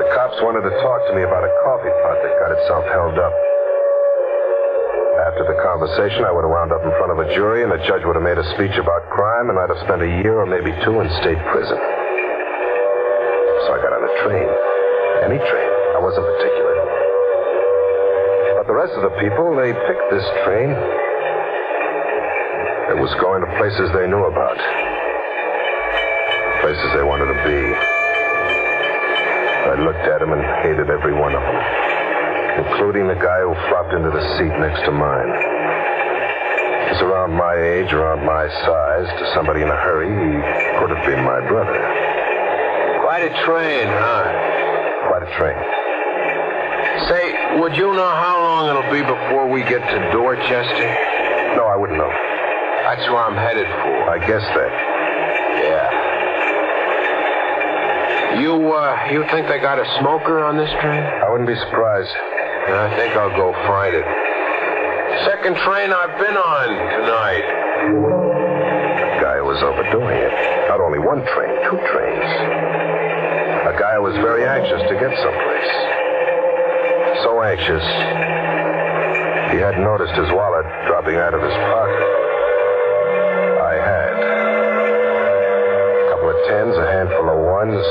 The cops wanted to talk to me about a coffee pot that got itself held up. After the conversation, I would have wound up in front of a jury, and the judge would have made a speech about crime, and I'd have spent a year or maybe 2 in state prison. So I got on a train. Any train. I wasn't particular. But the rest of the people, they picked this train. It was going to places they knew about. Places they wanted to be. I looked at them and hated every one of them, including the guy who flopped into the seat next to mine. He was around my age, around my size. To somebody in a hurry, he could have been my brother. Quite a train, huh? Quite a train. Say, would you know how long it'll be before we get to Dorchester? No, I wouldn't know. That's where I'm headed for. I guessed that. Yeah. You think they got a smoker on this train? I wouldn't be surprised. I think I'll go find it. Second train I've been on tonight. The guy was overdoing it. Not only one train, 2 trains. A guy was very anxious to get someplace. So anxious, he hadn't noticed his wallet dropping out of his pocket. I had. A couple of 10s, a handful of 1s.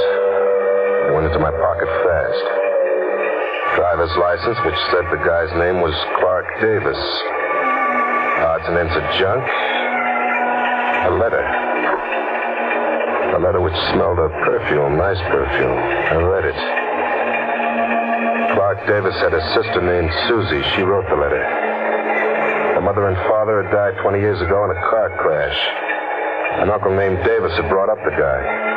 It went into my pocket fast. Driver's license, which said the guy's name was Clark Davis. Odds and ends of junk. A letter. A letter which smelled of perfume, nice perfume. I read it. Clark Davis had a sister named Susie. She wrote the letter. Her mother and father had died 20 years ago in a car crash. An uncle named Davis had brought up the guy.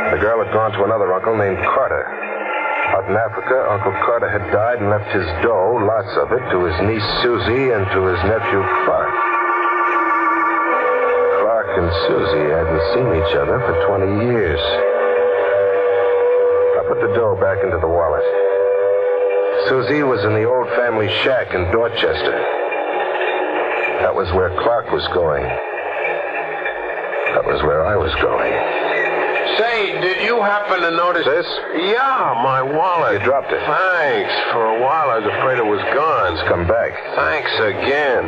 The girl had gone to another uncle named Carter. Out in Africa, Uncle Carter had died and left his dough, lots of it, to his niece Susie and to his nephew Clark. Clark and Susie hadn't seen each other for 20 years. I put the dough back into the wallet. Susie was in the old family shack in Dorchester. That was where Clark was going. That was where I was going. Say, did you happen to notice this? Yeah, my wallet. You dropped it. Thanks. For a while, I was afraid it was gone. It's come back. Thanks again.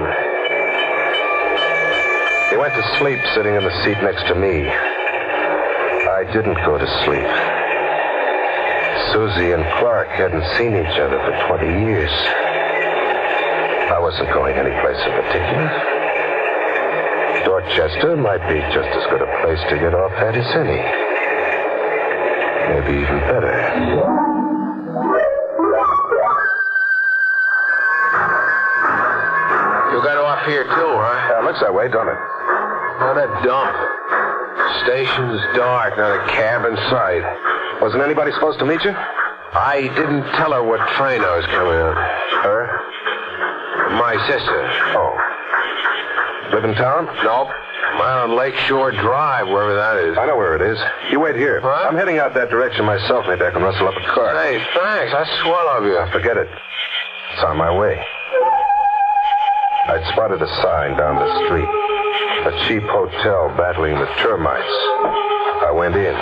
He went to sleep sitting in the seat next to me. I didn't go to sleep. Susie and Clark hadn't seen each other for 20 years. I wasn't going anyplace in particular. Dorchester might be just as good a place to get off at as any. Maybe even better. You got off here, too, huh? Looks that way, don't it? Not a dump. Station's dark, not a cab in sight. Wasn't anybody supposed to meet you? I didn't tell her what train I was coming on. Her? My sister. Oh. Live in town? Nope. I'm out on Lakeshore Drive, wherever that is. I know where it is. You wait here. Huh? I'm heading out that direction myself. Maybe I can rustle up a car. Hey, thanks. That's swell of you. Forget it. It's on my way. I'd spotted a sign down the street. A cheap hotel battling the termites. I went in.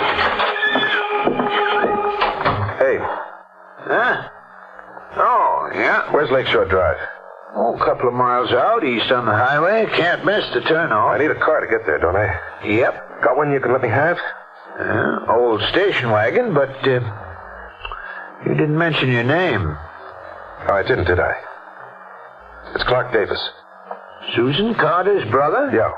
Hey. Huh? Oh, yeah? Where's Lakeshore Drive? Oh, a couple of miles out, east on the highway. Can't miss the turnoff. I need a car to get there, don't I? Yep. Got one you can let me have? Old station wagon, but you didn't mention your name. Oh, I didn't, did I? It's Clark Davis. Susan Carter's brother? Yeah.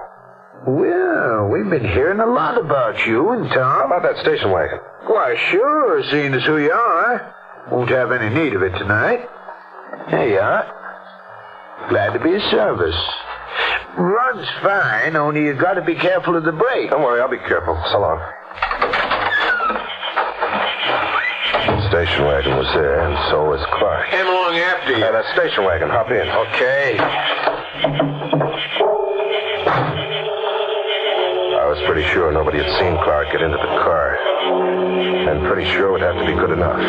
Well, we've been hearing a lot about you and Tom. How about that station wagon? Why, sure, seeing as who you are. Won't have any need of it tonight. Here you are. Glad to be of service. Runs fine, only you got to be careful of the brake. Don't worry, I'll be careful. So long. Station wagon was there, and so was Clark. Came along after you. That station wagon. Hop in. Okay. I was pretty sure nobody had seen Clark get into the car. And pretty sure it would have to be good enough.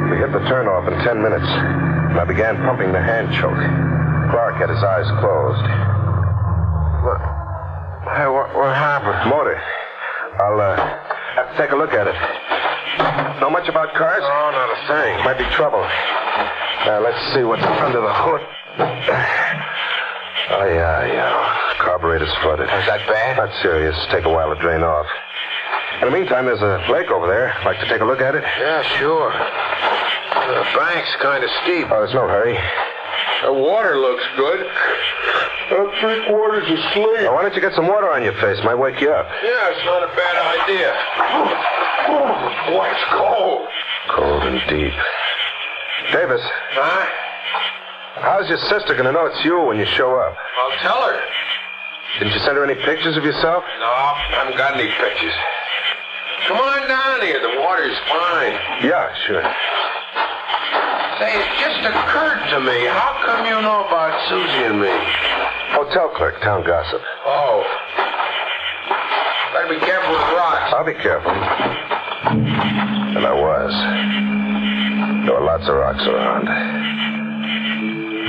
We hit the turnoff in 10 minutes. And I began pumping the hand choke. Clark had his eyes closed. What happened? Motor. I'll have to take a look at it. Know much about cars? Oh, not a thing. Might be trouble. Now, let's see what's under the hood. Oh, yeah. Carburetor's flooded. Is that bad? Not serious. Take a while to drain off. In the meantime, there's a lake over there. Like to take a look at it? Yeah, sure. The bank's kind of steep. Oh, there's no hurry. The water looks good. I'm 3/4 asleep. Now, why don't you get some water on your face? Might wake you up. Yeah, it's not a bad idea. Boy, it's cold. Cold and deep. Davis. Huh? How's your sister going to know it's you when you show up? I'll tell her. Didn't you send her any pictures of yourself? No, I haven't got any pictures. Come on down here. The water's fine. Yeah, sure. Say, it just occurred to me. How come you know about Susie and me? Hotel clerk, town gossip. Oh. Better be careful with rocks. I'll be careful. And I was. There were lots of rocks around.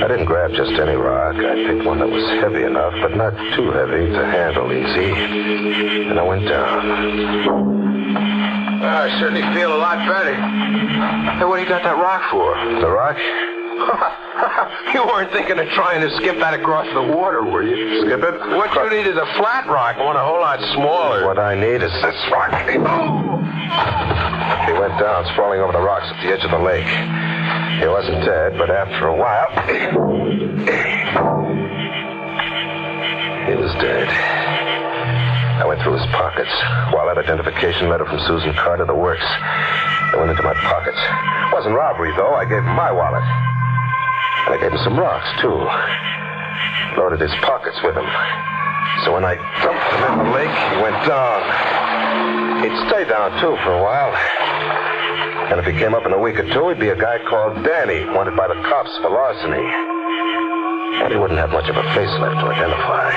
I didn't grab just any rock. I picked one that was heavy enough, but not too heavy to handle easy. And I went down. I certainly feel a lot better. Hey, what do you got that rock for? The rock? You weren't thinking of trying to skip that across the water, were you? Skip it? What you need is a flat rock, one a whole lot smaller. What I need is this rock. He went down, sprawling over the rocks at the edge of the lake. He wasn't dead, but after a while, he was dead. I went through his pockets. Wallet, identification letter from Susan Carter, the works. They went into my pockets. It wasn't robbery, though. I gave him my wallet. And I gave him some rocks, too. Loaded his pockets with them. So when I dumped him in the lake, he went down. He'd stay down, too, for a while. And if he came up in a week or two, he'd be a guy called Danny, wanted by the cops for larceny. And he wouldn't have much of a face left to identify.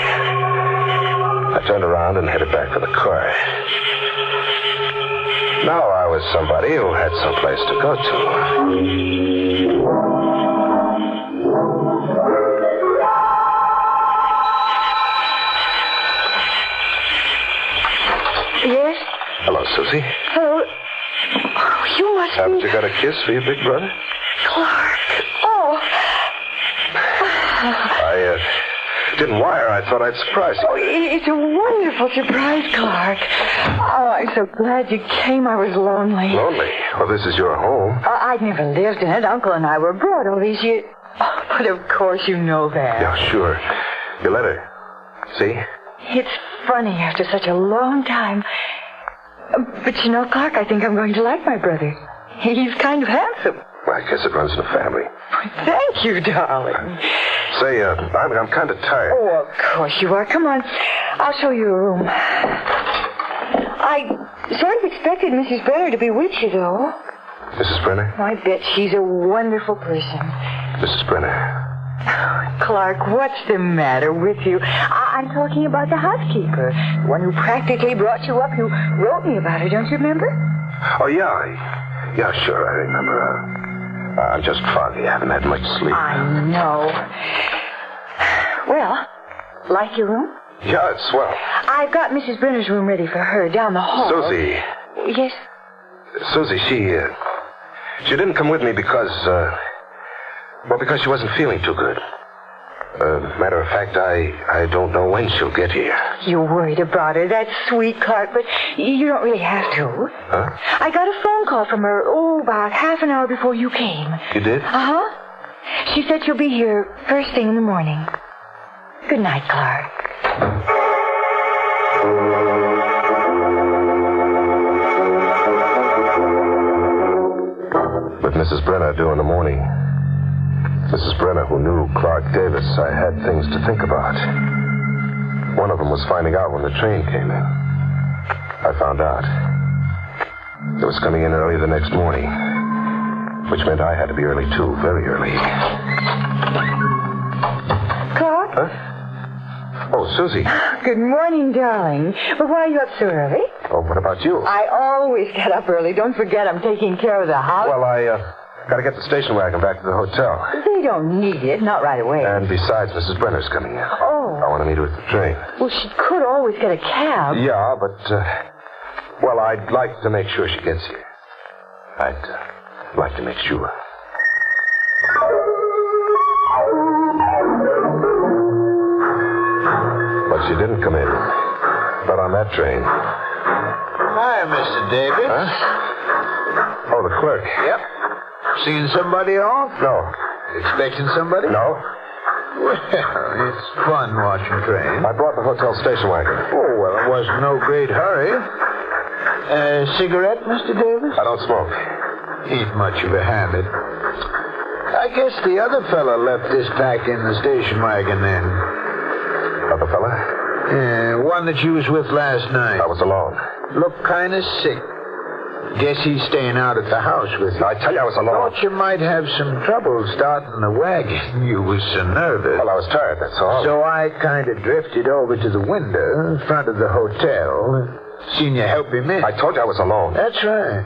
I turned around and headed back for the car. Now I was somebody who had some place to go to. Yes? Hello, Susie. Hello. Oh, you must Haven't be... you got a kiss for your big brother? Clark. Oh, didn't wire, I thought I'd surprise you. Oh, it's a wonderful surprise, Clark. Oh, I'm so glad you came. I was lonely. Lonely? Well, this is your home. I'd never lived in it. Uncle and I were abroad all these years. Oh, but of course you know that. Yeah, sure. Your letter. See? It's funny after such a long time. But you know, Clark, I think I'm going to like my brother. He's kind of handsome. Well, I guess it runs in the family. Thank you, darling. Say, I'm kind of tired. Oh, of course you are. Come on. I'll show you a room. I sort of expected Mrs. Brenner to be with you, though. Mrs. Brenner? I bet she's a wonderful person. Mrs. Brenner. Clark, what's the matter with you? I'm talking about the housekeeper. The one who practically brought you up. You wrote me about her, don't you remember? Oh, yeah. Yeah, sure, I remember. I'm just foggy. I haven't had much sleep. I know. Well, like your room? Yeah, it's swell. I've got Mrs. Brenner's room ready for her down the hall. Susie. Yes? Susie, she didn't come with me because she wasn't feeling too good. Matter of fact, I don't know when she'll get here. You're worried about her. That's sweet, Clark, but you don't really have to. Huh? I got a phone call from her, about half an hour before you came. You did? Uh-huh. She said she'll be here first thing in the morning. Good night, Clark. With Mrs. Brenner due in the morning. Mrs. Brenner, who knew Clark Davis, I had things to think about. One of them was finding out when the train came in. I found out. It was coming in early the next morning, which meant I had to be early, too, very early. Clark? Huh? Oh, Susie. Good morning, darling. But why are you up so early? Oh, what about you? I always get up early. Don't forget I'm taking care of the house. Well, I gotta get the station wagon back to the hotel. They don't need it, not right away. And besides, Mrs. Brenner's coming in. Oh. I want to meet her at the train. Well, she could always get a cab. Yeah, but, well, I'd like to make sure she gets here. I'd like to make sure. But she didn't come in. Not on that train. Hi, Mr. Davis. Huh? Oh, the clerk. Yep. Seeing somebody off? No. Expecting somebody? No. Well, it's fun watching trains. I brought the hotel station wagon. Oh, well, it wasn't no great hurry. Cigarette, Mr. Davis? I don't smoke. Ain't much of a habit. I guess the other fella left this pack in the station wagon then. Other fella? Yeah, one that you was with last night. I was alone. Looked kind of sick. Guess he's staying out at the house with you. I tell you, I was alone. Thought you might have some trouble starting the wagon. You was so nervous. Well, I was tired, that's all. So I kind of drifted over to the window in front of the hotel. Seen you help him in. I told you I was alone. That's right.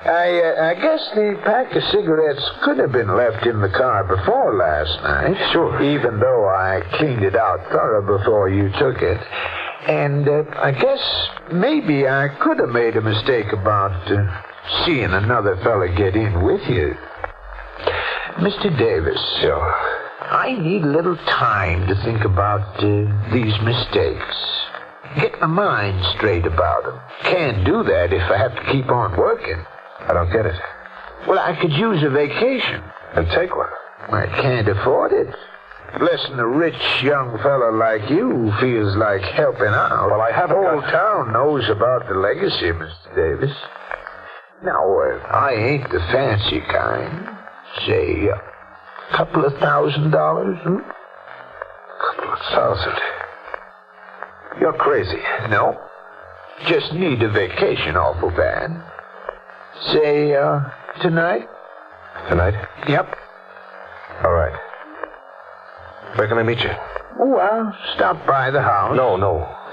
I guess the pack of cigarettes could have been left in the car before last night. Sure. Even though I cleaned it out thorough before you took it. And I guess maybe I could have made a mistake about seeing another fella get in with you. Mr. Davis. Sure. I need a little time to think about these mistakes. Get my mind straight about them. Can't do that if I have to keep on working. I don't get it. Well, I could use a vacation. And take one. I can't afford it. Less than a rich young fella like you feels like helping out. Well, I haven't The whole town knows about the legacy, Mr. Davis. Now, I ain't the fancy kind. Say, a couple of $1,000, Couple of thousand. You're crazy. No. Just need a vacation awful bad. Say, tonight? Tonight? Yep. All right. Where can I meet you? Oh, I'll stop by the house. No,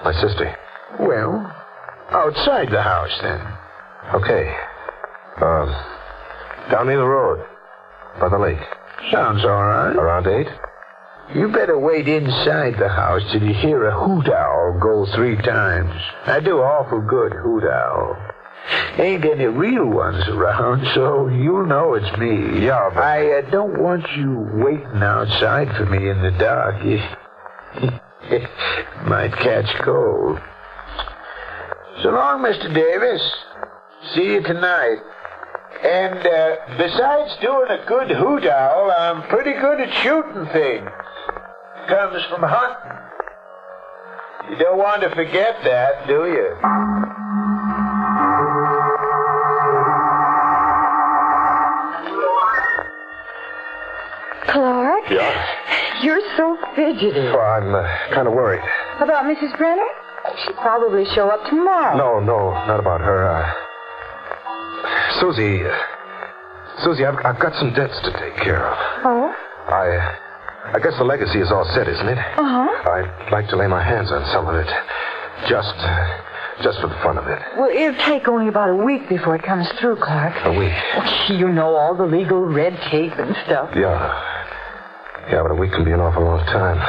my sister. Well, outside the house, then. Okay. Down near the road. By the lake. Sounds all right. Around 8? You better wait inside the house till you hear a hoot owl go 3 times. I do awful good hoot owl. Ain't any real ones around, so you'll know it's me. Yeah, but... I don't want you waiting outside for me in the dark. Might catch cold. So long, Mr. Davis. See you tonight. And besides doing a good hoot owl, I'm pretty good at shooting things. Comes from hunting. You don't want to forget that, do you? Clark? Yeah? You're so fidgety. Well, I'm kind of worried. About Mrs. Brenner? She'll probably show up tomorrow. No, not about her. Susie, I've got some debts to take care of. Oh? I guess the legacy is all set, isn't it? Uh-huh. I'd like to lay my hands on some of it. Just for the fun of it. Well, it'll take only about a week before it comes through, Clark. A week? You know, all the legal red tape and stuff. Yeah, but a week can be an awful long time.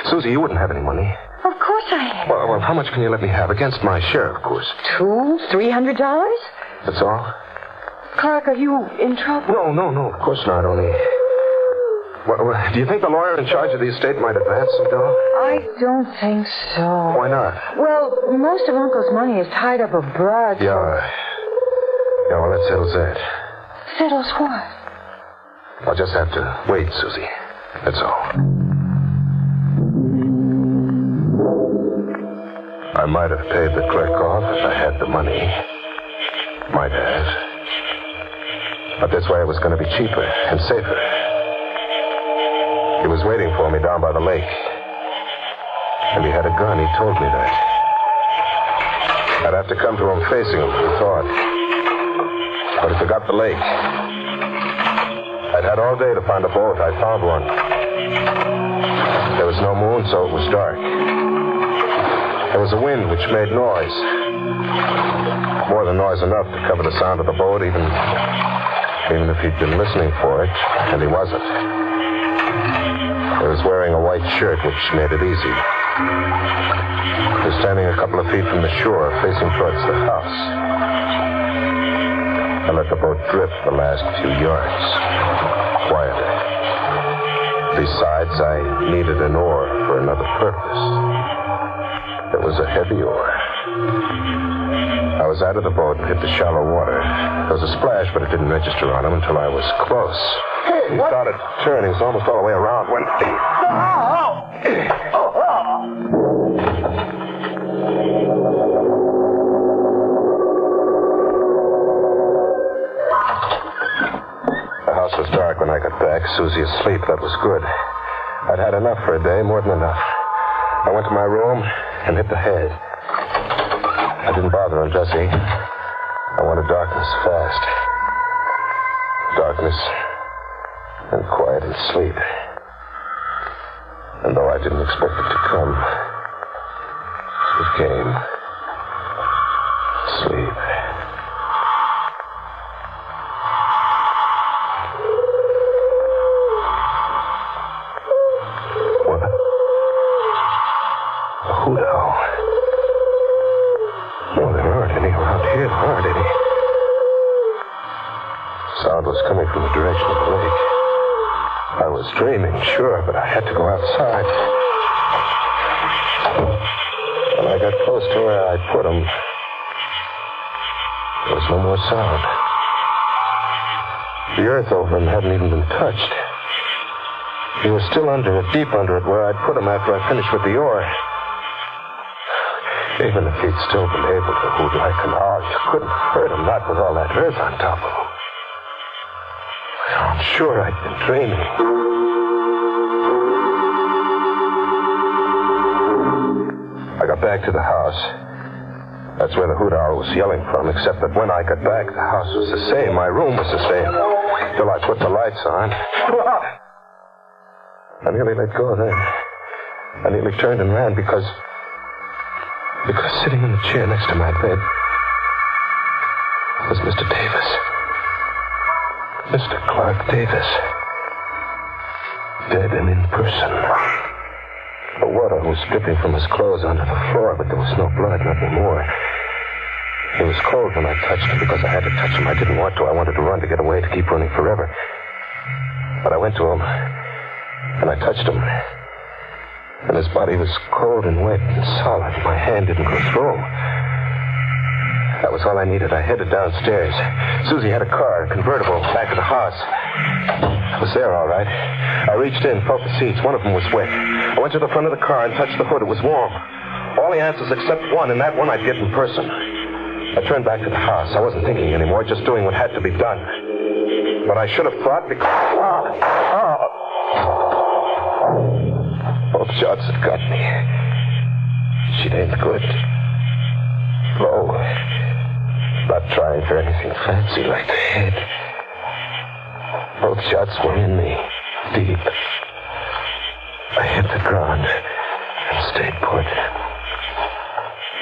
Susie, you wouldn't have any money. Of course I have. Well, how much can you let me have? Against my share, of course. $200-$300? That's all? Clark, are you in trouble? No, of course not. Only... Well, do you think the lawyer in charge of the estate might advance some dough? I don't think so. Why not? Well, most of Uncle's money is tied up abroad. Yeah, well, that settles that. Settles what? I'll just have to wait, Susie. That's all. I might have paid the clerk off if I had the money. Might have. But this way it was going to be cheaper and safer. He was waiting for me down by the lake. And he had a gun. He told me that. I'd have to come to him facing him, he thought. But he forgot the lake. I'd had all day to find a boat. I found one. There was no moon, so it was dark. There was a wind which made noise. More than noise enough to cover the sound of the boat, even if he'd been listening for it, and he wasn't. He was wearing a white shirt, which made it easy. He was standing a couple of feet from the shore, facing towards the house. I let the boat drift the last few yards, quietly. Besides, I needed an oar for another purpose. It was a heavy oar. I was out of the boat and hit the shallow water. There was a splash, but it didn't register on him until I was close. Hey, he started turning. He was almost all the way around when... The house was dark when I got back. Susie asleep. That was good. I'd had enough for a day, more than enough. I went to my room and hit the head. I didn't bother undressing. I wanted darkness fast. Darkness and quiet and sleep. And though I didn't expect it to come, it came. Sleep. What? A hoot owl. Well, there aren't any around here, aren't any? Sound was coming from the direction of the lake. I was dreaming, sure, but I had to go outside. When I got close to where I put him, there was no more sound. The earth over him hadn't even been touched. He was still under it, deep under it, where I'd put him after I finished with the oar. Even if he'd still been able to hoot like an owl, you couldn't hurt him, not with all that earth on top of him. I'm sure I'd been dreaming. I got back to the house. That's where the hoot owl was yelling from, except that when I got back, the house was the same. My room was the same. Till I put the lights on. I nearly let go then. I nearly turned and ran because sitting in the chair next to my bed was Mr. Davis. Mr. Clark Davis. Dead and in person. The water was dripping from his clothes onto the floor, but there was no blood, nothing more. He was cold when I touched him because I had to touch him. I didn't want to. I wanted to run to get away, to keep running forever. But I went to him, And I touched him. And his body was cold and wet and solid. My hand didn't go through him. That was all I needed. I headed downstairs. Susie had a car, a convertible, back of the house. I was there, all right. I reached in, felt the seats. One of them was wet. I went to the front of the car and touched the hood. It was warm. All the answers except one, and that one I'd get in person. I turned back to the house. I wasn't thinking anymore, just doing what had to be done. But I should have thought because... Both shots had got me. She'd aimed good. Low. Not trying for anything fancy like the head. Both shots were in me. Deep. I hit the ground and stayed put.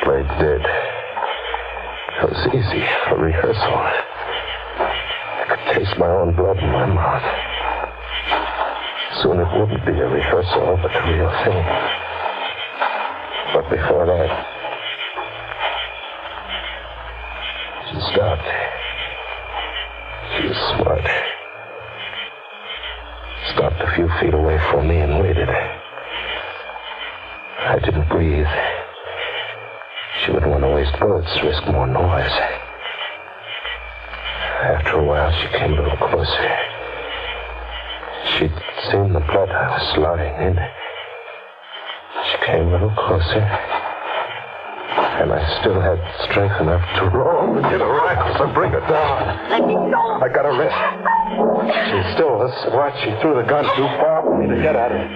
Played dead. It was easy. A rehearsal. I could taste my own blood in my mouth. Soon it wouldn't be a rehearsal, but the real thing. But before that, she stopped. She was smart. Stopped a few feet away from me and waited. I didn't breathe. She wouldn't want to waste bullets, risk more noise. After a while, she came a little closer. She'd seen the blood I was lying in. She came a little closer. And I still had strength enough to roll and get a rifle and bring her down. Let me go. I got her wrist. She still was smart. She threw the gun too far for me to get at her.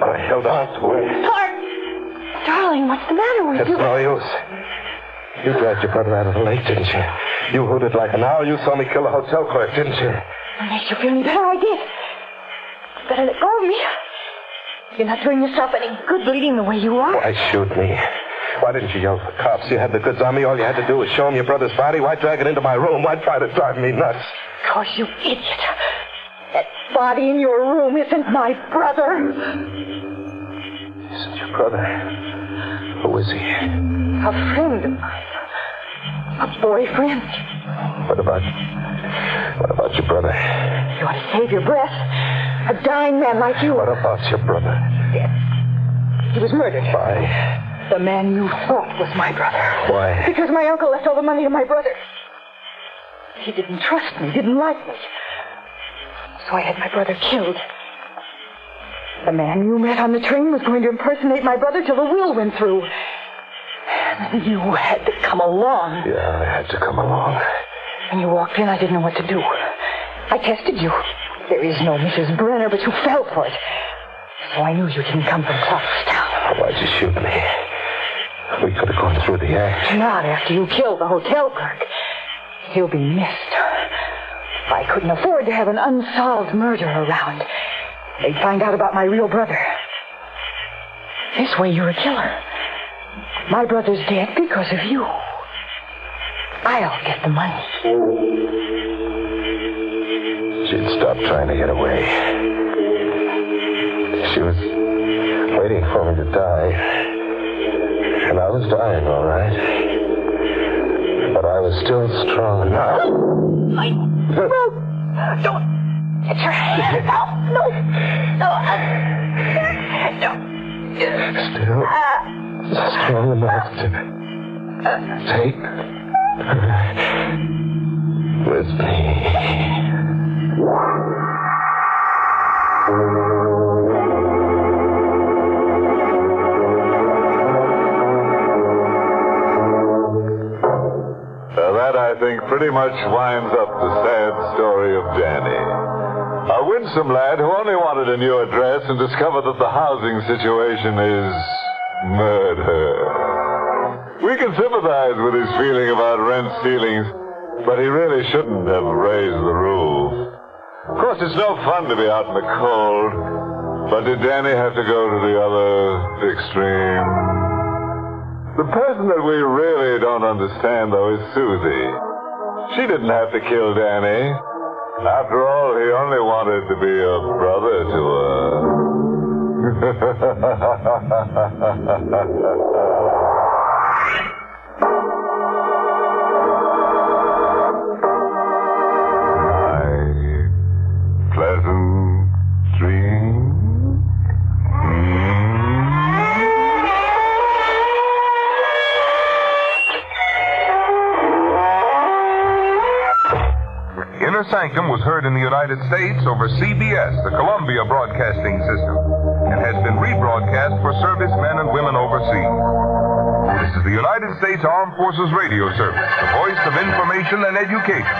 But I held on to her. Clark! Darling, what's the matter with you? It's no use. You dragged your brother out of the lake, didn't you? You hooted like an owl. You saw me kill the hotel clerk, didn't you? It makes you feel any better, I did. Better let go of me. You're not doing yourself any good bleeding the way you are. Why shoot me? Why didn't you yell for the cops? You had the goods on me. All you had to do was show them your brother's body. Why drag it into my room? Why try to drive me nuts? Because you idiot. That body in your room isn't my brother. Isn't your brother? Who is he? A friend of mine. A boyfriend. What about your brother? You want to save your breath? A dying man like you. What about your brother? Dead. He was murdered. Why? The man you thought was my brother. Why? Because my uncle left all the money to my brother. He didn't trust me, didn't like me. So I had my brother killed. The man you met on the train was going to impersonate my brother till the will went through. And you had to come along. Yeah, I had to come along. When you walked in, I didn't know what to do. I tested you. There is no Mrs. Brenner, but you fell for it. So I knew you didn't come from Clarkstown. Why'd you shoot me? We could have gone through the act. Not after you killed the hotel clerk. He'll be missed. I couldn't afford to have an unsolved murder around. They'd find out about my real brother. This way, you're a killer. My brother's dead because of you. I'll get the money. She'd stopped trying to get away. She was waiting for me to die. And I was dying, all right. But I was still strong enough. No! Don't! Get your hand off! No! Still strong enough to take her with me. That, I think, pretty much winds up the sad story of Danny. A winsome lad who only wanted a new address and discovered that the housing situation is murder. We can sympathize with his feeling about rent ceilings, but he really shouldn't have raised the roof. Of course, it's no fun to be out in the cold, but did Danny have to go to the other extreme? The person that we really don't understand, though, is Susie. She didn't have to kill Danny. After all, he only wanted to be a brother to her. My pleasant dreams. Sanctum was heard in the United States over CBS, the Columbia Broadcasting System, and has been rebroadcast for servicemen and women overseas. This is the United States Armed Forces Radio Service, the voice of information and education.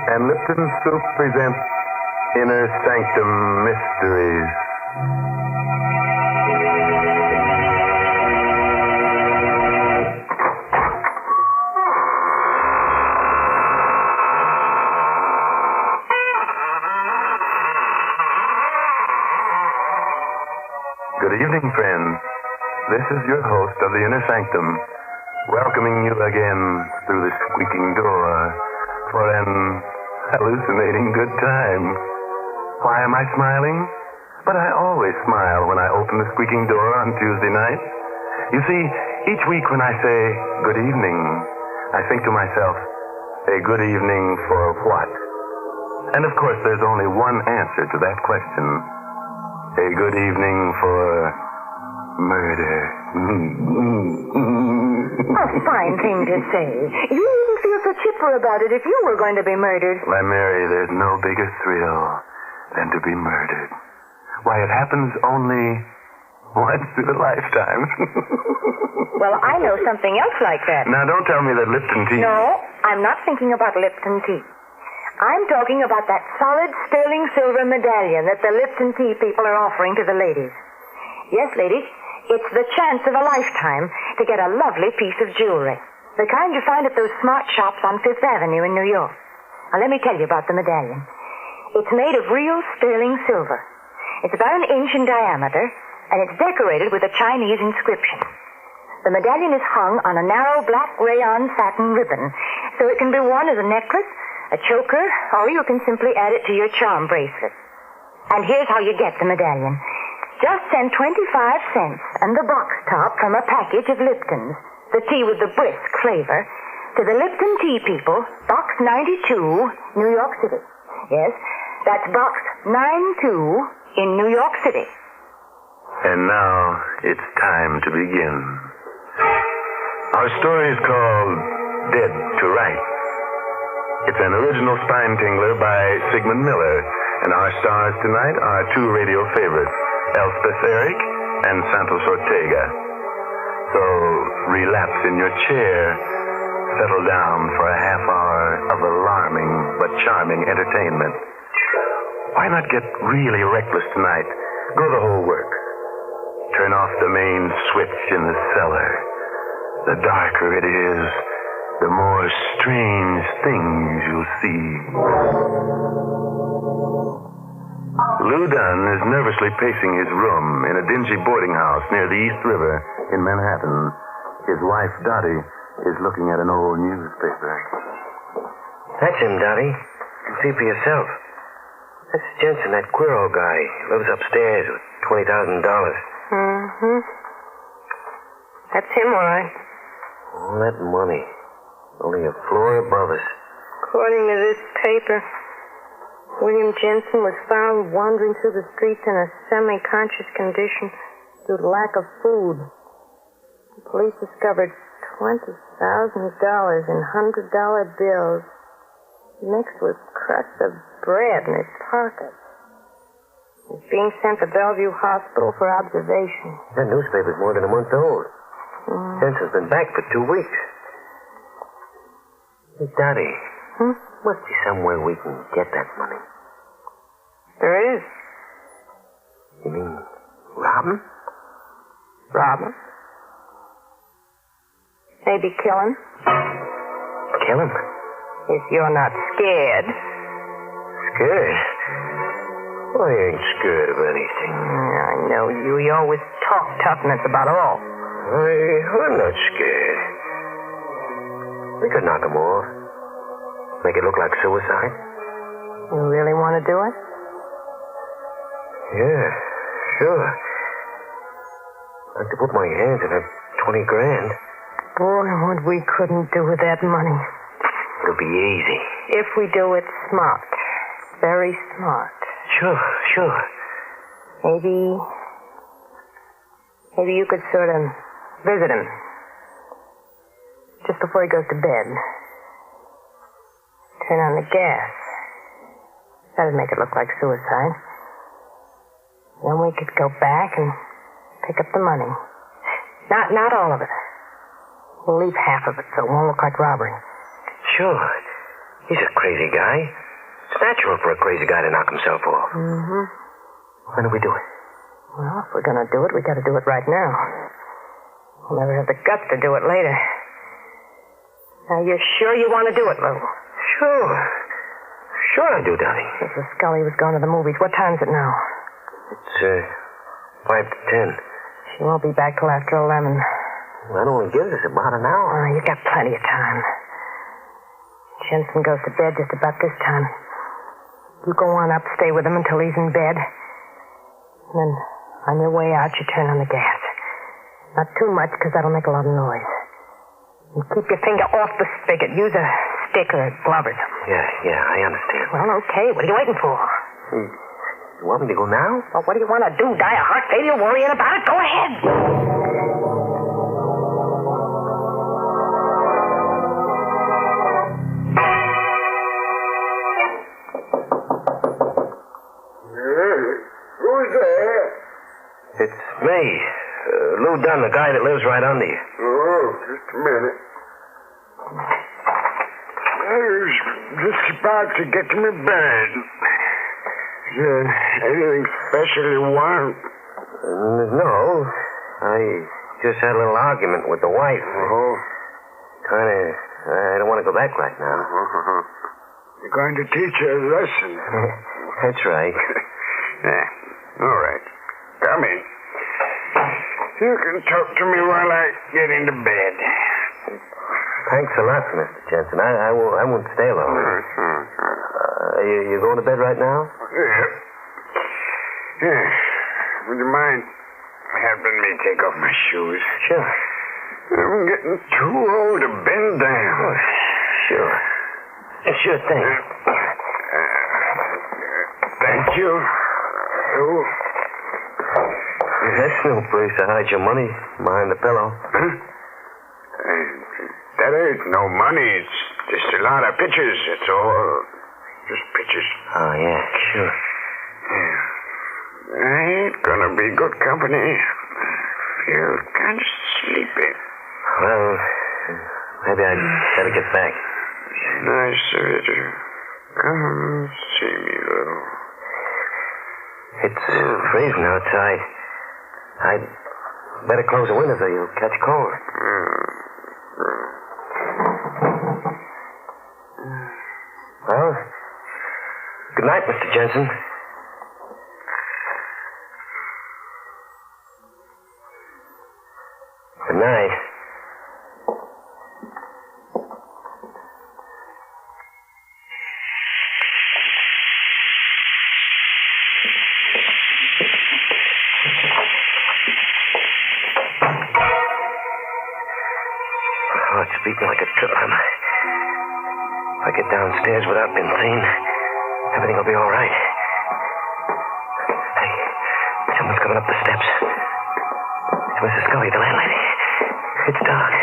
And Lipton Soup presents Inner Sanctum Mysteries. Good evening, friends. This is your host of the Inner Sanctum, welcoming you again through the squeaking door for an hallucinating good time. Why am I smiling? But I always smile when I open the squeaking door on Tuesday night. You see, each week when I say good evening, I think to myself, a good evening for what? And of course, there's only one answer to that question. A good evening for murder. A fine thing to say. You wouldn't feel so chipper about it if you were going to be murdered. Why, Mary, there's no bigger thrill than to be murdered. Why, it happens only once in a lifetime. Well, I know something else like that. Now, don't tell me that Lipton tea... No, I'm not thinking about Lipton tea. I'm talking about that solid sterling silver medallion that the Lipton tea people are offering to the ladies. Yes, ladies. It's the chance of a lifetime to get a lovely piece of jewelry. The kind you find at those smart shops on Fifth Avenue in New York. Now, let me tell you about the medallion. It's made of real sterling silver. It's about 1 inch in diameter, and it's decorated with a Chinese inscription. The medallion is hung on a narrow black rayon satin ribbon, so it can be worn as a necklace, a choker, or you can simply add it to your charm bracelet. And here's how you get the medallion. Just send 25 cents and the box top from a package of Lipton's, the tea with the brisk flavor, to the Lipton Tea people, Box 92, New York City. Yes, that's Box 92 in New York City. And now it's time to begin. Our story is called Dead to Rights. It's an original spine-tingler by Sigmund Miller, and our stars tonight are two radio favorites, Elspeth Eric and Santos Ortega. So relapse in your chair, settle down for a half hour of alarming but charming entertainment. Why not get really reckless tonight? Go the whole works. Turn off the main switch in the cellar. The darker it is, the more strange things you'll see. Lou Dunn is nervously pacing his room in a dingy boarding house near the East River in Manhattan. His wife, Dottie, is looking at an old newspaper. That's him, Dottie. See for yourself. That's Jensen, that Quiro guy. Lives upstairs with $20,000. Mm-hmm. That's him, all right. All that money. Only a floor above us. According to this paper, William Jensen was found wandering through the streets in a semi-conscious condition due to lack of food. The police discovered $20,000 in $100 bills mixed with crusts of bread in his pocket. He's being sent to Bellevue Hospital for observation. That newspaper's more than a month old. Jensen's been back for 2 weeks. Hey, Dottie. Must be somewhere we can get that money. There is. You mean rob him? Rob him? Maybe kill him? Kill him? If you're not scared. Scared? I ain't scared of anything. I know you. You always talk tough, and that's about all. I'm not scared. We could knock him off. Make it look like suicide. You really want to do it? Yeah, sure. I'd like to put my hands in that 20 grand. Boy, what we couldn't do with that money. It'll be easy. If we do it smart. Very smart. Sure. Maybe you could sort of visit him. Just before he goes to bed. Turn on the gas. That'd make it look like suicide. Then we could go back and pick up the money. Not all of it. We'll leave half of it so it won't look like robbery. Sure. He's a crazy guy. It's natural for a crazy guy to knock himself off. Mm-hmm. When do we do it? Well, if we're going to do it, we got to do it right now. We'll never have the guts to do it later. Now, you're sure you want to do it, Lou? Sure I do, Dottie. Mrs. Scully was going to the movies. What time is it now? It's 5 to 10. She won't be back till after 11. That only gives us about an hour. Oh, you got plenty of time. Jensen goes to bed just about this time. You go on up, stay with him until he's in bed. And then, on your way out, you turn on the gas. Not too much, because that'll make a lot of noise. And keep your finger off the spigot. Use a stick or a glove or something. Yeah, I understand. Well, okay. What are you waiting for? You want me to go now? Well, what do you want to do? Die of heart failure worrying about it? Go ahead. Who's there? It's me. Lou Dunn, the guy that lives right under you. Oh, just a minute. I was just about to get to my bed. Is there anything special you want? No. I just had a little argument with the wife. Oh. I don't want to go back right now. You're going to teach her a lesson. That's right. Yeah. All right. Come in. You can talk to me while I get into bed. Thanks a lot, Mr. Jensen. I won't stay long. You going to bed right now? Yeah. Would you mind helping me take off my shoes? Sure. I'm getting too old to bend down. Oh, sure. Sure thing. Thank you. Oh. That's no place to hide your money, behind the pillow. Huh? That ain't no money. It's just a lot of pictures. It's all just pictures. Oh, yeah, sure. Yeah. I ain't gonna be good company. I feel kind of sleepy. Well, maybe I'd better get back. Nice of you to come see me, Lou. It's freezing outside. I'd better close the windows or you'll catch cold. Well, good night, Mr. Jensen. Good night. Oh, it's beating like a drum. If I get downstairs without being seen, everything will be all right. Hey, someone's coming up the steps. It's Mrs. Scully, the landlady. It's dark.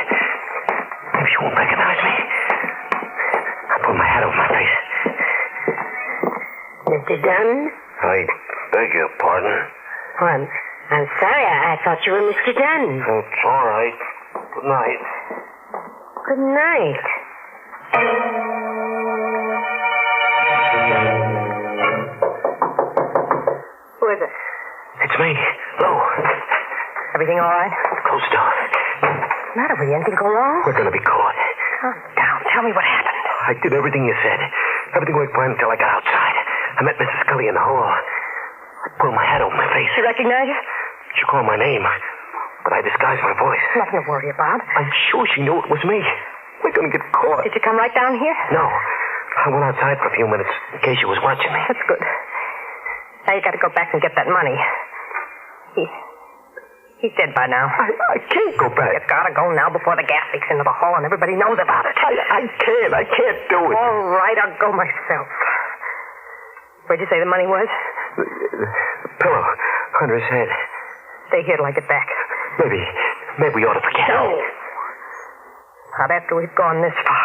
Maybe she won't recognize me. I'll pull my hat over my face. Mr. Dunn? I beg your pardon. Oh, I'm sorry. I thought you were Mr. Dunn. It's all right. Good night. Good night. Who is it? It's me, Lou. Everything all right? Close the door. What's the matter with you? Anything go wrong? We're going to be caught. Calm down. Tell me what happened. I did everything you said. Everything went fine until I got outside. I met Mrs. Scully in the hall. I pulled my hat over my face. You recognize her? She called my name, but I disguised my voice. Nothing to worry about. I'm sure she knew it was me. We're going to get caught. Did you come right down here? No. I went outside for a few minutes in case she was watching me. That's good. Now you got to go back and get that money. He's dead by now. I can't go back. You gotta go now before the gas leaks into the hall and everybody knows about it. I can't do it. All right, I'll go myself. Where'd you say the money was? The pillow under his head. Stay here till I get back. Maybe we ought to forget it. No. Not after we've gone this far.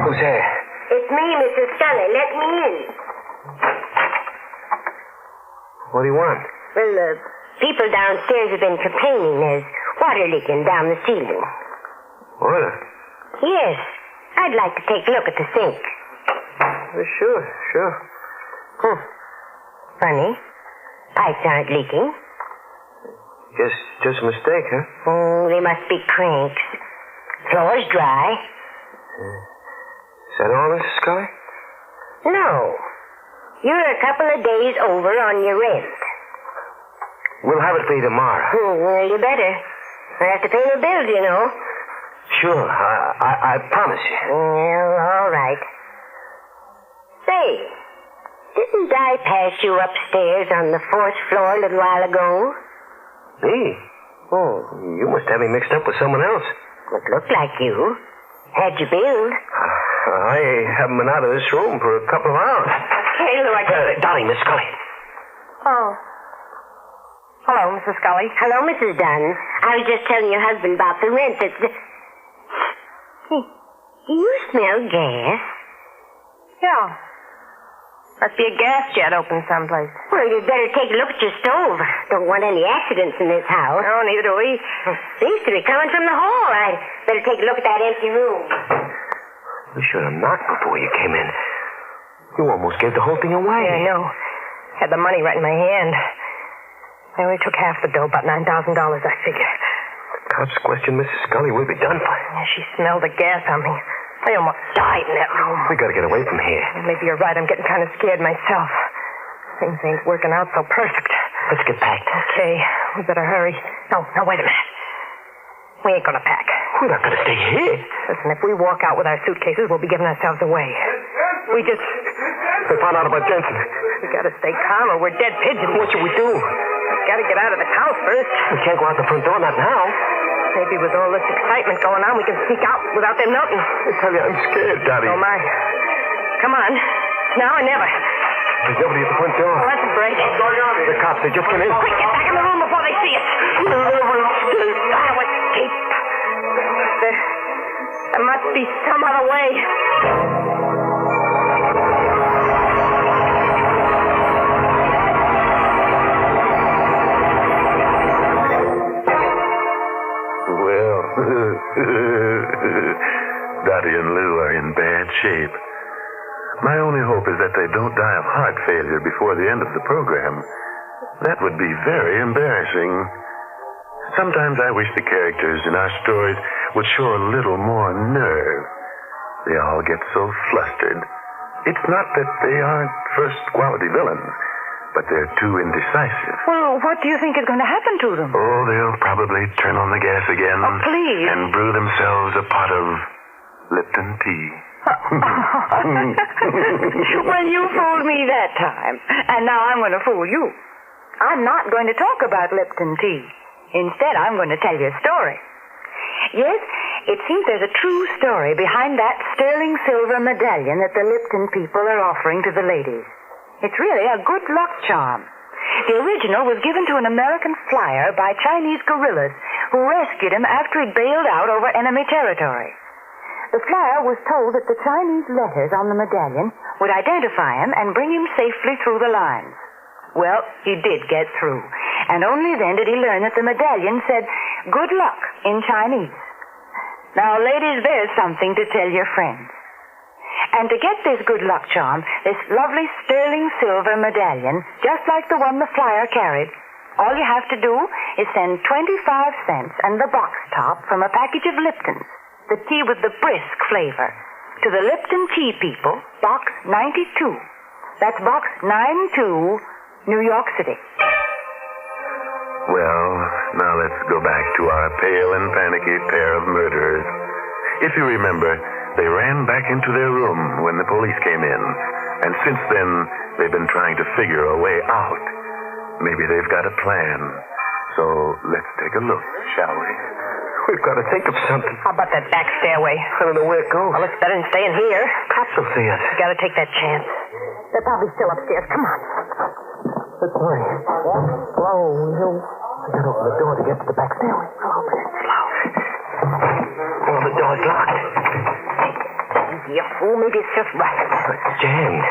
Who's there? It's me, Mrs. Scully. Let me in. What do you want? Well, people downstairs have been complaining there's water leaking down the ceiling. Water? Yes. I'd like to take a look at the sink. Sure. Funny. Pipes aren't leaking. Just a mistake, huh? Oh, they must be cranks. Floor's dry. Is that all, Mrs. Scully? No. You're a couple of days over on your rent. We'll have it for you tomorrow. Well, you better. I have to pay my bills, you know. Sure, I promise you. Well, all right. Say, didn't I pass you upstairs on the 4th floor a little while ago? Me? Oh, you must have me mixed up with someone else. It looked like you. How'd you build? I haven't been out of this room for a couple of hours. Hey, look. Darling, Miss Scully. Oh. Hello, Mrs. Scully. Hello, Mrs. Dunn. I was just telling your husband about the rent that's... Do you smell gas? Yeah. Must be a gas jet open someplace. Well, you'd better take a look at your stove. Don't want any accidents in this house. No, neither do we. Seems to be coming from the hall. I'd better take a look at that empty room. You should have knocked before you came in. You almost gave the whole thing away. Yeah, I know. Had the money right in my hand. I only took half the dough, about $9,000, I figure. The cops question Mrs. Scully. We'll be done for. Yeah, she smelled the gas on me. I almost died in that room. We gotta get away from here. Maybe you're right. I'm getting kind of scared myself. Things ain't working out so perfect. Let's get packed. Okay. We better hurry. No, wait a minute. We ain't gonna pack. We're not gonna stay here. Listen, if we walk out with our suitcases, we'll be giving ourselves away. They found out about Jensen. We gotta stay calm or we're dead pigeons. What should we do? We gotta get out of the house first. We can't go out the front door, not now. Maybe with all this excitement going on, we can sneak out without them noting. I tell you, I'm scared, Daddy. Oh, my. Come on. Now or never. There's nobody at the front door. Well, let's break. What's going on? The cops, they just came in. Quick, get back in the room before they see us. We'll never escape. I'll escape. There must be some other way. Dottie and Lou are in bad shape. My only hope is that they don't die of heart failure before the end of the program. That would be very embarrassing. Sometimes I wish the characters in our stories would show a little more nerve. They all get so flustered. It's not that they aren't first-quality villains, but they're too indecisive. Well, what do you think is going to happen to them? Oh, they'll probably turn on the gas again. Oh, please. And brew themselves a pot of Lipton tea. Well, you fooled me that time, and now I'm going to fool you. I'm not going to talk about Lipton tea. Instead, I'm going to tell you a story. Yes, it seems there's a true story behind that sterling silver medallion that the Lipton people are offering to the ladies. It's really a good luck charm. The original was given to an American flyer by Chinese guerrillas who rescued him after he'd bailed out over enemy territory. The flyer was told that the Chinese letters on the medallion would identify him and bring him safely through the lines. Well, he did get through, and only then did he learn that the medallion said, "Good luck," in Chinese. Now, ladies, there's something to tell your friends. And to get this good luck charm, this lovely sterling silver medallion, just like the one the flyer carried, All you have to do is send 25 cents and the box top from a package of Lipton's, the tea with the brisk flavor, to the Lipton Tea People, Box 92. That's Box 92, New York City. Well, now let's go back to our pale and panicky pair of murderers. If you remember, they ran back into their room when the police came in, and since then, they've been trying to figure a way out. Maybe they've got a plan. So let's take a look, shall we? We've got to think of something. How about that back stairway? I don't know where it goes. Well, it's better than staying here. Cops will see us. You gotta take that chance. They're probably still upstairs. Come on. Let's hurry. Slow, you. I gotta open the door to get to the back stairway. I'll open it slow. Oh, the door's locked. You fool. Maybe it's just rusted. It's jammed.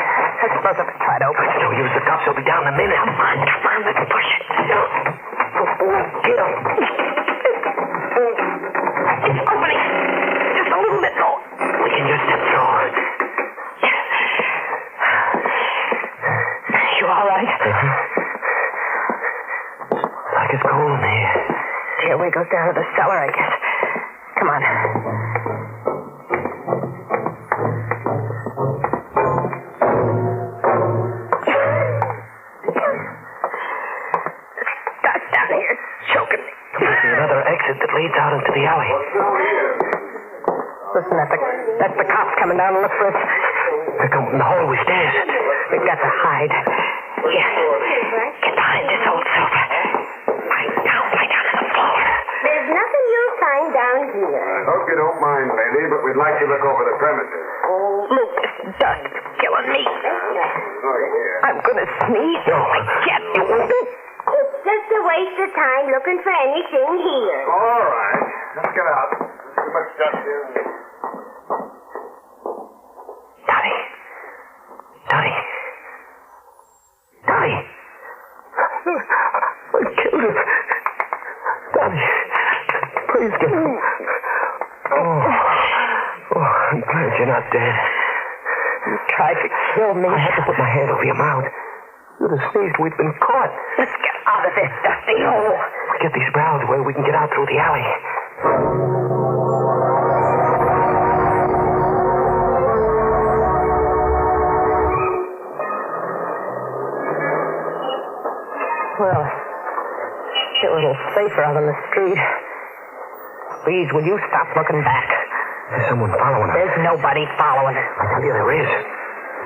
I suppose if I try to open it. No use. The cops will be down in a minute. Come on. Let's push it. Get up. It's opening. Just a little bit more. We can just step through. You all right? Like it's cold in here. Stairway goes down to the cellar, I guess. Come on. Stuck down here. It's choking me. There's another exit that leads out into the alley. Listen, that's the cops coming down to look for us. They're coming from the hallway stairs. We've got to hide. Here. Get behind this old sofa. Lie down on the floor. There's nothing you'll find down here. I hope you don't mind, lady, but we'd like to look over the premises. Look, this dust is killing me. I'm gonna sneeze. No. I can't do it. It's just a waste of time looking for anything here. All right. Let's get out. Too much stuff here. Donnie. I killed him. Donnie, please get him. Oh, I'm glad you're not dead. You tried to kill me. I had to put my hand over your mouth. You'd have sneezed. We'd been caught. Let's get out of this dusty hole. Get these barrels where we can get out through the alley. Well, it's a little safer out on the street. Please, will you stop looking back? There's someone following us. There's nobody following us. I tell you there is.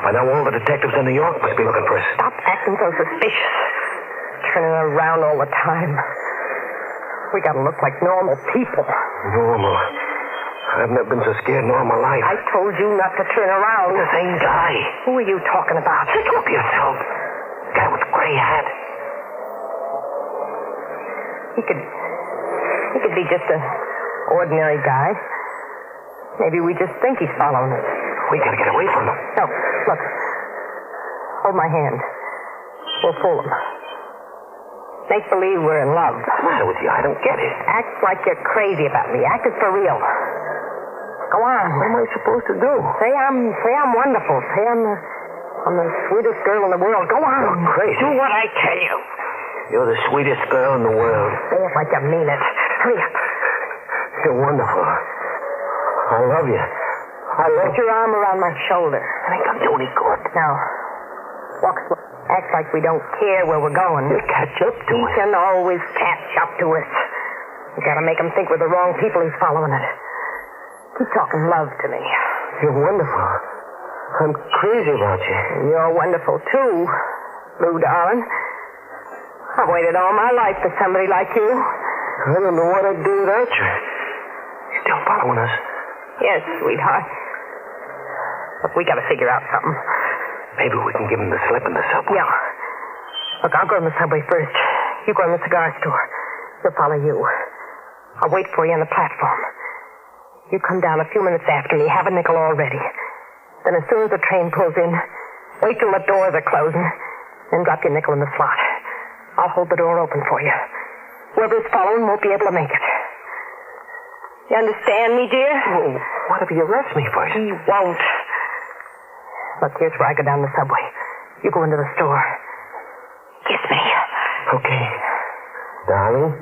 By now all the detectives in New York must be looking for us. Stop acting so suspicious. Turning around all the time. We gotta look like normal people. Normal? I've never been so scared in all my life. I told you not to turn around. The same guy. Who are you talking about? Sit up yourself. Guy with gray hat. He could be just an ordinary guy. Maybe we just think he's following us. We gotta get away from him. No, look. Hold my hand. We'll fool him. Make believe we're in love. What's the matter with you? I don't get it. Act like you're crazy about me. Act it for real. Go on. What am I supposed to do? Say I'm wonderful. Say I'm the sweetest girl in the world. Go on. You're crazy. Do what I tell you. You're the sweetest girl in the world. Say it like you mean it. Hurry up. You're wonderful. I love you. Put your arm around my shoulder. I ain't gonna do any good. Now, walk slow. Act like we don't care where we're going. You'll catch up to He us. can always catch up to us. We gotta make him think we're the wrong people he's following it. Keep talking love to me. You're wonderful. I'm crazy about you. You're wonderful, too, Lou, darling. I've waited all my life for somebody like you. I don't know what I'd do without you. You're still following us? Yes, sweetheart. Look, we gotta figure out something. Maybe we can give him the slip in the subway. Yeah. Look, I'll go in the subway first. You go in the cigar store. He'll follow you. I'll wait for you on the platform. You come down a few minutes after me. Have a nickel all ready. Then as soon as the train pulls in, wait till the doors are closing, then drop your nickel in the slot. I'll hold the door open for you. Whoever's following won't be able to make it. You understand me, dear? Well, what if he arrests me first? He won't. Look, here's where I go down the subway. You go into the store. Kiss me. Okay. Darling,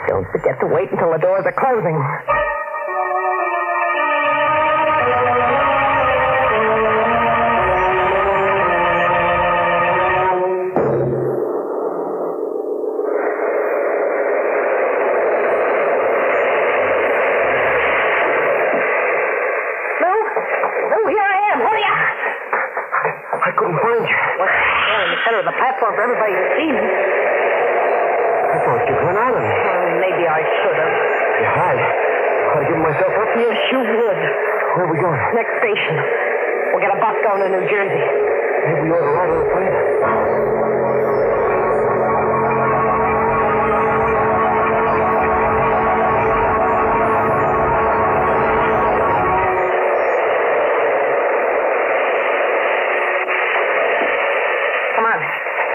don't forget to wait until the doors are closing. Center of the platform for everybody to see me. I thought you'd run out of me. Maybe I should have. You had. I'd give myself up. Yes, you would. Where are we going? Next station. We'll get a bus going to New Jersey. Maybe we ought to ride on the plane.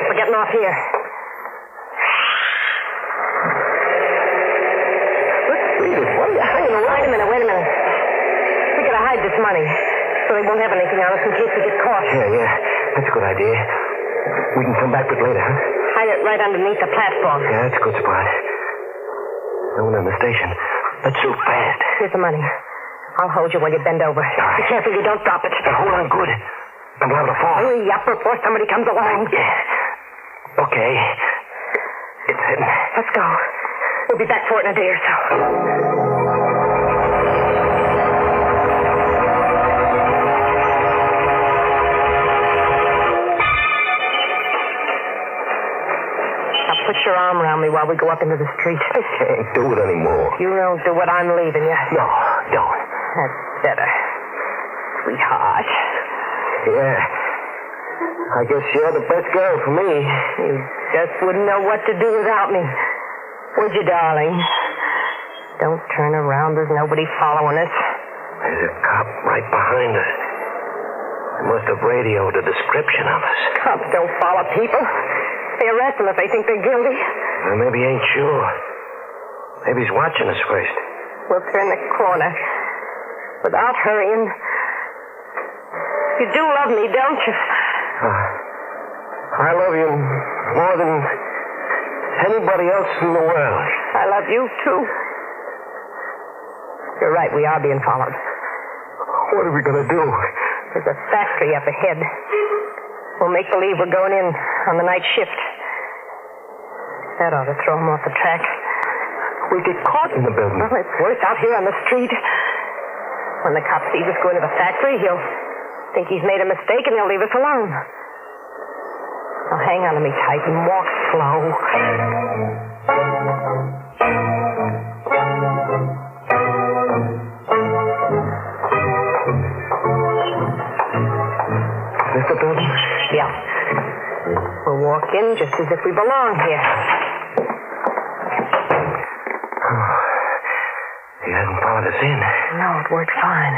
We're getting off here. Wait a minute. Wait a minute. We gotta hide this money so they won't have anything on us in case we get caught. Yeah. That's a good idea. We can come back with it later, huh? Hide it right underneath the platform. Yeah, that's a good spot. No one on the station. Let's do fast. Here's the money. I'll hold you while you bend over. Right. Be careful you don't drop it. Now, hold on good. I'm liable to fall. Hurry up before somebody comes along. Yeah. Okay. It's hidden. Let's go. We'll be back for it in a day or so. Now put your arm around me while we go up into the street. I can't do it anymore. You don't do it, I'm leaving you. No, don't. That's better. Sweetheart. Yeah. I guess you're the best girl for me. You just wouldn't know what to do without me. Would you, darling? Don't turn around. There's nobody following us. There's a cop right behind us. They must have radioed a description of us. Cops don't follow people. They arrest them if they think they're guilty. Well, maybe he ain't sure. Maybe he's watching us first. We'll turn the corner without hurrying. You do love me, don't you? I love you more than anybody else in the world. I love you, too. You're right, we are being followed. What are we going to do? There's a factory up ahead. We'll make believe we're going in on the night shift. That ought to throw them off the track. We'll get caught in the building. Well, it's worse out here on the street. When the cop sees us go into the factory, he'll think he's made a mistake and he'll leave us alone. Now hang on to me tight and walk slow. Is this the building? Yeah. We'll walk in just as if we belong here. He hasn't followed us in. No, it worked fine.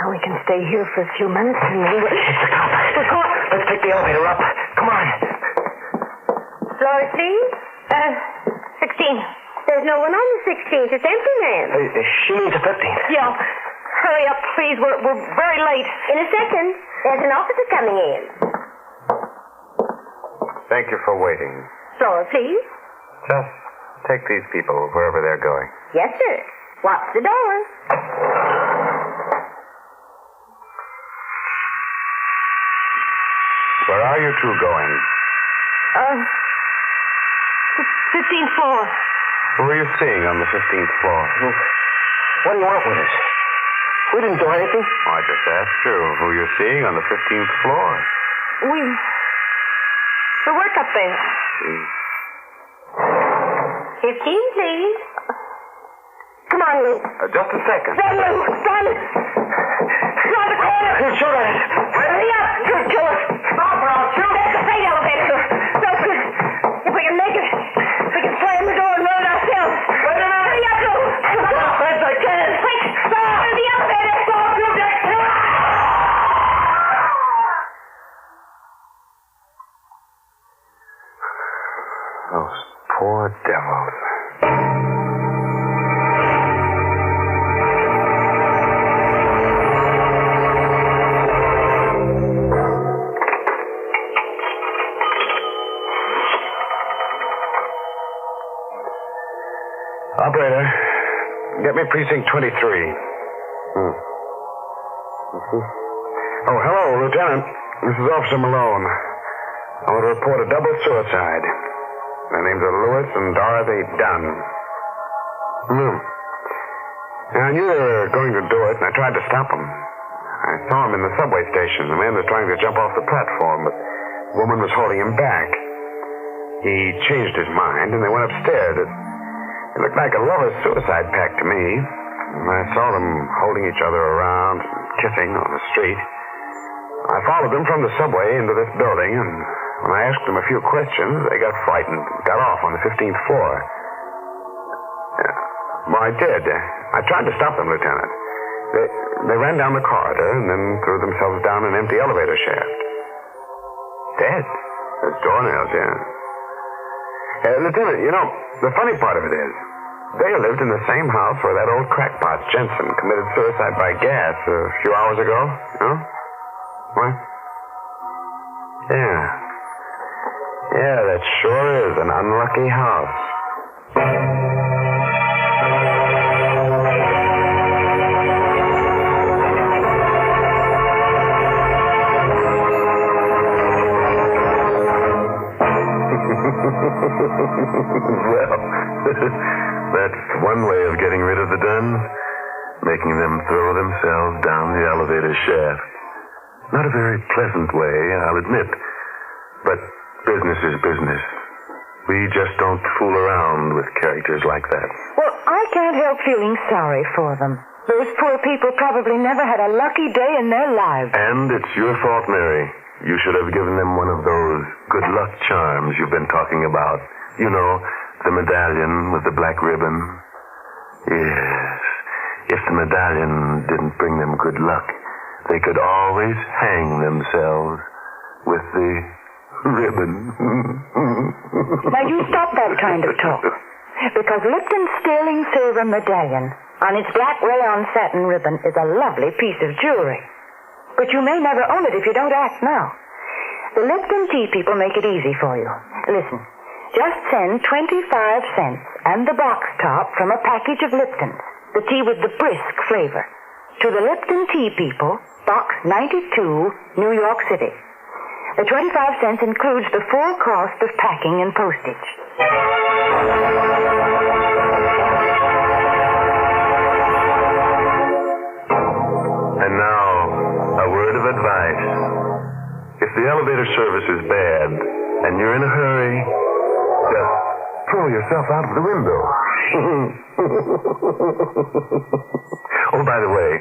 Now we can stay here for a few minutes and then It's the cop. We're caught. Let's take the elevator up. Come on. Floor, please. 16. There's no one on the 16th. It's empty, ma'am. She means the 15th. Yeah. Hurry up, please. We're very late. In a second. There's an officer coming in. Thank you for waiting. Floor, please. Just take these people wherever they're going. Yes, sir. Watch the door. Where are you two going? 15th floor. Who are you seeing on the 15th floor? What do you want with us? We didn't do anything. I just asked you who you're seeing on the 15th floor. We work up there. 15, please. Come on, Lou. Just a second. Run, Lou. Run. Around the corner. He'll shoot at us. Hurry up. You'll kill us. Stop or I'll shoot. There's the freight elevator. Open it. If we can make it, we can slam the door and run it ourselves. Wait a minute. Hurry up, Lou. As fast as I can. Quick. Stop. The elevator. Stop. You get killed. Those poor devils. Get me precinct 23. Oh, hello, Lieutenant. This is Officer Malone. I want to report a double suicide. Their names are Lewis and Dorothy Dunn. I knew they were going to do it, and I tried to stop them. I saw him in the subway station. The man was trying to jump off the platform, but the woman was holding him back. He changed his mind, and they went upstairs. It looked like a lover's suicide pact to me. I saw them holding each other around, kissing on the street. I followed them from the subway into this building, and when I asked them a few questions, they got frightened and got off on the 15th floor. Well, I did. I tried to stop them, Lieutenant. They ran down the corridor and then threw themselves down an empty elevator shaft. Dead? There's doornails, yeah. Lieutenant, you know, the funny part of it is, they lived in the same house where that old crackpot, Jensen, committed suicide by gas a few hours ago. Huh? What? Yeah. Yeah, that sure is an unlucky house. Well, that's one way of getting rid of the Dunns, making them throw themselves down the elevator shaft. Not a very pleasant way, I'll admit, but business is business. We just don't fool around with characters like that. Well, I can't help feeling sorry for them. Those poor people probably never had a lucky day in their lives. And it's your fault, Mary. You should have given them one of those good luck charms you've been talking about. You know, the medallion with the black ribbon. Yes. If the medallion didn't bring them good luck, they could always hang themselves with the ribbon. Now, you stop that kind of talk. Because Lipton's sterling silver medallion on its black rayon satin ribbon is a lovely piece of jewelry. But you may never own it if you don't act now. The Lipton tea people make it easy for you. Listen, just send 25 cents and the box top from a package of Lipton's, the tea with the brisk flavor, to the Lipton Tea People, Box 92, New York City. The 25 cents includes the full cost of packing and postage. And now, a word of advice. If the elevator service is bad and you're in a hurry, just throw yourself out of the window. Oh, by the way,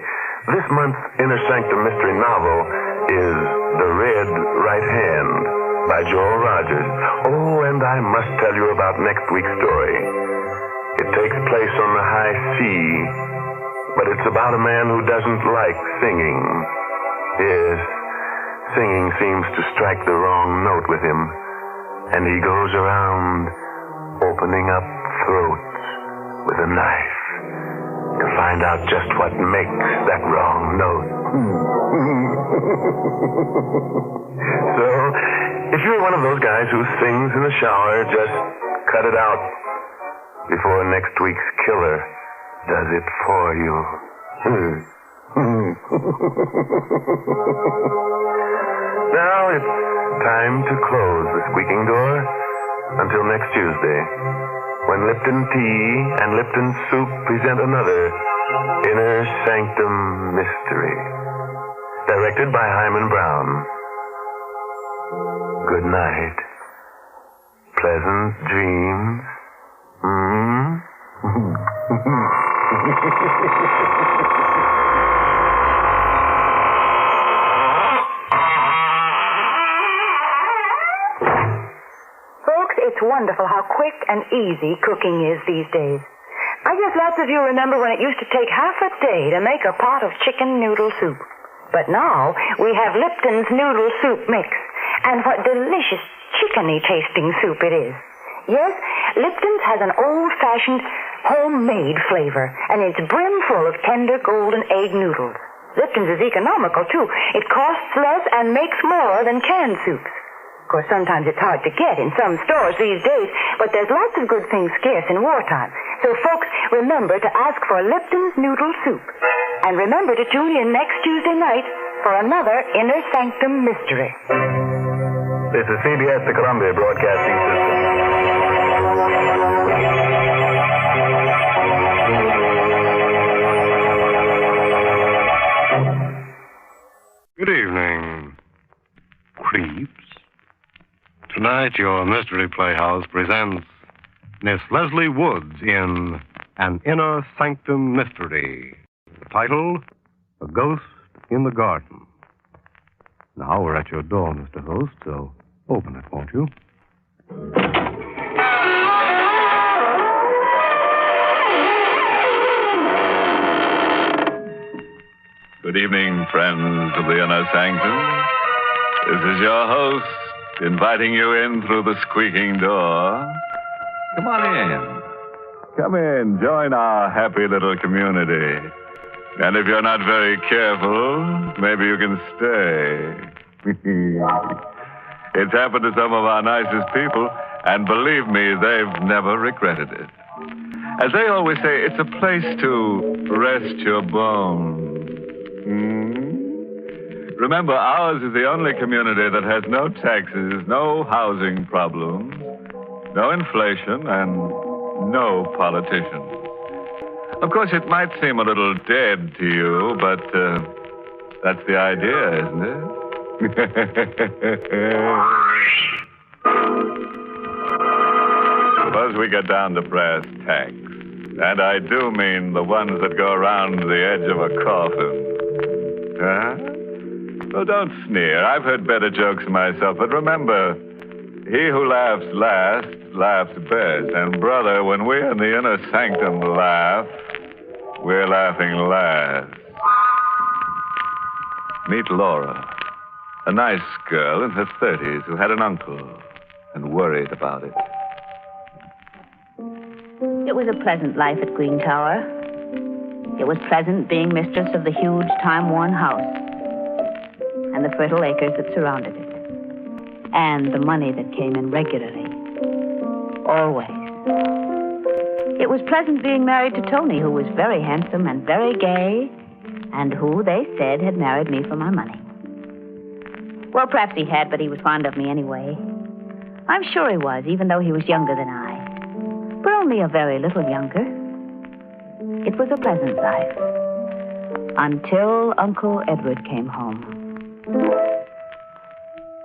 this month's Inner Sanctum Mystery novel is The Red Right Hand by Joel Rogers. Oh, and I must tell you about next week's story. It takes place on the high sea, but it's about a man who doesn't like singing. Yes, singing seems to strike the wrong note with him, and he goes around opening up throats with a knife to find out just what makes that wrong note. So, if you're one of those guys who sings in the shower, just cut it out before next week's killer does it for you. Now it's time to close the squeaking door until next Tuesday, when Lipton Tea and Lipton Soup present another Inner Sanctum Mystery, directed by Hyman Brown. Good night. Pleasant dreams. Folks, it's wonderful how quick and easy cooking is these days. I guess lots of you remember when it used to take half a day to make a pot of chicken noodle soup. But now we have Lipton's noodle soup mix. And what delicious chickeny tasting soup it is. Yes, Lipton's has an old-fashioned homemade flavor, and it's brimful of tender golden egg noodles. Lipton's is economical, too. It costs less and makes more than canned soups. course, sometimes it's hard to get in some stores these days, but there's lots of good things scarce in wartime. So, folks, remember to ask for Lipton's Noodle Soup. And remember to tune in next Tuesday night for another Inner Sanctum Mystery. This is CBS, the Columbia Broadcasting System. Good evening, creeps. Tonight, your Mystery Playhouse presents Miss Leslie Woods in An Inner Sanctum Mystery. The title, A Ghost in the Garden. Now we're at your door, Mr. Host, so open it, won't you? Good evening, friends of the Inner Sanctum. This is your host, inviting you in through the squeaking door. Come on in. Come in, join our happy little community. And if you're not very careful, maybe you can stay. It's happened to some of our nicest people, and believe me, they've never regretted it. As they always say, it's a place to rest your bones. Remember, ours is the only community that has no taxes, no housing problems, no inflation, and no politicians. Of course, it might seem a little dead to you, but that's the idea, isn't it? Suppose we get down to brass tacks. And I do mean the ones that go around the edge of a coffin. Huh? Well, don't sneer. I've heard better jokes myself, but remember, he who laughs last laughs best. And, brother, when we in the Inner Sanctum laugh, we're laughing last. Meet Laura, a nice girl in her 30s who had an uncle and worried about it. It was a pleasant life at Green Tower. It was pleasant being mistress of the huge, time-worn house and the fertile acres that surrounded it, and the money that came in regularly. Always. It was pleasant being married to Tony, who was very handsome and very gay, and who, they said, had married me for my money. Well, perhaps he had, but he was fond of me anyway. I'm sure he was, even though he was younger than I. But only a very little younger. It was a pleasant life. Until Uncle Edward came home.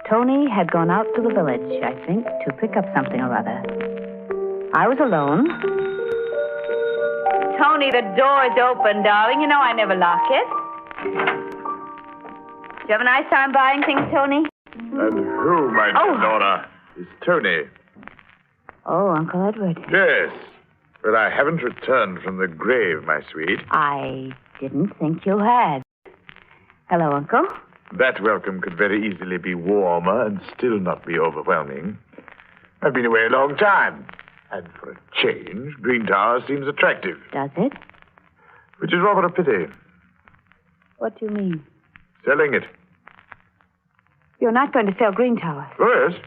Tony had gone out to the village, I think, to pick up something or other. I was alone. Tony, the door's open, darling. You know I never lock it. Did you have a nice time buying things, Tony? And who, my dear Laura, is Tony? Oh, Uncle Edward. Yes, but I haven't returned from the grave, my sweet. I didn't think you had. Hello, Uncle. That welcome could very easily be warmer and still not be overwhelming. I've been away a long time, and for a change, Green Tower seems attractive. Does it? Which is rather a pity. What do you mean? Selling it. You're not going to sell Green Towers? Oh, yes.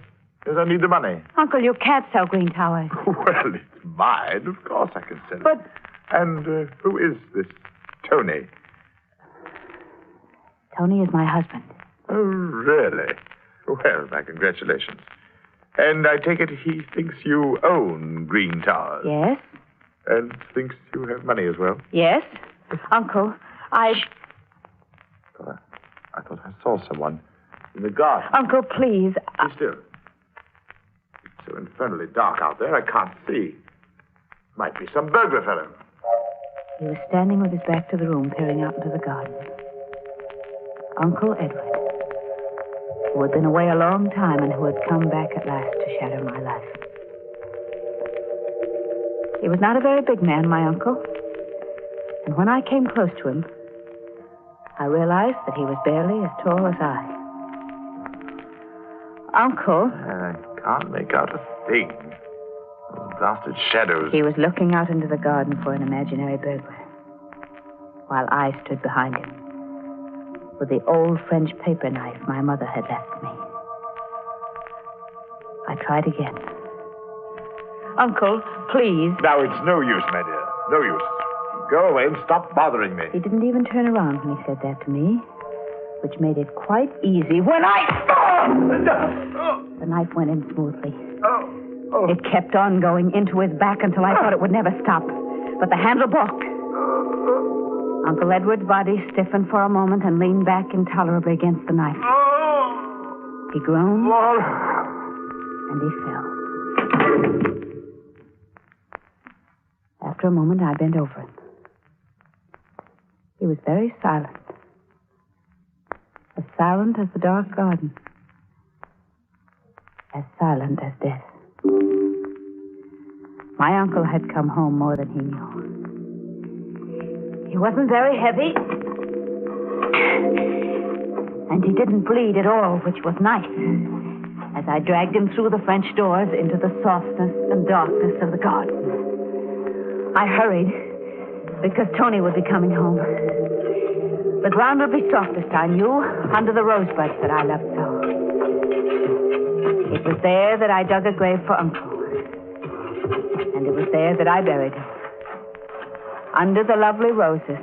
Yes, I need the money. Uncle, you can't sell Green Towers. Well, it's mine. Of course I can sell it. But... And who is this Tony? Tony is my husband. Oh, really? Well, my congratulations. And I take it he thinks you own Green Towers? Yes. And thinks you have money as well? Yes. Uncle, I thought I saw someone in the garden. Uncle, please. Be still. It's so infernally dark out there, I can't see. Might be some burglar fellow. He was standing with his back to the room, peering out into the garden. Uncle Edward, who had been away a long time and who had come back at last to shatter my life. He was not a very big man, my uncle. And when I came close to him, I realized that he was barely as tall as I. Uncle. I can't make out a thing. Those blasted shadows. He was looking out into the garden for an imaginary burglar, while I stood behind him with the old French paper knife my mother had left me. I tried again. Uncle, please. Now, it's no use, my dear. No use. Go away and stop bothering me. He didn't even turn around when he said that to me, which made it quite easy when the knife went in smoothly. It kept on going into his back until I thought it would never stop. But the handle balked. Uncle Edward's body stiffened for a moment and leaned back intolerably against the knife. He groaned, and he fell. After a moment, I bent over him. He was very silent. As silent as the dark garden. As silent as death. My uncle had come home more than he knew. He wasn't very heavy. And he didn't bleed at all, which was nice. As I dragged him through the French doors into the softness and darkness of the garden. I hurried, because Tony would be coming home. The ground would be softest, I knew, under the rosebuds that I loved so. It was there that I dug a grave for Uncle. And it was there that I buried him. Under the lovely roses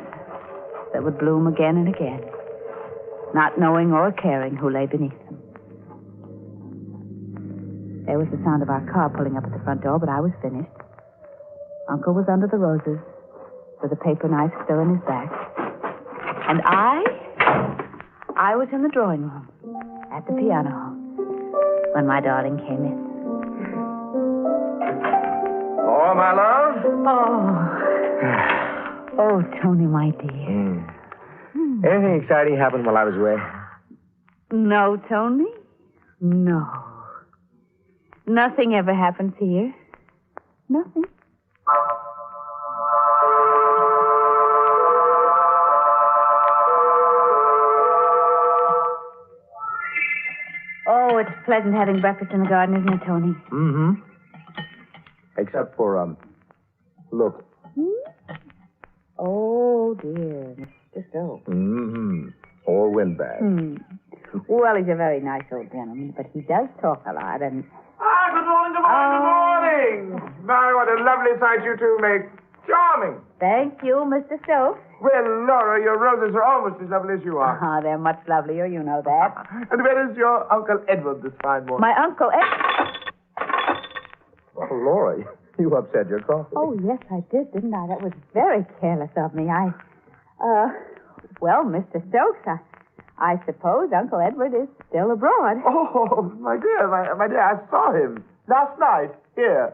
that would bloom again and again, not knowing or caring who lay beneath them. There was the sound of our car pulling up at the front door, but I was finished. Uncle was under the roses, with a paper knife still in his back. And I was in the drawing room, at the piano, when my darling came in. Oh, my love? Oh, Tony, my dear. Anything exciting happened while I was away? No, Tony. No. Nothing ever happens here. Nothing. Oh, it's pleasant having breakfast in the garden, isn't it, Tony? Mm-hmm. Except for, look. Oh, dear. Mr. Stokes. Mm-hmm. Or windbag. Well, he's a very nice old gentleman, but he does talk a lot, and... Good morning, good morning. My, what a lovely sight you two make. Charming. Thank you, Mr. Stokes. Well, Laura, your roses are almost as lovely as you are. They're much lovelier, you know that. And where is your Uncle Edward this fine morning? My Uncle Edward? Oh, Laura, you upset your coffee. Oh, yes, I did, didn't I? That was very careless of me. Well, Mr. Stokes, I suppose Uncle Edward is still abroad. Oh, my dear, my dear, I saw him last night here.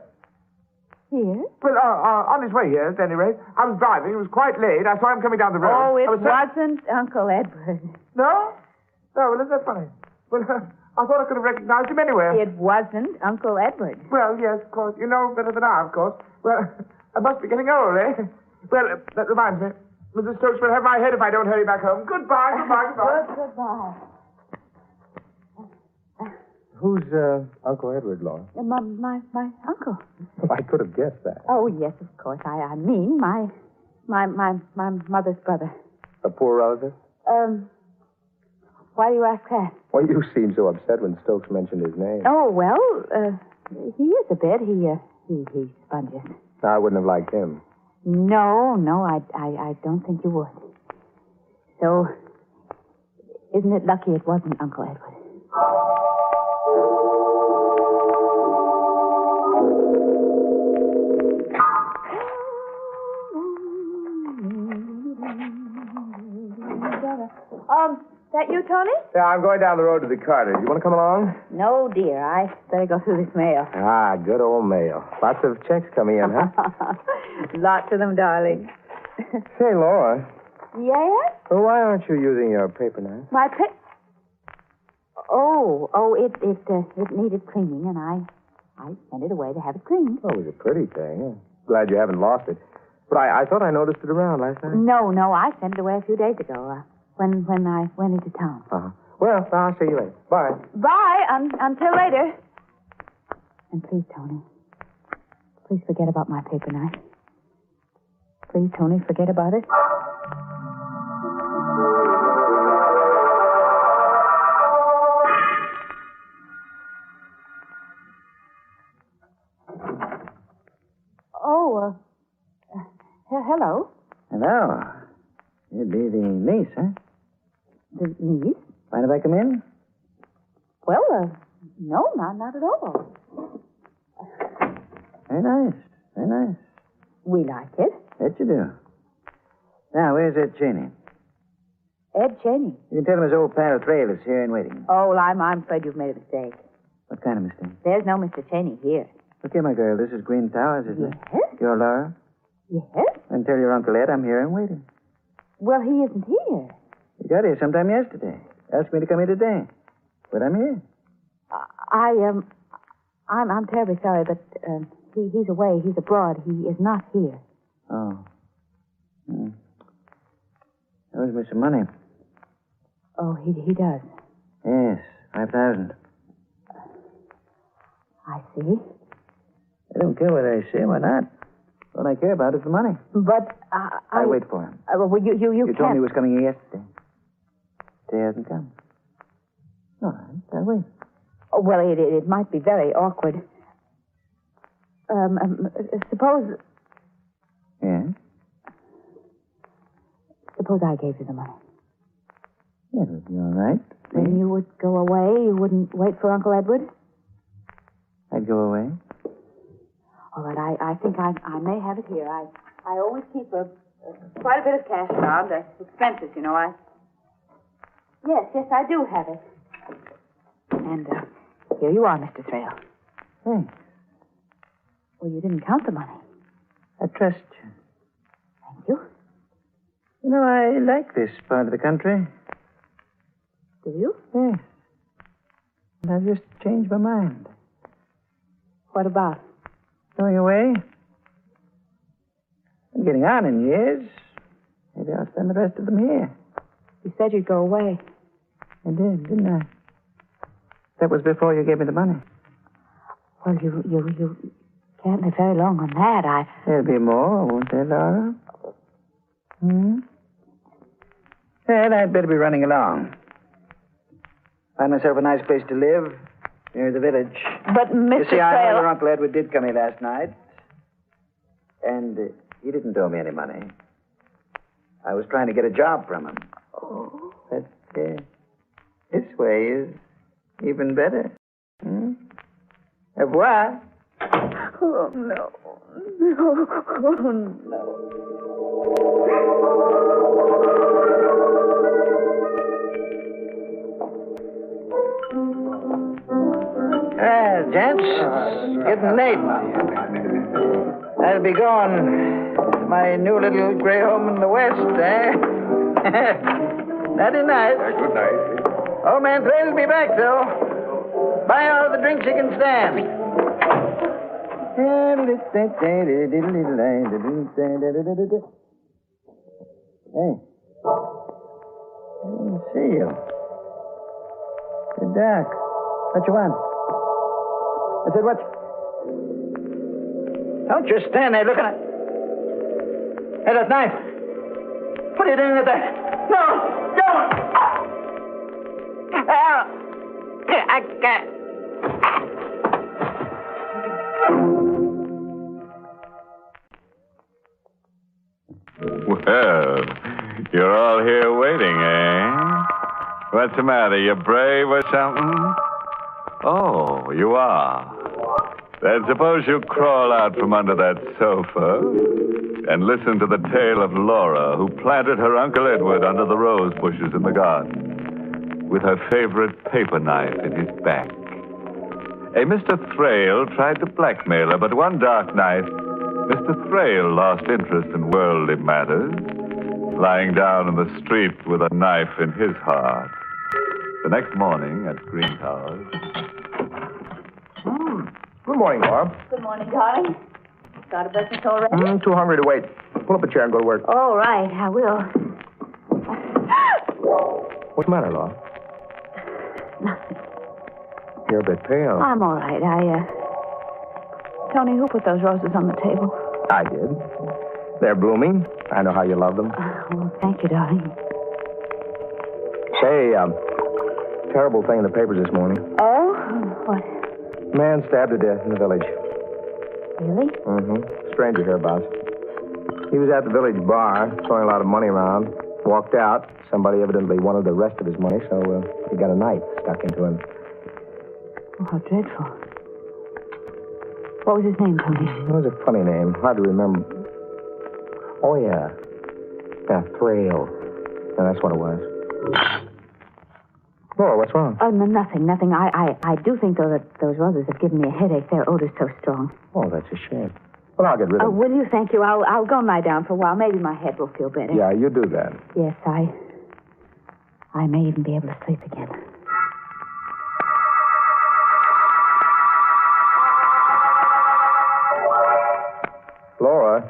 Here? Well, on his way here, at any rate. I was driving. It was quite late. I saw him coming down the road. Oh, it wasn't Uncle Edward. No? No, well, isn't that funny? Well, I thought I could have recognized him anywhere. It wasn't Uncle Edward. Well, yes, of course. You know better than I, of course. Well, I must be getting old, eh? Well, that reminds me. Mrs. Stokes will have my head if I don't hurry back home. Goodbye, goodbye, goodbye. Goodbye. Who's Uncle Edward, Laura? My uncle. Oh, I could have guessed that. Oh, yes, of course. I mean, my mother's brother. A poor relative? Why do you ask that? Well, you seemed so upset when Stokes mentioned his name. Oh, well, he is a bit. He sponges. I wouldn't have liked him. No, I don't think you would. So, isn't it lucky it wasn't Uncle Edward? That you, Tony? Yeah, I'm going down the road to the Carter. You want to come along? No, dear. I better go through this mail. Ah, good old mail. Lots of checks coming in, huh? Lots of them, darling. Say, Laura. Yes? Well, why aren't you using your paper knife? My it needed cleaning, and I sent it away to have it cleaned. Oh, it was a pretty thing. Glad you haven't lost it. But I thought I noticed it around last night. No, I sent it away a few days ago, when I went into town. Uh-huh. Well, I'll see you later. Bye. Bye, until later. And please, Tony, please forget about my paper knife. Please, Tony, forget about it. Hello. You'd be the niece, huh? The niece? Mind if I come in? Well, no, not at all. Very nice. Very nice. We like it. Bet you do. Now, where's Ed Cheney? Ed Cheney. You can tell him his old pal Trail is here and waiting. Oh, well, I'm afraid you've made a mistake. What kind of mistake? There's no Mr. Cheney here. Look here, my girl. This is Green Towers, isn't it? Yes? You're Laura? Yes? And tell your Uncle Ed I'm here and waiting. Well, he isn't here. He got here sometime yesterday. Asked me to come here today. But I'm here. I'm terribly sorry, but he's away. He's abroad. He is not here. Oh. Owes me some money. Oh, he does. Yes, 5,000. I see. I don't care what I say. Why not? All I care about is the money. But I'll wait for him. Well, you You can't. told me he was coming here yesterday. Today hasn't come. All right, I'll wait. Oh, well, it might be very awkward. Suppose I gave you the money. Yeah, it would be all right. Then you would go away. You wouldn't wait for Uncle Edward. I'd go away. All right, I think I may have it here. I always keep quite a bit of cash around. Expenses, you know. Yes, I do have it. And here you are, Mr. Trail. Thanks. Well, you didn't count the money. I trust you. Thank you. You know, I like this part of the country. Do you? Yes. And I've just changed my mind. What about? Going away. I'm getting on in years. Maybe I'll spend the rest of them here. You said you'd go away. I did, didn't I? That was before you gave me the money. Well, you can't live very long on that. There'll be more, won't there, Laura? Well, I'd better be running along. Find myself a nice place to live near the village. But, Mr. You see, I know Trail... your Uncle Edward did come here last night. And he didn't owe me any money. I was trying to get a job from him. Oh. But this way is even better. Au revoir. Oh, no. No. Oh, no. Well, gents, it's getting late. I'll be going to my new little gray home in the west, eh? Nighty night. Good night. Old man Trail will be back, though. Buy all the drinks you can stand. Hey. I didn't see you. You're dark. What you want? I said, what? Don't just stand there looking at... Hey, that knife. Put it in there. No, don't. I can't. Well, you're all here waiting, eh? What's the matter? You brave or something? Oh, you are. Then suppose you crawl out from under that sofa and listen to the tale of Laura, who planted her Uncle Edward under the rose bushes in the garden with her favorite paper knife in his back. A Mr. Thrale tried to blackmail her, but one dark night, Mr. Thrale lost interest in worldly matters, lying down in the street with a knife in his heart. The next morning at Green Towers. Good morning, Laura. Good morning, darling. Got a breakfast already? Too hungry to wait. Pull up a chair and go to work. All right, I will. What's the matter, Laura? Nothing. You're a bit pale. I'm all right. Tony, who put those roses on the table? I did. They're blooming. I know how you love them. Well, thank you, darling. Say, terrible thing in the papers this morning. Oh? What? Man stabbed to death in the village. Really? Mm-hmm. Stranger hereabouts. He was at the village bar, throwing a lot of money around. Walked out. Somebody evidently wanted the rest of his money, so he got a knife stuck into him. Oh, how dreadful. What was his name, Tony? It was a funny name. Hard to remember. Oh, yeah. Yeah, Thrail. Yeah, that's what it was. Laura, what's wrong? Oh, no, nothing. I do think, though, that those roses have given me a headache. Their odor's so strong. Oh, that's a shame. Well, I'll get rid of them. Will you? Thank you. I'll go and lie down for a while. Maybe my head will feel better. Yeah, you do that. Yes, I may even be able to sleep again. Laura,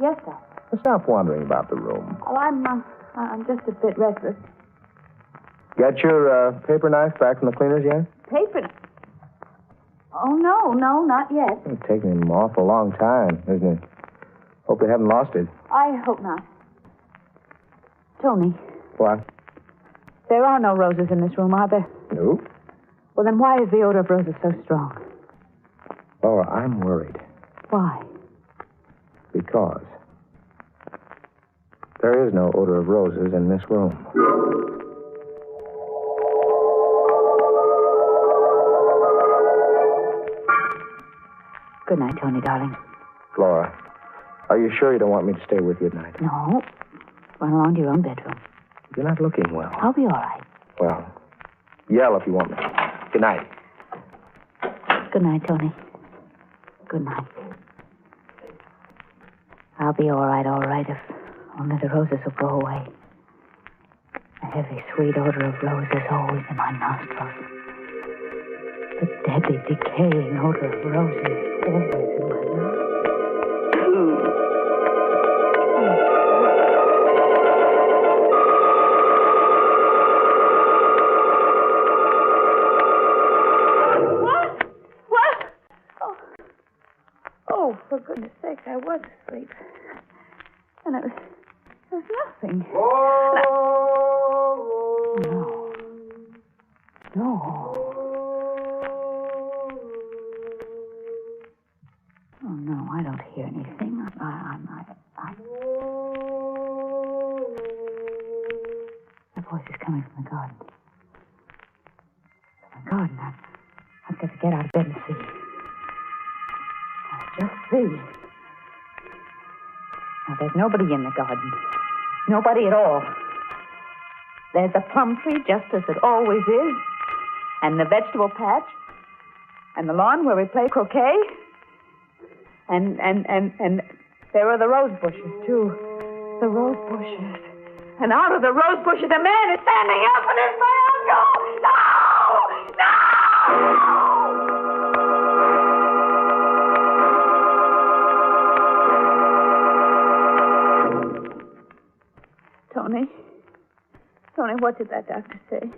Yes, sir. stop wandering about the room. Oh, I'm just a bit restless. Got your paper knife back from the cleaners yet? Paper? Oh, no, not yet. It's taking an awful long time, isn't it? Hope they haven't lost it. I hope not. Tony, What? there are no roses in this room, are there? No. Well, then why is the odor of roses so strong? Laura, I'm worried. Why? Because there is no odor of roses in this room. Good night, Tony, darling. Laura, are you sure you don't want me to stay with you at night? No. Run along to your own bedroom. You're not looking well. I'll be all right. Well, yell if you want me. Good night. Good night, Tony. Good night. I'll be all right, if only the roses will go away. The heavy, sweet odor of roses always in my nostrils. The deadly, decaying odor of roses always in my nostrils. What? Oh, for goodness sakes, I was asleep. And it was nothing. No. Oh, no, I don't hear anything. The voice is coming from the garden. From the garden. I've got to get out of bed and see. Just see. Now, there's nobody in the garden. Nobody at all. There's the plum tree, just as it always is. And the vegetable patch. And the lawn where we play croquet. And there are the rose bushes, too. The rose bushes. And out of the rose bushes, a man is standing up, and it's my uncle! No! Tony, what did that doctor say?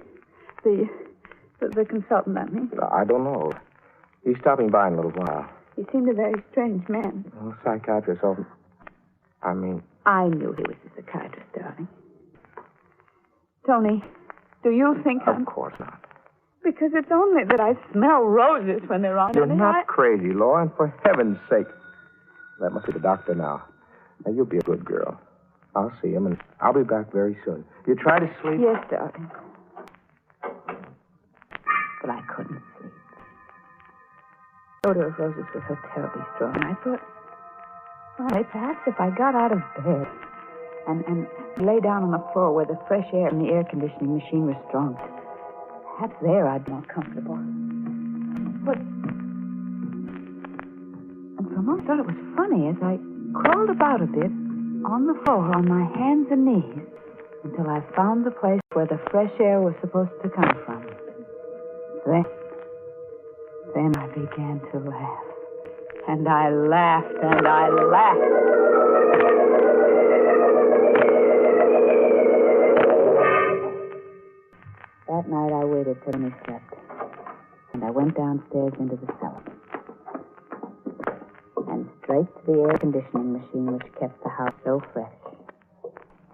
The consultant, I mean. I don't know. He's stopping by in a little while. He seemed a very strange man. Well, psychiatrist often... I knew he was a psychiatrist, darling. Tony, do you think Of course not. Because it's only that I smell roses when they're on. You're not crazy, Laura, and for heaven's sake. That must be the doctor now. Now, you'll be a good girl. I'll see him, and I'll be back very soon. You try to sleep? Yes, darling. But I couldn't sleep. The odor of roses was so terribly strong. I thought, well, perhaps if I got out of bed and lay down on the floor where the fresh air in the air conditioning machine was strong, perhaps there I'd be more comfortable. But... And for a moment I thought it was funny as I crawled about a bit on the floor on my hands and knees until I found the place where the fresh air was supposed to come from. Then I began to laugh. And I laughed and I laughed. That night I waited till he slept. And I went downstairs into the cellar. And straight to the air conditioning machine which kept the house so fresh.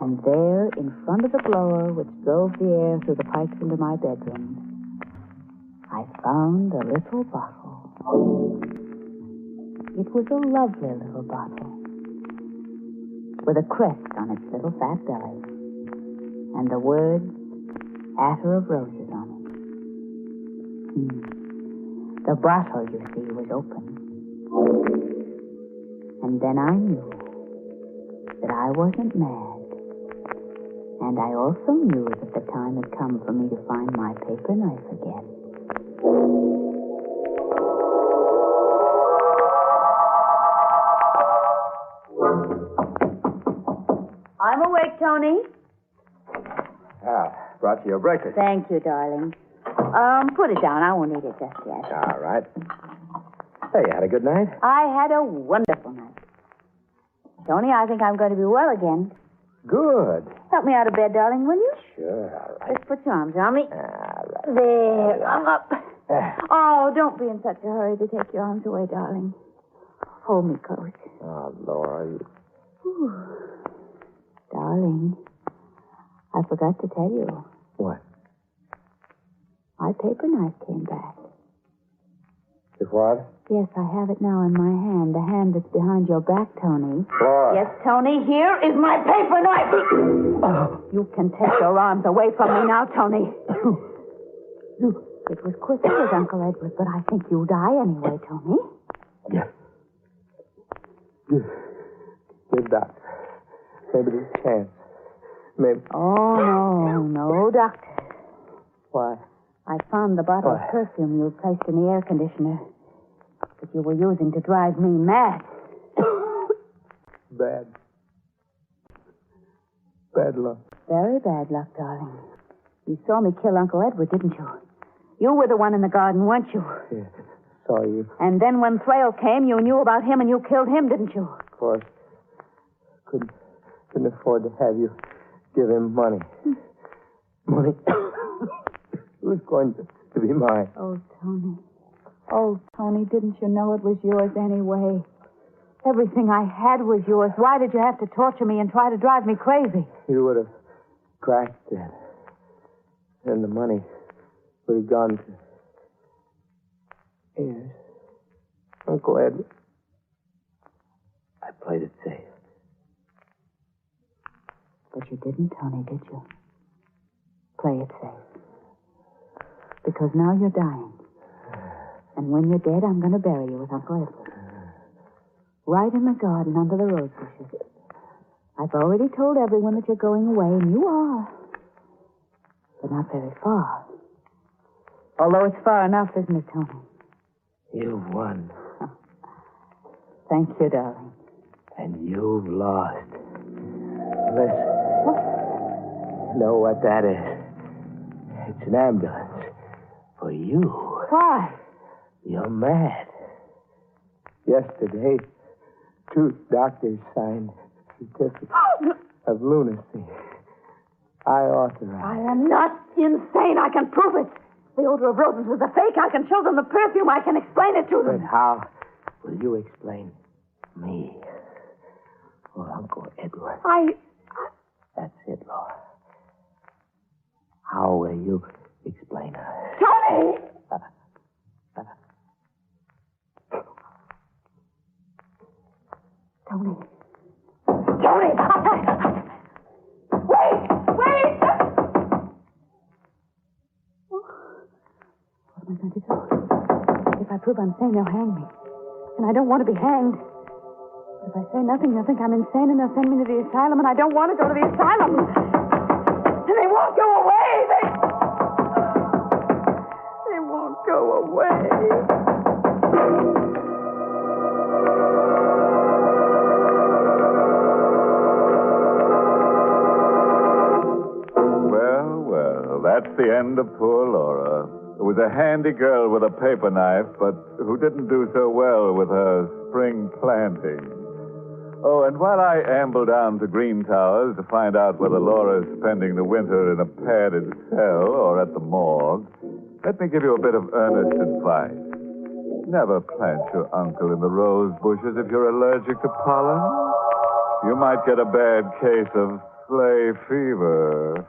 And there, in front of the blower which drove the air through the pipes into my bedroom, I found a little bottle. It was a lovely little bottle, with a crest on its little fat belly, and the words, Attar of Roses on it. The bottle, you see, was open. And then I knew that I wasn't mad. And I also knew that the time had come for me to find my paper knife again. I'm awake, Tony. Brought you your breakfast. Thank you, darling. Put it down. I won't eat it just yet. All right. Hey, you had a good night? I had a wonderful night. Tony, I think I'm going to be well again. Good. Help me out of bed, darling, will you? Sure, all right. Just put your arms around me. All right. There, I'm up. Oh, don't be in such a hurry to take your arms away, darling. Hold me close. Oh, Laura, you... Darling, I forgot to tell you. What? My paper knife came back. The what? Yes, I have it now in my hand. The hand that's behind your back, Tony. Laura. Yes, Tony, here is my paper knife. You can take your arms away from me now, Tony. It was quicker with Uncle Edward, but I think you'll die anyway, Tony. Yeah. Good doctor. Maybe there's a chance. Maybe. Oh, no, doctor. Why? I found the bottle of perfume you placed in the air conditioner that you were using to drive me mad. Bad. Bad luck. Very bad luck, darling. You saw me kill Uncle Edward, didn't you? You were the one in the garden, weren't you? Yeah, saw you. And then when Thrale came, you knew about him and you killed him, didn't you? Of course. Couldn't afford to have you give him money. Money. It was going to be mine. Oh, Tony. Oh, Tony, didn't you know it was yours anyway? Everything I had was yours. Why did you have to torture me and try to drive me crazy? You would have cracked it. And the money would have gone to... Yes. Uncle Edward. I played it safe. But you didn't, Tony, did you? Play it safe. Because now you're dying. And when you're dead, I'm going to bury you with Uncle Edward. Right in the garden under the rose bushes. I've already told everyone that you're going away, and you are. But not very far. Although it's far enough, isn't it, Tony? You've won. Thank you, darling. And you've lost. Listen. What? You know what that is? It's an ambulance. For you. Why? You're mad. Yesterday, 2 doctors signed certificates of lunacy. I authorized. I am not insane. I can prove it. The odor of roses was a fake. I can show them the perfume. I can explain it to them. But how will you explain me or Uncle Edward? That's it, Laura. How will you explain us? Tony! Tony. Tony! Wait! Wait! What am I going to do? If I prove I'm sane, they'll hang me. And I don't want to be hanged. If I say nothing, they'll think I'm insane and they'll send me to the asylum, and I don't want to go to the asylum. And they won't go away. They won't go away. Well, that's the end of poor Laura. Who was a handy girl with a paper knife, but who didn't do so well with her spring planting. Oh, and while I amble down to Green Towers to find out whether Laura's spending the winter in a padded cell or at the morgue, let me give you a bit of earnest advice. Never plant your uncle in the rose bushes if you're allergic to pollen. You might get a bad case of sleigh fever.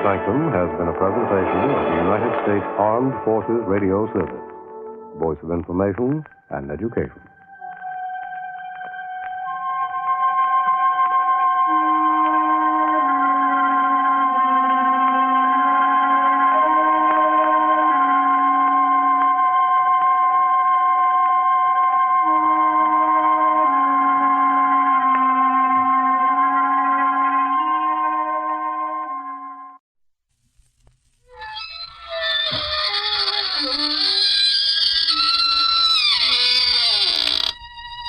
Sanctum has been a presentation of the United States Armed Forces Radio Service, voice of information and education.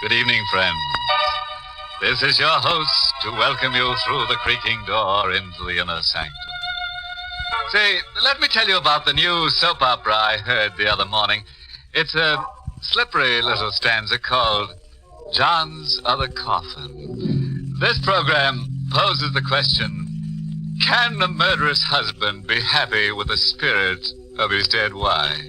Good evening, friends. This is your host to welcome you through the creaking door into the inner sanctum. Say, let me tell you about the new soap opera I heard the other morning. It's a slippery little stanza called John's Other Coffin. This program poses the question, can a murderous husband be happy with the spirit of his dead wife?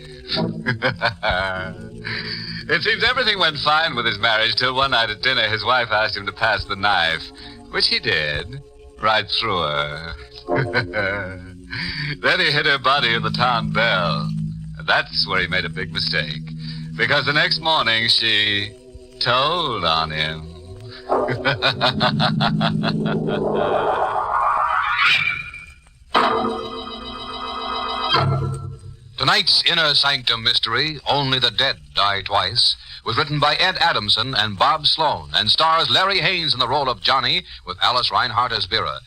It seems everything went fine with his marriage till one night at dinner his wife asked him to pass the knife, which he did, right through her. Then he hit her body in the town bell. That's where he made a big mistake, because the next morning she told on him. Tonight's Inner Sanctum Mystery, Only the Dead Die Twice, was written by Ed Adamson and Bob Sloan and stars Larry Haynes in the role of Johnny with Alice Reinhardt as Vera.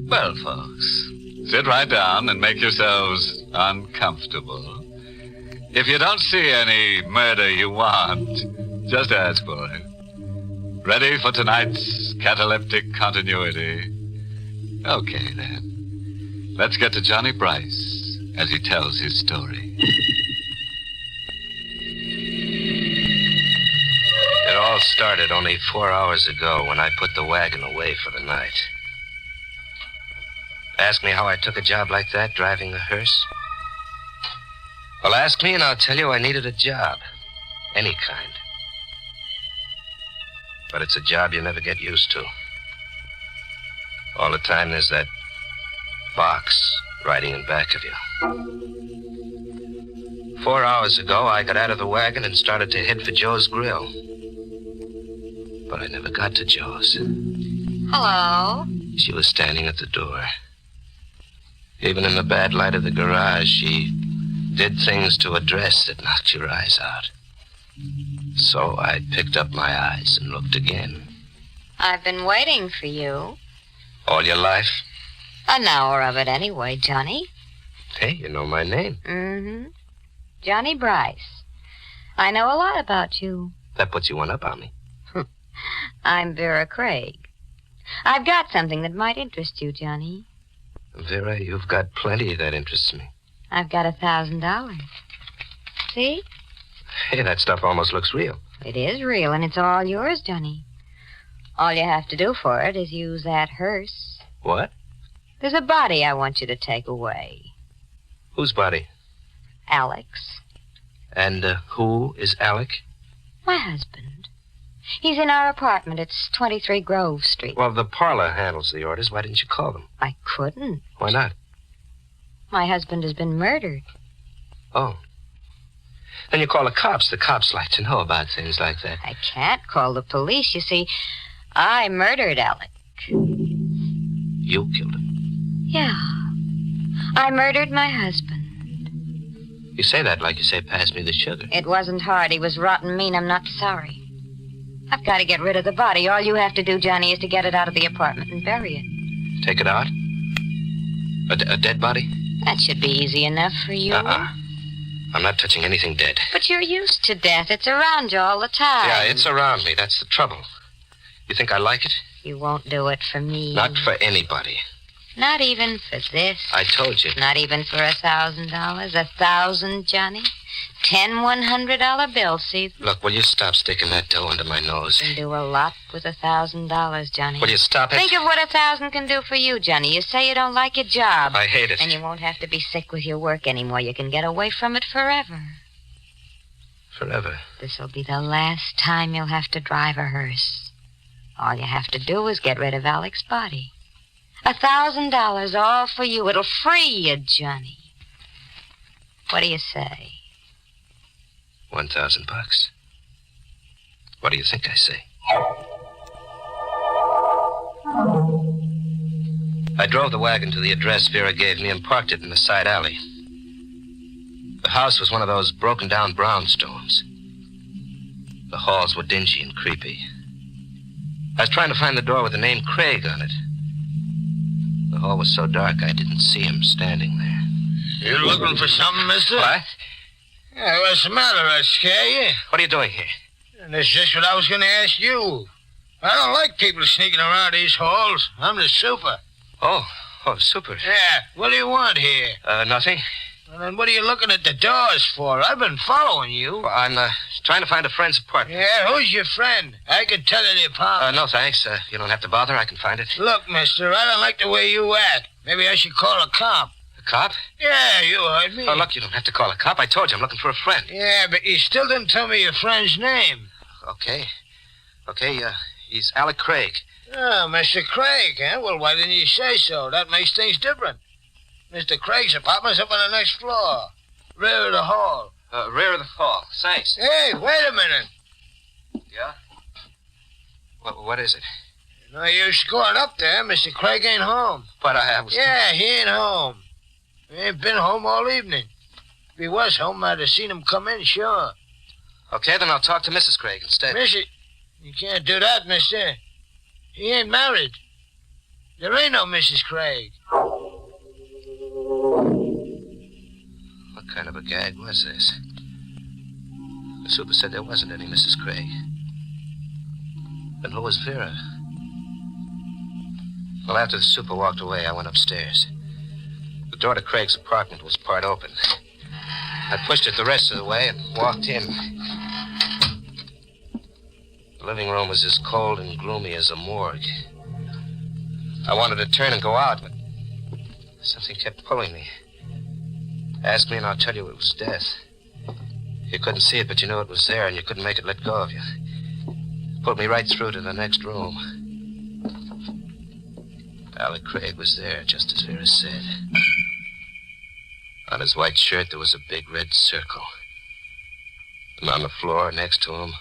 Well, folks, sit right down and make yourselves uncomfortable. If you don't see any murder you want, just ask for it. Ready for tonight's cataleptic continuity? Okay, then. Let's get to Johnny Bryce as he tells his story. It all started only 4 hours ago when I put the wagon away for the night. Ask me how I took a job like that, driving a hearse? Well, ask me and I'll tell you I needed a job. Any kind. But it's a job you never get used to. All the time there's that box riding in back of you. 4 hours ago, I got out of the wagon and started to head for Joe's Grill. But I never got to Joe's. Hello? She was standing at the door. Even in the bad light of the garage, she did things to a dress that knocked your eyes out. So I picked up my eyes and looked again. I've been waiting for you. All your life? An hour of it anyway, Johnny. Hey, you know my name. Mm-hmm. Johnny Bryce. I know a lot about you. That puts you one up on me. I'm Vera Craig. I've got something that might interest you, Johnny. Vera, you've got plenty that interests me. I've got $1,000. See? Hey, that stuff almost looks real. It is real, and it's all yours, Johnny. All you have to do for it is use that hearse. What? There's a body I want you to take away. Whose body? Alex. And who is Alec? My husband. He's in our apartment. It's 23 Grove Street. Well, the parlor handles the orders. Why didn't you call them? I couldn't. Why not? My husband has been murdered. Oh. Then you call the cops. The cops like to know about things like that. I can't call the police. You see, I murdered Alec. You killed him? Yeah. I murdered my husband. You say that like you say, pass me the sugar. It wasn't hard. He was rotten mean. I'm not sorry. I've got to get rid of the body. All you have to do, Johnny, is to get it out of the apartment and bury it. Take it out? A dead body? That should be easy enough for you. I'm not touching anything dead. But you're used to death. It's around you all the time. Yeah, it's around me. That's the trouble. You think I like it? You won't do it for me. Not for anybody. Not even for this. I told you. Not even for $1,000. 1,000, Johnny. 10 $100 bills, see? Look, will you stop sticking that dough under my nose? You can do a lot with $1,000, Johnny. Will you stop it? Think of what 1,000 can do for you, Johnny. You say you don't like your job. I hate it. And you won't have to be sick with your work anymore. You can get away from it forever. Forever? This'll be the last time you'll have to drive a hearse. All you have to do is get rid of Alec's body. $1,000 all for you. It'll free you, Johnny. What do you say? $1,000. What do you think I say? I drove the wagon to the address Vera gave me and parked it in a side alley. The house was one of those broken-down brownstones. The halls were dingy and creepy. I was trying to find the door with the name Craig on it. The hall was so dark I didn't see him standing there. You looking for something, mister? What? Yeah, what's the matter? I scare you? What are you doing here? And that's just what I was going to ask you. I don't like people sneaking around these halls. I'm the super. Oh, super. Yeah, what do you want here? Nothing. Well, then what are you looking at the doors for? I've been following you. Well, I'm trying to find a friend's apartment. Yeah, who's your friend? I can tell you the apartment. No, thanks. You don't have to bother. I can find it. Look, mister, I don't like the way you act. Maybe I should call a cop. A cop? Yeah, you heard me. Oh, look, you don't have to call a cop. I told you I'm looking for a friend. Yeah, but you still didn't tell me your friend's name. Okay, he's Alec Craig. Oh, Mr. Craig, huh? Well, why didn't you say so? That makes things different. Mr. Craig's apartment's up on the next floor. Rear of the hall. Rear of the hall. Thanks. Hey, wait a minute. Yeah? What is it? No use going up there. Mr. Craig ain't home. But I was... Yeah, he ain't home. He ain't been home all evening. If he was home, I'd have seen him come in, sure. Okay, then I'll talk to Mrs. Craig instead. Missy, you can't do that, mister. He ain't married. There ain't no Mrs. Craig. What kind of a gag was this? The super said there wasn't any Mrs. Craig. Then who was Vera? Well, after the super walked away, I went upstairs. The door to Craig's apartment was part open. I pushed it the rest of the way and walked in. The living room was as cold and gloomy as a morgue. I wanted to turn and go out, but something kept pulling me. Ask me and I'll tell you it was death. You couldn't see it, but you knew it was there, and you couldn't make it let go of you. Pulled me right through to the next room. Alec Craig was there, just as Vera said. On his white shirt, there was a big red circle. And on the floor next to him,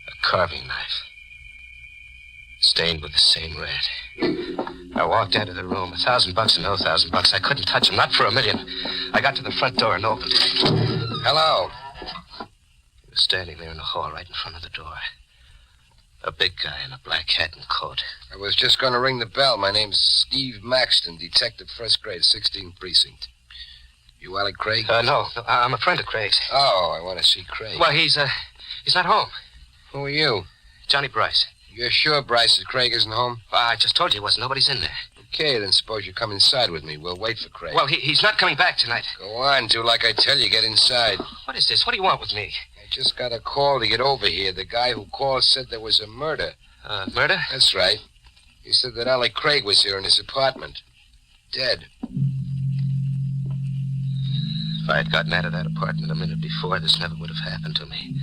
a carving knife. Stained with the same red. I walked out of the room. $1,000 and no $1,000. I couldn't touch him, not for $1 million. I got to the front door and opened it. Hello. He was standing there in the hall right in front of the door. A big guy in a black hat and coat. I was just going to ring the bell. My name's Steve Maxton, detective, first grade, 16th precinct. You Alec Craig? No, I'm a friend of Craig's. Oh, I want to see Craig. Well, he's not home. Who are you? Johnny Bryce. You're sure Bryce Craig isn't home? Well, I just told you he wasn't. Nobody's in there. Okay, then suppose you come inside with me. We'll wait for Craig. Well, he's not coming back tonight. Go on, do like I tell you. Get inside. What is this? What do you want with me? I just got a call to get over here. The guy who called said there was a murder. Murder? That's right. He said that Alec Craig was here in his apartment. Dead. If I had gotten out of that apartment a minute before, this never would have happened to me.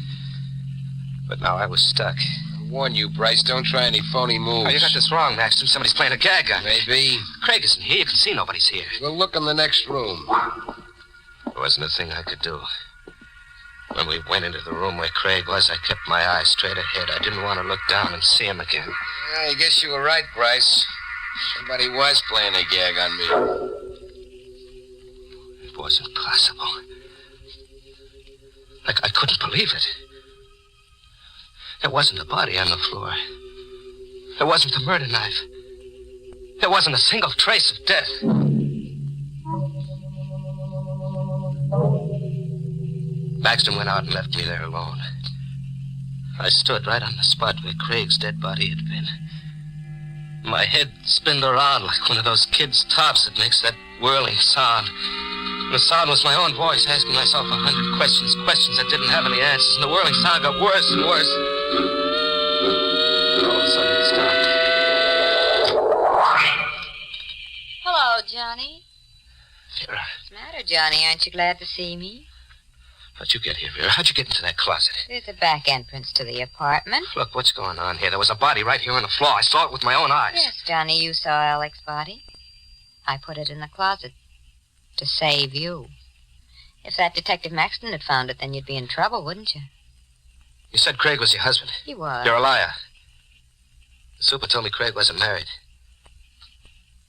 But now I was stuck. I warn you, Bryce, don't try any phony moves. Oh, you got this wrong, Maxton. Somebody's playing a gag on me. Maybe. Craig isn't here. You can see nobody's here. We'll look in the next room. There wasn't a thing I could do. When we went into the room where Craig was, I kept my eyes straight ahead. I didn't want to look down and see him again. I guess you were right, Bryce. Somebody was playing a gag on me. It wasn't possible. I couldn't believe it. There wasn't a body on the floor. There wasn't the murder knife. There wasn't a single trace of death. Maxton went out and left me there alone. I stood right on the spot where Craig's dead body had been. My head spinned around like one of those kids' tops that makes that whirling sound. And the sound was my own voice asking myself 100 questions that didn't have any answers. And the whirling sound got worse and worse. And all of a sudden it stopped. Hello, Johnny. Vera. What's the matter, Johnny? Aren't you glad to see me? How'd you get here, Vera? How'd you get into that closet? There's a back entrance to the apartment. Look, what's going on here? There was a body right here on the floor. I saw it with my own eyes. Yes, Johnny, you saw Alec's body. I put it in the closet to save you. If that Detective Maxton had found it, then you'd be in trouble, wouldn't you? You said Craig was your husband. He was. You're a liar. The super told me Craig wasn't married.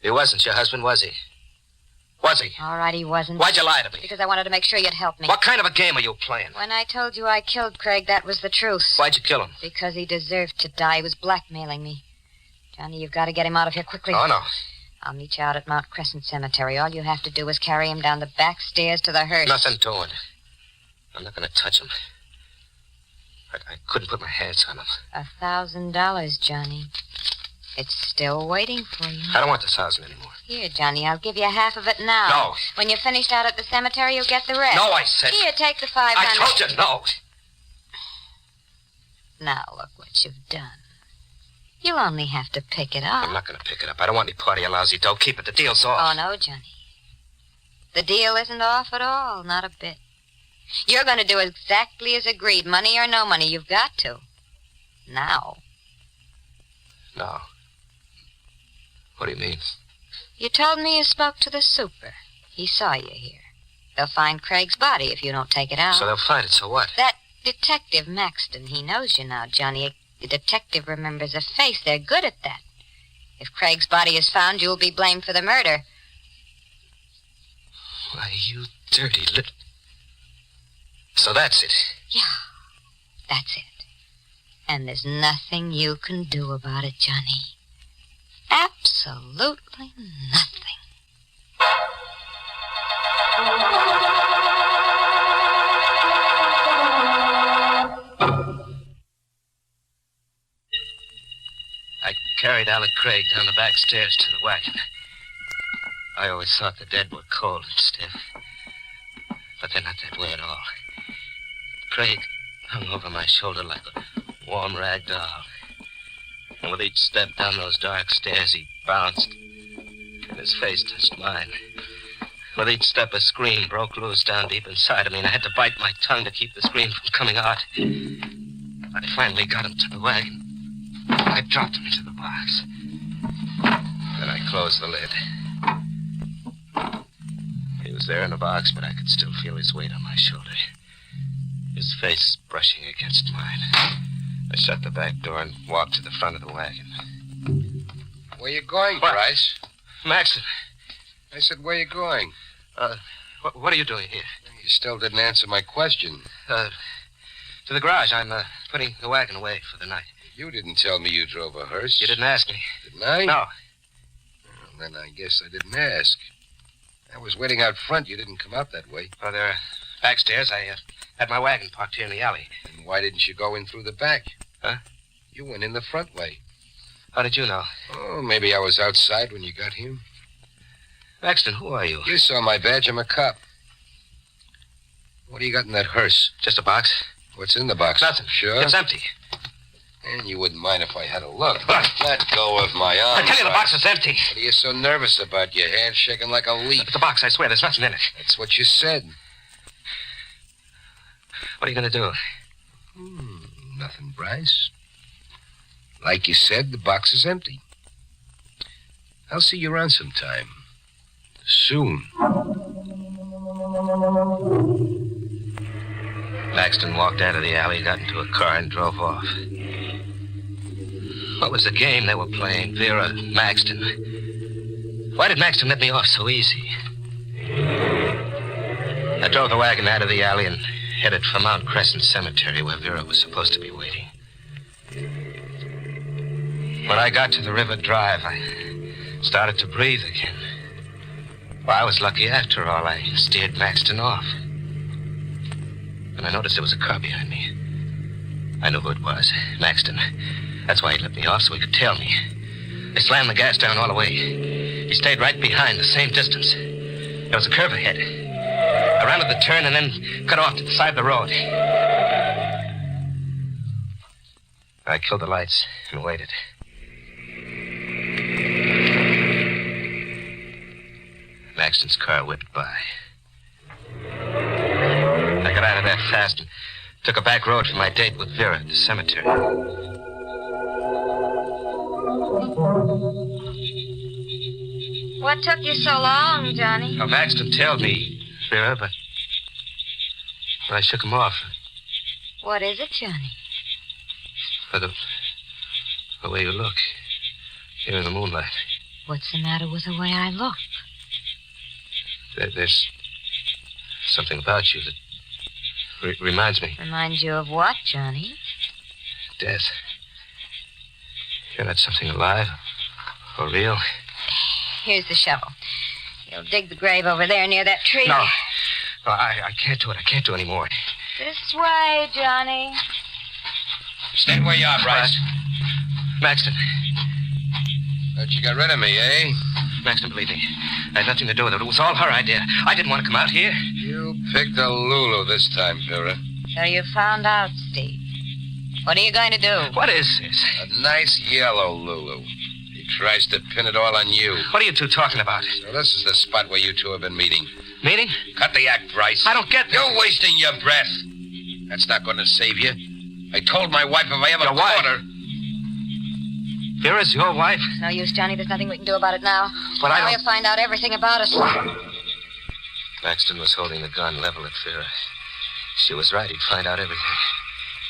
He wasn't your husband, was he? Was he? All right, he wasn't. Why'd you lie to me? Because I wanted to make sure you'd help me. What kind of a game are you playing? When I told you I killed Craig, that was the truth. Why'd you kill him? Because he deserved to die. He was blackmailing me. Johnny, you've got to get him out of here quickly. Oh, no. I'll meet you out at Mount Crescent Cemetery. All you have to do is carry him down the back stairs to the hearse. Nothing doing. I'm not going to touch him. I couldn't put my hands on him. $1,000, Johnny. It's still waiting for you. I don't want the 1,000 anymore. Here, Johnny, I'll give you half of it now. No. When you're finished out at the cemetery, you'll get the rest. No, I said... Here, take the 500. I told you no. Now, look what you've done. You'll only have to pick it up. I'm not going to pick it up. I don't want any part of your lousy dough. Keep it. The deal's off. Oh, no, Johnny. The deal isn't off at all. Not a bit. You're going to do exactly as agreed. Money or no money, you've got to. Now. No. What do you mean? You told me you spoke to the super. He saw you here. They'll find Craig's body if you don't take it out. So they'll find it, so what? That Detective Maxton, he knows you now, Johnny. The detective remembers a face. They're good at that. If Craig's body is found, you'll be blamed for the murder. Why, you dirty little... So that's it? Yeah, that's it. And there's nothing you can do about it, Johnny. Absolutely nothing. I carried Alec Craig down the back stairs to the wagon. I always thought the dead were cold and stiff. But they're not that way at all. Craig hung over my shoulder like a warm rag doll. And with each step down those dark stairs, he bounced. And his face touched mine. With each step, a scream broke loose down deep inside of me, and I had to bite my tongue to keep the scream from coming out. I finally got him to the wagon. I dropped him into the box. Then I closed the lid. He was there in the box, but I could still feel his weight on my shoulder. His face brushing against mine. I shut the back door and walked to the front of the wagon. Where you going, What? Bryce? Maxton. I said, where you going? What are you doing here? You still didn't answer my question. To the garage. I'm putting the wagon away for the night. You didn't tell me you drove a hearse. You didn't ask me. Didn't I? No. Well, then I guess I didn't ask. I was waiting out front. You didn't come out that way. Oh, there. Backstairs, I had my wagon parked here in the alley. And why didn't you go in through the back? Huh? You went in the front way. How did you know? Oh, maybe I was outside when you got here. Maxton, who are you? You saw my badge. I'm a cop. What do you got in that hearse? Just a box. What's in the box? Nothing. Sure? It's empty. And you wouldn't mind if I had a look. Let go of my arm. I tell you, the box is empty. What are you so nervous about? Your hand shaking like a leaf. It's a box, I swear. There's nothing in it. That's what you said. What are you going to do? Nothing, Bryce. Like you said, the box is empty. I'll see you around sometime. Soon. Maxton walked out of the alley, got into a car, and drove off. What was the game they were playing, Vera, Maxton? Why did Maxton let me off so easy? I drove the wagon out of the alley and headed for Mount Crescent Cemetery, where Vera was supposed to be waiting. When I got to the river drive, I started to breathe again. Well, I was lucky after all. I steered Maxton off. And I noticed there was a car behind me. I knew who it was, Maxton. That's why he let me off, so he could tail me. I slammed the gas down all the way. He stayed right behind, the same distance. There was a curve ahead. I rounded the turn and then cut off to the side of the road. I killed the lights and waited. Maxton's car whipped by. I got out of there that fast and took a back road for my date with Vera at the cemetery. What took you so long, Johnny? Now, Maxton tailed me, Vera, but I shook him off. What is it, Johnny? For the way you look here in the moonlight. What's the matter with the way I look? There's something about you that reminds me. Reminds you of what, Johnny? Death. You're not something alive or real. Here's the shovel. You'll dig the grave over there near that tree. No, I can't do it. I can't do anymore. This way, Johnny. Stand where you are, Bryce. Maxton. Thought you got rid of me, eh? Maxton, believe me. I had nothing to do with it. It was all her idea. I didn't want to come out here. You picked a Lulu this time, Vera. So you found out, Steve. What are you going to do? What is this? A nice yellow Lulu. He tries to pin it all on you. What are you two talking about? So this is the spot where you two have been meeting. Meeting? Cut the act, Bryce. I don't get this. You're wasting your breath. That's not going to save you. I told my wife if I ever caught her... Vera's your wife? No use, Johnny. There's nothing we can do about it now. But now you'll find out everything about us. Maxton was holding the gun level at Vera. She was right. He'd find out everything.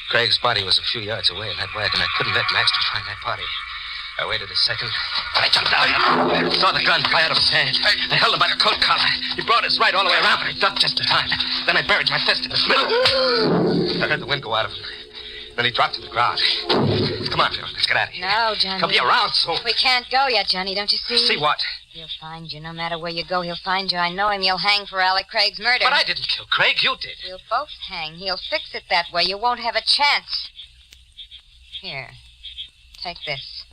Craig's body was a few yards away in that wagon. I couldn't let Maxton find that body. I waited a second. I jumped out. I saw the gun fly out of his hand. I held him by the coat collar. He brought his right all the way around, but I ducked just in time. Then I buried my fist in his middle. I heard the wind go out of him. Then he dropped to the ground. Come on, Vera. Let's get out of here. No, Johnny. He'll be around soon. We can't go yet, Johnny. Don't you see? See what? He'll find you. No matter where you go, he'll find you. I know him. You'll hang for Alec Craig's murder. But I didn't kill Craig. You did. We'll both hang. He'll fix it that way. You won't have a chance. Here. Take this.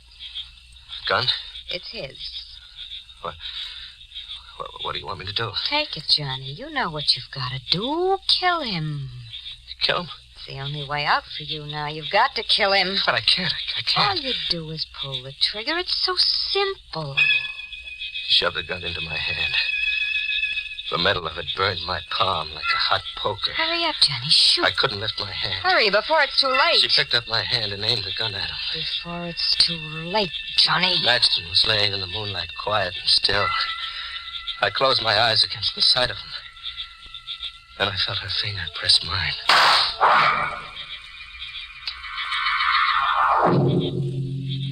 Gun? It's his. What do you want me to do? Take it, Johnny. You know what you've got to do. Kill him. Kill him? It's the only way out for you now. You've got to kill him. But I can't. I can't. All you do is pull the trigger. It's so simple. He shoved the gun into my hand. The metal of it burned my palm like a hot poker. Hurry up, Johnny. Shoot. I couldn't lift my hand. Hurry, before it's too late. She picked up my hand and aimed the gun at him. Before it's too late, Johnny. Maxton was laying in the moonlight, quiet and still. I closed my eyes against the side of him. Then I felt her finger press mine.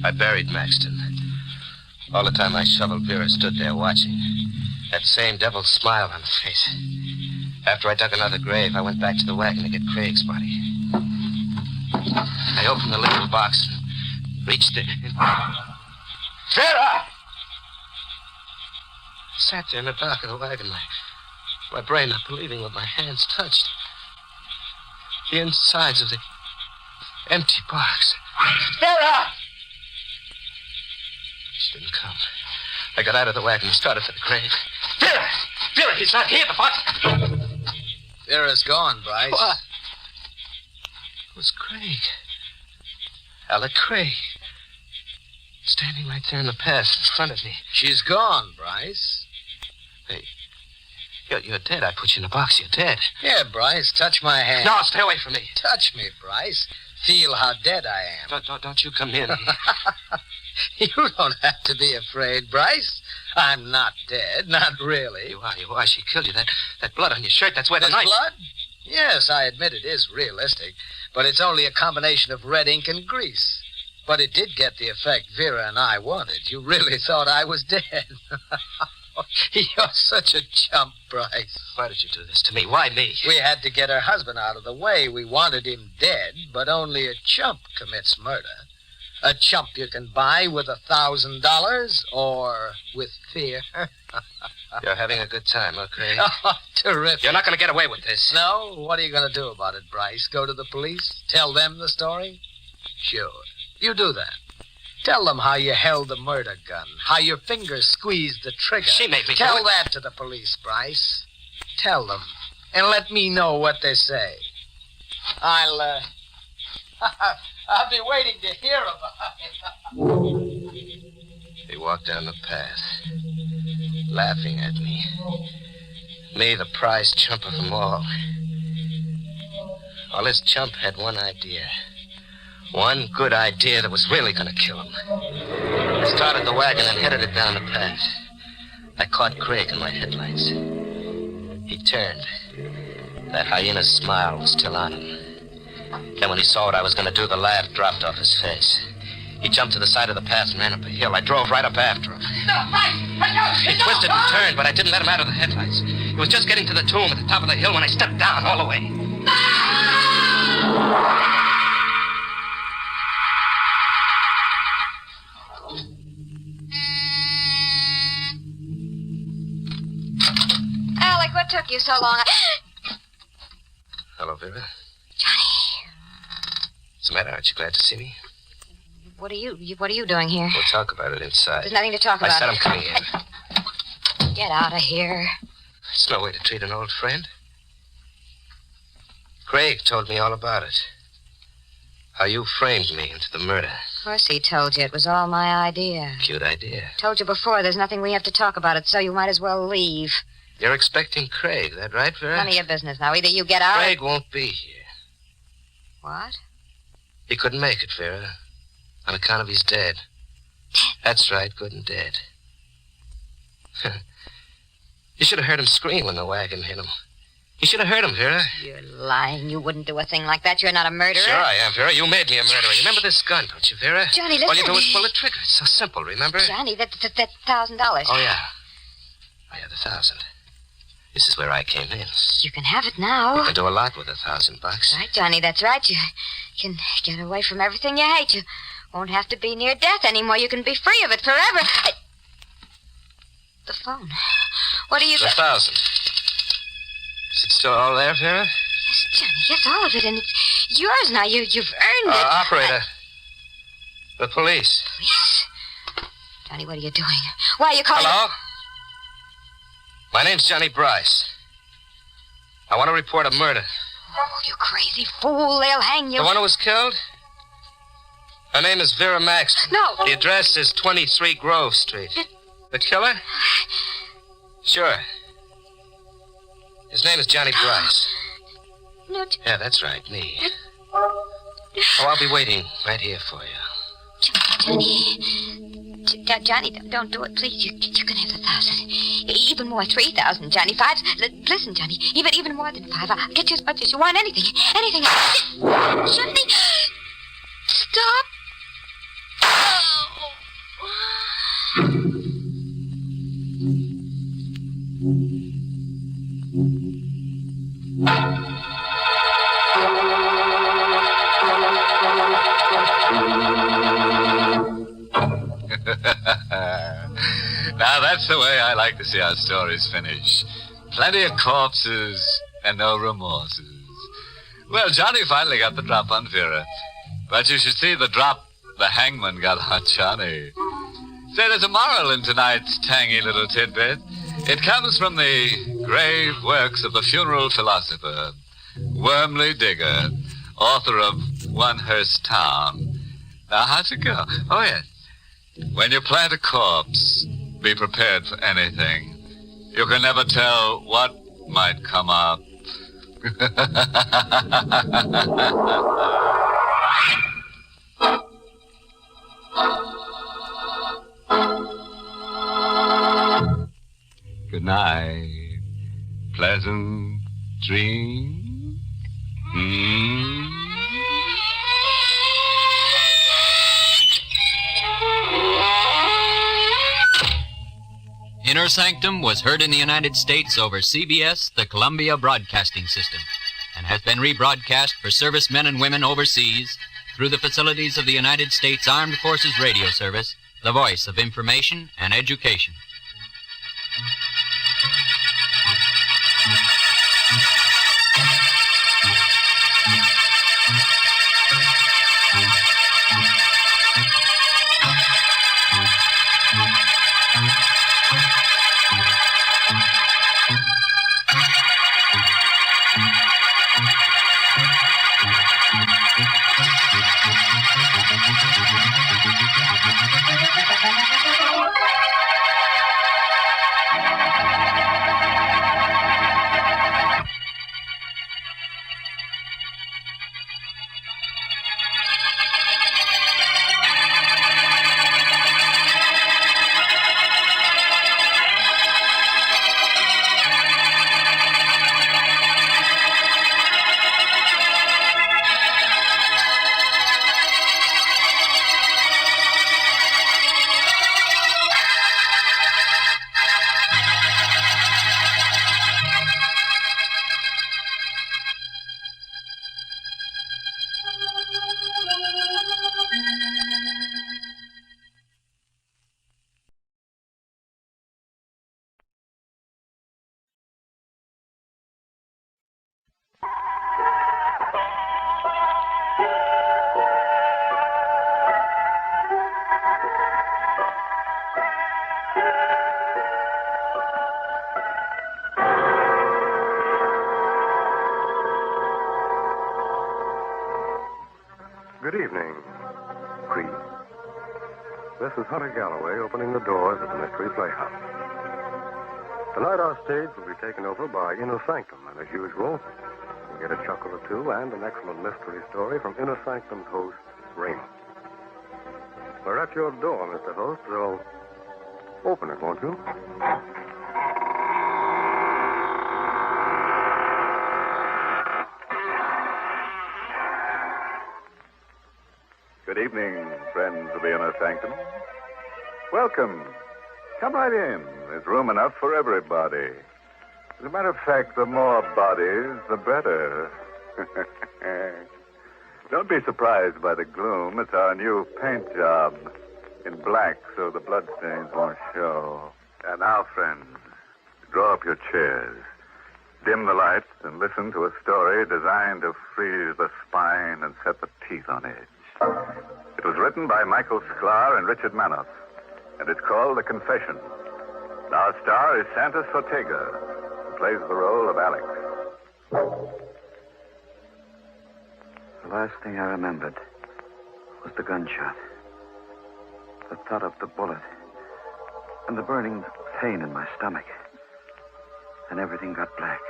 I buried Maxton. All the time I shoveled, Vera stood there watching. That same devil's smile on her face. After I dug another grave, I went back to the wagon to get Craig's body. I opened the little box and reached it. Vera! I sat there in the dark of the wagon, my brain not believing what my hands touched. The insides of the empty box. Vera! She didn't come. I got out of the wagon and started for the grave. Vera! Vera, he's not here. The box... Vera's gone, Bryce. What? It was Craig. Alec Craig. Standing right there in the path in front of me. She's gone, Bryce. Hey, you're dead. I put you in a box. You're dead. Here, Bryce, touch my hand. No, stay away from me. Touch me, Bryce. Feel how dead I am. Don't you come in. You don't have to be afraid, Bryce. I'm not dead, not really. You are. She killed you. That blood on your shirt, that's where the knife... blood? Yes, I admit it is realistic, but it's only a combination of red ink and grease. But it did get the effect Vera and I wanted. You really thought I was dead. You're such a chump, Bryce. Why did you do this to me? Why me? We had to get her husband out of the way. We wanted him dead, but only a chump commits murder. A chump you can buy with $1,000 or with fear. You're having a good time, okay? Oh, terrific. You're not going to get away with this. No? What are you going to do about it, Bryce? Go to the police? Tell them the story? Sure. You do that. Tell them how you held the murder gun, how your fingers squeezed the trigger. She made me Tell do it. that to the police, Bryce. Tell them, and let me know what they say. I'll be waiting to hear about it. He walked down the path, laughing at me. Me, the prize chump of them all. Well, this chump had one idea. One good idea that was really going to kill him. I started the wagon and headed it down the path. I caught Craig in my headlights. He turned. That hyena's smile was still on him. Then when he saw what I was going to do, the laugh dropped off his face. He jumped to the side of the path and ran up a hill. I drove right up after him. He twisted and turned, but I didn't let him out of the headlights. He was just getting to the tomb at the top of the hill when I stepped down all the way. Alec, what took you so long? Hello, Vera. What's the matter? Aren't you glad to see me? What are you doing here? We'll talk about it inside. There's nothing to talk about. I said I'm coming in. Get out of here. It's no way to treat an old friend. Craig told me all about it. How you framed me into the murder. Of course he told you. It was all my idea. Cute idea. Told you before, there's nothing we have to talk about it, so you might as well leave. You're expecting Craig, that right, Vera? None of your business now. Either you get out Craig won't be here. What? He couldn't make it, Vera. On account of he's dead. That's right, good and dead. You should have heard him scream when the wagon hit him. You should have heard him, Vera. You're lying. You wouldn't do a thing like that. You're not a murderer. Sure I am, Vera. You made me a murderer. You remember this gun, don't you, Vera? Johnny, listen. All you do is pull the trigger. It's so simple, remember? Johnny, that's $1,000. Oh, yeah. Oh, yeah, the 1,000. This is where I came in. You can have it now. You can do a lot with $1,000. Right, Johnny, that's right. You can get away from everything you hate. You won't have to be near death anymore. You can be free of it forever. The phone. What are you... The 1,000. Is it still all there, Vera? Yes, Johnny, yes, all of it, and it's yours now. You've earned it. Operator. The police. Police? Johnny, what are you doing? Why are you calling... Hello? My name's Johnny Bryce. I want to report a murder. Oh, you crazy fool. They'll hang you. The one who was killed? Her name is Vera Maxton. No. The address is 23 Grove Street. The killer? Sure. His name is Johnny Bryce. No. Yeah, that's right, me. Oh, I'll be waiting right here for you. Johnny, don't do it, please. You can have 1,000. Even more, 3,000, Johnny. 5. Listen, Johnny. Even more than 5. I'll get you as much as you want. Anything. Johnny, stop. Now, that's the way I like to see our stories finish. Plenty of corpses and no remorses. Well, Johnny finally got the drop on Vera. But you should see the drop the hangman got on Johnny. Say, there's a moral in tonight's tangy little tidbit. It comes from the grave works of the funeral philosopher, Wormley Digger, author of One Hearst Town. Now, how's it go? Oh, yes. When you plant a corpse, be prepared for anything. You can never tell what might come up. Good night. Pleasant dreams. Inner Sanctum was heard in the United States over CBS, the Columbia Broadcasting System, and has been rebroadcast for servicemen and women overseas through the facilities of the United States Armed Forces Radio Service, the voice of information and education. Good evening, Creep. This is Hunter Galloway opening the doors of the Mystery Playhouse. Tonight our stage will be taken over by Inner Sanctum, and as usual, you'll get a chuckle or two and an excellent mystery story from Inner Sanctum's host, Raymond. We're at your door, Mr. Host, so open it, won't you? Good evening, friends of the Inner Sanctum. Welcome. Come right in. There's room enough for everybody. As a matter of fact, the more bodies, the better. Don't be surprised by the gloom. It's our new paint job in black so the bloodstains won't show. And now, friends, draw up your chairs. Dim the lights and listen to a story designed to freeze the spine and set the teeth on edge. It was written by Michael Sklar and Richard Manoff, and it's called The Confession. Our star is Santos Ortega, who plays the role of Alex. The last thing I remembered was the gunshot, the thud of the bullet, and the burning pain in my stomach. And everything got black.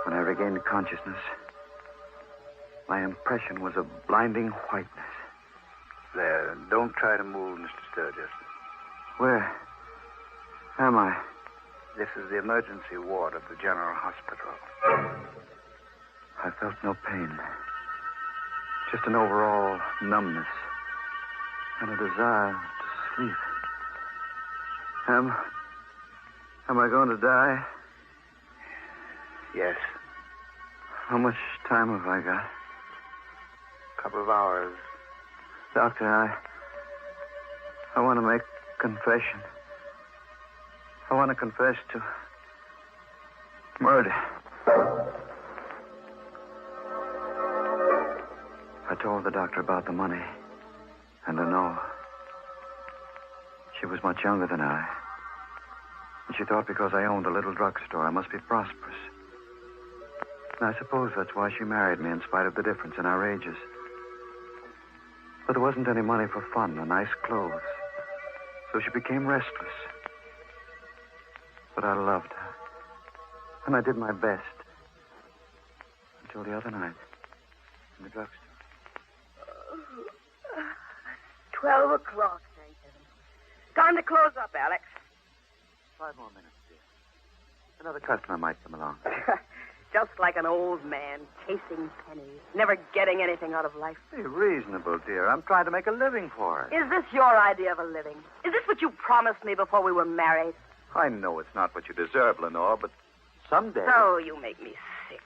When I regained consciousness, my impression was of blinding whiteness. There, don't try to move, Mr. Sturgis. Where am I? This is the emergency ward of the General Hospital. I felt no pain. Just an overall numbness and a desire to sleep. Am I going to die? Yes. How much time have I got? A couple of hours. Doctor, I want to make a confession. I want to confess to murder. I told the doctor about the money and the no. She was much younger than I. And she thought because I owned a little drugstore, I must be prosperous. And I suppose that's why she married me in spite of the difference in our ages. But there wasn't any money for fun or nice clothes. So she became restless. But I loved her. And I did my best. Until the other night. In the drugstore. 12 o'clock, thank heaven. Time to close up, Alex. 5 more minutes, dear. Another customer might come along. Just like an old man, chasing pennies, never getting anything out of life. Be reasonable, dear. I'm trying to make a living for it. Is this your idea of a living? Is this what you promised me before we were married? I know it's not what you deserve, Lenore, but someday... Oh, you make me sick.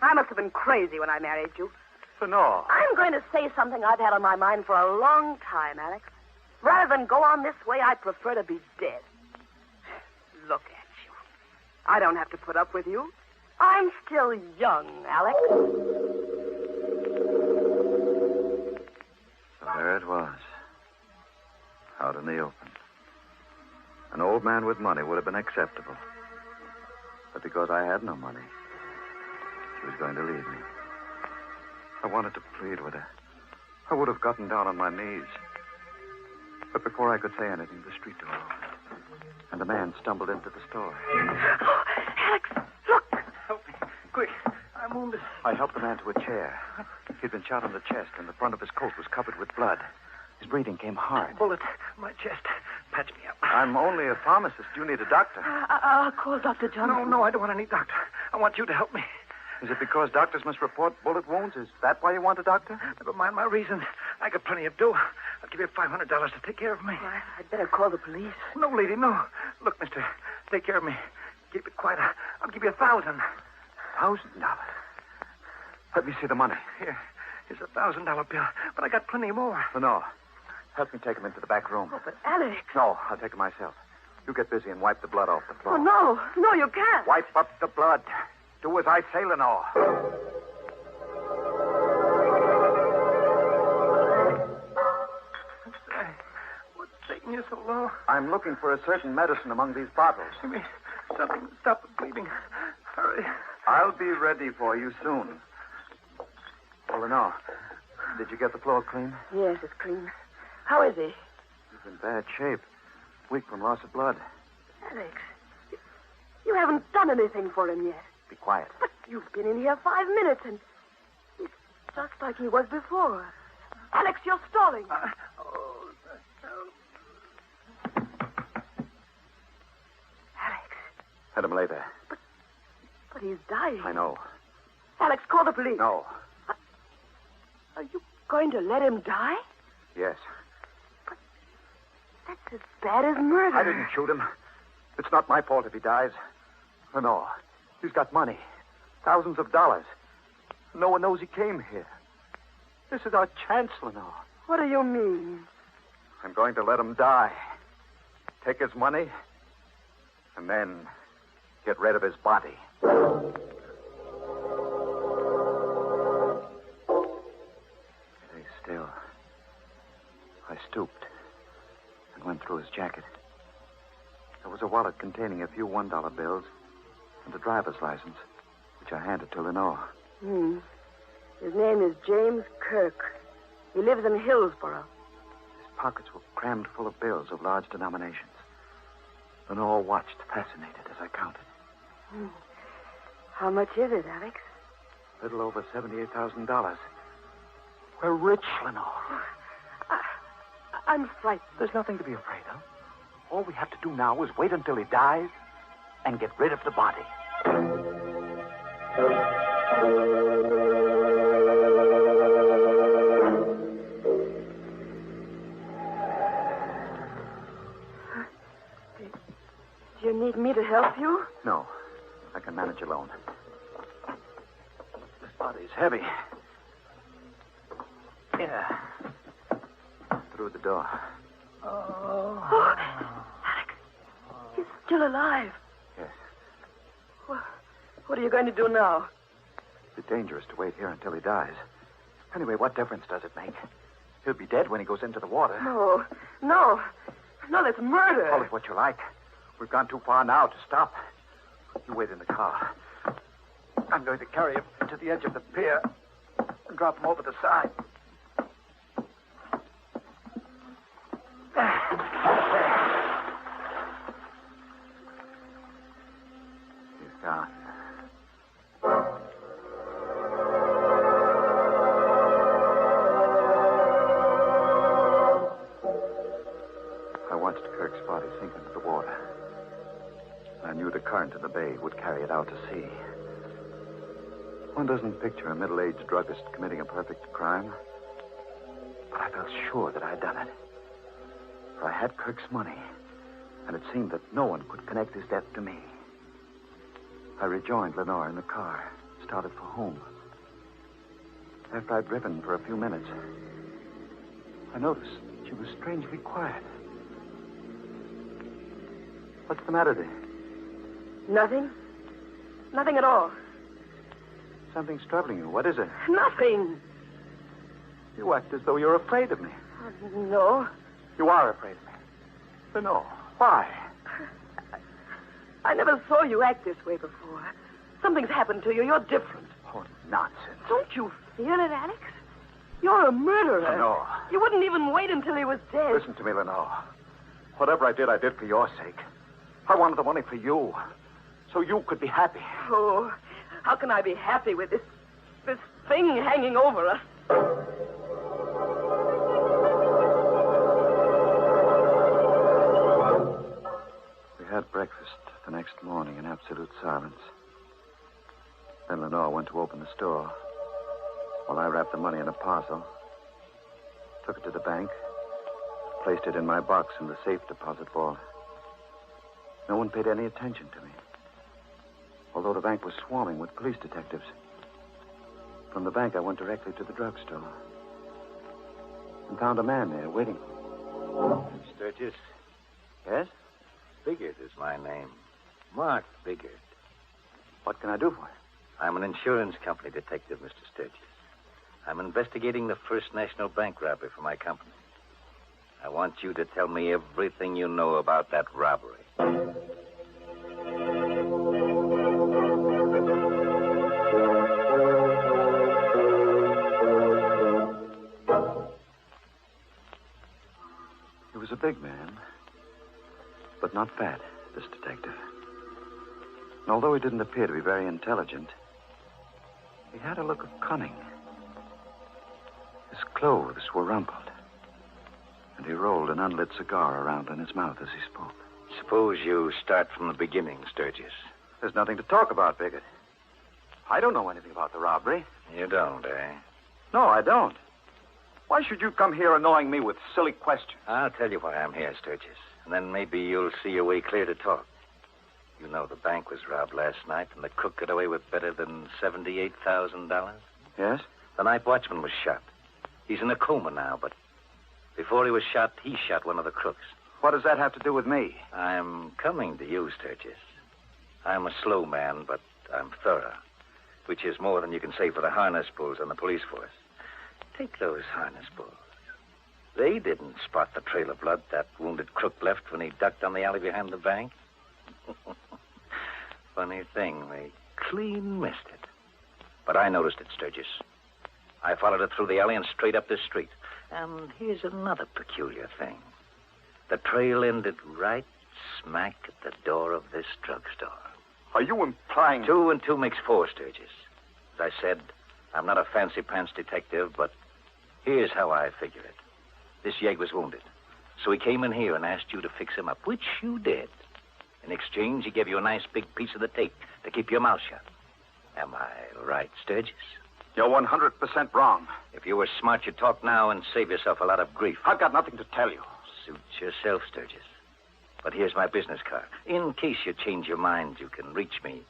I must have been crazy when I married you. Lenore. I'm going to say something I've had on my mind for a long time, Alex. Rather than go on this way, I'd prefer to be dead. Look at you. I don't have to put up with you. I'm still young, Alex. So there it was. Out in the open. An old man with money would have been acceptable. But because I had no money, she was going to leave me. I wanted to plead with her. I would have gotten down on my knees. But before I could say anything, the street door opened. And a man stumbled into the store. Oh, Alex, look. Help me. Quick. I'm wounded. I helped the man to a chair. He'd been shot on the chest, and the front of his coat was covered with blood. His breathing came hard. Bullet. My chest. Patch me up. I'm only a pharmacist. You need a doctor. I'll call Dr. Johnson. No, I don't want any doctor. I want you to help me. Is it because doctors must report bullet wounds? Is that why you want a doctor? Never mind my reason. I got plenty of dough. I'll give you $500 to take care of me. Well, I'd better call the police. No, lady, no. Look, mister, take care of me. Keep it quiet. I'll give you $1,000. $1,000? Let me see the money. Here's a $1,000 bill, but I got plenty more. No. Help me take him into the back room. Oh, but Alex. No, I'll take him myself. You get busy and wipe the blood off the floor. Oh, no, you can't. Wipe up the blood. Do as I say, Lenore. What's taking You're so low. I'm looking for a certain medicine among these bottles. Give me something to stop the bleeding. Hurry. I'll be ready for you soon. Oh, no. Did you get the floor clean? Yes, it's clean. How is he? He's in bad shape. Weak from loss of blood. Alex, you haven't done anything for him yet. Be quiet. But you've been in here 5 minutes, and he's just like he was before. Alex, you're stalling. Alex. Let him lay there. But he's dying. I know. Alex, call the police. No. Are you going to let him die? Yes. That's as bad as murder. I didn't shoot him. It's not my fault if he dies. No. He's got money. Thousands of dollars. No one knows he came here. This is our chance, Lenore. What do you mean? I'm going to let him die. Take his money, and then get rid of his body. Stay still. I stooped and went through his jacket. There was a wallet containing a few $1 bills and a driver's license, which I handed to Lenore. His name is James Kirk. He lives in Hillsborough. His pockets were crammed full of bills of large denominations. Lenore watched, fascinated, as I counted. How much is it, Alex? A little over $78,000. We're rich, Lenore. I'm frightened. There's nothing to be afraid of. All we have to do now is wait until he dies and get rid of the body. Do you need me to help you? No. I can manage alone. This body's heavy. Yeah. Through the door. Oh, Alex, he's still alive. Yes. Well, what are you going to do now? It's dangerous to wait here until he dies. Anyway, what difference does it make? He'll be dead when he goes into the water. No, that's murder. Call it what you like. We've gone too far now to stop. You wait in the car. I'm going to carry him to the edge of the pier and drop him over the side. He's gone. I watched Kirk's body sink into the water. I knew the current of the bay would carry it out to sea. One doesn't picture a middle-aged druggist committing a perfect crime. But I felt sure that I had done it. For I had Kirk's money, and it seemed that no one could connect his death to me. I rejoined Lenore in the car, started for home. After I'd driven for a few minutes, I noticed she was strangely quiet. What's the matter there? Nothing. Nothing at all. Something's troubling you. What is it? Nothing. You act as though you're afraid of me. No. You are afraid of me. Lenore, why? I never saw you act this way before. Something's happened to you. You're different. Oh, nonsense. Don't you feel it, Alex? You're a murderer. Lenore. You wouldn't even wait until he was dead. Listen to me, Lenore. Whatever I did for your sake. I wanted the money for you, so you could be happy. Oh, how can I be happy with this thing hanging over us? We had breakfast the next morning in absolute silence. Then Lenore went to open the store, while I wrapped the money in a parcel, took it to the bank, placed it in my box in the safe deposit vault. No one paid any attention to me, although the bank was swarming with police detectives. From the bank, I went directly to the drugstore and found a man there waiting. Sturgis? Yes? Biggert is my name. Mark Biggert. What can I do for you? I'm an insurance company detective, Mr. Sturgis. I'm investigating the First National Bank robbery for my company. I want you to tell me everything you know about that robbery. He was a big man, but not fat, this detective. And although he didn't appear to be very intelligent, he had a look of cunning. His clothes were rumpled, and he rolled an unlit cigar around in his mouth as he spoke. Suppose you start from the beginning, Sturgis. There's nothing to talk about, Bigot. I don't know anything about the robbery. You don't, eh? No, I don't. Why should you come here annoying me with silly questions? I'll tell you why I'm here, Sturgis. And then maybe you'll see your way clear to talk. You know the bank was robbed last night, and the crook got away with better than $78,000. Yes? The night watchman was shot. He's in a coma now, but before he was shot, he shot one of the crooks. What does that have to do with me? I'm coming to you, Sturgis. I'm a slow man, but I'm thorough, which is more than you can say for the harness bulls on the police force. Take those harness bulls. They didn't spot the trail of blood that wounded crook left when he ducked on the alley behind the bank. Funny thing, they clean missed it. But I noticed it, Sturgis. I followed it through the alley and straight up this street. And here's another peculiar thing. The trail ended right smack at the door of this drugstore. Are you implying... 2 and 2 makes 4, Sturgis. As I said, I'm not a fancy-pants detective, but here's how I figure it. This yegg was wounded, so he came in here and asked you to fix him up, which you did. In exchange, he gave you a nice big piece of the tape to keep your mouth shut. Am I right, Sturgis? You're 100% wrong. If you were smart, you'd talk now and save yourself a lot of grief. I've got nothing to tell you. Suit yourself, Sturgis. But here's my business card. In case you change your mind, you can reach me,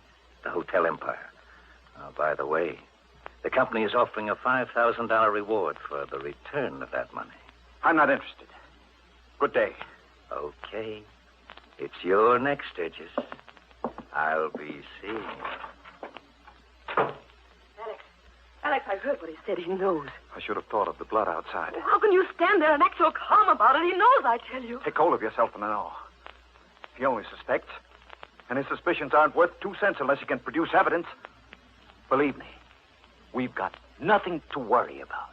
the Hotel Empire. Oh, by the way, the company is offering a $5,000 reward for the return of that money. I'm not interested. Good day. Okay. It's your next, Sturgis. I'll be seeing you. Alex, I heard what he said. He knows. I should have thought of the blood outside. How can you stand there and act so calm about it? He knows, I tell you. Take hold of yourself and know. He only suspects, and his suspicions aren't worth 2 cents unless he can produce evidence. Believe me, we've got nothing to worry about.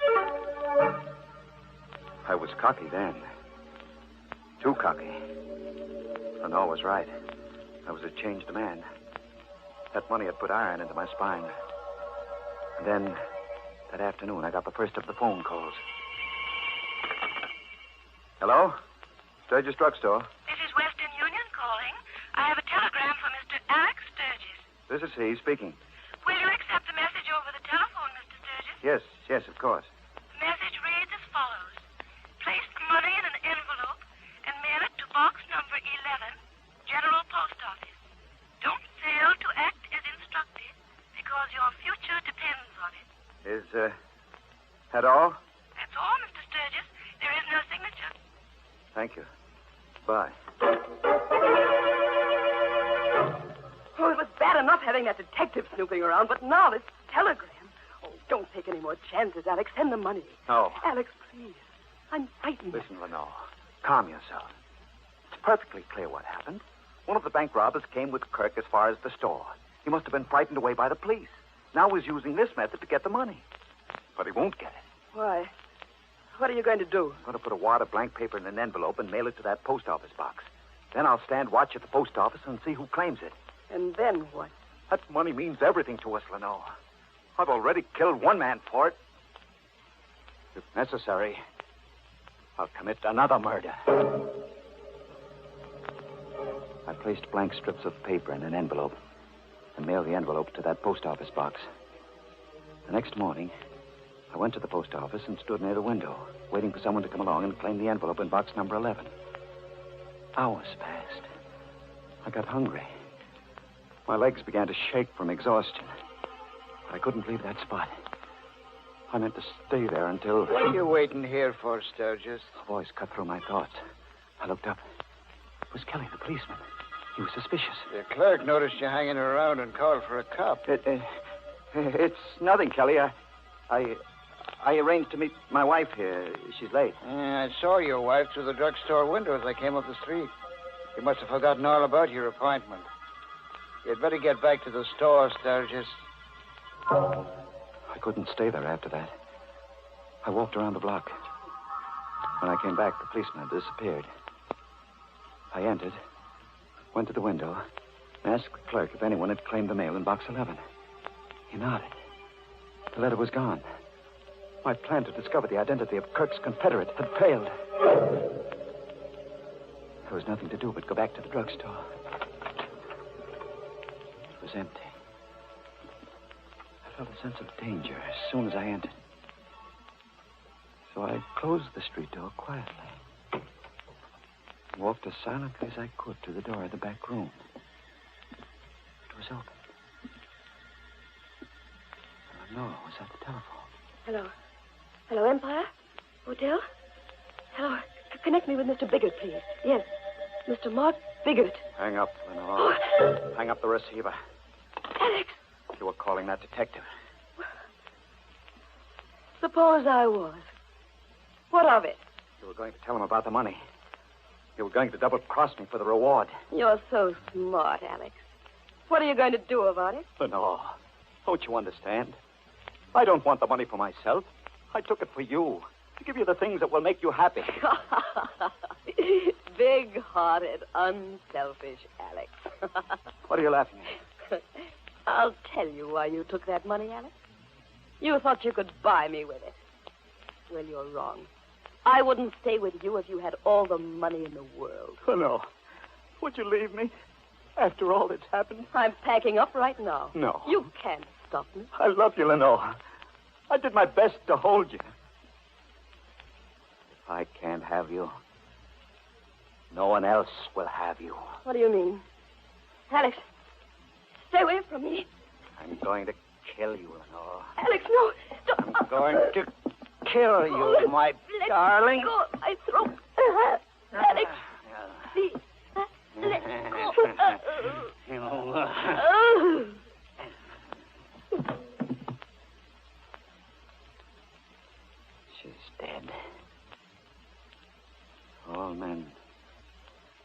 I was cocky then. Too cocky. Lenore was right. I was a changed man. That money had put iron into my spine. And then, that afternoon, I got the first of the phone calls. Hello? Sturgis Drugstore. This is Western Union calling. I have a telegram for Mr. Alex Sturgis. This is he speaking. Will you accept the message over the telephone, Mr. Sturgis? Yes, of course. The message reads as follows. Place the money in an envelope and mail it to box number 11, General Post Office. Don't fail to act as instructed because your future depends on it. Is, that all? That's all, Mr. Sturgis. There is no signature. Thank you. Bye. Oh, it was bad enough having that detective snooping around, but now this telegram. Oh, don't take any more chances, Alex. Send the money. No. Alex, please. I'm frightened. Listen, Lenore. Calm yourself. It's perfectly clear what happened. One of the bank robbers came with Kirk as far as the store. He must have been frightened away by the police. Now he's using this method to get the money. But he won't get it. Why? What are you going to do? I'm going to put a wad of blank paper in an envelope and mail it to that post office box. Then I'll stand watch at the post office and see who claims it. And then what? That money means everything to us, Lenore. I've already killed one man for it. If necessary, I'll commit another murder. I placed blank strips of paper in an envelope and mailed the envelope to that post office box. The next morning, I went to the post office and stood near the window, waiting for someone to come along and claim the envelope in box number 11. Hours passed. I got hungry. My legs began to shake from exhaustion. But I couldn't leave that spot. I meant to stay there until... What are you waiting here for, Sturgis? A voice cut through my thoughts. I looked up. It was Kelly, the policeman. He was suspicious. The clerk noticed you hanging around and called for a cop. It's nothing, Kelly. I I arranged to meet my wife here. She's late. I saw your wife through the drugstore window as I came up the street. You must have forgotten all about your appointment. You'd better get back to the store, Sturgis. I couldn't stay there after that. I walked around the block. When I came back, the policeman had disappeared. I entered, went to the window, and asked the clerk if anyone had claimed the mail in box 11. He nodded. The letter was gone. My plan to discover the identity of Kirk's confederate had failed. There was nothing to do but go back to the drugstore. It was empty. I felt a sense of danger as soon as I entered. So I closed the street door quietly. Walked as silently as I could to the door of the back room. It was open. Lenore was at the telephone. Hello. Hello, Empire? Hotel? Hello. Connect me with Mr. Biggert, please. Yes. Mr. Mark Biggert. Hang up, Lenore. Hang up the receiver. Alex! You were calling that detective. Suppose I was. What of it? You were going to tell him about the money. You were going to double-cross me for the reward. You're so smart, Alex. What are you going to do about it? Lenore, don't you understand? I don't want the money for myself. I took it for you, to give you the things that will make you happy. Big-hearted, unselfish Alex. What are you laughing at? I'll tell you why you took that money, Alex. You thought you could buy me with it. Well, you're wrong. I wouldn't stay with you if you had all the money in the world. Oh, no. Would you leave me after all that's happened? I'm packing up right now. No. You can't stop me. I love you, Lenore. I did my best to hold you. If I can't have you, no one else will have you. What do you mean? Alex, stay away from me. I'm going to kill you, Lenore. Alex, no. Stop. I'm going to kill you, my darling. Let go of my throat. Alex, please. Let go. She's dead. All men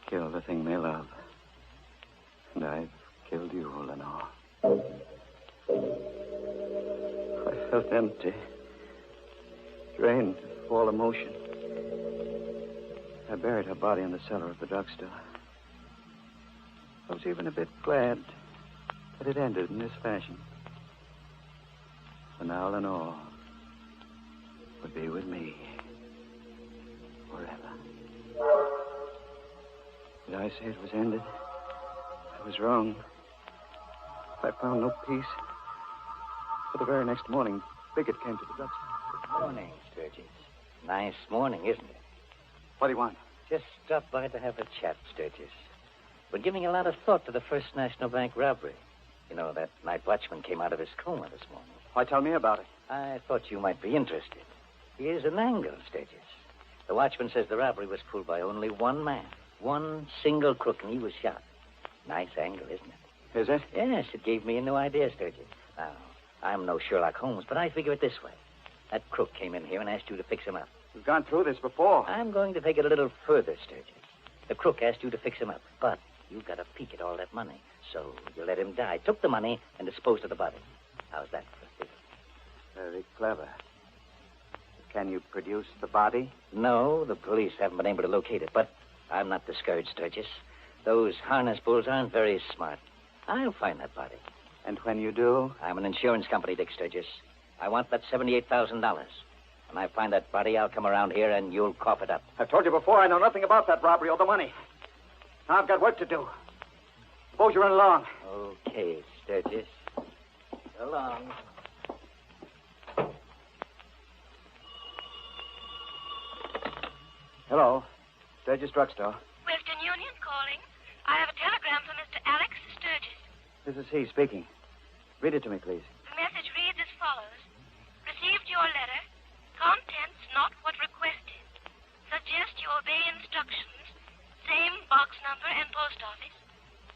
kill the thing they love. And I've killed you, Lenore. I felt empty, drained of all emotion. I buried her body in the cellar of the drugstore. I was even a bit glad that it ended in this fashion. For now, Lenore would be with me forever. Did I say it was ended? I was wrong. I found no peace. For the very next morning, Biggert came to the drugstore. Good morning, Sturgis. Nice morning, isn't it? What do you want? Just stopped by to have a chat, Sturgis. We're giving a lot of thought to the First National Bank robbery. You know, that night watchman came out of his coma this morning. Why, tell me about it. I thought you might be interested. Here's an angle, Sturgis. The watchman says the robbery was pulled by only one man. One single crook, and he was shot. Nice angle, isn't it? Is it? Yes, it gave me a new idea, Sturgis. Now, I'm no Sherlock Holmes, but I figure it this way. That crook came in here and asked you to fix him up. We've gone through this before. I'm going to take it a little further, Sturgis. The crook asked you to fix him up, but you got a peek at all that money. So you let him die, took the money, and disposed of the body. How's that for a figure? Very clever. Can you produce the body? No, the police haven't been able to locate it, but I'm not discouraged, Sturgis. Those harness bulls aren't very smart. I'll find that body. And when you do? I'm an insurance company, Dick Sturgis. I want that $78,000. When I find that body, I'll come around here and you'll cough it up. I've told you before, I know nothing about that robbery or the money. Now I've got work to do. Suppose you run along. Okay, Sturgis. So long. Hello. Sturgis Drugstore. Western Union calling. I have a telegram from Mr. Alex Sturgis. This is he speaking. Read it to me, please. The message reads as follows. Received your letter. Contents not what requested. Suggest you obey instructions. Same box number and post office.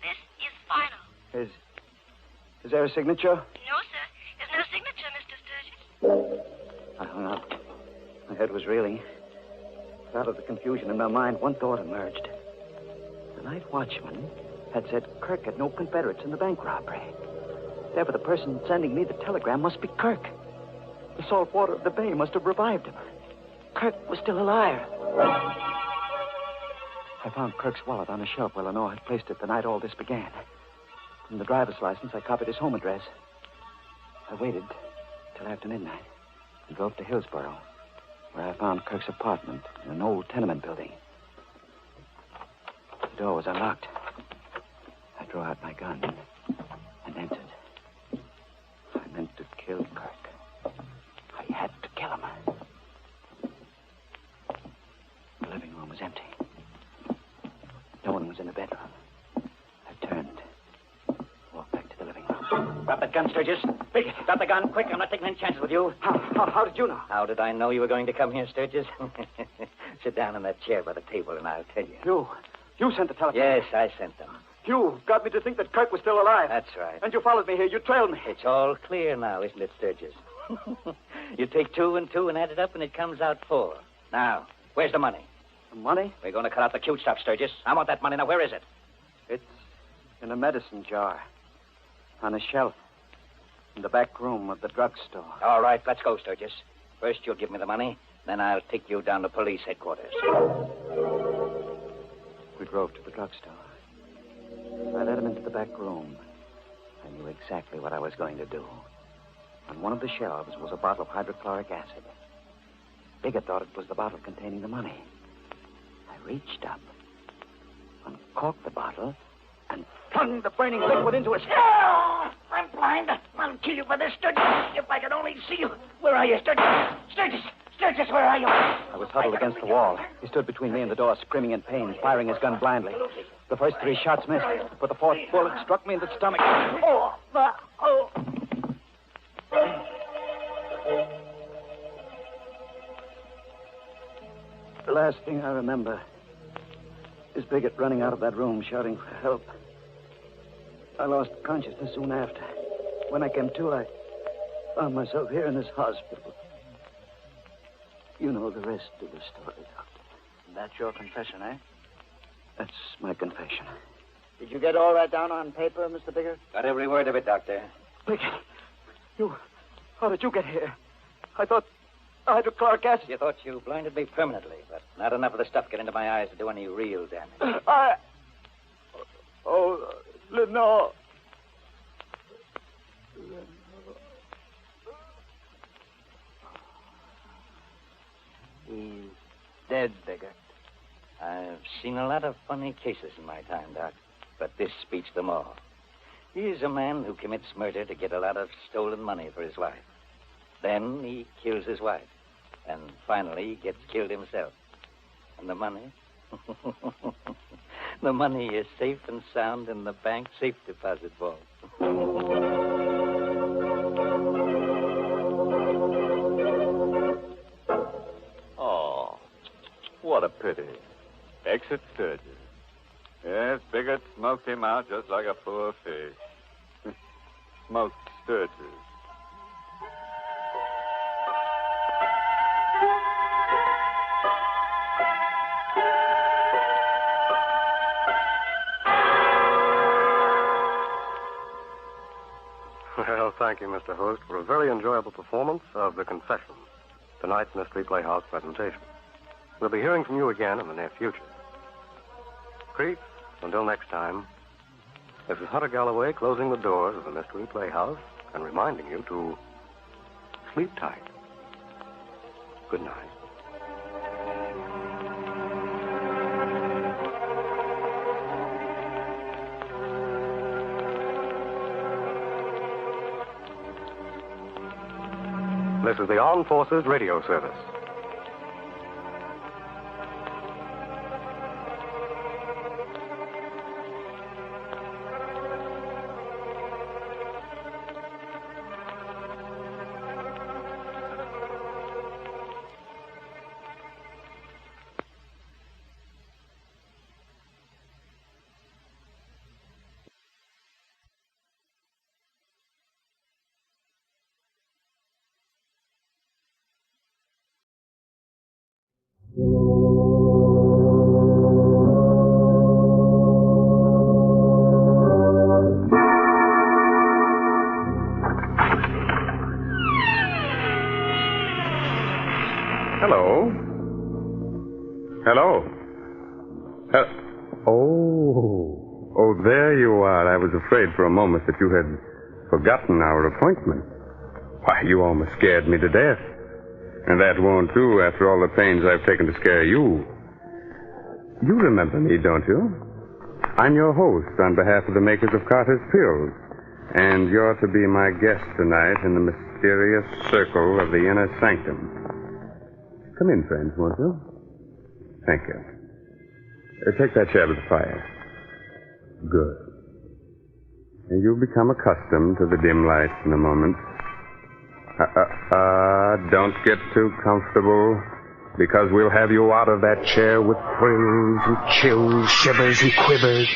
This is final. Is there a signature? No, sir. There's no signature, Mr. Sturgis. I hung up. My head was reeling. Out of the confusion in my mind, one thought emerged. The night watchman had said Kirk had no Confederates in the bank robbery. Therefore, the person sending me the telegram must be Kirk. The salt water of the bay must have revived him. Kirk was still alive. I found Kirk's wallet on a shelf where Lenore had placed it the night all this began. From the driver's license, I copied his home address. I waited till after midnight and drove to Hillsborough, where I found Kirk's apartment in an old tenement building. The door was unlocked. I drew out my gun and entered. I meant to kill Kirk. I had to kill him. The living room was empty. No one was in the bedroom. I turned, walked back to the living room. Drop that gun, Sturgis. Quick, drop the gun, quick. I'm not taking any chances with you. How did you know? How did I know you were going to come here, Sturgis? Sit down in that chair by the table and I'll tell you. You sent the telephone? Yes, I sent them. You got me to think that Kirk was still alive. That's right. And you followed me here. You trailed me. It's all clear now, isn't it, Sturgis? You take 2 and 2 and add it up and it comes out 4. Now, where's the money? The money? We're going to cut out the cute stuff, Sturgis. I want that money. Now, where is it? It's in a medicine jar. On a shelf. In the back room of the drugstore. All right, let's go, Sturgis. First, you'll give me the money. Then I'll take you down to police headquarters. We drove to the drugstore. I led him into the back room. I knew exactly what I was going to do. On one of the shelves was a bottle of hydrochloric acid. Biggett thought it was the bottle containing the money. I reached up, uncorked the bottle, and flung the burning liquid into his... Oh, I'm blind. I'll kill you for this, Sturgis. If I could only see you. Where are you, Sturgis? Sturgis, where are you? I was huddled against the wall. He stood between me and the door, screaming in pain, firing his gun blindly. The first 3 shots missed, but the 4th bullet struck me in the stomach. Oh. The last thing I remember is Biggett running out of that room, shouting for help. I lost consciousness soon after. When I came to, I found myself here in this hospital. You know the rest of the story, Doctor. That's your confession, eh? That's my confession. Did you get all that down on paper, Mr. Biggert? Got every word of it, Doctor. Biggett, how did you get here? I thought hydrochloric acid. You thought you blinded me permanently, but not enough of the stuff get into my eyes to do any real damage. Lenore. He's dead, Biggert. I've seen a lot of funny cases in my time, Doc, but this beats them all. He's a man who commits murder to get a lot of stolen money for his wife. Then he kills his wife. And finally, he gets killed himself. And the money? The money is safe and sound in the bank safe deposit vault. Oh, what a pity. Exit Sturgis. Yes, Biggett smoked him out just like a poor fish. Smoked Sturgis. Well, thank you, Mr. Host, for a very enjoyable performance of The Confession, tonight's Mystery Playhouse presentation. We'll be hearing from you again in the near future. Creeps, until next time, this is Hunter Galloway closing the doors of the Mystery Playhouse and reminding you to sleep tight. Good night. This is the Armed Forces Radio Service. Hello. Hello. Oh, there you are. I was afraid for a moment that you had forgotten our appointment. Why, you almost scared me to death. And that won't do after all the pains I've taken to scare you. You remember me, don't you? I'm your host on behalf of the makers of Carter's Pills. And you're to be my guest tonight in the mysterious circle of the Inner Sanctum. Come in, friends, won't you? Thank you. Take that chair by the fire. Good. And you'll become accustomed to the dim lights in a moment. Don't get too comfortable, because we'll have you out of that chair with thrills and chills, shivers and quivers.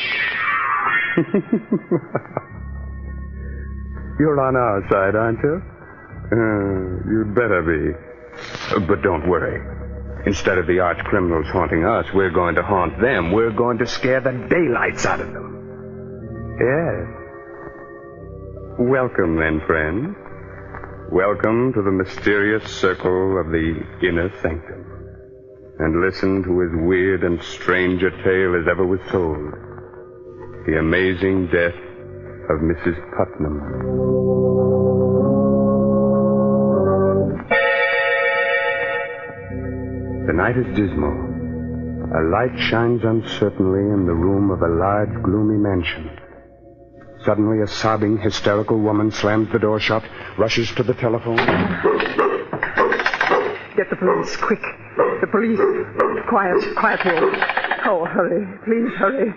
You're on our side, aren't you? You'd better be. But don't worry. Instead of the arch criminals haunting us, we're going to haunt them. We're going to scare the daylights out of them. Yes. Welcome, then, friends. Welcome to the mysterious circle of the Inner Sanctum. And listen to as weird and strange a tale as ever was told. The amazing death of Mrs. Putnam. The night is dismal. A light shines uncertainly in the room of a large, gloomy mansion. Suddenly, a sobbing, hysterical woman slams the door shut, rushes to the telephone. Get the police, quick. The police. Quiet, Will. Oh, hurry. Please, hurry.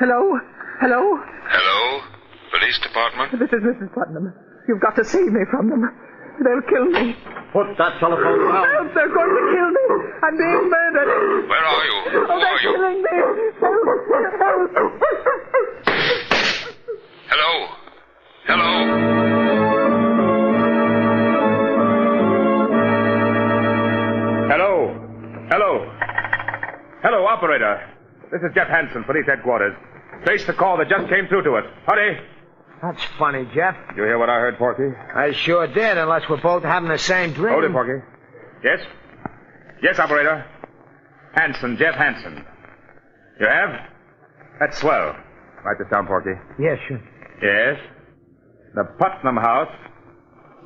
Hello? Hello? Police department? This is Mrs. Putnam. You've got to save me from them. They'll kill me. Put that telephone down. Help, they're going to kill me. I'm being murdered. Where are you? Oh, they're killing me. Help. Hello? Hello, operator. This is Jeff Hansen, police headquarters. Trace the call that just came through to us. Hurry. That's funny, Jeff. You hear what I heard, Porky? I sure did, unless we're both having the same dream. Hold it, Porky. Yes? Yes, operator. Hansen, Jeff Hansen. You have? That's swell. Write this down, Porky. Yes, sure. Yes. The Putnam House,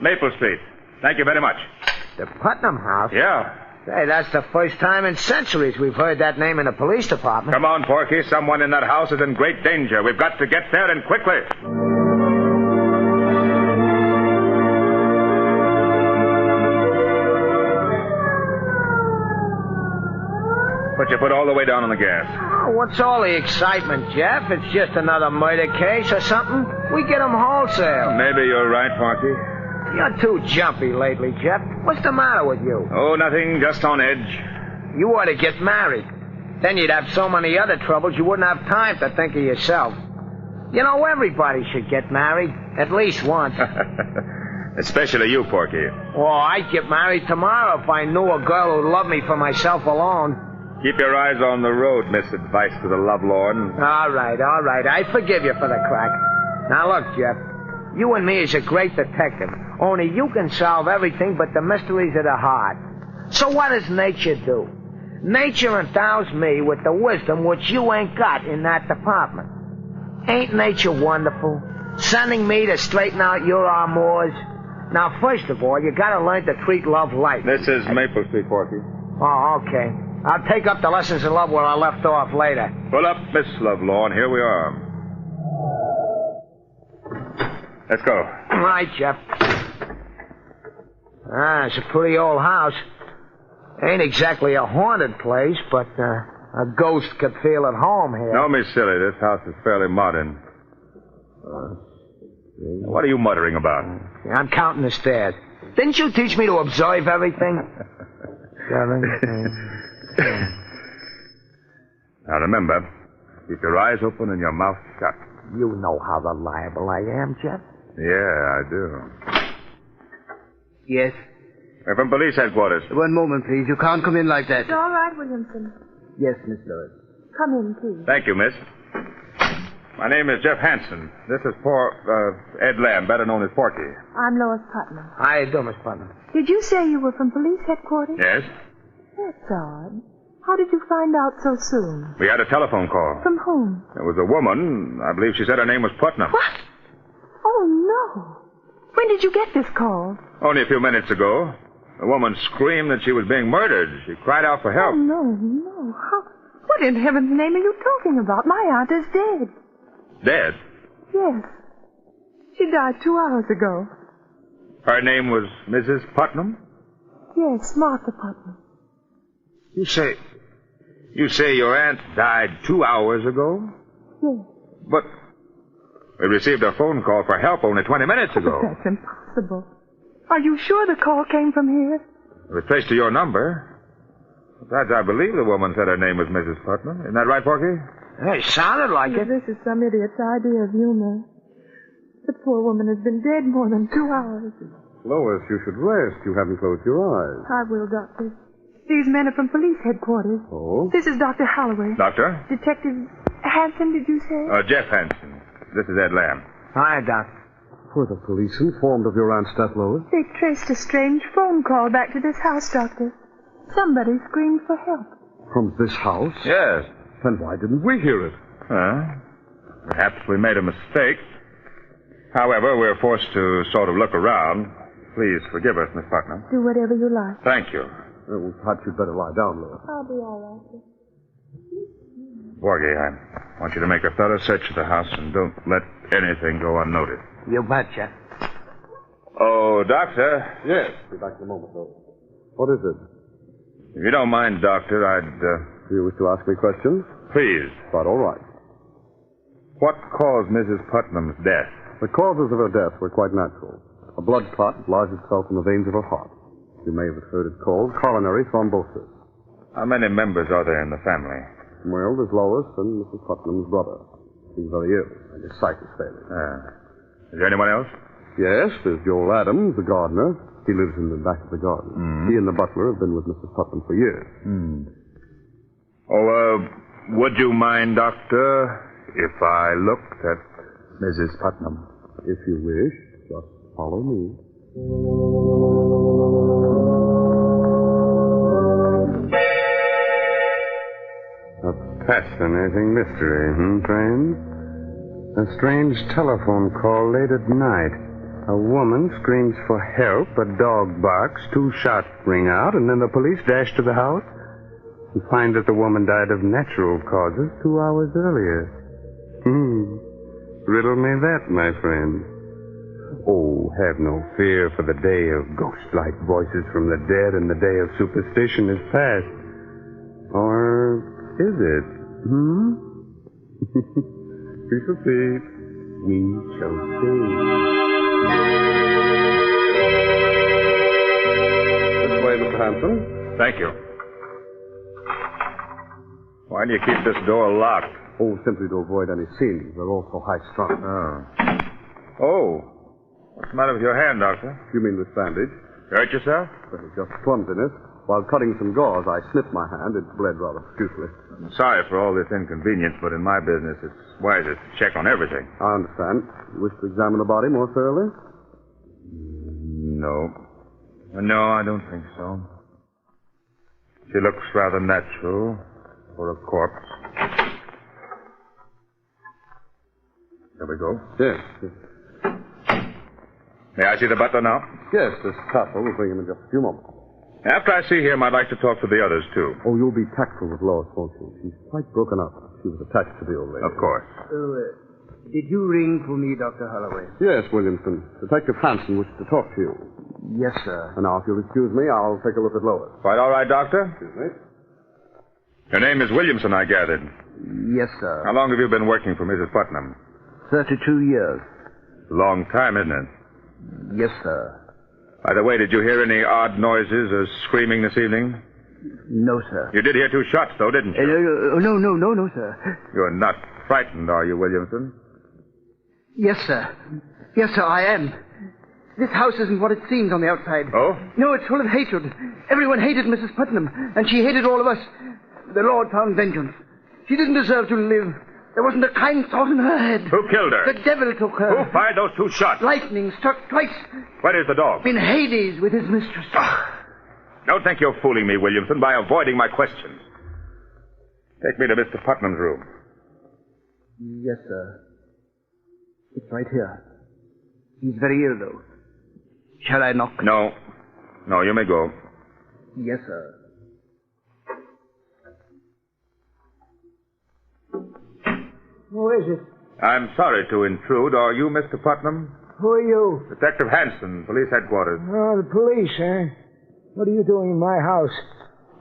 Maple Street. Thank you very much. The Putnam House? Yeah. Hey, that's the first time in centuries we've heard that name in the police department. Come on, Porky. Someone in that house is in great danger. We've got to get there, and quickly. But you put all the way down on the gas. Oh, what's all the excitement, Jeff? It's just another murder case or something. We get them wholesale. Maybe you're right, Porky. You're too jumpy lately, Jeff. What's the matter with you? Oh, nothing. Just on edge. You ought to get married. Then you'd have so many other troubles you wouldn't have time to think of yourself. You know, everybody should get married. At least once. Especially you, Porky. Oh, I'd get married tomorrow if I knew a girl who'd love me for myself alone. Keep your eyes on the road, Miss Advice to the Lovelorn. All right. I forgive you for the crack. Now, look, Jeff. You and me is a great detective. Only you can solve everything but the mysteries of the heart. So what does nature do? Nature endows me with the wisdom which you ain't got in that department. Ain't nature wonderful? Sending me to straighten out your amours. Now, first of all, you gotta learn to treat love light. This is Maple Street, Porky. Oh, okay. I'll take up the lessons in love where I left off later. Pull up, Miss Lovelorn. Here we are. Let's go. All right, Jeff. It's a pretty old house. Ain't exactly a haunted place, but a ghost could feel at home here. No, Miss Silly, this house is fairly modern. What are you muttering about? I'm counting the stairs. Didn't you teach me to observe everything? 7, 8. Now remember, keep your eyes open and your mouth shut. You know how reliable I am, Jeff. Yeah, I do. Yes? We're from police headquarters. One moment, please. You can't come in like that. It's all right, Williamson. Yes, Miss Lewis. Come in, please. Thank you, miss. My name is Jeff Hansen. This is poor Ed Lamb, better known as Porky. I'm Lois Putnam. How you doing, Miss Putnam? Did you say you were from police headquarters? Yes? That's odd. How did you find out so soon? We had a telephone call. From whom? There was a woman. I believe she said her name was Putnam. What? Oh, no. When did you get this call? Only a few minutes ago. The woman screamed that she was being murdered. She cried out for help. Oh, no. What in heaven's name are you talking about? My aunt is dead. Dead? Yes. She died 2 hours ago. Her name was Mrs. Putnam? Yes, Martha Putnam. You say your aunt died 2 hours ago? Yes. But we received a phone call for help only 20 minutes ago. That's impossible. Are you sure the call came from here? It was traced to your number. Besides, I believe the woman said her name was Mrs. Putnam. Isn't that right, Porky? It sounded like it. This is some idiot's idea of humor. The poor woman has been dead more than 2 hours. Lois, you should rest. You haven't closed your eyes. I will, Doctor. These men are from police headquarters. Oh? This is Dr. Holloway. Doctor? Detective Hansen, did you say? Jeff Hansen. This is Ed Lamb. Hi, Doc. Were the police informed of your aunt's death, Lois? They traced a strange phone call back to this house, Doctor. Somebody screamed for help. From this house? Yes. Then why didn't we hear it? Perhaps we made a mistake. However, we're forced to sort of look around. Please forgive us, Miss Putnam. Do whatever you like. Thank you. Well, perhaps you'd better lie down, Lois. I'll be all right. Porgy, I want you to make a thorough search of the house and don't let anything go unnoticed. You betcha. Oh, Doctor. Yes. Be back in a moment, Lois. What is it? If you don't mind, Doctor, Do you wish to ask me questions? Please. Quite all right. What caused Mrs. Putnam's death? The causes of her death were quite natural. A blood clot lodged itself in the veins of her heart. You may have heard it called coronary thrombosis. How many members are there in the family? Well, there's Lois and Mrs. Putnam's brother. He's very ill, and his sight is failing. Is there anyone else? Yes, there's Joel Adams, the gardener. He lives in the back of the garden. He and the butler have been with Mrs. Putnam for years. Would you mind, Doctor, if I looked at Mrs. Putnam? If you wish, just follow me. A fascinating mystery, friends? A strange telephone call late at night. A woman screams for help, a dog barks, 2 shots ring out, and then the police dash to the house and find that the woman died of natural causes 2 hours earlier. Riddle me that, my friend. Oh, have no fear, for the day of ghost-like voices from the dead and the day of superstition is past. Or is it? We shall see. We shall see. This way, Mr. Hanson. Thank you. Why do you keep this door locked? Oh, simply to avoid any scenes. They're all so high-strung. Oh. What's the matter with your hand, Doctor? You mean this bandage? Hurt yourself? Well, just clumsiness. While cutting some gauze, I snipped my hand. It bled rather profusely. I'm sorry for all this inconvenience, but in my business, it's wiser to check on everything. I understand. You wish to examine the body more thoroughly? No. No, I don't think so. She looks rather natural for a corpse. There we go. Yes. May I see the butler now? Yes, this castle will bring him in just a few moments. After I see him, I'd like to talk to the others, too. Oh, you'll be tactful with Lois, won't you? She's quite broken up. She was attached to the old lady. Of course. Did you ring for me, Dr. Holloway? Yes, Williamson. Detective Hansen wishes to talk to you. Yes, sir. And now, if you'll excuse me, I'll take a look at Lois. Quite all right, Doctor? Excuse me. Your name is Williamson, I gathered. Yes, sir. How long have you been working for Mrs. Putnam? 32 years. A long time, isn't it? Yes, sir. By the way, did you hear any odd noises or screaming this evening? No, sir. You did hear 2 shots, though, didn't you? No, sir. You're not frightened, are you, Williamson? Yes, sir. Yes, sir, I am. This house isn't what it seems on the outside. Oh? No, it's full of hatred. Everyone hated Mrs. Putnam, and she hated all of us. The Lord found vengeance. She didn't deserve to live. There wasn't a kind thought in her head. Who killed her? The devil took her. Who fired those 2 shots? Lightning struck twice. Where is the dog? In Hades with his mistress. Don't think you're fooling me, Williamson, by avoiding my questions. Take me to Mr. Putnam's room. Yes, sir. It's right here. He's very ill, though. Shall I knock? No. No, you may go. Yes, sir. Who is it? I'm sorry to intrude. Are you Mr. Putnam? Who are you? Detective Hanson, police headquarters. Oh, the police, eh? What are you doing in my house?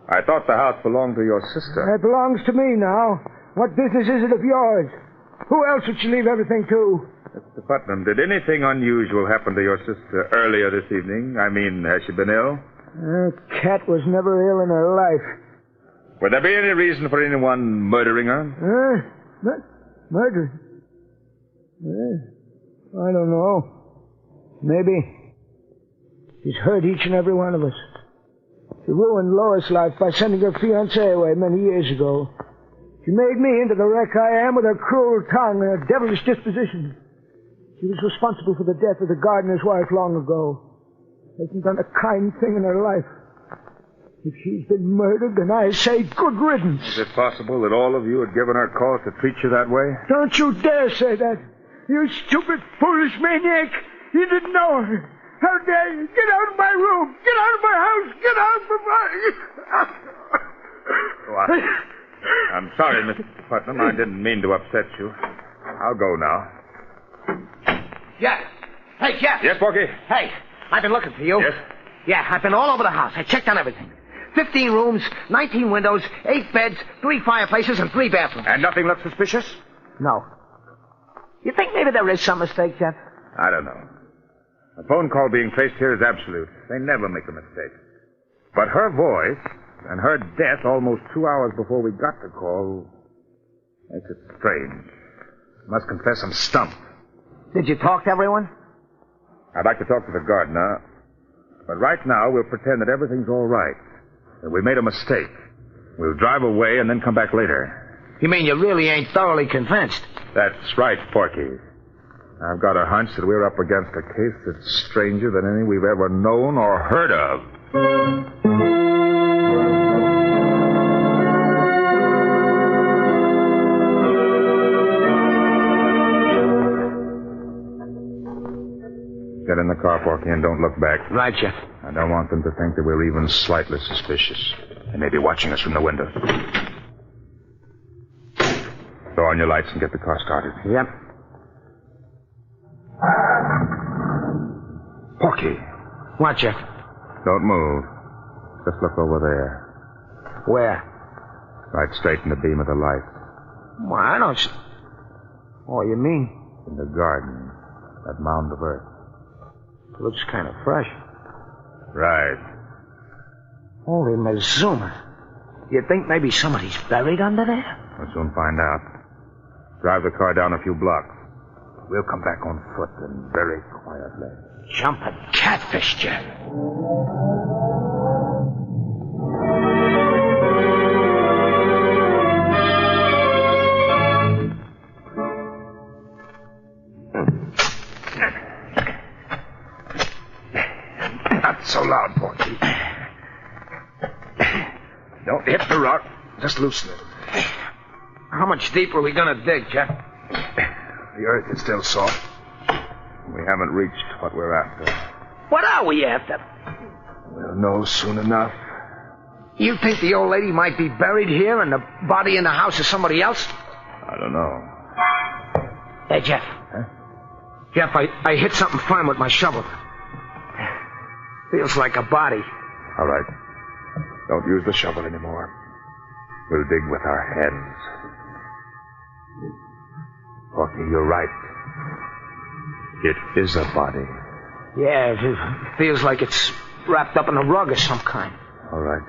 I thought the house belonged to your sister. It belongs to me now. What business is it of yours? Who else would you leave everything to? Mr. Putnam, did anything unusual happen to your sister earlier this evening? I mean, has she been ill? Cat was never ill in her life. Would there be any reason for anyone murdering her? Murder? I don't know. Maybe. She's hurt each and every one of us. She ruined Lois' life by sending her fiancé away many years ago. She made me into the wreck I am with her cruel tongue and her devilish disposition. She was responsible for the death of the gardener's wife long ago. Hasn't done a kind thing in her life. If she's been murdered, then I say good riddance. Is it possible that all of you had given her cause to treat you that way? Don't you dare say that. You stupid, foolish maniac. You didn't know her. How dare you? Get out of my room. Get out of my house. Get out of my... I'm sorry, Mr. Putnam. I didn't mean to upset you. I'll go now. Jeff! Hey, Jeff! Yes, Porky? Hey, I've been looking for you. Yes? Yeah, I've been all over the house. I checked on everything. 15 rooms, 19 windows, 8 beds, 3 fireplaces, and 3 bathrooms. And nothing looked suspicious? No. You think maybe there is some mistake, Jeff? I don't know. A phone call being traced here is absolute. They never make a mistake. But her voice and her death almost 2 hours before we got the call makes it strange. Must confess I'm stumped. Did you talk to everyone? I'd like to talk to the gardener, but right now we'll pretend that everything's all right, that we made a mistake. We'll drive away and then come back later. You mean you really ain't thoroughly convinced? That's right, Porky. I've got a hunch that we're up against a case that's stranger than any we've ever known or heard of. Get in the car, Porky, and don't look back. Right, Jeff. I don't want them to think that we're even slightly suspicious. They may be watching us from the window. Throw on your lights and get the car started. Yep. Porky. What, Jeff? Don't move. Just look over there. Where? Right straight in the beam of the light. Well, I don't... Oh, you mean? In the garden. That mound of earth. Looks kind of fresh. Right. Holy Mazuma. You think maybe somebody's buried under there? We'll soon find out. Drive the car down a few blocks. We'll come back on foot and very quietly. Jumping catfish, Jeff. Not so loud, Porky. Don't hit the rock. Just loosen it. How much deeper are we going to dig, Jeff? The earth is still soft. We haven't reached what we're after. What are we after? We'll know soon enough. You think the old lady might be buried here and the body in the house is somebody else? I don't know. Hey, Jeff. Huh? Jeff, I hit something firm with my shovel. Feels like a body. All right. Don't use the shovel anymore. We'll dig with our hands. Porky, you're right. It is a body. Yeah, it feels like it's wrapped up in a rug of some kind. All right.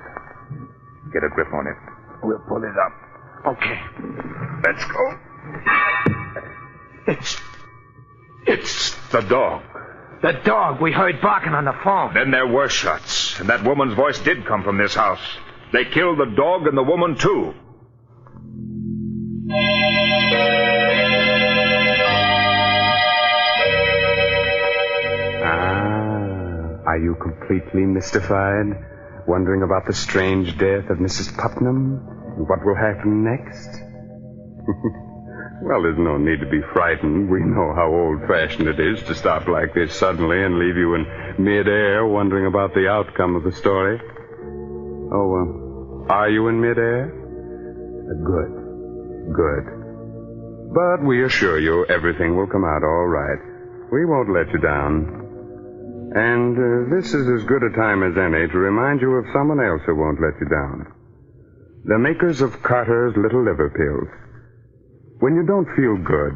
Get a grip on it. We'll pull it up. Okay. Let's go. It's the dog. The dog we heard barking on the phone. Then there were shots, and that woman's voice did come from this house. They killed the dog and the woman, too. Are you completely mystified? Wondering about the strange death of Mrs. Putnam? And what will happen next? Well, there's no need to be frightened. We know how old-fashioned it is to stop like this suddenly and leave you in mid-air wondering about the outcome of the story. Oh, are you in mid-air? Good. But we assure you everything will come out all right. We won't let you down. And this is as good a time as any to remind you of someone else who won't let you down. The makers of Carter's Little Liver Pills. When you don't feel good,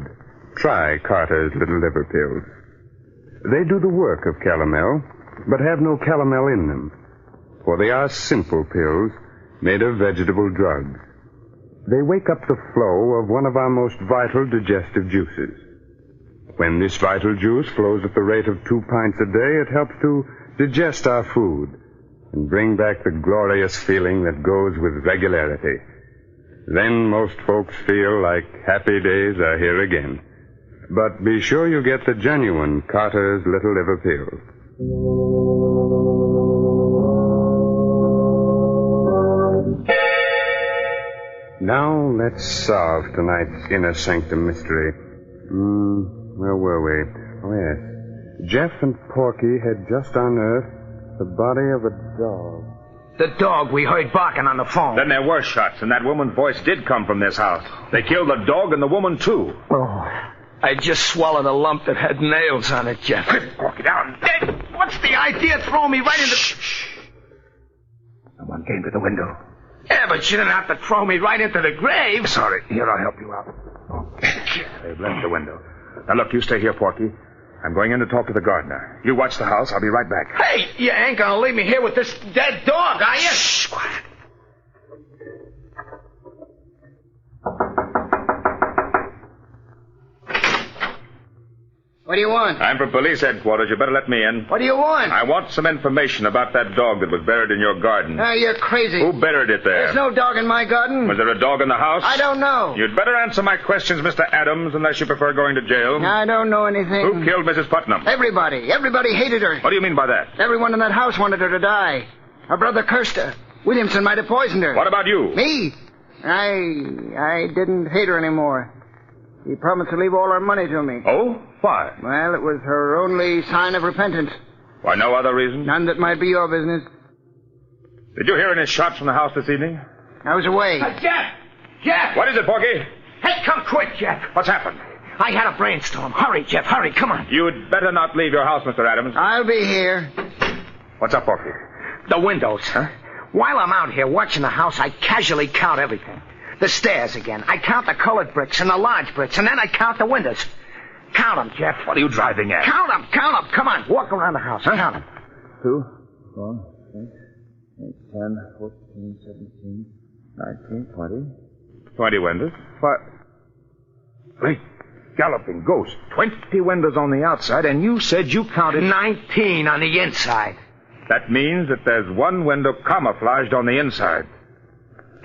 try Carter's Little Liver Pills. They do the work of calomel, but have no calomel in them, for they are simple pills made of vegetable drugs. They wake up the flow of one of our most vital digestive juices. When this vital juice flows at the rate of 2 pints a day, it helps to digest our food and bring back the glorious feeling that goes with regularity. Then most folks feel like happy days are here again. But be sure you get the genuine Carter's Little Liver Pills. Now let's solve tonight's Inner Sanctum Mystery. Where were we? Oh, yes. Jeff and Porky had just unearthed the body of a dog. The dog we heard barking on the phone. Then there were shots, and that woman's voice did come from this house. They killed the dog and the woman, too. Oh, I just swallowed a lump that had nails on it, Jeff. Porky, down. What's the idea throwing me right into... Shh. Someone came to the window. Yeah, but you didn't have to throw me right into the grave. Sorry. Here, I'll help you out. They've left the window. Now, look, you stay here, Porky. I'm going in to talk to the gardener. You watch the house. I'll be right back. Hey, you ain't gonna leave me here with this dead dog, are you? Shh, quiet. What do you want? I'm from police headquarters. You better let me in. What do you want? I want some information about that dog that was buried in your garden. You're crazy. Who buried it there? There's no dog in my garden. Was there a dog in the house? I don't know. You'd better answer my questions, Mr. Adams, unless you prefer going to jail. I don't know anything. Who killed Mrs. Putnam? Everybody. Everybody hated her. What do you mean by that? Everyone in that house wanted her to die. Her brother cursed her. Williamson might have poisoned her. What about you? Me? I didn't hate her anymore. She promised to leave all her money to me. Oh? Why? Well, it was her only sign of repentance. Why, no other reason? None that might be your business. Did you hear any shots from the house this evening? I was away. Jeff! Jeff! What is it, Porky? Hey, come quick, Jeff. What's happened? I had a brainstorm. Hurry, Jeff, hurry, come on. You'd better not leave your house, Mr. Adams. I'll be here. What's up, Porky? The windows. Huh? While I'm out here watching the house, I casually count everything. The stairs again. I count the colored bricks and the large bricks, and then I count the windows. Count them, Jeff. What are you driving at? Count them. Come on, walk around the house. Count them. 2, 4, 6, 8, 10, 14, 17, 19, 20. 20 windows. What? Great galloping ghost. 20 windows on the outside, and you said you counted... 19 on the inside. That means that there's one window camouflaged on the inside.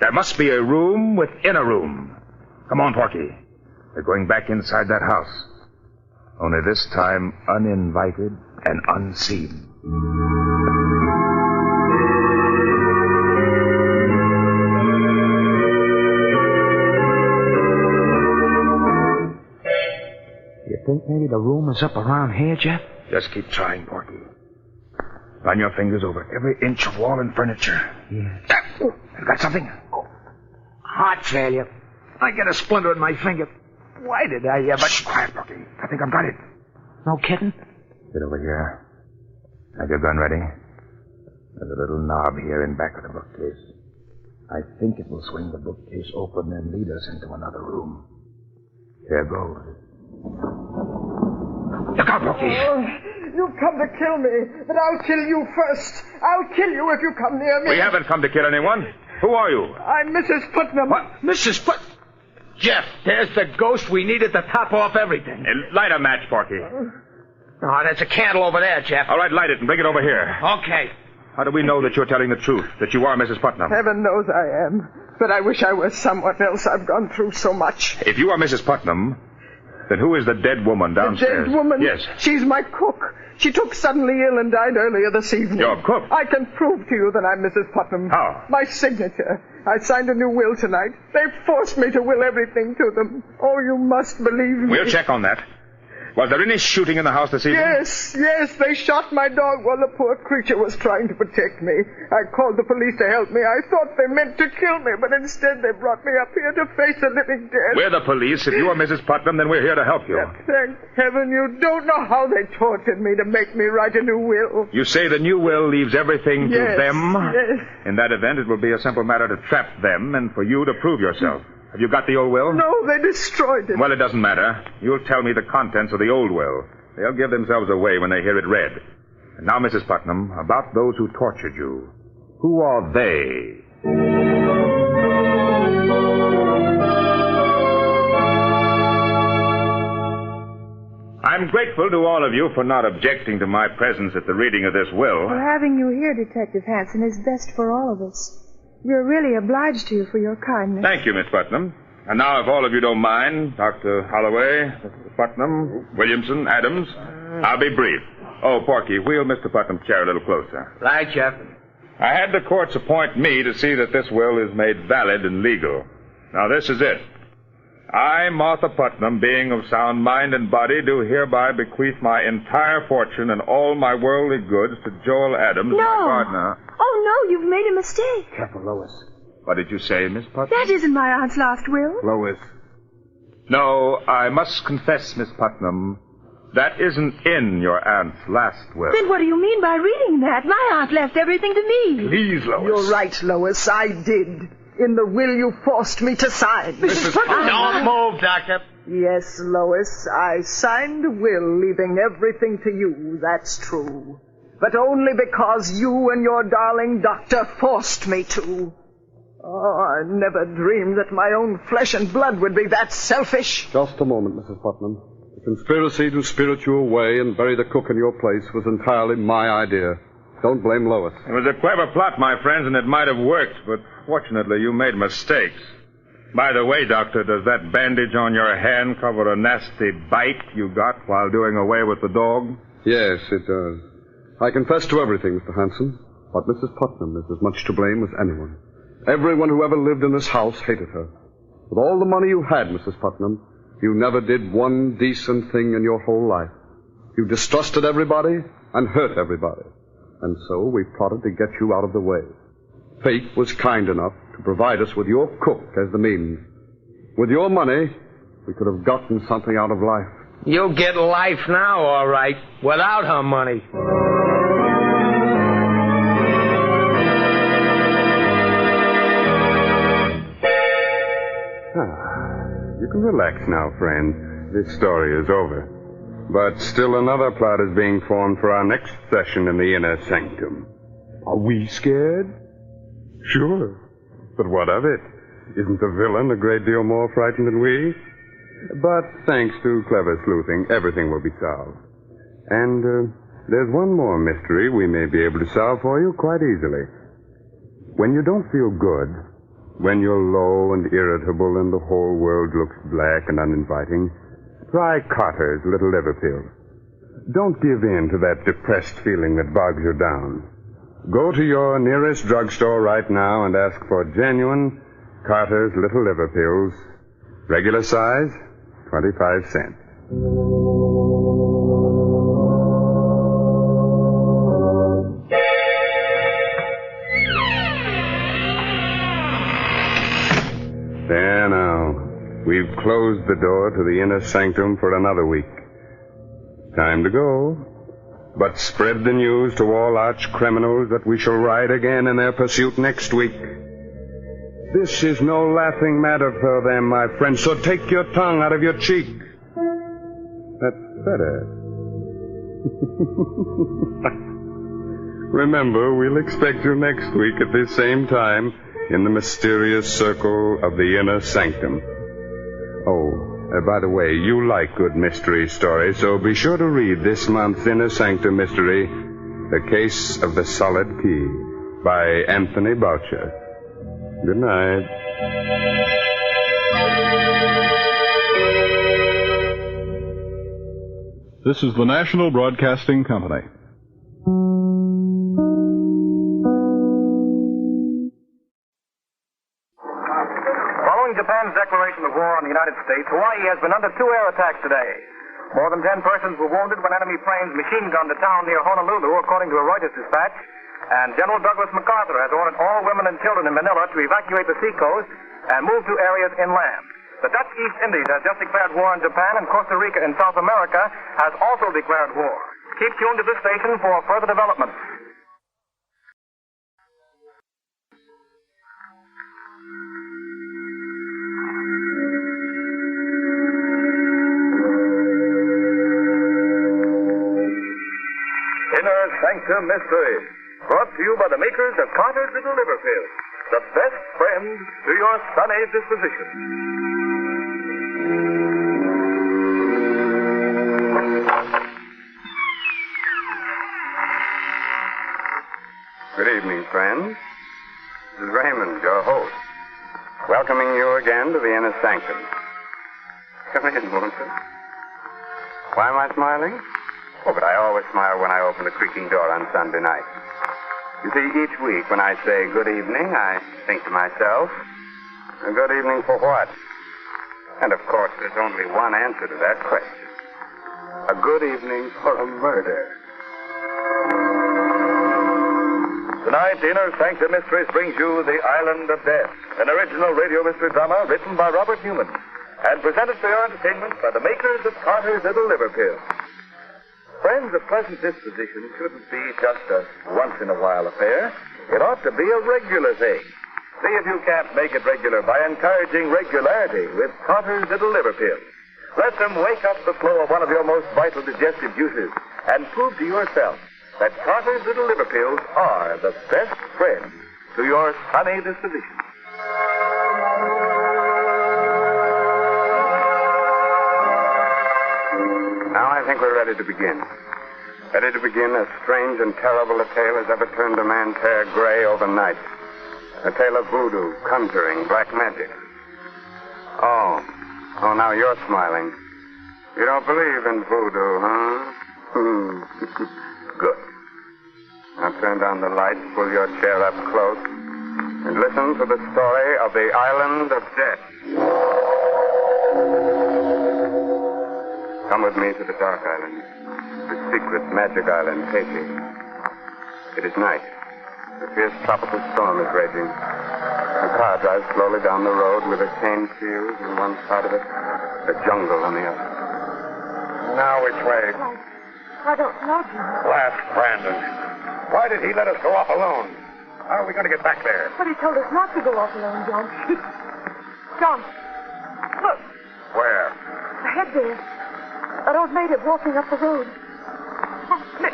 There must be a room within a room. Come on, Porky. We're going back inside that house. Only this time uninvited and unseen. You think maybe the room is up around here, Jeff? Just keep trying, Porky. Run your fingers over every inch of wall and furniture. Yeah. You got something? Heart failure. I got a splinter in my finger. Why did I ever... Shh, quiet, Porky. I think I've got it. No kidding? Sit over here. Have your gun ready? There's a little knob here in back of the bookcase. I think it will swing the bookcase open and lead us into another room. Here goes. Look out, Porky. Oh, you've come to kill me, but I'll kill you first. I'll kill you if you come near me. We haven't come to kill anyone. Who are you? I'm Mrs. Putnam. What? Mrs. Putnam? Jeff, there's the ghost we needed to top off everything. Light a match, Porky. Oh, that's a candle over there, Jeff. All right, light it and bring it over here. Okay. How do we know that you're telling the truth, that you are Mrs. Putnam? Heaven knows I am. But I wish I was someone else. I've gone through so much. If you are Mrs. Putnam, then who is the dead woman downstairs? The dead woman? Yes. She's my cook. She took suddenly ill and died earlier this evening. Your cook? I can prove to you that I'm Mrs. Putnam. How? My signature. I signed a new will tonight. They forced me to will everything to them. Oh, you must believe me. We'll check on that. Was there any shooting in the house this evening? Yes. They shot my dog while the poor creature was trying to protect me. I called the police to help me. I thought they meant to kill me, but instead they brought me up here to face a living death. We're the police. If you are Mrs. Putnam, then we're here to help you. Thank heaven you don't know how they tortured me to make me write a new will. You say the new will leaves everything to them? Yes. In that event, it will be a simple matter to trap them and for you to prove yourself. Have you got the old will? No, they destroyed it. Well, it doesn't matter. You'll tell me the contents of the old will. They'll give themselves away when they hear it read. And now, Mrs. Putnam, about those who tortured you. Who are they? I'm grateful to all of you for not objecting to my presence at the reading of this will. Well, having you here, Detective Hanson, is best for all of us. We're really obliged to you for your kindness. Thank you, Miss Putnam. And now, if all of you don't mind, Dr. Holloway, Mr. Putnam, Williamson, Adams, I'll be brief. Oh, Porky, wheel Mr. Putnam's chair a little closer. Right, Jeff. I had the courts appoint me to see that this will is made valid and legal. Now, this is it. I, Martha Putnam, being of sound mind and body, do hereby bequeath my entire fortune and all my worldly goods to Joel Adams, my gardener. Oh, no, you've made a mistake. Careful, Lois. What did you say, Miss Putnam? That isn't my aunt's last will. Lois. No, I must confess, Miss Putnam, that isn't in your aunt's last will. Then what do you mean by reading that? My aunt left everything to me. Please, Lois. You're right, Lois. I did. In the will you forced me to sign. Mrs. Putnam. Don't move, Doctor. Yes, Lois. I signed a will leaving everything to you. That's true. But only because you and your darling doctor forced me to. Oh, I never dreamed that my own flesh and blood would be that selfish. Just a moment, Mrs. Putnam. The conspiracy to spirit you away and bury the cook in your place was entirely my idea. Don't blame Lois. It was a clever plot, my friends, and it might have worked, but fortunately you made mistakes. By the way, Doctor, does that bandage on your hand cover a nasty bite you got while doing away with the dog? Yes, it does. I confess to everything, Mr. Hanson, but Mrs. Putnam is as much to blame as anyone. Everyone who ever lived in this house hated her. With all the money you had, Mrs. Putnam, you never did one decent thing in your whole life. You distrusted everybody and hurt everybody. And so we plotted to get you out of the way. Fate was kind enough to provide us with your cook as the means. With your money, we could have gotten something out of life. You'll get life now, all right, without her money. You can relax now, friend. This story is over. But still another plot is being formed for our next session in the Inner Sanctum. Are we scared? Sure. But what of it? Isn't the villain a great deal more frightened than we? But thanks to clever sleuthing, everything will be solved. And there's one more mystery we may be able to solve for you quite easily. When you don't feel good, when you're low and irritable and the whole world looks black and uninviting, try Carter's Little Liver Pill. Don't give in to that depressed feeling that bogs you down. Go to your nearest drugstore right now and ask for genuine Carter's Little Liver Pills. Regular size, 25 cents. There now. We've closed the door to the Inner Sanctum for another week. Time to go. But spread the news to all arch criminals that we shall ride again in their pursuit next week. This is no laughing matter for them, my friend, so take your tongue out of your cheek. That's better. Remember, we'll expect you next week at this same time in the mysterious circle of the Inner Sanctum. Oh, By the way, you like good mystery stories, so be sure to read this month's Inner Sanctum Mystery, The Case of the Solid Key, by Anthony Boucher. Good night. This is the National Broadcasting Company. Following Japan's declaration of war on the United States, Hawaii has been under 2 air attacks today. More than 10 persons were wounded when enemy planes machine-gunned a town near Honolulu, according to a Reuters dispatch. And General Douglas MacArthur has ordered all women and children in Manila to evacuate the seacoast and move to areas inland. The Dutch East Indies has just declared war on Japan, and Costa Rica in South America has also declared war. Keep tuned to this station for further developments. Inner Sanctum Mysteries, brought to you by the makers of Carter's Little Liver Pills, the best friend to your sunny disposition. Good evening, friends. This is Raymond, your host, welcoming you again to the Inner Sanctum. Come in, won't you? Why am I smiling? Oh, but I always smile when I open the creaking door on Sunday night. You see, each week when I say good evening, I think to myself, a good evening for what? And of course, there's only one answer to that question. A good evening for a murder. Tonight, Inner Sanctum Mysteries brings you The Island of Death, an original radio mystery drama written by Robert Newman and presented for your entertainment by the makers of Carter's Little Liver Pills. Friends, a pleasant disposition shouldn't be just a once-in-a-while affair. It ought to be a regular thing. See if you can't make it regular by encouraging regularity with Carter's Little Liver Pills. Let them wake up the flow of one of your most vital digestive juices and prove to yourself that Carter's Little Liver Pills are the best friend to your sunny disposition. Now I think we're ready to begin. Ready to begin as strange and terrible a tale as ever turned a man's hair gray overnight. A tale of voodoo, conjuring, black magic. Oh, now you're smiling. You don't believe in voodoo, huh? Good. Now turn down the lights, pull your chair up close, and listen to the story of the Island of Death. Come with me to the Dark Island, the secret magic island, Haiti. It is night. A fierce tropical storm is raging. The car drives slowly down the road with a cane field on one side of it, a jungle on the other. Now which way? I don't know, John. Blast Brandon. Why did he let us go off alone? How are we going to get back there? But he told us not to go off alone, John. John, look. Where? Ahead there. That old native walking up the road.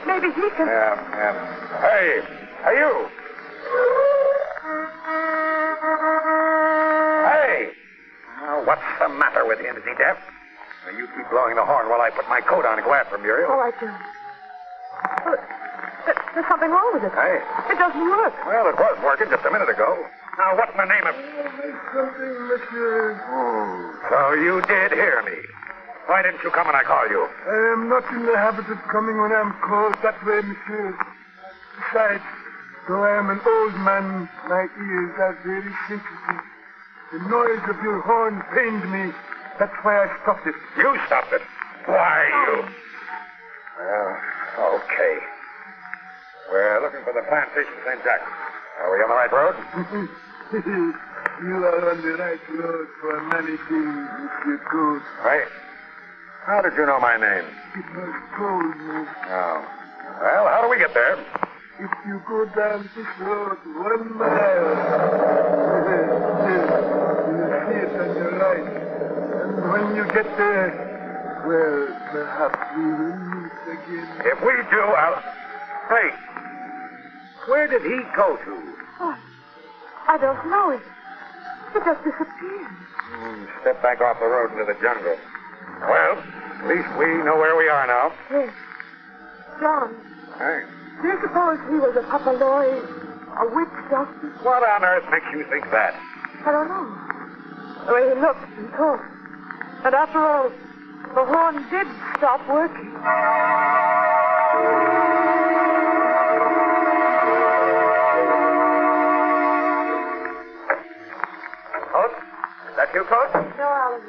Maybe he can... Yeah. Hey, you. Hey! Oh, what's the matter with him? Is he deaf? Now, you keep blowing the horn while I put my coat on and go after him, Muriel. All right, John. Look, there's something wrong with it. Hey. It doesn't work. Well, it was working just a minute ago. Now, what's the name of... Something, monsieur. So you did hear me. Why didn't you come when I called you? I am not in the habit of coming when I am called that way, monsieur. Besides, though I am an old man, my ears are very sensitive. The noise of your horn pained me. That's why I stopped it. You stopped it? Why, you... Well, okay. We're looking for the plantation St. Jack. Are we on the right road? You are on the right road for many things, Monsieur Gould. Right. How did you know my name? It was told me. Oh. Well, how do we get there? If you go down this road 1 mile, you'll see it on your right. And when you get there, well, perhaps we will meet again. If we do, I'll... Hey, where did he go to? Oh, I don't know. It just disappeared. Step back off the road into the jungle. Well, at least we know where we are now. Yes. John, Hey. do you suppose he was a papaloi, a witch doctor? What on earth makes you think that? I don't know. The way he looked and talked. And after all, the horn did stop working. Coach? Is that you, Coach? No, Alan.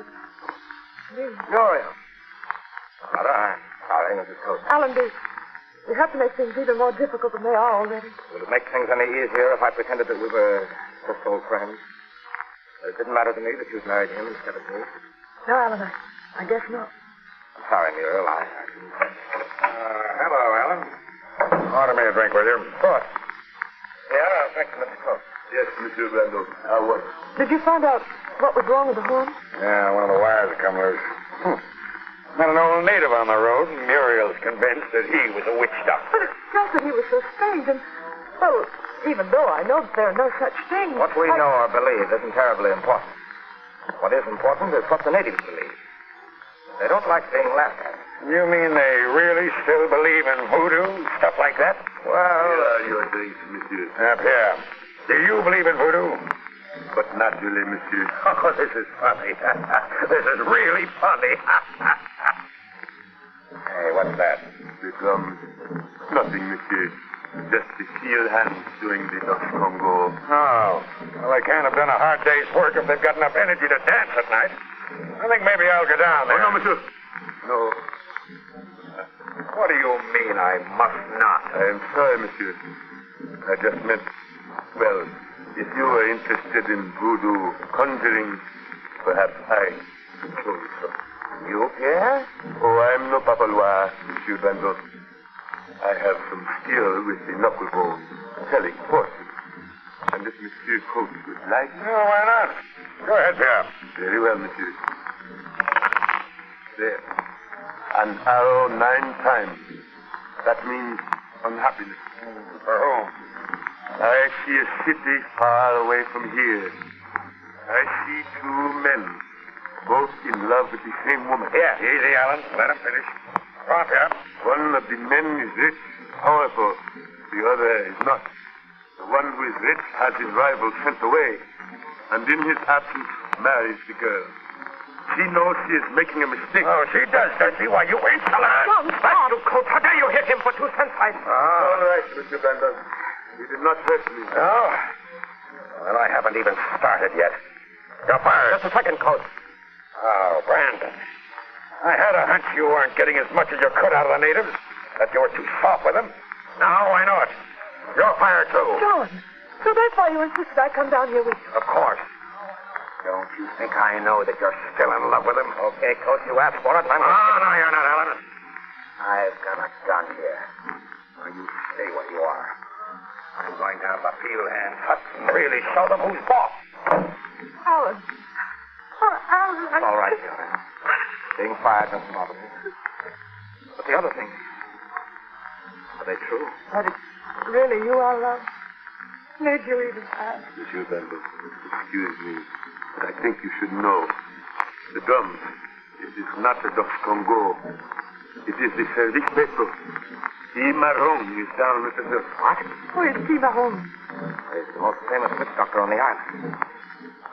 Me. Muriel. Sorry, Mrs. Coach. Alan, we have to make things even more difficult than they are already. Would it make things any easier if I pretended that we were just old friends? It didn't matter to me that you'd married him instead of me. No, Alan, I guess not. I'm sorry, Muriel. Hello, Alan. Order me a drink, will you? Of course. Yeah, thanks, Mr. Coach. Yes, Monsieur Brando. What? Did you find out what was wrong with the horn? Yeah, one of the wires had come loose. Met an old native on the road, and Muriel's convinced that he was a witch doctor. But it's just that he was so strange, and, well, even though I know that there are no such things. What we know or believe isn't terribly important. What is important is what the natives believe. They don't like being laughed at. You mean they really still believe in voodoo, stuff like that? Well... Your drinks, Monsieur. Up here. Do you believe in voodoo? But naturally, Monsieur. Oh, this is funny. This is really funny. Hey, what's that? Nothing, Monsieur. Just the steel hands doing the Dutch Congo. Oh. Well, they can't have done a hard day's work if they've got enough energy to dance at night. I think maybe I'll go down there. Oh, no, Monsieur. No. What do you mean I must not? I am sorry, Monsieur. I just meant, well, if you are interested in voodoo conjuring, perhaps I could show you some. You, Pierre? Oh, I am no papalois, Monsieur Brando. I have some skill with the knuckle bone, telling fortunes. And if Monsieur Coates would like... No, why not? Go ahead, Pierre. Very well, Monsieur. There. An arrow 9 times. That means unhappiness. For whom? I see a city far away from here. I see 2 men, both in love with the same woman. Yeah, easy, Alan. Let him finish. Go on, Pierre. One of the men is rich, powerful. The other is not. The one who is rich has his rival sent away, and in his absence marries the girl. She knows she is making a mistake. Oh, she does she? Why, you insolent! John, stop! You coach, how dare you hit him for 2 cents? All right, Mr. Brandon. You did not hurt me. Oh? Well, I haven't even started yet. You're fired. Just a second, Coach. Oh, Brandon. I had a hunch you weren't getting as much as you could out of the natives, that you were too soft with them. Now I know it. You're fired, too. John, so that's why you insisted I come down here with you. Of course. Don't you think I know that you're still in love with him? Okay, Coach, you asked for it, and I'm... Oh, no, you're not, Alan. I've got a gun here. Now, you stay where you are. I'm going down to the field hand hut and really show them who's boss. Alan. Oh, Alan. It's all right, Fiona. Being fired doesn't bother me. But the other things, are they true? That is really you are love. Need you even ask? Monsieur Brando, excuse me, but I think you should know. The drums, it is not the Dutch Congo. It is the Service Petro. Marron is down with the hill. What? Who is T. Marron? He's the most famous witch doctor on the island.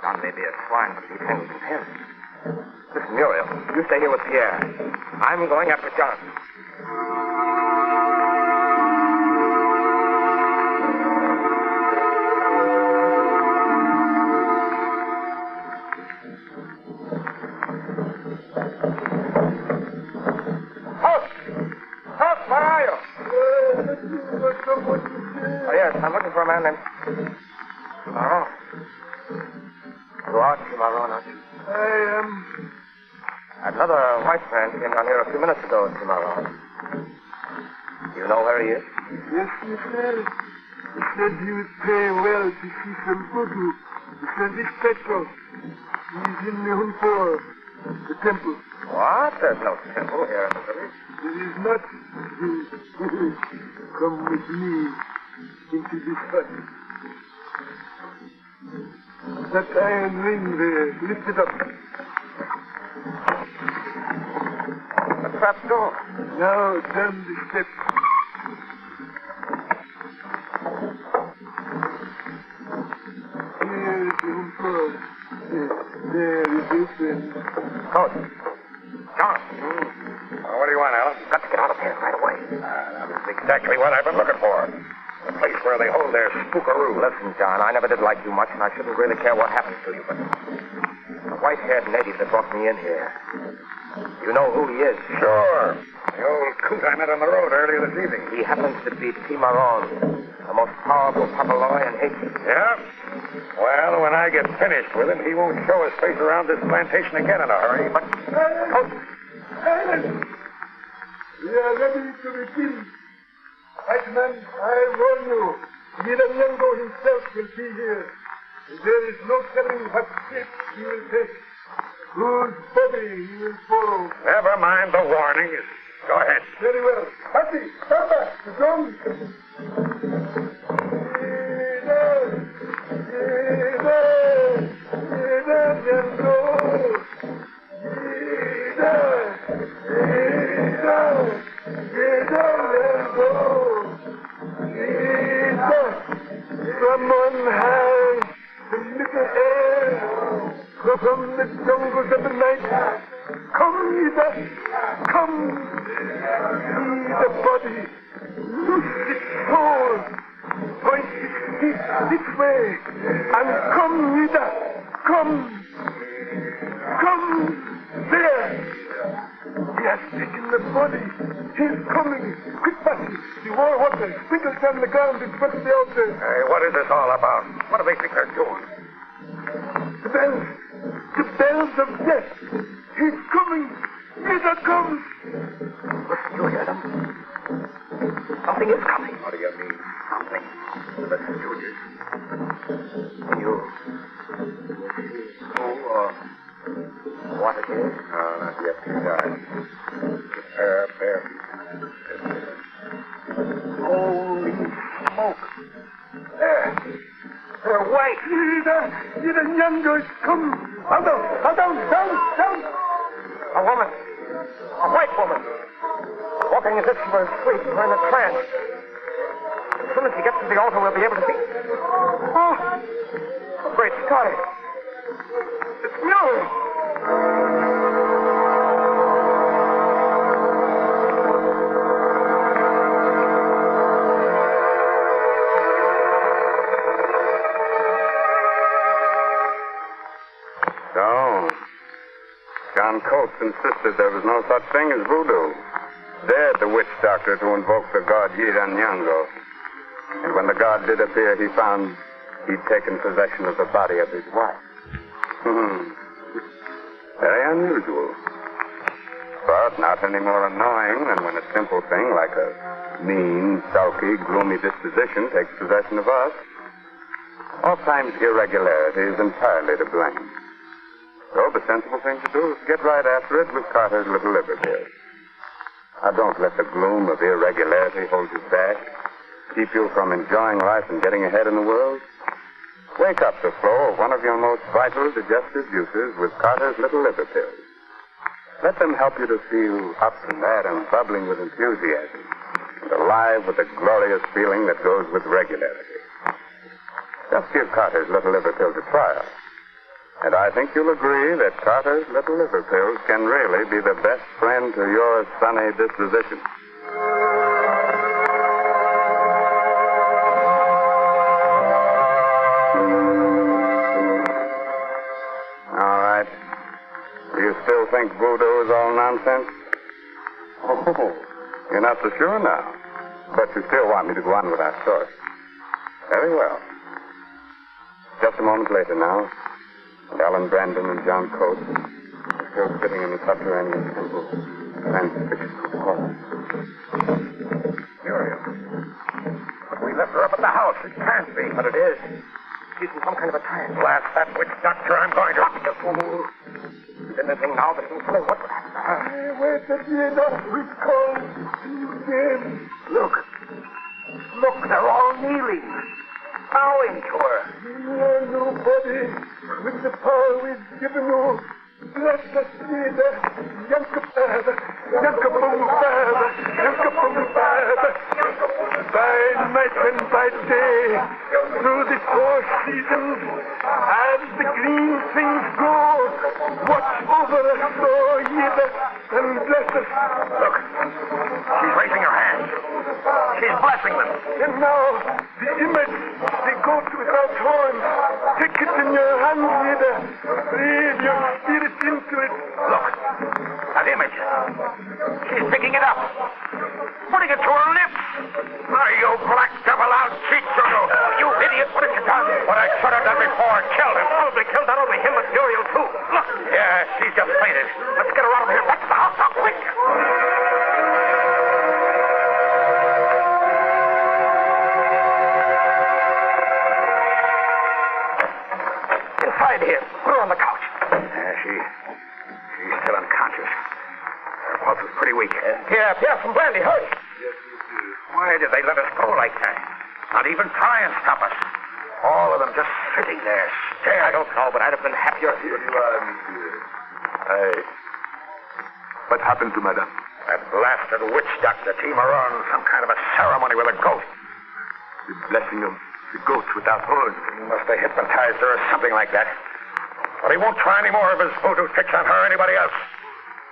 John may be a swine, but he handles his head. Listen, Muriel, you stay here with Pierre. I'm going after John. Where are you? Oh, yes, I'm looking for a man named... Cimarron. You are Cimarron, aren't you? I am. Another white man came down here a few minutes ago, Cimarron. You know where he is? Yes, Monsieur. He said he would pay well to see some voodoo. The Service Petro. He's in the Hunfor, the temple. What? There's no temple here in the village. There is not. Come with me into this hut. that iron ring there. Lift it up. The trap door. Now down the steps. Here's the room floor. There it is then. Coach. John. What do you want, Alan? Got to get out of here right away. That's exactly what I've been looking for. The place where they hold their spookaroo. Listen, John, I never did like you much, and I shouldn't really care what happens to you, but the white-haired native that brought me in here, you know who he is? Sure. The old coot I met on the road earlier this evening. He happens to be Timaron, the most powerful papaloi in Haiti. Yeah? Well, when I get finished with him, he won't show his face around this plantation again in a hurry, but... Silence! We are ready to begin. White man, I warn you, Leader Yango himself will be here. There is no telling what shape he will take, whose body he will follow. Never mind the warnings. Go ahead. Very well. Patty, come back. The drum. From on high, the little air, from the jungles of the night, come, Ida, come, see the body, loose its soul, point its teeth this way, and come, Ida, come, there. He has taken the body. He's coming. Quick, Patty. The war water sprinkles down the ground in front of the altar. Hey, what is this all about? What do they think they're doing? The bells. The bells of death. He's coming. Peter comes. Listen, you hear them? Something is coming. What do you mean, something? The stooges. You who or what it is? Not yet decided. Bear. Holy smoke. They're white. Either Yango is come. Down. A woman. A white woman. Walking as if she were asleep or in a trance. As soon as she gets to the altar, we'll be able to see. Oh, great Scotty. It's Miller. John Coates insisted there was no such thing as voodoo. Dared the witch doctor to invoke the god Yiranyango. And when the god did appear, he found he'd taken possession of the body of his wife. Very unusual. But not any more annoying than when a simple thing like a mean, sulky, gloomy disposition takes possession of us. Oft-times irregularity is entirely to blame. So the sensible thing to do is get right after it with Carter's little liver pills. Now, don't let the gloom of irregularity hold you back, keep you from enjoying life and getting ahead in the world. Wake up the flow of one of your most vital digestive juices with Carter's little liver pills. Let them help you to feel up and mad and bubbling with enthusiasm and alive with the glorious feeling that goes with regularity. Just give Carter's little liver pills a trial. And I think you'll agree that Carter's little liver pills can really be the best friend to your sunny disposition. All right. Do you still think voodoo is all nonsense? Oh, you're not so sure now. But you still want me to go on with our story. Very well. Just a moment later now. And Alan Brandon and John Coates are still sitting in the subterranean temple, transfixed with horror. Muriel. But we left her up at the house. It can't be. But it is. She's in some kind of a trance. Blast that witch doctor. I'm going to... Stop, you fool. Is anything now that can say what would happen to her? Wait till the end of we've called game. Look, they're all kneeling. bowing to her. Nobody with the power we've given you. Bless us, Leader. By night and by day, through the 4 seasons, as the green things grow, watch over us, O Leader, and bless us. Look, she's raising her hands. She's blessing them. And now, the image, the goat without horns, take it in your hand, Leader. Breathe your spirit into it. Look, that image. She's picking it up, putting it to her lips. Oh, you black devil, I'll cheat you. You idiot, what have you done? What I should have done before, killed him. Probably killed not only him, but Muriel, too. Look. Yeah, she's just fainted. Let's get her out of here. Back to the house now, quick. Inside here. Put her on the couch. She's still unconscious. Her pulse is pretty weak. Here, some brandy, hurry. Why did they let us go like that? Not even try and stop us. All of them just sitting there, staring. I don't know, but I'd have been happier. Here you are, monsieur. What happened to Madame? That blasted witch doctor, Timor, on some kind of a ceremony with a goat. The blessing of the goat without horns. He must have hypnotized her or something like that. But he won't try any more of his voodoo tricks on her or anybody else.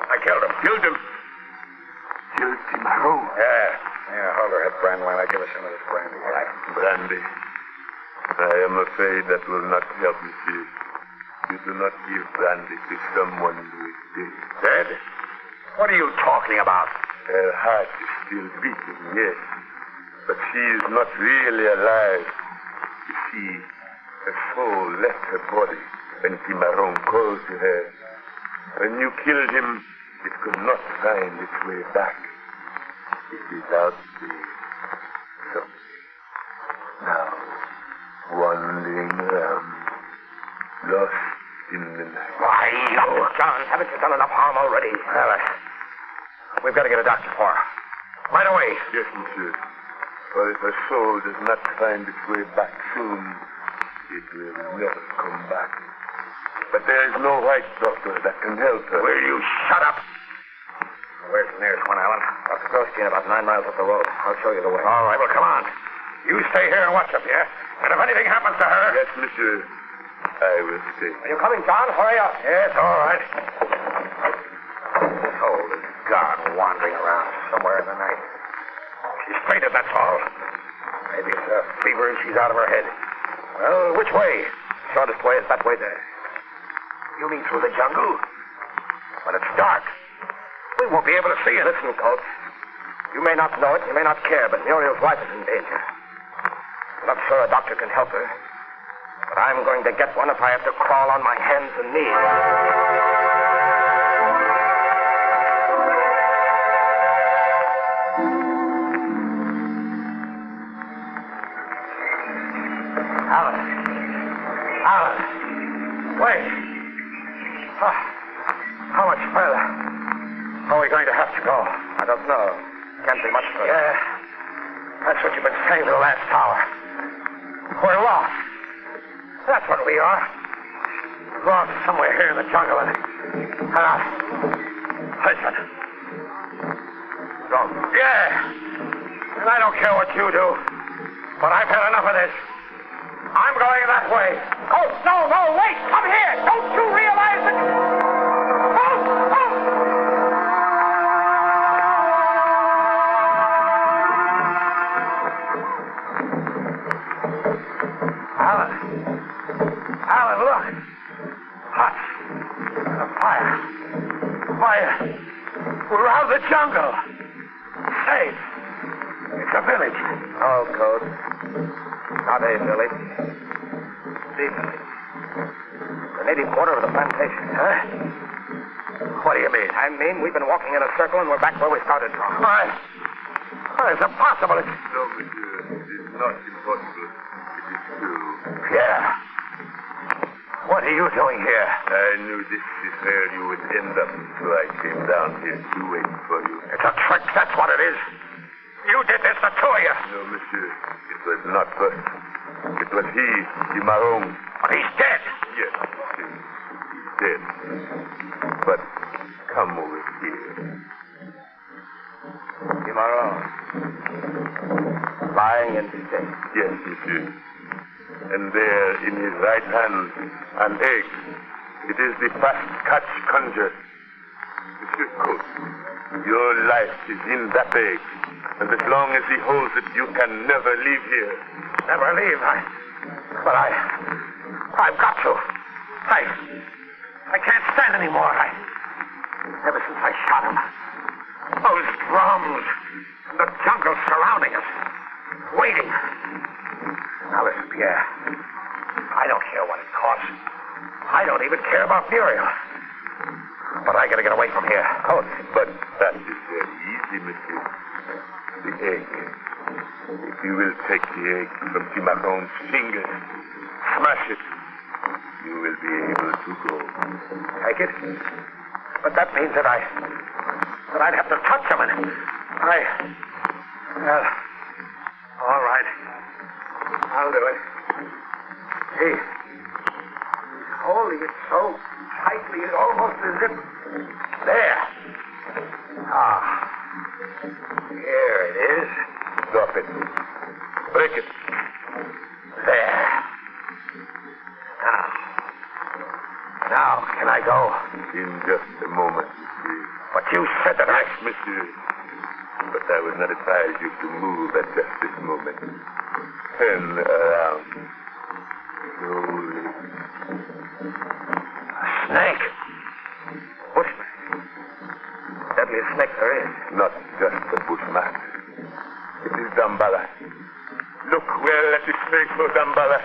I killed him. Killed him? Killed Timor? Yeah, hold her head, Brandy, while I give her some of this brandy. Right. Brandy. I am afraid that will not help, monsieur. You do not give brandy to someone who is dead. Dead? What are you talking about? Her heart is still beating, yes. But she is not really alive. You see, her soul left her body when Cimarron called to her. When you killed him, it could not find its way back. It is out there. So, now, wandering around, lost in the night. Why, you, John, haven't you done enough harm already? Well, we've got to get a doctor for her. Right away. Yes, monsieur. For if her soul does not find its way back soon, it will never come back. But there is no white doctor that can help her. Will you shut up? Where's the nearest one, Alan? Dr. Grosjean, about 9 miles up the road. I'll show you the way. All right, well, come on. You stay here and watch up here. And if anything happens to her... Yes, monsieur. I will stay. Are you coming, John? Hurry up. Yes, all right. This soul is gone, wandering around somewhere in the night. She's fainted, that's all. Maybe it's a fever and she's out of her head. Well, which way? Shortest way is that way there. You mean through the jungle? When it's dark. We won't be able to see you. Listen, Coates. You may not know it, you may not care, but Muriel's life is in danger. I'm not sure a doctor can help her. But I'm going to get one if I have to crawl on my hands and knees. Alan. Wait. How much further? Are we going to have to go? I don't know. Can't be much further. Yeah. That's what you've been saying for the last hour. We're lost. That's what we are. Lost somewhere here in the jungle. And listen. Go. Yeah. And I don't care what you do. But I've had enough of this. I'm going that way. Oh, no, wait. Come here. Don't you realize that... Alan, look. Hot. A fire. We're out of the jungle. Safe. It's a village. No, Code. Not a village. The village. The native quarter of the plantation. Huh? What do you mean? I mean, we've been walking in a circle and we're back where we started from. Why, it's impossible. No, monsieur. It is not impossible. It is true. Yeah. What are you doing here? I knew this is where you would end up, so I came down here to wait for you. It's a trick, that's what it is. You did this, the two of you. No, monsieur. It was not us. It was he, Cimarron. But he's dead. Yes, he's dead. But come over here. Cimarron. Lying in state. Yes, monsieur. And there in his right hand, an egg. It is the fast catch conjured. Monsieur Coates, your life is in that egg. And as long as he holds it, you can never leave here. Never leave. But I've got to. I can't stand anymore. Ever since I shot him, those drums and the jungle surrounding us, waiting. Now listen, Pierre. I don't care what it costs. I don't even care about Muriel. But I gotta get away from here. Coates. But that is very easy, monsieur. The egg. If you will take the egg from Cimarron's fingers, smash it, you will be able to go. Take it? But that means that I'd have to touch him, and well, all right. I'll do it. He's holding it so tightly, it's almost as if... There. Ah. Here it is. Drop it. Break it. There. Now, can I go? In just a moment, monsieur. But you said that yes, monsieur. But I would not advise you to move at just this moment. Turn around. Slowly. A snake? Bushman. Deadliest snake there is. Not just a bushman. It is Damballa. Look well at his face, oh Damballa.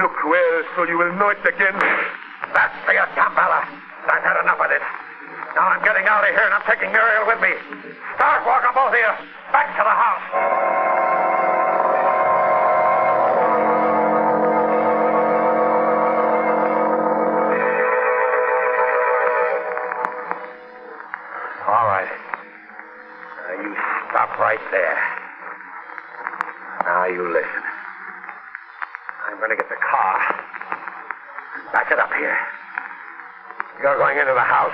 Look well so you will know it again. That's for you, Damballa. I've had enough of this. Now I'm getting out of here and I'm taking Muriel with me. Start walking, both of you. Back to the house. All right. Now you stop right there. Now you listen. I'm going to get the car. Back it up here. You're going into the house,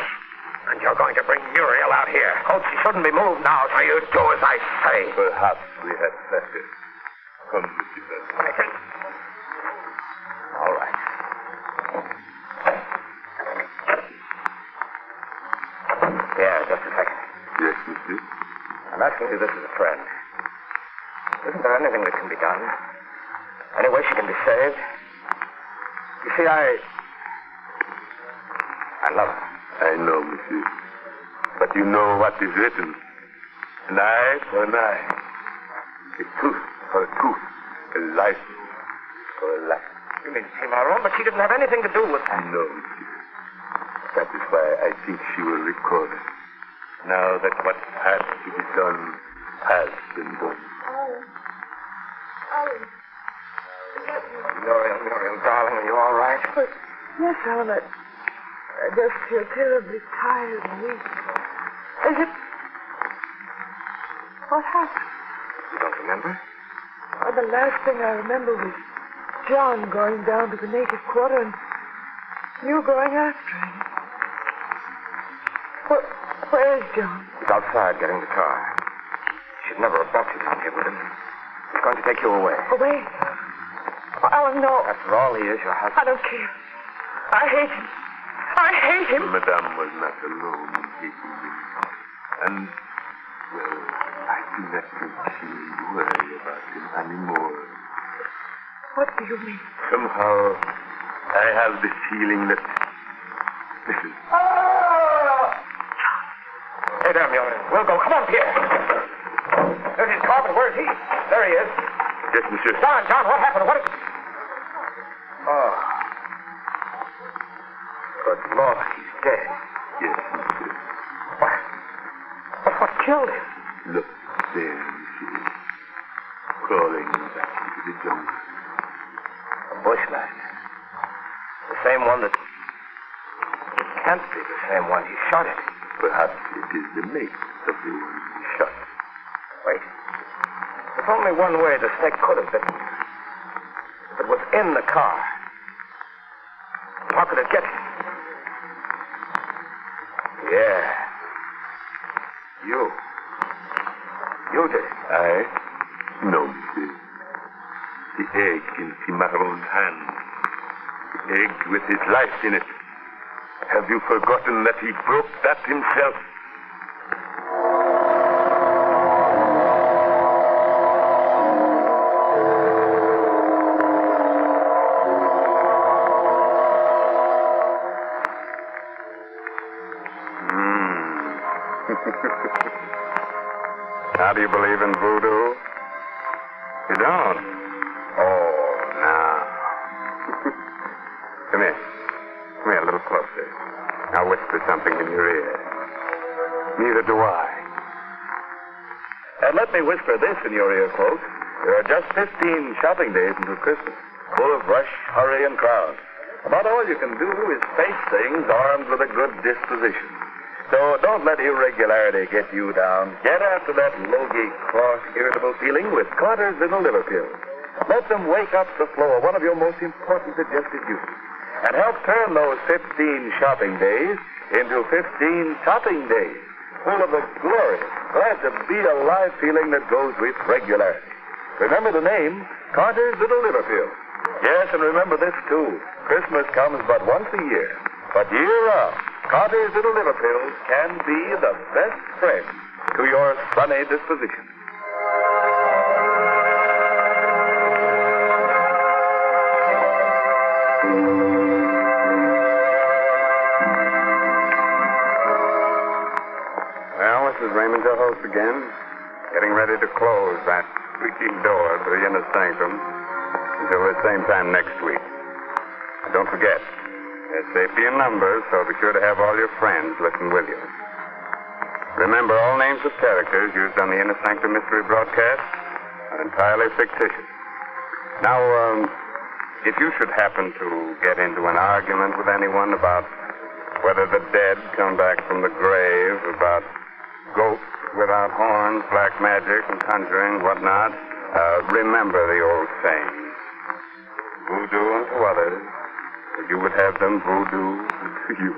and you're going to bring Muriel out here. Coates, she shouldn't be moved now, so you do as I say. Perhaps we had better. Come, Monsieur. I can. All right. Yeah, just a second. Yes, monsieur. I'm asking you this as a friend. Isn't there anything that can be done? Any way she can be saved? You see, I love her. I know, monsieur. But you know what is written. An eye for an eye. A tooth for a tooth. A life for a life. You mean Cimarron? But she didn't have anything to do with... No, monsieur. That is why I think she will record it. Now that what has to be done has been done. Muriel, darling, are you all right? But, yes, Alan, I just feel terribly tired and weak. Is it... What happened? You don't remember? Oh, the last thing I remember was John going down to the native quarter and you going after him. Where is John? He's outside getting the car. Should never have brought you down here with him. He's going to take you away. Away? Oh, Alan, no. After all, he is your husband. I don't care. I hate him. I hate him. Madame was not alone in hating him. And, well, I do not think she will worry about him anymore. What do you mean? Somehow, I have the feeling that... Listen. Hey there, Muriel. We'll go. Come on, Pierre. There's his car, but where's he? There he is. Yes, monsieur. John, what happened? What is... Oh. Good Lord, he's dead. Yes, monsieur. What killed him? Look, there, monsieur. Crawling back into the jungle. A bushman. The same one that... It can't be the same one he shot at. Perhaps it is the mate of the one he shot. Wait. There's only one way the snake could have bitten. If it In the car. How could it get? Yeah. You did it. No, monsieur. The egg in Cimarron's hand. The egg with his life in it. Have you forgotten that he broke that himself? Now, do you believe in voodoo? You don't? Oh, now. Come here. Come here a little closer. I'll whisper something in your ear. Neither do I. And let me whisper this in your ear, folks. There are just 15 shopping days until Christmas, full of rush, hurry, and crowd. About all you can do is face things armed with a good disposition. So don't let irregularity get you down. Get after that low-gate, cross, irritable feeling with Carter's Little Liver Pills. Let them wake up the flow of one of your most important digestive juices and help turn those 15 shopping days into 15 topping days, full of the glorious, glad-to-be-alive feeling that goes with regularity. Remember the name, Carter's Little Liver Pills. Yes, and remember this, too. Christmas comes but once a year. But year-round, Carter's Little Liver Pills can be the best friend to your sunny disposition. Well, this is Raymond, your host again. Getting ready to close that squeaky door to the inner sanctum until the same time next week. And don't forget, there's safety in numbers, so be sure to have all your friends listen with you. Remember, all names of characters used on the Inner Sanctum Mystery broadcast are entirely fictitious. Now, if you should happen to get into an argument with anyone about whether the dead come back from the grave, about ghosts without horns, black magic, and conjuring, whatnot, remember the old saying, voodoo unto others, or you would have them voodoo to you.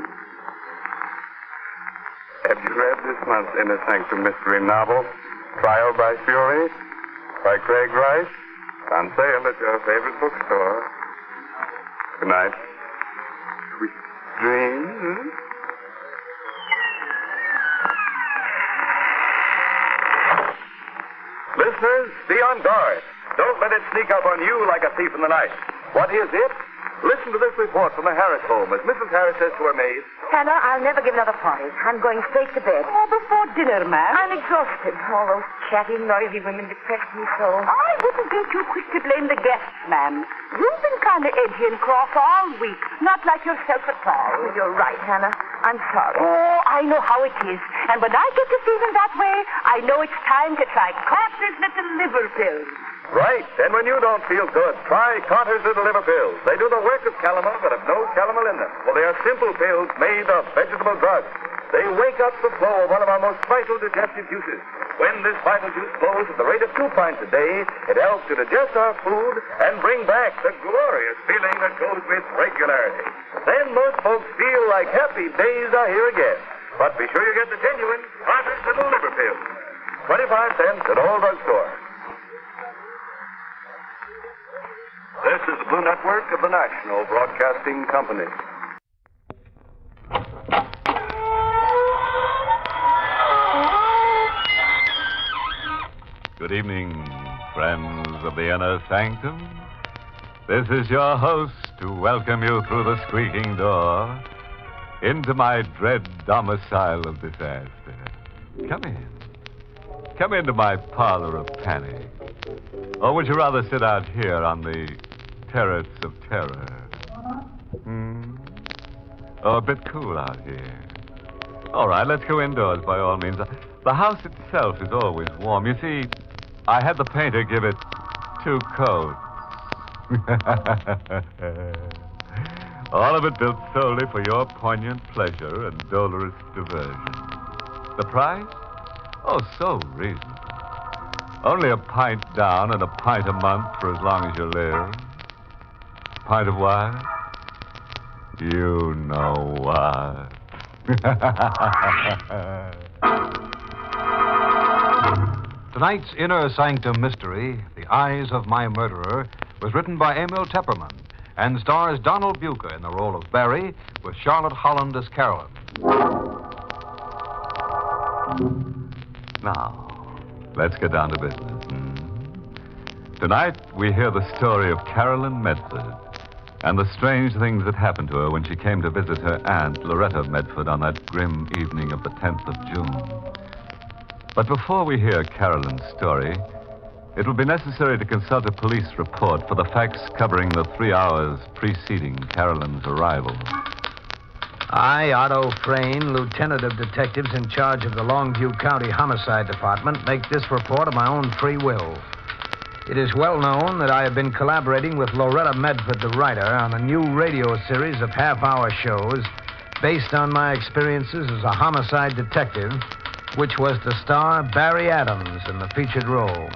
Have you read this month's Inner Sanctum Mystery novel, Trial by Fury, by Craig Rice? On sale at your favorite bookstore. Good night. Sweet dreams. Listeners, be on guard. Don't let it sneak up on you like a thief in the night. What is it? Listen to this report from the Harris home as Mrs. Harris says to her maid. Hannah, I'll never give another party. I'm going straight to bed. Oh, before dinner, ma'am. I'm exhausted. All those chatty, noisy women depress me so. I wouldn't be too quick to blame the guests, ma'am. You've been kind of edgy and cross all week. Not like yourself at all. Oh, you're right, Hannah. I'm sorry. Oh, I know how it is. And when I get to feeling that way, I know it's time to try Carter's Little Liver Pills. Right. And when you don't feel good, try Carter's Little Liver Pills. They do the work of calomel, but have no calomel in them. Well, they are simple pills made of vegetable drugs. They wake up the flow of one of our most vital digestive juices. When this vital juice flows at the rate of 2 pints a day, it helps to digest our food and bring back the glorious feeling that goes with regularity. Then most folks feel like happy days are here again. But be sure you get the genuine Carter's Little Liver Pills. 25 cents at all drugstore. This is the Blue Network of the National Broadcasting Company. Good evening, friends of the Inner Sanctum. This is your host to welcome you through the squeaking door into my dread domicile of disaster. Come in. Come into my parlor of panic. Or would you rather sit out here on the terrace of terror? Oh, a bit cool out here. All right, let's go indoors by all means. The house itself is always warm. You see, I had the painter give it 2 coats. All of it built solely for your poignant pleasure and dolorous diversion. The price? Oh, so reasonable. Only a pint down and a pint a month for as long as you live. pint of wine? You know why. Tonight's Inner Sanctum Mystery, The Eyes of My Murderer, was written by Emil Tepperman and stars Donald Bucher in the role of Barry with Charlotte Holland as Carolyn. Now, let's get down to business. Tonight, we hear the story of Carolyn Medford and the strange things that happened to her when she came to visit her aunt, Loretta Medford, on that grim evening of the 10th of June. But before we hear Carolyn's story, it will be necessary to consult a police report for the facts covering the 3 hours preceding Carolyn's arrival. I, Otto Frayne, Lieutenant of Detectives in charge of the Longview County Homicide Department, make this report of my own free will. It is well known that I have been collaborating with Loretta Medford, the writer, on a new radio series of half-hour shows based on my experiences as a homicide detective, which was to star Barry Adams in the featured role.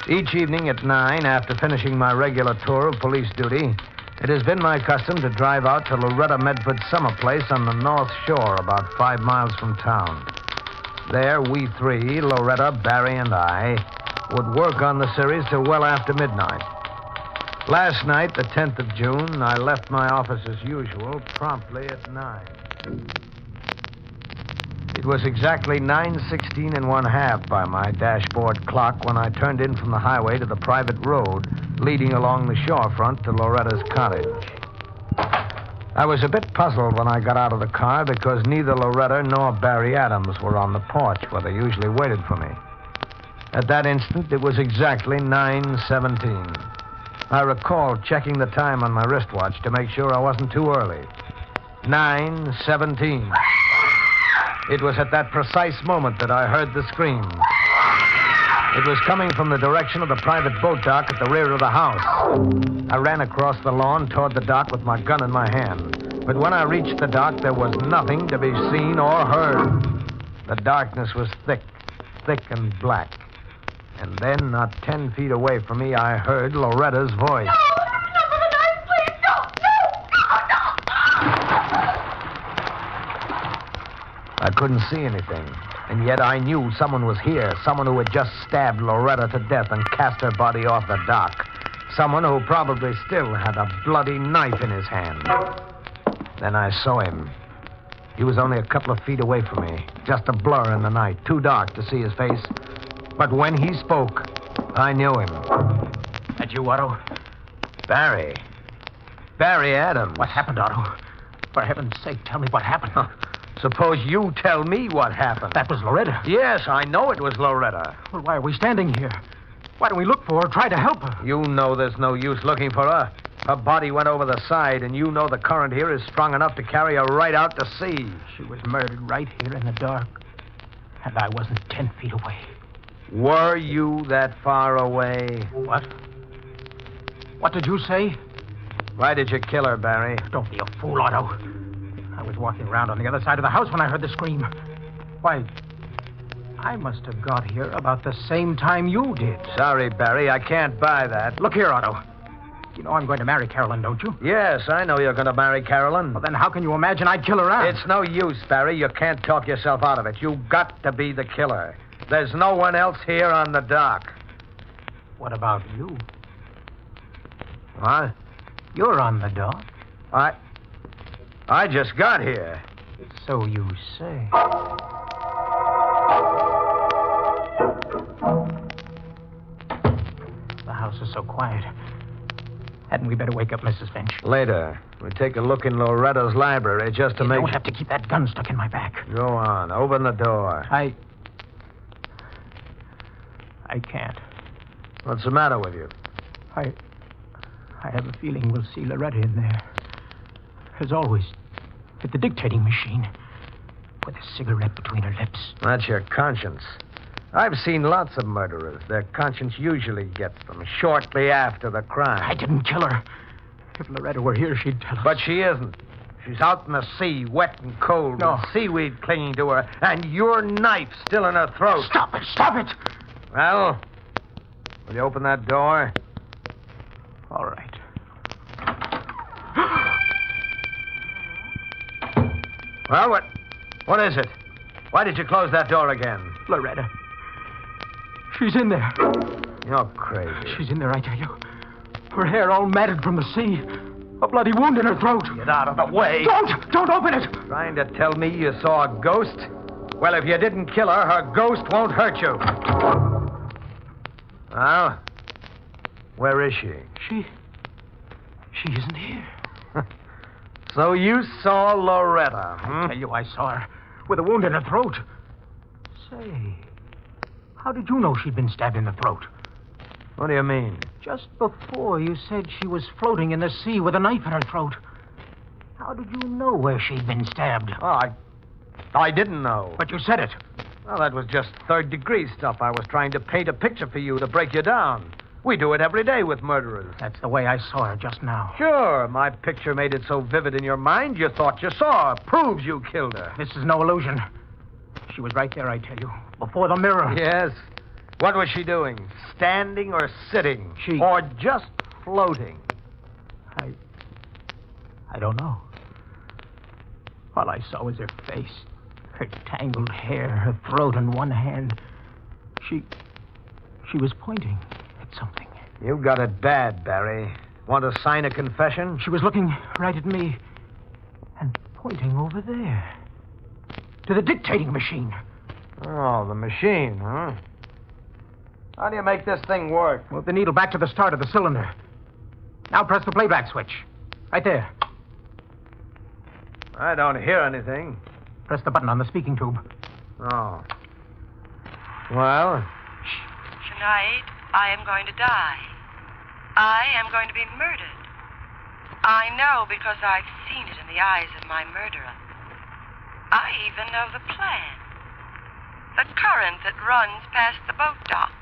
Each evening at 9, after finishing my regular tour of police duty, it has been my custom to drive out to Loretta Medford's summer place on the North Shore, about 5 miles from town. There, we three, Loretta, Barry, and I, would work on the series till well after midnight. Last night, the 10th of June, I left my office as usual, promptly at 9. It was exactly 9:16 1/2 by my dashboard clock when I turned in from the highway to the private road leading along the shorefront to Loretta's cottage. I was a bit puzzled when I got out of the car because neither Loretta nor Barry Adams were on the porch where they usually waited for me. At that instant, it was exactly 9:17. I recall checking the time on my wristwatch to make sure I wasn't too early. 9:17. It was at that precise moment that I heard the scream. It was coming from the direction of the private boat dock at the rear of the house. I ran across the lawn toward the dock with my gun in my hand. But when I reached the dock, there was nothing to be seen or heard. The darkness was thick and black. And then, not 10 feet away from me, I heard Loretta's voice. I couldn't see anything, and yet I knew someone was here, someone who had just stabbed Loretta to death and cast her body off the dock, someone who probably still had a bloody knife in his hand. Then I saw him. He was only a couple of feet away from me, just a blur in the night, too dark to see his face. But when he spoke, I knew him. That you, Otto? Barry. Barry Adams. What happened, Otto? For heaven's sake, tell me what happened. Suppose you tell me what happened. That was Loretta. Yes, I know it was Loretta. Well, why are we standing here? Why don't we look for her, try to help her? You know there's no use looking for her. Her body went over the side, and you know the current here is strong enough to carry her right out to sea. She was murdered right here in the dark, and I wasn't 10 feet away. Were you that far away? What? What did you say? Why did you kill her, Barry? Don't be a fool, Otto. I was walking around on the other side of the house when I heard the scream. Why, I must have got here about the same time you did. Sorry, Barry, I can't buy that. Look here, Otto. You know I'm going to marry Carolyn, don't you? Yes, I know you're going to marry Carolyn. Well, then how can you imagine I'd kill her out? It's no use, Barry. You can't talk yourself out of it. You've got to be the killer. There's no one else here on the dock. What about you? What? You're on the dock. I just got here. So you say. The house is so quiet. Hadn't we better wake up Mrs. Finch? Later. We'll take a look in Loretta's library just to make... You don't have to keep that gun stuck in my back. Go on. Open the door. I can't. What's the matter with you? I have a feeling we'll see Loretta in there. As always, at the dictating machine, with a cigarette between her lips. That's your conscience. I've seen lots of murderers. Their conscience usually gets them shortly after the crime. I didn't kill her. If Loretta were here, she'd tell us. But she isn't. She's out in the sea, wet and cold, with seaweed clinging to her, and your knife still in her throat. Stop it! Stop it! Well, will you open that door? All right. Well, what is it? Why did you close that door again? Loretta. She's in there. You're crazy. She's in there, I tell you. Her hair all matted from the sea. A bloody wound in her throat. Get out of the way. Don't open it. Trying to tell me you saw a ghost? Well, if you didn't kill her, her ghost won't hurt you. Well, where is she? She isn't here. So you saw Loretta, I tell you, I saw her with a wound in her throat. Say, how did you know she'd been stabbed in the throat? What do you mean? Just before you said she was floating in the sea with a knife in her throat. How did you know where she'd been stabbed? Oh, I didn't know. But you said it. Well, that was just third-degree stuff. I was trying to paint a picture for you to break you down. We do it every day with murderers. That's the way I saw her just now. Sure, my picture made it so vivid in your mind you thought you saw her. Proves you killed her. This is no illusion. She was right there, I tell you, before the mirror. Yes. What was she doing? Standing or sitting? Or just floating? I don't know. All I saw was her face, her tangled hair, her throat, and one hand. She was pointing at something. You got it bad, Barry. Want to sign a confession? She was looking right at me and pointing over there. To the dictating machine. Oh, the machine, huh? How do you make this thing work? Move the needle back to the start of the cylinder. Now press the playback switch. Right there. I don't hear anything. Press the button on the speaking tube. Oh. Well? Tonight, I am going to die. I am going to be murdered. I know because I've seen it in the eyes of my murderer. I even know the plan. The current that runs past the boat dock.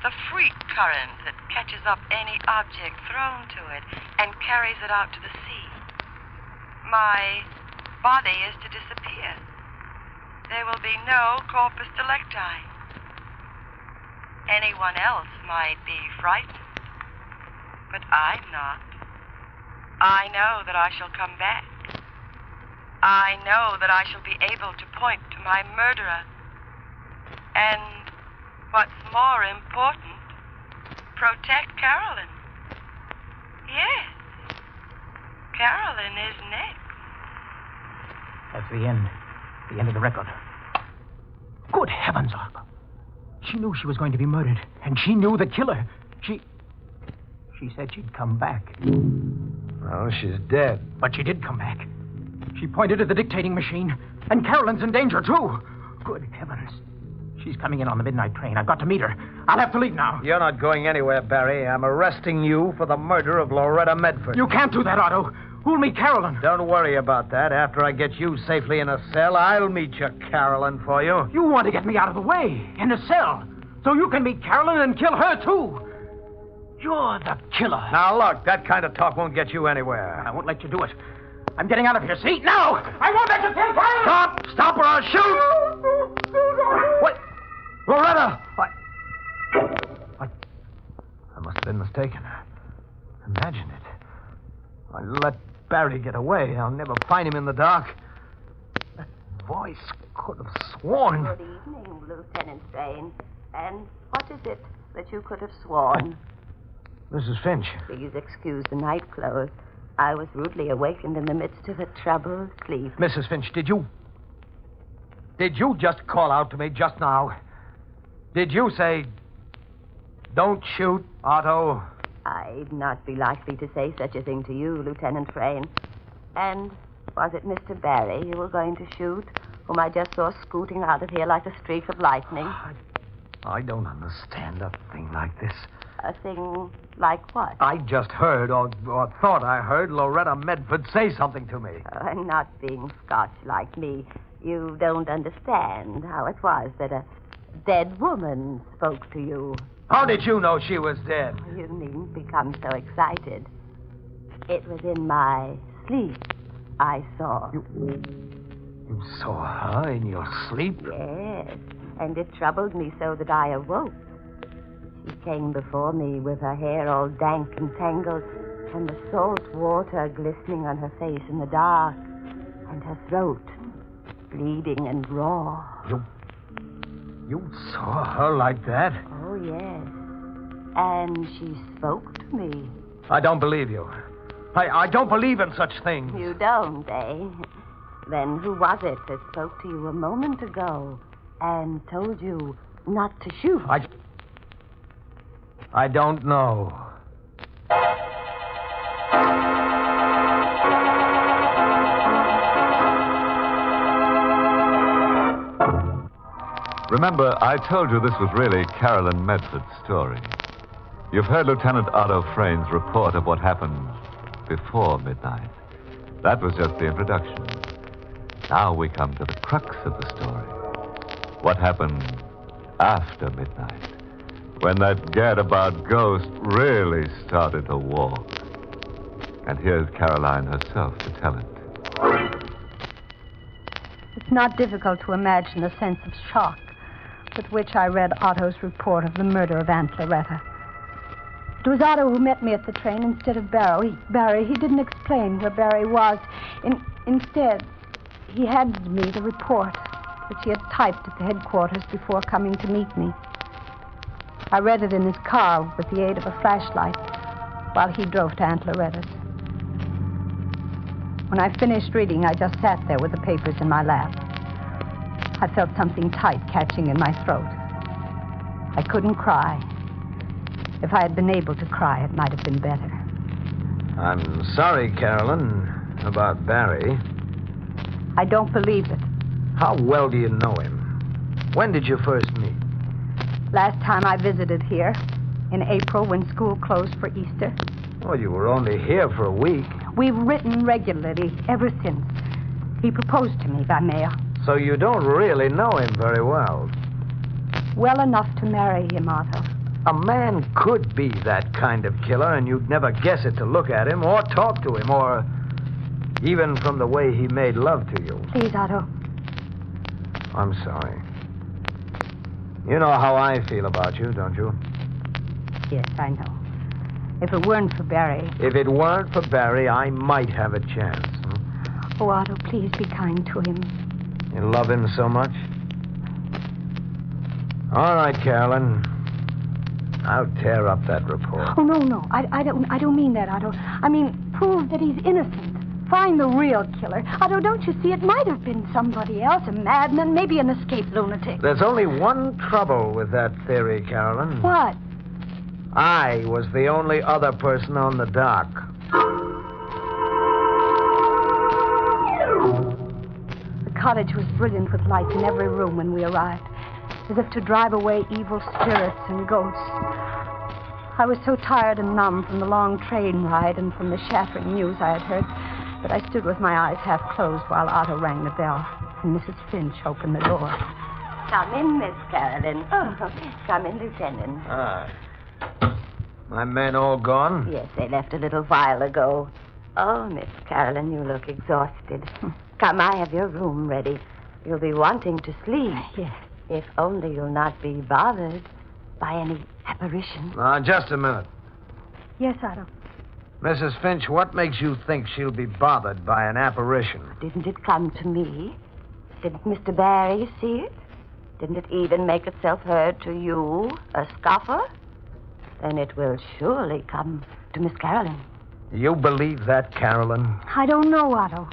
The freak current that catches up any object thrown to it and carries it out to the sea. My body is to disappear. There will be no corpus delicti. Anyone else might be frightened, but I'm not. I know that I shall come back. I know that I shall be able to point to my murderer. And what's more important, protect Carolyn. Yes. Carolyn is next. That's the end. The end of the record. Good heavens, Arthur. She knew she was going to be murdered, and she knew the killer. She said she'd come back. Well, she's dead. But she did come back. She pointed at the dictating machine, and Carolyn's in danger, too. Good heavens. She's coming in on the midnight train. I've got to meet her. I'll have to leave now. You're not going anywhere, Barry. I'm arresting you for the murder of Loretta Medford. You can't do that, Otto. Who'll meet Carolyn? Don't worry about that. After I get you safely in a cell, I'll meet your Carolyn for you. You want to get me out of the way, in a cell, so you can meet Carolyn and kill her, too. You're the killer. Now, look, that kind of talk won't get you anywhere. I won't let you do it. I'm getting out of here. See? Now! I won't let you kill Carolyn! Stop! Stop or I'll shoot! What? Loretta! I must have been mistaken. Imagine it. I let Barry get away. I'll never find him in the dark. That voice could have sworn. Good evening, Lieutenant Strain. And what is it that you could have sworn? Mrs. Finch. Please excuse the night clothes. I was rudely awakened in the midst of a troubled sleep. Mrs. Finch, did you just call out to me just now? Did you say, don't shoot, Otto? I'd not be likely to say such a thing to you, Lieutenant Frayne. And was it Mr. Barry you were going to shoot, whom I just saw scooting out of here like a streak of lightning? I don't understand a thing like this. A thing like what? I just heard, or thought I heard, Loretta Medford say something to me. And not being Scotch like me, you don't understand how it was that a dead woman spoke to you. How did you know she was dead? You needn't become so excited. It was in my sleep I saw. You saw her in your sleep? Yes, and it troubled me so that I awoke. She came before me with her hair all dank and tangled, and the salt water glistening on her face in the dark. And her throat, bleeding and raw. You saw her like that? Oh, yes. And she spoke to me. I don't believe you. I don't believe in such things. You don't, eh? Then who was it that spoke to you a moment ago and told you not to shoot? I don't know. Remember, I told you this was really Carolyn Medford's story. You've heard Lieutenant Otto Frayn's report of what happened before midnight. That was just the introduction. Now we come to the crux of the story. What happened after midnight, when that gadabout ghost really started to walk. And here's Caroline herself to tell it. It's not difficult to imagine the sense of shock with which I read Otto's report of the murder of Aunt Loretta. It was Otto who met me at the train instead of Barry. He didn't explain where Barry was. Instead, he handed me the report, which he had typed at the headquarters before coming to meet me. I read it in his car with the aid of a flashlight while he drove to Aunt Loretta's. When I finished reading, I just sat there with the papers in my lap. I felt something tight catching in my throat. I couldn't cry. If I had been able to cry, it might have been better. I'm sorry, Carolyn, about Barry. I don't believe it. How well do you know him? When did you first meet? Last time I visited here, in April when school closed for Easter. Well, you were only here for a week. We've written regularly ever since. He proposed to me by mail. So you don't really know him very well. Well enough to marry him, Otto. A man could be that kind of killer, and you'd never guess it to look at him or talk to him, or even from the way he made love to you. Please, Otto. I'm sorry. You know how I feel about you, don't you? Yes, I know. If it weren't for Barry... If it weren't for Barry, I might have a chance. Oh, Otto, please be kind to him. You love him so much? All right, Carolyn. I'll tear up that report. Oh, no. I don't mean that, Otto. I mean, prove that he's innocent. Find the real killer. Otto, don't you see? It might have been somebody else, a madman, maybe an escaped lunatic. There's only one trouble with that theory, Carolyn. What? I was the only other person on the dock. The cottage was brilliant with lights in every room when we arrived, as if to drive away evil spirits and ghosts. I was so tired and numb from the long train ride and from the shattering news I had heard that I stood with my eyes half closed while Otto rang the bell and Mrs. Finch opened the door. Come in, Miss Carolyn. Oh, come in, Lieutenant. Ah. My men all gone? Yes, they left a little while ago. Oh, Miss Carolyn, you look exhausted. Come, I have your room ready. You'll be wanting to sleep. Yes. If only you'll not be bothered by any apparition. Now, just a minute. Yes, Otto. Mrs. Finch, what makes you think she'll be bothered by an apparition? Didn't it come to me? Didn't Mr. Barry see it? Didn't it even make itself heard to you, a scoffer? Then it will surely come to Miss Carolyn. You believe that, Carolyn? I don't know, Otto.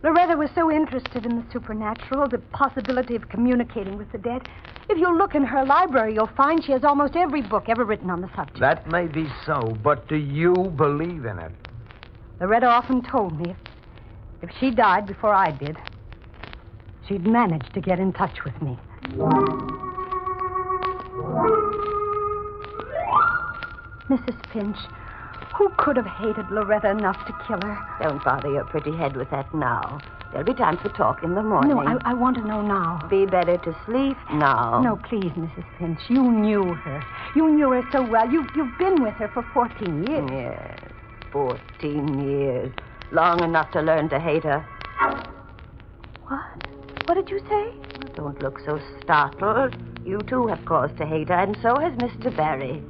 Loretta was so interested in the supernatural, the possibility of communicating with the dead. If you look in her library, you'll find she has almost every book ever written on the subject. That may be so, but do you believe in it? Loretta often told me if she died before I did, she'd manage to get in touch with me. Mrs. Finch, who could have hated Loretta enough to kill her? Don't bother your pretty head with that now. There'll be time for talk in the morning. No, I want to know now. Be better to sleep now. No, please, Mrs. Finch. You knew her. You knew her so well. You've been with her for 14 years. Yes, 14 years. Long enough to learn to hate her. What? What did you say? Don't look so startled. You, too, have cause to hate her, and so has Mr. Barry.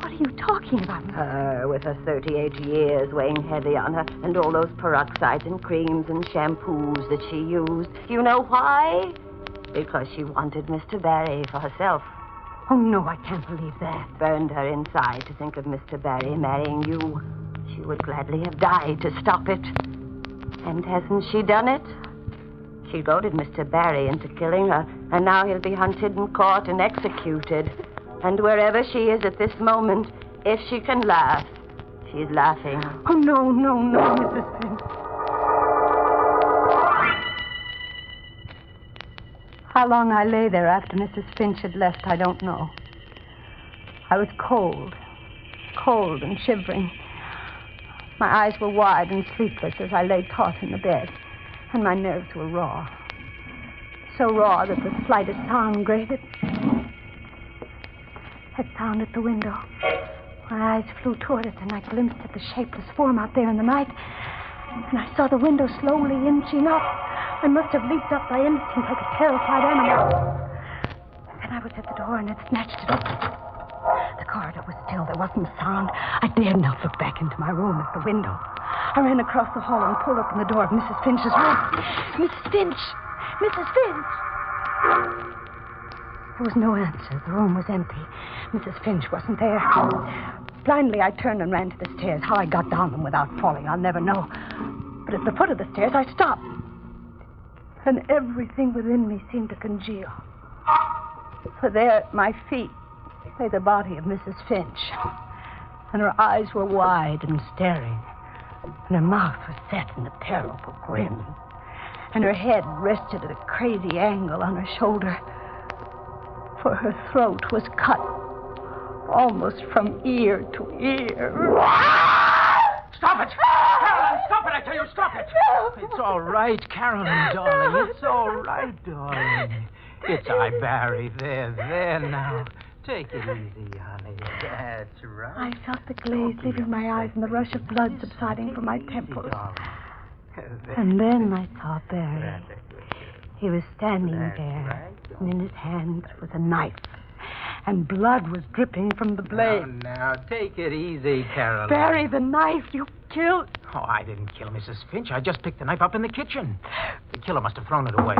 What are you talking about? Her, with her 38 years weighing heavy on her, and all those peroxides and creams and shampoos that she used. You know why? Because she wanted Mr. Barry for herself. Oh, no, I can't believe that. It burned her inside to think of Mr. Barry marrying you. She would gladly have died to stop it. And hasn't she done it? She goaded Mr. Barry into killing her, and now he'll be hunted and caught and executed. And wherever she is at this moment, if she can laugh, she's laughing. Oh, no, Mrs. Finch. How long I lay there after Mrs. Finch had left, I don't know. I was cold and shivering. My eyes were wide and sleepless as I lay taut in the bed, and my nerves were raw. So raw that the slightest sound grated. That sound at the window. My eyes flew toward it, and I glimpsed at the shapeless form out there in the night. And I saw the window slowly inching up. I must have leaped up by instinct like a terrified animal. And then I was at the door, and it snatched it open. The corridor was still. There wasn't a sound. I dared not look back into my room at the window. I ran across the hall and pulled open the door of Mrs. Finch's room. Mrs. Finch! Mrs. Finch! There was no answer. The room was empty. Mrs. Finch wasn't there. Blindly, I turned and ran to the stairs. How I got down them without falling, I'll never know. But at the foot of the stairs, I stopped. And everything within me seemed to congeal. For there at my feet lay the body of Mrs. Finch. And her eyes were wide and staring. And her mouth was set in a terrible grin. And her head rested at a crazy angle on her shoulder. For her throat was cut almost from ear to ear. Stop it! Carolyn, stop it! I tell you, stop it! It's all right, Carolyn, darling. It's all right, darling. It's I, Barry. There now. Take it easy, honey. That's right. I felt the glaze leaving my eyes and the rush of blood subsiding from my temples. And then I saw Barry. He was standing there, and in his hand was a knife. And blood was dripping from the blade. Now, take it easy, Carolyn. Barry, the knife you killed. Oh, I didn't kill Mrs. Finch. I just picked the knife up in the kitchen. The killer must have thrown it away.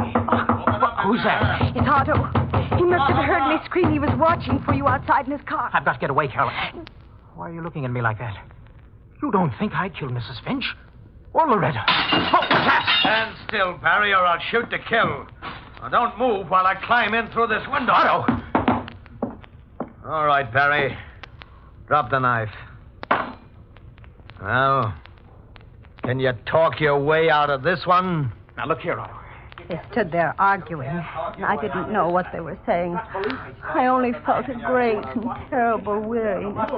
Who's that? It's Otto. He must have heard me scream. He was watching for you outside in his car. I've got to get away, Carolyn. Why are you looking at me like that? You don't think I killed Mrs. Finch? Or Loretta? Oh, yes! Stand still, Barry, or I'll shoot to kill. Now, don't move while I climb in through this window. Otto! All right, Barry. Drop the knife. Well, can you talk your way out of this one? Now, look here, Otto. They stood there arguing. I didn't know what they were saying. I only felt a great and terrible weariness,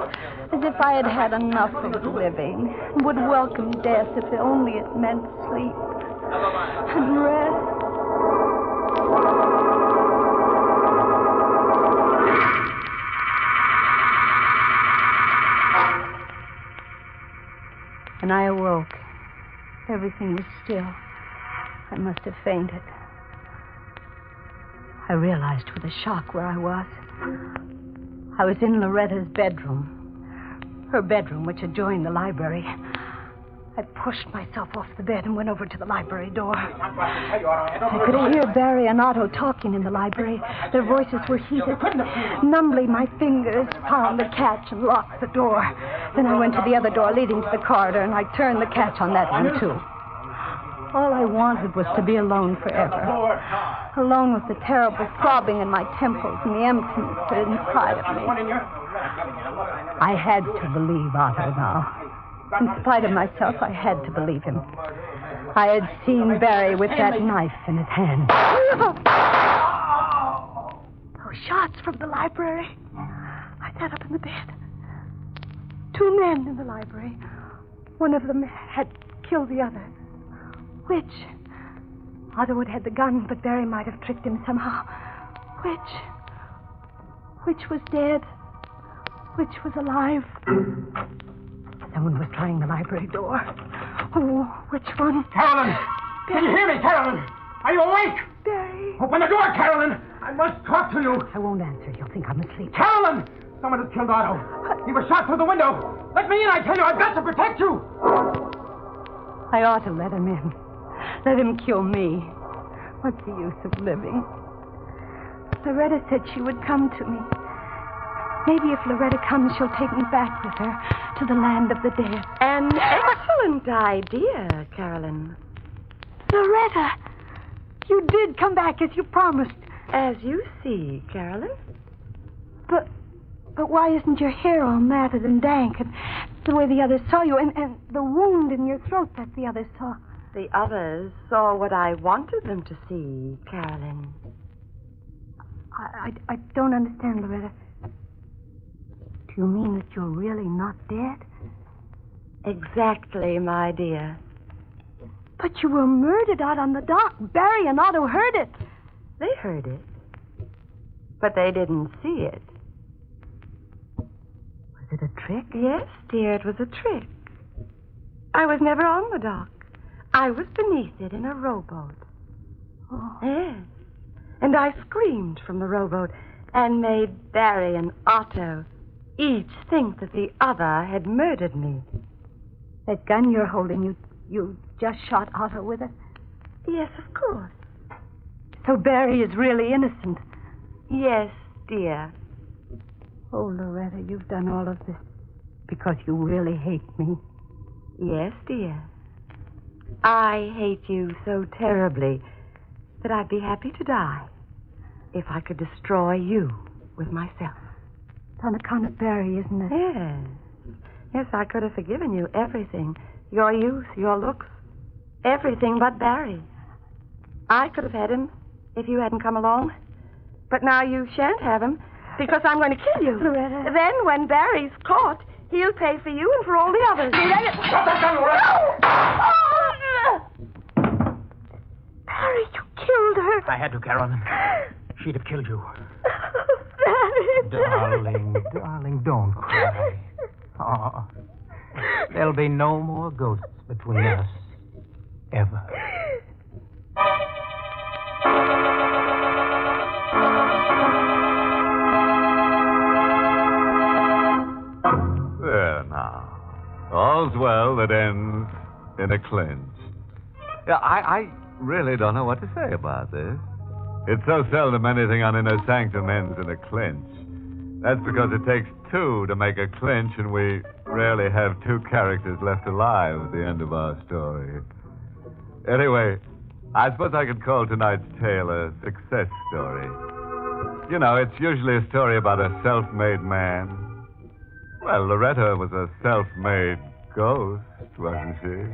as if I had had enough of living and would welcome death if only it meant sleep and rest. And I awoke. Everything was still. I must have fainted. I realized with a shock where I was. I was in Loretta's bedroom. Her bedroom, which adjoined the library. I pushed myself off the bed and went over to the library door. I could hear Barry and Otto talking in the library. Their voices were heated. Numbly, my fingers found the catch and locked the door. Then I went to the other door leading to the corridor, and I turned the catch on that one, too. All I wanted was to be alone forever. Alone with the terrible throbbing in my temples and the emptiness inside of me. I had to believe Otto now. In spite of myself, I had to believe him. I had seen Barry with that knife in his hand. Those shots from the library. I sat up in the bed. 2 men in the library. One of them had killed the other. Which? Otto had the gun, but Barry might have tricked him somehow. Which was dead? Which was alive? Someone was trying the library door. Oh, which one? Carolyn! Can you hear me, Carolyn? Are you awake? Barry. Open the door, Carolyn! I must talk to you. I won't answer. You'll think I'm asleep. Carolyn! Someone has killed Otto. He was shot through the window. Let me in, I tell you. I've got to protect you. I ought to let him in. Let him kill me. What's the use of living? Loretta said she would come to me. Maybe if Loretta comes, she'll take me back with her to the land of the dead. An excellent idea, Carolyn. Loretta, you did come back as you promised. As you see, Carolyn. But why isn't your hair all matted and dank and the way the others saw you and the wound in your throat that the others saw? The others saw what I wanted them to see, Carolyn. I don't understand, Loretta. Do you mean that you're really not dead? Exactly, my dear. But you were murdered out on the dock. Barry and Otto heard it. They heard it. But they didn't see it. Was it a trick? Yes, dear, it was a trick. I was never on the dock. I was beneath it in a rowboat. Oh. Yes. And I screamed from the rowboat and made Barry and Otto each think that the other had murdered me. That gun you're holding, you just shot Otto with it? Yes, of course. So Barry is really innocent? Yes, dear. Oh, Loretta, you've done all of this because you really hate me. Yes, dear. I hate you so terribly that I'd be happy to die if I could destroy you with myself. It's on account of Barry, isn't it? Yes. Yes, I could have forgiven you everything. Your youth, your looks, everything but Barry. I could have had him if you hadn't come along. But now you shan't have him because I'm going to kill you. Loretta. Then when Barry's caught, he'll pay for you and for all the others. Stop that gun, Loretta! Barry, you killed her. I had to, Carolyn. She'd have killed you. Barry. Darling, don't cry. Oh, there'll be no more ghosts between us. Ever. There now. All's well that ends in a clinch. Yeah, I really don't know what to say about this. It's so seldom anything on Inner Sanctum ends in a clinch. That's because it takes two to make a clinch, and we rarely have two characters left alive at the end of our story. Anyway, I suppose I could call tonight's tale a success story. You know, it's usually a story about a self-made man. Well, Loretta was a self-made ghost, wasn't she?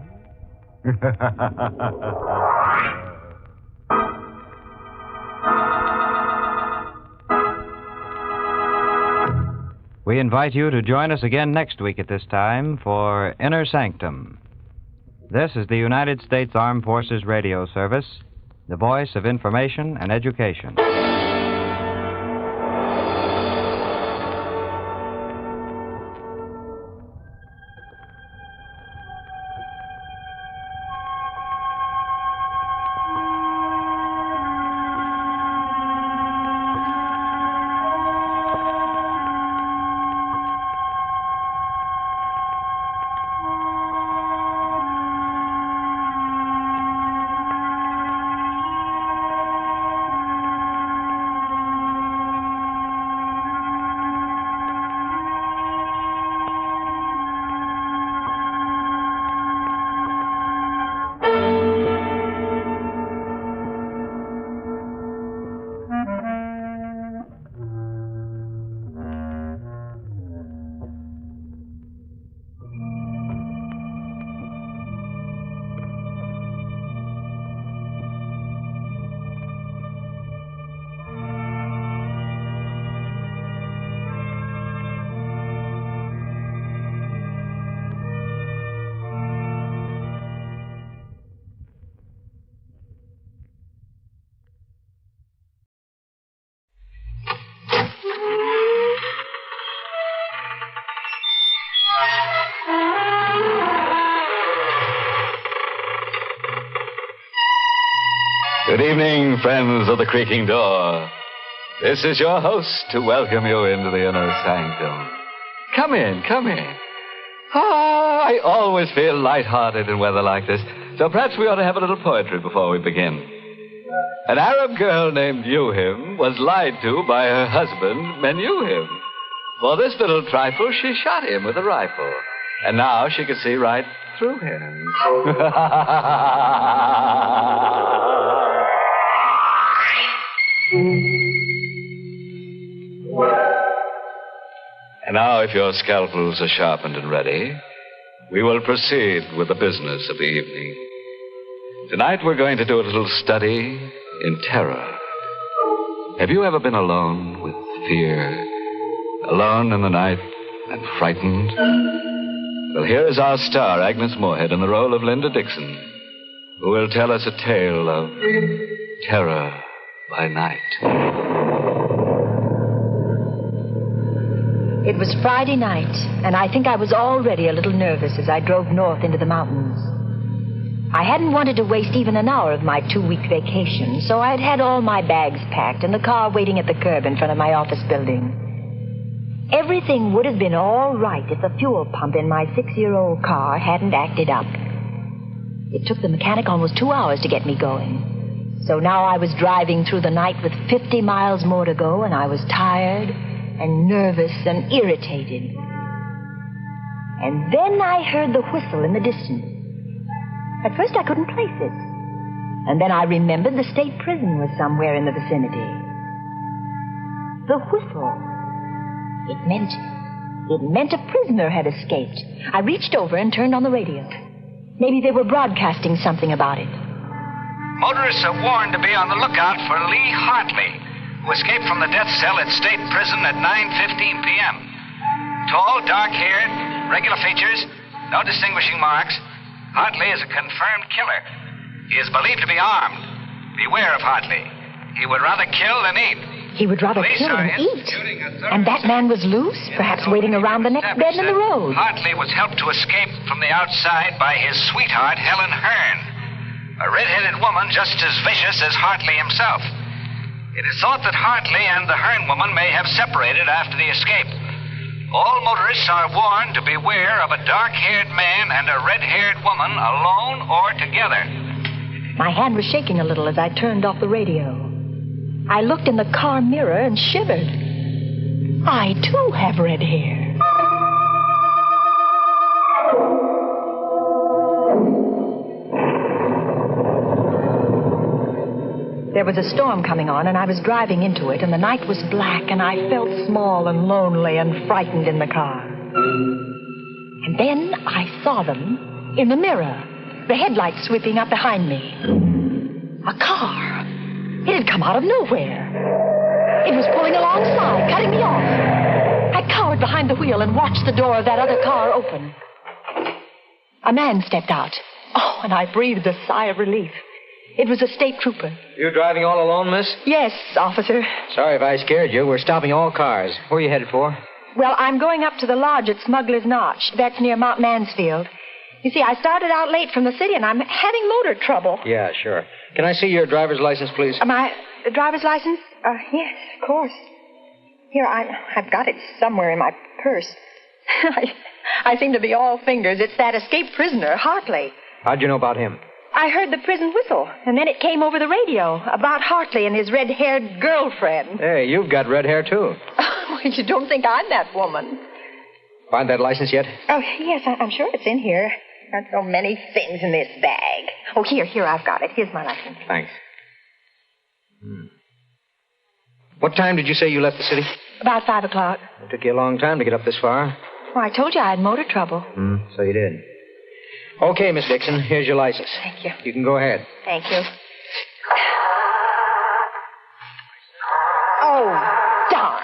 We invite you to join us again next week at this time for Inner Sanctum. This is the United States Armed Forces Radio Service, the voice of information and education. Good evening, friends of the creaking door. This is your host to welcome you into the Inner Sanctum. Come in, come in. I always feel lighthearted in weather like this, so perhaps we ought to have a little poetry before we begin. An Arab girl named Yuhim was lied to by her husband, Menuhim. For this little trifle, she shot him with a rifle. And now she can see right through him. And now, if your scalpels are sharpened and ready, we will proceed with the business of the evening. Tonight we're going to do a little study in terror. Have you ever been alone with fear? Alone in the night and frightened? Well, here is our star, Agnes Moorehead, in the role of Linda Dixon, who will tell us a tale of terror by night. It was Friday night, and I think I was already a little nervous as I drove north into the mountains. I hadn't wanted to waste even an hour of my 2-week vacation, so I'd had all my bags packed and the car waiting at the curb in front of my office building. Everything would have been all right if the fuel pump in my 6-year-old car hadn't acted up. It took the mechanic almost 2 hours to get me going. So now I was driving through the night with 50 miles more to go, and I was tired and nervous and irritated. And then I heard the whistle in the distance. At first I couldn't place it. And then I remembered the state prison was somewhere in the vicinity. The whistle. It meant a prisoner had escaped. I reached over and turned on the radio. Maybe they were broadcasting something about it. Motorists are warned to be on the lookout for Lee Hartley, who escaped from the death cell at state prison at 9:15 p.m. Tall, dark-haired, regular features, no distinguishing marks. Hartley is a confirmed killer. He is believed to be armed. Beware of Hartley. He would rather kill than eat. He would rather kill than eat. And that man was loose, perhaps waiting around the next bend in the road. Hartley was helped to escape from the outside by his sweetheart, Helen Hearn, a red-headed woman just as vicious as Hartley himself. It is thought that Hartley and the Hearn woman may have separated after the escape. All motorists are warned to beware of a dark-haired man and a red-haired woman alone or together. My hand was shaking a little as I turned off the radio. I looked in the car mirror and shivered. I, too, have red hair. There was a storm coming on, and I was driving into it, and the night was black, and I felt small and lonely and frightened in the car. And then I saw them in the mirror, the headlights sweeping up behind me. A car. It had come out of nowhere. It was pulling alongside, cutting me off. I cowered behind the wheel and watched the door of that other car open. A man stepped out. Oh, and I breathed a sigh of relief. It was a state trooper. You driving all alone, miss? Yes, officer. Sorry if I scared you. We're stopping all cars. Where are you headed for? Well, I'm going up to the lodge at Smuggler's Notch. That's near Mount Mansfield. You see, I started out late from the city, and I'm having motor trouble. Yeah, sure. Can I see your driver's license, please? My driver's license? Yes, of course. Here, I've got it somewhere in my purse. I seem to be all fingers. It's that escaped prisoner, Hartley. How'd you know about him? I heard the prison whistle, and then it came over the radio about Hartley and his red-haired girlfriend. Hey, you've got red hair, too. Well, you don't think I'm that woman. Find that license yet? Oh, yes, I'm sure it's in here. Got so many things in this bag. Oh, here, I've got it. Here's my license. Thanks. What time did you say you left the city? About 5 o'clock. It took you a long time to get up this far. Well, I told you I had motor trouble. So you did. Okay, Miss Dixon, here's your license. Thank you. You can go ahead. Thank you. Oh, darn.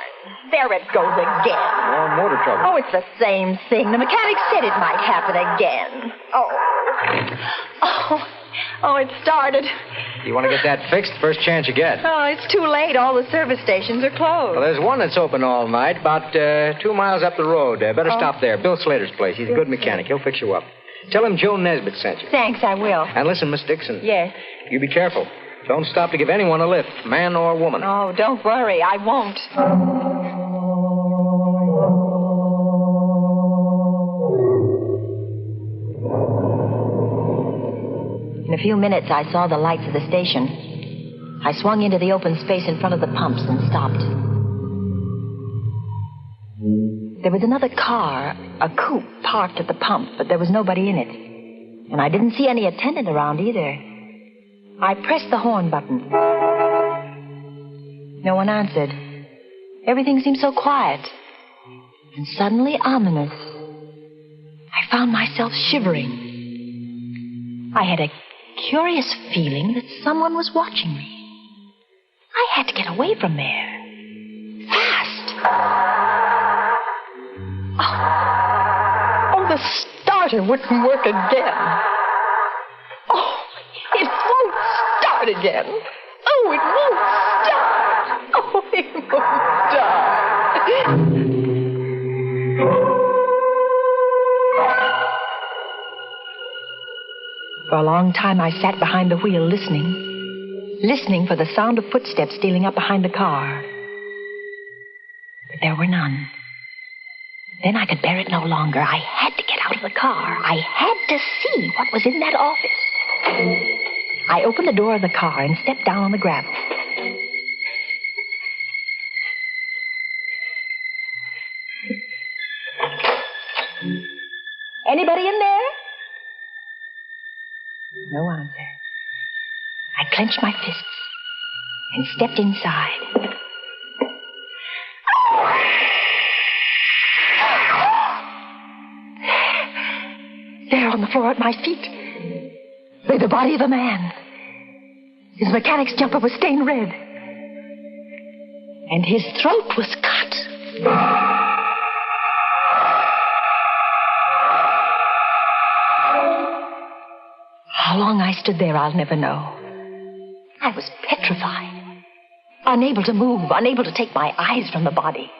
There it goes again. More motor trouble. Oh, it's the same thing. The mechanic said it might happen again. Oh, it started. You want to get that fixed the first chance you get. Oh, it's too late. All the service stations are closed. Well, there's one that's open all night, about 2 miles up the road. Better stop there. Bill Slater's place. He's a good mechanic. He'll fix you up. Tell him Joe Nesbitt sent you. Thanks, I will. And listen, Miss Dixon. Yes? You be careful. Don't stop to give anyone a lift, man or woman. Oh, don't worry. I won't. In a few minutes, I saw the lights of the station. I swung into the open space in front of the pumps and stopped. There was another car, a coupe, parked at the pump, but there was nobody in it. And I didn't see any attendant around either. I pressed the horn button. No one answered. Everything seemed so quiet. And suddenly ominous. I found myself shivering. I had a curious feeling that someone was watching me. I had to get away from there. Fast. Oh, the starter wouldn't work again. Oh, it won't start again. Oh, it won't start. Oh, it won't start. For a long time, I sat behind the wheel listening for the sound of footsteps stealing up behind the car. But there were none. Then I could bear it no longer. I had to get out of the car. I had to see what was in that office. I opened the door of the car and stepped down on the gravel. Anybody in there? No answer. I clenched my fists and stepped inside. There on the floor at my feet lay the body of a man. His mechanic's jumper was stained red. And his throat was cut. How long I stood there, I'll never know. I was petrified. Unable to move, unable to take my eyes from the body.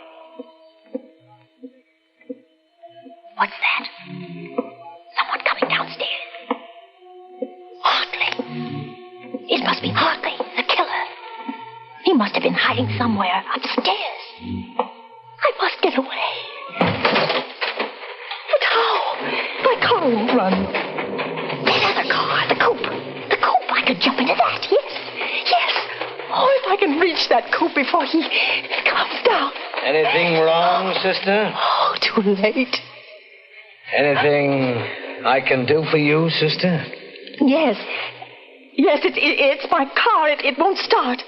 What's that? Someone coming downstairs. Hartley. It must be Hartley, the killer. He must have been hiding somewhere upstairs. I must get away. But how? My car won't run. That other car, the coupe. The coupe, I could jump into that, yes. Oh, if I can reach that coupe before he comes down. Anything wrong, sister? Oh, too late. Anything I can do for you, sister? Yes, it's my car. It won't start.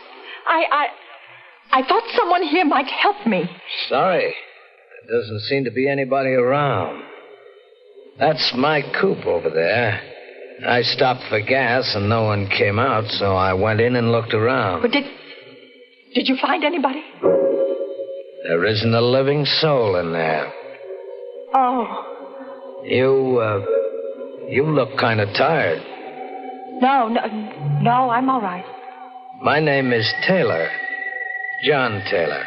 I thought someone here might help me. Sorry. There doesn't seem to be anybody around. That's my coupe over there. I stopped for gas and no one came out, so I went in and looked around. But did you find anybody? There isn't a living soul in there. Oh. You look kind of tired. No, I'm all right. My name is Taylor. John Taylor.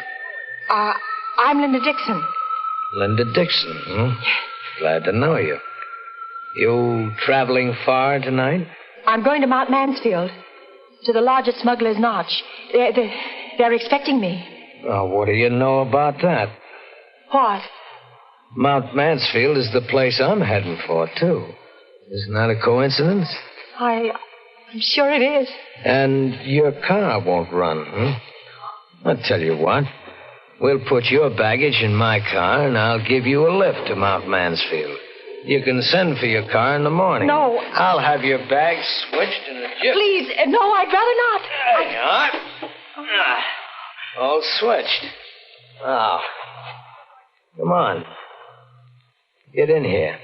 I'm Linda Dixon. Linda Dixon, hmm? Glad to know you. You traveling far tonight? I'm going to Mount Mansfield, to the lodge at Smuggler's Notch. They're expecting me. Oh, what do you know about that? What? Mount Mansfield is the place I'm heading for, too. Isn't that a coincidence? I'm sure it is. And your car won't run, hmm? I'll tell you what. We'll put your baggage in my car, and I'll give you a lift to Mount Mansfield. You can send for your car in the morning. No. I'll have your bag switched in a jiff. Please, no, I'd rather not. There you are. All switched. Now, come on. Get in here.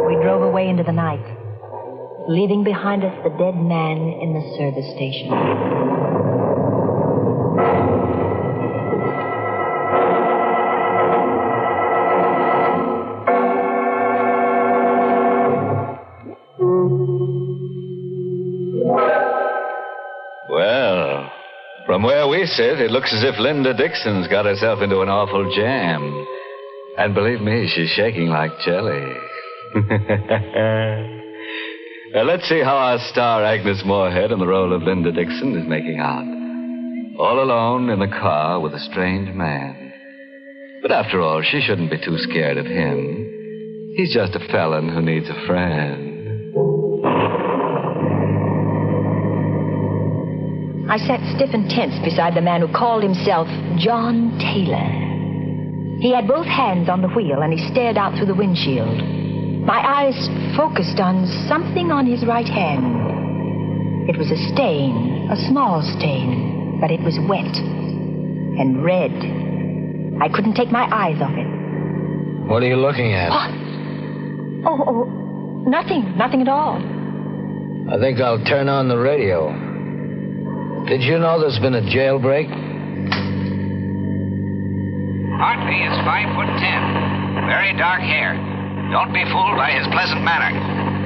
We drove away into the night, leaving behind us the dead man in the service station. Well, from where we face it, it looks as if Linda Dixon's got herself into an awful jam. And believe me, she's shaking like jelly. Let's see how our star Agnes Moorehead in the role of Linda Dixon is making out. All alone in the car with a strange man. But after all, she shouldn't be too scared of him. He's just a felon who needs a friend. I sat stiff and tense beside the man who called himself John Taylor. He had both hands on the wheel, and he stared out through the windshield. My eyes focused on something on his right hand. It was a stain, a small stain, but it was wet and red. I couldn't take my eyes off it. What are you looking at? Oh, nothing at all. I think I'll turn on the radio. Did you know there's been a jailbreak? Hartley is 5'10", very dark hair. Don't be fooled by his pleasant manner.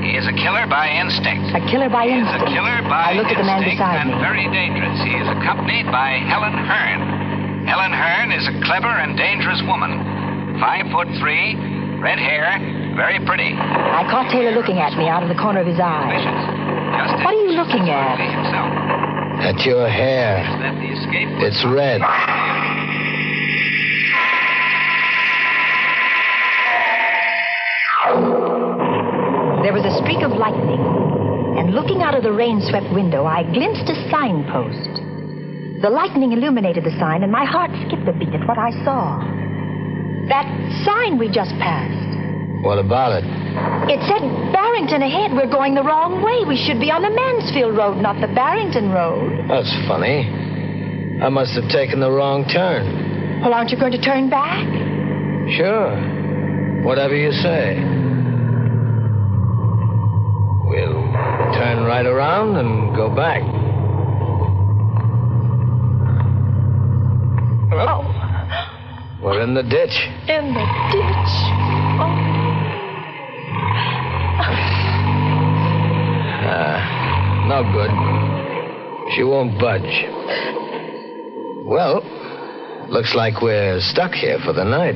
He is a killer by instinct. A killer by instinct? He is a killer by I looked at the man beside and me. very dangerous. He is accompanied by Helen Hearn. Helen Hearn is a clever and dangerous woman. 5'3", red hair, very pretty. I caught Taylor looking at me out of the corner of his eye. What are you looking at? At your hair. It's red. There was a streak of lightning, and looking out of the rain-swept window, I glimpsed a signpost. The lightning illuminated the sign, and my heart skipped a beat at what I saw. That sign we just passed. What about it? It said Barrington ahead. We're going the wrong way. We should be on the Mansfield Road, not the Barrington Road. That's funny. I must have taken the wrong turn. Well, aren't you going to turn back? Sure. Whatever you say. We'll turn right around and go back. Oh. We're in the ditch. In the ditch. Oh. No good. She won't budge. Well, looks like we're stuck here for the night.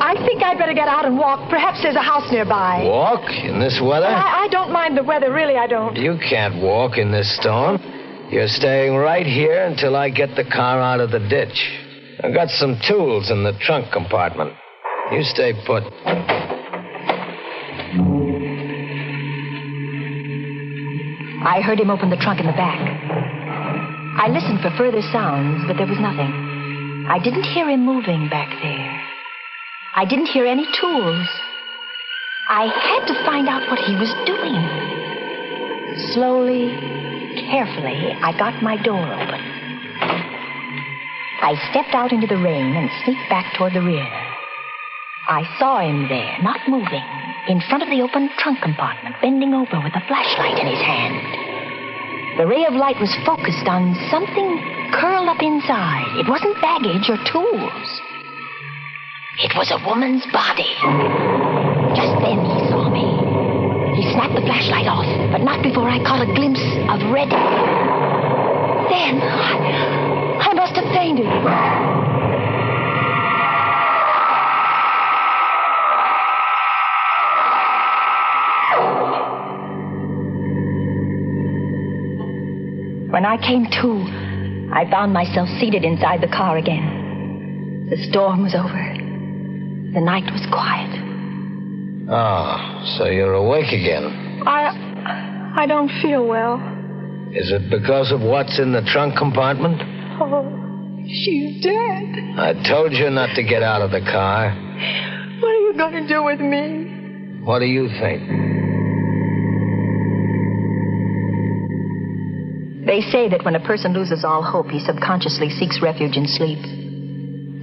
I think I'd better get out and walk. Perhaps there's a house nearby. Walk in this weather? I don't mind the weather, really, I don't. You can't walk in this storm. You're staying right here until I get the car out of the ditch. I've got some tools in the trunk compartment. You stay put. I heard him open the trunk in the back. I listened for further sounds, but there was nothing. I didn't hear him moving back there. I didn't hear any tools. I had to find out what he was doing. Slowly, carefully, I got my door open. I stepped out into the rain and sneaked back toward the rear. I saw him there, not moving, in front of the open trunk compartment, bending over with a flashlight in his hand. The ray of light was focused on something curled up inside. It wasn't baggage or tools. It was a woman's body. Just then he saw me. He snapped the flashlight off, but not before I caught a glimpse of red. Then I must have fainted. When I came to, I found myself seated inside the car again. The storm was over. The night was quiet. Oh, so you're awake again. I don't feel well. Is it because of what's in the trunk compartment? Oh, she's dead. I told you not to get out of the car. What are you going to do with me? What do you think? They say that when a person loses all hope, he subconsciously seeks refuge in sleep.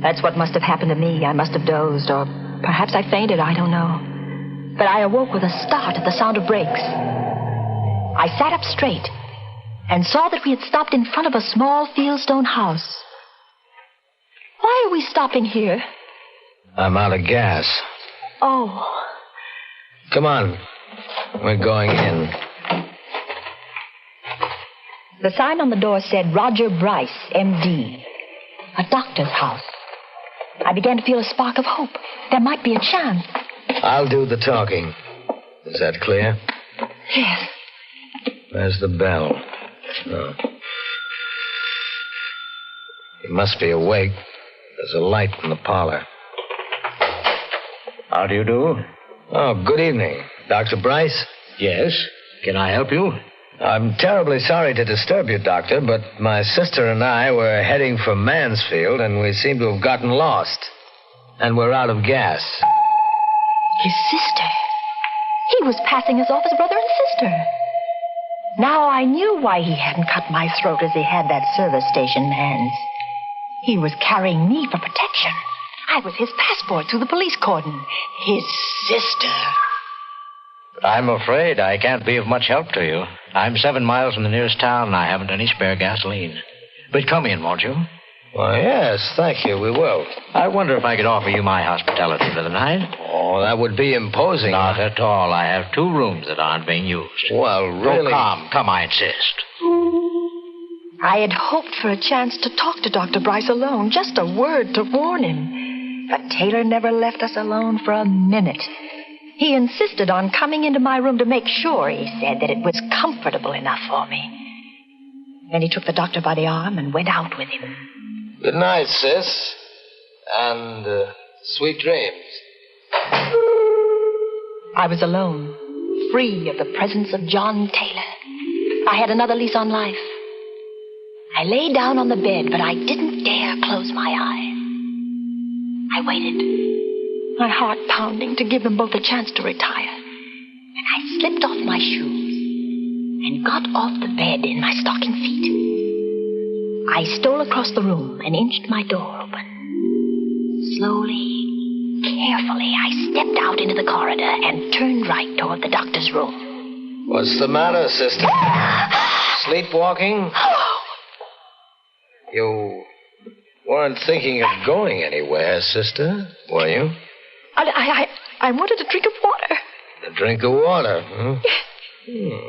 That's what must have happened to me. I must have dozed, or perhaps I fainted, I don't know. But I awoke with a start at the sound of brakes. I sat up straight and saw that we had stopped in front of a small fieldstone house. Why are we stopping here? I'm out of gas. Oh. Come on. We're going in. The sign on the door said Roger Bryce, M.D., a doctor's house. I began to feel a spark of hope. There might be a chance. I'll do the talking. Is that clear? Yes. Where's the bell? Oh. He must be awake. There's a light in the parlor. How do you do? Oh, good evening. Dr. Bryce? Yes. Can I help you? I'm terribly sorry to disturb you, Doctor, but my sister and I were heading for Mansfield, and we seem to have gotten lost. And we're out of gas. His sister? He was passing us off as brother and sister. Now I knew why he hadn't cut my throat as he had that service station man's. He was carrying me for protection. I was his passport through the police cordon. His sister. But I'm afraid I can't be of much help to you. I'm 7 miles from the nearest town, and I haven't any spare gasoline. But come in, won't you? Well, yes, thank you, we will. I wonder if I could offer you my hospitality for the night. Oh, that would be imposing. Not at all. I have 2 rooms that aren't being used. Well, really... Oh, come, I insist. I had hoped for a chance to talk to Dr. Bryce alone, just a word to warn him. But Taylor never left us alone for a minute. He insisted on coming into my room to make sure, he said, that it was comfortable enough for me. Then he took the doctor by the arm and went out with him. Good night, sis. And sweet dreams. I was alone, free of the presence of John Taylor. I had another lease on life. I lay down on the bed, but I didn't dare close my eyes. I waited, my heart pounding to give them both a chance to retire. And I slipped off my shoes and got off the bed in my stocking feet. I stole across the room and inched my door open. Slowly, carefully, I stepped out into the corridor and turned right toward the doctor's room. What's the matter, sister? Sleepwalking? You weren't thinking of going anywhere, sister, were you? I wanted a drink of water. A drink of water, huh? In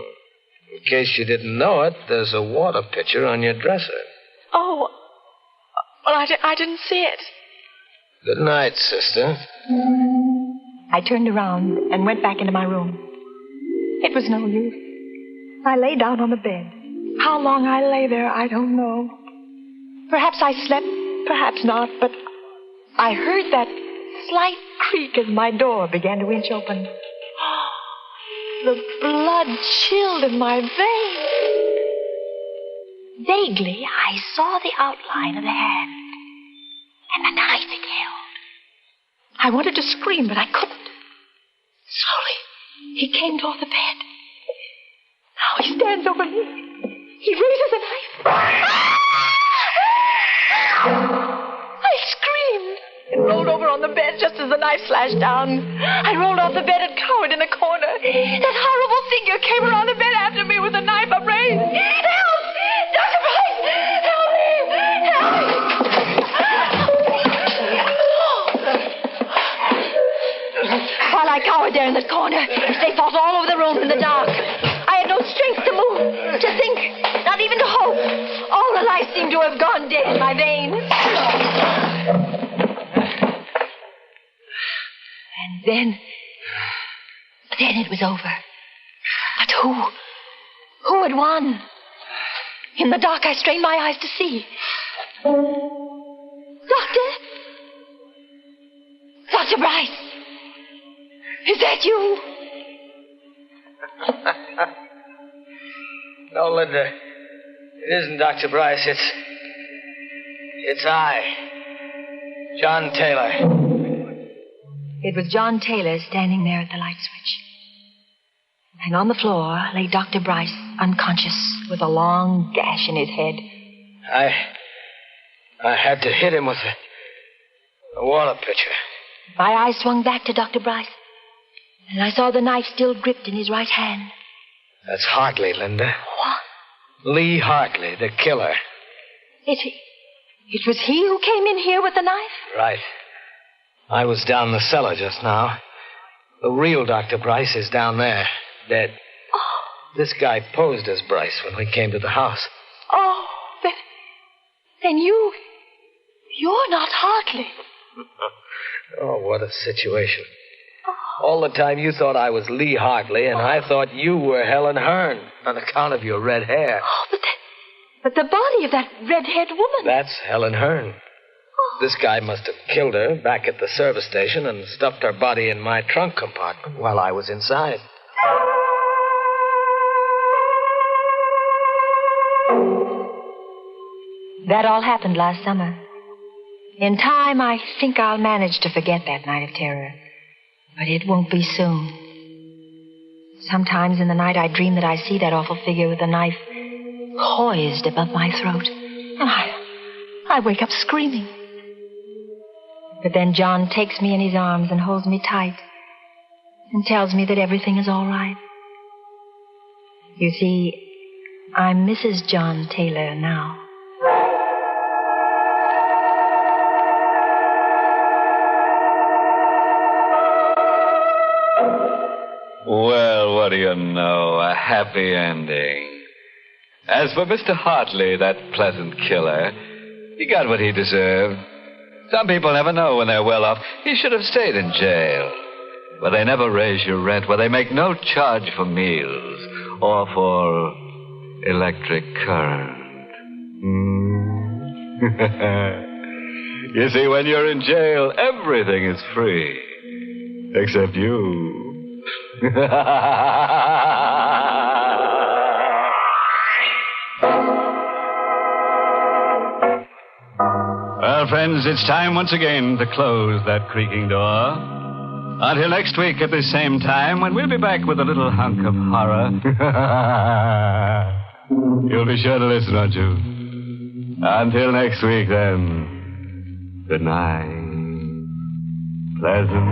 case you didn't know it, there's a water pitcher on your dresser. Oh, well, I didn't see it. Good night, sister. I turned around and went back into my room. It was no use. I lay down on the bed. How long I lay there, I don't know. Perhaps I slept, perhaps not, but I heard that slight creak as my door began to inch open. The blood chilled in my veins. Vaguely, I saw the outline of the hand and the knife it held. I wanted to scream, but I couldn't. Slowly, he came toward the bed. Now he stands over me. He raises a knife. I screamed and rolled over on the bed just as the knife slashed down. I rolled off the bed and cowered in a corner. That horrible figure came around the bed after me with a knife upraised. Help! Dr. Bryce! Help me! Help me! While I cowered there in the corner, they fought all over the room in the dark. I had no strength to move, to think, not even to hope. All the life seemed to have gone dead in my veins. And then it was over. But who had won? In the dark, I strained my eyes to see. Dr. Bryce, is that you? No, Linda. It isn't Dr. Bryce. It's I. John Taylor. It was John Taylor standing there at the light switch. And on the floor lay Dr. Bryce, unconscious, with a long gash in his head. I had to hit him with a water pitcher. My eyes swung back to Dr. Bryce, and I saw the knife still gripped in his right hand. That's Hartley, Linda. What? Lee Hartley, the killer. It was he who came in here with the knife? Right. I was down the cellar just now. The real Dr. Bryce is down there, dead. Oh. This guy posed as Bryce when we came to the house. Oh, then you're not Hartley. Oh, what a situation. All the time you thought I was Lee Hartley, and I thought you were Helen Hearn on account of your red hair. Oh, but the body of that red-haired woman. That's Helen Hearn. This guy must have killed her back at the service station and stuffed her body in my trunk compartment while I was inside. That all happened last summer. In time, I think I'll manage to forget that night of terror. But it won't be soon. Sometimes in the night I dream that I see that awful figure with the knife poised above my throat. And I wake up screaming. But then John takes me in his arms and holds me tight and tells me that everything is all right. You see, I'm Mrs. John Taylor now. Well, what do you know? A happy ending. As for Mr. Hartley, that pleasant killer, he got what he deserved. Some people never know when they're well off. He should have stayed in jail, where they never raise your rent, where they make no charge for meals or for electric current. You see, when you're in jail, everything is free, except you. Well, friends, it's time once again to close that creaking door. Until next week at the same time, when we'll be back with a little hunk of horror. You'll be sure to listen, won't you? Until next week, then. Good night. Pleasant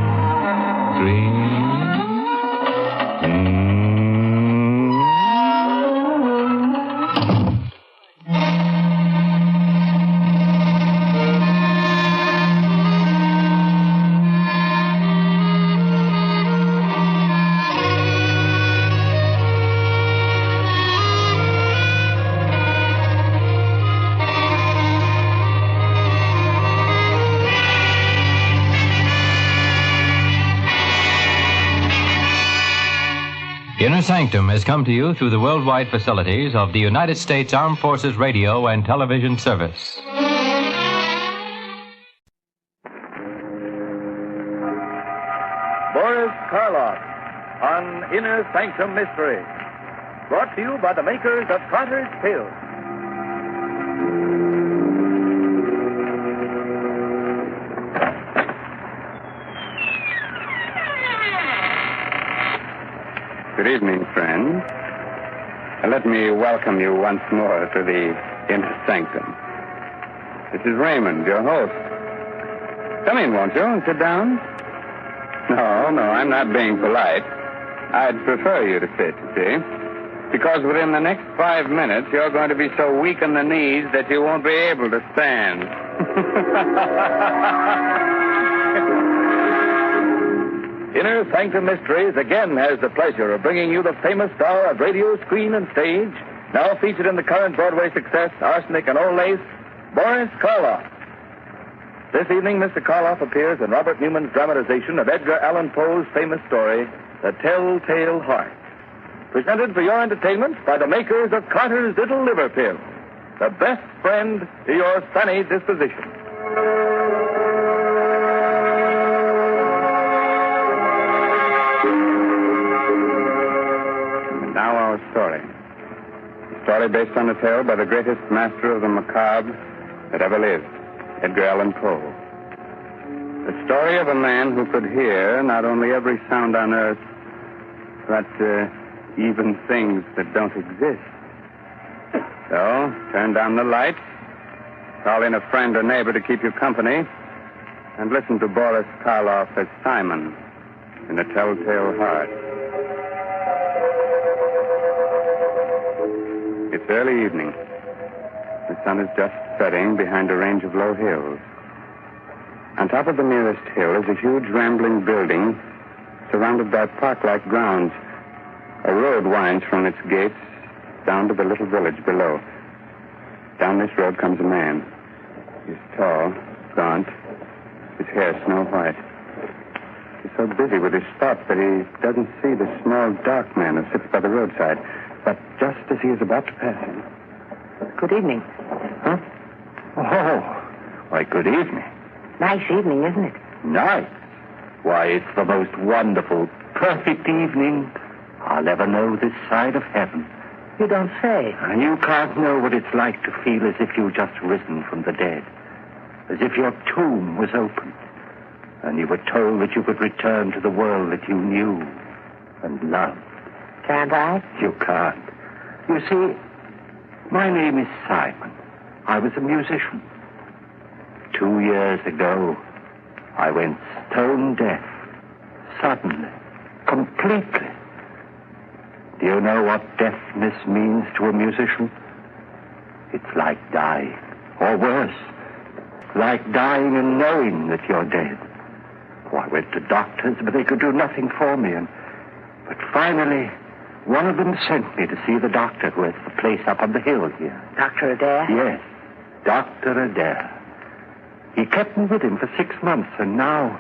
dreams. Inner Sanctum has come to you through the worldwide facilities of the United States Armed Forces Radio and Television Service. Boris Karloff on Inner Sanctum Mysteries. Brought to you by the makers of Carter's Pills. Good evening, friends. Let me welcome you once more to the Inner Sanctum. This is Raymond, your host. Come in, won't you, and sit down? No, I'm not being polite. I'd prefer you to sit, you see, because within the next 5 minutes, you're going to be so weak in the knees that you won't be able to stand. Inner Sanctum Mysteries again has the pleasure of bringing you the famous star of radio, screen, and stage, now featured in the current Broadway success, Arsenic and Old Lace, Boris Karloff. This evening, Mr. Karloff appears in Robert Newman's dramatization of Edgar Allan Poe's famous story, The Telltale Heart. Presented for your entertainment by the makers of Carter's Little Liver Pill, the best friend to your sunny disposition. Now our story. A story based on a tale by the greatest master of the macabre that ever lived, Edgar Allan Poe. The story of a man who could hear not only every sound on earth, but even things that don't exist. So, turn down the lights, call in a friend or neighbor to keep you company, and listen to Boris Karloff as Simon in The Telltale Heart. It's early evening. The sun is just setting behind a range of low hills. On top of the nearest hill is a huge rambling building surrounded by park-like grounds. A road winds from its gates down to the little village below. Down this road comes a man. He's tall, gaunt, his hair snow white. He's so busy with his thoughts that he doesn't see the small, dark man who sits by the roadside. But just as he is about to pass him... Good evening. Huh? Oh, why, good evening. Nice evening, isn't it? Nice. Why, it's the most wonderful, perfect evening I'll ever know this side of heaven. You don't say. And you can't know what it's like to feel as if you'd just risen from the dead. As if your tomb was opened. And you were told that you could return to the world that you knew and loved. Can't I? You can't. You see, my name is Simon. I was a musician. 2 years ago, I went stone deaf. Suddenly. Completely. Do you know what deafness means to a musician? It's like dying. Or worse. Like dying and knowing that you're dead. Oh, I went to doctors, but they could do nothing for me. But finally, one of them sent me to see the doctor who has the place up on the hill here. Dr. Adair? Yes, Dr. Adair. He kept me with him for 6 months, and now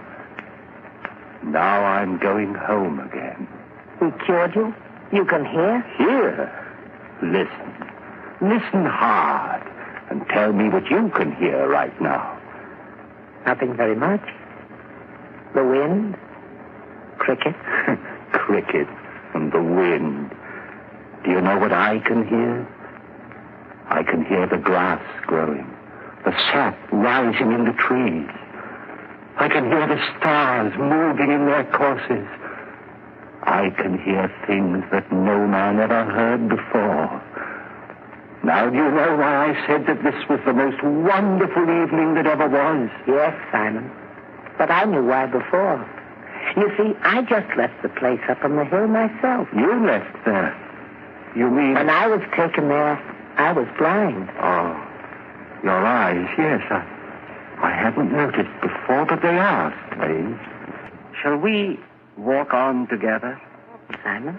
I'm going home again. He cured you? You can hear? Hear? Listen. Listen hard, and tell me what you can hear right now. Nothing very much. The wind? Cricket? Cricket and the wind. Do you know what I can hear? I can hear the grass growing, the sap rising in the trees. I can hear the stars moving in their courses. I can hear things that no man ever heard before. Now, do you know why I said that this was the most wonderful evening that ever was? Yes, Simon. But I knew why before. You see, I just left the place up on the hill myself. You left there? You mean... When I was taken there, I was blind. Oh, your eyes, yes. I hadn't noticed before, but they are strange. Shall we walk on together? Simon?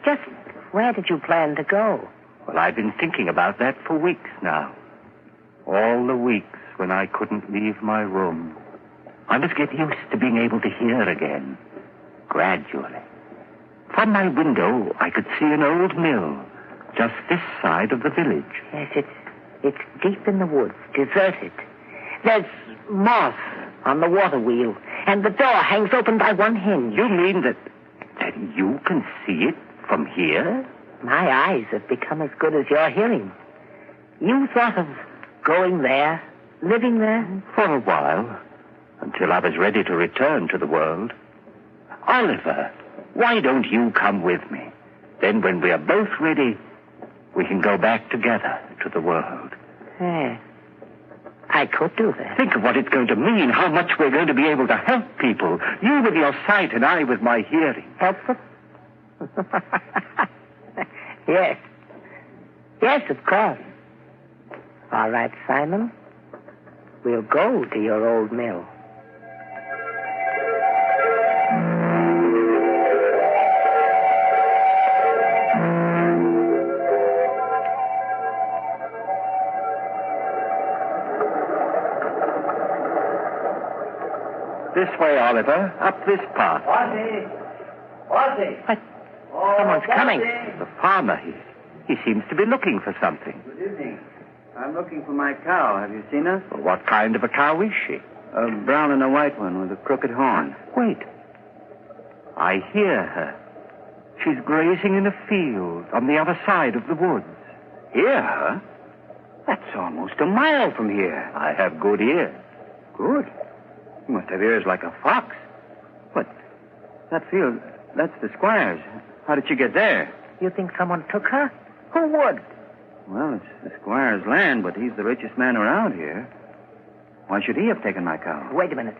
Just where did you plan to go? Well, I've been thinking about that for weeks now. All the weeks when I couldn't leave my room. I must get used to being able to hear again. Gradually. From my window, I could see an old mill, just this side of the village. Yes, it's deep in the woods, deserted. There's moss on the water wheel, and the door hangs open by one hinge. You mean that you can see it from here? My eyes have become as good as your hearing. You thought of going there, living there? For a while, until I was ready to return to the world. Oliver, why don't you come with me? Then when we are both ready, we can go back together to the world. Yeah. I could do that. Think of what it's going to mean, how much we're going to be able to help people. You with your sight and I with my hearing. Help them? Yes. Yes, of course. All right, Simon. We'll go to your old mill. This way, Oliver. Up this path. What? Someone's coming. The farmer. He seems to be looking for something. Good evening. I'm looking for my cow. Have you seen her? Well, what kind of a cow is she? A brown and a white one with a crooked horn. Wait. I hear her. She's grazing in a field on the other side of the woods. Hear her? That's almost a mile from here. I have good ears. Good? You must have ears like a fox. But that field, that's the squire's. How did she get there? You think someone took her? Who would? Well, it's the squire's land, but he's the richest man around here. Why should he have taken my cow? Wait a minute.